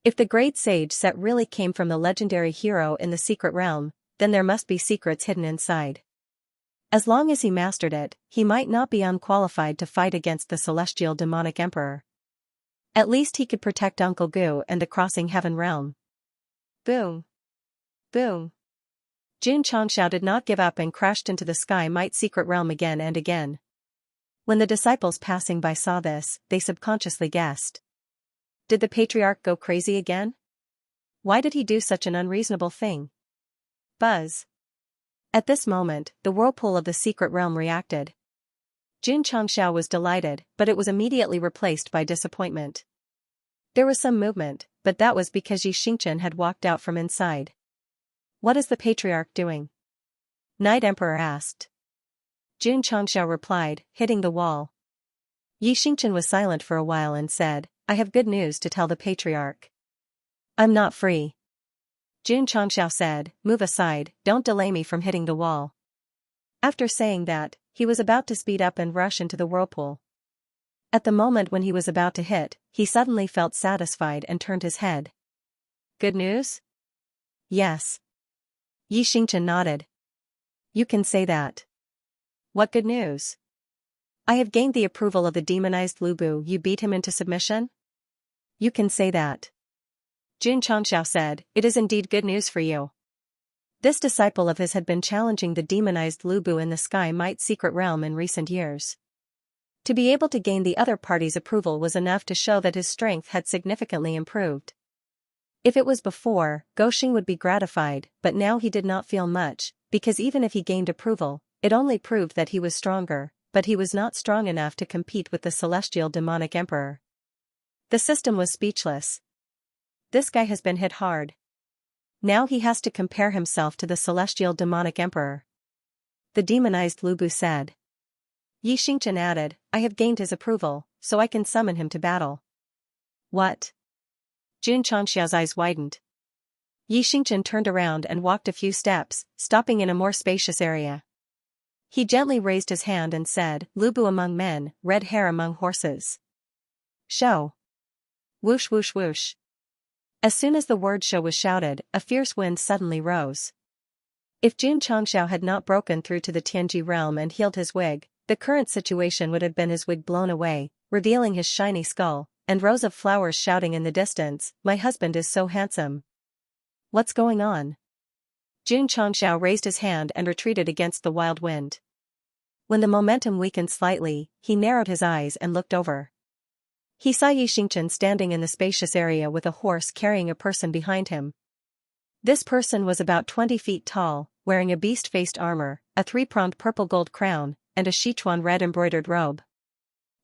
If the great sage set really came from the legendary hero in the secret realm, then there must be secrets hidden inside. As long as he mastered it, he might not be unqualified to fight against the celestial demonic emperor. At least he could protect Uncle Gu and the Crossing Heaven realm. Boom! Boom! Jun Xianxia did not give up and crashed into the Sky Might secret realm again and again. When the disciples passing by saw this, they subconsciously guessed. Did the patriarch go crazy again? Why did he do such an unreasonable thing? Buzz. At this moment, the whirlpool of the secret realm reacted. Xianxia was delighted, but it was immediately replaced by disappointment. There was some movement, but that was because Xianxia had walked out from inside. What is the patriarch doing? Night Emperor asked. Xianxia replied, hitting the wall. Xianxia was silent for a while and said, I have good news to tell the patriarch. I'm not free. Xianxia said, move aside, don't delay me from hitting the wall. After saying that, he was about to speed up and rush into the whirlpool. At the moment when he was about to hit, he suddenly felt satisfied and turned his head. Good news? Yes. Xianxia nodded. You can say that. What good news? I have gained the approval of the demonized Lubu. You beat him into submission? You can say that. Xianxia said, it is indeed good news for you. This disciple of his had been challenging the demonized Lubu in the Sky Might secret realm in recent years. To be able to gain the other party's approval was enough to show that his strength had significantly improved. If it was before, Goxing would be gratified, but now he did not feel much, because even if he gained approval, it only proved that he was stronger, but he was not strong enough to compete with the celestial demonic emperor. The system was speechless. This guy has been hit hard. Now he has to compare himself to the celestial demonic emperor. The demonized Lubu said. Xianxia added, I have gained his approval, so I can summon him to battle. What? Xianxia's eyes widened. Xianxia turned around and walked a few steps, stopping in a more spacious area. He gently raised his hand and said, Lubu among men, red hair among horses. Show. Whoosh whoosh whoosh. As soon as the word show was shouted, a fierce wind suddenly rose. If Xianxia had not broken through to the Tianji realm and healed his wig, the current situation would have been his wig blown away, revealing his shiny skull, and rows of flowers shouting in the distance, my husband is so handsome. What's going on? Xianxia raised his hand and retreated against the wild wind. When the momentum weakened slightly, he narrowed his eyes and looked over. He saw Xianxia standing in the spacious area with a horse carrying a person behind him. This person was about 20 feet tall, wearing a beast-faced armor, a three-pronged purple gold crown, and a Sichuan red embroidered robe.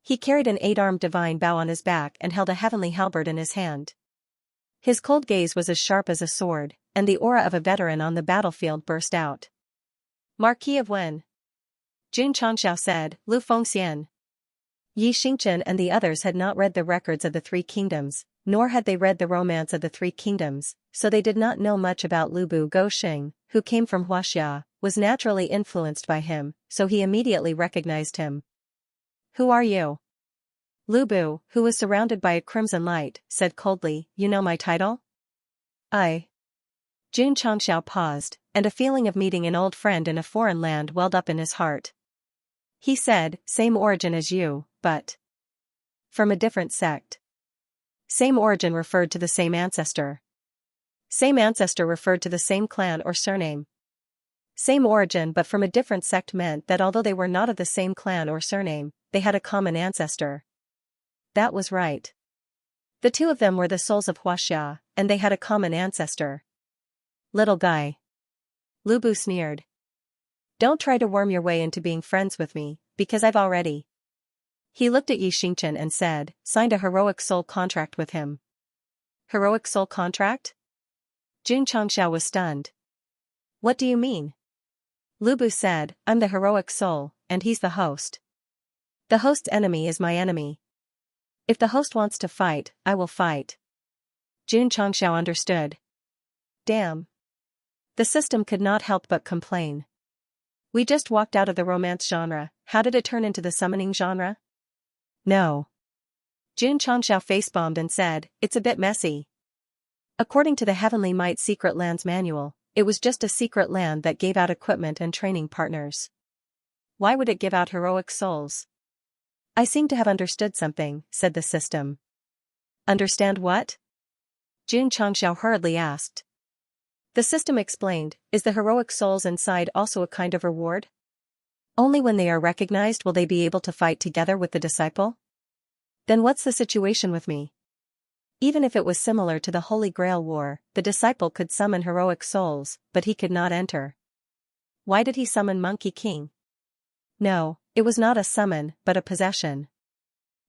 He carried an 8-armed divine bow on his back and held a heavenly halberd in his hand. His cold gaze was as sharp as a sword, and the aura of a veteran on the battlefield burst out. Marquis of Wen. Xianxia said, Lu Fengxian. Xianxia and the others had not read the records of the Three Kingdoms, nor had they read the romance of the Three Kingdoms, so they did not know much about Lubu Goxing, who came from Huaxia, was naturally influenced by him, so he immediately recognized him. Who are you? Lubu, who was surrounded by a crimson light, said coldly, you know my title? Xianxia paused, and a feeling of meeting an old friend in a foreign land welled up in his heart. He said, same origin as you, but from a different sect. Same origin referred to the same ancestor. Same ancestor referred to the same clan or surname. Same origin but from a different sect meant that although they were not of the same clan or surname, they had a common ancestor. That was right. The two of them were the souls of Huaxia, and they had a common ancestor. Little guy. Lubu sneered. Don't try to worm your way into being friends with me, because I've already. He looked at Xianxia and said, signed a heroic soul contract with him. Heroic soul contract? Xianxia was stunned. What do you mean? Lubu said, I'm the heroic soul, and he's the host. The host's enemy is my enemy. If the host wants to fight, I will fight. Xianxia understood. Damn. The system could not help but complain. We just walked out of the romance genre, how did it turn into the summoning genre? No. Xianxia face-bombed and said, it's a bit messy. According to the Heavenly Might Secret Lands Manual, it was just a secret land that gave out equipment and training partners. Why would it give out heroic souls? I seem to have understood something, said the system. Understand what? Xianxia hurriedly asked. The system explained, is the heroic souls inside also a kind of reward? Only when they are recognized will they be able to fight together with the disciple? Then what's the situation with me? Even if it was similar to the Holy Grail War, the disciple could summon heroic souls, but he could not enter. Why did he summon Monkey King? No, it was not a summon, but a possession.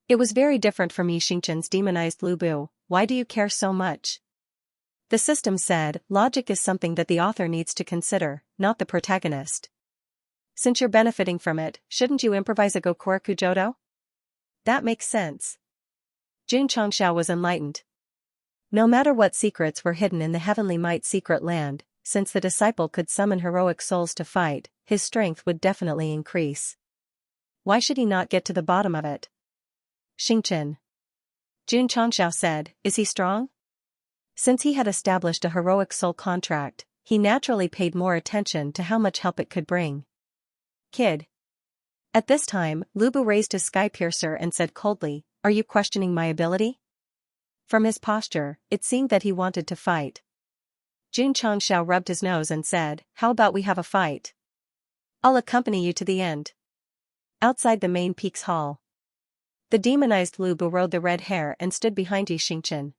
It was very different from Xianxia's demonized Lu Bu. Why do you care so much? The system said, logic is something that the author needs to consider, not the protagonist. Since you're benefiting from it, shouldn't you improvise a Gokuraku Jodo? That makes sense. Xianxia was enlightened. No matter what secrets were hidden in the Heavenly Might secret land, since the disciple could summon heroic souls to fight, his strength would definitely increase. Why should he not get to the bottom of it? Xianxia said, is he strong? Since he had established a heroic soul contract, he naturally paid more attention to how much help it could bring. Kid. At this time, Lu Bu raised his sky piercer and said coldly, are you questioning my ability? From his posture, it seemed that he wanted to fight. Xianxia rubbed his nose and said, how about we have a fight? I'll accompany you to the end. Outside the main peak's hall. The demonized Lu Bu rode the red hare and stood behind Xianxia.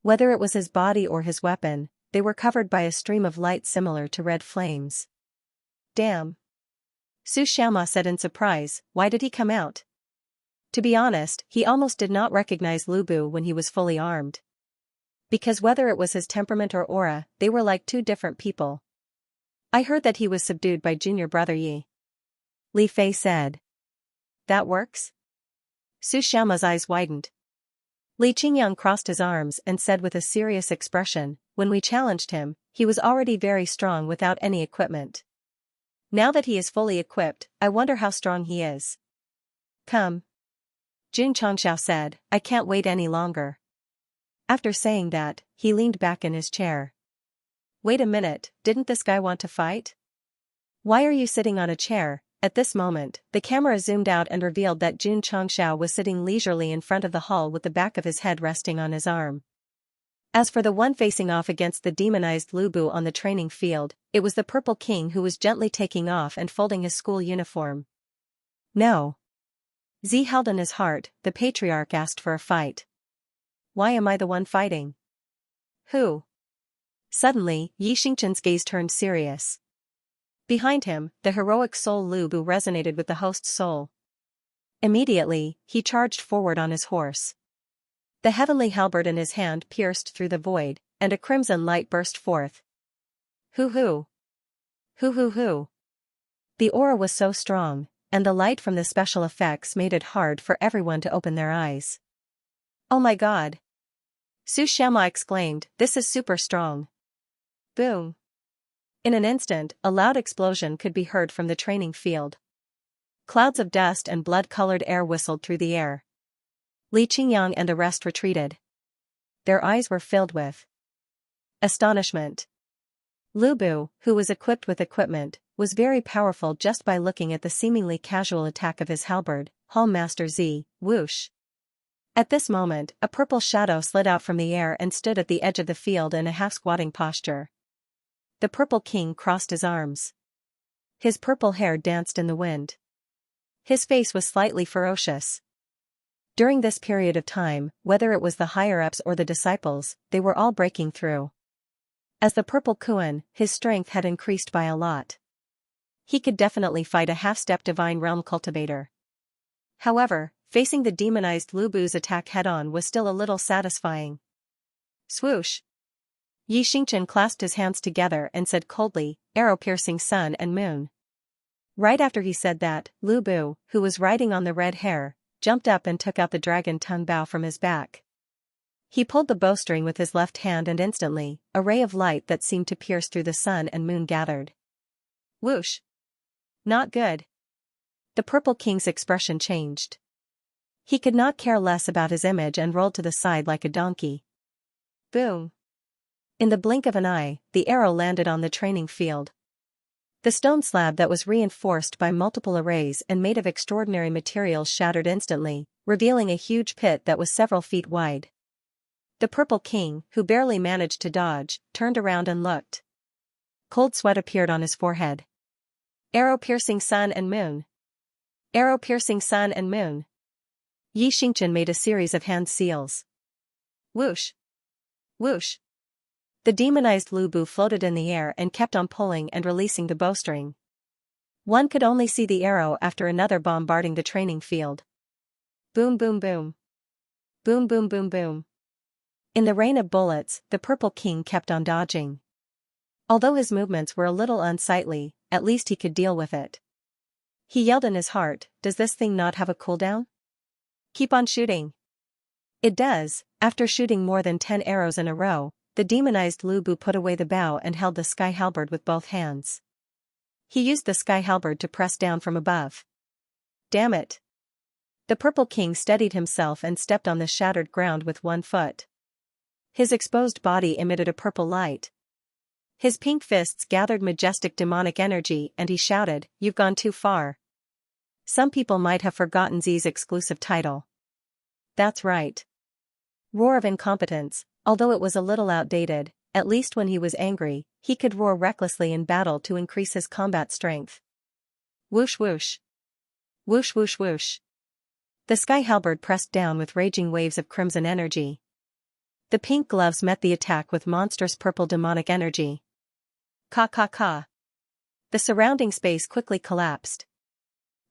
Whether it was his body or his weapon, they were covered by a stream of light similar to red flames. Damn. Xianxia said in surprise, why did he come out? To be honest, he almost did not recognize Lu Bu when he was fully armed. Because whether it was his temperament or aura, they were like two different people. I heard that he was subdued by junior brother Yi. Li Fei said. That works? Xiaoma's eyes widened. Li Qingyang crossed his arms and said with a serious expression, when we challenged him, he was already very strong without any equipment. Now that he is fully equipped, I wonder how strong he is. Come. Xianxia said, I can't wait any longer. After saying that, he leaned back in his chair. Wait a minute, didn't this guy want to fight? Why are you sitting on a chair? At this moment, the camera zoomed out and revealed that Xianxia was sitting leisurely in front of the hall with the back of his head resting on his arm. As for the one facing off against the demonized Lu Bu on the training field, it was the Purple King who was gently taking off and folding his school uniform. No. Z held in his heart, the patriarch asked for a fight. Why am I the one fighting? Who? Suddenly, Xianxia's gaze turned serious. Behind him, the heroic soul Lu Bu resonated with the host's soul. Immediately, he charged forward on his horse. The heavenly halberd in his hand pierced through the void, and a crimson light burst forth. Hoo-hoo! Hoo-hoo-hoo! The aura was so strong, and the light from the special effects made it hard for everyone to open their eyes. Oh my god! Xianxia exclaimed, this is super strong. Boom! In an instant, a loud explosion could be heard from the training field. Clouds of dust and blood-colored air whistled through the air. Li Qingyang and the rest retreated. Their eyes were filled with astonishment. Lu Bu, who was equipped with equipment, was very powerful just by looking at the seemingly casual attack of his halberd, Hall Master Z, whoosh. At this moment, a purple shadow slid out from the air and stood at the edge of the field in a half-squatting posture. The Purple King crossed his arms. His purple hair danced in the wind. His face was slightly ferocious. During this period of time, whether it was the higher-ups or the disciples, they were all breaking through. As the Purple Kuan, his strength had increased by a lot. He could definitely fight a half-step Divine Realm cultivator. However, facing the demonized Lu Bu's attack head-on was still a little satisfying. Swoosh! Xianxia clasped his hands together and said coldly, arrow-piercing sun and moon. Right after he said that, Lu Bu, who was riding on the red hare, jumped up and took out the dragon tongue bow from his back. He pulled the bowstring with his left hand and instantly, a ray of light that seemed to pierce through the sun and moon gathered. Whoosh! Not good. The Purple King's expression changed. He could not care less about his image and rolled to the side like a donkey. Boom! In the blink of an eye, the arrow landed on the training field. The stone slab that was reinforced by multiple arrays and made of extraordinary materials shattered instantly, revealing a huge pit that was several feet wide. The Purple King, who barely managed to dodge, turned around and looked. Cold sweat appeared on his forehead. Arrow-piercing sun and moon. Arrow-piercing sun and moon. Yi Xingchen made a series of hand seals. Whoosh! Whoosh! The demonized Lu Bu floated in the air and kept on pulling and releasing the bowstring. One could only see the arrow after another bombarding the training field. Boom boom boom. Boom boom boom boom. In the rain of bullets, the Purple King kept on dodging. Although his movements were a little unsightly, at least he could deal with it. He yelled in his heart, "Does this thing not have a cooldown? Keep on shooting." It does. After shooting more than 10 arrows in a row, the demonized Lu Bu put away the bow and held the sky halberd with both hands. He used the sky halberd to press down from above. Damn it! The Purple King steadied himself and stepped on the shattered ground with one foot. His exposed body emitted a purple light. His pink fists gathered majestic demonic energy and he shouted, "You've gone too far." Some people might have forgotten Zi's exclusive title. That's right. Roar of incompetence. Although it was a little outdated, at least when he was angry, he could roar recklessly in battle to increase his combat strength. Whoosh whoosh. Whoosh whoosh whoosh. The sky halberd pressed down with raging waves of crimson energy. The pink gloves met the attack with monstrous purple demonic energy. Ka ka ka. The surrounding space quickly collapsed.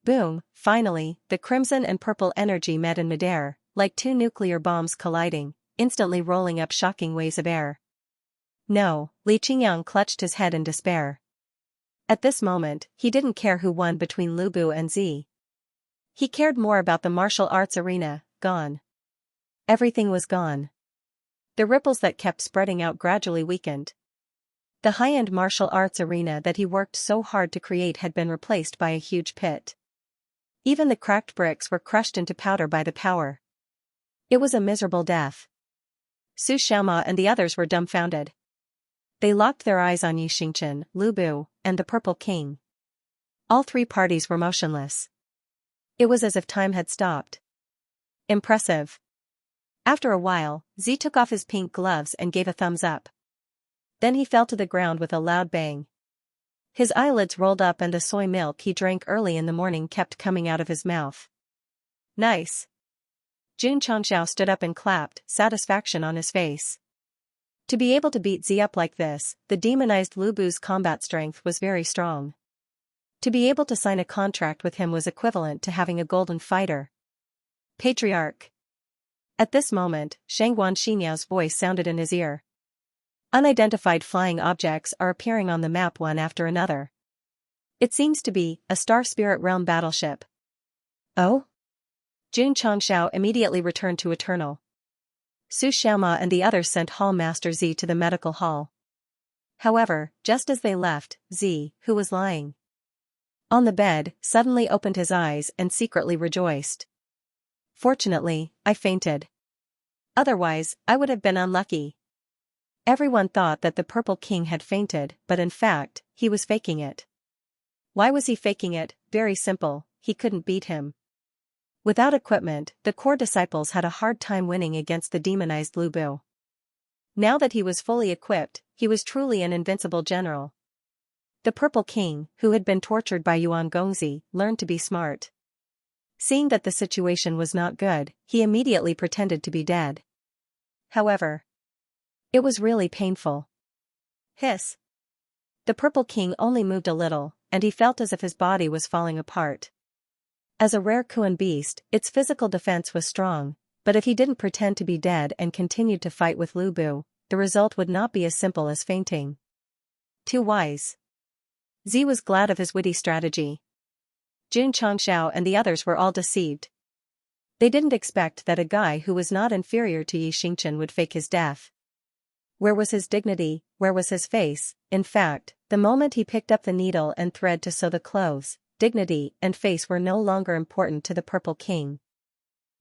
Boom, finally, the crimson and purple energy met in midair, like two nuclear bombs colliding, instantly rolling up shocking waves of air. No, Li Qingyang clutched his head in despair. At this moment, he didn't care who won between Lu Bu and Zi. He cared more about the martial arts arena, gone. Everything was gone. The ripples that kept spreading out gradually weakened. The high-end martial arts arena that he worked so hard to create had been replaced by a huge pit. Even the cracked bricks were crushed into powder by the power. It was a miserable death. Su Xiaoma and the others were dumbfounded. They locked their eyes on Yi Xingchen, Lu Bu, and the Purple King. All three parties were motionless. It was as if time had stopped. Impressive. After a while, Zi took off his pink gloves and gave a thumbs up. Then he fell to the ground with a loud bang. His eyelids rolled up and the soy milk he drank early in the morning kept coming out of his mouth. Nice. Jun Changxiao stood up and clapped, satisfaction on his face. To be able to beat Zi up like this, the demonized Lu Bu's combat strength was very strong. To be able to sign a contract with him was equivalent to having a golden fighter. Patriarch. At this moment, Shangguan Xiniao's voice sounded in his ear. Unidentified flying objects are appearing on the map one after another. It seems to be a Star Spirit Realm battleship. Oh? Jun Changxiao immediately returned to Eternal. Su Xiaoma and the others sent Hall Master Zi to the medical hall. However, just as they left, Zi, who was lying on the bed, suddenly opened his eyes and secretly rejoiced. Fortunately, I fainted. Otherwise, I would have been unlucky. Everyone thought that the Purple King had fainted, but in fact, he was faking it. Why was he faking it? Very simple, he couldn't beat him. Without equipment, the core disciples had a hard time winning against the demonized Lu Bu. Now that he was fully equipped, he was truly an invincible general. The Purple King, who had been tortured by Yuan Gongzi, learned to be smart. Seeing that the situation was not good, he immediately pretended to be dead. However, it was really painful. Hiss. The Purple King only moved a little, and he felt as if his body was falling apart. As a rare Kuan beast, its physical defense was strong, but if he didn't pretend to be dead and continued to fight with Lu Bu, the result would not be as simple as fainting. Too wise. Zi was glad of his witty strategy. Jun Changxiao and the others were all deceived. They didn't expect that a guy who was not inferior to Yi Xingchen would fake his death. Where was his dignity, where was his face? In fact, the moment he picked up the needle and thread to sew the clothes, dignity and face were no longer important to the Purple King.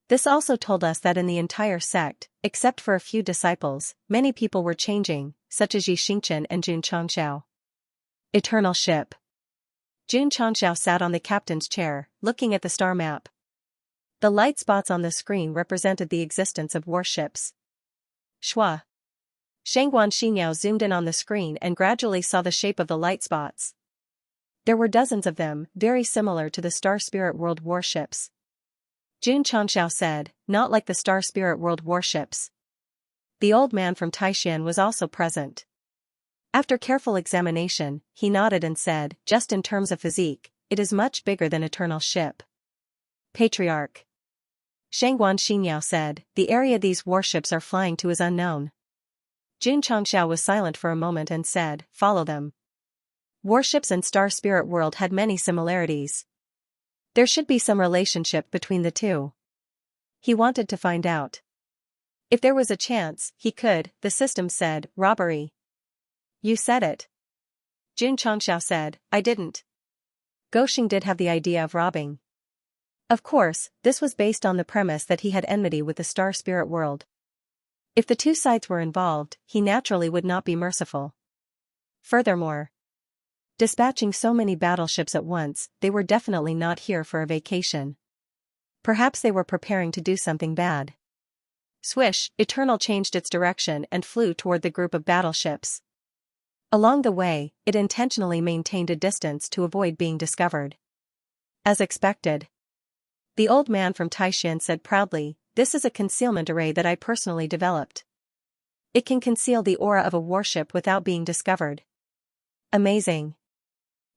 This also told us that in the entire sect, except for a few disciples, many people were changing, such as Yi Xingchen and Jun Changxiao. Eternal ship. Jun Changxiao sat on the captain's chair, looking at the star map. The light spots on the screen represented the existence of warships. Shua. Shangguan Xiniao zoomed in on the screen and gradually saw the shape of the light spots. There were dozens of them, very similar to the Star Spirit World warships. Xianxia said, not like the Star Spirit World warships. The old man from Taishan was also present. After careful examination, he nodded and said, just in terms of physique, it is much bigger than Eternal Ship. Patriarch Xianxia said, the area these warships are flying to is unknown. Xianxia was silent for a moment and said, follow them. Warships and Star Spirit World had many similarities. There should be some relationship between the two. He wanted to find out. If there was a chance, he could, the system said, robbery. You said it. Xianxia said, I didn't. Goxing did have the idea of robbing. Of course, this was based on the premise that he had enmity with the Star Spirit World. If the two sides were involved, he naturally would not be merciful. Furthermore, dispatching so many battleships at once, they were definitely not here for a vacation. Perhaps they were preparing to do something bad. Swish, Eternal changed its direction and flew toward the group of battleships. Along the way, it intentionally maintained a distance to avoid being discovered. As expected. The old man from Taishan said proudly, this is a concealment array that I personally developed. It can conceal the aura of a warship without being discovered. Amazing.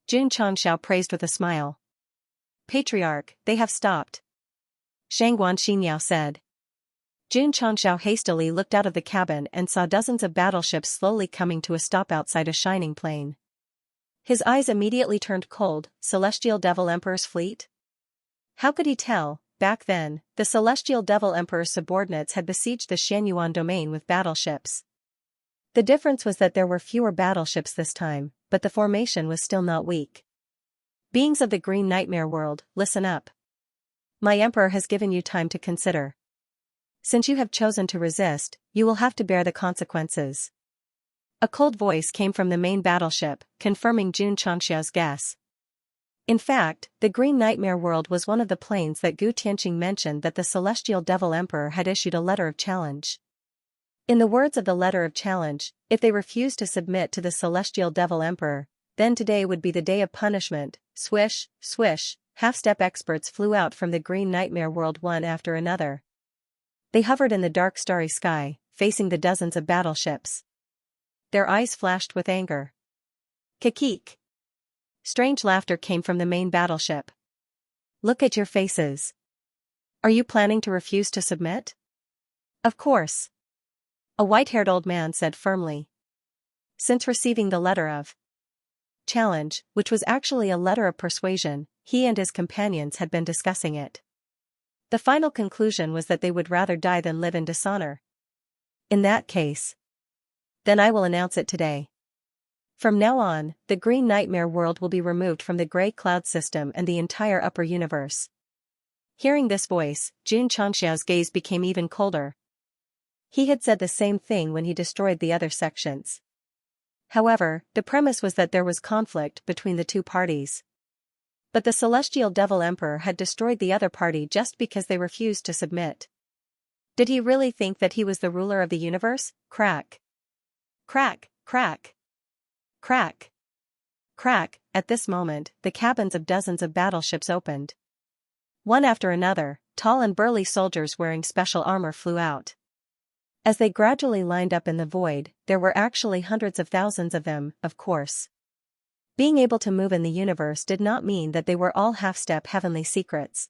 Xianxia praised with a smile. Patriarch, they have stopped. Xianxia said. Xianxia hastily looked out of the cabin and saw dozens of battleships slowly coming to a stop outside a shining plane. His eyes immediately turned cold. Celestial Devil Emperor's fleet? How could he tell? Back then, the Celestial Devil Emperor's subordinates had besieged the Xianyuan domain with battleships. The difference was that there were fewer battleships this time, but the formation was still not weak. Beings of the Green Nightmare World, listen up. My Emperor has given you time to consider. Since you have chosen to resist, you will have to bear the consequences. A cold voice came from the main battleship, confirming Xianxia's guess. In fact, the Green Nightmare World was one of the planes that Gu Tianqing mentioned that the Celestial Devil Emperor had issued a letter of challenge. In the words of the letter of challenge, if they refused to submit to the Celestial Devil Emperor, then today would be the day of punishment. Swish, swish, half-step experts flew out from the Green Nightmare World one after another. They hovered in the dark starry sky, facing the dozens of battleships. Their eyes flashed with anger. Kikik. Strange laughter came from the main battleship. Look at your faces. Are you planning to refuse to submit? Of course. A white-haired old man said firmly. Since receiving the letter of challenge, which was actually a letter of persuasion, he and his companions had been discussing it. The final conclusion was that they would rather die than live in dishonor. In that case, then I will announce it today. From now on, the Green Nightmare World will be removed from the Grey Cloud system and the entire upper universe. Hearing this voice, Xianxia's gaze became even colder. He had said the same thing when he destroyed the other sections. However, the premise was that there was conflict between the two parties. But the Celestial Devil Emperor had destroyed the other party just because they refused to submit. Did he really think that he was the ruler of the universe? Crack. Crack, crack. Crack. Crack. At this moment, the cabins of dozens of battleships opened. One after another, tall and burly soldiers wearing special armor flew out. As they gradually lined up in the void, there were actually hundreds of thousands of them, of course. Being able to move in the universe did not mean that they were all half-step heavenly secrets.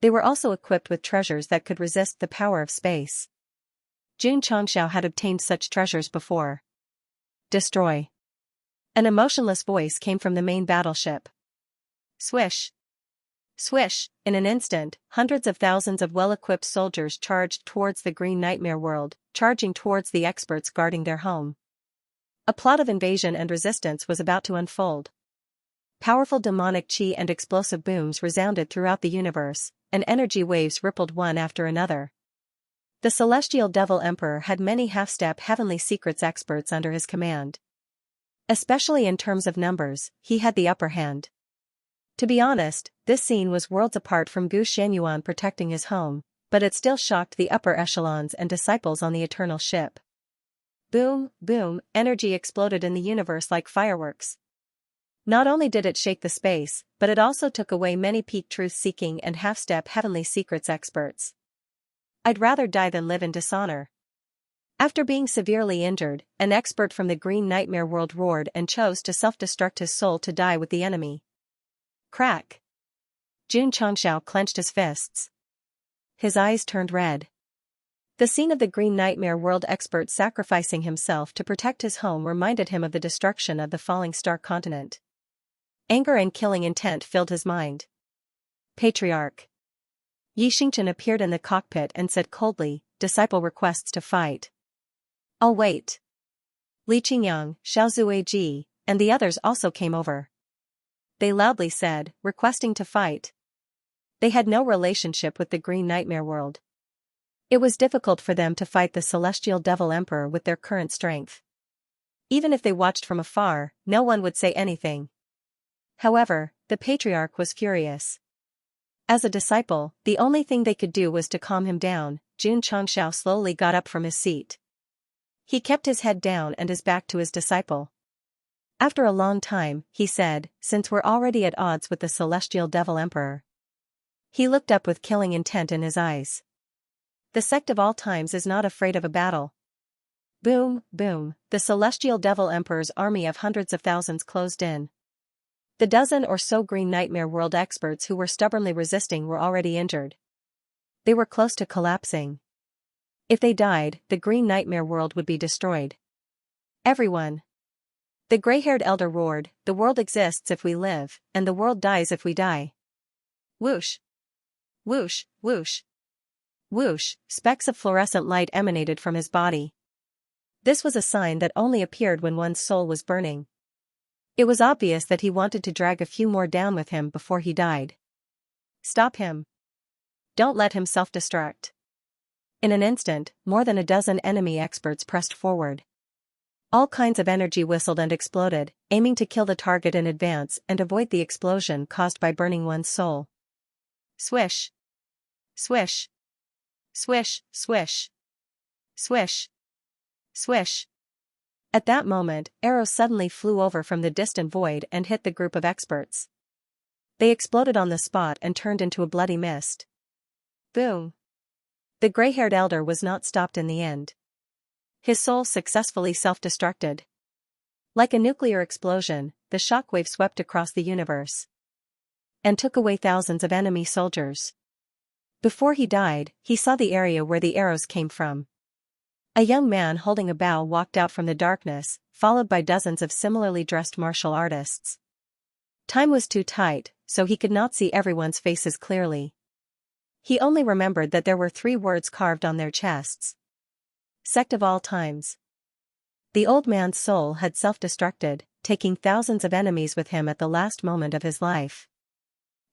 They were also equipped with treasures that could resist the power of space. Xianxia had obtained such treasures before. Destroy. An emotionless voice came from the main battleship. Swish. Swish. In an instant, hundreds of thousands of well-equipped soldiers charged towards the Green Nightmare World, charging towards the experts guarding their home. A plot of invasion and resistance was about to unfold. Powerful demonic chi and explosive booms resounded throughout the universe, and energy waves rippled one after another. The Celestial Devil Emperor had many half-step heavenly secrets experts under his command. Especially in terms of numbers, he had the upper hand. To be honest, this scene was worlds apart from Gu Xianyuan protecting his home, but it still shocked the upper echelons and disciples on the Eternal Ship. Boom, boom, energy exploded in the universe like fireworks. Not only did it shake the space, but it also took away many peak truth-seeking and half-step heavenly secrets experts. I'd rather die than live in dishonor. After being severely injured, an expert from the Green Nightmare world roared and chose to self-destruct his soul to die with the enemy. Crack! Xianxia clenched his fists. His eyes turned red. The scene of the Green Nightmare world expert sacrificing himself to protect his home reminded him of the destruction of the falling star continent. Anger and killing intent filled his mind. Patriarch. Xianxia appeared in the cockpit and said coldly, "Disciple requests to fight." "I'll wait." Li Qingyang, Xiaozuiji, and the others also came over. They loudly said, requesting to fight. They had no relationship with the Green Nightmare world. It was difficult for them to fight the Celestial Devil Emperor with their current strength. Even if they watched from afar, no one would say anything. However, the Patriarch was furious. As a disciple, the only thing they could do was to calm him down. Xianxia slowly got up from his seat. He kept his head down and his back to his disciple. After a long time, he said, "Since we're already at odds with the Celestial Devil Emperor." He looked up with killing intent in his eyes. The Sect of all times is not afraid of a battle. Boom, boom, the Celestial Devil Emperor's army of hundreds of thousands closed in. The dozen or so Green Nightmare world experts who were stubbornly resisting were already injured. They were close to collapsing. If they died, the Green Nightmare world would be destroyed. Everyone. The gray-haired elder roared, "The world exists if we live, and the world dies if we die." Whoosh. Whoosh, whoosh. Whoosh, specks of fluorescent light emanated from his body. This was a sign that only appeared when one's soul was burning. It was obvious that he wanted to drag a few more down with him before he died. Stop him. Don't let him self-destruct. In an instant, more than a dozen enemy experts pressed forward. All kinds of energy whistled and exploded, aiming to kill the target in advance and avoid the explosion caused by burning one's soul. Swish. Swish. Swish, swish. Swish. Swish. At that moment, arrows suddenly flew over from the distant void and hit the group of experts. They exploded on the spot and turned into a bloody mist. Boom. The gray-haired elder was not stopped in the end. His soul successfully self-destructed. Like a nuclear explosion, the shockwave swept across the universe and took away thousands of enemy soldiers. Before he died, he saw the area where the arrows came from. A young man holding a bow walked out from the darkness, followed by dozens of similarly dressed martial artists. Time was too tight, so he could not see everyone's faces clearly. He only remembered that there were 3 words carved on their chests. Sect of all times. The old man's soul had self-destructed, taking thousands of enemies with him at the last moment of his life.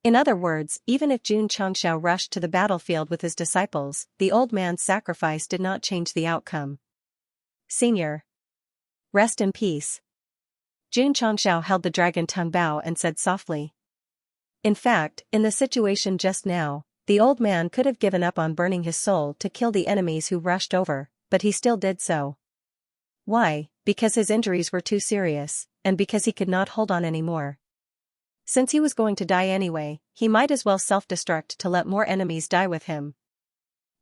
In other words, even if Xianxia rushed to the battlefield with his disciples, the old man's sacrifice did not change the outcome. Senior. Rest in peace. Xianxia held the dragon tongue bow and said softly. In fact, in the situation just now, the old man could have given up on burning his soul to kill the enemies who rushed over, but he still did so. Why? Because his injuries were too serious, and because he could not hold on anymore. Since he was going to die anyway, he might as well self-destruct to let more enemies die with him.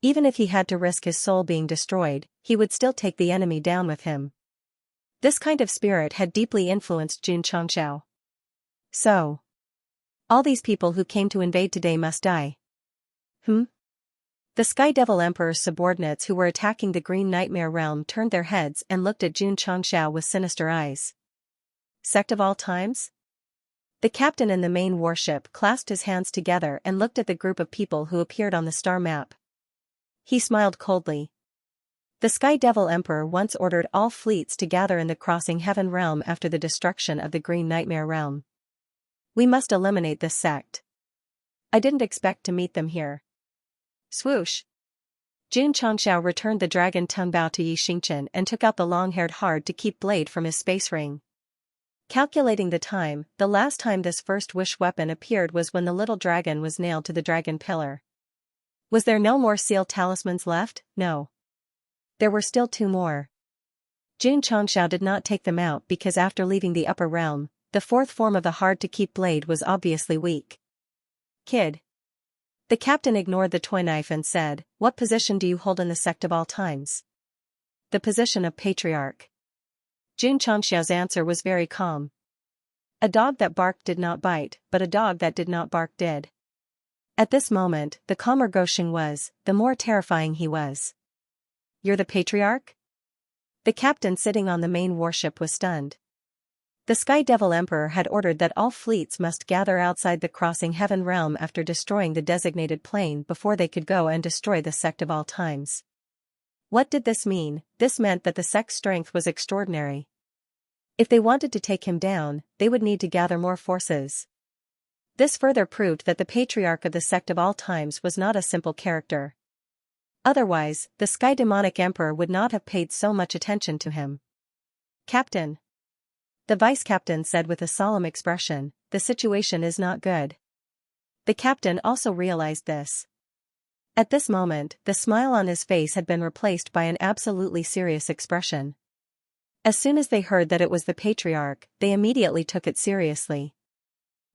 Even if he had to risk his soul being destroyed, he would still take the enemy down with him. This kind of spirit had deeply influenced Xianxia. So, all these people who came to invade today must die. The Sky Devil Emperor's subordinates who were attacking the Green Nightmare realm turned their heads and looked at Xianxia with sinister eyes. Sect of all times? The captain in the main warship clasped his hands together and looked at the group of people who appeared on the star map. He smiled coldly. The Sky Devil Emperor once ordered all fleets to gather in the Crossing Heaven realm after the destruction of the Green Nightmare realm. We must eliminate this sect. I didn't expect to meet them here. Swoosh. Xianxia returned the dragon tongue bow to Xianxia and took out the long-haired hard-to-keep blade from his space ring. Calculating the time, the last time this first wish weapon appeared was when the little dragon was nailed to the dragon pillar. Was there no more seal talismans left? No. There were still 2 more. Xianxia did not take them out because after leaving the upper realm, the fourth form of the hard-to-keep blade was obviously weak. Kid. The captain ignored the toy knife and said, "What position do you hold in the sect of all times?" "The position of patriarch." Xianxia's answer was very calm. A dog that barked did not bite, but a dog that did not bark did. At this moment, the calmer Gosheng was, the more terrifying he was. "You're the patriarch?" The captain sitting on the main warship was stunned. The Sky Devil Emperor had ordered that all fleets must gather outside the crossing heaven realm after destroying the designated plane before they could go and destroy the sect of all times. What did this mean? This meant that the sect's strength was extraordinary. If they wanted to take him down, they would need to gather more forces. This further proved that the patriarch of the sect of all times was not a simple character. Otherwise, the Sky Demonic Emperor would not have paid so much attention to him. "Captain," the vice-captain said with a solemn expression, "the situation is not good." The captain also realized this. At this moment, the smile on his face had been replaced by an absolutely serious expression. As soon as they heard that it was the patriarch, they immediately took it seriously.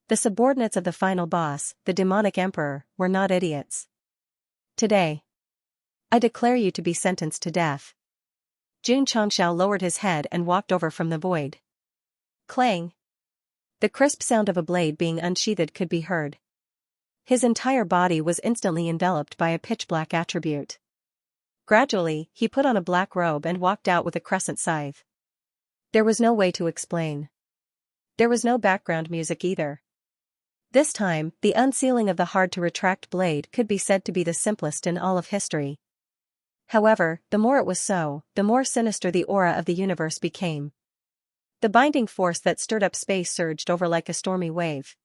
The subordinates of the final boss, the demonic emperor, were not idiots. "Today, I declare you to be sentenced to death." Xianxia lowered his head and walked over from the void. Clang! The crisp sound of a blade being unsheathed could be heard. His entire body was instantly enveloped by a pitch-black attribute. Gradually, he put on a black robe and walked out with a crescent scythe. There was no way to explain. There was no background music either. This time, the unsealing of the hard-to-retract blade could be said to be the simplest in all of history. However, the more it was so, the more sinister the aura of the universe became. The binding force that stirred up space surged over like a stormy wave.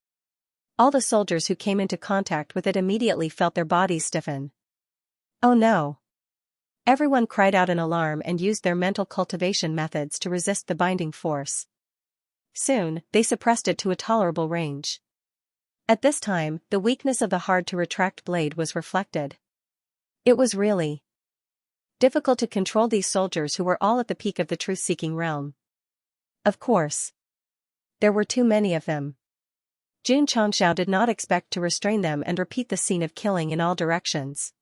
All the soldiers who came into contact with it immediately felt their bodies stiffen. "Oh no!" Everyone cried out in alarm and used their mental cultivation methods to resist the binding force. Soon, they suppressed it to a tolerable range. At this time, the weakness of the hard-to-retract blade was reflected. It was really difficult to control these soldiers who were all at the peak of the truth-seeking realm. Of course, there were too many of them. Xianxia did not expect to restrain them and repeat the scene of killing in all directions.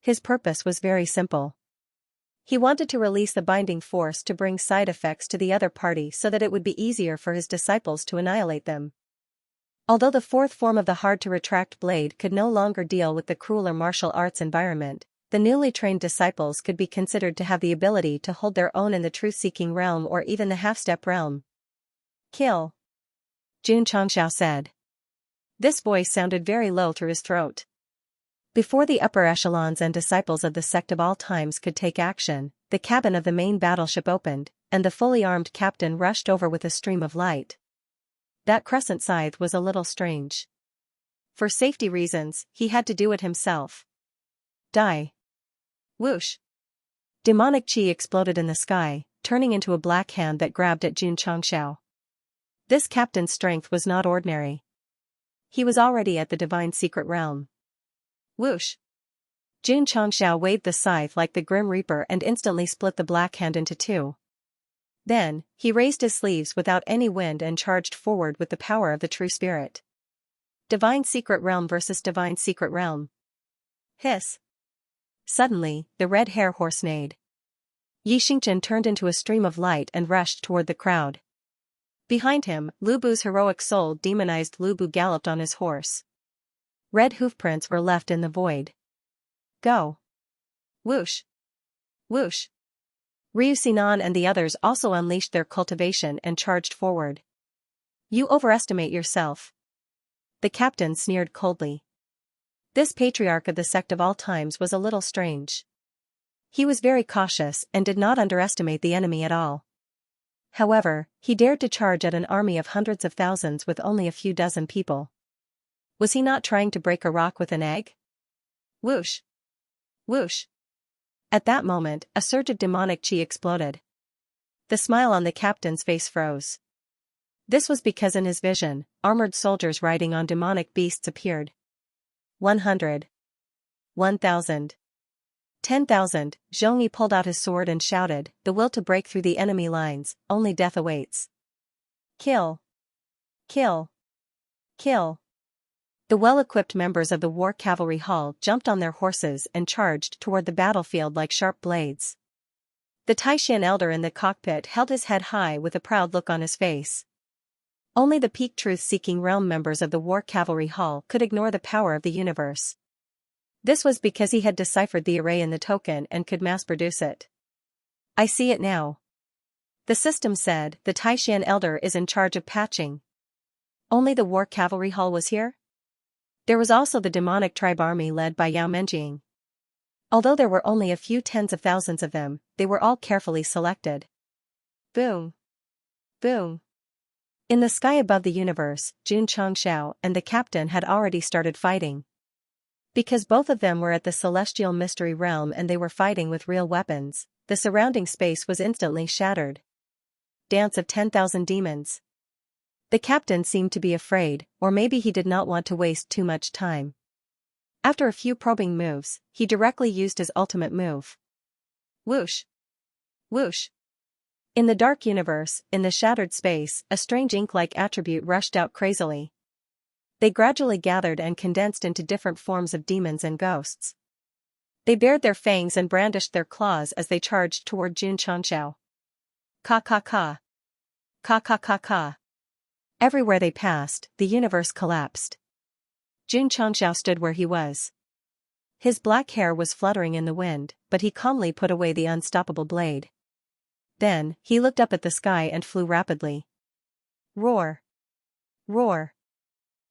His purpose was very simple. He wanted to release the binding force to bring side effects to the other party so that it would be easier for his disciples to annihilate them. Although the fourth form of the hard-to-retract blade could no longer deal with the crueler martial arts environment, the newly trained disciples could be considered to have the ability to hold their own in the truth-seeking realm or even the half-step realm. "Kill," Xianxia said. This voice sounded very low through his throat. Before the upper echelons and disciples of the sect of all times could take action, the cabin of the main battleship opened, and the fully armed captain rushed over with a stream of light. That crescent scythe was a little strange. For safety reasons, he had to do it himself. Die. Whoosh! Demonic chi exploded in the sky, turning into a black hand that grabbed at Xianxia. This captain's strength was not ordinary. He was already at the divine secret realm. Whoosh! Xianxia waved the scythe like the Grim Reaper and instantly split the black hand into two. Then, he raised his sleeves without any wind and charged forward with the power of the true spirit. Divine secret realm versus divine secret realm. Hiss! Suddenly, the red hare horse neighed. Xianxia turned into a stream of light and rushed toward the crowd. Behind him, Lu Bu's heroic soul demonized Lu Bu galloped on his horse. Red hoofprints were left in the void. Go! Whoosh! Whoosh! Ryu Sinan and the others also unleashed their cultivation and charged forward. You overestimate yourself. The captain sneered coldly. This patriarch of the sect of all times was a little strange. He was very cautious and did not underestimate the enemy at all. However, he dared to charge at an army of hundreds of thousands with only a few dozen people. Was he not trying to break a rock with an egg? Whoosh! Whoosh! At that moment, a surge of demonic chi exploded. The smile on the captain's face froze. This was because in his vision, armored soldiers riding on demonic beasts appeared. 100. 1,000. 10,000. Zhongyi pulled out his sword and shouted, the will to break through the enemy lines, only death awaits. Kill. Kill! Kill! The well-equipped members of the war cavalry hall jumped on their horses and charged toward the battlefield like sharp blades. The Taishan elder in the cockpit held his head high with a proud look on his face. Only the peak truth-seeking realm members of the war cavalry hall could ignore the power of the universe. This was because he had deciphered the array in the token and could mass-produce it. I see it now. The system said the Taishan elder is in charge of patching. Only the war cavalry hall was here? There was also the demonic tribe army led by Yao Menjing. Although there were only a few tens of thousands of them, they were all carefully selected. Boom! Boom! In the sky above the universe, Xianxia and the captain had already started fighting. Because both of them were at the celestial mystery realm and they were fighting with real weapons, the surrounding space was instantly shattered. Dance of 10,000 demons. The captain seemed to be afraid, or maybe he did not want to waste too much time. After a few probing moves, he directly used his ultimate move. Whoosh! Whoosh! In the dark universe, in the shattered space, a strange ink-like attribute rushed out crazily. They gradually gathered and condensed into different forms of demons and ghosts. They bared their fangs and brandished their claws as they charged toward Xianxia. Ka ka ka. Ka ka ka ka. Everywhere they passed, the universe collapsed. Xianxia stood where he was. His black hair was fluttering in the wind, but he calmly put away the unstoppable blade. Then, he looked up at the sky and flew rapidly. Roar! Roar!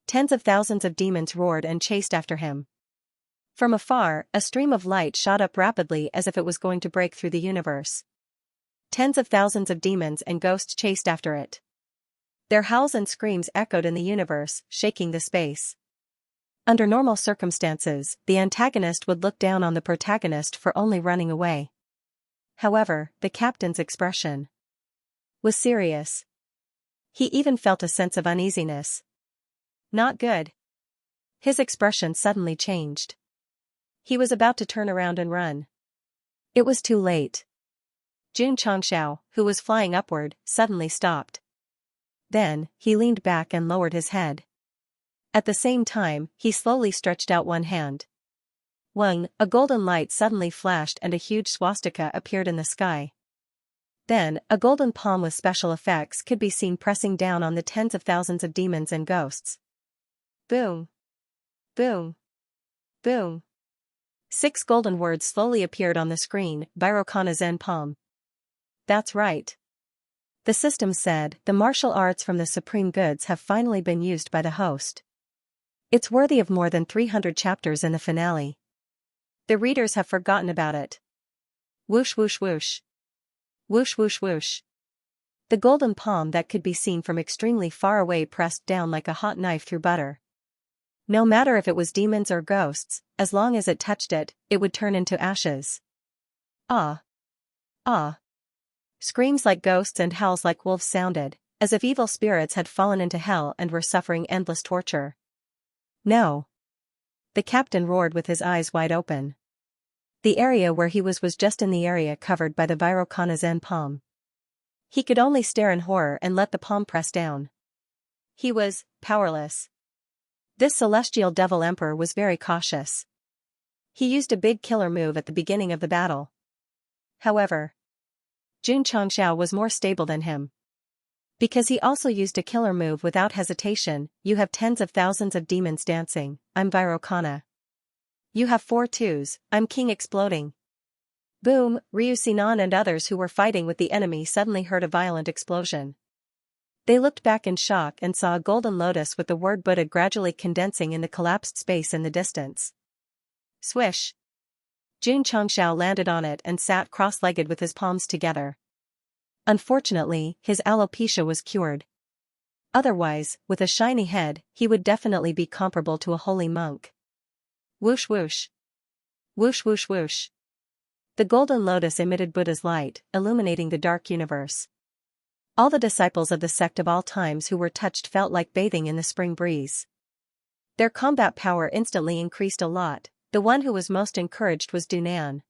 Tens of thousands of demons roared and chased after him. From afar, a stream of light shot up rapidly as if it was going to break through the universe. Tens of thousands of demons and ghosts chased after it. Their howls and screams echoed in the universe, shaking the space. Under normal circumstances, the antagonist would look down on the protagonist for only running away. However, the captain's expression was serious. He even felt a sense of uneasiness. Not good. His expression suddenly changed. He was about to turn around and run. It was too late. Xianxia, who was flying upward, suddenly stopped. Then, he leaned back and lowered his head. At the same time, he slowly stretched out one hand. A golden light suddenly flashed and a huge swastika appeared in the sky. Then, a golden palm with special effects could be seen pressing down on the tens of thousands of demons and ghosts. Boom! Boom! Boom! 6 golden words slowly appeared on the screen, Vairocana Zen Palm. That's right. The system said, the martial arts from the supreme goods have finally been used by the host. It's worthy of more than 300 chapters in the finale. The readers have forgotten about it. Whoosh whoosh whoosh. Whoosh whoosh whoosh. The golden palm that could be seen from extremely far away pressed down like a hot knife through butter. No matter if it was demons or ghosts, as long as it touched it, it would turn into ashes. Ah! Ah! Screams like ghosts and howls like wolves sounded, as if evil spirits had fallen into hell and were suffering endless torture. No! The captain roared with his eyes wide open. The area where he was just in the area covered by the Vairocana Zen palm. He could only stare in horror and let the palm press down. He was powerless. This celestial devil emperor was very cautious. He used a big killer move at the beginning of the battle. However, Xianxia was more stable than him. Because he also used a killer move without hesitation, you have tens of thousands of demons dancing, I'm Vairocana. You have 4 twos, I'm King Exploding. Boom! Ryu Sinan and others who were fighting with the enemy suddenly heard a violent explosion. They looked back in shock and saw a golden lotus with the word Buddha gradually condensing in the collapsed space in the distance. Swish! Xianxia landed on it and sat cross-legged with his palms together. Unfortunately, his alopecia was cured. Otherwise, with a shiny head, he would definitely be comparable to a holy monk. Whoosh whoosh. Whoosh whoosh whoosh. The golden lotus emitted Buddha's light, illuminating the dark universe. All the disciples of the sect of all times who were touched felt like bathing in the spring breeze. Their combat power instantly increased a lot. The one who was most encouraged was Dunan.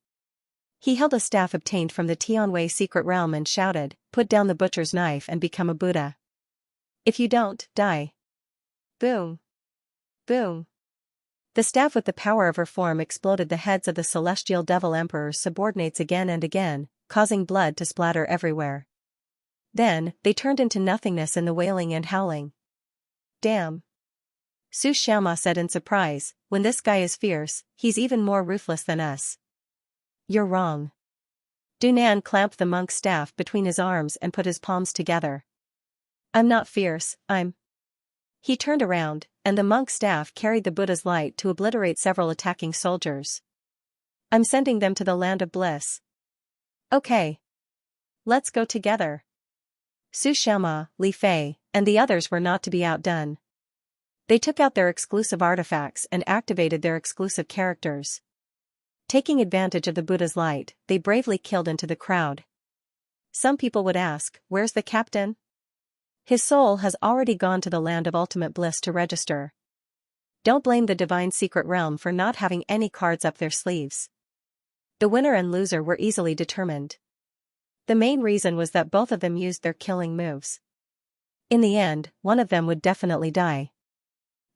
He held a staff obtained from the Tianwei secret realm and shouted, "Put down the butcher's knife and become a Buddha." If you don't, die. Boom. Boom. The staff with the power of her form exploded the heads of the celestial devil emperor's subordinates again and again, causing blood to splatter everywhere. Then, they turned into nothingness in the wailing and howling. Damn. Xianxia said in surprise, when this guy is fierce, he's even more ruthless than us. You're wrong. Dunan clamped the monk's staff between his arms and put his palms together. I'm not fierce, I'm. He turned around, and the monk's staff carried the Buddha's light to obliterate several attacking soldiers. I'm sending them to the land of bliss. Okay. Let's go together. Xianxia, Li Fei, and the others were not to be outdone. They took out their exclusive artifacts and activated their exclusive characters. Taking advantage of the Buddha's light, they bravely killed into the crowd. Some people would ask, where's the captain? His soul has already gone to the land of ultimate bliss to register. Don't blame the divine secret realm for not having any cards up their sleeves. The winner and loser were easily determined. The main reason was that both of them used their killing moves. In the end, one of them would definitely die.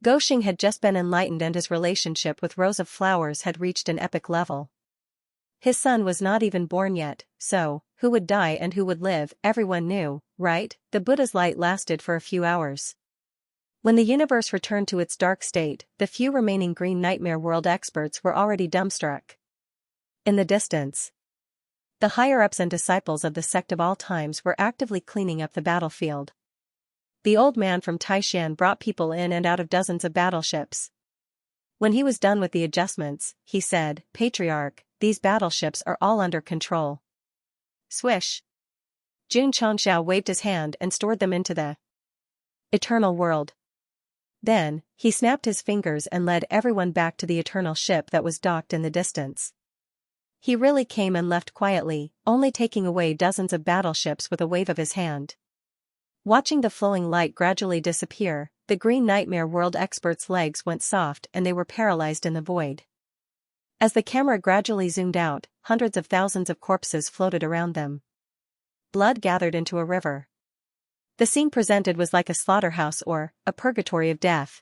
Goxing had just been enlightened and his relationship with Rose of Flowers had reached an epic level. His son was not even born yet, so, who would die and who would live, everyone knew, right? The Buddha's light lasted for a few hours. When the universe returned to its dark state, the few remaining Green Nightmare World experts were already dumbstruck. In the distance, the higher-ups and disciples of the Sect of all times were actively cleaning up the battlefield. The old man from Taishan brought people in and out of dozens of battleships. When he was done with the adjustments, he said, Patriarch, these battleships are all under control. Swish. Xianxia waved his hand and stored them into the eternal world. Then, he snapped his fingers and led everyone back to the eternal ship that was docked in the distance. He really came and left quietly, only taking away dozens of battleships with a wave of his hand. Watching the flowing light gradually disappear, the Green Nightmare World experts' legs went soft and they were paralyzed in the void. As the camera gradually zoomed out, hundreds of thousands of corpses floated around them. Blood gathered into a river. The scene presented was like a slaughterhouse or a purgatory of death.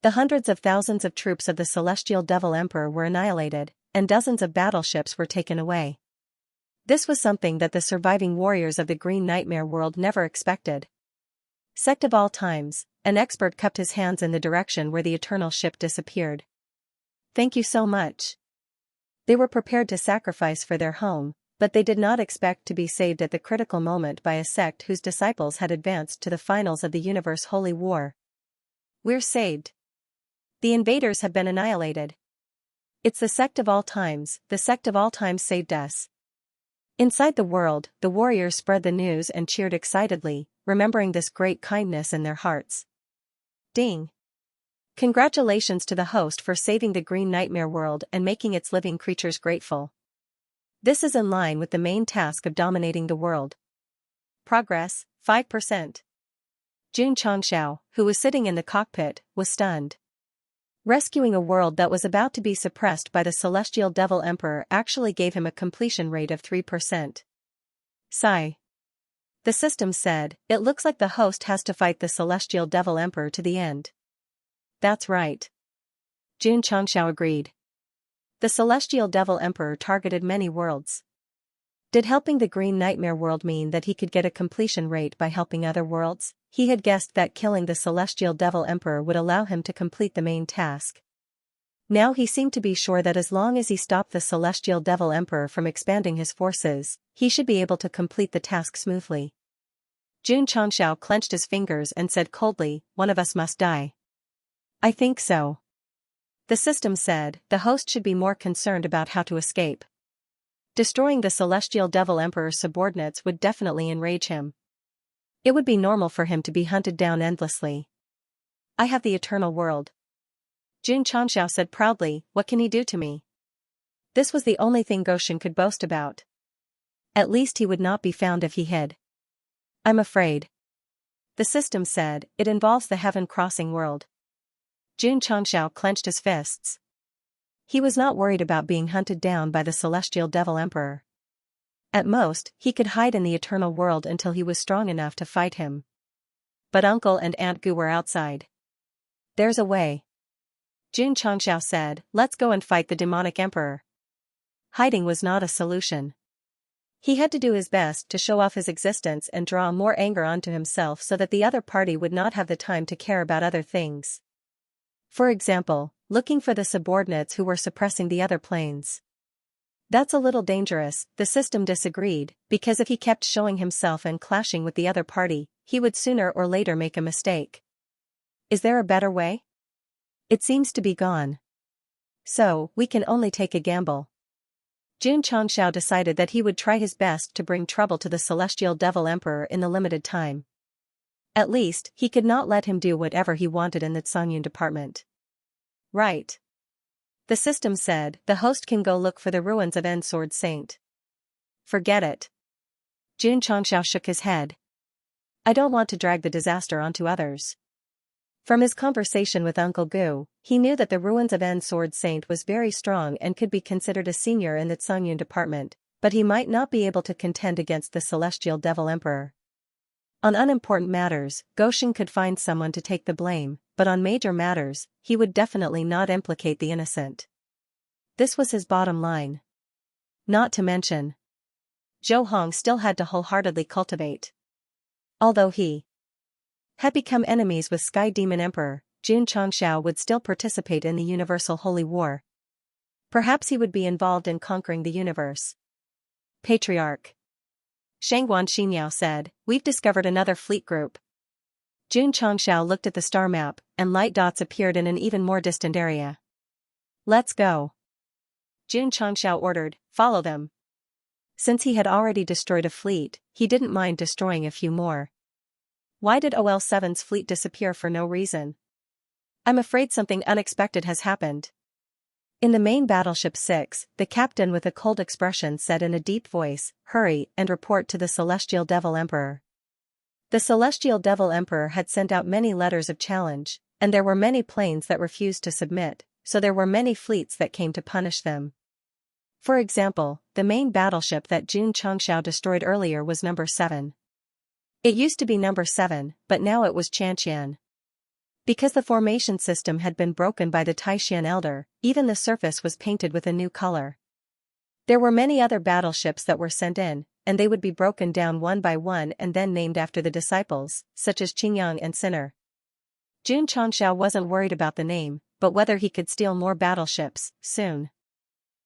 The hundreds of thousands of troops of the Celestial Devil Emperor were annihilated, and dozens of battleships were taken away. This was something that the surviving warriors of the Green Nightmare World never expected. Sect of all times, an expert cupped his hands in the direction where the eternal ship disappeared. Thank you so much. They were prepared to sacrifice for their home, but they did not expect to be saved at the critical moment by a sect whose disciples had advanced to the finals of the universe holy war. We're saved. The invaders have been annihilated. It's the Sect of all times, the Sect of all times saved us. Inside the world, the warriors spread the news and cheered excitedly, remembering this great kindness in their hearts. Ding! Congratulations to the host for saving the Green Nightmare World and making its living creatures grateful. This is in line with the main task of dominating the world. Progress, 5%. Xianxia, who was sitting in the cockpit, was stunned. Rescuing a world that was about to be suppressed by the Celestial Devil Emperor actually gave him a completion rate of 3%. Sigh. The system said, it looks like the host has to fight the Celestial Devil Emperor to the end. That's right. Xianxia agreed. The Celestial Devil Emperor targeted many worlds. Did helping the Green Nightmare World mean that he could get a completion rate by helping other worlds? He had guessed that killing the Celestial Devil Emperor would allow him to complete the main task. Now he seemed to be sure that as long as he stopped the Celestial Devil Emperor from expanding his forces, he should be able to complete the task smoothly. Xianxia clenched his fingers and said coldly, one of us must die. I think so. The system said, the host should be more concerned about how to escape. Destroying the Celestial Devil Emperor's subordinates would definitely enrage him. It would be normal for him to be hunted down endlessly. I have the eternal world. Xianxia said proudly, what can he do to me? This was the only thing Goxing could boast about. At least he would not be found if he hid. I'm afraid. The system said, it involves the heaven-crossing world. Xianxia clenched his fists. He was not worried about being hunted down by the Celestial Devil Emperor. At most, he could hide in the eternal world until he was strong enough to fight him. but Uncle and Aunt Gu were outside. There's a way. Xianxia said, let's go and fight the demonic emperor. Hiding was not a solution. He had to do his best to show off his existence and draw more anger onto himself so that the other party would not have the time to care about other things. For example, looking for the subordinates who were suppressing the other planes. That's a little dangerous, the system disagreed, because if he kept showing himself and clashing with the other party, he would sooner or later make a mistake. Is there a better way? It seems to be gone. So, we can only take a gamble. Xianxia decided that he would try his best to bring trouble to the Celestial Devil Emperor in the limited time. At least, he could not let him do whatever he wanted in the Xianxia department. Right. The system said, the host can go look for the ruins of Sword Saint. Forget it. Xianxia shook his head. I don't want to drag the disaster onto others. From his conversation with Uncle Gu, he knew that the ruins of Sword Saint was very strong and could be considered a senior in the Xianxia department, but he might not be able to contend against the Celestial Devil Emperor. On unimportant matters, Goshen could find someone to take the blame, but on major matters, he would definitely not implicate the innocent. This was his bottom line. Not to mention, Zhou Hong still had to wholeheartedly cultivate. Although he had become enemies with Sky Demon Emperor, Xianxia would still participate in the Universal Holy War. Perhaps he would be involved in conquering the universe. Patriarch Shangguan Xinyao said, we've discovered another fleet group. Xianxia looked at the star map, and light dots appeared in an even more distant area. Let's go. Xianxia ordered, follow them. Since he had already destroyed a fleet, he didn't mind destroying a few more. Why did OL-7's fleet disappear for no reason? I'm afraid something unexpected has happened. In the main battleship 6, the captain with a cold expression said in a deep voice, hurry and report to the Celestial Devil Emperor. The Celestial Devil Emperor had sent out many letters of challenge, and there were many planes that refused to submit, so there were many fleets that came to punish them. For example, the main battleship that Xianxia destroyed earlier was number 7. It used to be number 7, but now it was Xianxian. Because the formation system had been broken by the Taishan Elder, even the surface was painted with a new color. There were many other battleships that were sent in, and they would be broken down one by one and then named after the disciples, such as Qingyang and Sinner. Xianxia wasn't worried about the name, but whether he could steal more battleships, soon.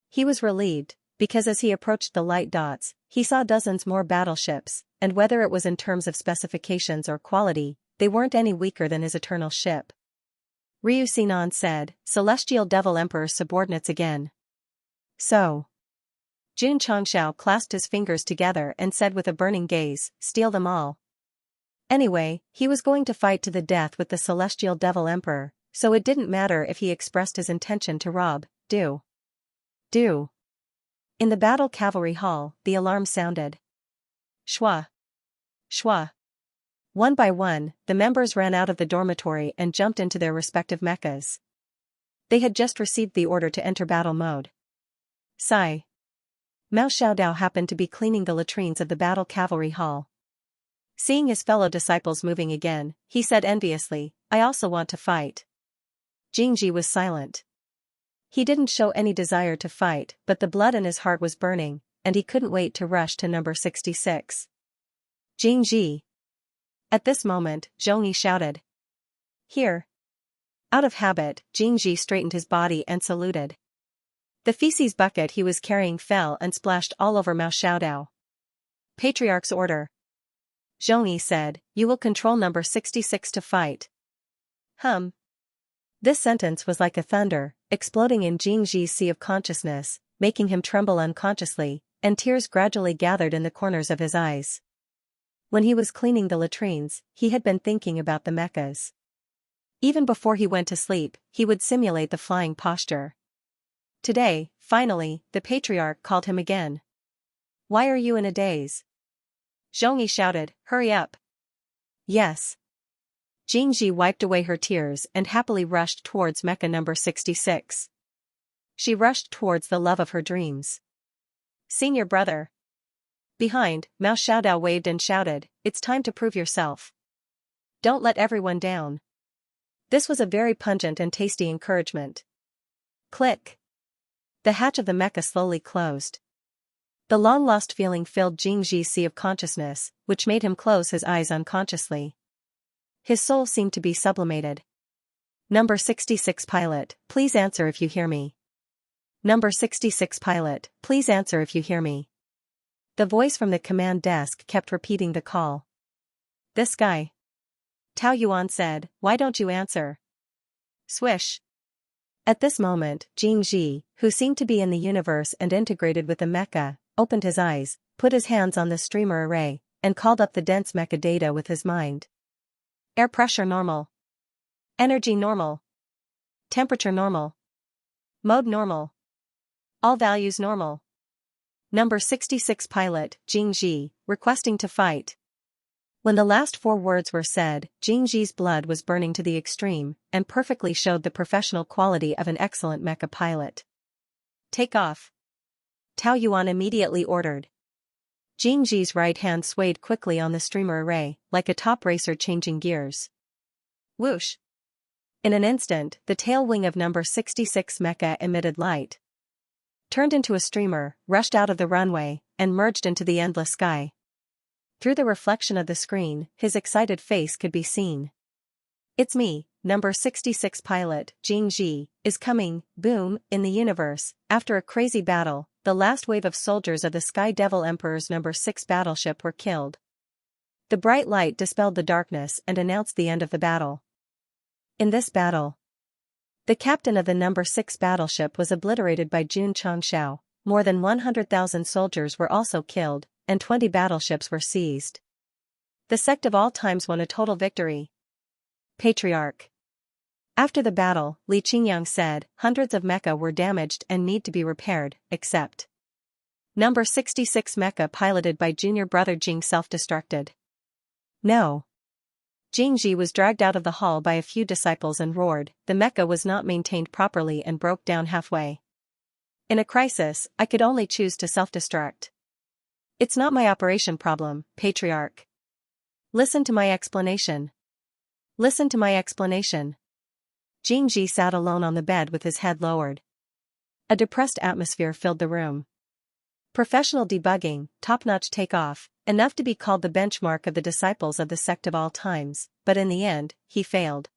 He was relieved, because as he approached the light dots, he saw dozens more battleships, and whether it was in terms of specifications or quality, they weren't any weaker than his eternal ship. Ryu Sinan said, Celestial Devil Emperor's subordinates again. So. Xianxia clasped his fingers together and said with a burning gaze, steal them all. Anyway, he was going to fight to the death with the Celestial Devil Emperor, so it didn't matter if he expressed his intention to rob, do. In the battle cavalry hall, the alarm sounded. Shwa. Shwa. One by one, the members ran out of the dormitory and jumped into their respective mechas. They had just received the order to enter battle mode. Sigh. Mao Xiaodao happened to be cleaning the latrines of the battle cavalry hall. Seeing his fellow disciples moving again, he said enviously, I also want to fight. Jingji was silent. He didn't show any desire to fight, but the blood in his heart was burning, and he couldn't wait to rush to number 66. Jingji. At this moment, Zhongyi shouted. Here. Out of habit, Jingji straightened his body and saluted. The feces bucket he was carrying fell and splashed all over Mao Xiaodao. Patriarch's order. Zhongyi said, you will control number 66 to fight. This sentence was like a thunder, exploding in Jingji's sea of consciousness, making him tremble unconsciously, and tears gradually gathered in the corners of his eyes. When he was cleaning the latrines, he had been thinking about the mechas. Even before he went to sleep, he would simulate the flying posture. Today, finally, the patriarch called him again. Why are you in a daze? Zhongyi shouted, hurry up. Yes. Jingji wiped away her tears and happily rushed towards mecha number 66. She rushed towards the love of her dreams. Senior brother. Behind, Mao Xiaodao waved and shouted, it's time to prove yourself. Don't let everyone down. This was a very pungent and tasty encouragement. Click. The hatch of the mecha slowly closed. The long-lost feeling filled Xianxia's sea of consciousness, which made him close his eyes unconsciously. His soul seemed to be sublimated. Number 66 pilot, please answer if you hear me. Number 66 pilot, please answer if you hear me. The voice from the command desk kept repeating the call. This guy. Tao Yuan said, why don't you answer? Swish. At this moment, Xianxia, who seemed to be in the universe and integrated with the mecha, opened his eyes, put his hands on the streamer array, and called up the dense mecha data with his mind. Air pressure normal. Energy normal. Temperature normal. Mode normal. All values normal. Number 66 pilot, Xianxia, requesting to fight. When the last 4 words were said, Xianxia's blood was burning to the extreme, and perfectly showed the professional quality of an excellent mecha pilot. Take off. Tao Yuan immediately ordered. Xianxia's right hand swayed quickly on the streamer array, like a top racer changing gears. Whoosh. In an instant, the tail wing of number 66 mecha emitted light, turned into a streamer, rushed out of the runway, and merged into the endless sky. Through the reflection of the screen, his excited face could be seen. It's me, number 66 pilot, Xianxia, is coming, boom, in the universe. After a crazy battle, the last wave of soldiers of the Sky Devil Emperor's number 6 battleship were killed. The bright light dispelled the darkness and announced the end of the battle. In this battle, the captain of the number 6 battleship was obliterated by Xianxia. More than 100,000 soldiers were also killed, and 20 battleships were seized. The Sect of all times won a total victory. Patriarch. After the battle, Li Qingyang said, hundreds of mecha were damaged and need to be repaired, except number 66 mecha piloted by junior brother Jing self-destructed. No. Xianxia was dragged out of the hall by a few disciples and roared, the mecha was not maintained properly and broke down halfway. In a crisis, I could only choose to self-destruct. It's not my operation problem, Patriarch. Listen to my explanation. Listen to my explanation. Xianxia sat alone on the bed with his head lowered. A depressed atmosphere filled the room. Professional debugging, top-notch takeoff, enough to be called the benchmark of the disciples of the Sect of all times, but in the end, he failed.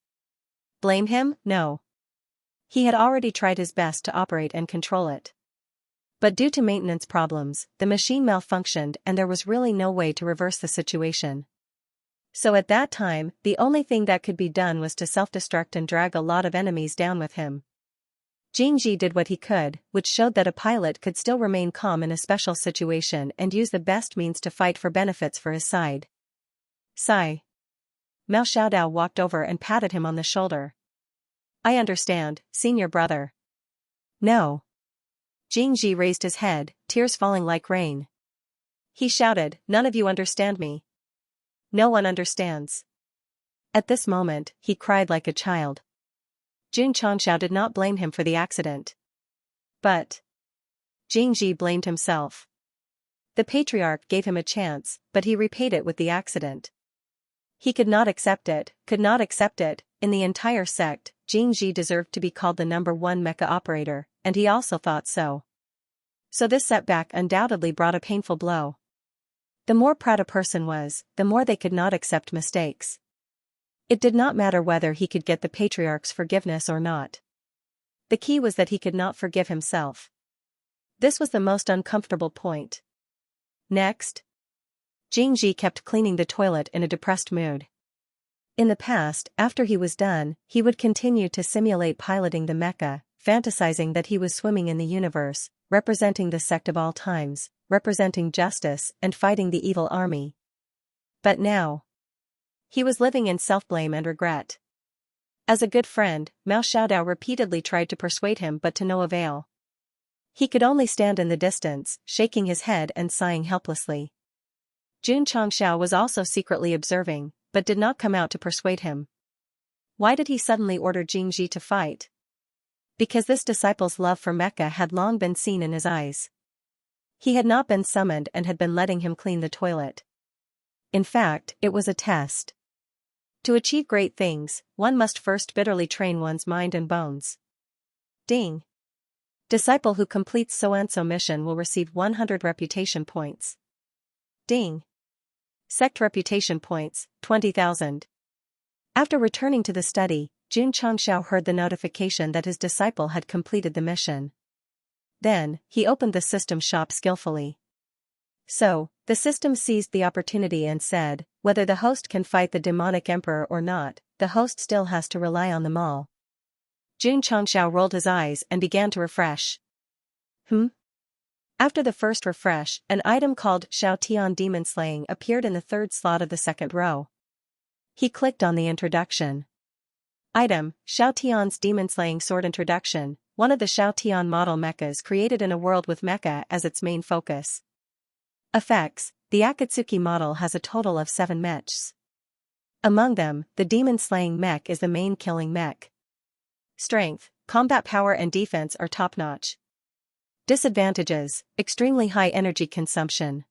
Blame him? No. He had already tried his best to operate and control it. But due to maintenance problems, the machine malfunctioned and there was really no way to reverse the situation. So at that time, the only thing that could be done was to self-destruct and drag a lot of enemies down with him. Xianxia did what he could, which showed that a pilot could still remain calm in a special situation and use the best means to fight for benefits for his side. Sigh. Mao Xiaodao walked over and patted him on the shoulder. I understand, senior brother. No. Xianxia raised his head, tears falling like rain. He shouted, none of you understand me. No one understands. At this moment, he cried like a child. Xianxia did not blame him for the accident. But Xianxia blamed himself. The patriarch gave him a chance, but he repaid it with the accident. He could not accept it, in the entire sect, Xianxia deserved to be called the number 1 mecha operator, and he also thought so. So this setback undoubtedly brought a painful blow. The more proud a person was, the more they could not accept mistakes. It did not matter whether he could get the patriarch's forgiveness or not. The key was that he could not forgive himself. This was the most uncomfortable point. Next. Xianxia kept cleaning the toilet in a depressed mood. In the past, after he was done, he would continue to simulate piloting the mecha, fantasizing that he was swimming in the universe, representing the Sect of all times, representing justice and fighting the evil army. But now, he was living in self-blame and regret. As a good friend, Mao Xiaodao repeatedly tried to persuade him but to no avail. He could only stand in the distance, shaking his head and sighing helplessly. Xianxia was also secretly observing, but did not come out to persuade him. Why did he suddenly order Xianxia to fight? Because this disciple's love for mecha had long been seen in his eyes. He had not been summoned and had been letting him clean the toilet. In fact, it was a test. To achieve great things, one must first bitterly train one's mind and bones. Ding. Disciple who completes so-and-so mission will receive 100 reputation points. Ding. Sect reputation points, 20,000. After returning to the study, Xianxia heard the notification that his disciple had completed the mission. Then, he opened the system shop skillfully. So, the system seized the opportunity and said, whether the host can fight the demonic emperor or not, the host still has to rely on them all. Xianxia rolled his eyes and began to refresh. After the first refresh, an item called Xiaotian Demon Slaying appeared in the third slot of the second row. He clicked on the introduction. Item, Xiaotian's Demon Slaying Sword Introduction, one of the Xiaotian model mechas created in a world with mecha as its main focus. Effects, the Akatsuki model has a total of 7 mechs. Among them, the Demon Slaying mech is the main killing mech. Strength, combat power and defense are top-notch. Disadvantages, extremely high energy consumption.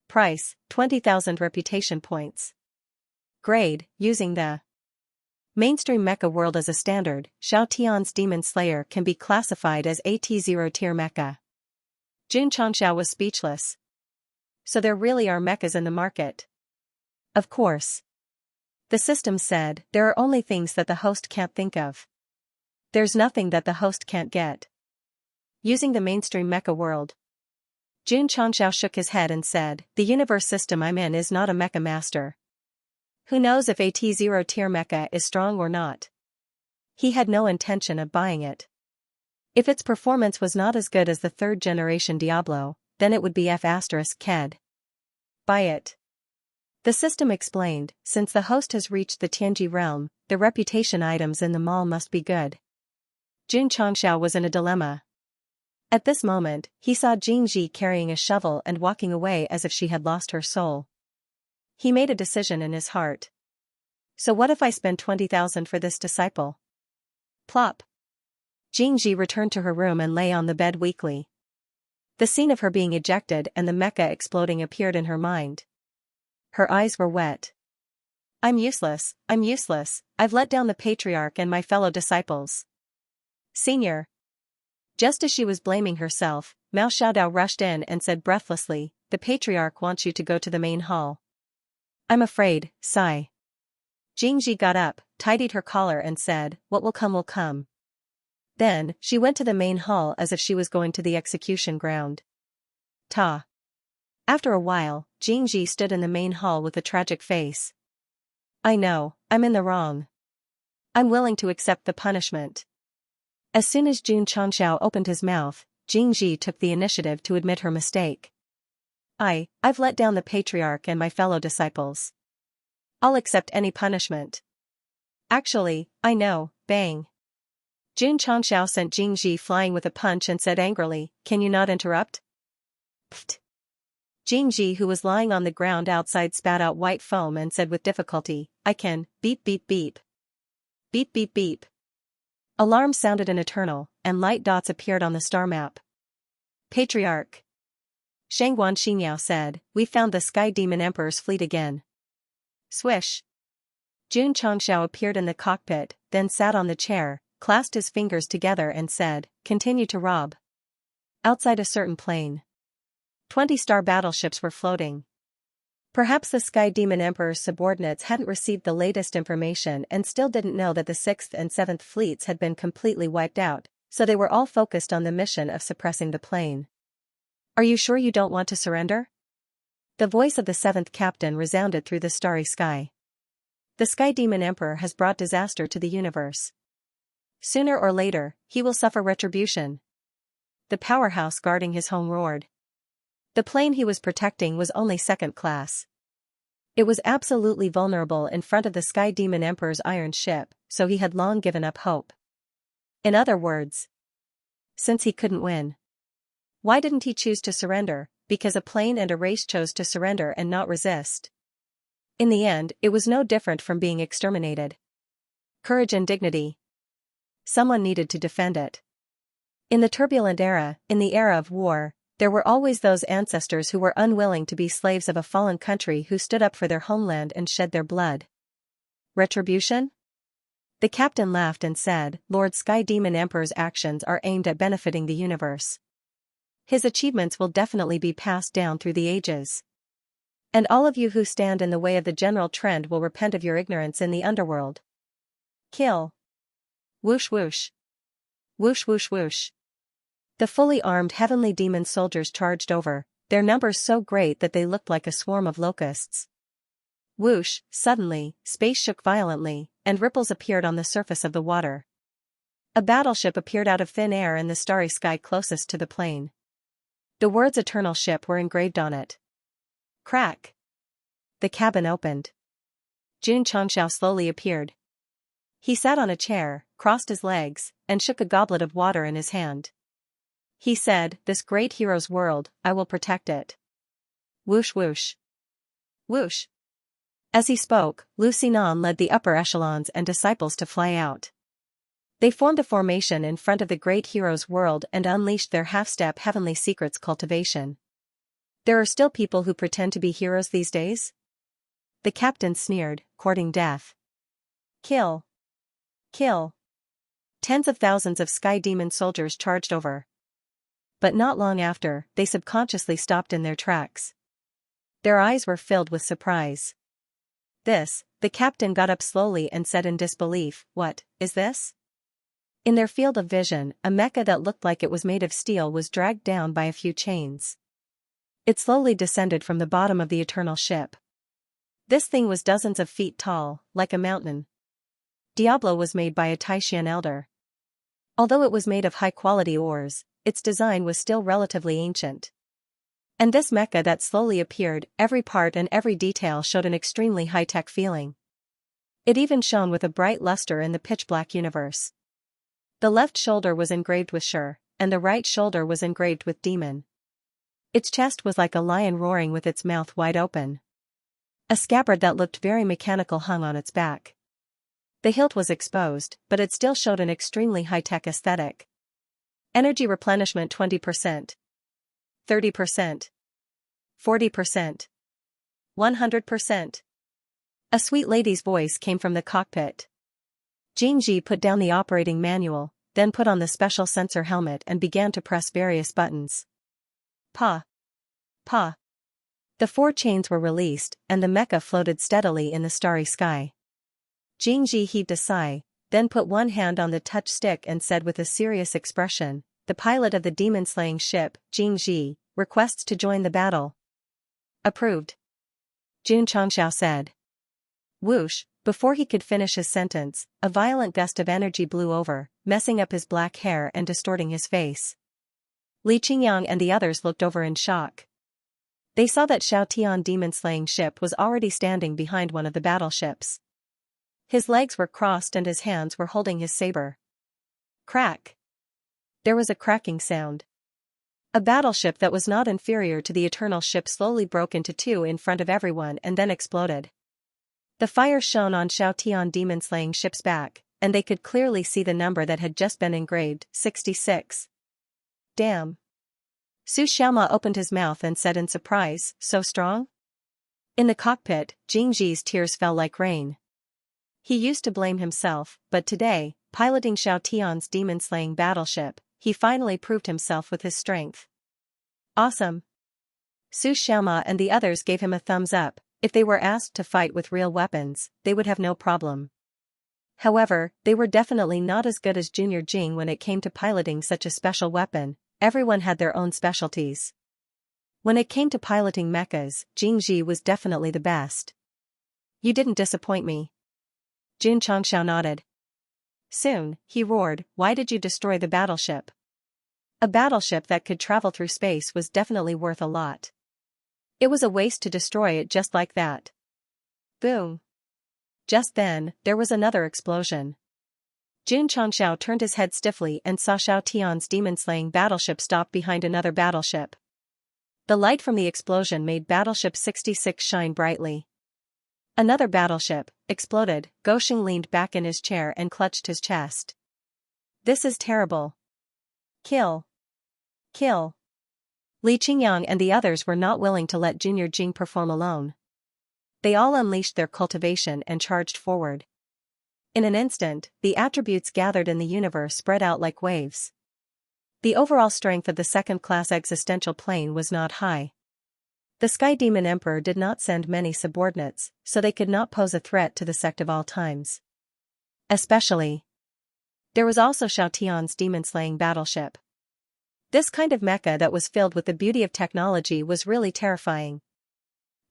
Price, 20,000 reputation points. Grade, using the mainstream mecha world as a standard, Xiaotian's Demon Slayer can be classified as AT0 tier mecha. Xianxia was speechless. So there really are mechas in the market. Of course. The system said, there are only things that the host can't think of. There's nothing that the host can't get. Using the mainstream mecha world. Xianxia shook his head and said, the universe system I'm in is not a mecha master. Who knows if AT0 tier mecha is strong or not? He had no intention of buying it. If its performance was not as good as the third generation Diablo, then it would be F***KED. Buy it. The system explained, since the host has reached the Tianji realm, the reputation items in the mall must be good. Xianxia was in a dilemma. At this moment, he saw Jingji carrying a shovel and walking away as if she had lost her soul. He made a decision in his heart. So what if I spend 20,000 for this disciple? Plop. Jingji returned to her room and lay on the bed weakly. The scene of her being ejected and the mecha exploding appeared in her mind. Her eyes were wet. I'm useless, I've let down the patriarch and my fellow disciples. Senior. Just as she was blaming herself, Mao Xiaodao rushed in and said breathlessly, the patriarch wants you to go to the main hall. I'm afraid, sigh. Jingji got up, tidied her collar and said, what will come will come. Then, she went to the main hall as if she was going to the execution ground. Ta. After a while, Jingji stood in the main hall with a tragic face. I know, I'm in the wrong. I'm willing to accept the punishment. As soon as Xianxia opened his mouth, Jingji took the initiative to admit her mistake. I've let down the patriarch and my fellow disciples. I'll accept any punishment. Actually, I know, bang. Xianxia sent Jingji flying with a punch and said angrily, can you not interrupt? Pfft. Jingji, who was lying on the ground outside, spat out white foam and said with difficulty, I can, beep beep beep. Beep beep beep. Alarm sounded in Eternal, and light dots appeared on the star map. Patriarch. Shangguan Xinyao said, we found the Sky Demon Emperor's fleet again. Swish. Xianxia appeared in the cockpit, then sat on the chair, clasped his fingers together and said, continue to rob. Outside a certain plane. 20-star battleships were floating. Perhaps the Sky Demon Emperor's subordinates hadn't received the latest information and still didn't know that the 6th and 7th fleets had been completely wiped out, so they were all focused on the mission of suppressing the plane. Are you sure you don't want to surrender? The voice of the 7th captain resounded through the starry sky. The Sky Demon Emperor has brought disaster to the universe. Sooner or later, he will suffer retribution. The powerhouse guarding his home roared. The plane he was protecting was only second class. It was absolutely vulnerable in front of the Sky Demon Emperor's iron ship, so he had long given up hope. In other words, since he couldn't win. Why didn't he choose to surrender? Because a plane and a race chose to surrender and not resist. In the end, it was no different from being exterminated. Courage and dignity. Someone needed to defend it. In the turbulent era, in the era of war, there were always those ancestors who were unwilling to be slaves of a fallen country who stood up for their homeland and shed their blood. Retribution? The captain laughed and said, Lord Sky Demon Emperor's actions are aimed at benefiting the universe. His achievements will definitely be passed down through the ages. And all of you who stand in the way of the general trend will repent of your ignorance in the underworld. Kill. Whoosh whoosh. Whoosh whoosh whoosh. The fully armed heavenly demon soldiers charged over, their numbers so great that they looked like a swarm of locusts. Whoosh, suddenly, space shook violently, and ripples appeared on the surface of the water. A battleship appeared out of thin air in the starry sky closest to the plane. The words Eternal Ship were engraved on it. Crack. The cabin opened. Xianxia slowly appeared. He sat on a chair, crossed his legs, and shook a goblet of water in his hand. He said, This great hero's world, I will protect it. Whoosh whoosh. Whoosh. As he spoke, Lu Sinan led the upper echelons and disciples to fly out. They formed a formation in front of the great hero's world and unleashed their half-step heavenly secrets cultivation. There are still people who pretend to be heroes these days? The captain sneered, courting death. Kill. Kill. Tens of thousands of sky demon soldiers charged over. But not long after, they subconsciously stopped in their tracks. Their eyes were filled with surprise. The captain got up slowly and said in disbelief, What is this? In their field of vision, a mecha that looked like it was made of steel was dragged down by a few chains. It slowly descended from the bottom of the Eternal Ship. This thing was dozens of feet tall, like a mountain. Diablo was made by a Taishan elder. Although it was made of high-quality ores, its design was still relatively ancient. And this mecha that slowly appeared, every part and every detail showed an extremely high-tech feeling. It even shone with a bright luster in the pitch-black universe. The left shoulder was engraved with Shur, and the right shoulder was engraved with Demon. Its chest was like a lion roaring with its mouth wide open. A scabbard that looked very mechanical hung on its back. The hilt was exposed, but it still showed an extremely high-tech aesthetic. Energy replenishment 20%. 30%. 40%. 100%. A sweet lady's voice came from the cockpit. Jingji put down the operating manual, then put on the special sensor helmet and began to press various buttons. Pa. Pa. The 4 chains were released, and the mecha floated steadily in the starry sky. Jingji heaved a sigh, then put one hand on the touch stick and said with a serious expression, The pilot of the demon-slaying ship, Jingji, requests to join the battle. Approved. Xianxia said. Whoosh, before he could finish his sentence, a violent gust of energy blew over, messing up his black hair and distorting his face. Li Qingyang and the others looked over in shock. They saw that Xiaotian demon-slaying ship was already standing behind one of the battleships. His legs were crossed and his hands were holding his saber. Crack. There was a cracking sound. A battleship that was not inferior to the Eternal Ship slowly broke into 2 in front of everyone and then exploded. The fire shone on Xiaotian demon-slaying ship's back, and they could clearly see the number that had just been engraved, 66. Damn. Su Xiaoma opened his mouth and said in surprise, So strong? In the cockpit, Jingji's tears fell like rain. He used to blame himself, but today, piloting Xiaotian's demon-slaying battleship, he finally proved himself with his strength. Awesome. Su Xiaoma and the others gave him a thumbs up. If they were asked to fight with real weapons, they would have no problem. However, they were definitely not as good as Junior Jing when it came to piloting such a special weapon. Everyone had their own specialties. When it came to piloting mechas, Jingji was definitely the best. You didn't disappoint me. Xianxia nodded. Soon, he roared, Why did you destroy the battleship? A battleship that could travel through space was definitely worth a lot. It was a waste to destroy it just like that. Boom. Just then, there was another explosion. Xianxia turned his head stiffly and saw Xiaotian's demon-slaying battleship stop behind another battleship. The light from the explosion made Battleship 66 shine brightly. Another battleship exploded. Gosheng leaned back in his chair and clutched his chest. This is terrible. Kill. Kill. Li Qingyang and the others were not willing to let Junior Jing perform alone. They all unleashed their cultivation and charged forward. In an instant, the attributes gathered in the universe spread out like waves. The overall strength of the second-class existential plane was not high. The Sky Demon Emperor did not send many subordinates, so they could not pose a threat to the sect of all times. Especially, there was also Xiaotian's demon-slaying battleship. This kind of mecha that was filled with the beauty of technology was really terrifying.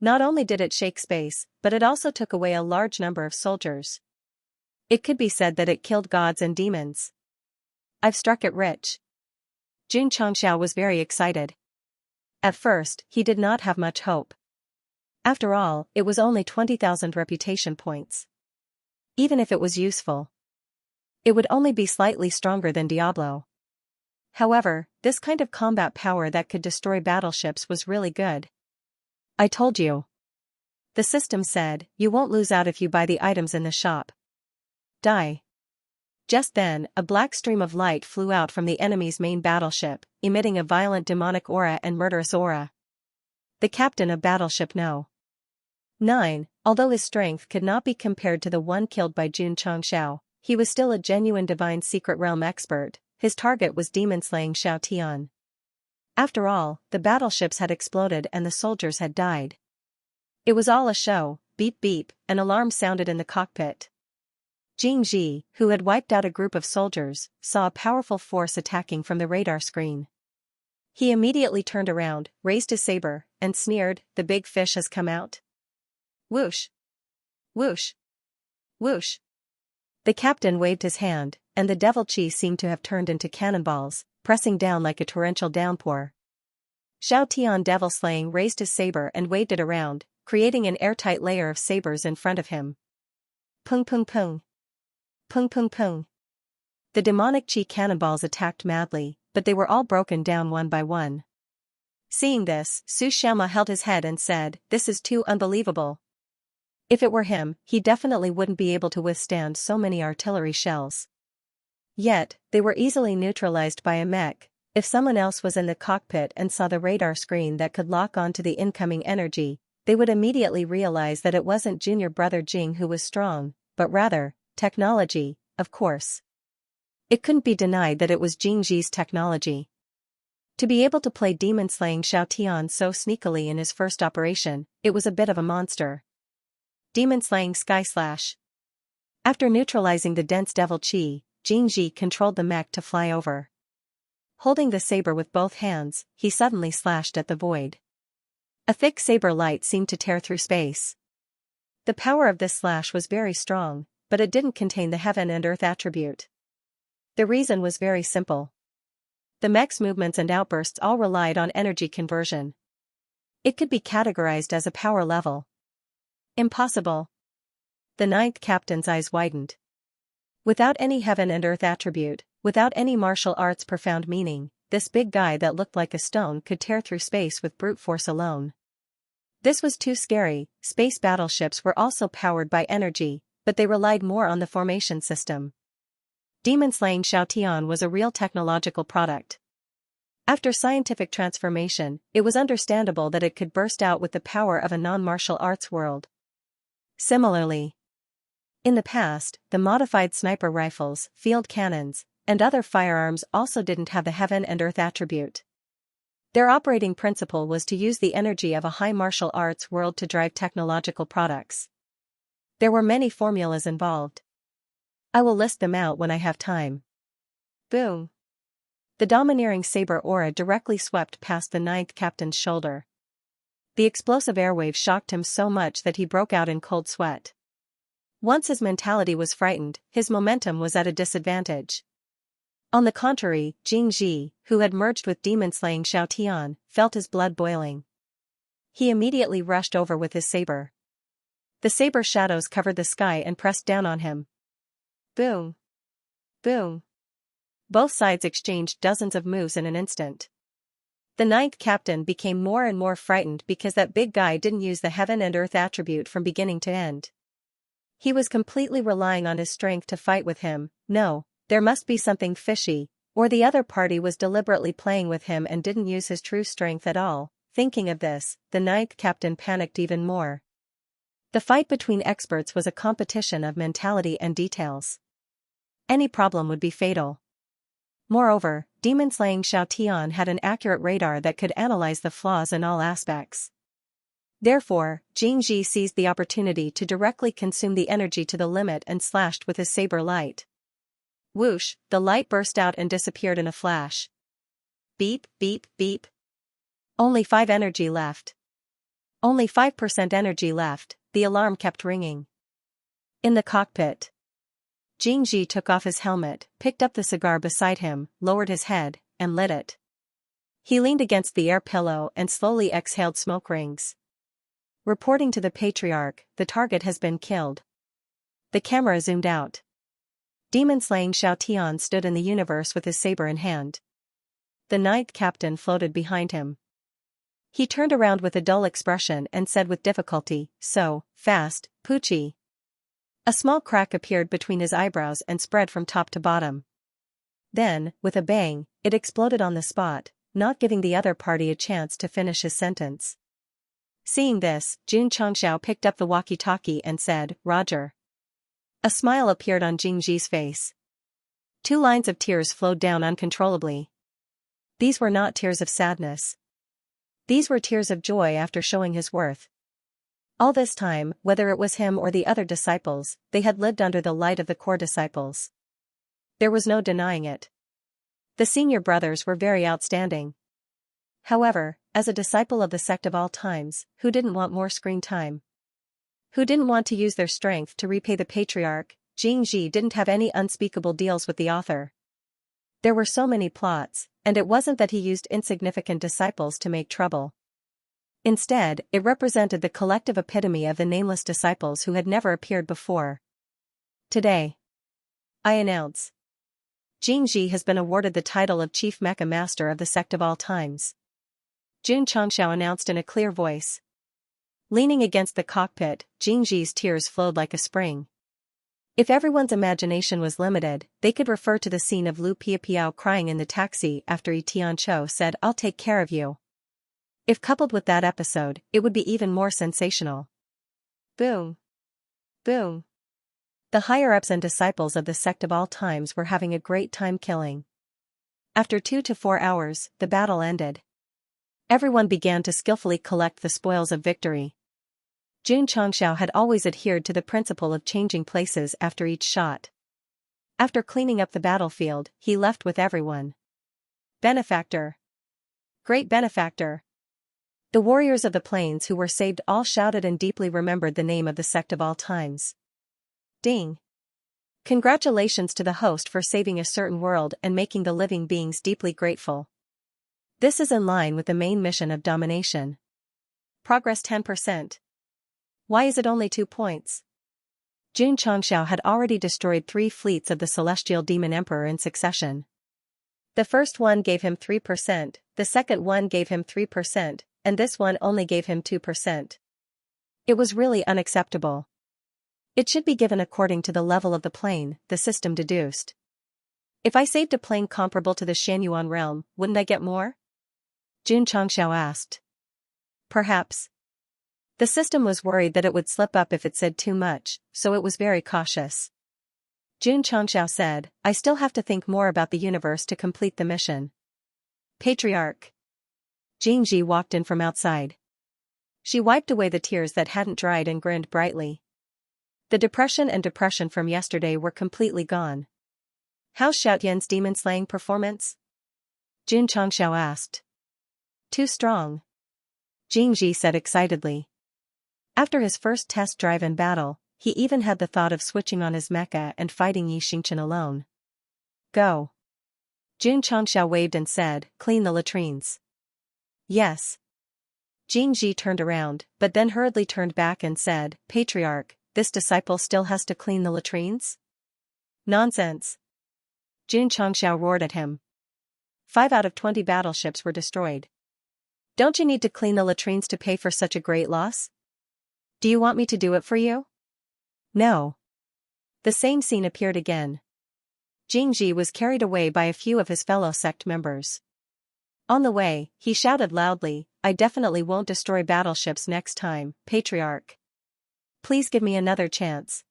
Not only did it shake space, but it also took away a large number of soldiers. It could be said that it killed gods and demons. I've struck it rich. Xianxia was very excited. At first, he did not have much hope. After all, it was only 20,000 reputation points. Even if it was useful, it would only be slightly stronger than Diablo. However, this kind of combat power that could destroy battleships was really good. I told you. The system said, you won't lose out if you buy the items in the shop. Die. Just then, a black stream of light flew out from the enemy's main battleship, emitting a violent demonic aura and murderous aura. The captain of Battleship No. 9, although his strength could not be compared to the one killed by Jun Changxiao, he was still a genuine divine secret realm expert. His target was demon-slaying Xiaotian. After all, the battleships had exploded and the soldiers had died. It was all a show. Beep beep, an alarm sounded in the cockpit. Jingji, who had wiped out a group of soldiers, saw a powerful force attacking from the radar screen. He immediately turned around, raised his saber, and sneered, "The big fish has come out." Whoosh! Whoosh! Whoosh! The captain waved his hand, and the devil chi seemed to have turned into cannonballs, pressing down like a torrential downpour. Xiao Tian Devil Slaying raised his saber and waved it around, creating an airtight layer of sabers in front of him. Pung pung pung. Pung pung pung. The demonic chi cannonballs attacked madly, but they were all broken down one by one. Seeing this, Su Shama held his head and said, "This is too unbelievable." If it were him, he definitely wouldn't be able to withstand so many artillery shells. Yet, they were easily neutralized by a mech. If someone else was in the cockpit and saw the radar screen that could lock onto the incoming energy, they would immediately realize that it wasn't junior brother Jing who was strong, but rather, technology, of course. It couldn't be denied that it was Jingji's technology. To be able to play demon-slaying Xiaotian so sneakily in his first operation, it was a bit of a monster. Demon-slaying Sky Slash. After neutralizing the dense devil chi, Jingji controlled the mech to fly over. Holding the saber with both hands, he suddenly slashed at the void. A thick saber light seemed to tear through space. The power of this slash was very strong, but it didn't contain the heaven and earth attribute. The reason was very simple. The mech's movements and outbursts all relied on energy conversion. It could be categorized as a power level. Impossible. The ninth captain's eyes widened. Without any heaven and earth attribute, without any martial arts profound meaning, this big guy that looked like a stone could tear through space with brute force alone. This was too scary. Space battleships were also powered by energy, but they relied more on the formation system. Demon-slaying Xiaotian was a real technological product. After scientific transformation, it was understandable that it could burst out with the power of a non-martial arts world. Similarly, in the past, the modified sniper rifles, field cannons, and other firearms also didn't have the heaven and earth attribute. Their operating principle was to use the energy of a high martial arts world to drive technological products. There were many formulas involved. I will list them out when I have time. Boom. The domineering saber aura directly swept past the ninth captain's shoulder. The explosive airwave shocked him so much that he broke out in cold sweat. Once his mentality was frightened, his momentum was at a disadvantage. On the contrary, Jingji, who had merged with demon-slaying Xiaotian, felt his blood boiling. He immediately rushed over with his saber. The saber shadows covered the sky and pressed down on him. Boom. Boom. Both sides exchanged dozens of moves in an instant. The ninth captain became more and more frightened because that big guy didn't use the heaven and earth attribute from beginning to end. He was completely relying on his strength to fight with him. No, there must be something fishy, or the other party was deliberately playing with him and didn't use his true strength at all. Thinking of this, the ninth captain panicked even more. The fight between experts was a competition of mentality and details. Any problem would be fatal. Moreover, demon-slaying Xiao had an accurate radar that could analyze the flaws in all aspects. Therefore, Xianxia seized the opportunity to directly consume the energy to the limit and slashed with his saber light. Whoosh, the light burst out and disappeared in a flash. Beep, beep, beep. Only 5 energy left. Only 5% energy left, the alarm kept ringing. In the cockpit. Xianxia took off his helmet, picked up the cigar beside him, lowered his head, and lit it. He leaned against the air pillow and slowly exhaled smoke rings. Reporting to the Patriarch, the target has been killed. The camera zoomed out. Demon-slaying Xiao stood in the universe with his saber in hand. The ninth captain floated behind him. He turned around with a dull expression and said with difficulty, "So, fast, Poochie." A small crack appeared between his eyebrows and spread from top to bottom. Then, with a bang, it exploded on the spot, not giving the other party a chance to finish his sentence. Seeing this, Xianxia picked up the walkie-talkie and said, "Roger." A smile appeared on Xianxia's face. 2 lines of tears flowed down uncontrollably. These were not tears of sadness. These were tears of joy after showing his worth. All this time, whether it was him or the other disciples, they had lived under the light of the core disciples. There was no denying it. The senior brothers were very outstanding. However, as a disciple of the Sect of all times, who didn't want more screen time? Who didn't want to use their strength to repay the Patriarch? Xianxia didn't have any unspeakable deals with the author. There were so many plots, and it wasn't that he used insignificant disciples to make trouble. Instead, it represented the collective epitome of the nameless disciples who had never appeared before. Today, I announce, Xianxia has been awarded the title of Chief Mecha Master of the Sect of all times. Xianxia announced in a clear voice. Leaning against the cockpit, Xianxia's tears flowed like a spring. If everyone's imagination was limited, they could refer to the scene of Lu Piapiao crying in the taxi after Tianqiu said, "I'll take care of you." If coupled with that episode, it would be even more sensational. Boom. Boom. The higher-ups and disciples of the Sect of all times were having a great time killing. After 2 to 4 hours, the battle ended. Everyone began to skillfully collect the spoils of victory. Xianxia had always adhered to the principle of changing places after each shot. After cleaning up the battlefield, he left with everyone. Benefactor. Great benefactor. The warriors of the plains who were saved all shouted and deeply remembered the name of the Sect of all times. Ding. Congratulations to the host for saving a certain world and making the living beings deeply grateful. This is in line with the main mission of domination. Progress 10%. Why is it only 2 points? Xianxia had already destroyed 3 fleets of the Celestial Demon Emperor in succession. The first one gave him 3%, the second one gave him 3%, and this one only gave him 2%. It was really unacceptable. It should be given according to the level of the plane, the system deduced. If I saved a plane comparable to the Xianyuan realm, wouldn't I get more? Xianxia asked. Perhaps. The system was worried that it would slip up if it said too much, so it was very cautious. Xianxia said, "I still have to think more about the universe to complete the mission." Patriarch. Xianxia walked in from outside. She wiped away the tears that hadn't dried and grinned brightly. The depression from yesterday were completely gone. How's Xiaotian's demon-slaying performance? Xianxia asked. Too strong. Xianxia said excitedly. After his first test drive in battle, he even had the thought of switching on his mecha and fighting Xianxia alone. Go. Xianxia waved and said, "Clean the latrines." Yes. Xianxia turned around, but then hurriedly turned back and said, "Patriarch, this disciple still has to clean the latrines?" Nonsense. Xianxia roared at him. 5 out of 20 battleships were destroyed. Don't you need to clean the latrines to pay for such a great loss? Do you want me to do it for you? No. The same scene appeared again. Xianxia was carried away by a few of his fellow sect members. On the way, he shouted loudly, "I definitely won't destroy battleships next time, Patriarch." Please give me another chance.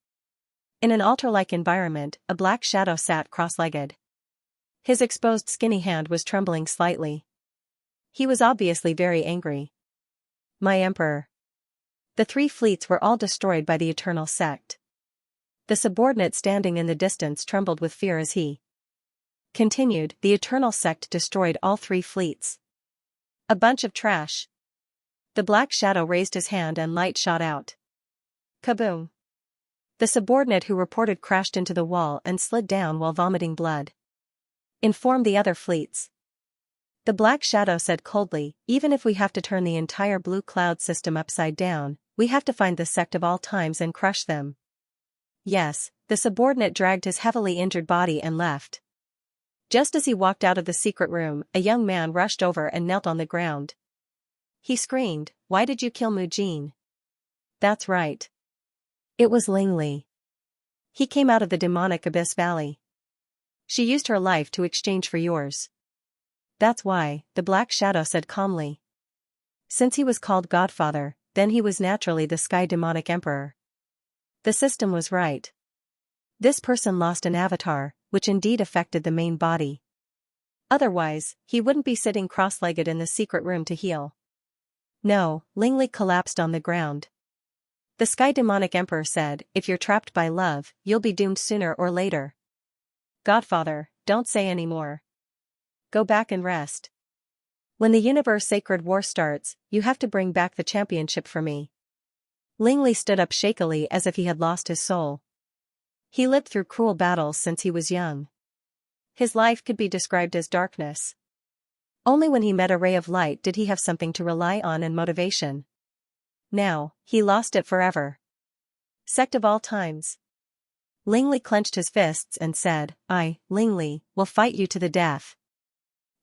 In an altar-like environment, a black shadow sat cross-legged. His exposed skinny hand was trembling slightly. He was obviously very angry. My emperor. The 3 fleets were all destroyed by the Eternal Sect. The subordinate standing in the distance trembled with fear as he continued. The Eternal Sect destroyed all 3 fleets. A bunch of trash. The black shadow raised his hand and light shot out. Kaboom. The subordinate who reported crashed into the wall and slid down while vomiting blood. Inform the other fleets. The black shadow said coldly, even if we have to turn the entire blue cloud system upside down, we have to find the sect of all times and crush them. Yes, the subordinate dragged his heavily injured body and left. Just as he walked out of the secret room, a young man rushed over and knelt on the ground. He screamed, "Why did you kill Mujin?" That's right. It was Lingli. He came out of the demonic Abyss Valley. She used her life to exchange for yours. That's why, the Black Shadow said calmly. Since he was called Godfather, then he was naturally the Sky Demonic Emperor. The system was right. This person lost an avatar, which indeed affected the main body. Otherwise, he wouldn't be sitting cross-legged in the secret room to heal. No, Lingli collapsed on the ground. The Sky Demonic Emperor said, if you're trapped by love, you'll be doomed sooner or later. Godfather, don't say any more. Go back and rest. When the universe sacred war starts, you have to bring back the championship for me. Lingli stood up shakily as if he had lost his soul. He lived through cruel battles since he was young. His life could be described as darkness. Only when he met a ray of light did he have something to rely on and motivation. Now, he lost it forever. Sect of all times. Lingli clenched his fists and said, I, Lingli, will fight you to the death.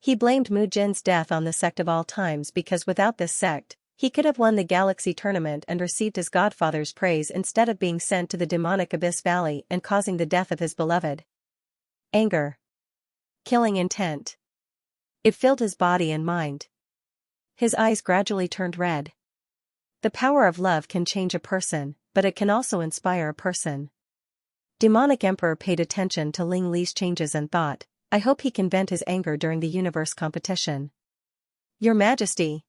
He blamed Mujin's death on the Sect of all times because without this sect, he could have won the Galaxy Tournament and received his godfather's praise instead of being sent to the demonic Abyss Valley and causing the death of his beloved. Anger. Killing intent. It filled his body and mind. His eyes gradually turned red. The power of love can change a person, but it can also inspire a person. Demonic Emperor paid attention to Ling Li's changes and thought, I hope he can vent his anger during the universe competition. Your Majesty.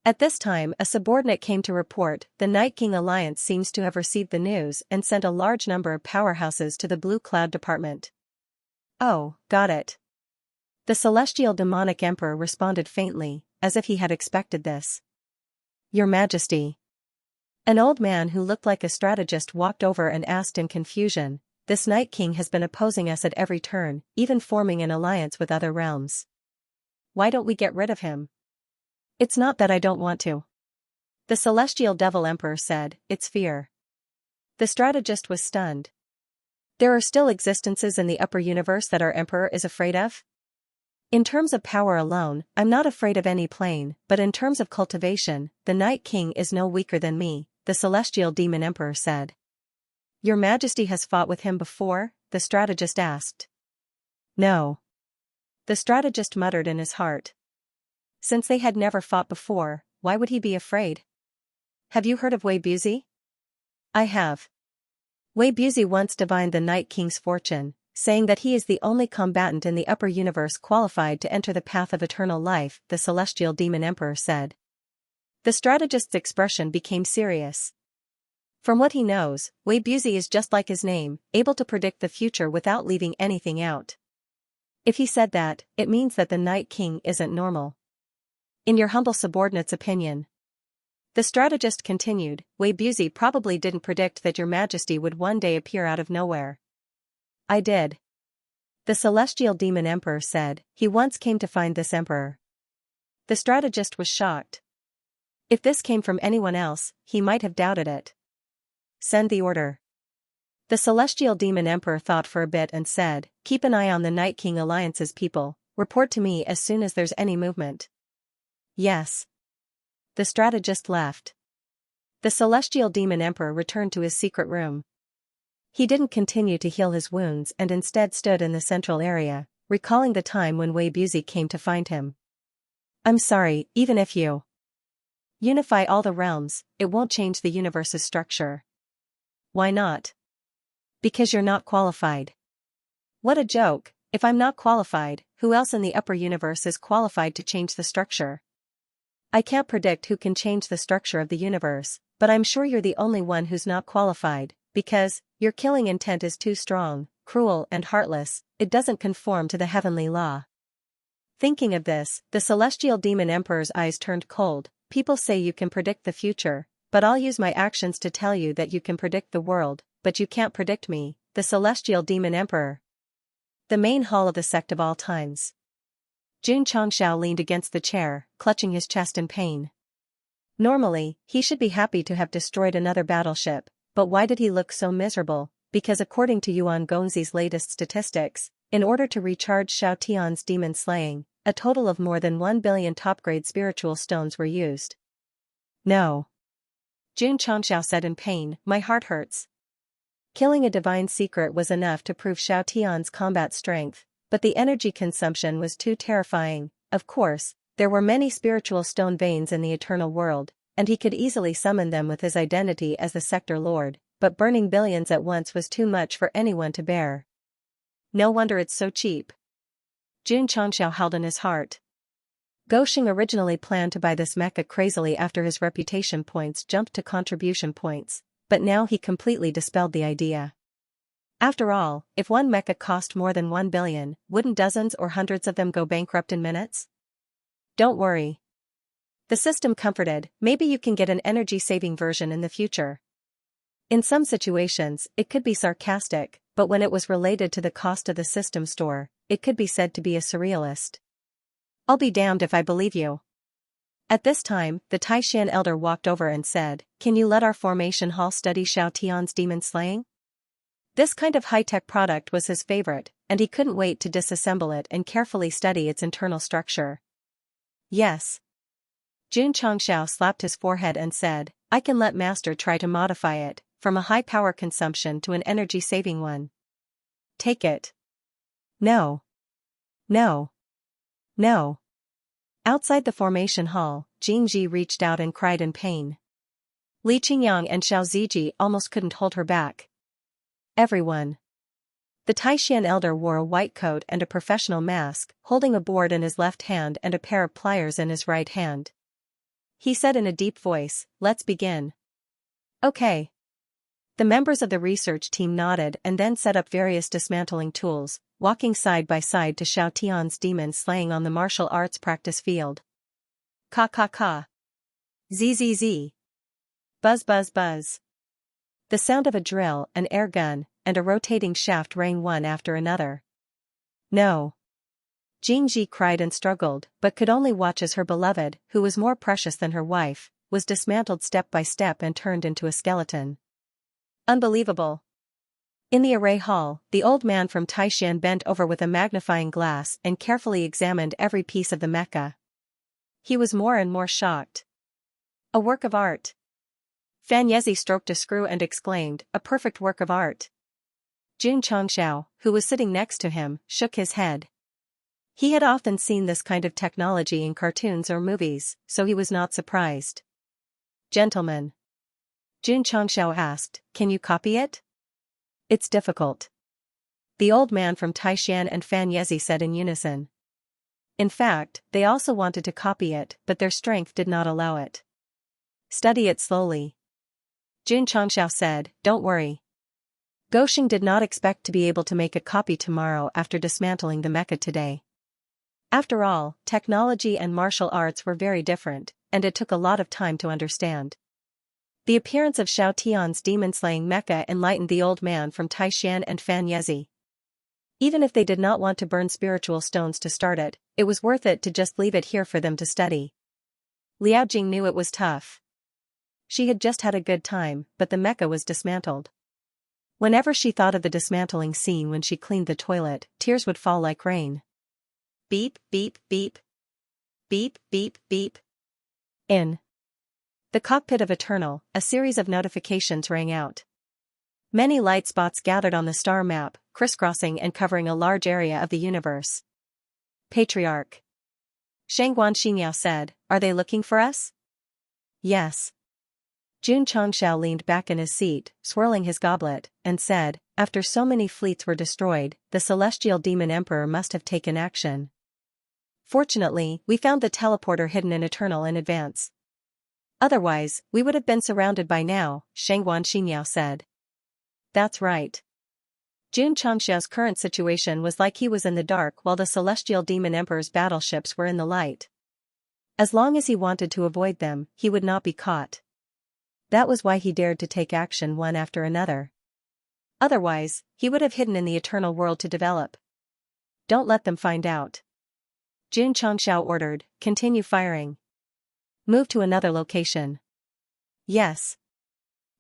At this time a subordinate came to report, the Night King Alliance seems to have received the news and sent a large number of powerhouses to the Blue Cloud Department. Oh, got it. The Celestial Demonic Emperor responded faintly, as if he had expected this. Your Majesty. An old man who looked like a strategist walked over and asked in confusion, this Night King has been opposing us at every turn, even forming an alliance with other realms. Why don't we get rid of him? It's not that I don't want to. The Celestial Devil Emperor said, it's fear. The strategist was stunned. There are still existences in the upper universe that our emperor is afraid of? In terms of power alone, I'm not afraid of any plane, but in terms of cultivation, the Night King is no weaker than me, the Celestial Demon Emperor said. Your Majesty has fought with him before? The strategist asked. No. The strategist muttered in his heart. Since they had never fought before, why would he be afraid? Have you heard of Wei Buzi? I have. Wei Buzi once divined the Night King's fortune, saying that he is the only combatant in the upper universe qualified to enter the path of eternal life, the Celestial Demon Emperor said. The strategist's expression became serious. From what he knows, Wei Buzi is just like his name, able to predict the future without leaving anything out. If he said that, it means that the Night King isn't normal. In your humble subordinate's opinion. The strategist continued, Wei Buzi probably didn't predict that your Majesty would one day appear out of nowhere. I did. The Celestial Demon Emperor said, he once came to find this emperor. The strategist was shocked. If this came from anyone else, he might have doubted it. Send the order. The Celestial Demon Emperor thought for a bit and said, keep an eye on the Night King Alliance's people, report to me as soon as there's any movement. Yes. The strategist left. The Celestial Demon Emperor returned to his secret room. He didn't continue to heal his wounds and instead stood in the central area, recalling the time when Wei Buzi came to find him. I'm sorry, even if you unify all the realms, it won't change the universe's structure. Why not? Because you're not qualified. What a joke. If I'm not qualified, who else in the upper universe is qualified to change the structure? I can't predict who can change the structure of the universe, but I'm sure you're the only one who's not qualified, because your killing intent is too strong, cruel and heartless. It doesn't conform to the heavenly law. Thinking of this, the celestial demon emperor's eyes turned cold. People say you can predict the future, but I'll use my actions to tell you that you can predict the world, but you can't predict me, the celestial demon emperor. The main hall of the sect of all times. Xianxia leaned against the chair, clutching his chest in pain. Normally, he should be happy to have destroyed another battleship, but why did he look so miserable? Because according to Yuan Gongzi's latest statistics, in order to recharge Xiao Tian's demon slaying, a total of more than 1 billion top-grade spiritual stones were used. No. Xianxia said in pain, my heart hurts. Killing a divine secret was enough to prove Xiao Tian's combat strength, but the energy consumption was too terrifying. Of course, there were many spiritual stone veins in the eternal world, and he could easily summon them with his identity as the sector lord, but burning billions at once was too much for anyone to bear. No wonder it's so cheap. Xianxia held in his heart. Gosheng originally planned to buy this mecha crazily after his reputation points jumped to contribution points, but now he completely dispelled the idea. After all, if one mecha cost more than 1 billion, wouldn't dozens or hundreds of them go bankrupt in minutes? Don't worry. The system comforted, maybe you can get an energy-saving version in the future. In some situations, it could be sarcastic, but when it was related to the cost of the system store, it could be said to be a surrealist. I'll be damned if I believe you. At this time, the Taishan elder walked over and said, can you let our formation hall study Xiao Tian's demon slaying? This kind of high-tech product was his favorite, and he couldn't wait to disassemble it and carefully study its internal structure. Yes. Xianxia slapped his forehead and said, I can let Master try to modify it, from a high power consumption to an energy-saving one. Take it. No. No. No. Outside the formation hall, Jingji reached out and cried in pain. Li Qingyang and Xiao Ziji almost couldn't hold her back. Everyone. The Taishan elder wore a white coat and a professional mask, holding a board in his left hand and a pair of pliers in his right hand. He said in a deep voice, let's begin. Okay. The members of the research team nodded and then set up various dismantling tools, walking side by side to Xiao Tian's demon slaying on the martial arts practice field. Ka ka ka. Zzz. Buzz buzz buzz. The sound of a drill, an air gun, and a rotating shaft rang one after another. No. Jingji cried and struggled, but could only watch as her beloved, who was more precious than her wife, was dismantled step by step and turned into a skeleton. Unbelievable. In the array hall, the old man from Taishan bent over with a magnifying glass and carefully examined every piece of the mecha. He was more and more shocked. A work of art. Fan Yezi stroked a screw and exclaimed, a perfect work of art. Xianxia, who was sitting next to him, shook his head. He had often seen this kind of technology in cartoons or movies, so he was not surprised. Gentlemen. Xianxia asked, can you copy it? It's difficult. The old man from Taishan and Fan Yezi said in unison. In fact, they also wanted to copy it, but their strength did not allow it. Study it slowly. Xianxia said, don't worry. Gosheng did not expect to be able to make a copy tomorrow after dismantling the mecha today. After all, technology and martial arts were very different, and it took a lot of time to understand. The appearance of Xiao Tian's demon-slaying mecha enlightened the old man from Taishan and Fan Yezi. Even if they did not want to burn spiritual stones to start it, it was worth it to just leave it here for them to study. Liao Jing knew it was tough. She had just had a good time, but the mecha was dismantled. Whenever she thought of the dismantling scene when she cleaned the toilet, tears would fall like rain. Beep, beep, beep. Beep, beep, beep. In the cockpit of Eternal, a series of notifications rang out. Many light spots gathered on the star map, crisscrossing and covering a large area of the universe. Patriarch. Shangguan Xingyao said, are they looking for us? Yes. Jun Changshao leaned back in his seat, swirling his goblet, and said, after so many fleets were destroyed, the celestial demon emperor must have taken action. Fortunately, we found the teleporter hidden in Eternal in advance. Otherwise, we would have been surrounded by now, Xianxia said. That's right. Jun Changxiao's current situation was like he was in the dark while the celestial demon emperor's battleships were in the light. As long as he wanted to avoid them, he would not be caught. That was why he dared to take action one after another. Otherwise, he would have hidden in the eternal world to develop. Don't let them find out. Jun Changxiao ordered, continue firing. Move to another location. Yes.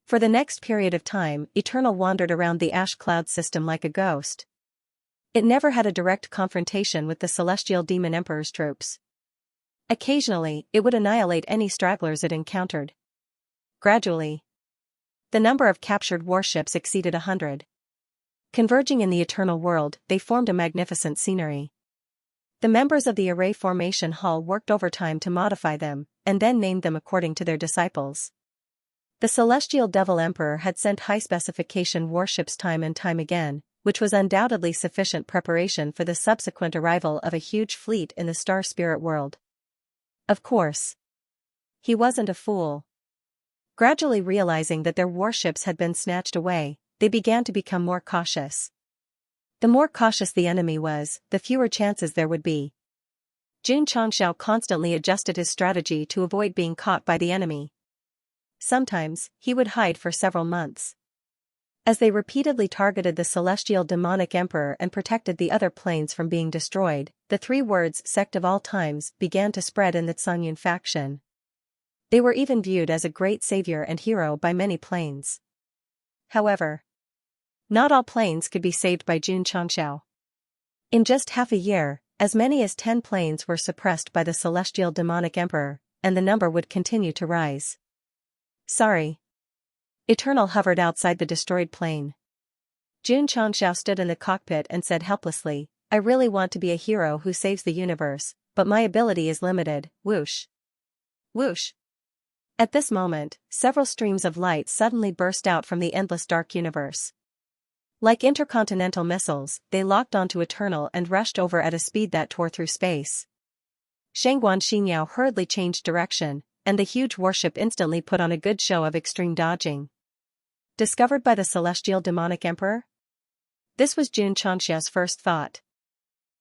For the next period of time, Eternal wandered around the ash cloud system like a ghost. It never had a direct confrontation with the celestial demon emperor's troops. Occasionally, it would annihilate any stragglers it encountered. Gradually, the number of captured warships exceeded 100. Converging in the eternal world, they formed a magnificent scenery. The members of the Array Formation Hall worked overtime to modify them, and then named them according to their disciples. The Celestial Devil Emperor had sent high-specification warships time and time again, which was undoubtedly sufficient preparation for the subsequent arrival of a huge fleet in the Star Spirit world. Of course, he wasn't a fool. Gradually realizing that their warships had been snatched away, they began to become more cautious. The more cautious the enemy was, the fewer chances there would be. Jun Changshao constantly adjusted his strategy to avoid being caught by the enemy. Sometimes, he would hide for several months. As they repeatedly targeted the celestial demonic emperor and protected the other planes from being destroyed, the 3 words "Sect of all times" began to spread in the Tsungyun faction. They were even viewed as a great savior and hero by many planes. However, not all planes could be saved by Jun Changshao. In just half a year, as many as 10 planes were suppressed by the celestial demonic emperor, and the number would continue to rise. Sorry. Eternal hovered outside the destroyed plane. Jun Changshao stood in the cockpit and said helplessly, I really want to be a hero who saves the universe, but my ability is limited. Whoosh. Whoosh. At this moment, several streams of light suddenly burst out from the endless dark universe. Like intercontinental missiles, they locked onto Eternal and rushed over at a speed that tore through space. Xianxia hurriedly changed direction, and the huge warship instantly put on a good show of extreme dodging. Discovered by the celestial demonic emperor? This was Jun Changxia's first thought.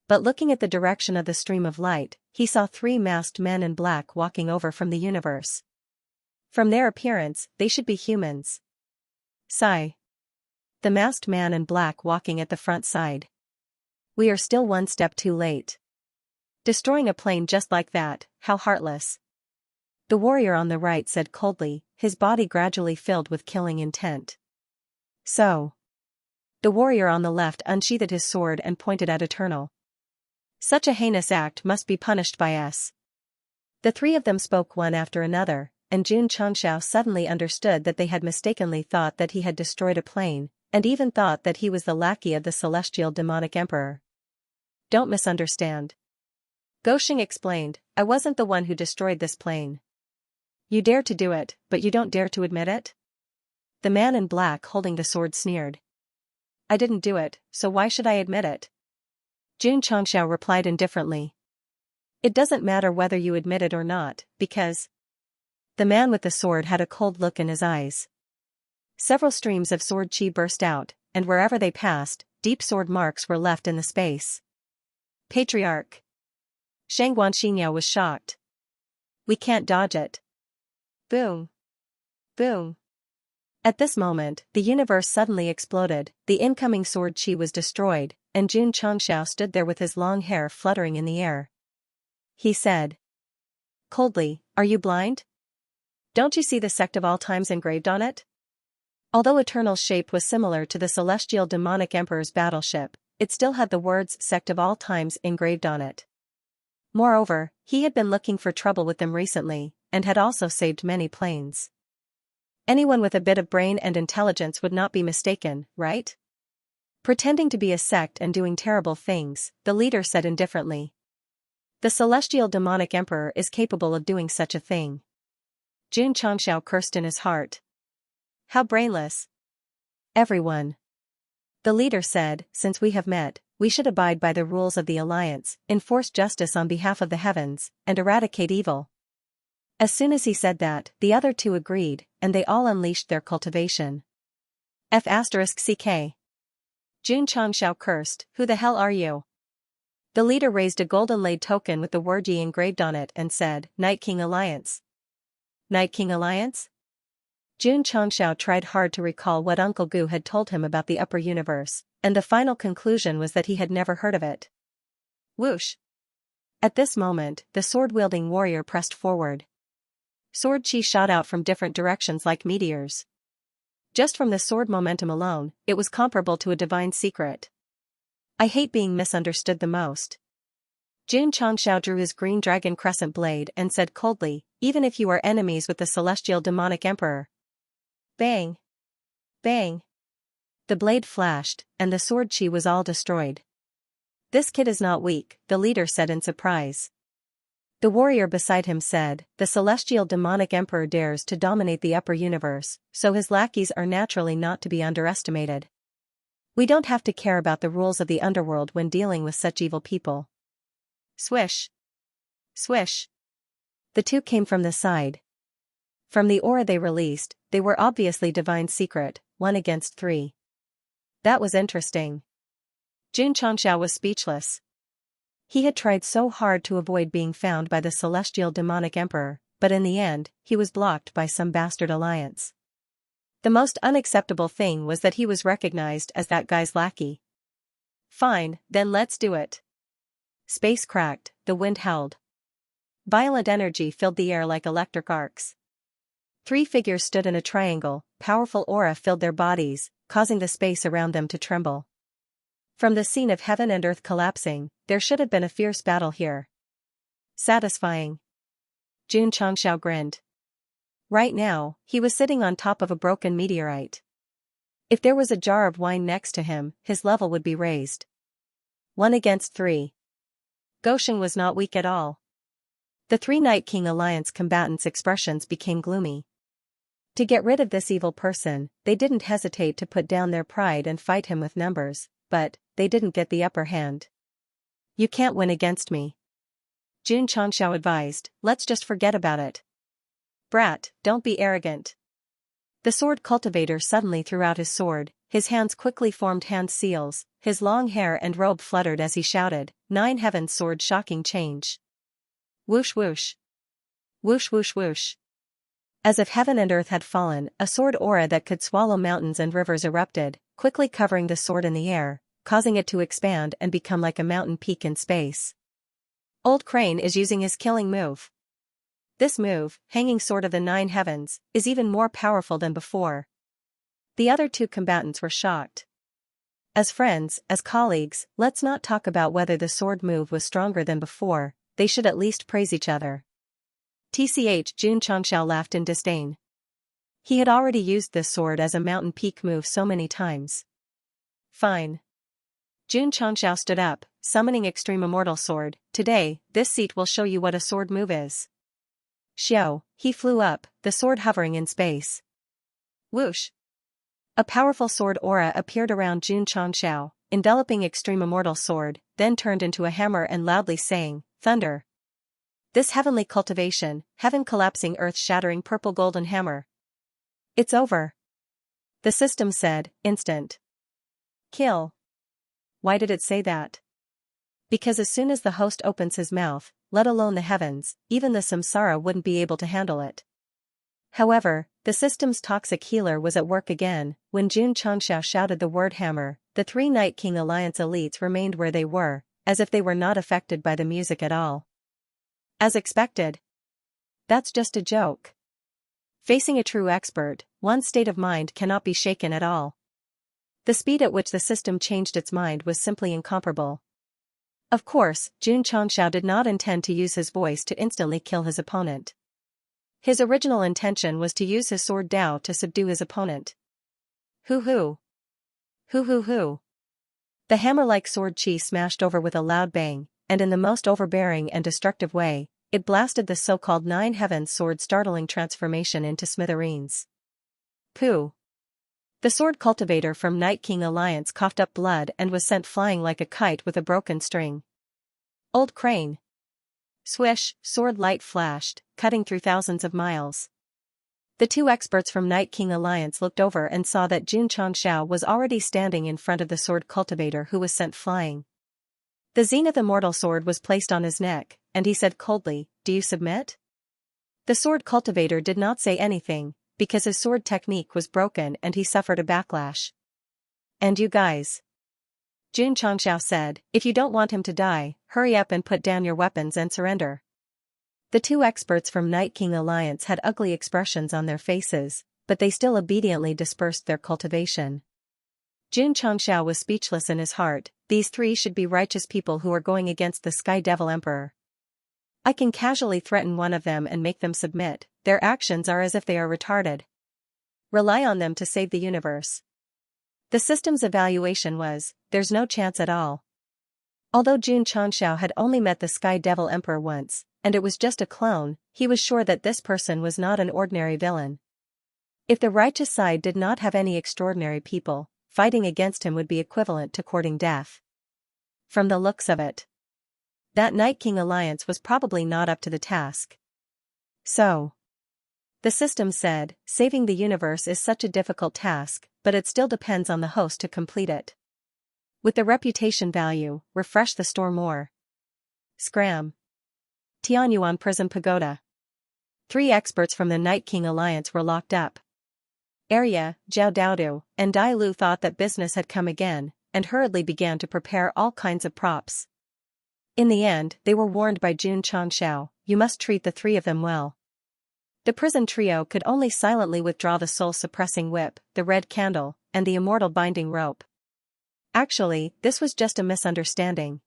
But looking at the direction of the stream of light, he saw 3 masked men in black walking over from the universe. From their appearance, they should be humans. Sigh. The masked man in black walking at the front side. We are still one step too late. Destroying a plane just like that, how heartless. The warrior on the right said coldly, his body gradually filled with killing intent. So. The warrior on the left unsheathed his sword and pointed at Eternal. Such a heinous act must be punished by us. The 3 of them spoke one after another, and Jun Changshao suddenly understood that they had mistakenly thought that he had destroyed a plane, and even thought that he was the lackey of the celestial demonic emperor. Don't misunderstand. Goshing explained, I wasn't the one who destroyed this plane. You dare to do it, but you don't dare to admit it? The man in black holding the sword sneered. I didn't do it, so why should I admit it? Jun Changshao replied indifferently. It doesn't matter whether you admit it or not, because... The man with the sword had a cold look in his eyes. Several streams of sword chi burst out, and wherever they passed, deep sword marks were left in the space. Patriarch. Xianxia was shocked. We can't dodge it. Boom. Boom. At this moment, the universe suddenly exploded, the incoming sword chi was destroyed, and Jun Changshao stood there with his long hair fluttering in the air. He said coldly, Are you blind? Don't you see the Sect of all times engraved on it? Although Eternal's shape was similar to the celestial demonic emperor's battleship, it still had the words Sect of all times engraved on it. Moreover, he had been looking for trouble with them recently, and had also saved many planes. Anyone with a bit of brain and intelligence would not be mistaken, right? Pretending to be a sect and doing terrible things, the leader said indifferently. The celestial demonic emperor is capable of doing such a thing. Jun Changxiao cursed in his heart. How brainless. Everyone. The leader said, since we have met, we should abide by the rules of the alliance, enforce justice on behalf of the heavens, and eradicate evil. As soon as he said that, the other two agreed, and they all unleashed their cultivation. F***ck. Jun Changxiao cursed, who the hell are you? The leader raised a golden-laid token with the word Yi engraved on it and said, Night King Alliance. Night King Alliance? Jun Changxiao tried hard to recall what Uncle Gu had told him about the upper universe, and the final conclusion was that he had never heard of it. Whoosh! At this moment, the sword-wielding warrior pressed forward. Sword chi shot out from different directions like meteors. Just from the sword momentum alone, it was comparable to a divine secret. I hate being misunderstood the most. Jun Changxiao drew his green dragon crescent blade and said coldly, even if you are enemies with the celestial demonic emperor. Bang! Bang! The blade flashed, and the sword chi was all destroyed. This kid is not weak, the leader said in surprise. The warrior beside him said, the celestial demonic emperor dares to dominate the upper universe, so his lackeys are naturally not to be underestimated. We don't have to care about the rules of the underworld when dealing with such evil people. Swish! Swish! The two came from the side. From the aura they released, they were obviously divine secret, 1 against 3. That was interesting. Jun Changxiao was speechless. He had tried so hard to avoid being found by the celestial demonic emperor, but in the end, he was blocked by some bastard alliance. The most unacceptable thing was that he was recognized as that guy's lackey. Fine, then let's do it. Space cracked, the wind howled. Violent energy filled the air like electric arcs. 3 figures stood in a triangle, powerful aura filled their bodies, causing the space around them to tremble. From the scene of heaven and earth collapsing, there should have been a fierce battle here. Satisfying. Jun Changxiao grinned. Right now, he was sitting on top of a broken meteorite. If there was a jar of wine next to him, his level would be raised. 1 against 3. Gosheng was not weak at all. The 3 Night King Alliance combatants' expressions became gloomy. To get rid of this evil person, they didn't hesitate to put down their pride and fight him with numbers, but they didn't get the upper hand. You can't win against me. Jun Changxiao advised, let's just forget about it. Brat, don't be arrogant. The sword cultivator suddenly threw out his sword, his hands quickly formed hand seals, his long hair and robe fluttered as he shouted, 9 heavens sword shocking change. Whoosh whoosh. Whoosh whoosh whoosh. As if heaven and earth had fallen, a sword aura that could swallow mountains and rivers erupted, quickly covering the sword in the air, causing it to expand and become like a mountain peak in space. Old Crane is using his killing move. This move, Hanging Sword of the 9 Heavens, is even more powerful than before. The other 2 combatants were shocked. As friends, as colleagues, let's not talk about whether the sword move was stronger than before, they should at least praise each other. TCH Jun Changxiao laughed in disdain. He had already used this sword as a mountain peak move so many times. Fine. Jun Changxiao stood up, summoning Extreme Immortal Sword. Today, this seat will show you what a sword move is. Xiao, he flew up, the sword hovering in space. Whoosh! A powerful sword aura appeared around Jun Changxiao, enveloping Extreme Immortal Sword, then turned into a hammer and loudly saying, Thunder! This heavenly cultivation, heaven collapsing earth shattering purple golden hammer. It's over. The system said, instant. Kill. Why did it say that? Because as soon as the host opens his mouth, let alone the heavens, even the samsara wouldn't be able to handle it. However, the system's toxic healer was at work again. When Jun Changxiao shouted the word hammer, the 3 Night King Alliance elites remained where they were, as if they were not affected by the music at all. As expected. That's just a joke. Facing a true expert, one's state of mind cannot be shaken at all. The speed at which the system changed its mind was simply incomparable. Of course, Jun Changxiao did not intend to use his voice to instantly kill his opponent. His original intention was to use his sword Dao to subdue his opponent. Hoo hoo. Hoo hoo hoo. The hammer-like sword chi smashed over with a loud bang, and in the most overbearing and destructive way, it blasted the so-called Nine Heavens sword's startling transformation into smithereens. Pooh! The sword cultivator from Night King Alliance coughed up blood and was sent flying like a kite with a broken string. Old crane! Swish, sword light flashed, cutting through thousands of miles. The two experts from Night King Alliance looked over and saw that Xianxia was already standing in front of the sword cultivator who was sent flying. The zenith immortal sword was placed on his neck, and he said coldly, "Do you submit?" The sword cultivator did not say anything, because his sword technique was broken and he suffered a backlash. "And you guys?" Xianxia said, "If you don't want him to die, hurry up and put down your weapons and surrender." The two experts from Night King Alliance had ugly expressions on their faces, but they still obediently dispersed their cultivation. Xianxia was speechless in his heart. These three should be righteous people who are going against the Sky Devil Emperor. I can casually threaten one of them and make them submit. Their actions are as if they are retarded. Rely on them to save the universe. The system's evaluation was, there's no chance at all. Although Xianxia had only met the Sky Devil Emperor once, and it was just a clone, he was sure that this person was not an ordinary villain. If the righteous side did not have any extraordinary people, fighting against him would be equivalent to courting death. From the looks of it, that Night King Alliance was probably not up to the task. So, the system said, saving the universe is such a difficult task, but it still depends on the host to complete it. With the reputation value, refresh the store more. Scram. Tianyuan Prison Pagoda. 3 experts from the Night King Alliance were locked up. Arya, Zhao Daodu, and Dai Lu thought that business had come again, and hurriedly began to prepare all kinds of props. In the end, they were warned by Xianxia, "You must treat the 3 of them well." The prison trio could only silently withdraw the soul-suppressing whip, the red candle, and the immortal binding rope. Actually, this was just a misunderstanding.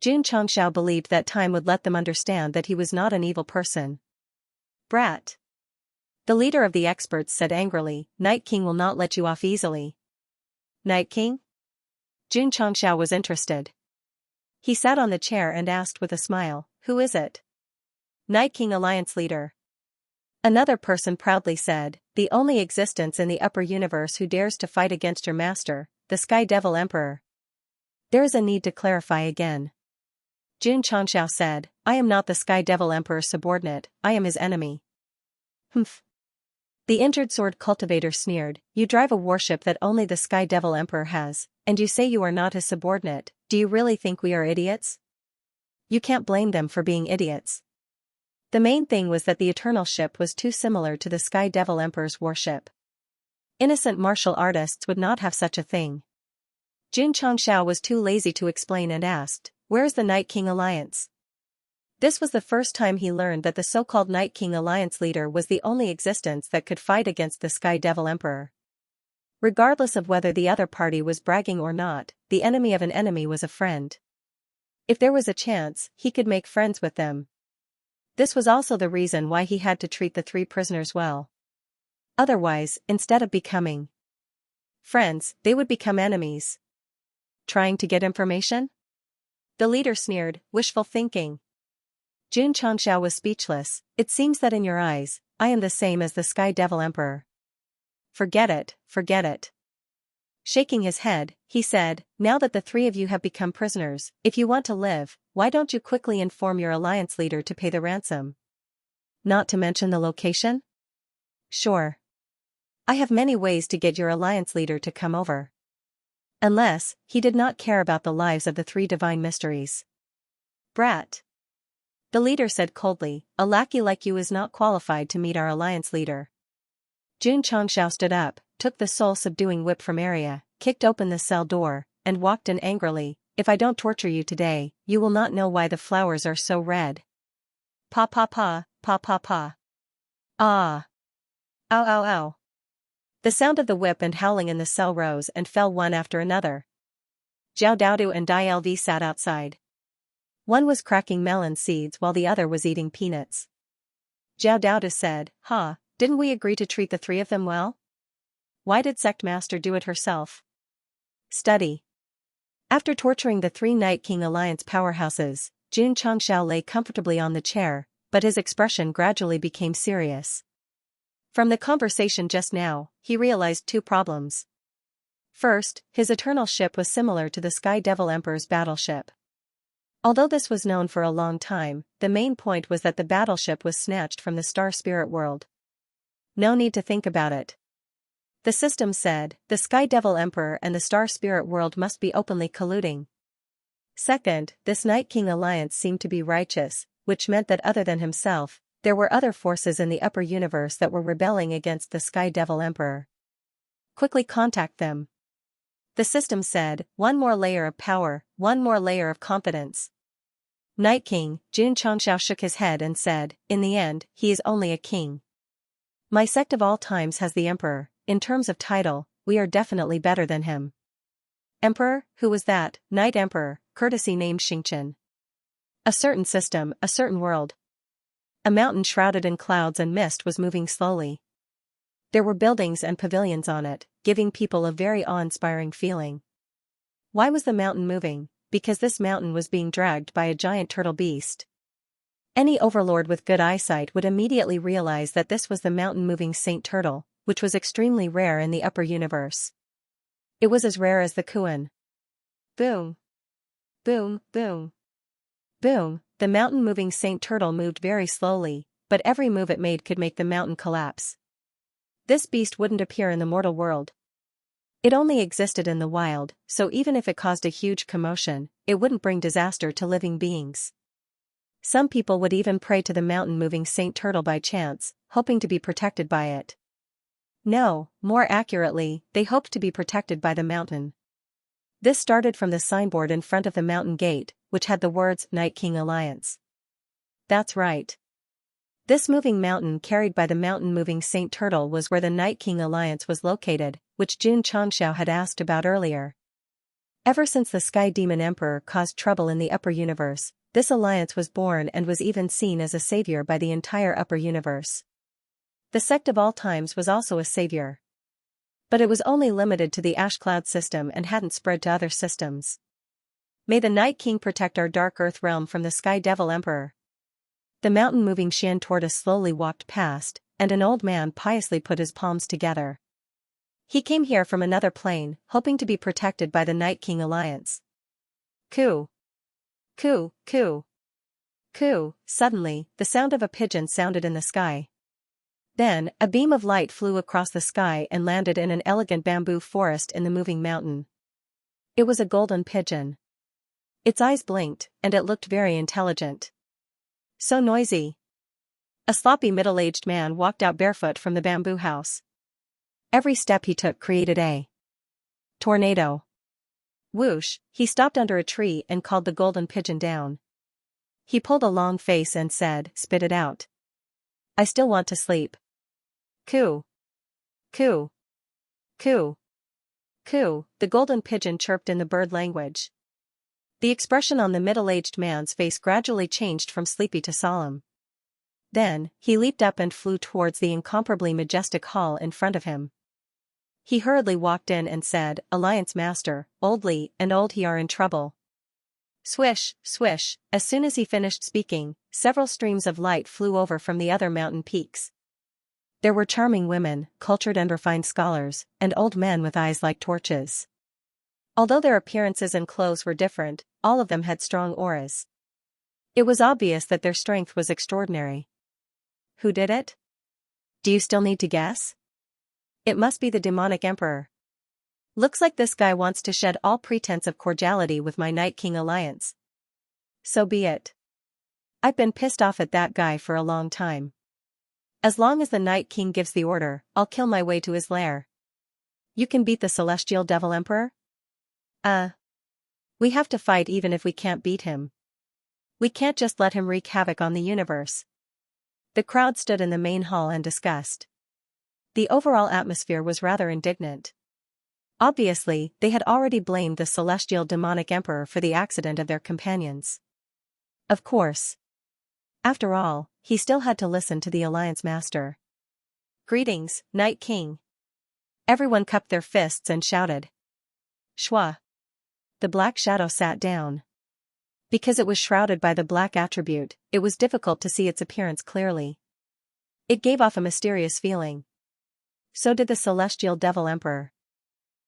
Xianxia believed that time would let them understand that he was not an evil person. "Brat!" The leader of the experts said angrily, "Night King will not let you off easily." "Night King?" Xianxia was interested. He sat on the chair and asked with a smile, "Who is it?" "Night King Alliance leader." Another person proudly said, "The only existence in the upper universe who dares to fight against your master, the Sky Devil Emperor." "There is a need to clarify again." Xianxia said, "I am not the Sky Devil Emperor's subordinate, I am his enemy." "Humph." The injured sword cultivator sneered, "You drive a warship that only the Sky Devil Emperor has, and you say you are not his subordinate. Do you really think we are idiots?" You can't blame them for being idiots. The main thing was that the Eternal Ship was too similar to the Sky Devil Emperor's warship. Innocent martial artists would not have such a thing. Xianxia was too lazy to explain and asked, "Where is the Night King Alliance?" This was the first time he learned that the so-called Night King Alliance leader was the only existence that could fight against the Sky Devil Emperor. Regardless of whether the other party was bragging or not, the enemy of an enemy was a friend. If there was a chance, he could make friends with them. This was also the reason why he had to treat the 3 prisoners well. Otherwise, instead of becoming friends, they would become enemies. Trying to get information? The leader sneered, "Wishful thinking." Xianxia was speechless. "It seems that in your eyes, I am the same as the Sky Devil Emperor." Forget it, forget it." Shaking his head, he said, "Now that the 3 of you have become prisoners, if you want to live, why don't you quickly inform your alliance leader to pay the ransom? Not to mention the location?" "Sure. I have many ways to get your alliance leader to come over." Unless, he did not care about the lives of the 3 divine mysteries. "Brat." The leader said coldly, "A lackey like you is not qualified to meet our alliance leader." Xianxia stood up, took the soul-subduing whip from Arya, kicked open the cell door, and walked in angrily. "If I don't torture you today, you will not know why the flowers are so red." Pa pa pa, pa pa pa. Ah. Ow ow ow. The sound of the whip and howling in the cell rose and fell one after another. Zhao Daodu and Dai Lv sat outside. One was cracking melon seeds while the other was eating peanuts. Zhao Daodu said, "Ha, didn't we agree to treat the 3 of them well? Why did Sect Master do it herself?" Study. After torturing the 3 Night King Alliance powerhouses, Xianxia lay comfortably on the chair, but his expression gradually became serious. From the conversation just now, he realized two problems. First, his eternal ship was similar to the Sky Devil Emperor's battleship. Although this was known for a long time, the main point was that the battleship was snatched from the Star Spirit world. No need to think about it. The system said, the Sky Devil Emperor and the Star Spirit world must be openly colluding. Second, this Night King alliance seemed to be righteous, which meant that other than himself, there were other forces in the upper universe that were rebelling against the Sky Devil Emperor. Quickly contact them. The system said, one more layer of power, one more layer of confidence. Night King, Xianxia shook his head and said, in the end, he is only a king. My sect of all times has the emperor. In terms of title, we are definitely better than him. Emperor, who was that? Night Emperor, courtesy named Xianxia. A certain system, a certain world. A mountain shrouded in clouds and mist was moving slowly. There were buildings and pavilions on it, giving people a very awe-inspiring feeling. Why was the mountain moving? Because this mountain was being dragged by a giant turtle beast. Any overlord with good eyesight would immediately realize that this was the mountain-moving Saint Turtle, which was extremely rare in the upper universe. It was as rare as the Kuan. Boom. Boom, boom. Boom, the mountain-moving Saint Turtle moved very slowly, but every move it made could make the mountain collapse. This beast wouldn't appear in the mortal world. It only existed in the wild, so even if it caused a huge commotion, it wouldn't bring disaster to living beings. Some people would even pray to the mountain-moving Saint Turtle by chance, hoping to be protected by it. No, more accurately, they hoped to be protected by the mountain. This started from the signboard in front of the mountain gate, which had the words Night King Alliance. That's right. This moving mountain carried by the mountain-moving Saint Turtle was where the Night King Alliance was located, which Xianxia had asked about earlier. Ever since the Sky Demon Emperor caused trouble in the upper universe, this alliance was born and was even seen as a savior by the entire upper universe. The Sect of all times was also a savior. But it was only limited to the Ash Cloud system and hadn't spread to other systems. May the Night King protect our Dark Earth realm from the Sky Devil Emperor. The mountain-moving Xian tortoise slowly walked past, and an old man piously put his palms together. He came here from another plane, hoping to be protected by the Night King Alliance. Coo. Coo, coo. Coo. Suddenly, the sound of a pigeon sounded in the sky. Then, a beam of light flew across the sky and landed in an elegant bamboo forest in the moving mountain. It was a golden pigeon. Its eyes blinked, and it looked very intelligent. So noisy. A sloppy middle-aged man walked out barefoot from the bamboo house. Every step he took created a tornado. Whoosh, he stopped under a tree and called the golden pigeon down. He pulled a long face and said, spit it out. I still want to sleep. Coo. Coo. Coo. Coo, the golden pigeon chirped in the bird language. The expression on the middle-aged man's face gradually changed from sleepy to solemn. Then, he leaped up and flew towards the incomparably majestic hall in front of him. He hurriedly walked in and said, Alliance Master, Old Li and Old He are in trouble. Swish, swish, as soon as he finished speaking, several streams of light flew over from the other mountain peaks. There were charming women, cultured and refined scholars, and old men with eyes like torches. Although their appearances and clothes were different, all of them had strong auras. It was obvious that their strength was extraordinary. Who did it? Do you still need to guess? It must be the demonic emperor. Looks like this guy wants to shed all pretense of cordiality with my Night King alliance. So be it. I've been pissed off at that guy for a long time. As long as the Night King gives the order, I'll kill my way to his lair. You can beat the Celestial Devil Emperor? We have to fight even if we can't beat him. We can't just let him wreak havoc on the universe. The crowd stood in the main hall and discussed. The overall atmosphere was rather indignant. Obviously, they had already blamed the celestial demonic emperor for the accident of their companions. Of course. After all, he still had to listen to the Alliance Master. Greetings, Night King. Everyone cupped their fists and shouted. Shwa. The Black Shadow sat down. Because it was shrouded by the black attribute, it was difficult to see its appearance clearly. It gave off a mysterious feeling. So did the celestial devil emperor.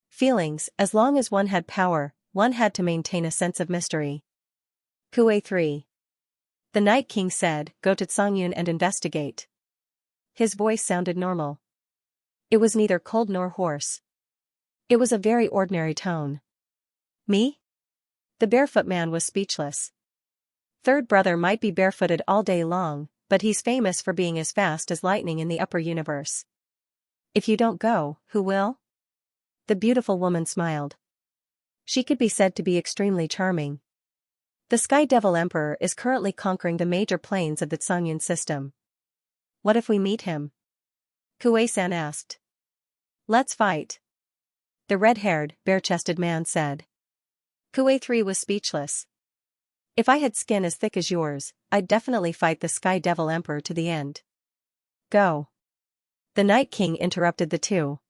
Feelings, as long as one had power, one had to maintain a sense of mystery. Kuei 3. The Night King said, "Go to Tsangyun and investigate." His voice sounded normal. It was neither cold nor hoarse. It was a very ordinary tone. Me? The barefoot man was speechless. Third brother might be barefooted all day long, but he's famous for being as fast as lightning in the upper universe. If you don't go, who will? The beautiful woman smiled. She could be said to be extremely charming. The Sky Devil Emperor is currently conquering the major planes of the Tsangyun system. What if we meet him? Kuei-san asked. Let's fight. The red-haired, bare-chested man said. Kuei 3 was speechless. If I had skin as thick as yours, I'd definitely fight the Sky Devil Emperor to the end. Go. The Night King interrupted the two.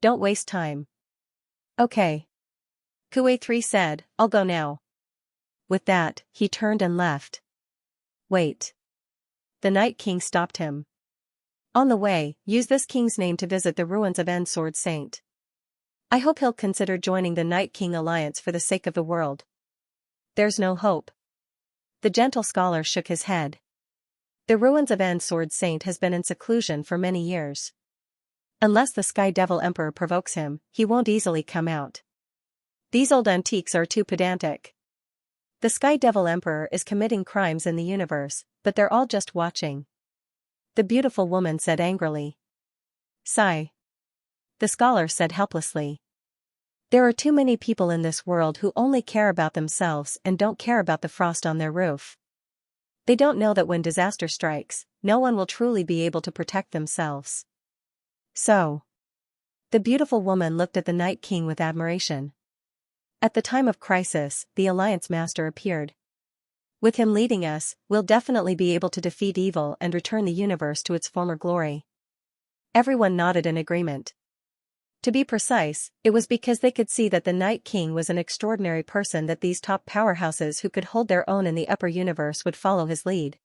Don't waste time. Okay. Kuei 3 said, I'll go now. With that, he turned and left. Wait. The Night King stopped him. On the way, use this king's name to visit the ruins of End Sword Saint. I hope he'll consider joining the Night King alliance for the sake of the world. There's no hope. The gentle scholar shook his head. The ruins of End Sword Saint has been in seclusion for many years. Unless the Sky Devil Emperor provokes him, he won't easily come out. These old antiques are too pedantic. The Sky Devil Emperor is committing crimes in the universe, but they're all just watching. The beautiful woman said angrily. Sigh. The scholar said helplessly. There are too many people in this world who only care about themselves and don't care about the frost on their roof. They don't know that when disaster strikes, no one will truly be able to protect themselves. So. The beautiful woman looked at the Night King with admiration. At the time of crisis, the Alliance Master appeared. With him leading us, we'll definitely be able to defeat evil and return the universe to its former glory. Everyone nodded in agreement. To be precise, it was because they could see that the Night King was an extraordinary person that these top powerhouses who could hold their own in the upper universe would follow his lead.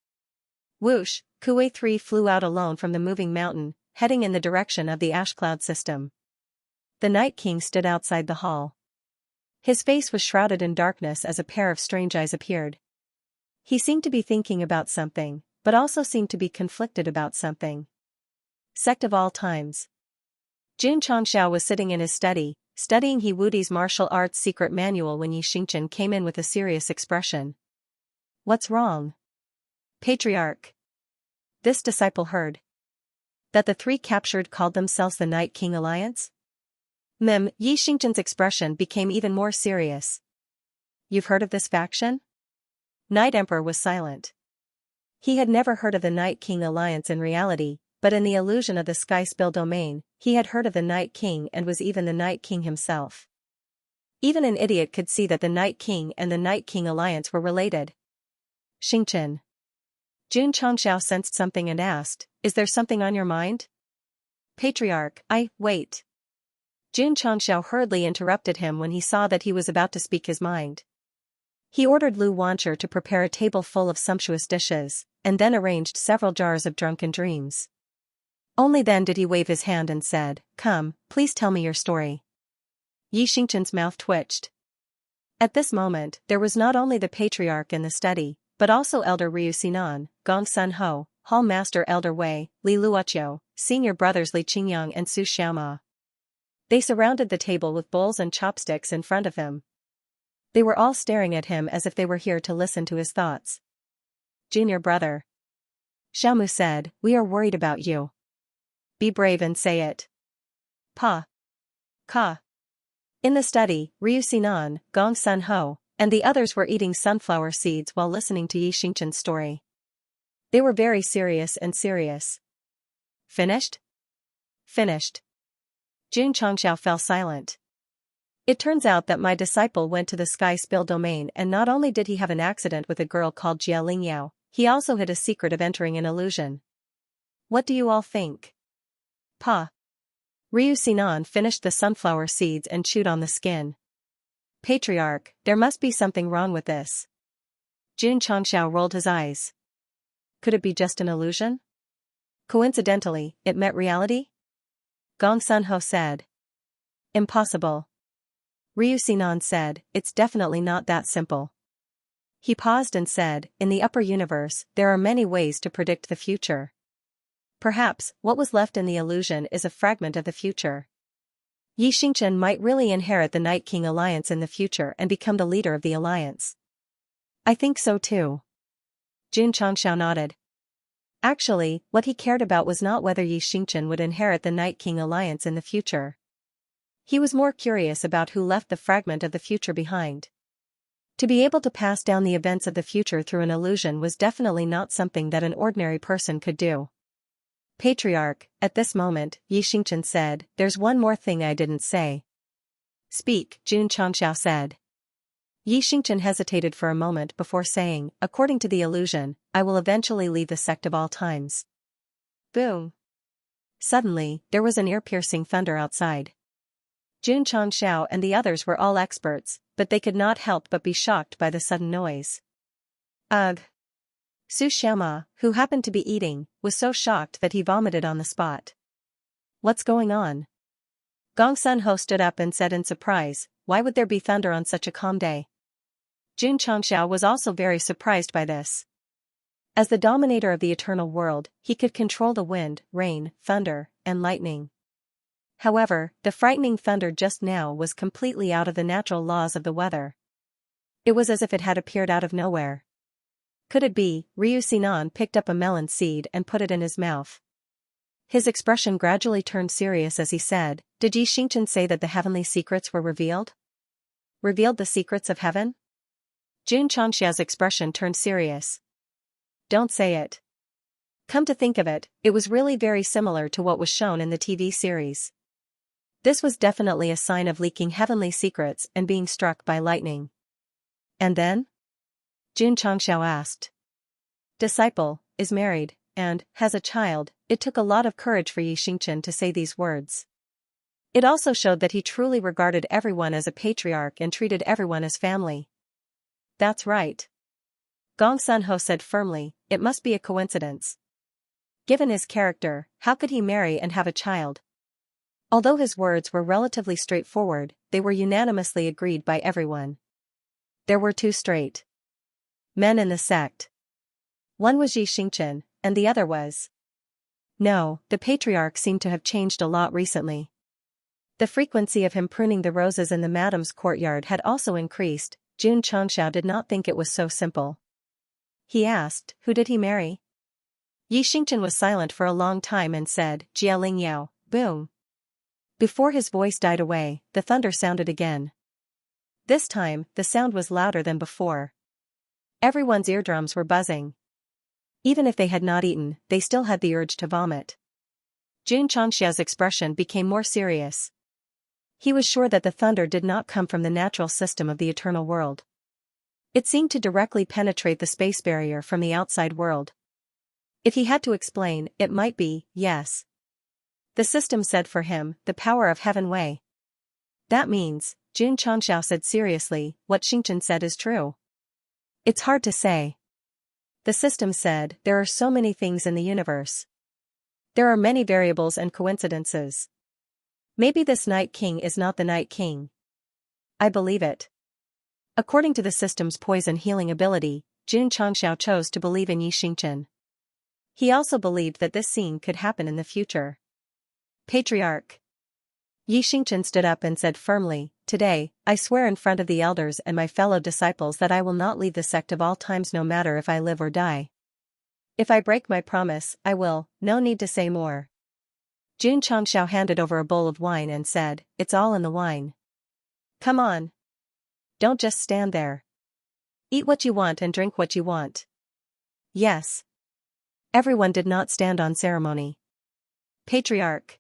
Whoosh, Kuei 3 flew out alone from the moving mountain, heading in the direction of the ash cloud system. The Night King stood outside the hall. His face was shrouded in darkness as a pair of strange eyes appeared. He seemed to be thinking about something, but also seemed to be conflicted about something. Sect of all times. Jun Changxiao was sitting in his study, studying He Wudi's martial arts secret manual when Xianxia came in with a serious expression. What's wrong? Patriarch. This disciple heard. That the three captured called themselves the Night King Alliance? Xianxia's expression became even more serious. You've heard of this faction? Night Emperor was silent. He had never heard of the Night King Alliance in reality, but in the illusion of the Sky Spill domain, he had heard of the Night King and was even the Night King himself. Even an idiot could see that the Night King and the Night King Alliance were related. Xingqian. Jun Changxiao sensed something and asked, Is there something on your mind? Patriarch, wait. Jun Changxiao hurriedly interrupted him when he saw that he was about to speak his mind. He ordered Lu Wancher to prepare a table full of sumptuous dishes, and then arranged several jars of drunken dreams. Only then did he wave his hand and said, Come, please tell me your story. Xianxia's mouth twitched. At this moment, there was not only the patriarch in the study, but also Elder Ryu Sinan, Gong Sun Ho, Hall Master Elder Wei, Li Luoqiu, senior brothers Li Qingyang and Su Xiaoma. They surrounded the table with bowls and chopsticks in front of him. They were all staring at him as if they were here to listen to his thoughts. Junior brother. Xiaomu said, We are worried about you. Be brave and say it. Pa. Ka. In the study, Ryu Sinan, Gong Sun Ho, and the others were eating sunflower seeds while listening to Xianxia's story. They were very serious and serious. Finished? Finished. Jun Changxiao fell silent. It turns out that my disciple went to the Sky Spill domain, and not only did he have an accident with a girl called Jia Lingyao, he also had a secret of entering an illusion. What do you all think? Pa. Ryu Sinan finished the sunflower seeds and chewed on the skin. Patriarch, there must be something wrong with this. Jun Changxiao rolled his eyes. Could it be just an illusion? Coincidentally, it met reality? Gong Sunho said. Impossible. Ryu Sinan said, it's definitely not that simple. He paused and said, in the upper universe, there are many ways to predict the future. Perhaps, what was left in the illusion is a fragment of the future. Yi Xingchen might really inherit the Night King alliance in the future and become the leader of the alliance. I think so too. Jun Changxiao nodded. Actually, what he cared about was not whether Yi Xingchen would inherit the Night King alliance in the future. He was more curious about who left the fragment of the future behind. To be able to pass down the events of the future through an illusion was definitely not something that an ordinary person could do. Patriarch, at this moment, Yi Xingchen said, there's one more thing I didn't say. Speak, Jun Changxiao said. Yi Xingchen hesitated for a moment before saying, according to the illusion, I will eventually leave the sect of all times. Boom. Suddenly, there was an ear-piercing thunder outside. Jun Changxiao and the others were all experts, but they could not help but be shocked by the sudden noise. Ugh. Su Xiaoma, who happened to be eating, was so shocked that he vomited on the spot. What's going on? Gong Sunho stood up and said in surprise, why would there be thunder on such a calm day? Jun Changxiao was also very surprised by this. As the dominator of the eternal world, he could control the wind, rain, thunder, and lightning. However, the frightening thunder just now was completely out of the natural laws of the weather. It was as if it had appeared out of nowhere. Could it be? Ryu Sinan picked up a melon seed and put it in his mouth. His expression gradually turned serious as he said, did Yi Xingchen say that the heavenly secrets were revealed? Revealed the secrets of heaven? Jun Changxiao's expression turned serious. Don't say it. Come to think of it, it was really very similar to what was shown in the TV series. This was definitely a sign of leaking heavenly secrets and being struck by lightning. And then? Jun Changxiao asked. Disciple, is married, and, has a child. It took a lot of courage for Yi Xingchen to say these words. It also showed that he truly regarded everyone as a patriarch and treated everyone as family. That's right. Gong Sunho said firmly, it must be a coincidence. Given his character, how could he marry and have a child? Although his words were relatively straightforward, they were unanimously agreed by everyone. There were two straight men in the sect. One was Yi Xingchen, and the other was. No, the patriarch seemed to have changed a lot recently. The frequency of him pruning the roses in the madam's courtyard had also increased. Jun Changxiao did not think it was so simple. He asked, who did he marry? Yi Xingchen was silent for a long time and said, Jia Lingyao, boom. Before his voice died away, the thunder sounded again. This time, the sound was louder than before. Everyone's eardrums were buzzing. Even if they had not eaten, they still had the urge to vomit. Jun Changxiao's expression became more serious. He was sure that the thunder did not come from the natural system of the eternal world. It seemed to directly penetrate the space barrier from the outside world. If he had to explain, it might be, yes. The system said for him, the power of heaven way. That means, Jun Changxiao said seriously, what Xingchen said is true. It's hard to say. The system said, there are so many things in the universe. There are many variables and coincidences. Maybe this Night King is not the Night King. I believe it. According to the system's poison healing ability, Jun Changxiao chose to believe in Yi Xingchen. He also believed that this scene could happen in the future. Patriarch. Yi Xingchen stood up and said firmly, today, I swear in front of the elders and my fellow disciples that I will not leave the sect of all times no matter if I live or die. If I break my promise, I will, no need to say more. Jun Changxiao handed over a bowl of wine and said, it's all in the wine. Come on. Don't just stand there. Eat what you want and drink what you want. Yes. Everyone did not stand on ceremony. Patriarch.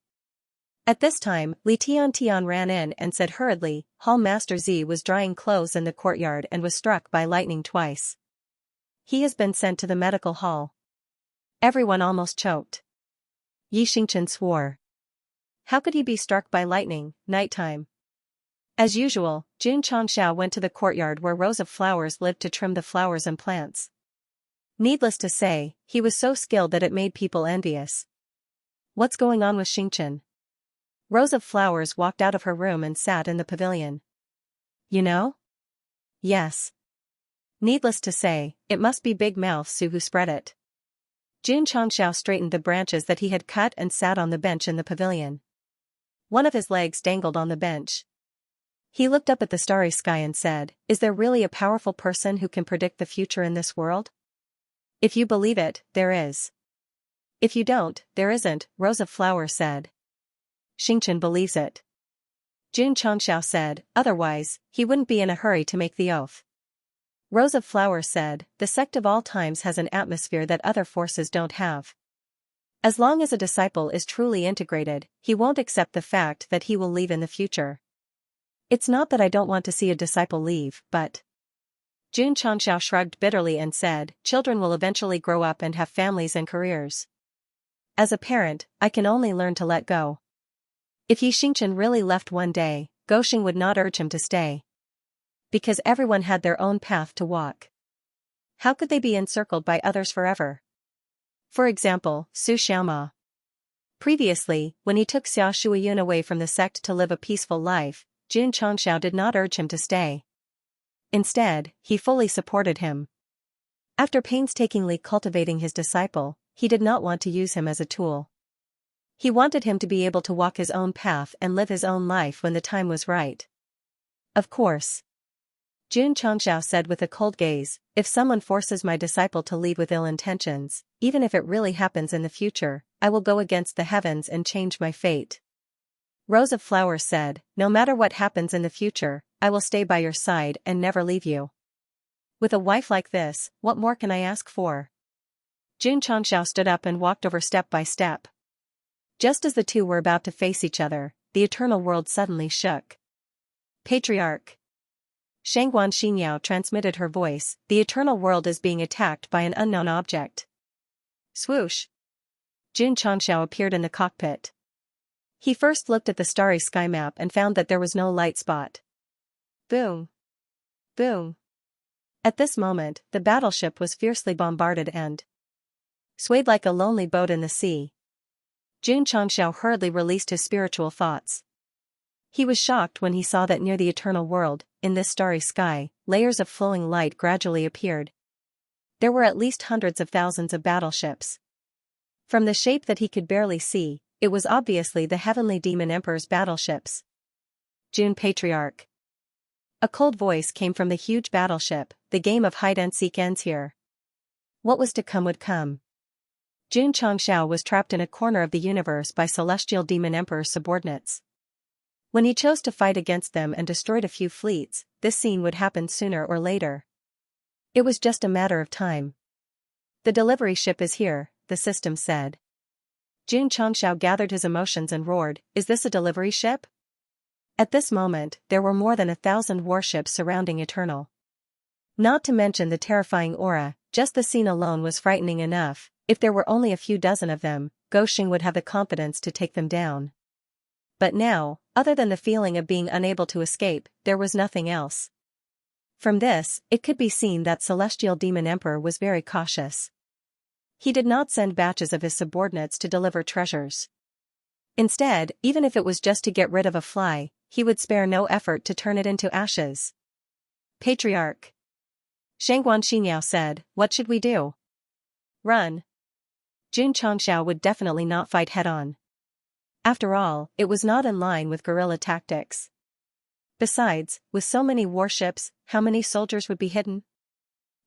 At this time, Li Tian ran in and said hurriedly, Hall Master Z was drying clothes in the courtyard and was struck by lightning twice. He has been sent to the medical hall. Everyone almost choked. Yi Xingchen swore. How could he be struck by lightning, nighttime? As usual, Xianxia went to the courtyard where rows of flowers lived to trim the flowers and plants. Needless to say, he was so skilled that it made people envious. What's going on with Xingchen? Rows of Flowers walked out of her room and sat in the pavilion. You know? Yes. Needless to say, it must be Big Mouth Sue who spread it. Jun Changxiao straightened the branches that he had cut and sat on the bench in the pavilion. One of his legs dangled on the bench. He looked up at the starry sky and said, "Is there really a powerful person who can predict the future in this world? If you believe it, there is. If you don't, there isn't," Rose of Flower said. Xingchen believes it. Jun Changxiao said, "Otherwise, he wouldn't be in a hurry to make the oath." Rose of Flower said, "The sect of all times has an atmosphere that other forces don't have. As long as a disciple is truly integrated, he won't accept the fact that he will leave in the future. It's not that I don't want to see a disciple leave, but..." Jun Changxiao shrugged bitterly and said, "Children will eventually grow up and have families and careers. As a parent, I can only learn to let go. If Yi Xingchen really left one day, Goxing would not urge him to stay. Because everyone had their own path to walk. How could they be encircled by others forever? For example, Su Xiaoma. Previously, when he took Xia Shuiyun away from the sect to live a peaceful life, Jun Changxiao did not urge him to stay. Instead, he fully supported him. After painstakingly cultivating his disciple, he did not want to use him as a tool. He wanted him to be able to walk his own path and live his own life when the time was right. Of course. Jun Changxiao said with a cold gaze, "If someone forces my disciple to leave with ill intentions, even if it really happens in the future, I will go against the heavens and change my fate." Rose of Flower said, "No matter what happens in the future, I will stay by your side and never leave you. With a wife like this, what more can I ask for?" Jun Changxiao stood up and walked over step by step. Just as the two were about to face each other, the eternal world suddenly shook. "Patriarch." Shangguan Xinyao transmitted her voice, "The eternal world is being attacked by an unknown object." Swoosh! Jun Changxiao appeared in the cockpit. He first looked at the starry sky map and found that there was no light spot. Boom! Boom! At this moment, the battleship was fiercely bombarded and swayed like a lonely boat in the sea. Jun Changxiao hurriedly released his spiritual thoughts. He was shocked when he saw that near the eternal world, in this starry sky, layers of flowing light gradually appeared. There were at least hundreds of thousands of battleships. From the shape that he could barely see, it was obviously the Heavenly Demon Emperor's battleships. Jun Patriarch. A cold voice came from the huge battleship, "The game of hide and seek ends here. What was to come would come." Jun Changxiao was trapped in a corner of the universe by Celestial Demon Emperor's subordinates. When he chose to fight against them and destroyed a few fleets, this scene would happen sooner or later. It was just a matter of time. "The delivery ship is here," the system said. Jun Changxiao gathered his emotions and roared, "Is this a delivery ship?" At this moment, there were more than 1,000 warships surrounding Eternal. Not to mention the terrifying aura, just the scene alone was frightening enough. If there were only a few dozen of them, Goxing would have the confidence to take them down. But now, other than the feeling of being unable to escape, there was nothing else. From this, it could be seen that Celestial Demon Emperor was very cautious. He did not send batches of his subordinates to deliver treasures. Instead, even if it was just to get rid of a fly, he would spare no effort to turn it into ashes. "Patriarch." Shangguan Xinyao said, "What should we do?" "Run." Jun Changxiao would definitely not fight head-on. After all, it was not in line with guerrilla tactics. Besides, with so many warships, how many soldiers would be hidden?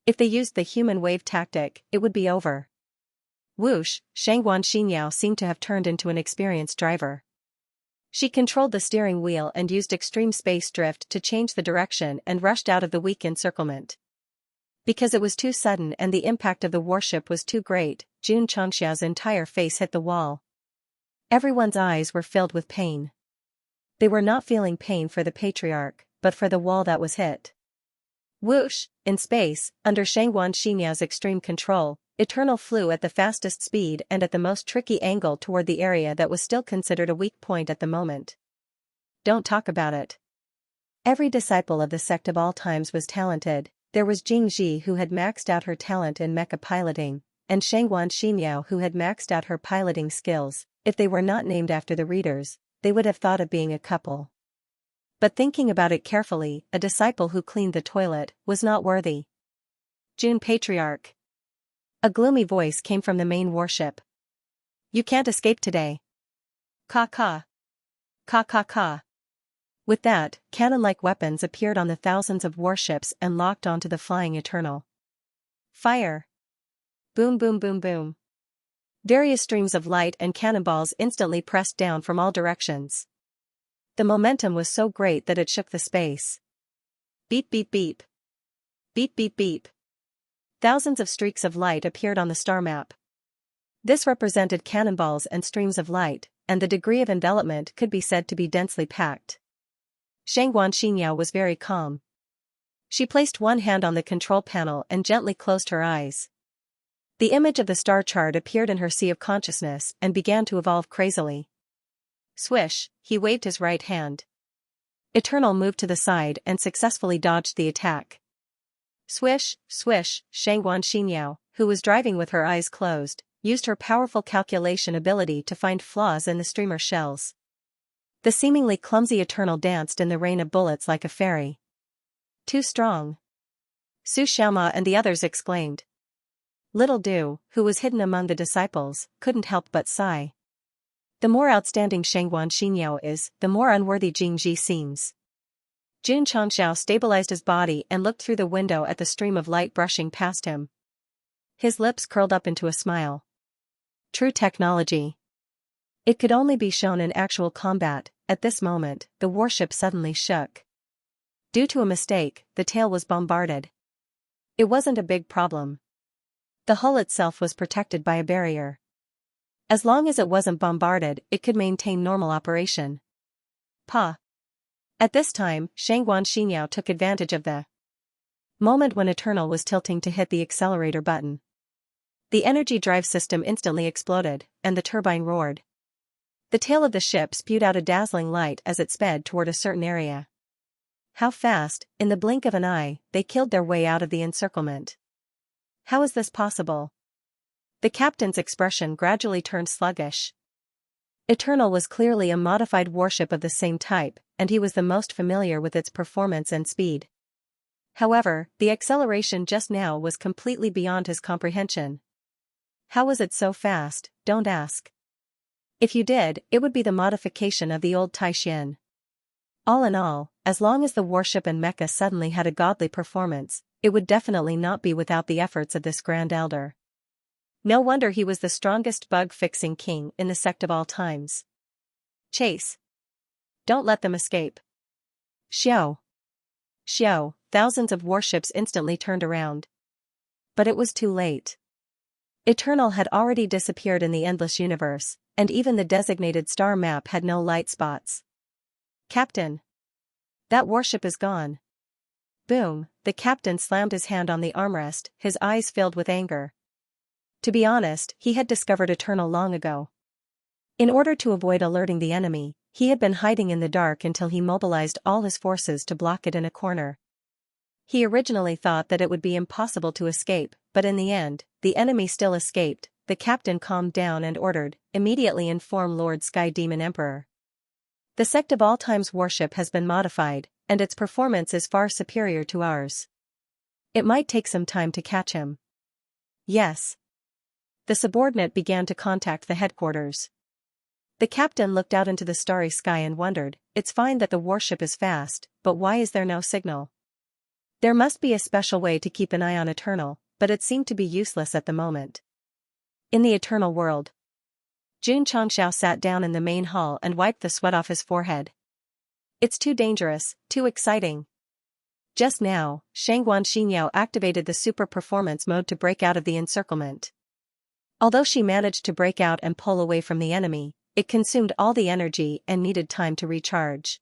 If they used the human wave tactic, it would be over. Whoosh! Shangguan Xinyao seemed to have turned into an experienced driver. She controlled the steering wheel and used extreme space drift to change the direction and rushed out of the weak encirclement. Because it was too sudden and the impact of the warship was too great, Jun Changxiao's entire face hit the wall. Everyone's eyes were filled with pain. They were not feeling pain for the Patriarch, but for the wall that was hit. Whoosh! In space, under Shangguan Xinyao's extreme control, Eternal flew at the fastest speed and at the most tricky angle toward the area that was still considered a weak point at the moment. "Don't talk about it." Every disciple of the sect of all times was talented. There was Jingji who had maxed out her talent in mecha piloting, and Xianxia who had maxed out her piloting skills. If they were not named after the readers, they would have thought of being a couple. But thinking about it carefully, a disciple who cleaned the toilet was not worthy. June Patriarch. A gloomy voice came from the main warship. You can't escape today. Ka ka. Ka ka ka. With that, cannon-like weapons appeared on the thousands of warships and locked onto the flying Eternal. Fire. Boom boom boom boom. Various streams of light and cannonballs instantly pressed down from all directions. The momentum was so great that it shook the space. Beep beep beep. Beep beep beep. Thousands of streaks of light appeared on the star map. This represented cannonballs and streams of light, and the degree of envelopment could be said to be densely packed. Xianxia was very calm. She placed one hand on the control panel and gently closed her eyes. The image of the star chart appeared in her sea of consciousness and began to evolve crazily. Swish, he waved his right hand. Eternal moved to the side and successfully dodged the attack. Swish, swish, Xianxia, who was driving with her eyes closed, used her powerful calculation ability to find flaws in the streamer shells. The seemingly clumsy Eternal danced in the rain of bullets like a fairy. Too strong. Su Xiaoma and the others exclaimed. Little Du, who was hidden among the disciples, couldn't help but sigh. The more outstanding Xianxia is, the more unworthy Jingji seems. Jun Changxiao stabilized his body and looked through the window at the stream of light brushing past him. His lips curled up into a smile. True technology. It could only be shown in actual combat. At this moment, the warship suddenly shook. Due to a mistake, the tail was bombarded. It wasn't a big problem. The hull itself was protected by a barrier. As long as it wasn't bombarded, it could maintain normal operation. Pa. At this time, Xianxia took advantage of the moment when Eternal was tilting to hit the accelerator button. The energy drive system instantly exploded, and the turbine roared. The tail of the ship spewed out a dazzling light as it sped toward a certain area. How fast, in the blink of an eye, they killed their way out of the encirclement. How is this possible? The captain's expression gradually turned sluggish. Eternal was clearly a modified warship of the same type, and he was the most familiar with its performance and speed. However, the acceleration just now was completely beyond his comprehension. How was it so fast? Don't ask. If you did, it would be the modification of the old Taishin. All in all, as long as the warship and mecha suddenly had a godly performance, it would definitely not be without the efforts of this Grand Elder. No wonder he was the strongest bug-fixing king in the sect of all times. Chase. Don't let them escape. Xiao. Xiao, thousands of warships instantly turned around. But it was too late. Eternal had already disappeared in the endless universe, and even the designated star map had no light spots. Captain. That warship is gone. Boom, the captain slammed his hand on the armrest, his eyes filled with anger. To be honest, he had discovered Eternal long ago. In order to avoid alerting the enemy, he had been hiding in the dark until he mobilized all his forces to block it in a corner. He originally thought that it would be impossible to escape, but in the end, the enemy still escaped. The captain calmed down and ordered, immediately inform Lord Sky Demon Emperor. The Sect of All Times warship has been modified, and its performance is far superior to ours. It might take some time to catch him. Yes. The subordinate began to contact the headquarters. The captain looked out into the starry sky and wondered, it's fine that the warship is fast, but why is there no signal? There must be a special way to keep an eye on Eternal, but it seemed to be useless at the moment. In the Eternal world. Jun Changxiao sat down in the main hall and wiped the sweat off his forehead. It's too dangerous, too exciting. Just now, Xianxia activated the super performance mode to break out of the encirclement. Although she managed to break out and pull away from the enemy, it consumed all the energy and needed time to recharge.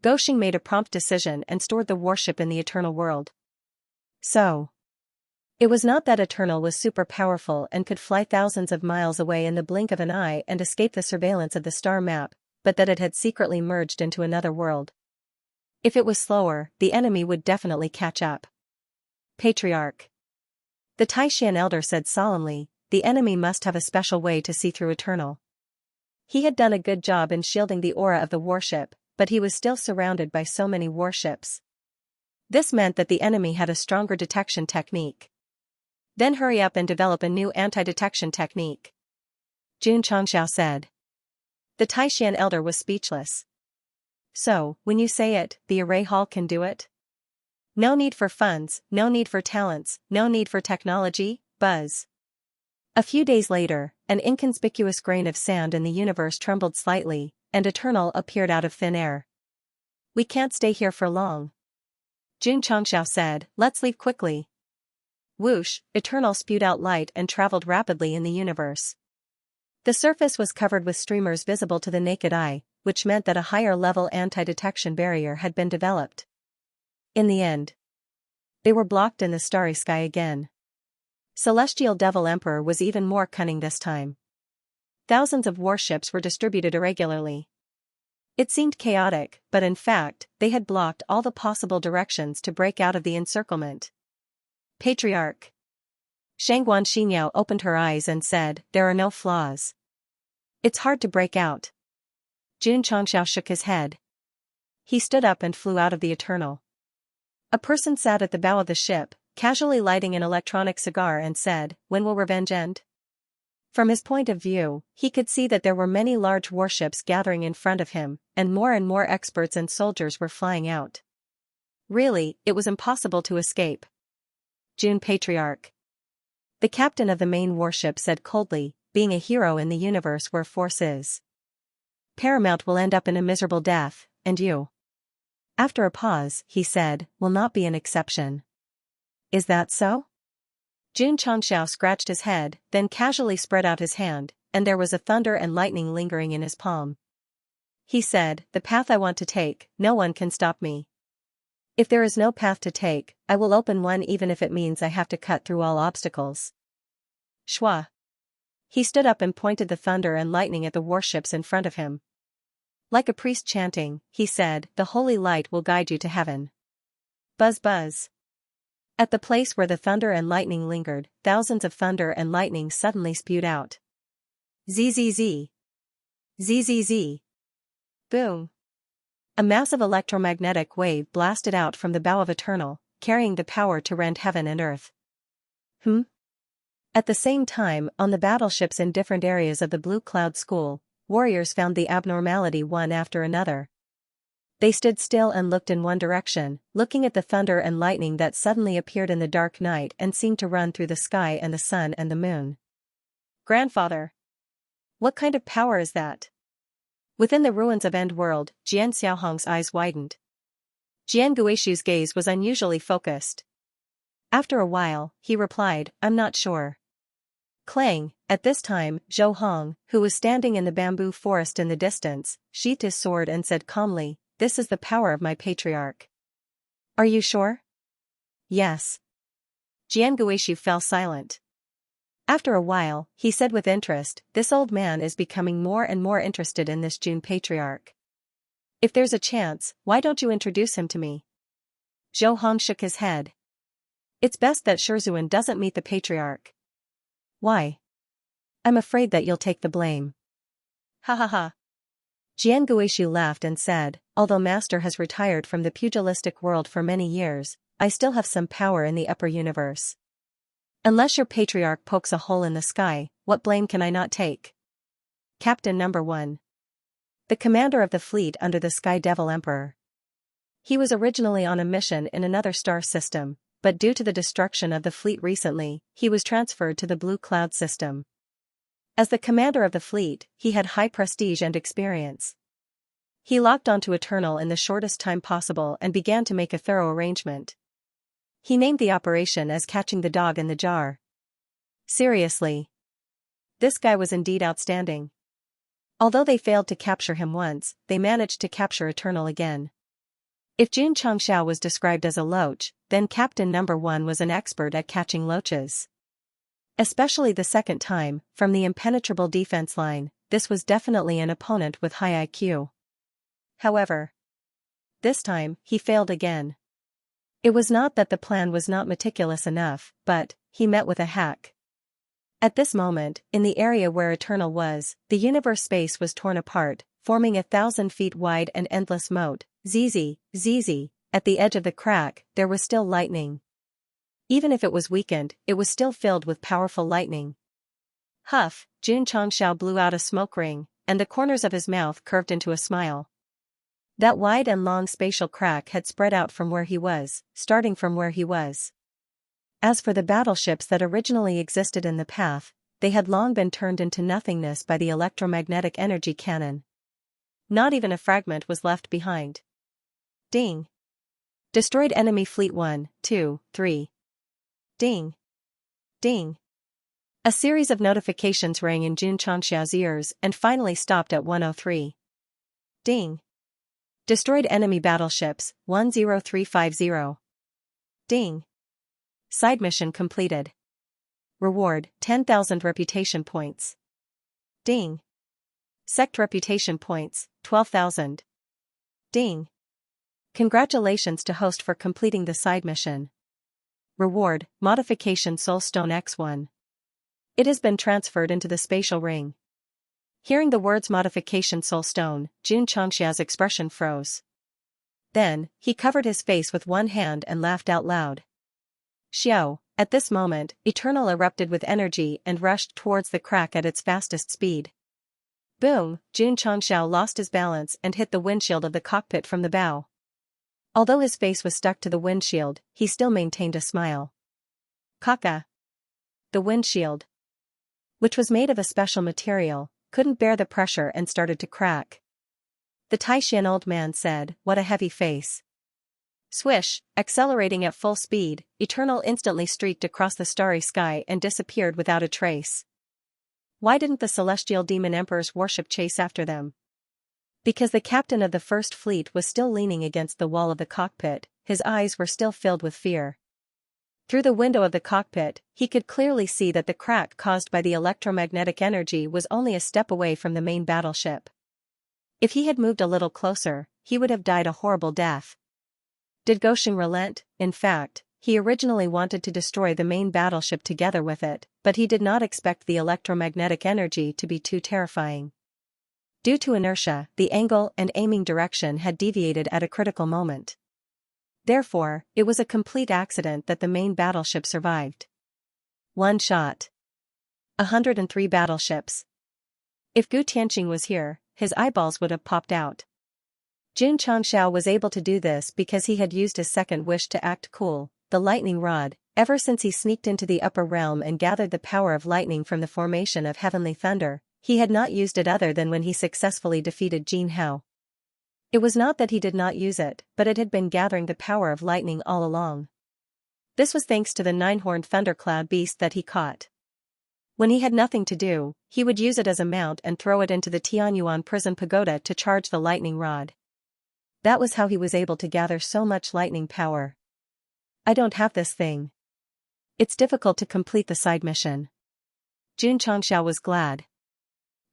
Goxing made a prompt decision and stored the warship in the Eternal world. So. It was not that Eternal was super powerful and could fly thousands of miles away in the blink of an eye and escape the surveillance of the star map, but that it had secretly merged into another world. If it was slower, the enemy would definitely catch up. Patriarch. The Taishan elder said solemnly, the enemy must have a special way to see through Eternal. He had done a good job in shielding the aura of the warship, but he was still surrounded by so many warships. This meant that the enemy had a stronger detection technique. Then hurry up and develop a new anti-detection technique. Xianxia said. The Taishan elder was speechless. So, when you say it, the array hall can do it? No need for funds, no need for talents, no need for technology, buzz. A few days later, an inconspicuous grain of sand in the universe trembled slightly, and Eternal appeared out of thin air. We can't stay here for long. Xianxia said, let's leave quickly. Whoosh, Eternal spewed out light and traveled rapidly in the universe. The surface was covered with streamers visible to the naked eye, which meant that a higher-level anti-detection barrier had been developed. In the end, they were blocked in the starry sky again. Celestial Devil Emperor was even more cunning this time. Thousands of warships were distributed irregularly. It seemed chaotic, but in fact, they had blocked all the possible directions to break out of the encirclement. Patriarch. Shangguan Xinyao opened her eyes and said, there are no flaws. It's hard to break out. Xianxia shook his head. He stood up and flew out of the Eternal. A person sat at the bow of the ship, casually lighting an electronic cigar and said, when will revenge end? From his point of view, he could see that there were many large warships gathering in front of him, and more experts and soldiers were flying out. Really, it was impossible to escape. June Patriarch. The captain of the main warship said coldly, being a hero in the universe where force is paramount will end up in a miserable death, and you. After a pause, he said, will not be an exception. Is that so? Xianxia scratched his head, then casually spread out his hand, and there was a thunder and lightning lingering in his palm. He said, the path I want to take, no one can stop me. If there is no path to take, I will open one even if it means I have to cut through all obstacles. Shwa. He stood up and pointed the thunder and lightning at the warships in front of him. Like a priest chanting, he said, the holy light will guide you to heaven. Buzz buzz. At the place where the thunder and lightning lingered, thousands of thunder and lightning suddenly spewed out. Zzz. Zzz. Boom. A massive electromagnetic wave blasted out from the bow of Eternal, carrying the power to rend heaven and earth. At the same time, on the battleships in different areas of the Blue Cloud School, warriors found the abnormality one after another. They stood still and looked in one direction, looking at the thunder and lightning that suddenly appeared in the dark night and seemed to run through the sky and the sun and the moon. Grandfather! What kind of power is that? Within the ruins of End World, Jian Xiaohong's eyes widened. Jian Guishu's gaze was unusually focused. After a while, he replied, I'm not sure. Clang, at this time, Zhou Hong, who was standing in the bamboo forest in the distance, sheathed his sword and said calmly, this is the power of my patriarch. Are you sure? Yes. Jian Guishu fell silent. After a while, he said with interest, this old man is becoming more and more interested in this June patriarch. If there's a chance, why don't you introduce him to me? Zhou Hong shook his head. It's best that Shizhuan doesn't meet the patriarch. Why? I'm afraid that you'll take the blame. Ha ha ha. Jian Guishu laughed and said, although Master has retired from the pugilistic world for many years, I still have some power in the upper universe. Unless your patriarch pokes a hole in the sky, what blame can I not take? Captain Number 1. The commander of the fleet under the Sky Devil Emperor. He was originally on a mission in another star system, but due to the destruction of the fleet recently, he was transferred to the Blue Cloud system. As the commander of the fleet, he had high prestige and experience. He locked onto Eternal in the shortest time possible and began to make a thorough arrangement. He named the operation as catching the dog in the jar. Seriously. This guy was indeed outstanding. Although they failed to capture him once, they managed to capture Eternal again. If Xianxia was described as a loach, then Captain Number 1 was an expert at catching loaches. Especially the second time, from the impenetrable defense line, this was definitely an opponent with high IQ. However, This time, he failed again. It was not that the plan was not meticulous enough, but he met with a hack. At this moment, in the area where Eternal was, the universe space was torn apart, forming 1,000 feet wide and endless moat. ZZ. At the edge of the crack, there was still lightning. Even if it was weakened, it was still filled with powerful lightning. Huff, Xianxia blew out a smoke ring, and the corners of his mouth curved into a smile. That wide and long spatial crack had spread out from where he was, starting from where he was. As for the battleships that originally existed in the path, they had long been turned into nothingness by the electromagnetic energy cannon. Not even a fragment was left behind. Ding. Destroyed enemy fleet 1, 2, 3. Ding. Ding. A series of notifications rang in Xianxia's ears and finally stopped at 103. Ding. Destroyed enemy battleships, 10350. Ding. Side mission completed. Reward, 10,000 reputation points. Ding. Sect reputation points, 12,000. Ding. Congratulations to host for completing the side mission. Reward, modification Soulstone X1. It has been transferred into the spatial ring. Hearing the words modification Soulstone, Xianxia's expression froze. Then, he covered his face with one hand and laughed out loud. Xiao, at this moment, Eternal erupted with energy and rushed towards the crack at its fastest speed. Boom, Xianxia lost his balance and hit the windshield of the cockpit from the bow. Although his face was stuck to the windshield, he still maintained a smile. Kaka. The windshield, which was made of a special material, couldn't bear the pressure and started to crack. The Taishan old man said, "What a heavy face." Swish, accelerating at full speed, Eternal instantly streaked across the starry sky and disappeared without a trace. Why didn't the Celestial Demon Emperor's warship chase after them? Because the captain of the First Fleet was still leaning against the wall of the cockpit, his eyes were still filled with fear. Through the window of the cockpit, he could clearly see that the crack caused by the electromagnetic energy was only a step away from the main battleship. If he had moved a little closer, he would have died a horrible death. Did Gosheng relent? In fact, he originally wanted to destroy the main battleship together with it, but he did not expect the electromagnetic energy to be too terrifying. Due to inertia, the angle and aiming direction had deviated at a critical moment. Therefore, it was a complete accident that the main battleship survived. One shot. 103 battleships. If Gu Tianqing was here, his eyeballs would have popped out. Xianxia was able to do this because he had used his second wish to act cool, the lightning rod, ever since he sneaked into the upper realm and gathered the power of lightning from the formation of heavenly thunder. He had not used it other than when he successfully defeated Jin Hao. It was not that he did not use it, but it had been gathering the power of lightning all along. This was thanks to the 9-horned thundercloud beast that he caught. When he had nothing to do, he would use it as a mount and throw it into the Tianyuan prison pagoda to charge the lightning rod. That was how he was able to gather so much lightning power. I don't have this thing. It's difficult to complete the side mission. Xianxia was glad.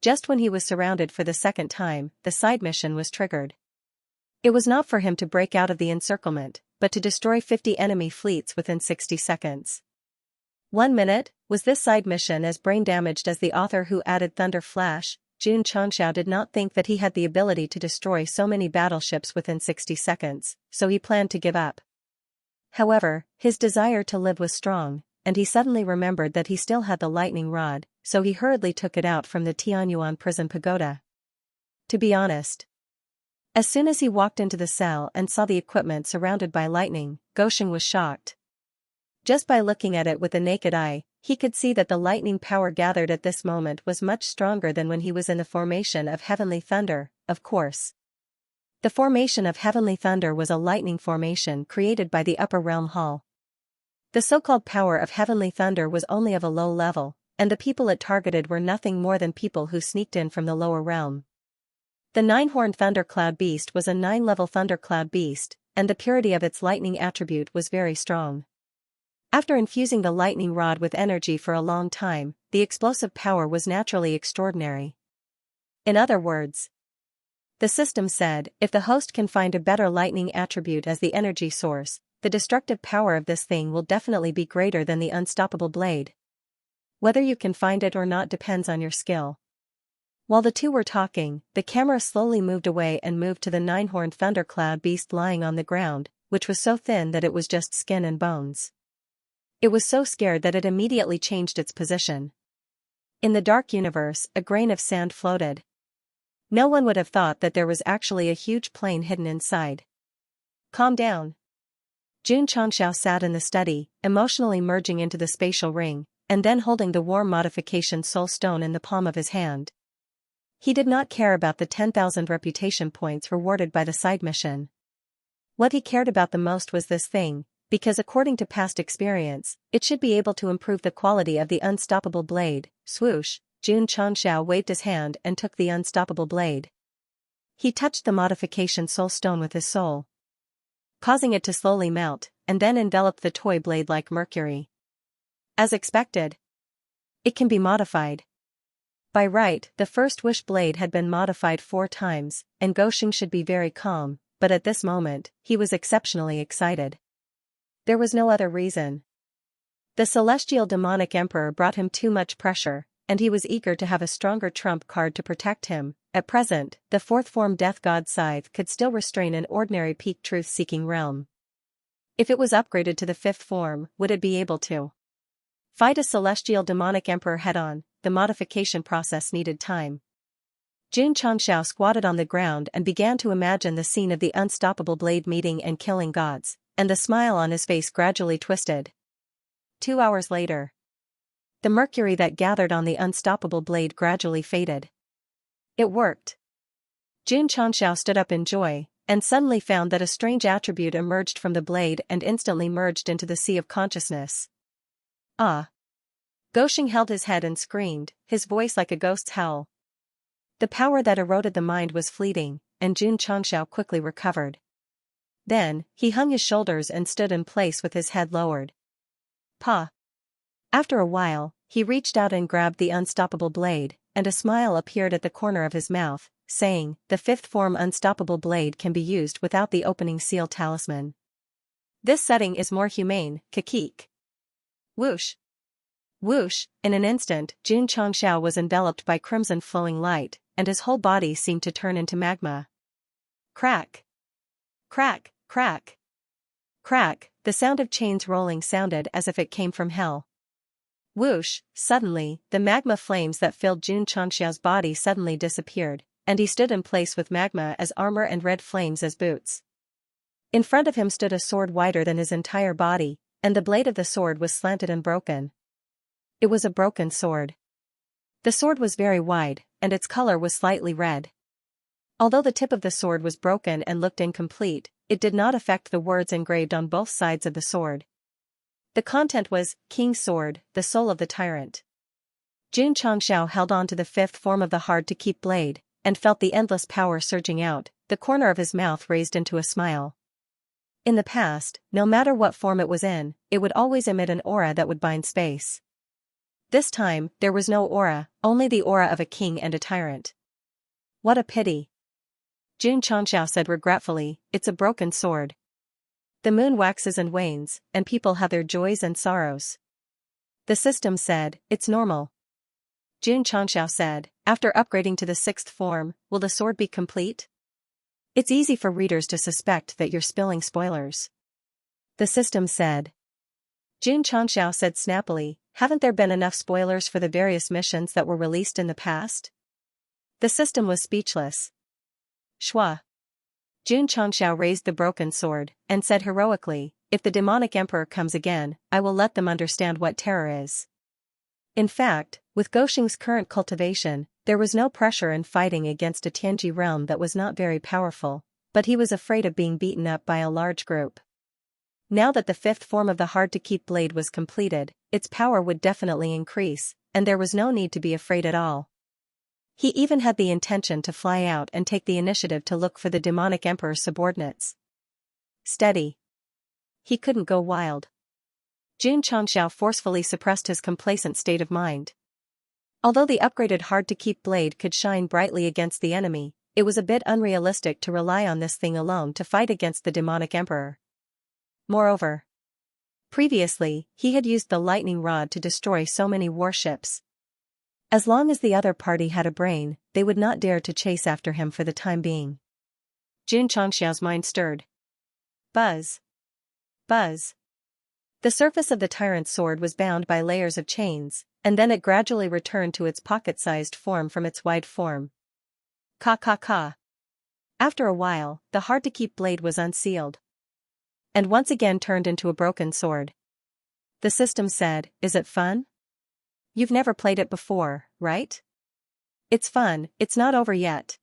Just when he was surrounded for the second time, the side mission was triggered. It was not for him to break out of the encirclement, but to destroy 50 enemy fleets within 60 seconds. 1 minute, was this side mission as brain-damaged as the author who added Thunder Flash? Xianxia did not think that he had the ability to destroy so many battleships within 60 seconds, so he planned to give up. However, his desire to live was strong, and he suddenly remembered that he still had the lightning rod, so he hurriedly took it out from the Tianyuan prison pagoda. To be honest, as soon as he walked into the cell and saw the equipment surrounded by lightning, Gosheng was shocked. Just by looking at it with the naked eye, he could see that the lightning power gathered at this moment was much stronger than when he was in the formation of heavenly thunder, of course. The formation of heavenly thunder was a lightning formation created by the upper realm hall. The so-called power of heavenly thunder was only of a low level, and the people it targeted were nothing more than people who sneaked in from the lower realm. The 9-horned thundercloud beast was a 9-level thundercloud beast, and the purity of its lightning attribute was very strong. After infusing the lightning rod with energy for a long time, the explosive power was naturally extraordinary. In other words, The system said, if the host can find a better lightning attribute as the energy source, the destructive power of this thing will definitely be greater than the unstoppable blade. Whether you can find it or not depends on your skill. While the two were talking, the camera slowly moved away and moved to the nine-horned thundercloud beast lying on the ground, which was so thin that it was just skin and bones. It was so scared that it immediately changed its position. In the dark universe, a grain of sand floated. No one would have thought that there was actually a huge plane hidden inside. Calm down. Xianxia sat in the study, emotionally merging into the spatial ring, and then holding the warm modification soul stone in the palm of his hand. He did not care about the 10,000 reputation points rewarded by the side mission. What he cared about the most was this thing, because according to past experience, it should be able to improve the quality of the unstoppable blade. Swoosh, Xianxia waved his hand and took the unstoppable blade. He touched the modification soul stone with his soul, causing it to slowly melt, and then enveloped the toy blade like mercury. As expected, it can be modified. By right, the first wish blade had been modified 4 times, and Gosheng should be very calm, but at this moment, he was exceptionally excited. There was no other reason. The celestial demonic emperor brought him too much pressure, and he was eager to have a stronger trump card to protect him. At present, the 4th form Death God Scythe could still restrain an ordinary peak truth-seeking realm. If it was upgraded to the 5th form, would it be able to fight a celestial demonic emperor head-on? The modification process needed time. Xianxia squatted on the ground and began to imagine the scene of the unstoppable blade meeting and killing gods, and the smile on his face gradually twisted. 2 hours later, the mercury that gathered on the unstoppable blade gradually faded. It worked. Xianxia stood up in joy, and suddenly found that a strange attribute emerged from the blade and instantly merged into the sea of consciousness. Ah! Gosheng held his head and screamed, his voice like a ghost's howl. The power that eroded the mind was fleeting, and Xianxia quickly recovered. Then, he hung his shoulders and stood in place with his head lowered. Pa! After a while, he reached out and grabbed the unstoppable blade, and a smile appeared at the corner of his mouth, saying, the 5th form unstoppable blade can be used without the opening seal talisman. This setting is more humane, Kakik. Whoosh! Whoosh! In an instant, Xianxia was enveloped by crimson flowing light, and his whole body seemed to turn into magma. Crack! Crack! Crack! Crack! The sound of chains rolling sounded as if it came from hell. Whoosh! Suddenly, the magma flames that filled Xianxia's body suddenly disappeared, and he stood in place with magma as armor and red flames as boots. In front of him stood a sword wider than his entire body, and the blade of the sword was slanted and broken. It was a broken sword. The sword was very wide, and its color was slightly red. Although the tip of the sword was broken and looked incomplete, it did not affect the words engraved on both sides of the sword. The content was, King's Sword, the soul of the tyrant. Xianxia held on to the 5th form of the hard-to-keep blade, and felt the endless power surging out, the corner of his mouth raised into a smile. In the past, no matter what form it was in, it would always emit an aura that would bind space. This time, there was no aura, only the aura of a king and a tyrant. What a pity. Xianxia said regretfully, it's a broken sword. The moon waxes and wanes, and people have their joys and sorrows. The system said, it's normal. Xianxia said, after upgrading to the 6th form, will the sword be complete? It's easy for readers to suspect that you're spilling spoilers. The system said. Xianxia said snappily, haven't there been enough spoilers for the various missions that were released in the past? The system was speechless. Shwa. Xianxia raised the broken sword, and said heroically, if the demonic emperor comes again, I will let them understand what terror is. In fact, with Gosheng's current cultivation, there was no pressure in fighting against a Tianji realm that was not very powerful, but he was afraid of being beaten up by a large group. Now that the 5th form of the hard-to-keep blade was completed, its power would definitely increase, and there was no need to be afraid at all. He even had the intention to fly out and take the initiative to look for the demonic emperor's subordinates. Steady. He couldn't go wild. Xianxia forcefully suppressed his complacent state of mind. Although the upgraded hard-to-keep blade could shine brightly against the enemy, it was a bit unrealistic to rely on this thing alone to fight against the demonic emperor. Moreover, previously, he had used the lightning rod to destroy so many warships. As long as the other party had a brain, they would not dare to chase after him for the time being. Xianxia's mind stirred. Buzz. Buzz. The surface of the tyrant's sword was bound by layers of chains, and then it gradually returned to its pocket-sized form from its wide form. Ka ka ka. After a while, the hard-to-keep blade was unsealed, and once again turned into a broken sword. The system said, "Is it fun? You've never played it before, right? It's fun, it's not over yet."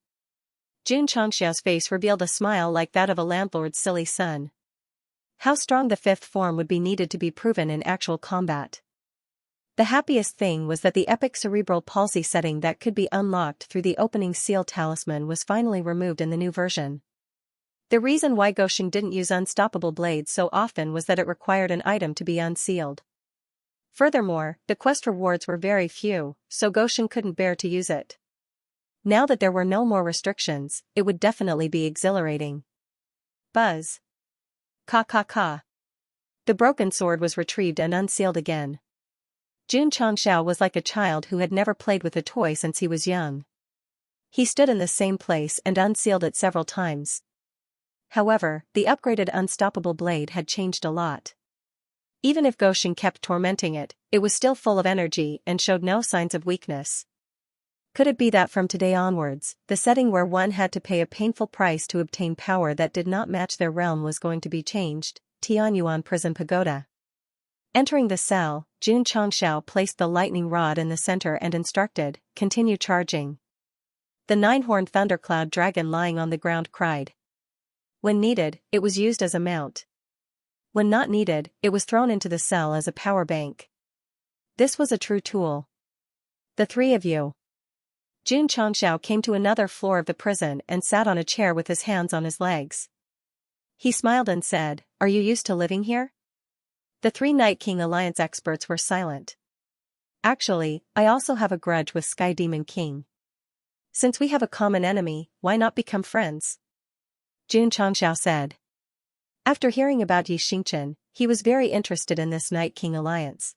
Xianxia's face revealed a smile like that of a landlord's silly son. How strong the fifth form would be needed to be proven in actual combat. The happiest thing was that the epic cerebral palsy setting that could be unlocked through the opening seal talisman was finally removed in the new version. The reason why Gosheng didn't use unstoppable blades so often was that it required an item to be unsealed. Furthermore, the quest rewards were very few, so Gosheng couldn't bear to use it. Now that there were no more restrictions, it would definitely be exhilarating. Buzz. Ka ka ka. The broken sword was retrieved and unsealed again. Xianxia was like a child who had never played with a toy since he was young. He stood in the same place and unsealed it several times. However, the upgraded unstoppable blade had changed a lot. Even if Gosheng kept tormenting it, it was still full of energy and showed no signs of weakness. Could it be that from today onwards, the setting where one had to pay a painful price to obtain power that did not match their realm was going to be changed? Tianyuan Prison Pagoda. Entering the cell, Xianxia placed the lightning rod in the center and instructed, "Continue charging." The nine-horned thundercloud dragon lying on the ground cried. When needed, it was used as a mount. When not needed, it was thrown into the cell as a power bank. This was a true tool. "The three of you." Xianxia came to another floor of the prison and sat on a chair with his hands on his legs. He smiled and said, "Are you used to living here?" The three Night King Alliance experts were silent. "Actually, I also have a grudge with Sky Demon King. Since we have a common enemy, why not become friends?" Xianxia said. After hearing about Xianxia, he was very interested in this Night King Alliance.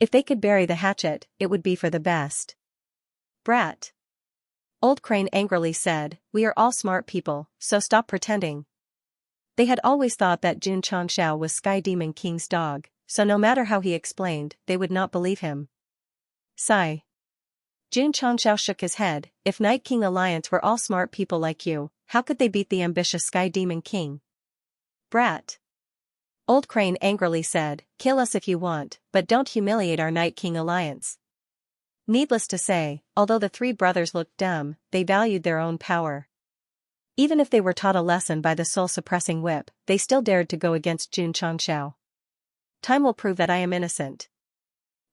If they could bury the hatchet, it would be for the best. "Brat." Old Crane angrily said, "We are all smart people, so stop pretending." They had always thought that Xianxia was Sky Demon King's dog, so no matter how he explained, they would not believe him. Sigh. Xianxia shook his head. "If Night King Alliance were all smart people like you, how could they beat the ambitious Sky Demon King?" "Brat." Old Crane angrily said, "Kill us if you want, but don't humiliate our Night King Alliance." Needless to say, although the three brothers looked dumb, they valued their own power. Even if they were taught a lesson by the soul-suppressing whip, they still dared to go against Xianxia. "Time will prove that I am innocent."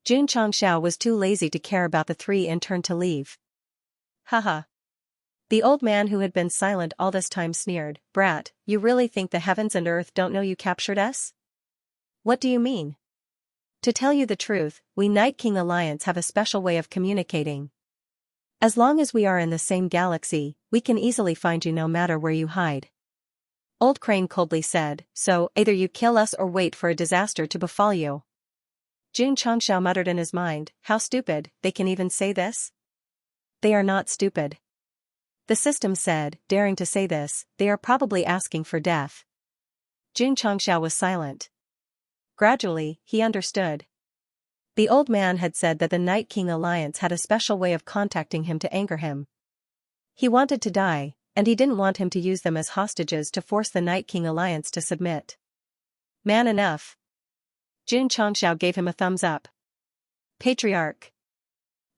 Xianxia was too lazy to care about the three and turned to leave. Haha. The old man who had been silent all this time sneered, "Brat, you really think the heavens and earth don't know you captured us?" "What do you mean?" "To tell you the truth, we Night King Alliance have a special way of communicating. As long as we are in the same galaxy, we can easily find you no matter where you hide." Old Crane coldly said, "So, either you kill us or wait for a disaster to befall you." Xianxia muttered in his mind, "How stupid, they can even say this?" "They are not stupid." The system said, daring to say this, "They are probably asking for death." Xianxia was silent. Gradually, he understood. The old man had said that the Night King Alliance had a special way of contacting him to anger him. He wanted to die, and he didn't want him to use them as hostages to force the Night King Alliance to submit. "Man enough." Xianxia gave him a thumbs up. "Patriarch."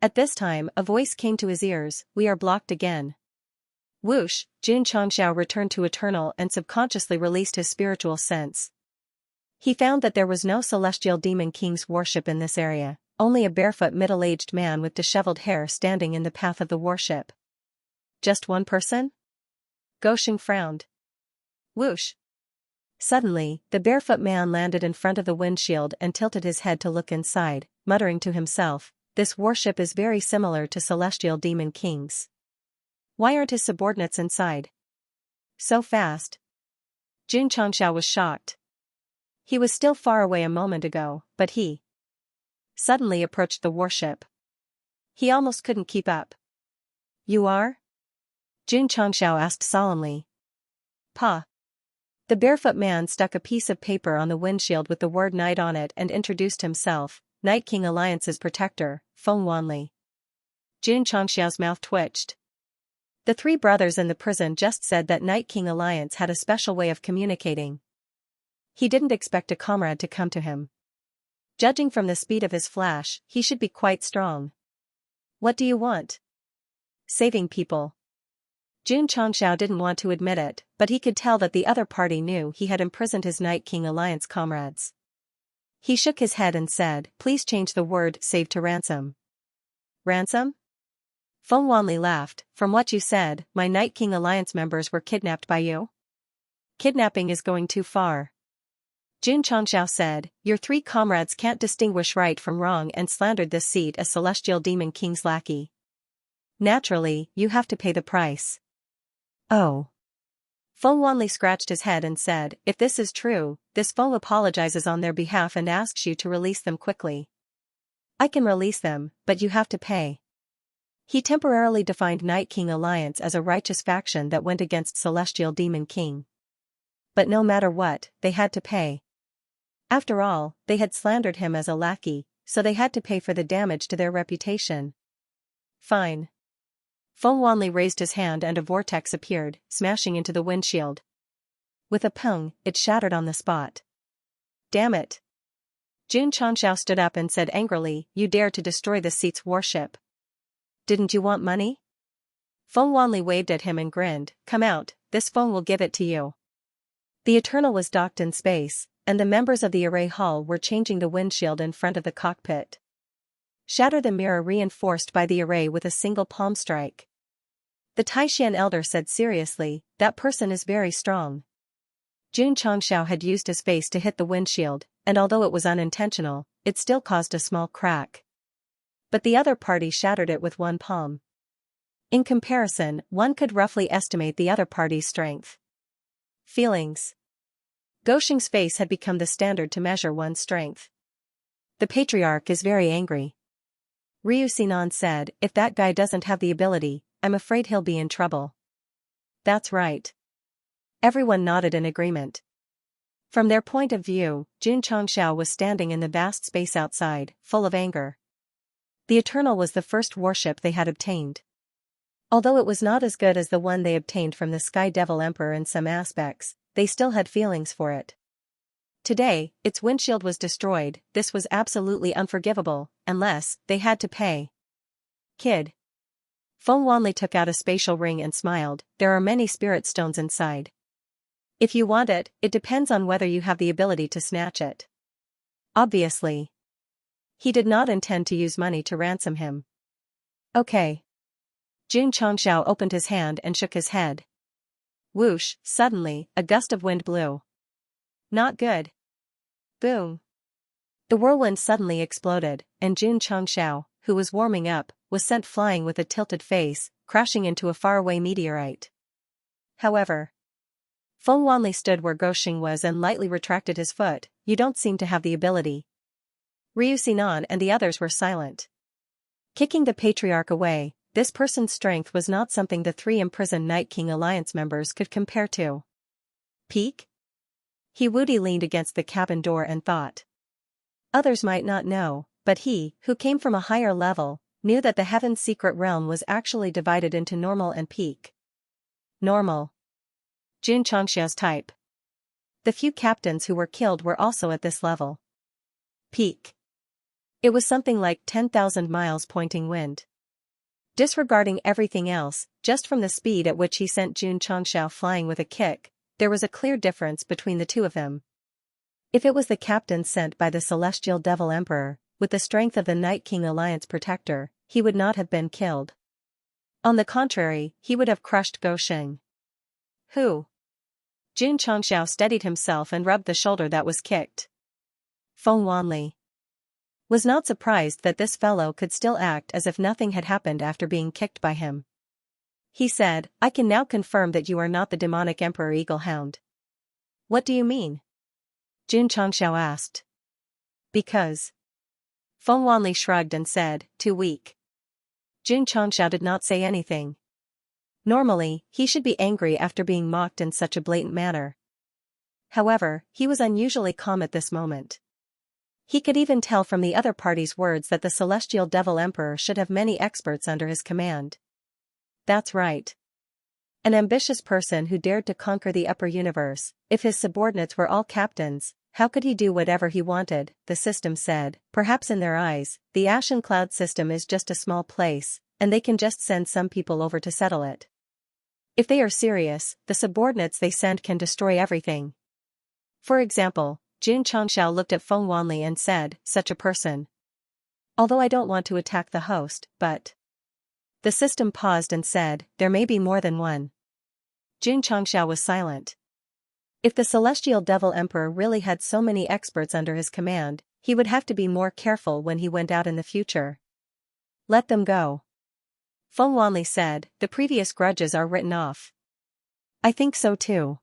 At this time, a voice came to his ears, "We are blocked again." Whoosh, Xianxia returned to Eternal and subconsciously released his spiritual sense. He found that there was no Celestial Demon King's warship in this area, only a barefoot middle-aged man with disheveled hair standing in the path of the warship. Just one person? Gosheng frowned. Whoosh. Suddenly, the barefoot man landed in front of the windshield and tilted his head to look inside, muttering to himself, "This warship is very similar to Celestial Demon King's." Why aren't his subordinates inside? So fast. Xianxia was shocked. He was still far away a moment ago, but he suddenly approached the warship. He almost couldn't keep up. You are? Xianxia asked solemnly. Pa. The barefoot man stuck a piece of paper on the windshield with the word Knight on it and introduced himself, Night King Alliance's protector, Feng Wanli. Xianxia's mouth twitched. The three brothers in the prison just said that Night King Alliance had a special way of communicating. He didn't expect a comrade to come to him. Judging from the speed of his flash, he should be quite strong. What do you want? Saving people. Xianxia didn't want to admit it, but he could tell that the other party knew he had imprisoned his Night King Alliance comrades. He shook his head and said, please change the word save to ransom. Ransom? Feng Wanli laughed. From what you said, my Night King Alliance members were kidnapped by you? Kidnapping is going too far. Xianxia said, your three comrades can't distinguish right from wrong and slandered this seat as Celestial Demon King's lackey. Naturally, you have to pay the price. Oh. Feng Wanli scratched his head and said, if this is true, this foe apologizes on their behalf and asks you to release them quickly. I can release them, but you have to pay. He temporarily defined Night King Alliance as a righteous faction that went against Celestial Demon King. But no matter what, they had to pay. After all, they had slandered him as a lackey, so they had to pay for the damage to their reputation. Fine. Feng Wanli raised his hand and a vortex appeared, smashing into the windshield. With a pung, it shattered on the spot. Damn it. Xianxia stood up and said angrily, you dare to destroy the seat's warship. Didn't you want money? Feng Wanli waved at him and grinned, come out, this phone will give it to you. The Eternal was docked in space, and the members of the array hall were changing the windshield in front of the cockpit. Shatter the mirror reinforced by the array with a single palm strike. The Taishan elder said seriously, that person is very strong. Xianxia had used his face to hit the windshield, and although it was unintentional, it still caused a small crack. But the other party shattered it with one palm. In comparison, one could roughly estimate the other party's strength. Feelings. Goshing's face had become the standard to measure one's strength. The patriarch is very angry. Ryu Sinan said, if that guy doesn't have the ability, I'm afraid he'll be in trouble. That's right. Everyone nodded in agreement. From their point of view, Xianxia was standing in the vast space outside, full of anger. The Eternal was the first warship they had obtained. Although it was not as good as the one they obtained from the Sky Devil Emperor in some aspects, they still had feelings for it. Today, its windshield was destroyed. This was absolutely unforgivable, unless they had to pay. Kid. Feng Wanli took out a spatial ring and smiled, there are many spirit stones inside. If you want it, it depends on whether you have the ability to snatch it. Obviously. He did not intend to use money to ransom him. Okay. Xianxia opened his hand and shook his head. Whoosh, suddenly, a gust of wind blew. Not good. Boom. The whirlwind suddenly exploded, and Xianxia, who was warming up, was sent flying with a tilted face, crashing into a faraway meteorite. However, Feng Wanli stood where Goshing was and lightly retracted his foot, you don't seem to have the ability. Ryu Sinan and the others were silent. Kicking the patriarch away, this person's strength was not something the three imprisoned Night King Alliance members could compare to. Peak? He Woody leaned against the cabin door and thought. Others might not know, but he, who came from a higher level, knew that the Heaven's secret realm was actually divided into normal and peak. Normal. Xianxia's type. The few captains who were killed were also at this level. Peak. It was something like 10,000 miles pointing wind. Disregarding everything else, just from the speed at which he sent Xianxia flying with a kick, there was a clear difference between the two of them. If it was the captain sent by the Celestial Devil Emperor, with the strength of the Night King Alliance protector, he would not have been killed. On the contrary, he would have crushed Goshing. Who? Xianxia steadied himself and rubbed the shoulder that was kicked. Feng Wanli was not surprised that this fellow could still act as if nothing had happened after being kicked by him. He said, I can now confirm that you are not the demonic Emperor Eaglehound. What do you mean? Jun Changxiao asked. Because. Feng Wanli shrugged and said, too weak. Jun Changxiao did not say anything. Normally, he should be angry after being mocked in such a blatant manner. However, he was unusually calm at this moment. He could even tell from the other party's words that the Celestial Devil Emperor should have many experts under his command. That's right. An ambitious person who dared to conquer the upper universe. If his subordinates were all captains, how could he do whatever he wanted? The system said. Perhaps in their eyes, the Ashen Cloud system is just a small place, and they can just send some people over to settle it. If they are serious, the subordinates they send can destroy everything. For example, Jun Changxiao looked at Feng Wanli and said, such a person. Although I don't want to attack the host, but. The system paused and said, there may be more than one. Jun Changxiao was silent. If the Celestial Devil Emperor really had so many experts under his command, he would have to be more careful when he went out in the future. Let them go. Feng Wanli said, the previous grudges are written off. I think so too.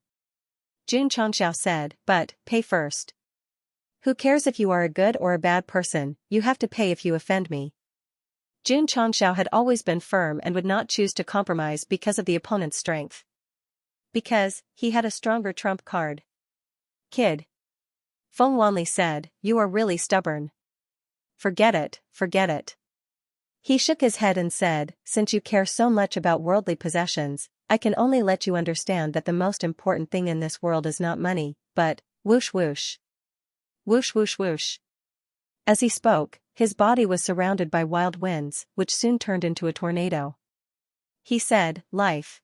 Jun Changxiao said, but, pay first. Who cares if you are a good or a bad person, you have to pay if you offend me. Jun Changxiao had always been firm and would not choose to compromise because of the opponent's strength. Because, he had a stronger trump card. Kid. Feng Wanli said, you are really stubborn. Forget it, forget it. He shook his head and said, since you care so much about worldly possessions, I can only let you understand that the most important thing in this world is not money, but, whoosh whoosh. Whoosh whoosh whoosh. As he spoke, his body was surrounded by wild winds, which soon turned into a tornado. He said, life.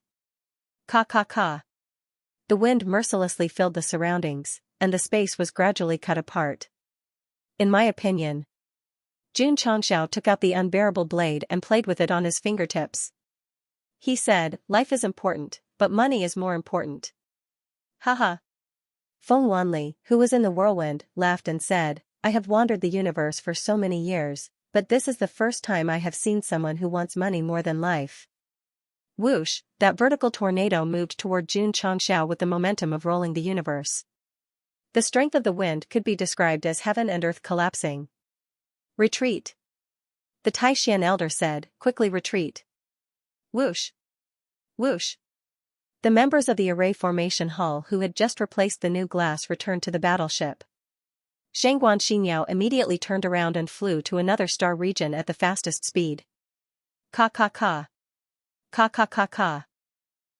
Ka ka ka. The wind mercilessly filled the surroundings, and the space was gradually cut apart. In my opinion. Jun Changxiao took out the unbearable blade and played with it on his fingertips. He said, life is important, but money is more important. Haha. Feng Wanli, who was in the whirlwind, laughed and said, I have wandered the universe for so many years, but this is the first time I have seen someone who wants money more than life. Whoosh, that vertical tornado moved toward Jun Changxiao with the momentum of rolling the universe. The strength of the wind could be described as heaven and earth collapsing. Retreat. The Taishan elder said, quickly retreat. Whoosh. Whoosh. The members of the array formation hall who had just replaced the new glass returned to the battleship. Shangguan Xinyao immediately turned around and flew to another star region at the fastest speed. Ka ka ka. Ka ka ka ka.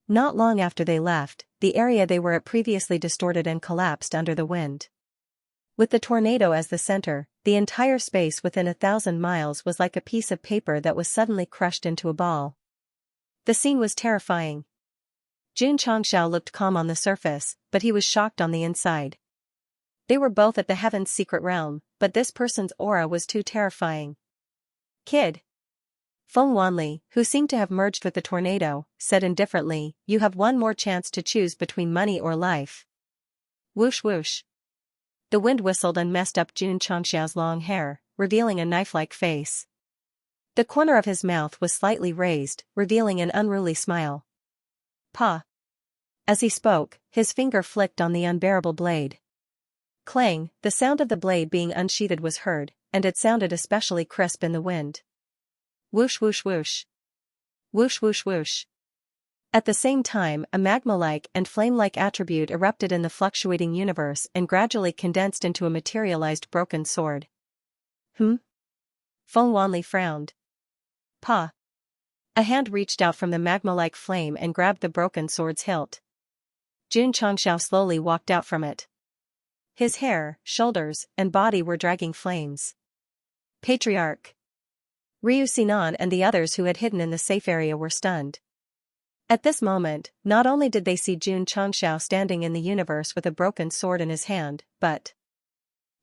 Not long after they left, the area they were at previously distorted and collapsed under the wind. With the tornado as the center, the entire space within 1,000 miles was like a piece of paper that was suddenly crushed into a ball. The scene was terrifying. Jun Changxiao looked calm on the surface, but he was shocked on the inside. They were both at the Heaven's secret realm, but this person's aura was too terrifying. Kid. Feng Wanli, who seemed to have merged with the tornado, said indifferently, you have one more chance to choose between money or life. Whoosh whoosh. The wind whistled and messed up Jun Changxiao's long hair, revealing a knife-like face. The corner of his mouth was slightly raised, revealing an unruly smile. Pa. As he spoke, his finger flicked on the unbearable blade. Clang, the sound of the blade being unsheathed was heard, and it sounded especially crisp in the wind. Whoosh whoosh whoosh. Whoosh whoosh whoosh. At the same time, a magma-like and flame-like attribute erupted in the fluctuating universe and gradually condensed into a materialized broken sword. Feng Wanli frowned. Pa. A hand reached out from the magma-like flame and grabbed the broken sword's hilt. Jun Changxiao slowly walked out from it. His hair, shoulders, and body were dragging flames. Patriarch. Ryu Sinan and the others who had hidden in the safe area were stunned. At this moment, not only did they see Jun Changxiao standing in the universe with a broken sword in his hand, but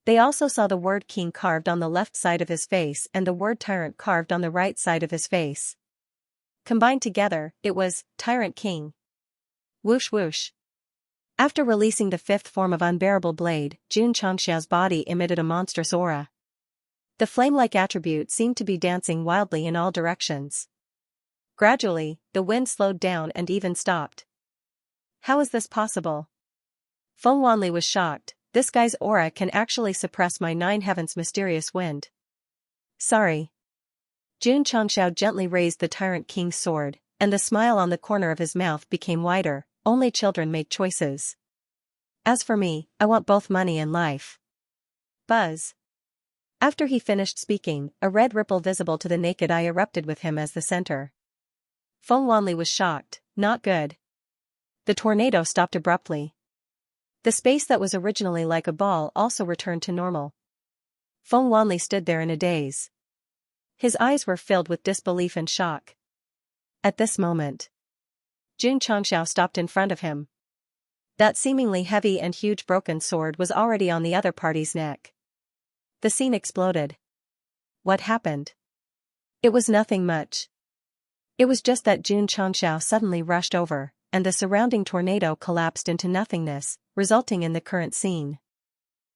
they also saw the word king carved on the left side of his face and the word tyrant carved on the right side of his face. Combined together, it was, Tyrant King. Whoosh whoosh. After releasing the fifth form of unbearable blade, Jun Changxiao's body emitted a monstrous aura. The flame-like attribute seemed to be dancing wildly in all directions. Gradually, the wind slowed down and even stopped. How is this possible? Feng Wanli was shocked. This guy's aura can actually suppress my nine heavens mysterious wind. Sorry. Jun Changxiao gently raised the Tyrant King's sword, and the smile on the corner of his mouth became wider. Only children make choices. As for me, I want both money and life. Buzz. After he finished speaking, a red ripple visible to the naked eye erupted with him as the center. Feng Wanli was shocked. Not good. The tornado stopped abruptly. The space that was originally like a ball also returned to normal. Feng Wanli stood there in a daze. His eyes were filled with disbelief and shock. At this moment, Jun Changxiao stopped in front of him. That seemingly heavy and huge broken sword was already on the other party's neck. The scene exploded. What happened? It was nothing much. It was just that Jun Changxiao suddenly rushed over, and the surrounding tornado collapsed into nothingness, resulting in the current scene.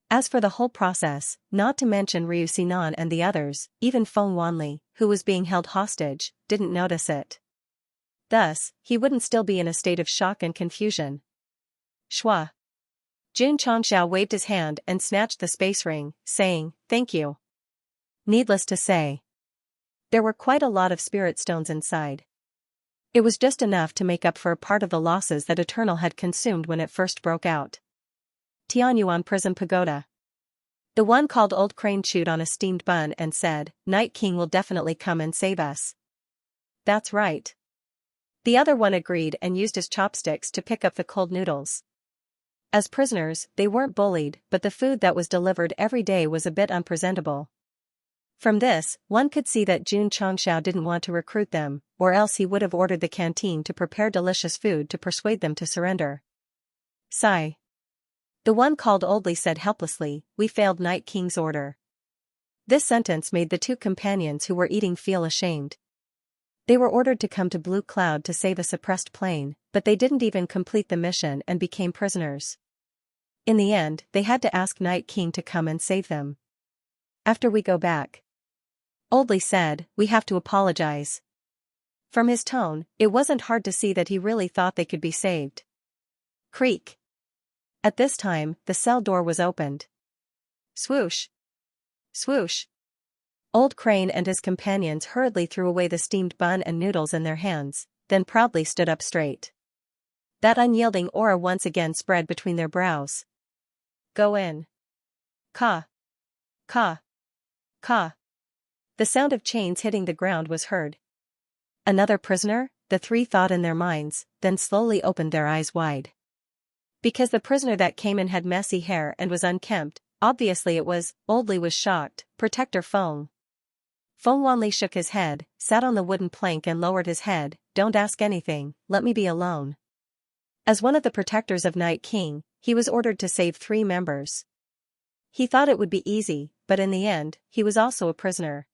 As for the whole process, not to mention Ryu Sinan and the others, even Feng Wanli, who was being held hostage, didn't notice it. Thus, he wouldn't still be in a state of shock and confusion. Shua. Jun Changxiao waved his hand and snatched the space ring, saying, "Thank you." Needless to say, there were quite a lot of spirit stones inside. It was just enough to make up for a part of the losses that Eternal had consumed when it first broke out. Tianyuan Prism Pagoda. The one called Old Crane chewed on a steamed bun and said, "Night King will definitely come and save us." That's right. The other one agreed and used his chopsticks to pick up the cold noodles. As prisoners, they weren't bullied, but the food that was delivered every day was a bit unpresentable. From this, one could see that Jun Changxiao didn't want to recruit them, or else he would have ordered the canteen to prepare delicious food to persuade them to surrender. Sigh. The one called Oldly said helplessly, "We failed Night King's order." This sentence made the two companions who were eating feel ashamed. They were ordered to come to Blue Cloud to save a suppressed plane, but they didn't even complete the mission and became prisoners. In the end, they had to ask Night King to come and save them. After we go back, Oldly said, "We have to apologize." From his tone, it wasn't hard to see that he really thought they could be saved. Creak. At this time, the cell door was opened. Swoosh. Swoosh. Old Crane and his companions hurriedly threw away the steamed bun and noodles in their hands, then proudly stood up straight. That unyielding aura once again spread between their brows. Go in. Ka. Ka. Ka. The sound of chains hitting the ground was heard. Another prisoner, the three thought in their minds, then slowly opened their eyes wide. Because the prisoner that came in had messy hair and was unkempt, obviously it was. Oldly was shocked. Protector Feng. Feng Wanli shook his head, sat on the wooden plank and lowered his head. "Don't ask anything, let me be alone." As one of the protectors of Night King, he was ordered to save 3 members. He thought it would be easy, but in the end, he was also a prisoner.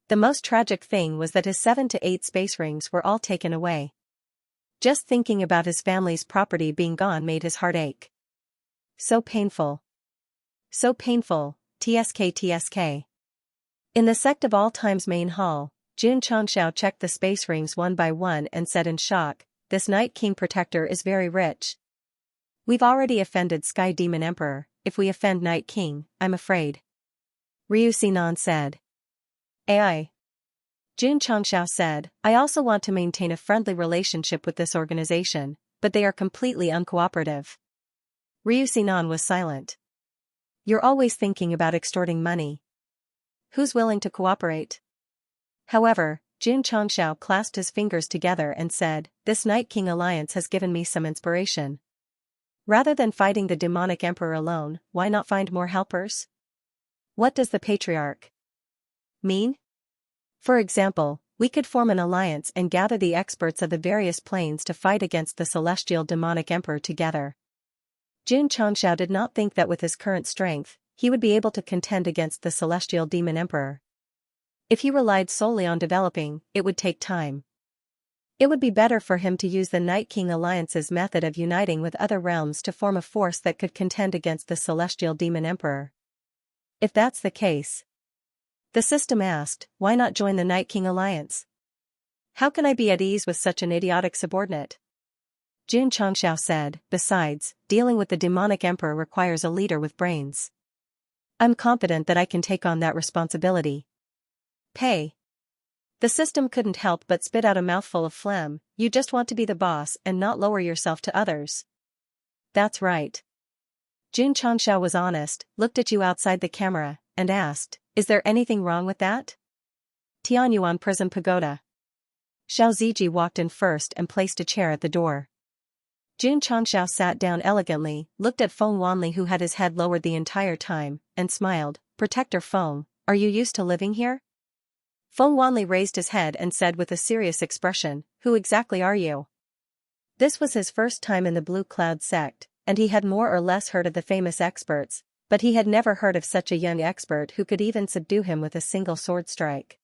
The most tragic thing was that his 7 to 8 space rings were all taken away. Just thinking about his family's property being gone made his heart ache. So painful. So painful, tsk. In the Sect of All Time's main hall, Jun Changxiao checked the space rings one by one and said in shock, "This Night King protector is very rich. We've already offended Sky Demon Emperor, if we offend Night King, I'm afraid." Ryu Sinan said. AI. Jun Changxiao said, "I also want to maintain a friendly relationship with this organization, but they are completely uncooperative." Ryu Sinan was silent. "You're always thinking about extorting money. Who's willing to cooperate?" However, Jun Changxiao clasped his fingers together and said, "This Night King alliance has given me some inspiration. Rather than fighting the demonic emperor alone, why not find more helpers? What does the patriarch mean? For example, we could form an alliance and gather the experts of the various planes to fight against the celestial demonic emperor together." Jun Changxiao did not think that with his current strength, he would be able to contend against the celestial demon emperor. If he relied solely on developing, it would take time. It would be better for him to use the Night King Alliance's method of uniting with other realms to form a force that could contend against the celestial demon emperor. If that's the case, the system asked, why not join the Night King Alliance? How can I be at ease with such an idiotic subordinate? Xianxia said, besides, dealing with the demonic emperor requires a leader with brains. I'm confident that I can take on that responsibility. Pay. The system couldn't help but spit out a mouthful of phlegm. You just want to be the boss and not lower yourself to others. That's right. Xianxia was honest, looked at you outside the camera, and asked, is there anything wrong with that? Tianyuan Prison Pagoda. Xiao walked in first and placed a chair at the door. Xianxia sat down elegantly, looked at Feng Wanli who had his head lowered the entire time, and smiled. Protector Feng, are you used to living here? Feng Wanli raised his head and said with a serious expression, who exactly are you? This was his first time in the Blue Cloud sect, and he had more or less heard of the famous experts, but he had never heard of such a young expert who could even subdue him with a single sword strike.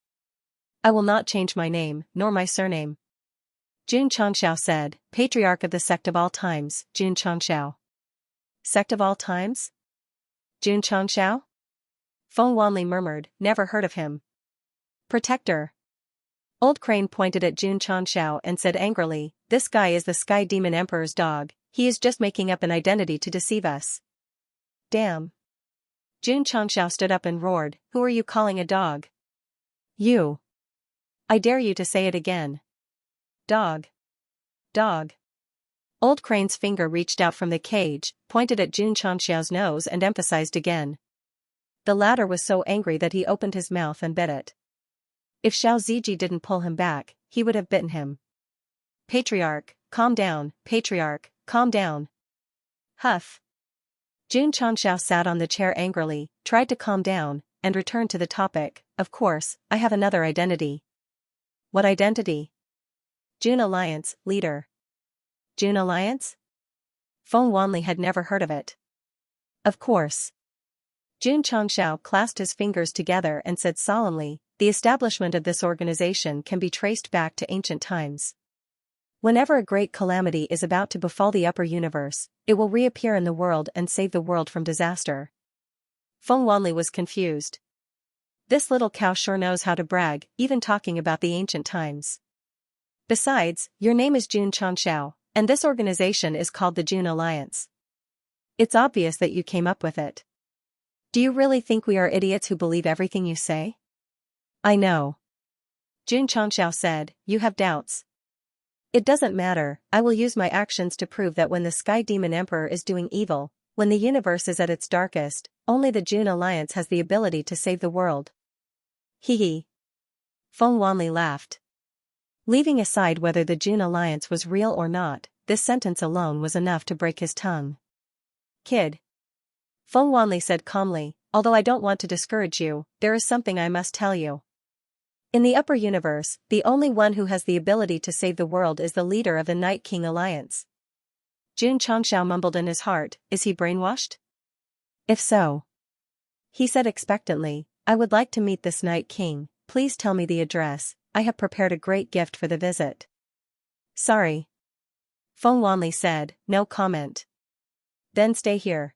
I will not change my name, nor my surname. Xianxia said, Patriarch of the Sect of all times, Xianxia. Sect of all times? Xianxia? Feng Wanli murmured, never heard of him. Protector. Old Crane pointed at Xianxia and said angrily, this guy is the Sky Demon Emperor's dog, he is just making up an identity to deceive us. Damn. Xianxia stood up and roared, who are you calling a dog? You. I dare you to say it again. Dog. Dog. Old Crane's finger reached out from the cage, pointed at Xianxia's nose and emphasized again. The latter was so angry that he opened his mouth and bit it. If Xiao didn't pull him back, he would have bitten him. Patriarch, calm down, Patriarch, calm down. Huff. Xianxia sat on the chair angrily, tried to calm down, and returned to the topic, of course, I have another identity. What identity? June Alliance, leader. June Alliance? Feng Wanli had never heard of it. Of course. Xianxia clasped his fingers together and said solemnly, the establishment of this organization can be traced back to ancient times. Whenever a great calamity is about to befall the upper universe, it will reappear in the world and save the world from disaster. Feng Wanli was confused. This little cow sure knows how to brag, even talking about the ancient times. Besides, your name is Xianxia, and this organization is called the June Alliance. It's obvious that you came up with it. Do you really think we are idiots who believe everything you say? I know. Xianxia said, you have doubts. It doesn't matter, I will use my actions to prove that when the Sky Demon Emperor is doing evil, when the universe is at its darkest, only the June Alliance has the ability to save the world. Hee hee. Feng Wanli laughed. Leaving aside whether the June Alliance was real or not, this sentence alone was enough to break his tongue. Kid. Feng Wanli said calmly, although I don't want to discourage you, there is something I must tell you. In the upper universe, the only one who has the ability to save the world is the leader of the Night King Alliance. Xianxia mumbled in his heart, is he brainwashed? If so. He said expectantly, I would like to meet this Night King, please tell me the address, I have prepared a great gift for the visit. Sorry. Feng Wanli said, no comment. Then stay here.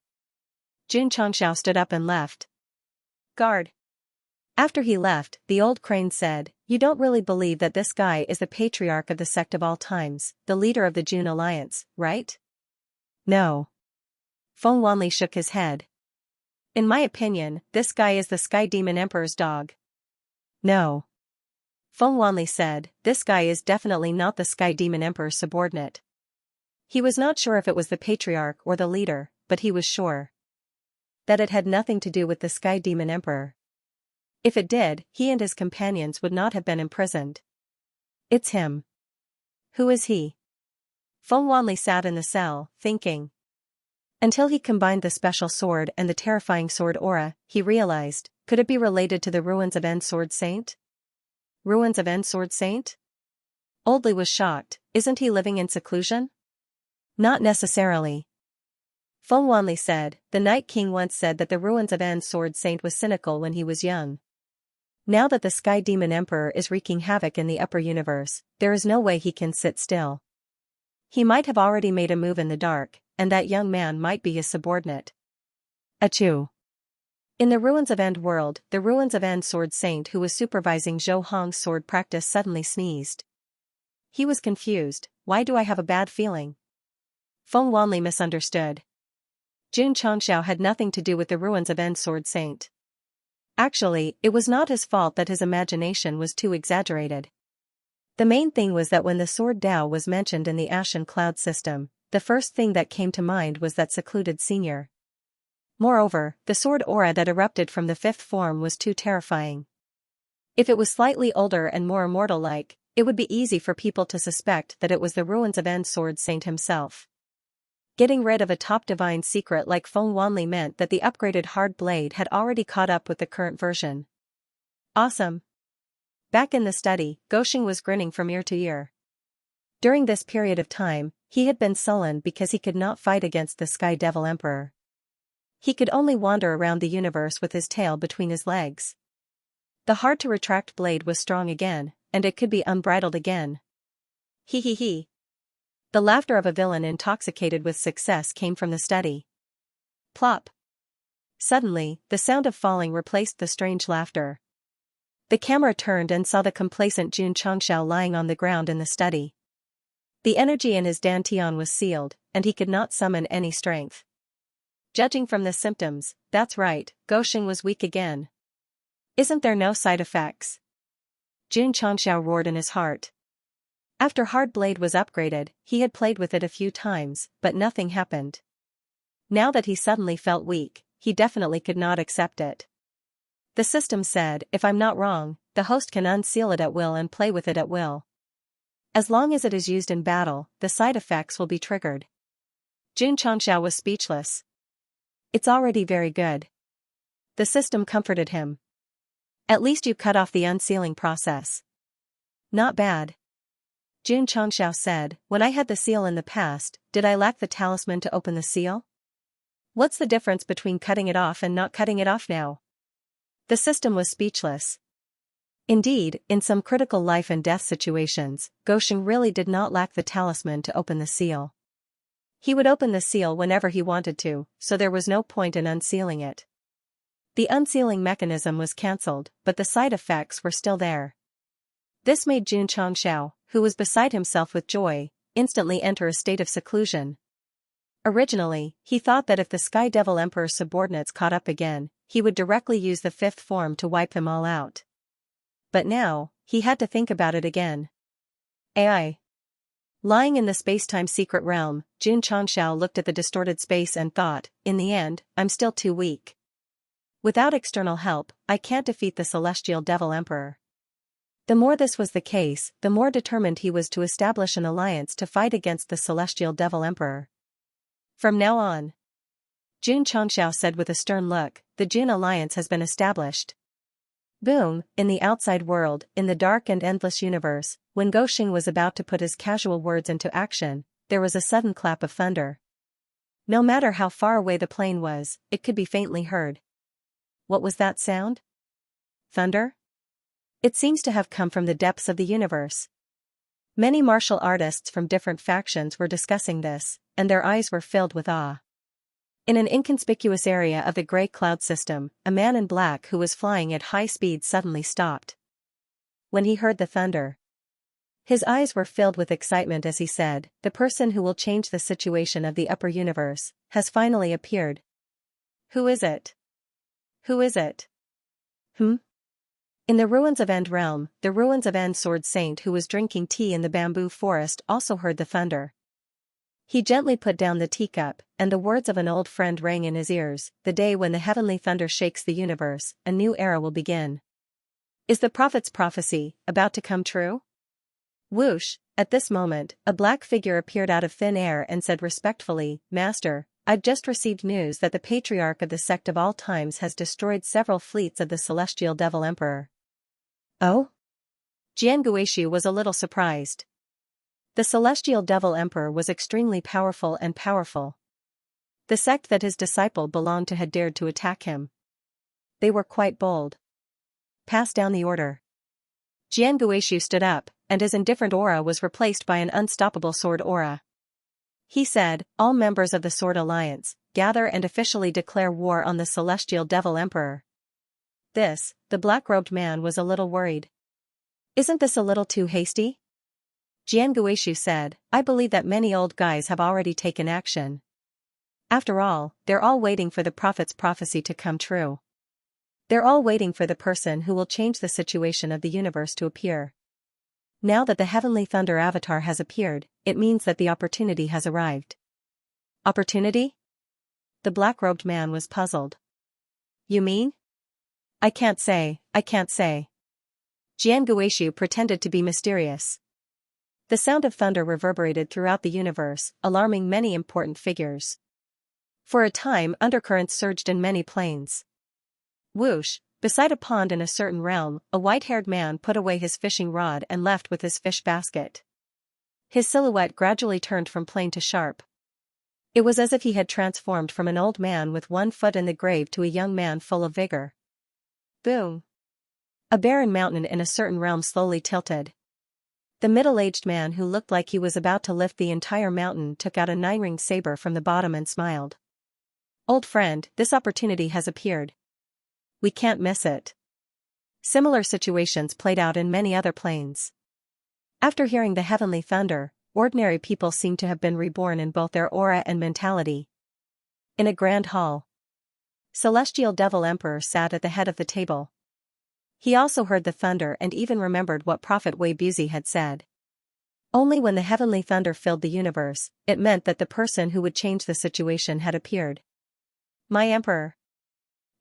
Xianxia stood up and left. Guard. After he left, the old crane said, you don't really believe that this guy is the patriarch of the sect of all times, the leader of the June Alliance, right? No. Feng Wanli shook his head. In my opinion, this guy is the Sky Demon Emperor's dog. No. Feng Wanli said, this guy is definitely not the Sky Demon Emperor's subordinate. He was not sure if it was the patriarch or the leader, but he was sure that it had nothing to do with the Sky Demon Emperor. If it did, he and his companions would not have been imprisoned. It's him. Who is he? Feng Wanli sat in the cell, thinking. Until he combined the special sword and the terrifying sword aura, he realized, could it be related to the ruins of End Sword Saint? Ruins of End Sword Saint? Oldley was shocked, isn't he living in seclusion? Not necessarily. Feng Wanli said, the Night King once said that the ruins of End Sword Saint was cynical when he was young. Now that the Sky Demon Emperor is wreaking havoc in the upper universe, there is no way he can sit still. He might have already made a move in the dark, and that young man might be his subordinate. Achoo. In the ruins of End World, the ruins of End Sword Saint who was supervising Zhou Hong's sword practice suddenly sneezed. He was confused. Why do I have a bad feeling? Feng Wanli misunderstood. Jun Changxiao had nothing to do with the ruins of End Sword Saint. Actually, it was not his fault that his imagination was too exaggerated. The main thing was that when the Sword Dao was mentioned in the Ashen Cloud system, the first thing that came to mind was that secluded senior. Moreover, the sword aura that erupted from the fifth form was too terrifying. If it was slightly older and more immortal-like, it would be easy for people to suspect that it was the ruins of End Sword Saint himself. Getting rid of a top divine secret like Feng Wanli meant that the upgraded hard blade had already caught up with the current version. Awesome. Back in the study, Goxing was grinning from ear to ear. During this period of time, he had been sullen because he could not fight against the Sky Devil Emperor. He could only wander around the universe with his tail between his legs. The hard-to-retract blade was strong again, and it could be unbridled again. He. The laughter of a villain intoxicated with success came from the study. Plop. Suddenly, the sound of falling replaced the strange laughter. The camera turned and saw the complacent Jun Changxiao lying on the ground in the study. The energy in his dantian was sealed, and he could not summon any strength. Judging from the symptoms, that's right, Goxing was weak again. Isn't there no side effects? Jun Changxiao roared in his heart. After Hard Blade was upgraded, he had played with it a few times, but nothing happened. Now that he suddenly felt weak, he definitely could not accept it. The system said, if I'm not wrong, the host can unseal it at will and play with it at will. As long as it is used in battle, the side effects will be triggered. Jun Changxiao was speechless. It's already very good. The system comforted him. At least you cut off the unsealing process. Not bad. Jun Changxiao said, when I had the seal in the past, did I lack the talisman to open the seal? What's the difference between cutting it off and not cutting it off now? The system was speechless. Indeed, in some critical life and death situations, Goxing really did not lack the talisman to open the seal. He would open the seal whenever he wanted to, so there was no point in unsealing it. The unsealing mechanism was cancelled, but the side effects were still there. This made Jun Changxiao, who was beside himself with joy, instantly enter a state of seclusion. Originally, he thought that if the Sky Devil Emperor's subordinates caught up again, he would directly use the fifth form to wipe them all out. But now, he had to think about it again. AI. Lying in the space-time secret realm, Jun Changxiao looked at the distorted space and thought, in the end, I'm still too weak. Without external help, I can't defeat the Celestial Devil Emperor. The more this was the case, the more determined he was to establish an alliance to fight against the Celestial Devil Emperor. From now on, Jun Changxiao said with a stern look, the Jun alliance has been established. Boom, in the outside world, in the dark and endless universe, when Goxing was about to put his casual words into action, there was a sudden clap of thunder. No matter how far away the plane was, it could be faintly heard. What was that sound? Thunder? It seems to have come from the depths of the universe. Many martial artists from different factions were discussing this, and their eyes were filled with awe. In an inconspicuous area of the gray cloud system, a man in black who was flying at high speed suddenly stopped. When he heard the thunder, his eyes were filled with excitement as he said, the person who will change the situation of the upper universe has finally appeared. Who is it? Who is it? In the ruins of End Realm, the ruins of End Sword Saint who was drinking tea in the bamboo forest also heard the thunder. He gently put down the teacup, and the words of an old friend rang in his ears, the day when the heavenly thunder shakes the universe, a new era will begin. Is the prophet's prophecy about to come true? Whoosh, at this moment, a black figure appeared out of thin air and said respectfully, Master, I've just received news that the patriarch of the Sect of all times has destroyed several fleets of the Celestial Devil Emperor. Oh? Jian Guishu was a little surprised. The Celestial Devil Emperor was extremely powerful and powerful. The sect that his disciple belonged to had dared to attack him. They were quite bold. Pass down the order. Jian Guishu stood up, and his indifferent aura was replaced by an unstoppable sword aura. He said, all members of the Sword Alliance, gather and officially declare war on the Celestial Devil Emperor. The black-robed man was a little worried. Isn't this a little too hasty? Xianxia said, I believe that many old guys have already taken action. After all, they're all waiting for the prophet's prophecy to come true. They're all waiting for the person who will change the situation of the universe to appear. Now that the heavenly thunder avatar has appeared, it means that the opportunity has arrived. Opportunity? The black-robed man was puzzled. You mean? I can't say. Xianxia pretended to be mysterious. The sound of thunder reverberated throughout the universe, alarming many important figures. For a time, undercurrents surged in many planes. Whoosh, beside a pond in a certain realm, a white-haired man put away his fishing rod and left with his fish basket. His silhouette gradually turned from plain to sharp. It was as if he had transformed from an old man with one foot in the grave to a young man full of vigor. Boom! A barren mountain in a certain realm slowly tilted. The middle-aged man who looked like he was about to lift the entire mountain took out a 9-ring saber from the bottom and smiled. Old friend, this opportunity has appeared. We can't miss it. Similar situations played out in many other planes. After hearing the heavenly thunder, ordinary people seemed to have been reborn in both their aura and mentality. In a grand hall, Celestial Devil Emperor sat at the head of the table. He also heard the thunder and even remembered what Prophet Wei Buzi had said. Only when the heavenly thunder filled the universe, it meant that the person who would change the situation had appeared. My Emperor,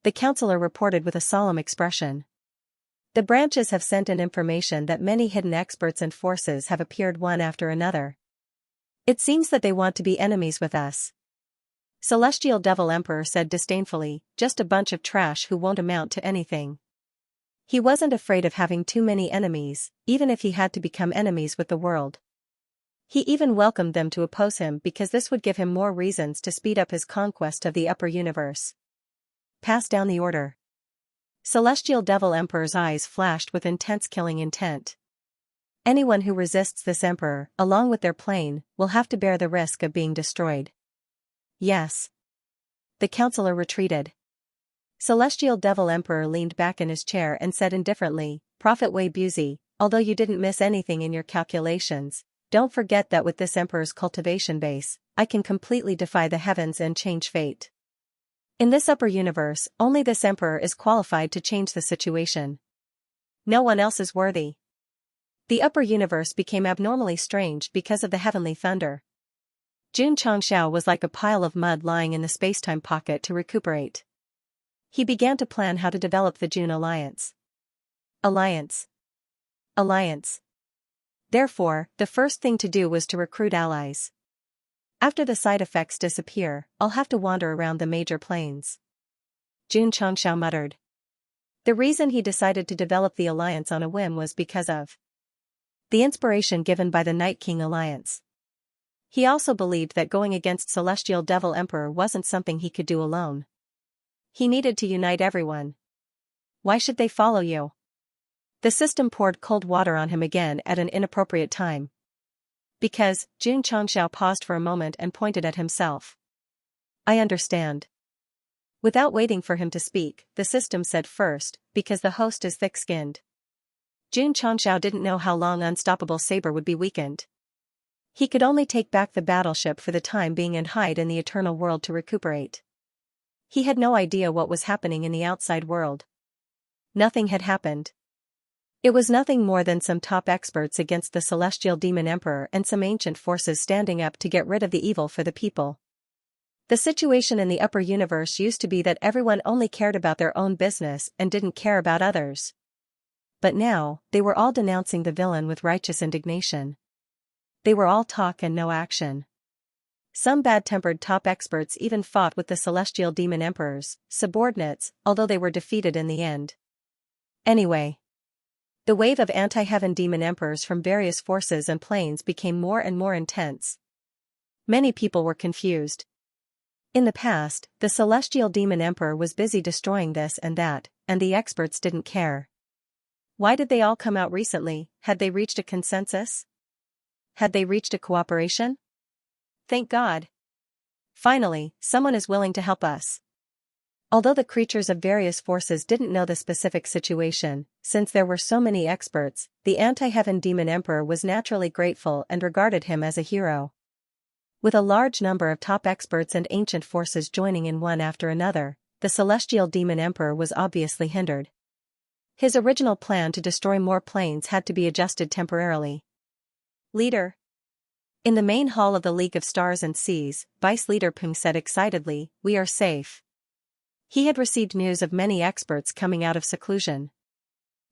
the counselor reported with a solemn expression. The branches have sent in information that many hidden experts and forces have appeared one after another. It seems that they want to be enemies with us. Celestial Devil Emperor said disdainfully, just a bunch of trash who won't amount to anything. He wasn't afraid of having too many enemies, even if he had to become enemies with the world. He even welcomed them to oppose him because this would give him more reasons to speed up his conquest of the upper universe. Pass down the order. Celestial Devil Emperor's eyes flashed with intense killing intent. Anyone who resists this emperor, along with their plane, will have to bear the risk of being destroyed. Yes. The counselor retreated. Celestial Devil Emperor leaned back in his chair and said indifferently, Prophet Wei Buzi, although you didn't miss anything in your calculations, don't forget that with this emperor's cultivation base, I can completely defy the heavens and change fate. In this upper universe, only this emperor is qualified to change the situation. No one else is worthy. The upper universe became abnormally strange because of the heavenly thunder. Xianxia was like a pile of mud lying in the spacetime pocket to recuperate. He began to plan how to develop the June Alliance. Alliance. Therefore, the first thing to do was to recruit allies. After the side effects disappear, I'll have to wander around the major planes. Xianxia muttered. The reason he decided to develop the alliance on a whim was because of the inspiration given by the Night King Alliance. He also believed that going against Celestial Devil Emperor wasn't something he could do alone. He needed to unite everyone. Why should they follow you? The system poured cold water on him again at an inappropriate time. Because, Xianxia paused for a moment and pointed at himself. I understand. Without waiting for him to speak, the system said first, because the host is thick-skinned. Xianxia didn't know how long Unstoppable Saber would be weakened. He could only take back the battleship for the time being and hide in the eternal world to recuperate. He had no idea what was happening in the outside world. Nothing had happened. It was nothing more than some top experts against the Celestial Demon Emperor and some ancient forces standing up to get rid of the evil for the people. The situation in the upper universe used to be that everyone only cared about their own business and didn't care about others. But now, they were all denouncing the villain with righteous indignation. They were all talk and no action. Some bad-tempered top experts even fought with the Celestial Demon Emperor's subordinates, although they were defeated in the end. Anyway, the wave of anti-heaven demon emperors from various forces and planes became more and more intense. Many people were confused. In the past, the Celestial Demon Emperor was busy destroying this and that, and the experts didn't care. Why did they all come out recently? Had they reached a consensus? Had they reached a cooperation? Thank God. Finally, someone is willing to help us. Although the creatures of various forces didn't know the specific situation, since there were so many experts, the anti-heaven demon emperor was naturally grateful and regarded him as a hero. With a large number of top experts and ancient forces joining in one after another, the celestial demon emperor was obviously hindered. His original plan to destroy more planes had to be adjusted temporarily. Leader. In the main hall of the League of Stars and Seas, Vice Leader Peng said excitedly, "We are safe." He had received news of many experts coming out of seclusion.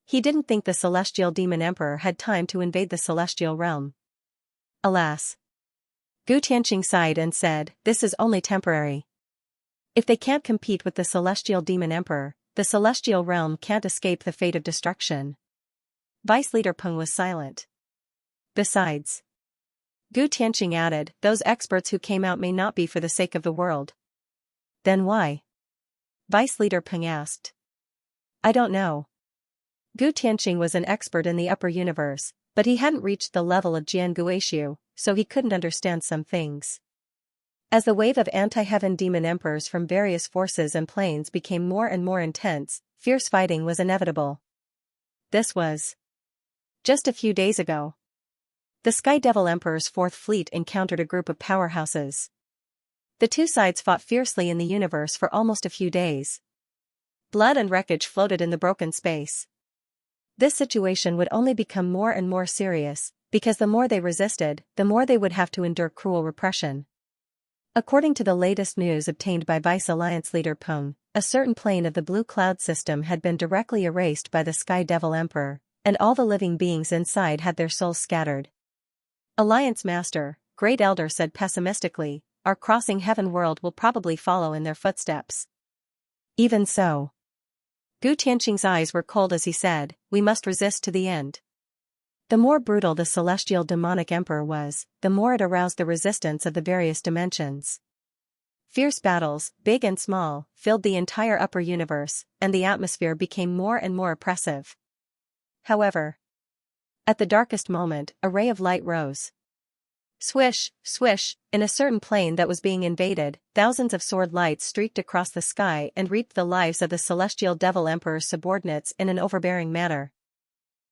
He didn't think the celestial demon emperor had time to invade the celestial realm. Alas. Gu Tianqing sighed and said, "This is only temporary. If they can't compete with the celestial demon emperor, the celestial realm can't escape the fate of destruction." Vice Leader Peng was silent. Besides, Gu Tianqing added, "Those experts who came out may not be for the sake of the world." Then why? Vice Leader Peng asked. I don't know. Gu Tianqing was an expert in the upper universe, but he hadn't reached the level of Jian Guishu, so he couldn't understand some things. As the wave of anti-heaven demon emperors from various forces and planes became more and more intense, fierce fighting was inevitable. This was just a few days ago. The Sky Devil Emperor's Fourth Fleet encountered a group of powerhouses. The two sides fought fiercely in the universe for almost a few days. Blood and wreckage floated in the broken space. This situation would only become more and more serious, because the more they resisted, the more they would have to endure cruel repression. According to the latest news obtained by Vice Alliance Leader Peng, a certain plane of the Blue Cloud system had been directly erased by the Sky Devil Emperor, and all the living beings inside had their souls scattered. Alliance Master, Great Elder said pessimistically, "Our crossing heaven world will probably follow in their footsteps." Even so. Gu Tianqing's eyes were cold as he said, "We must resist to the end." The more brutal the celestial demonic emperor was, the more it aroused the resistance of the various dimensions. Fierce battles, big and small, filled the entire upper universe, and the atmosphere became more and more oppressive. However, at the darkest moment, a ray of light rose. Swish, swish, in a certain plane that was being invaded, thousands of sword lights streaked across the sky and reaped the lives of the celestial devil emperor's subordinates in an overbearing manner.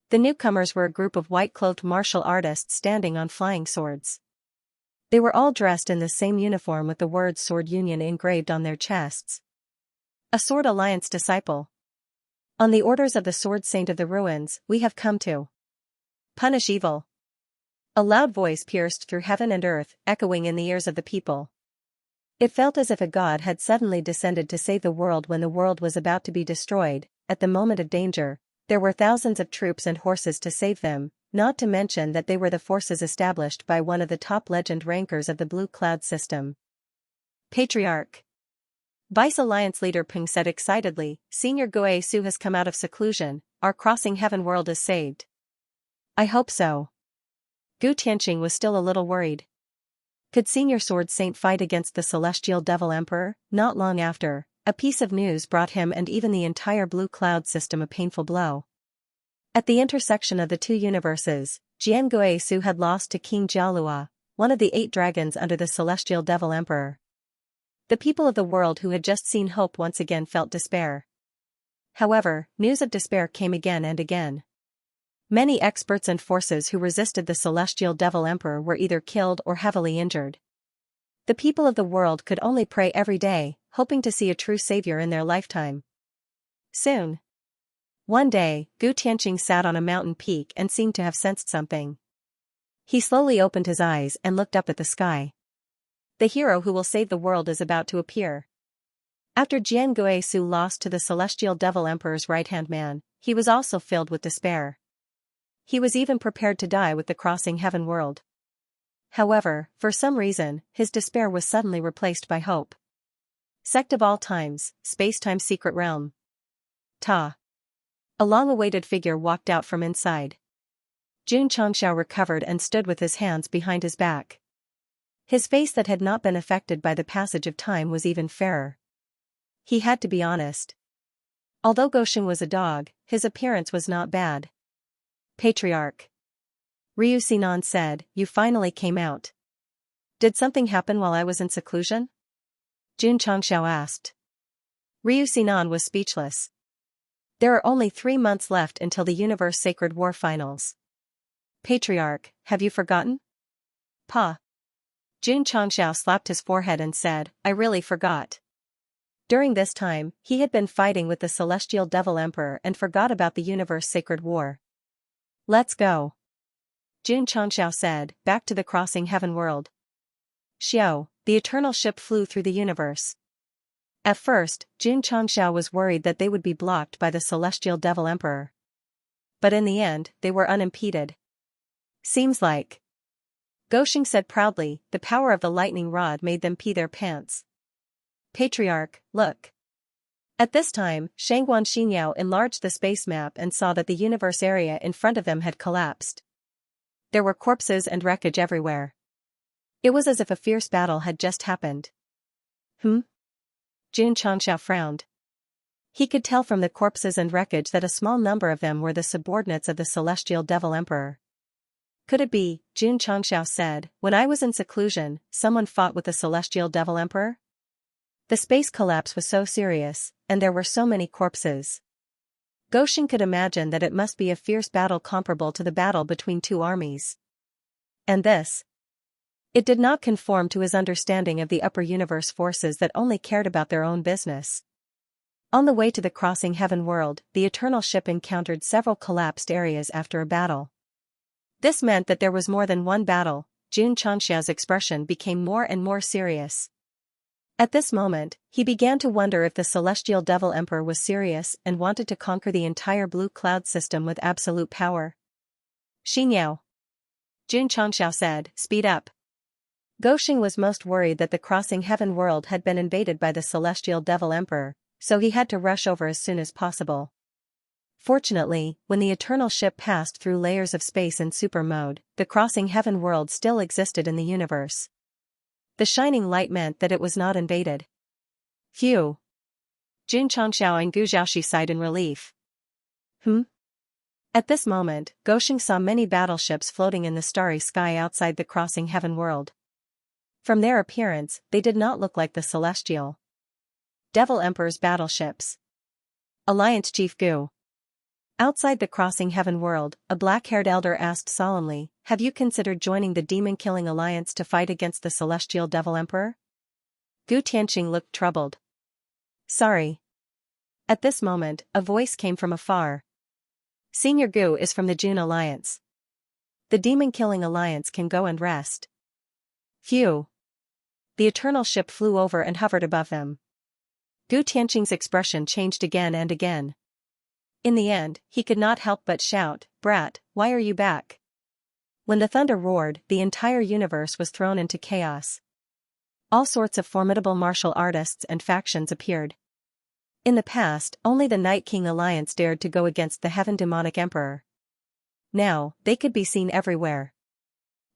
The newcomers were a group of white-clothed martial artists standing on flying swords. They were all dressed in the same uniform with the words Sword Union engraved on their chests. A Sword Alliance disciple. On the orders of the Sword Saint of the Ruins, we have come to punish evil. A loud voice pierced through heaven and earth, echoing in the ears of the people. It felt as if a god had suddenly descended to save the world when the world was about to be destroyed. At the moment of danger, there were thousands of troops and horses to save them, not to mention that they were the forces established by one of the top legend rankers of the Blue Cloud system. Patriarch. Vice Alliance Leader Peng said excitedly, "Senior Goe Su has come out of seclusion, our crossing heaven world is saved." I hope so. Gu Tianqing was still a little worried. Could Senior Sword Saint fight against the Celestial Devil Emperor? Not long after, a piece of news brought him and even the entire Blue Cloud system a painful blow. At the intersection of the two universes, Jian Guishu had lost to King Jialua, one of the 8 dragons under the Celestial Devil Emperor. The people of the world who had just seen hope once again felt despair. However, news of despair came again and again. Many experts and forces who resisted the Celestial Devil Emperor were either killed or heavily injured. The people of the world could only pray every day, hoping to see a true savior in their lifetime. Soon. One day, Gu Tianqing sat on a mountain peak and seemed to have sensed something. He slowly opened his eyes and looked up at the sky. The hero who will save the world is about to appear. After Jian Guishu lost to the Celestial Devil Emperor's right-hand man, he was also filled with despair. He was even prepared to die with the crossing heaven world. However, for some reason, his despair was suddenly replaced by hope. Sect of all times, space-time secret realm. Ta. A long-awaited figure walked out from inside. Xianxia recovered and stood with his hands behind his back. His face that had not been affected by the passage of time was even fairer. He had to be honest. Although Goshen was a dog, his appearance was not bad. Patriarch. Ryu Sinan said, "You finally came out. Did something happen while I was in seclusion?" Xianxia asked. Ryu Sinan was speechless. There are only 3 months left until the Universe Sacred War Finals. Patriarch, have you forgotten? Pa. Jun Changxiao slapped his forehead and said, I really forgot. During this time, he had been fighting with the Celestial Devil Emperor and forgot about the Universe Sacred War. Let's go. Jun Changxiao said, back to the crossing heaven world. Xiao, the eternal ship flew through the universe. At first, Jun Changxiao was worried that they would be blocked by the Celestial Devil Emperor. But in the end, they were unimpeded. Seems like. Goxing said proudly, the power of the lightning rod made them pee their pants. Patriarch, look. At this time, Shangguan Xinyao enlarged the space map and saw that the universe area in front of them had collapsed. There were corpses and wreckage everywhere. It was as if a fierce battle had just happened. Jun Changxiao frowned. He could tell from the corpses and wreckage that a small number of them were the subordinates of the Celestial Devil Emperor. Could it be, Jun Changxiao said, when I was in seclusion, someone fought with the Celestial Devil Emperor? The space collapse was so serious, and there were so many corpses. Goxing could imagine that it must be a fierce battle comparable to the battle between 2 armies. And this? It did not conform to his understanding of the upper universe forces that only cared about their own business. On the way to the crossing heaven world, the eternal ship encountered several collapsed areas after a battle. This meant that there was more than one battle. Jun Changxiao's expression became more and more serious. At this moment, he began to wonder if the Celestial Devil Emperor was serious and wanted to conquer the entire blue cloud system with absolute power. Xinyao. Jun Changxiao said, speed up. Goxing was most worried that the crossing heaven world had been invaded by the Celestial Devil Emperor, so he had to rush over as soon as possible. Fortunately, when the eternal ship passed through layers of space in super mode, the crossing heaven world still existed in the universe. The shining light meant that it was not invaded. Phew. Jun Changxiao and Gu Zhaoxi sighed in relief. At this moment, Goxing saw many battleships floating in the starry sky outside the crossing heaven world. From their appearance, they did not look like the Celestial Devil Emperor's battleships. Alliance Chief Gu. Outside the crossing heaven world, a black-haired elder asked solemnly, have you considered joining the demon-killing alliance to fight against the Celestial Devil Emperor? Gu Tianqing looked troubled. Sorry. At this moment, a voice came from afar. Senior Gu is from the Jun Alliance. The demon-killing alliance can go and rest. Phew. The eternal ship flew over and hovered above them. Gu Tianqing's expression changed again and again. In the end, he could not help but shout, Brat, why are you back? When the thunder roared, the entire universe was thrown into chaos. All sorts of formidable martial artists and factions appeared. In the past, only the Night King Alliance dared to go against the Heaven Demonic Emperor. Now, they could be seen everywhere.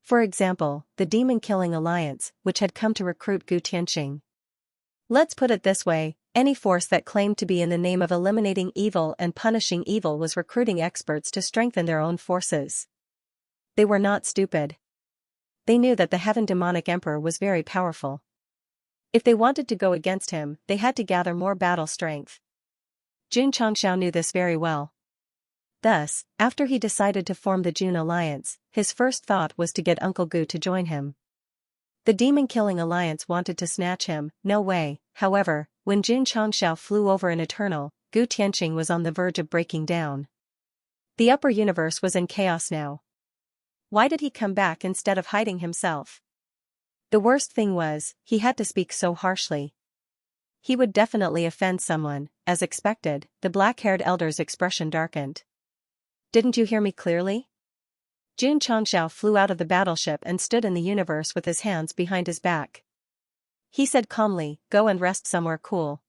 For example, the Demon Killing Alliance, which had come to recruit Gu Tianqing. Let's put it this way, any force that claimed to be in the name of eliminating evil and punishing evil was recruiting experts to strengthen their own forces. They were not stupid. They knew that the Heaven Demonic Emperor was very powerful. If they wanted to go against him, they had to gather more battle strength. Jun Changxiao knew this very well. Thus, after he decided to form the Jun Alliance, his first thought was to get Uncle Gu to join him. The Demon Killing Alliance wanted to snatch him, no way. However, when Jun Changxiao flew over an eternal, Gu Tianqing was on the verge of breaking down. The upper universe was in chaos now. Why did he come back instead of hiding himself? The worst thing was, he had to speak so harshly. He would definitely offend someone. As expected, the black-haired elder's expression darkened. Didn't you hear me clearly? Jun Changxiao flew out of the battleship and stood in the universe with his hands behind his back. He said calmly, go and rest somewhere cool.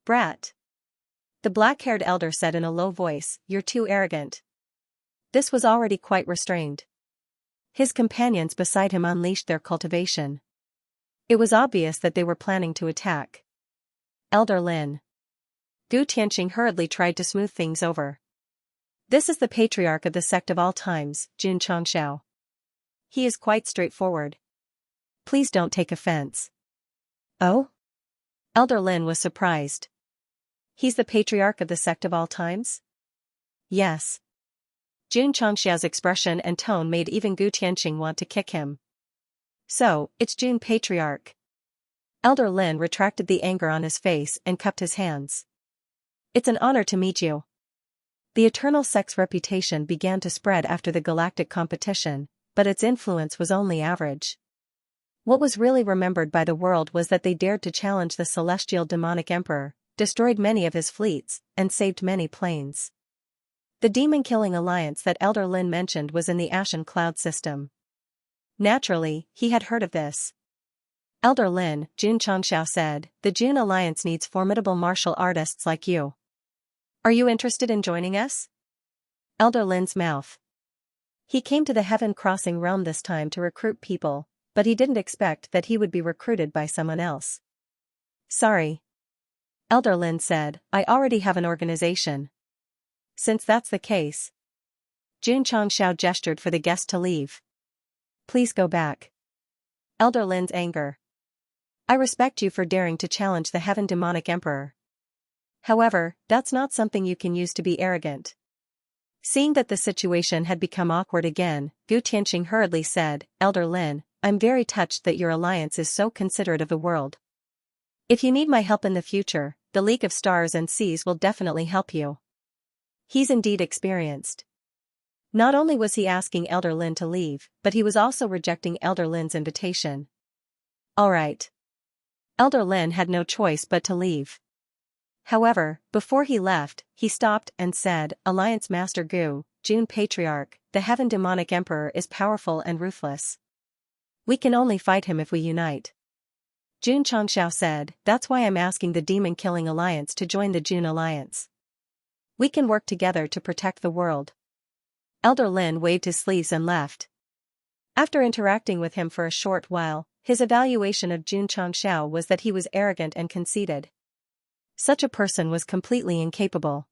Brat. The black-haired elder said in a low voice, you're too arrogant. This was already quite restrained. His companions beside him unleashed their cultivation. It was obvious that they were planning to attack. Elder Lin. Gu Tianqing hurriedly tried to smooth things over. This is the patriarch of the sect of all times, Jun Changxiao. He is quite straightforward. Please don't take offense. Oh? Elder Lin was surprised. He's the patriarch of the sect of all times? Yes. Jun Changxiao's expression and tone made even Gu Tianqing want to kick him. So, it's Jun Patriarch. Elder Lin retracted the anger on his face and cupped his hands. It's an honor to meet you. The Eternal Sect's reputation began to spread after the galactic competition, but its influence was only average. What was really remembered by the world was that they dared to challenge the celestial demonic emperor, destroyed many of his fleets, and saved many planes. The demon-killing alliance that Elder Lin mentioned was in the Ashen Cloud system. Naturally, he had heard of this. Elder Lin, Jun Changxiao said, the Jun Alliance needs formidable martial artists like you. Are you interested in joining us? Elder Lin's mouth. He came to the Heaven Crossing realm this time to recruit people, but he didn't expect that he would be recruited by someone else. Sorry. Elder Lin said, I already have an organization. Since that's the case. Jun Changxiao gestured for the guest to leave. Please go back. Elder Lin's anger. I respect you for daring to challenge the Heaven Demonic Emperor. However, that's not something you can use to be arrogant. Seeing that the situation had become awkward again, Gu Tianqing hurriedly said, Elder Lin, I'm very touched that your alliance is so considerate of the world. If you need my help in the future, the League of Stars and Seas will definitely help you. He's indeed experienced. Not only was he asking Elder Lin to leave, but he was also rejecting Elder Lin's invitation. Alright. Elder Lin had no choice but to leave. However, before he left, he stopped and said, Alliance Master Gu, Jun Patriarch, the Heaven Demonic Emperor is powerful and ruthless. We can only fight him if we unite. Jun Changxiao said, that's why I'm asking the Demon-Killing Alliance to join the Jun Alliance. We can work together to protect the world. Elder Lin waved his sleeves and left. After interacting with him for a short while, his evaluation of Jun Changxiao was that he was arrogant and conceited. Such a person was completely incapable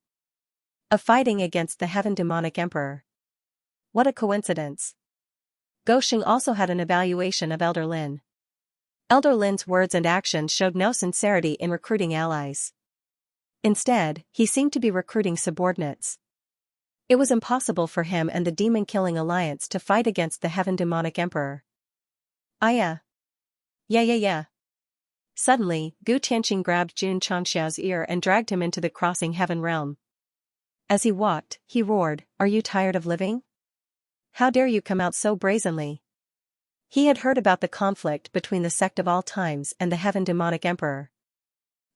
of fighting against the Heaven Demonic Emperor. What a coincidence. Gosheng also had an evaluation of Elder Lin. Elder Lin's words and actions showed no sincerity in recruiting allies. Instead, he seemed to be recruiting subordinates. It was impossible for him and the Demon-Killing Alliance to fight against the Heaven Demonic Emperor. Yeah. Suddenly, Gu Tianqing grabbed Jun Changxiao's ear and dragged him into the Crossing Heaven realm. As he walked, he roared, Are you tired of living? How dare you come out so brazenly? He had heard about the conflict between the Sect of all times and the Heaven Demonic Emperor.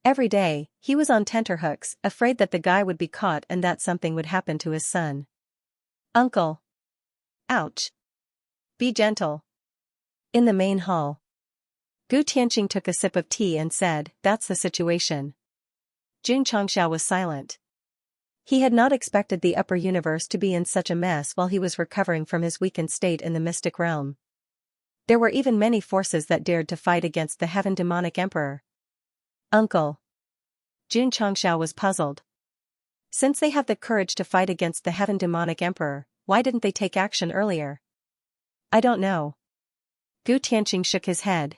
Every day, he was on tenterhooks, afraid that the guy would be caught and that something would happen to his son. Uncle. Ouch. Be gentle. In the main hall. Gu Tianqing took a sip of tea and said, That's the situation. Jun Changxiao was silent. He had not expected the upper universe to be in such a mess while he was recovering from his weakened state in the mystic realm. There were even many forces that dared to fight against the Heaven Demonic Emperor. Uncle. Jun Changxiao was puzzled. Since they have the courage to fight against the Heaven Demonic Emperor, why didn't they take action earlier? I don't know. Gu Tianqing shook his head.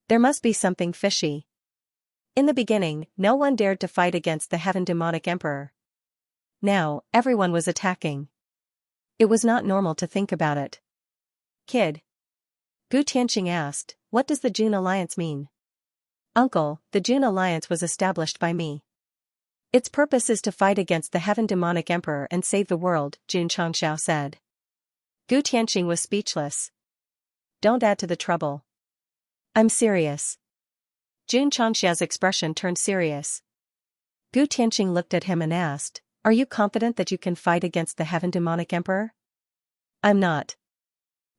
There must be something fishy. In the beginning, no one dared to fight against the Heaven Demonic Emperor. Now, everyone was attacking. It was not normal to think about it. Kid. Gu Tianqing asked, What does the Jun Alliance mean? Uncle, the Jun Alliance was established by me. Its purpose is to fight against the Heaven Demonic Emperor and save the world, Jun Changxiao said. Gu Tianqing was speechless. Don't add to the trouble. I'm serious. Jun Changxiao's expression turned serious. Gu Tianqing looked at him and asked, Are you confident that you can fight against the Heaven Demonic Emperor? I'm not.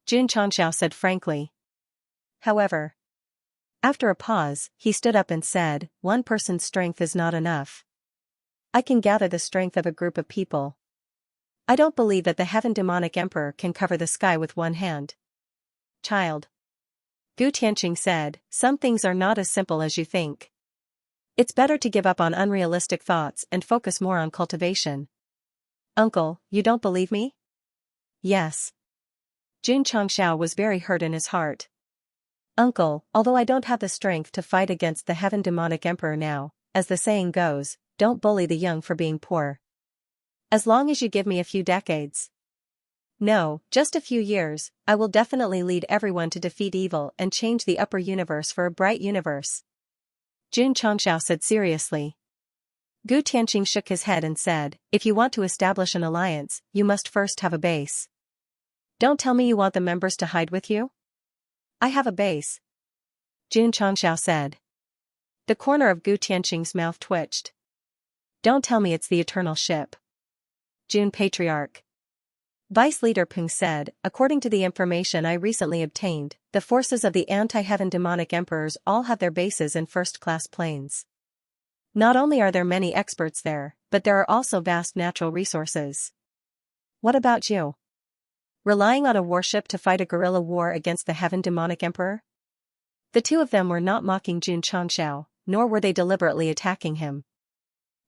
Jun Changxiao said frankly. However. After a pause, he stood up and said, One person's strength is not enough. I can gather the strength of a group of people. I don't believe that the Heaven Demonic Emperor can cover the sky with one hand. Child. Gu Tianqing said, Some things are not as simple as you think. It's better to give up on unrealistic thoughts and focus more on cultivation. Uncle, you don't believe me? Yes. Jun Changxiao was very hurt in his heart. Uncle, although I don't have the strength to fight against the Heaven Demonic Emperor now, as the saying goes, don't bully the young for being poor. As long as you give me a few decades. No, just a few years, I will definitely lead everyone to defeat evil and change the upper universe for a bright universe. Jun Changxiao said seriously. Gu Tianqing shook his head and said, if you want to establish an alliance, you must first have a base. Don't tell me you want the members to hide with you? I have a base. Jun Changxiao said. The corner of Gu Tianqing's mouth twitched. Don't tell me it's the Eternal Ship. Jun Patriarch. Vice Leader Peng said, according to the information I recently obtained, the forces of the anti-heaven demonic emperors all have their bases in first-class planes. Not only are there many experts there, but there are also vast natural resources. What about you? Relying on a warship to fight a guerrilla war against the heaven demonic emperor? The two of them were not mocking Jun Changxiao, nor were they deliberately attacking him.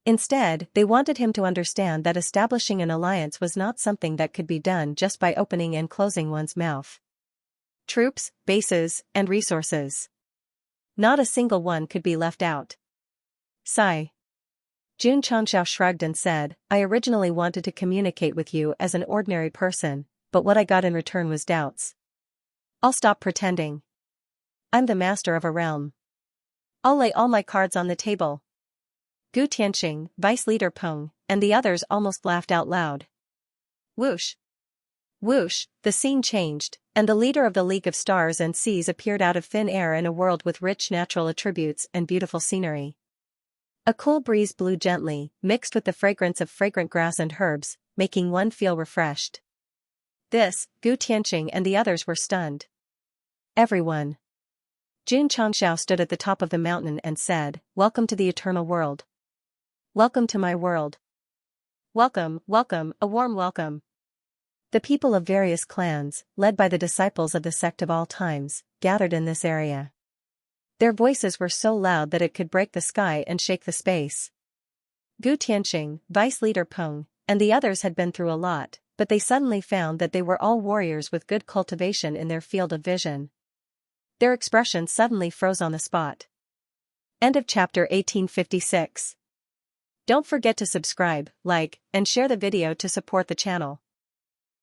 Instead, they wanted him to understand that establishing an alliance was not something that could be done just by opening and closing one's mouth. Troops, bases, and resources. Not a single one could be left out. Sigh. Jun Changxiao shrugged and said, I originally wanted to communicate with you as an ordinary person, but what I got in return was doubts. I'll stop pretending. I'm the master of a realm. I'll lay all my cards on the table. Gu Tianqing, Vice Leader Peng, and the others almost laughed out loud. Whoosh. Whoosh, the scene changed, and the leader of the League of Stars and Seas appeared out of thin air in a world with rich natural attributes and beautiful scenery. A cool breeze blew gently, mixed with the fragrance of fragrant grass and herbs, making one feel refreshed. This, Gu Tianqing and the others were stunned. Everyone. Jun Changxiao stood at the top of the mountain and said, Welcome to the eternal world. Welcome to my world. Welcome, welcome, a warm welcome. The people of various clans, led by the disciples of the Sect of all times, gathered in this area. Their voices were so loud that it could break the sky and shake the space. Gu Tianqing, Vice Leader Peng, and the others had been through a lot, but they suddenly found that they were all warriors with good cultivation in their field of vision. Their expressions suddenly froze on the spot. End of chapter 1856. Don't forget to subscribe, like, and share the video to support the channel.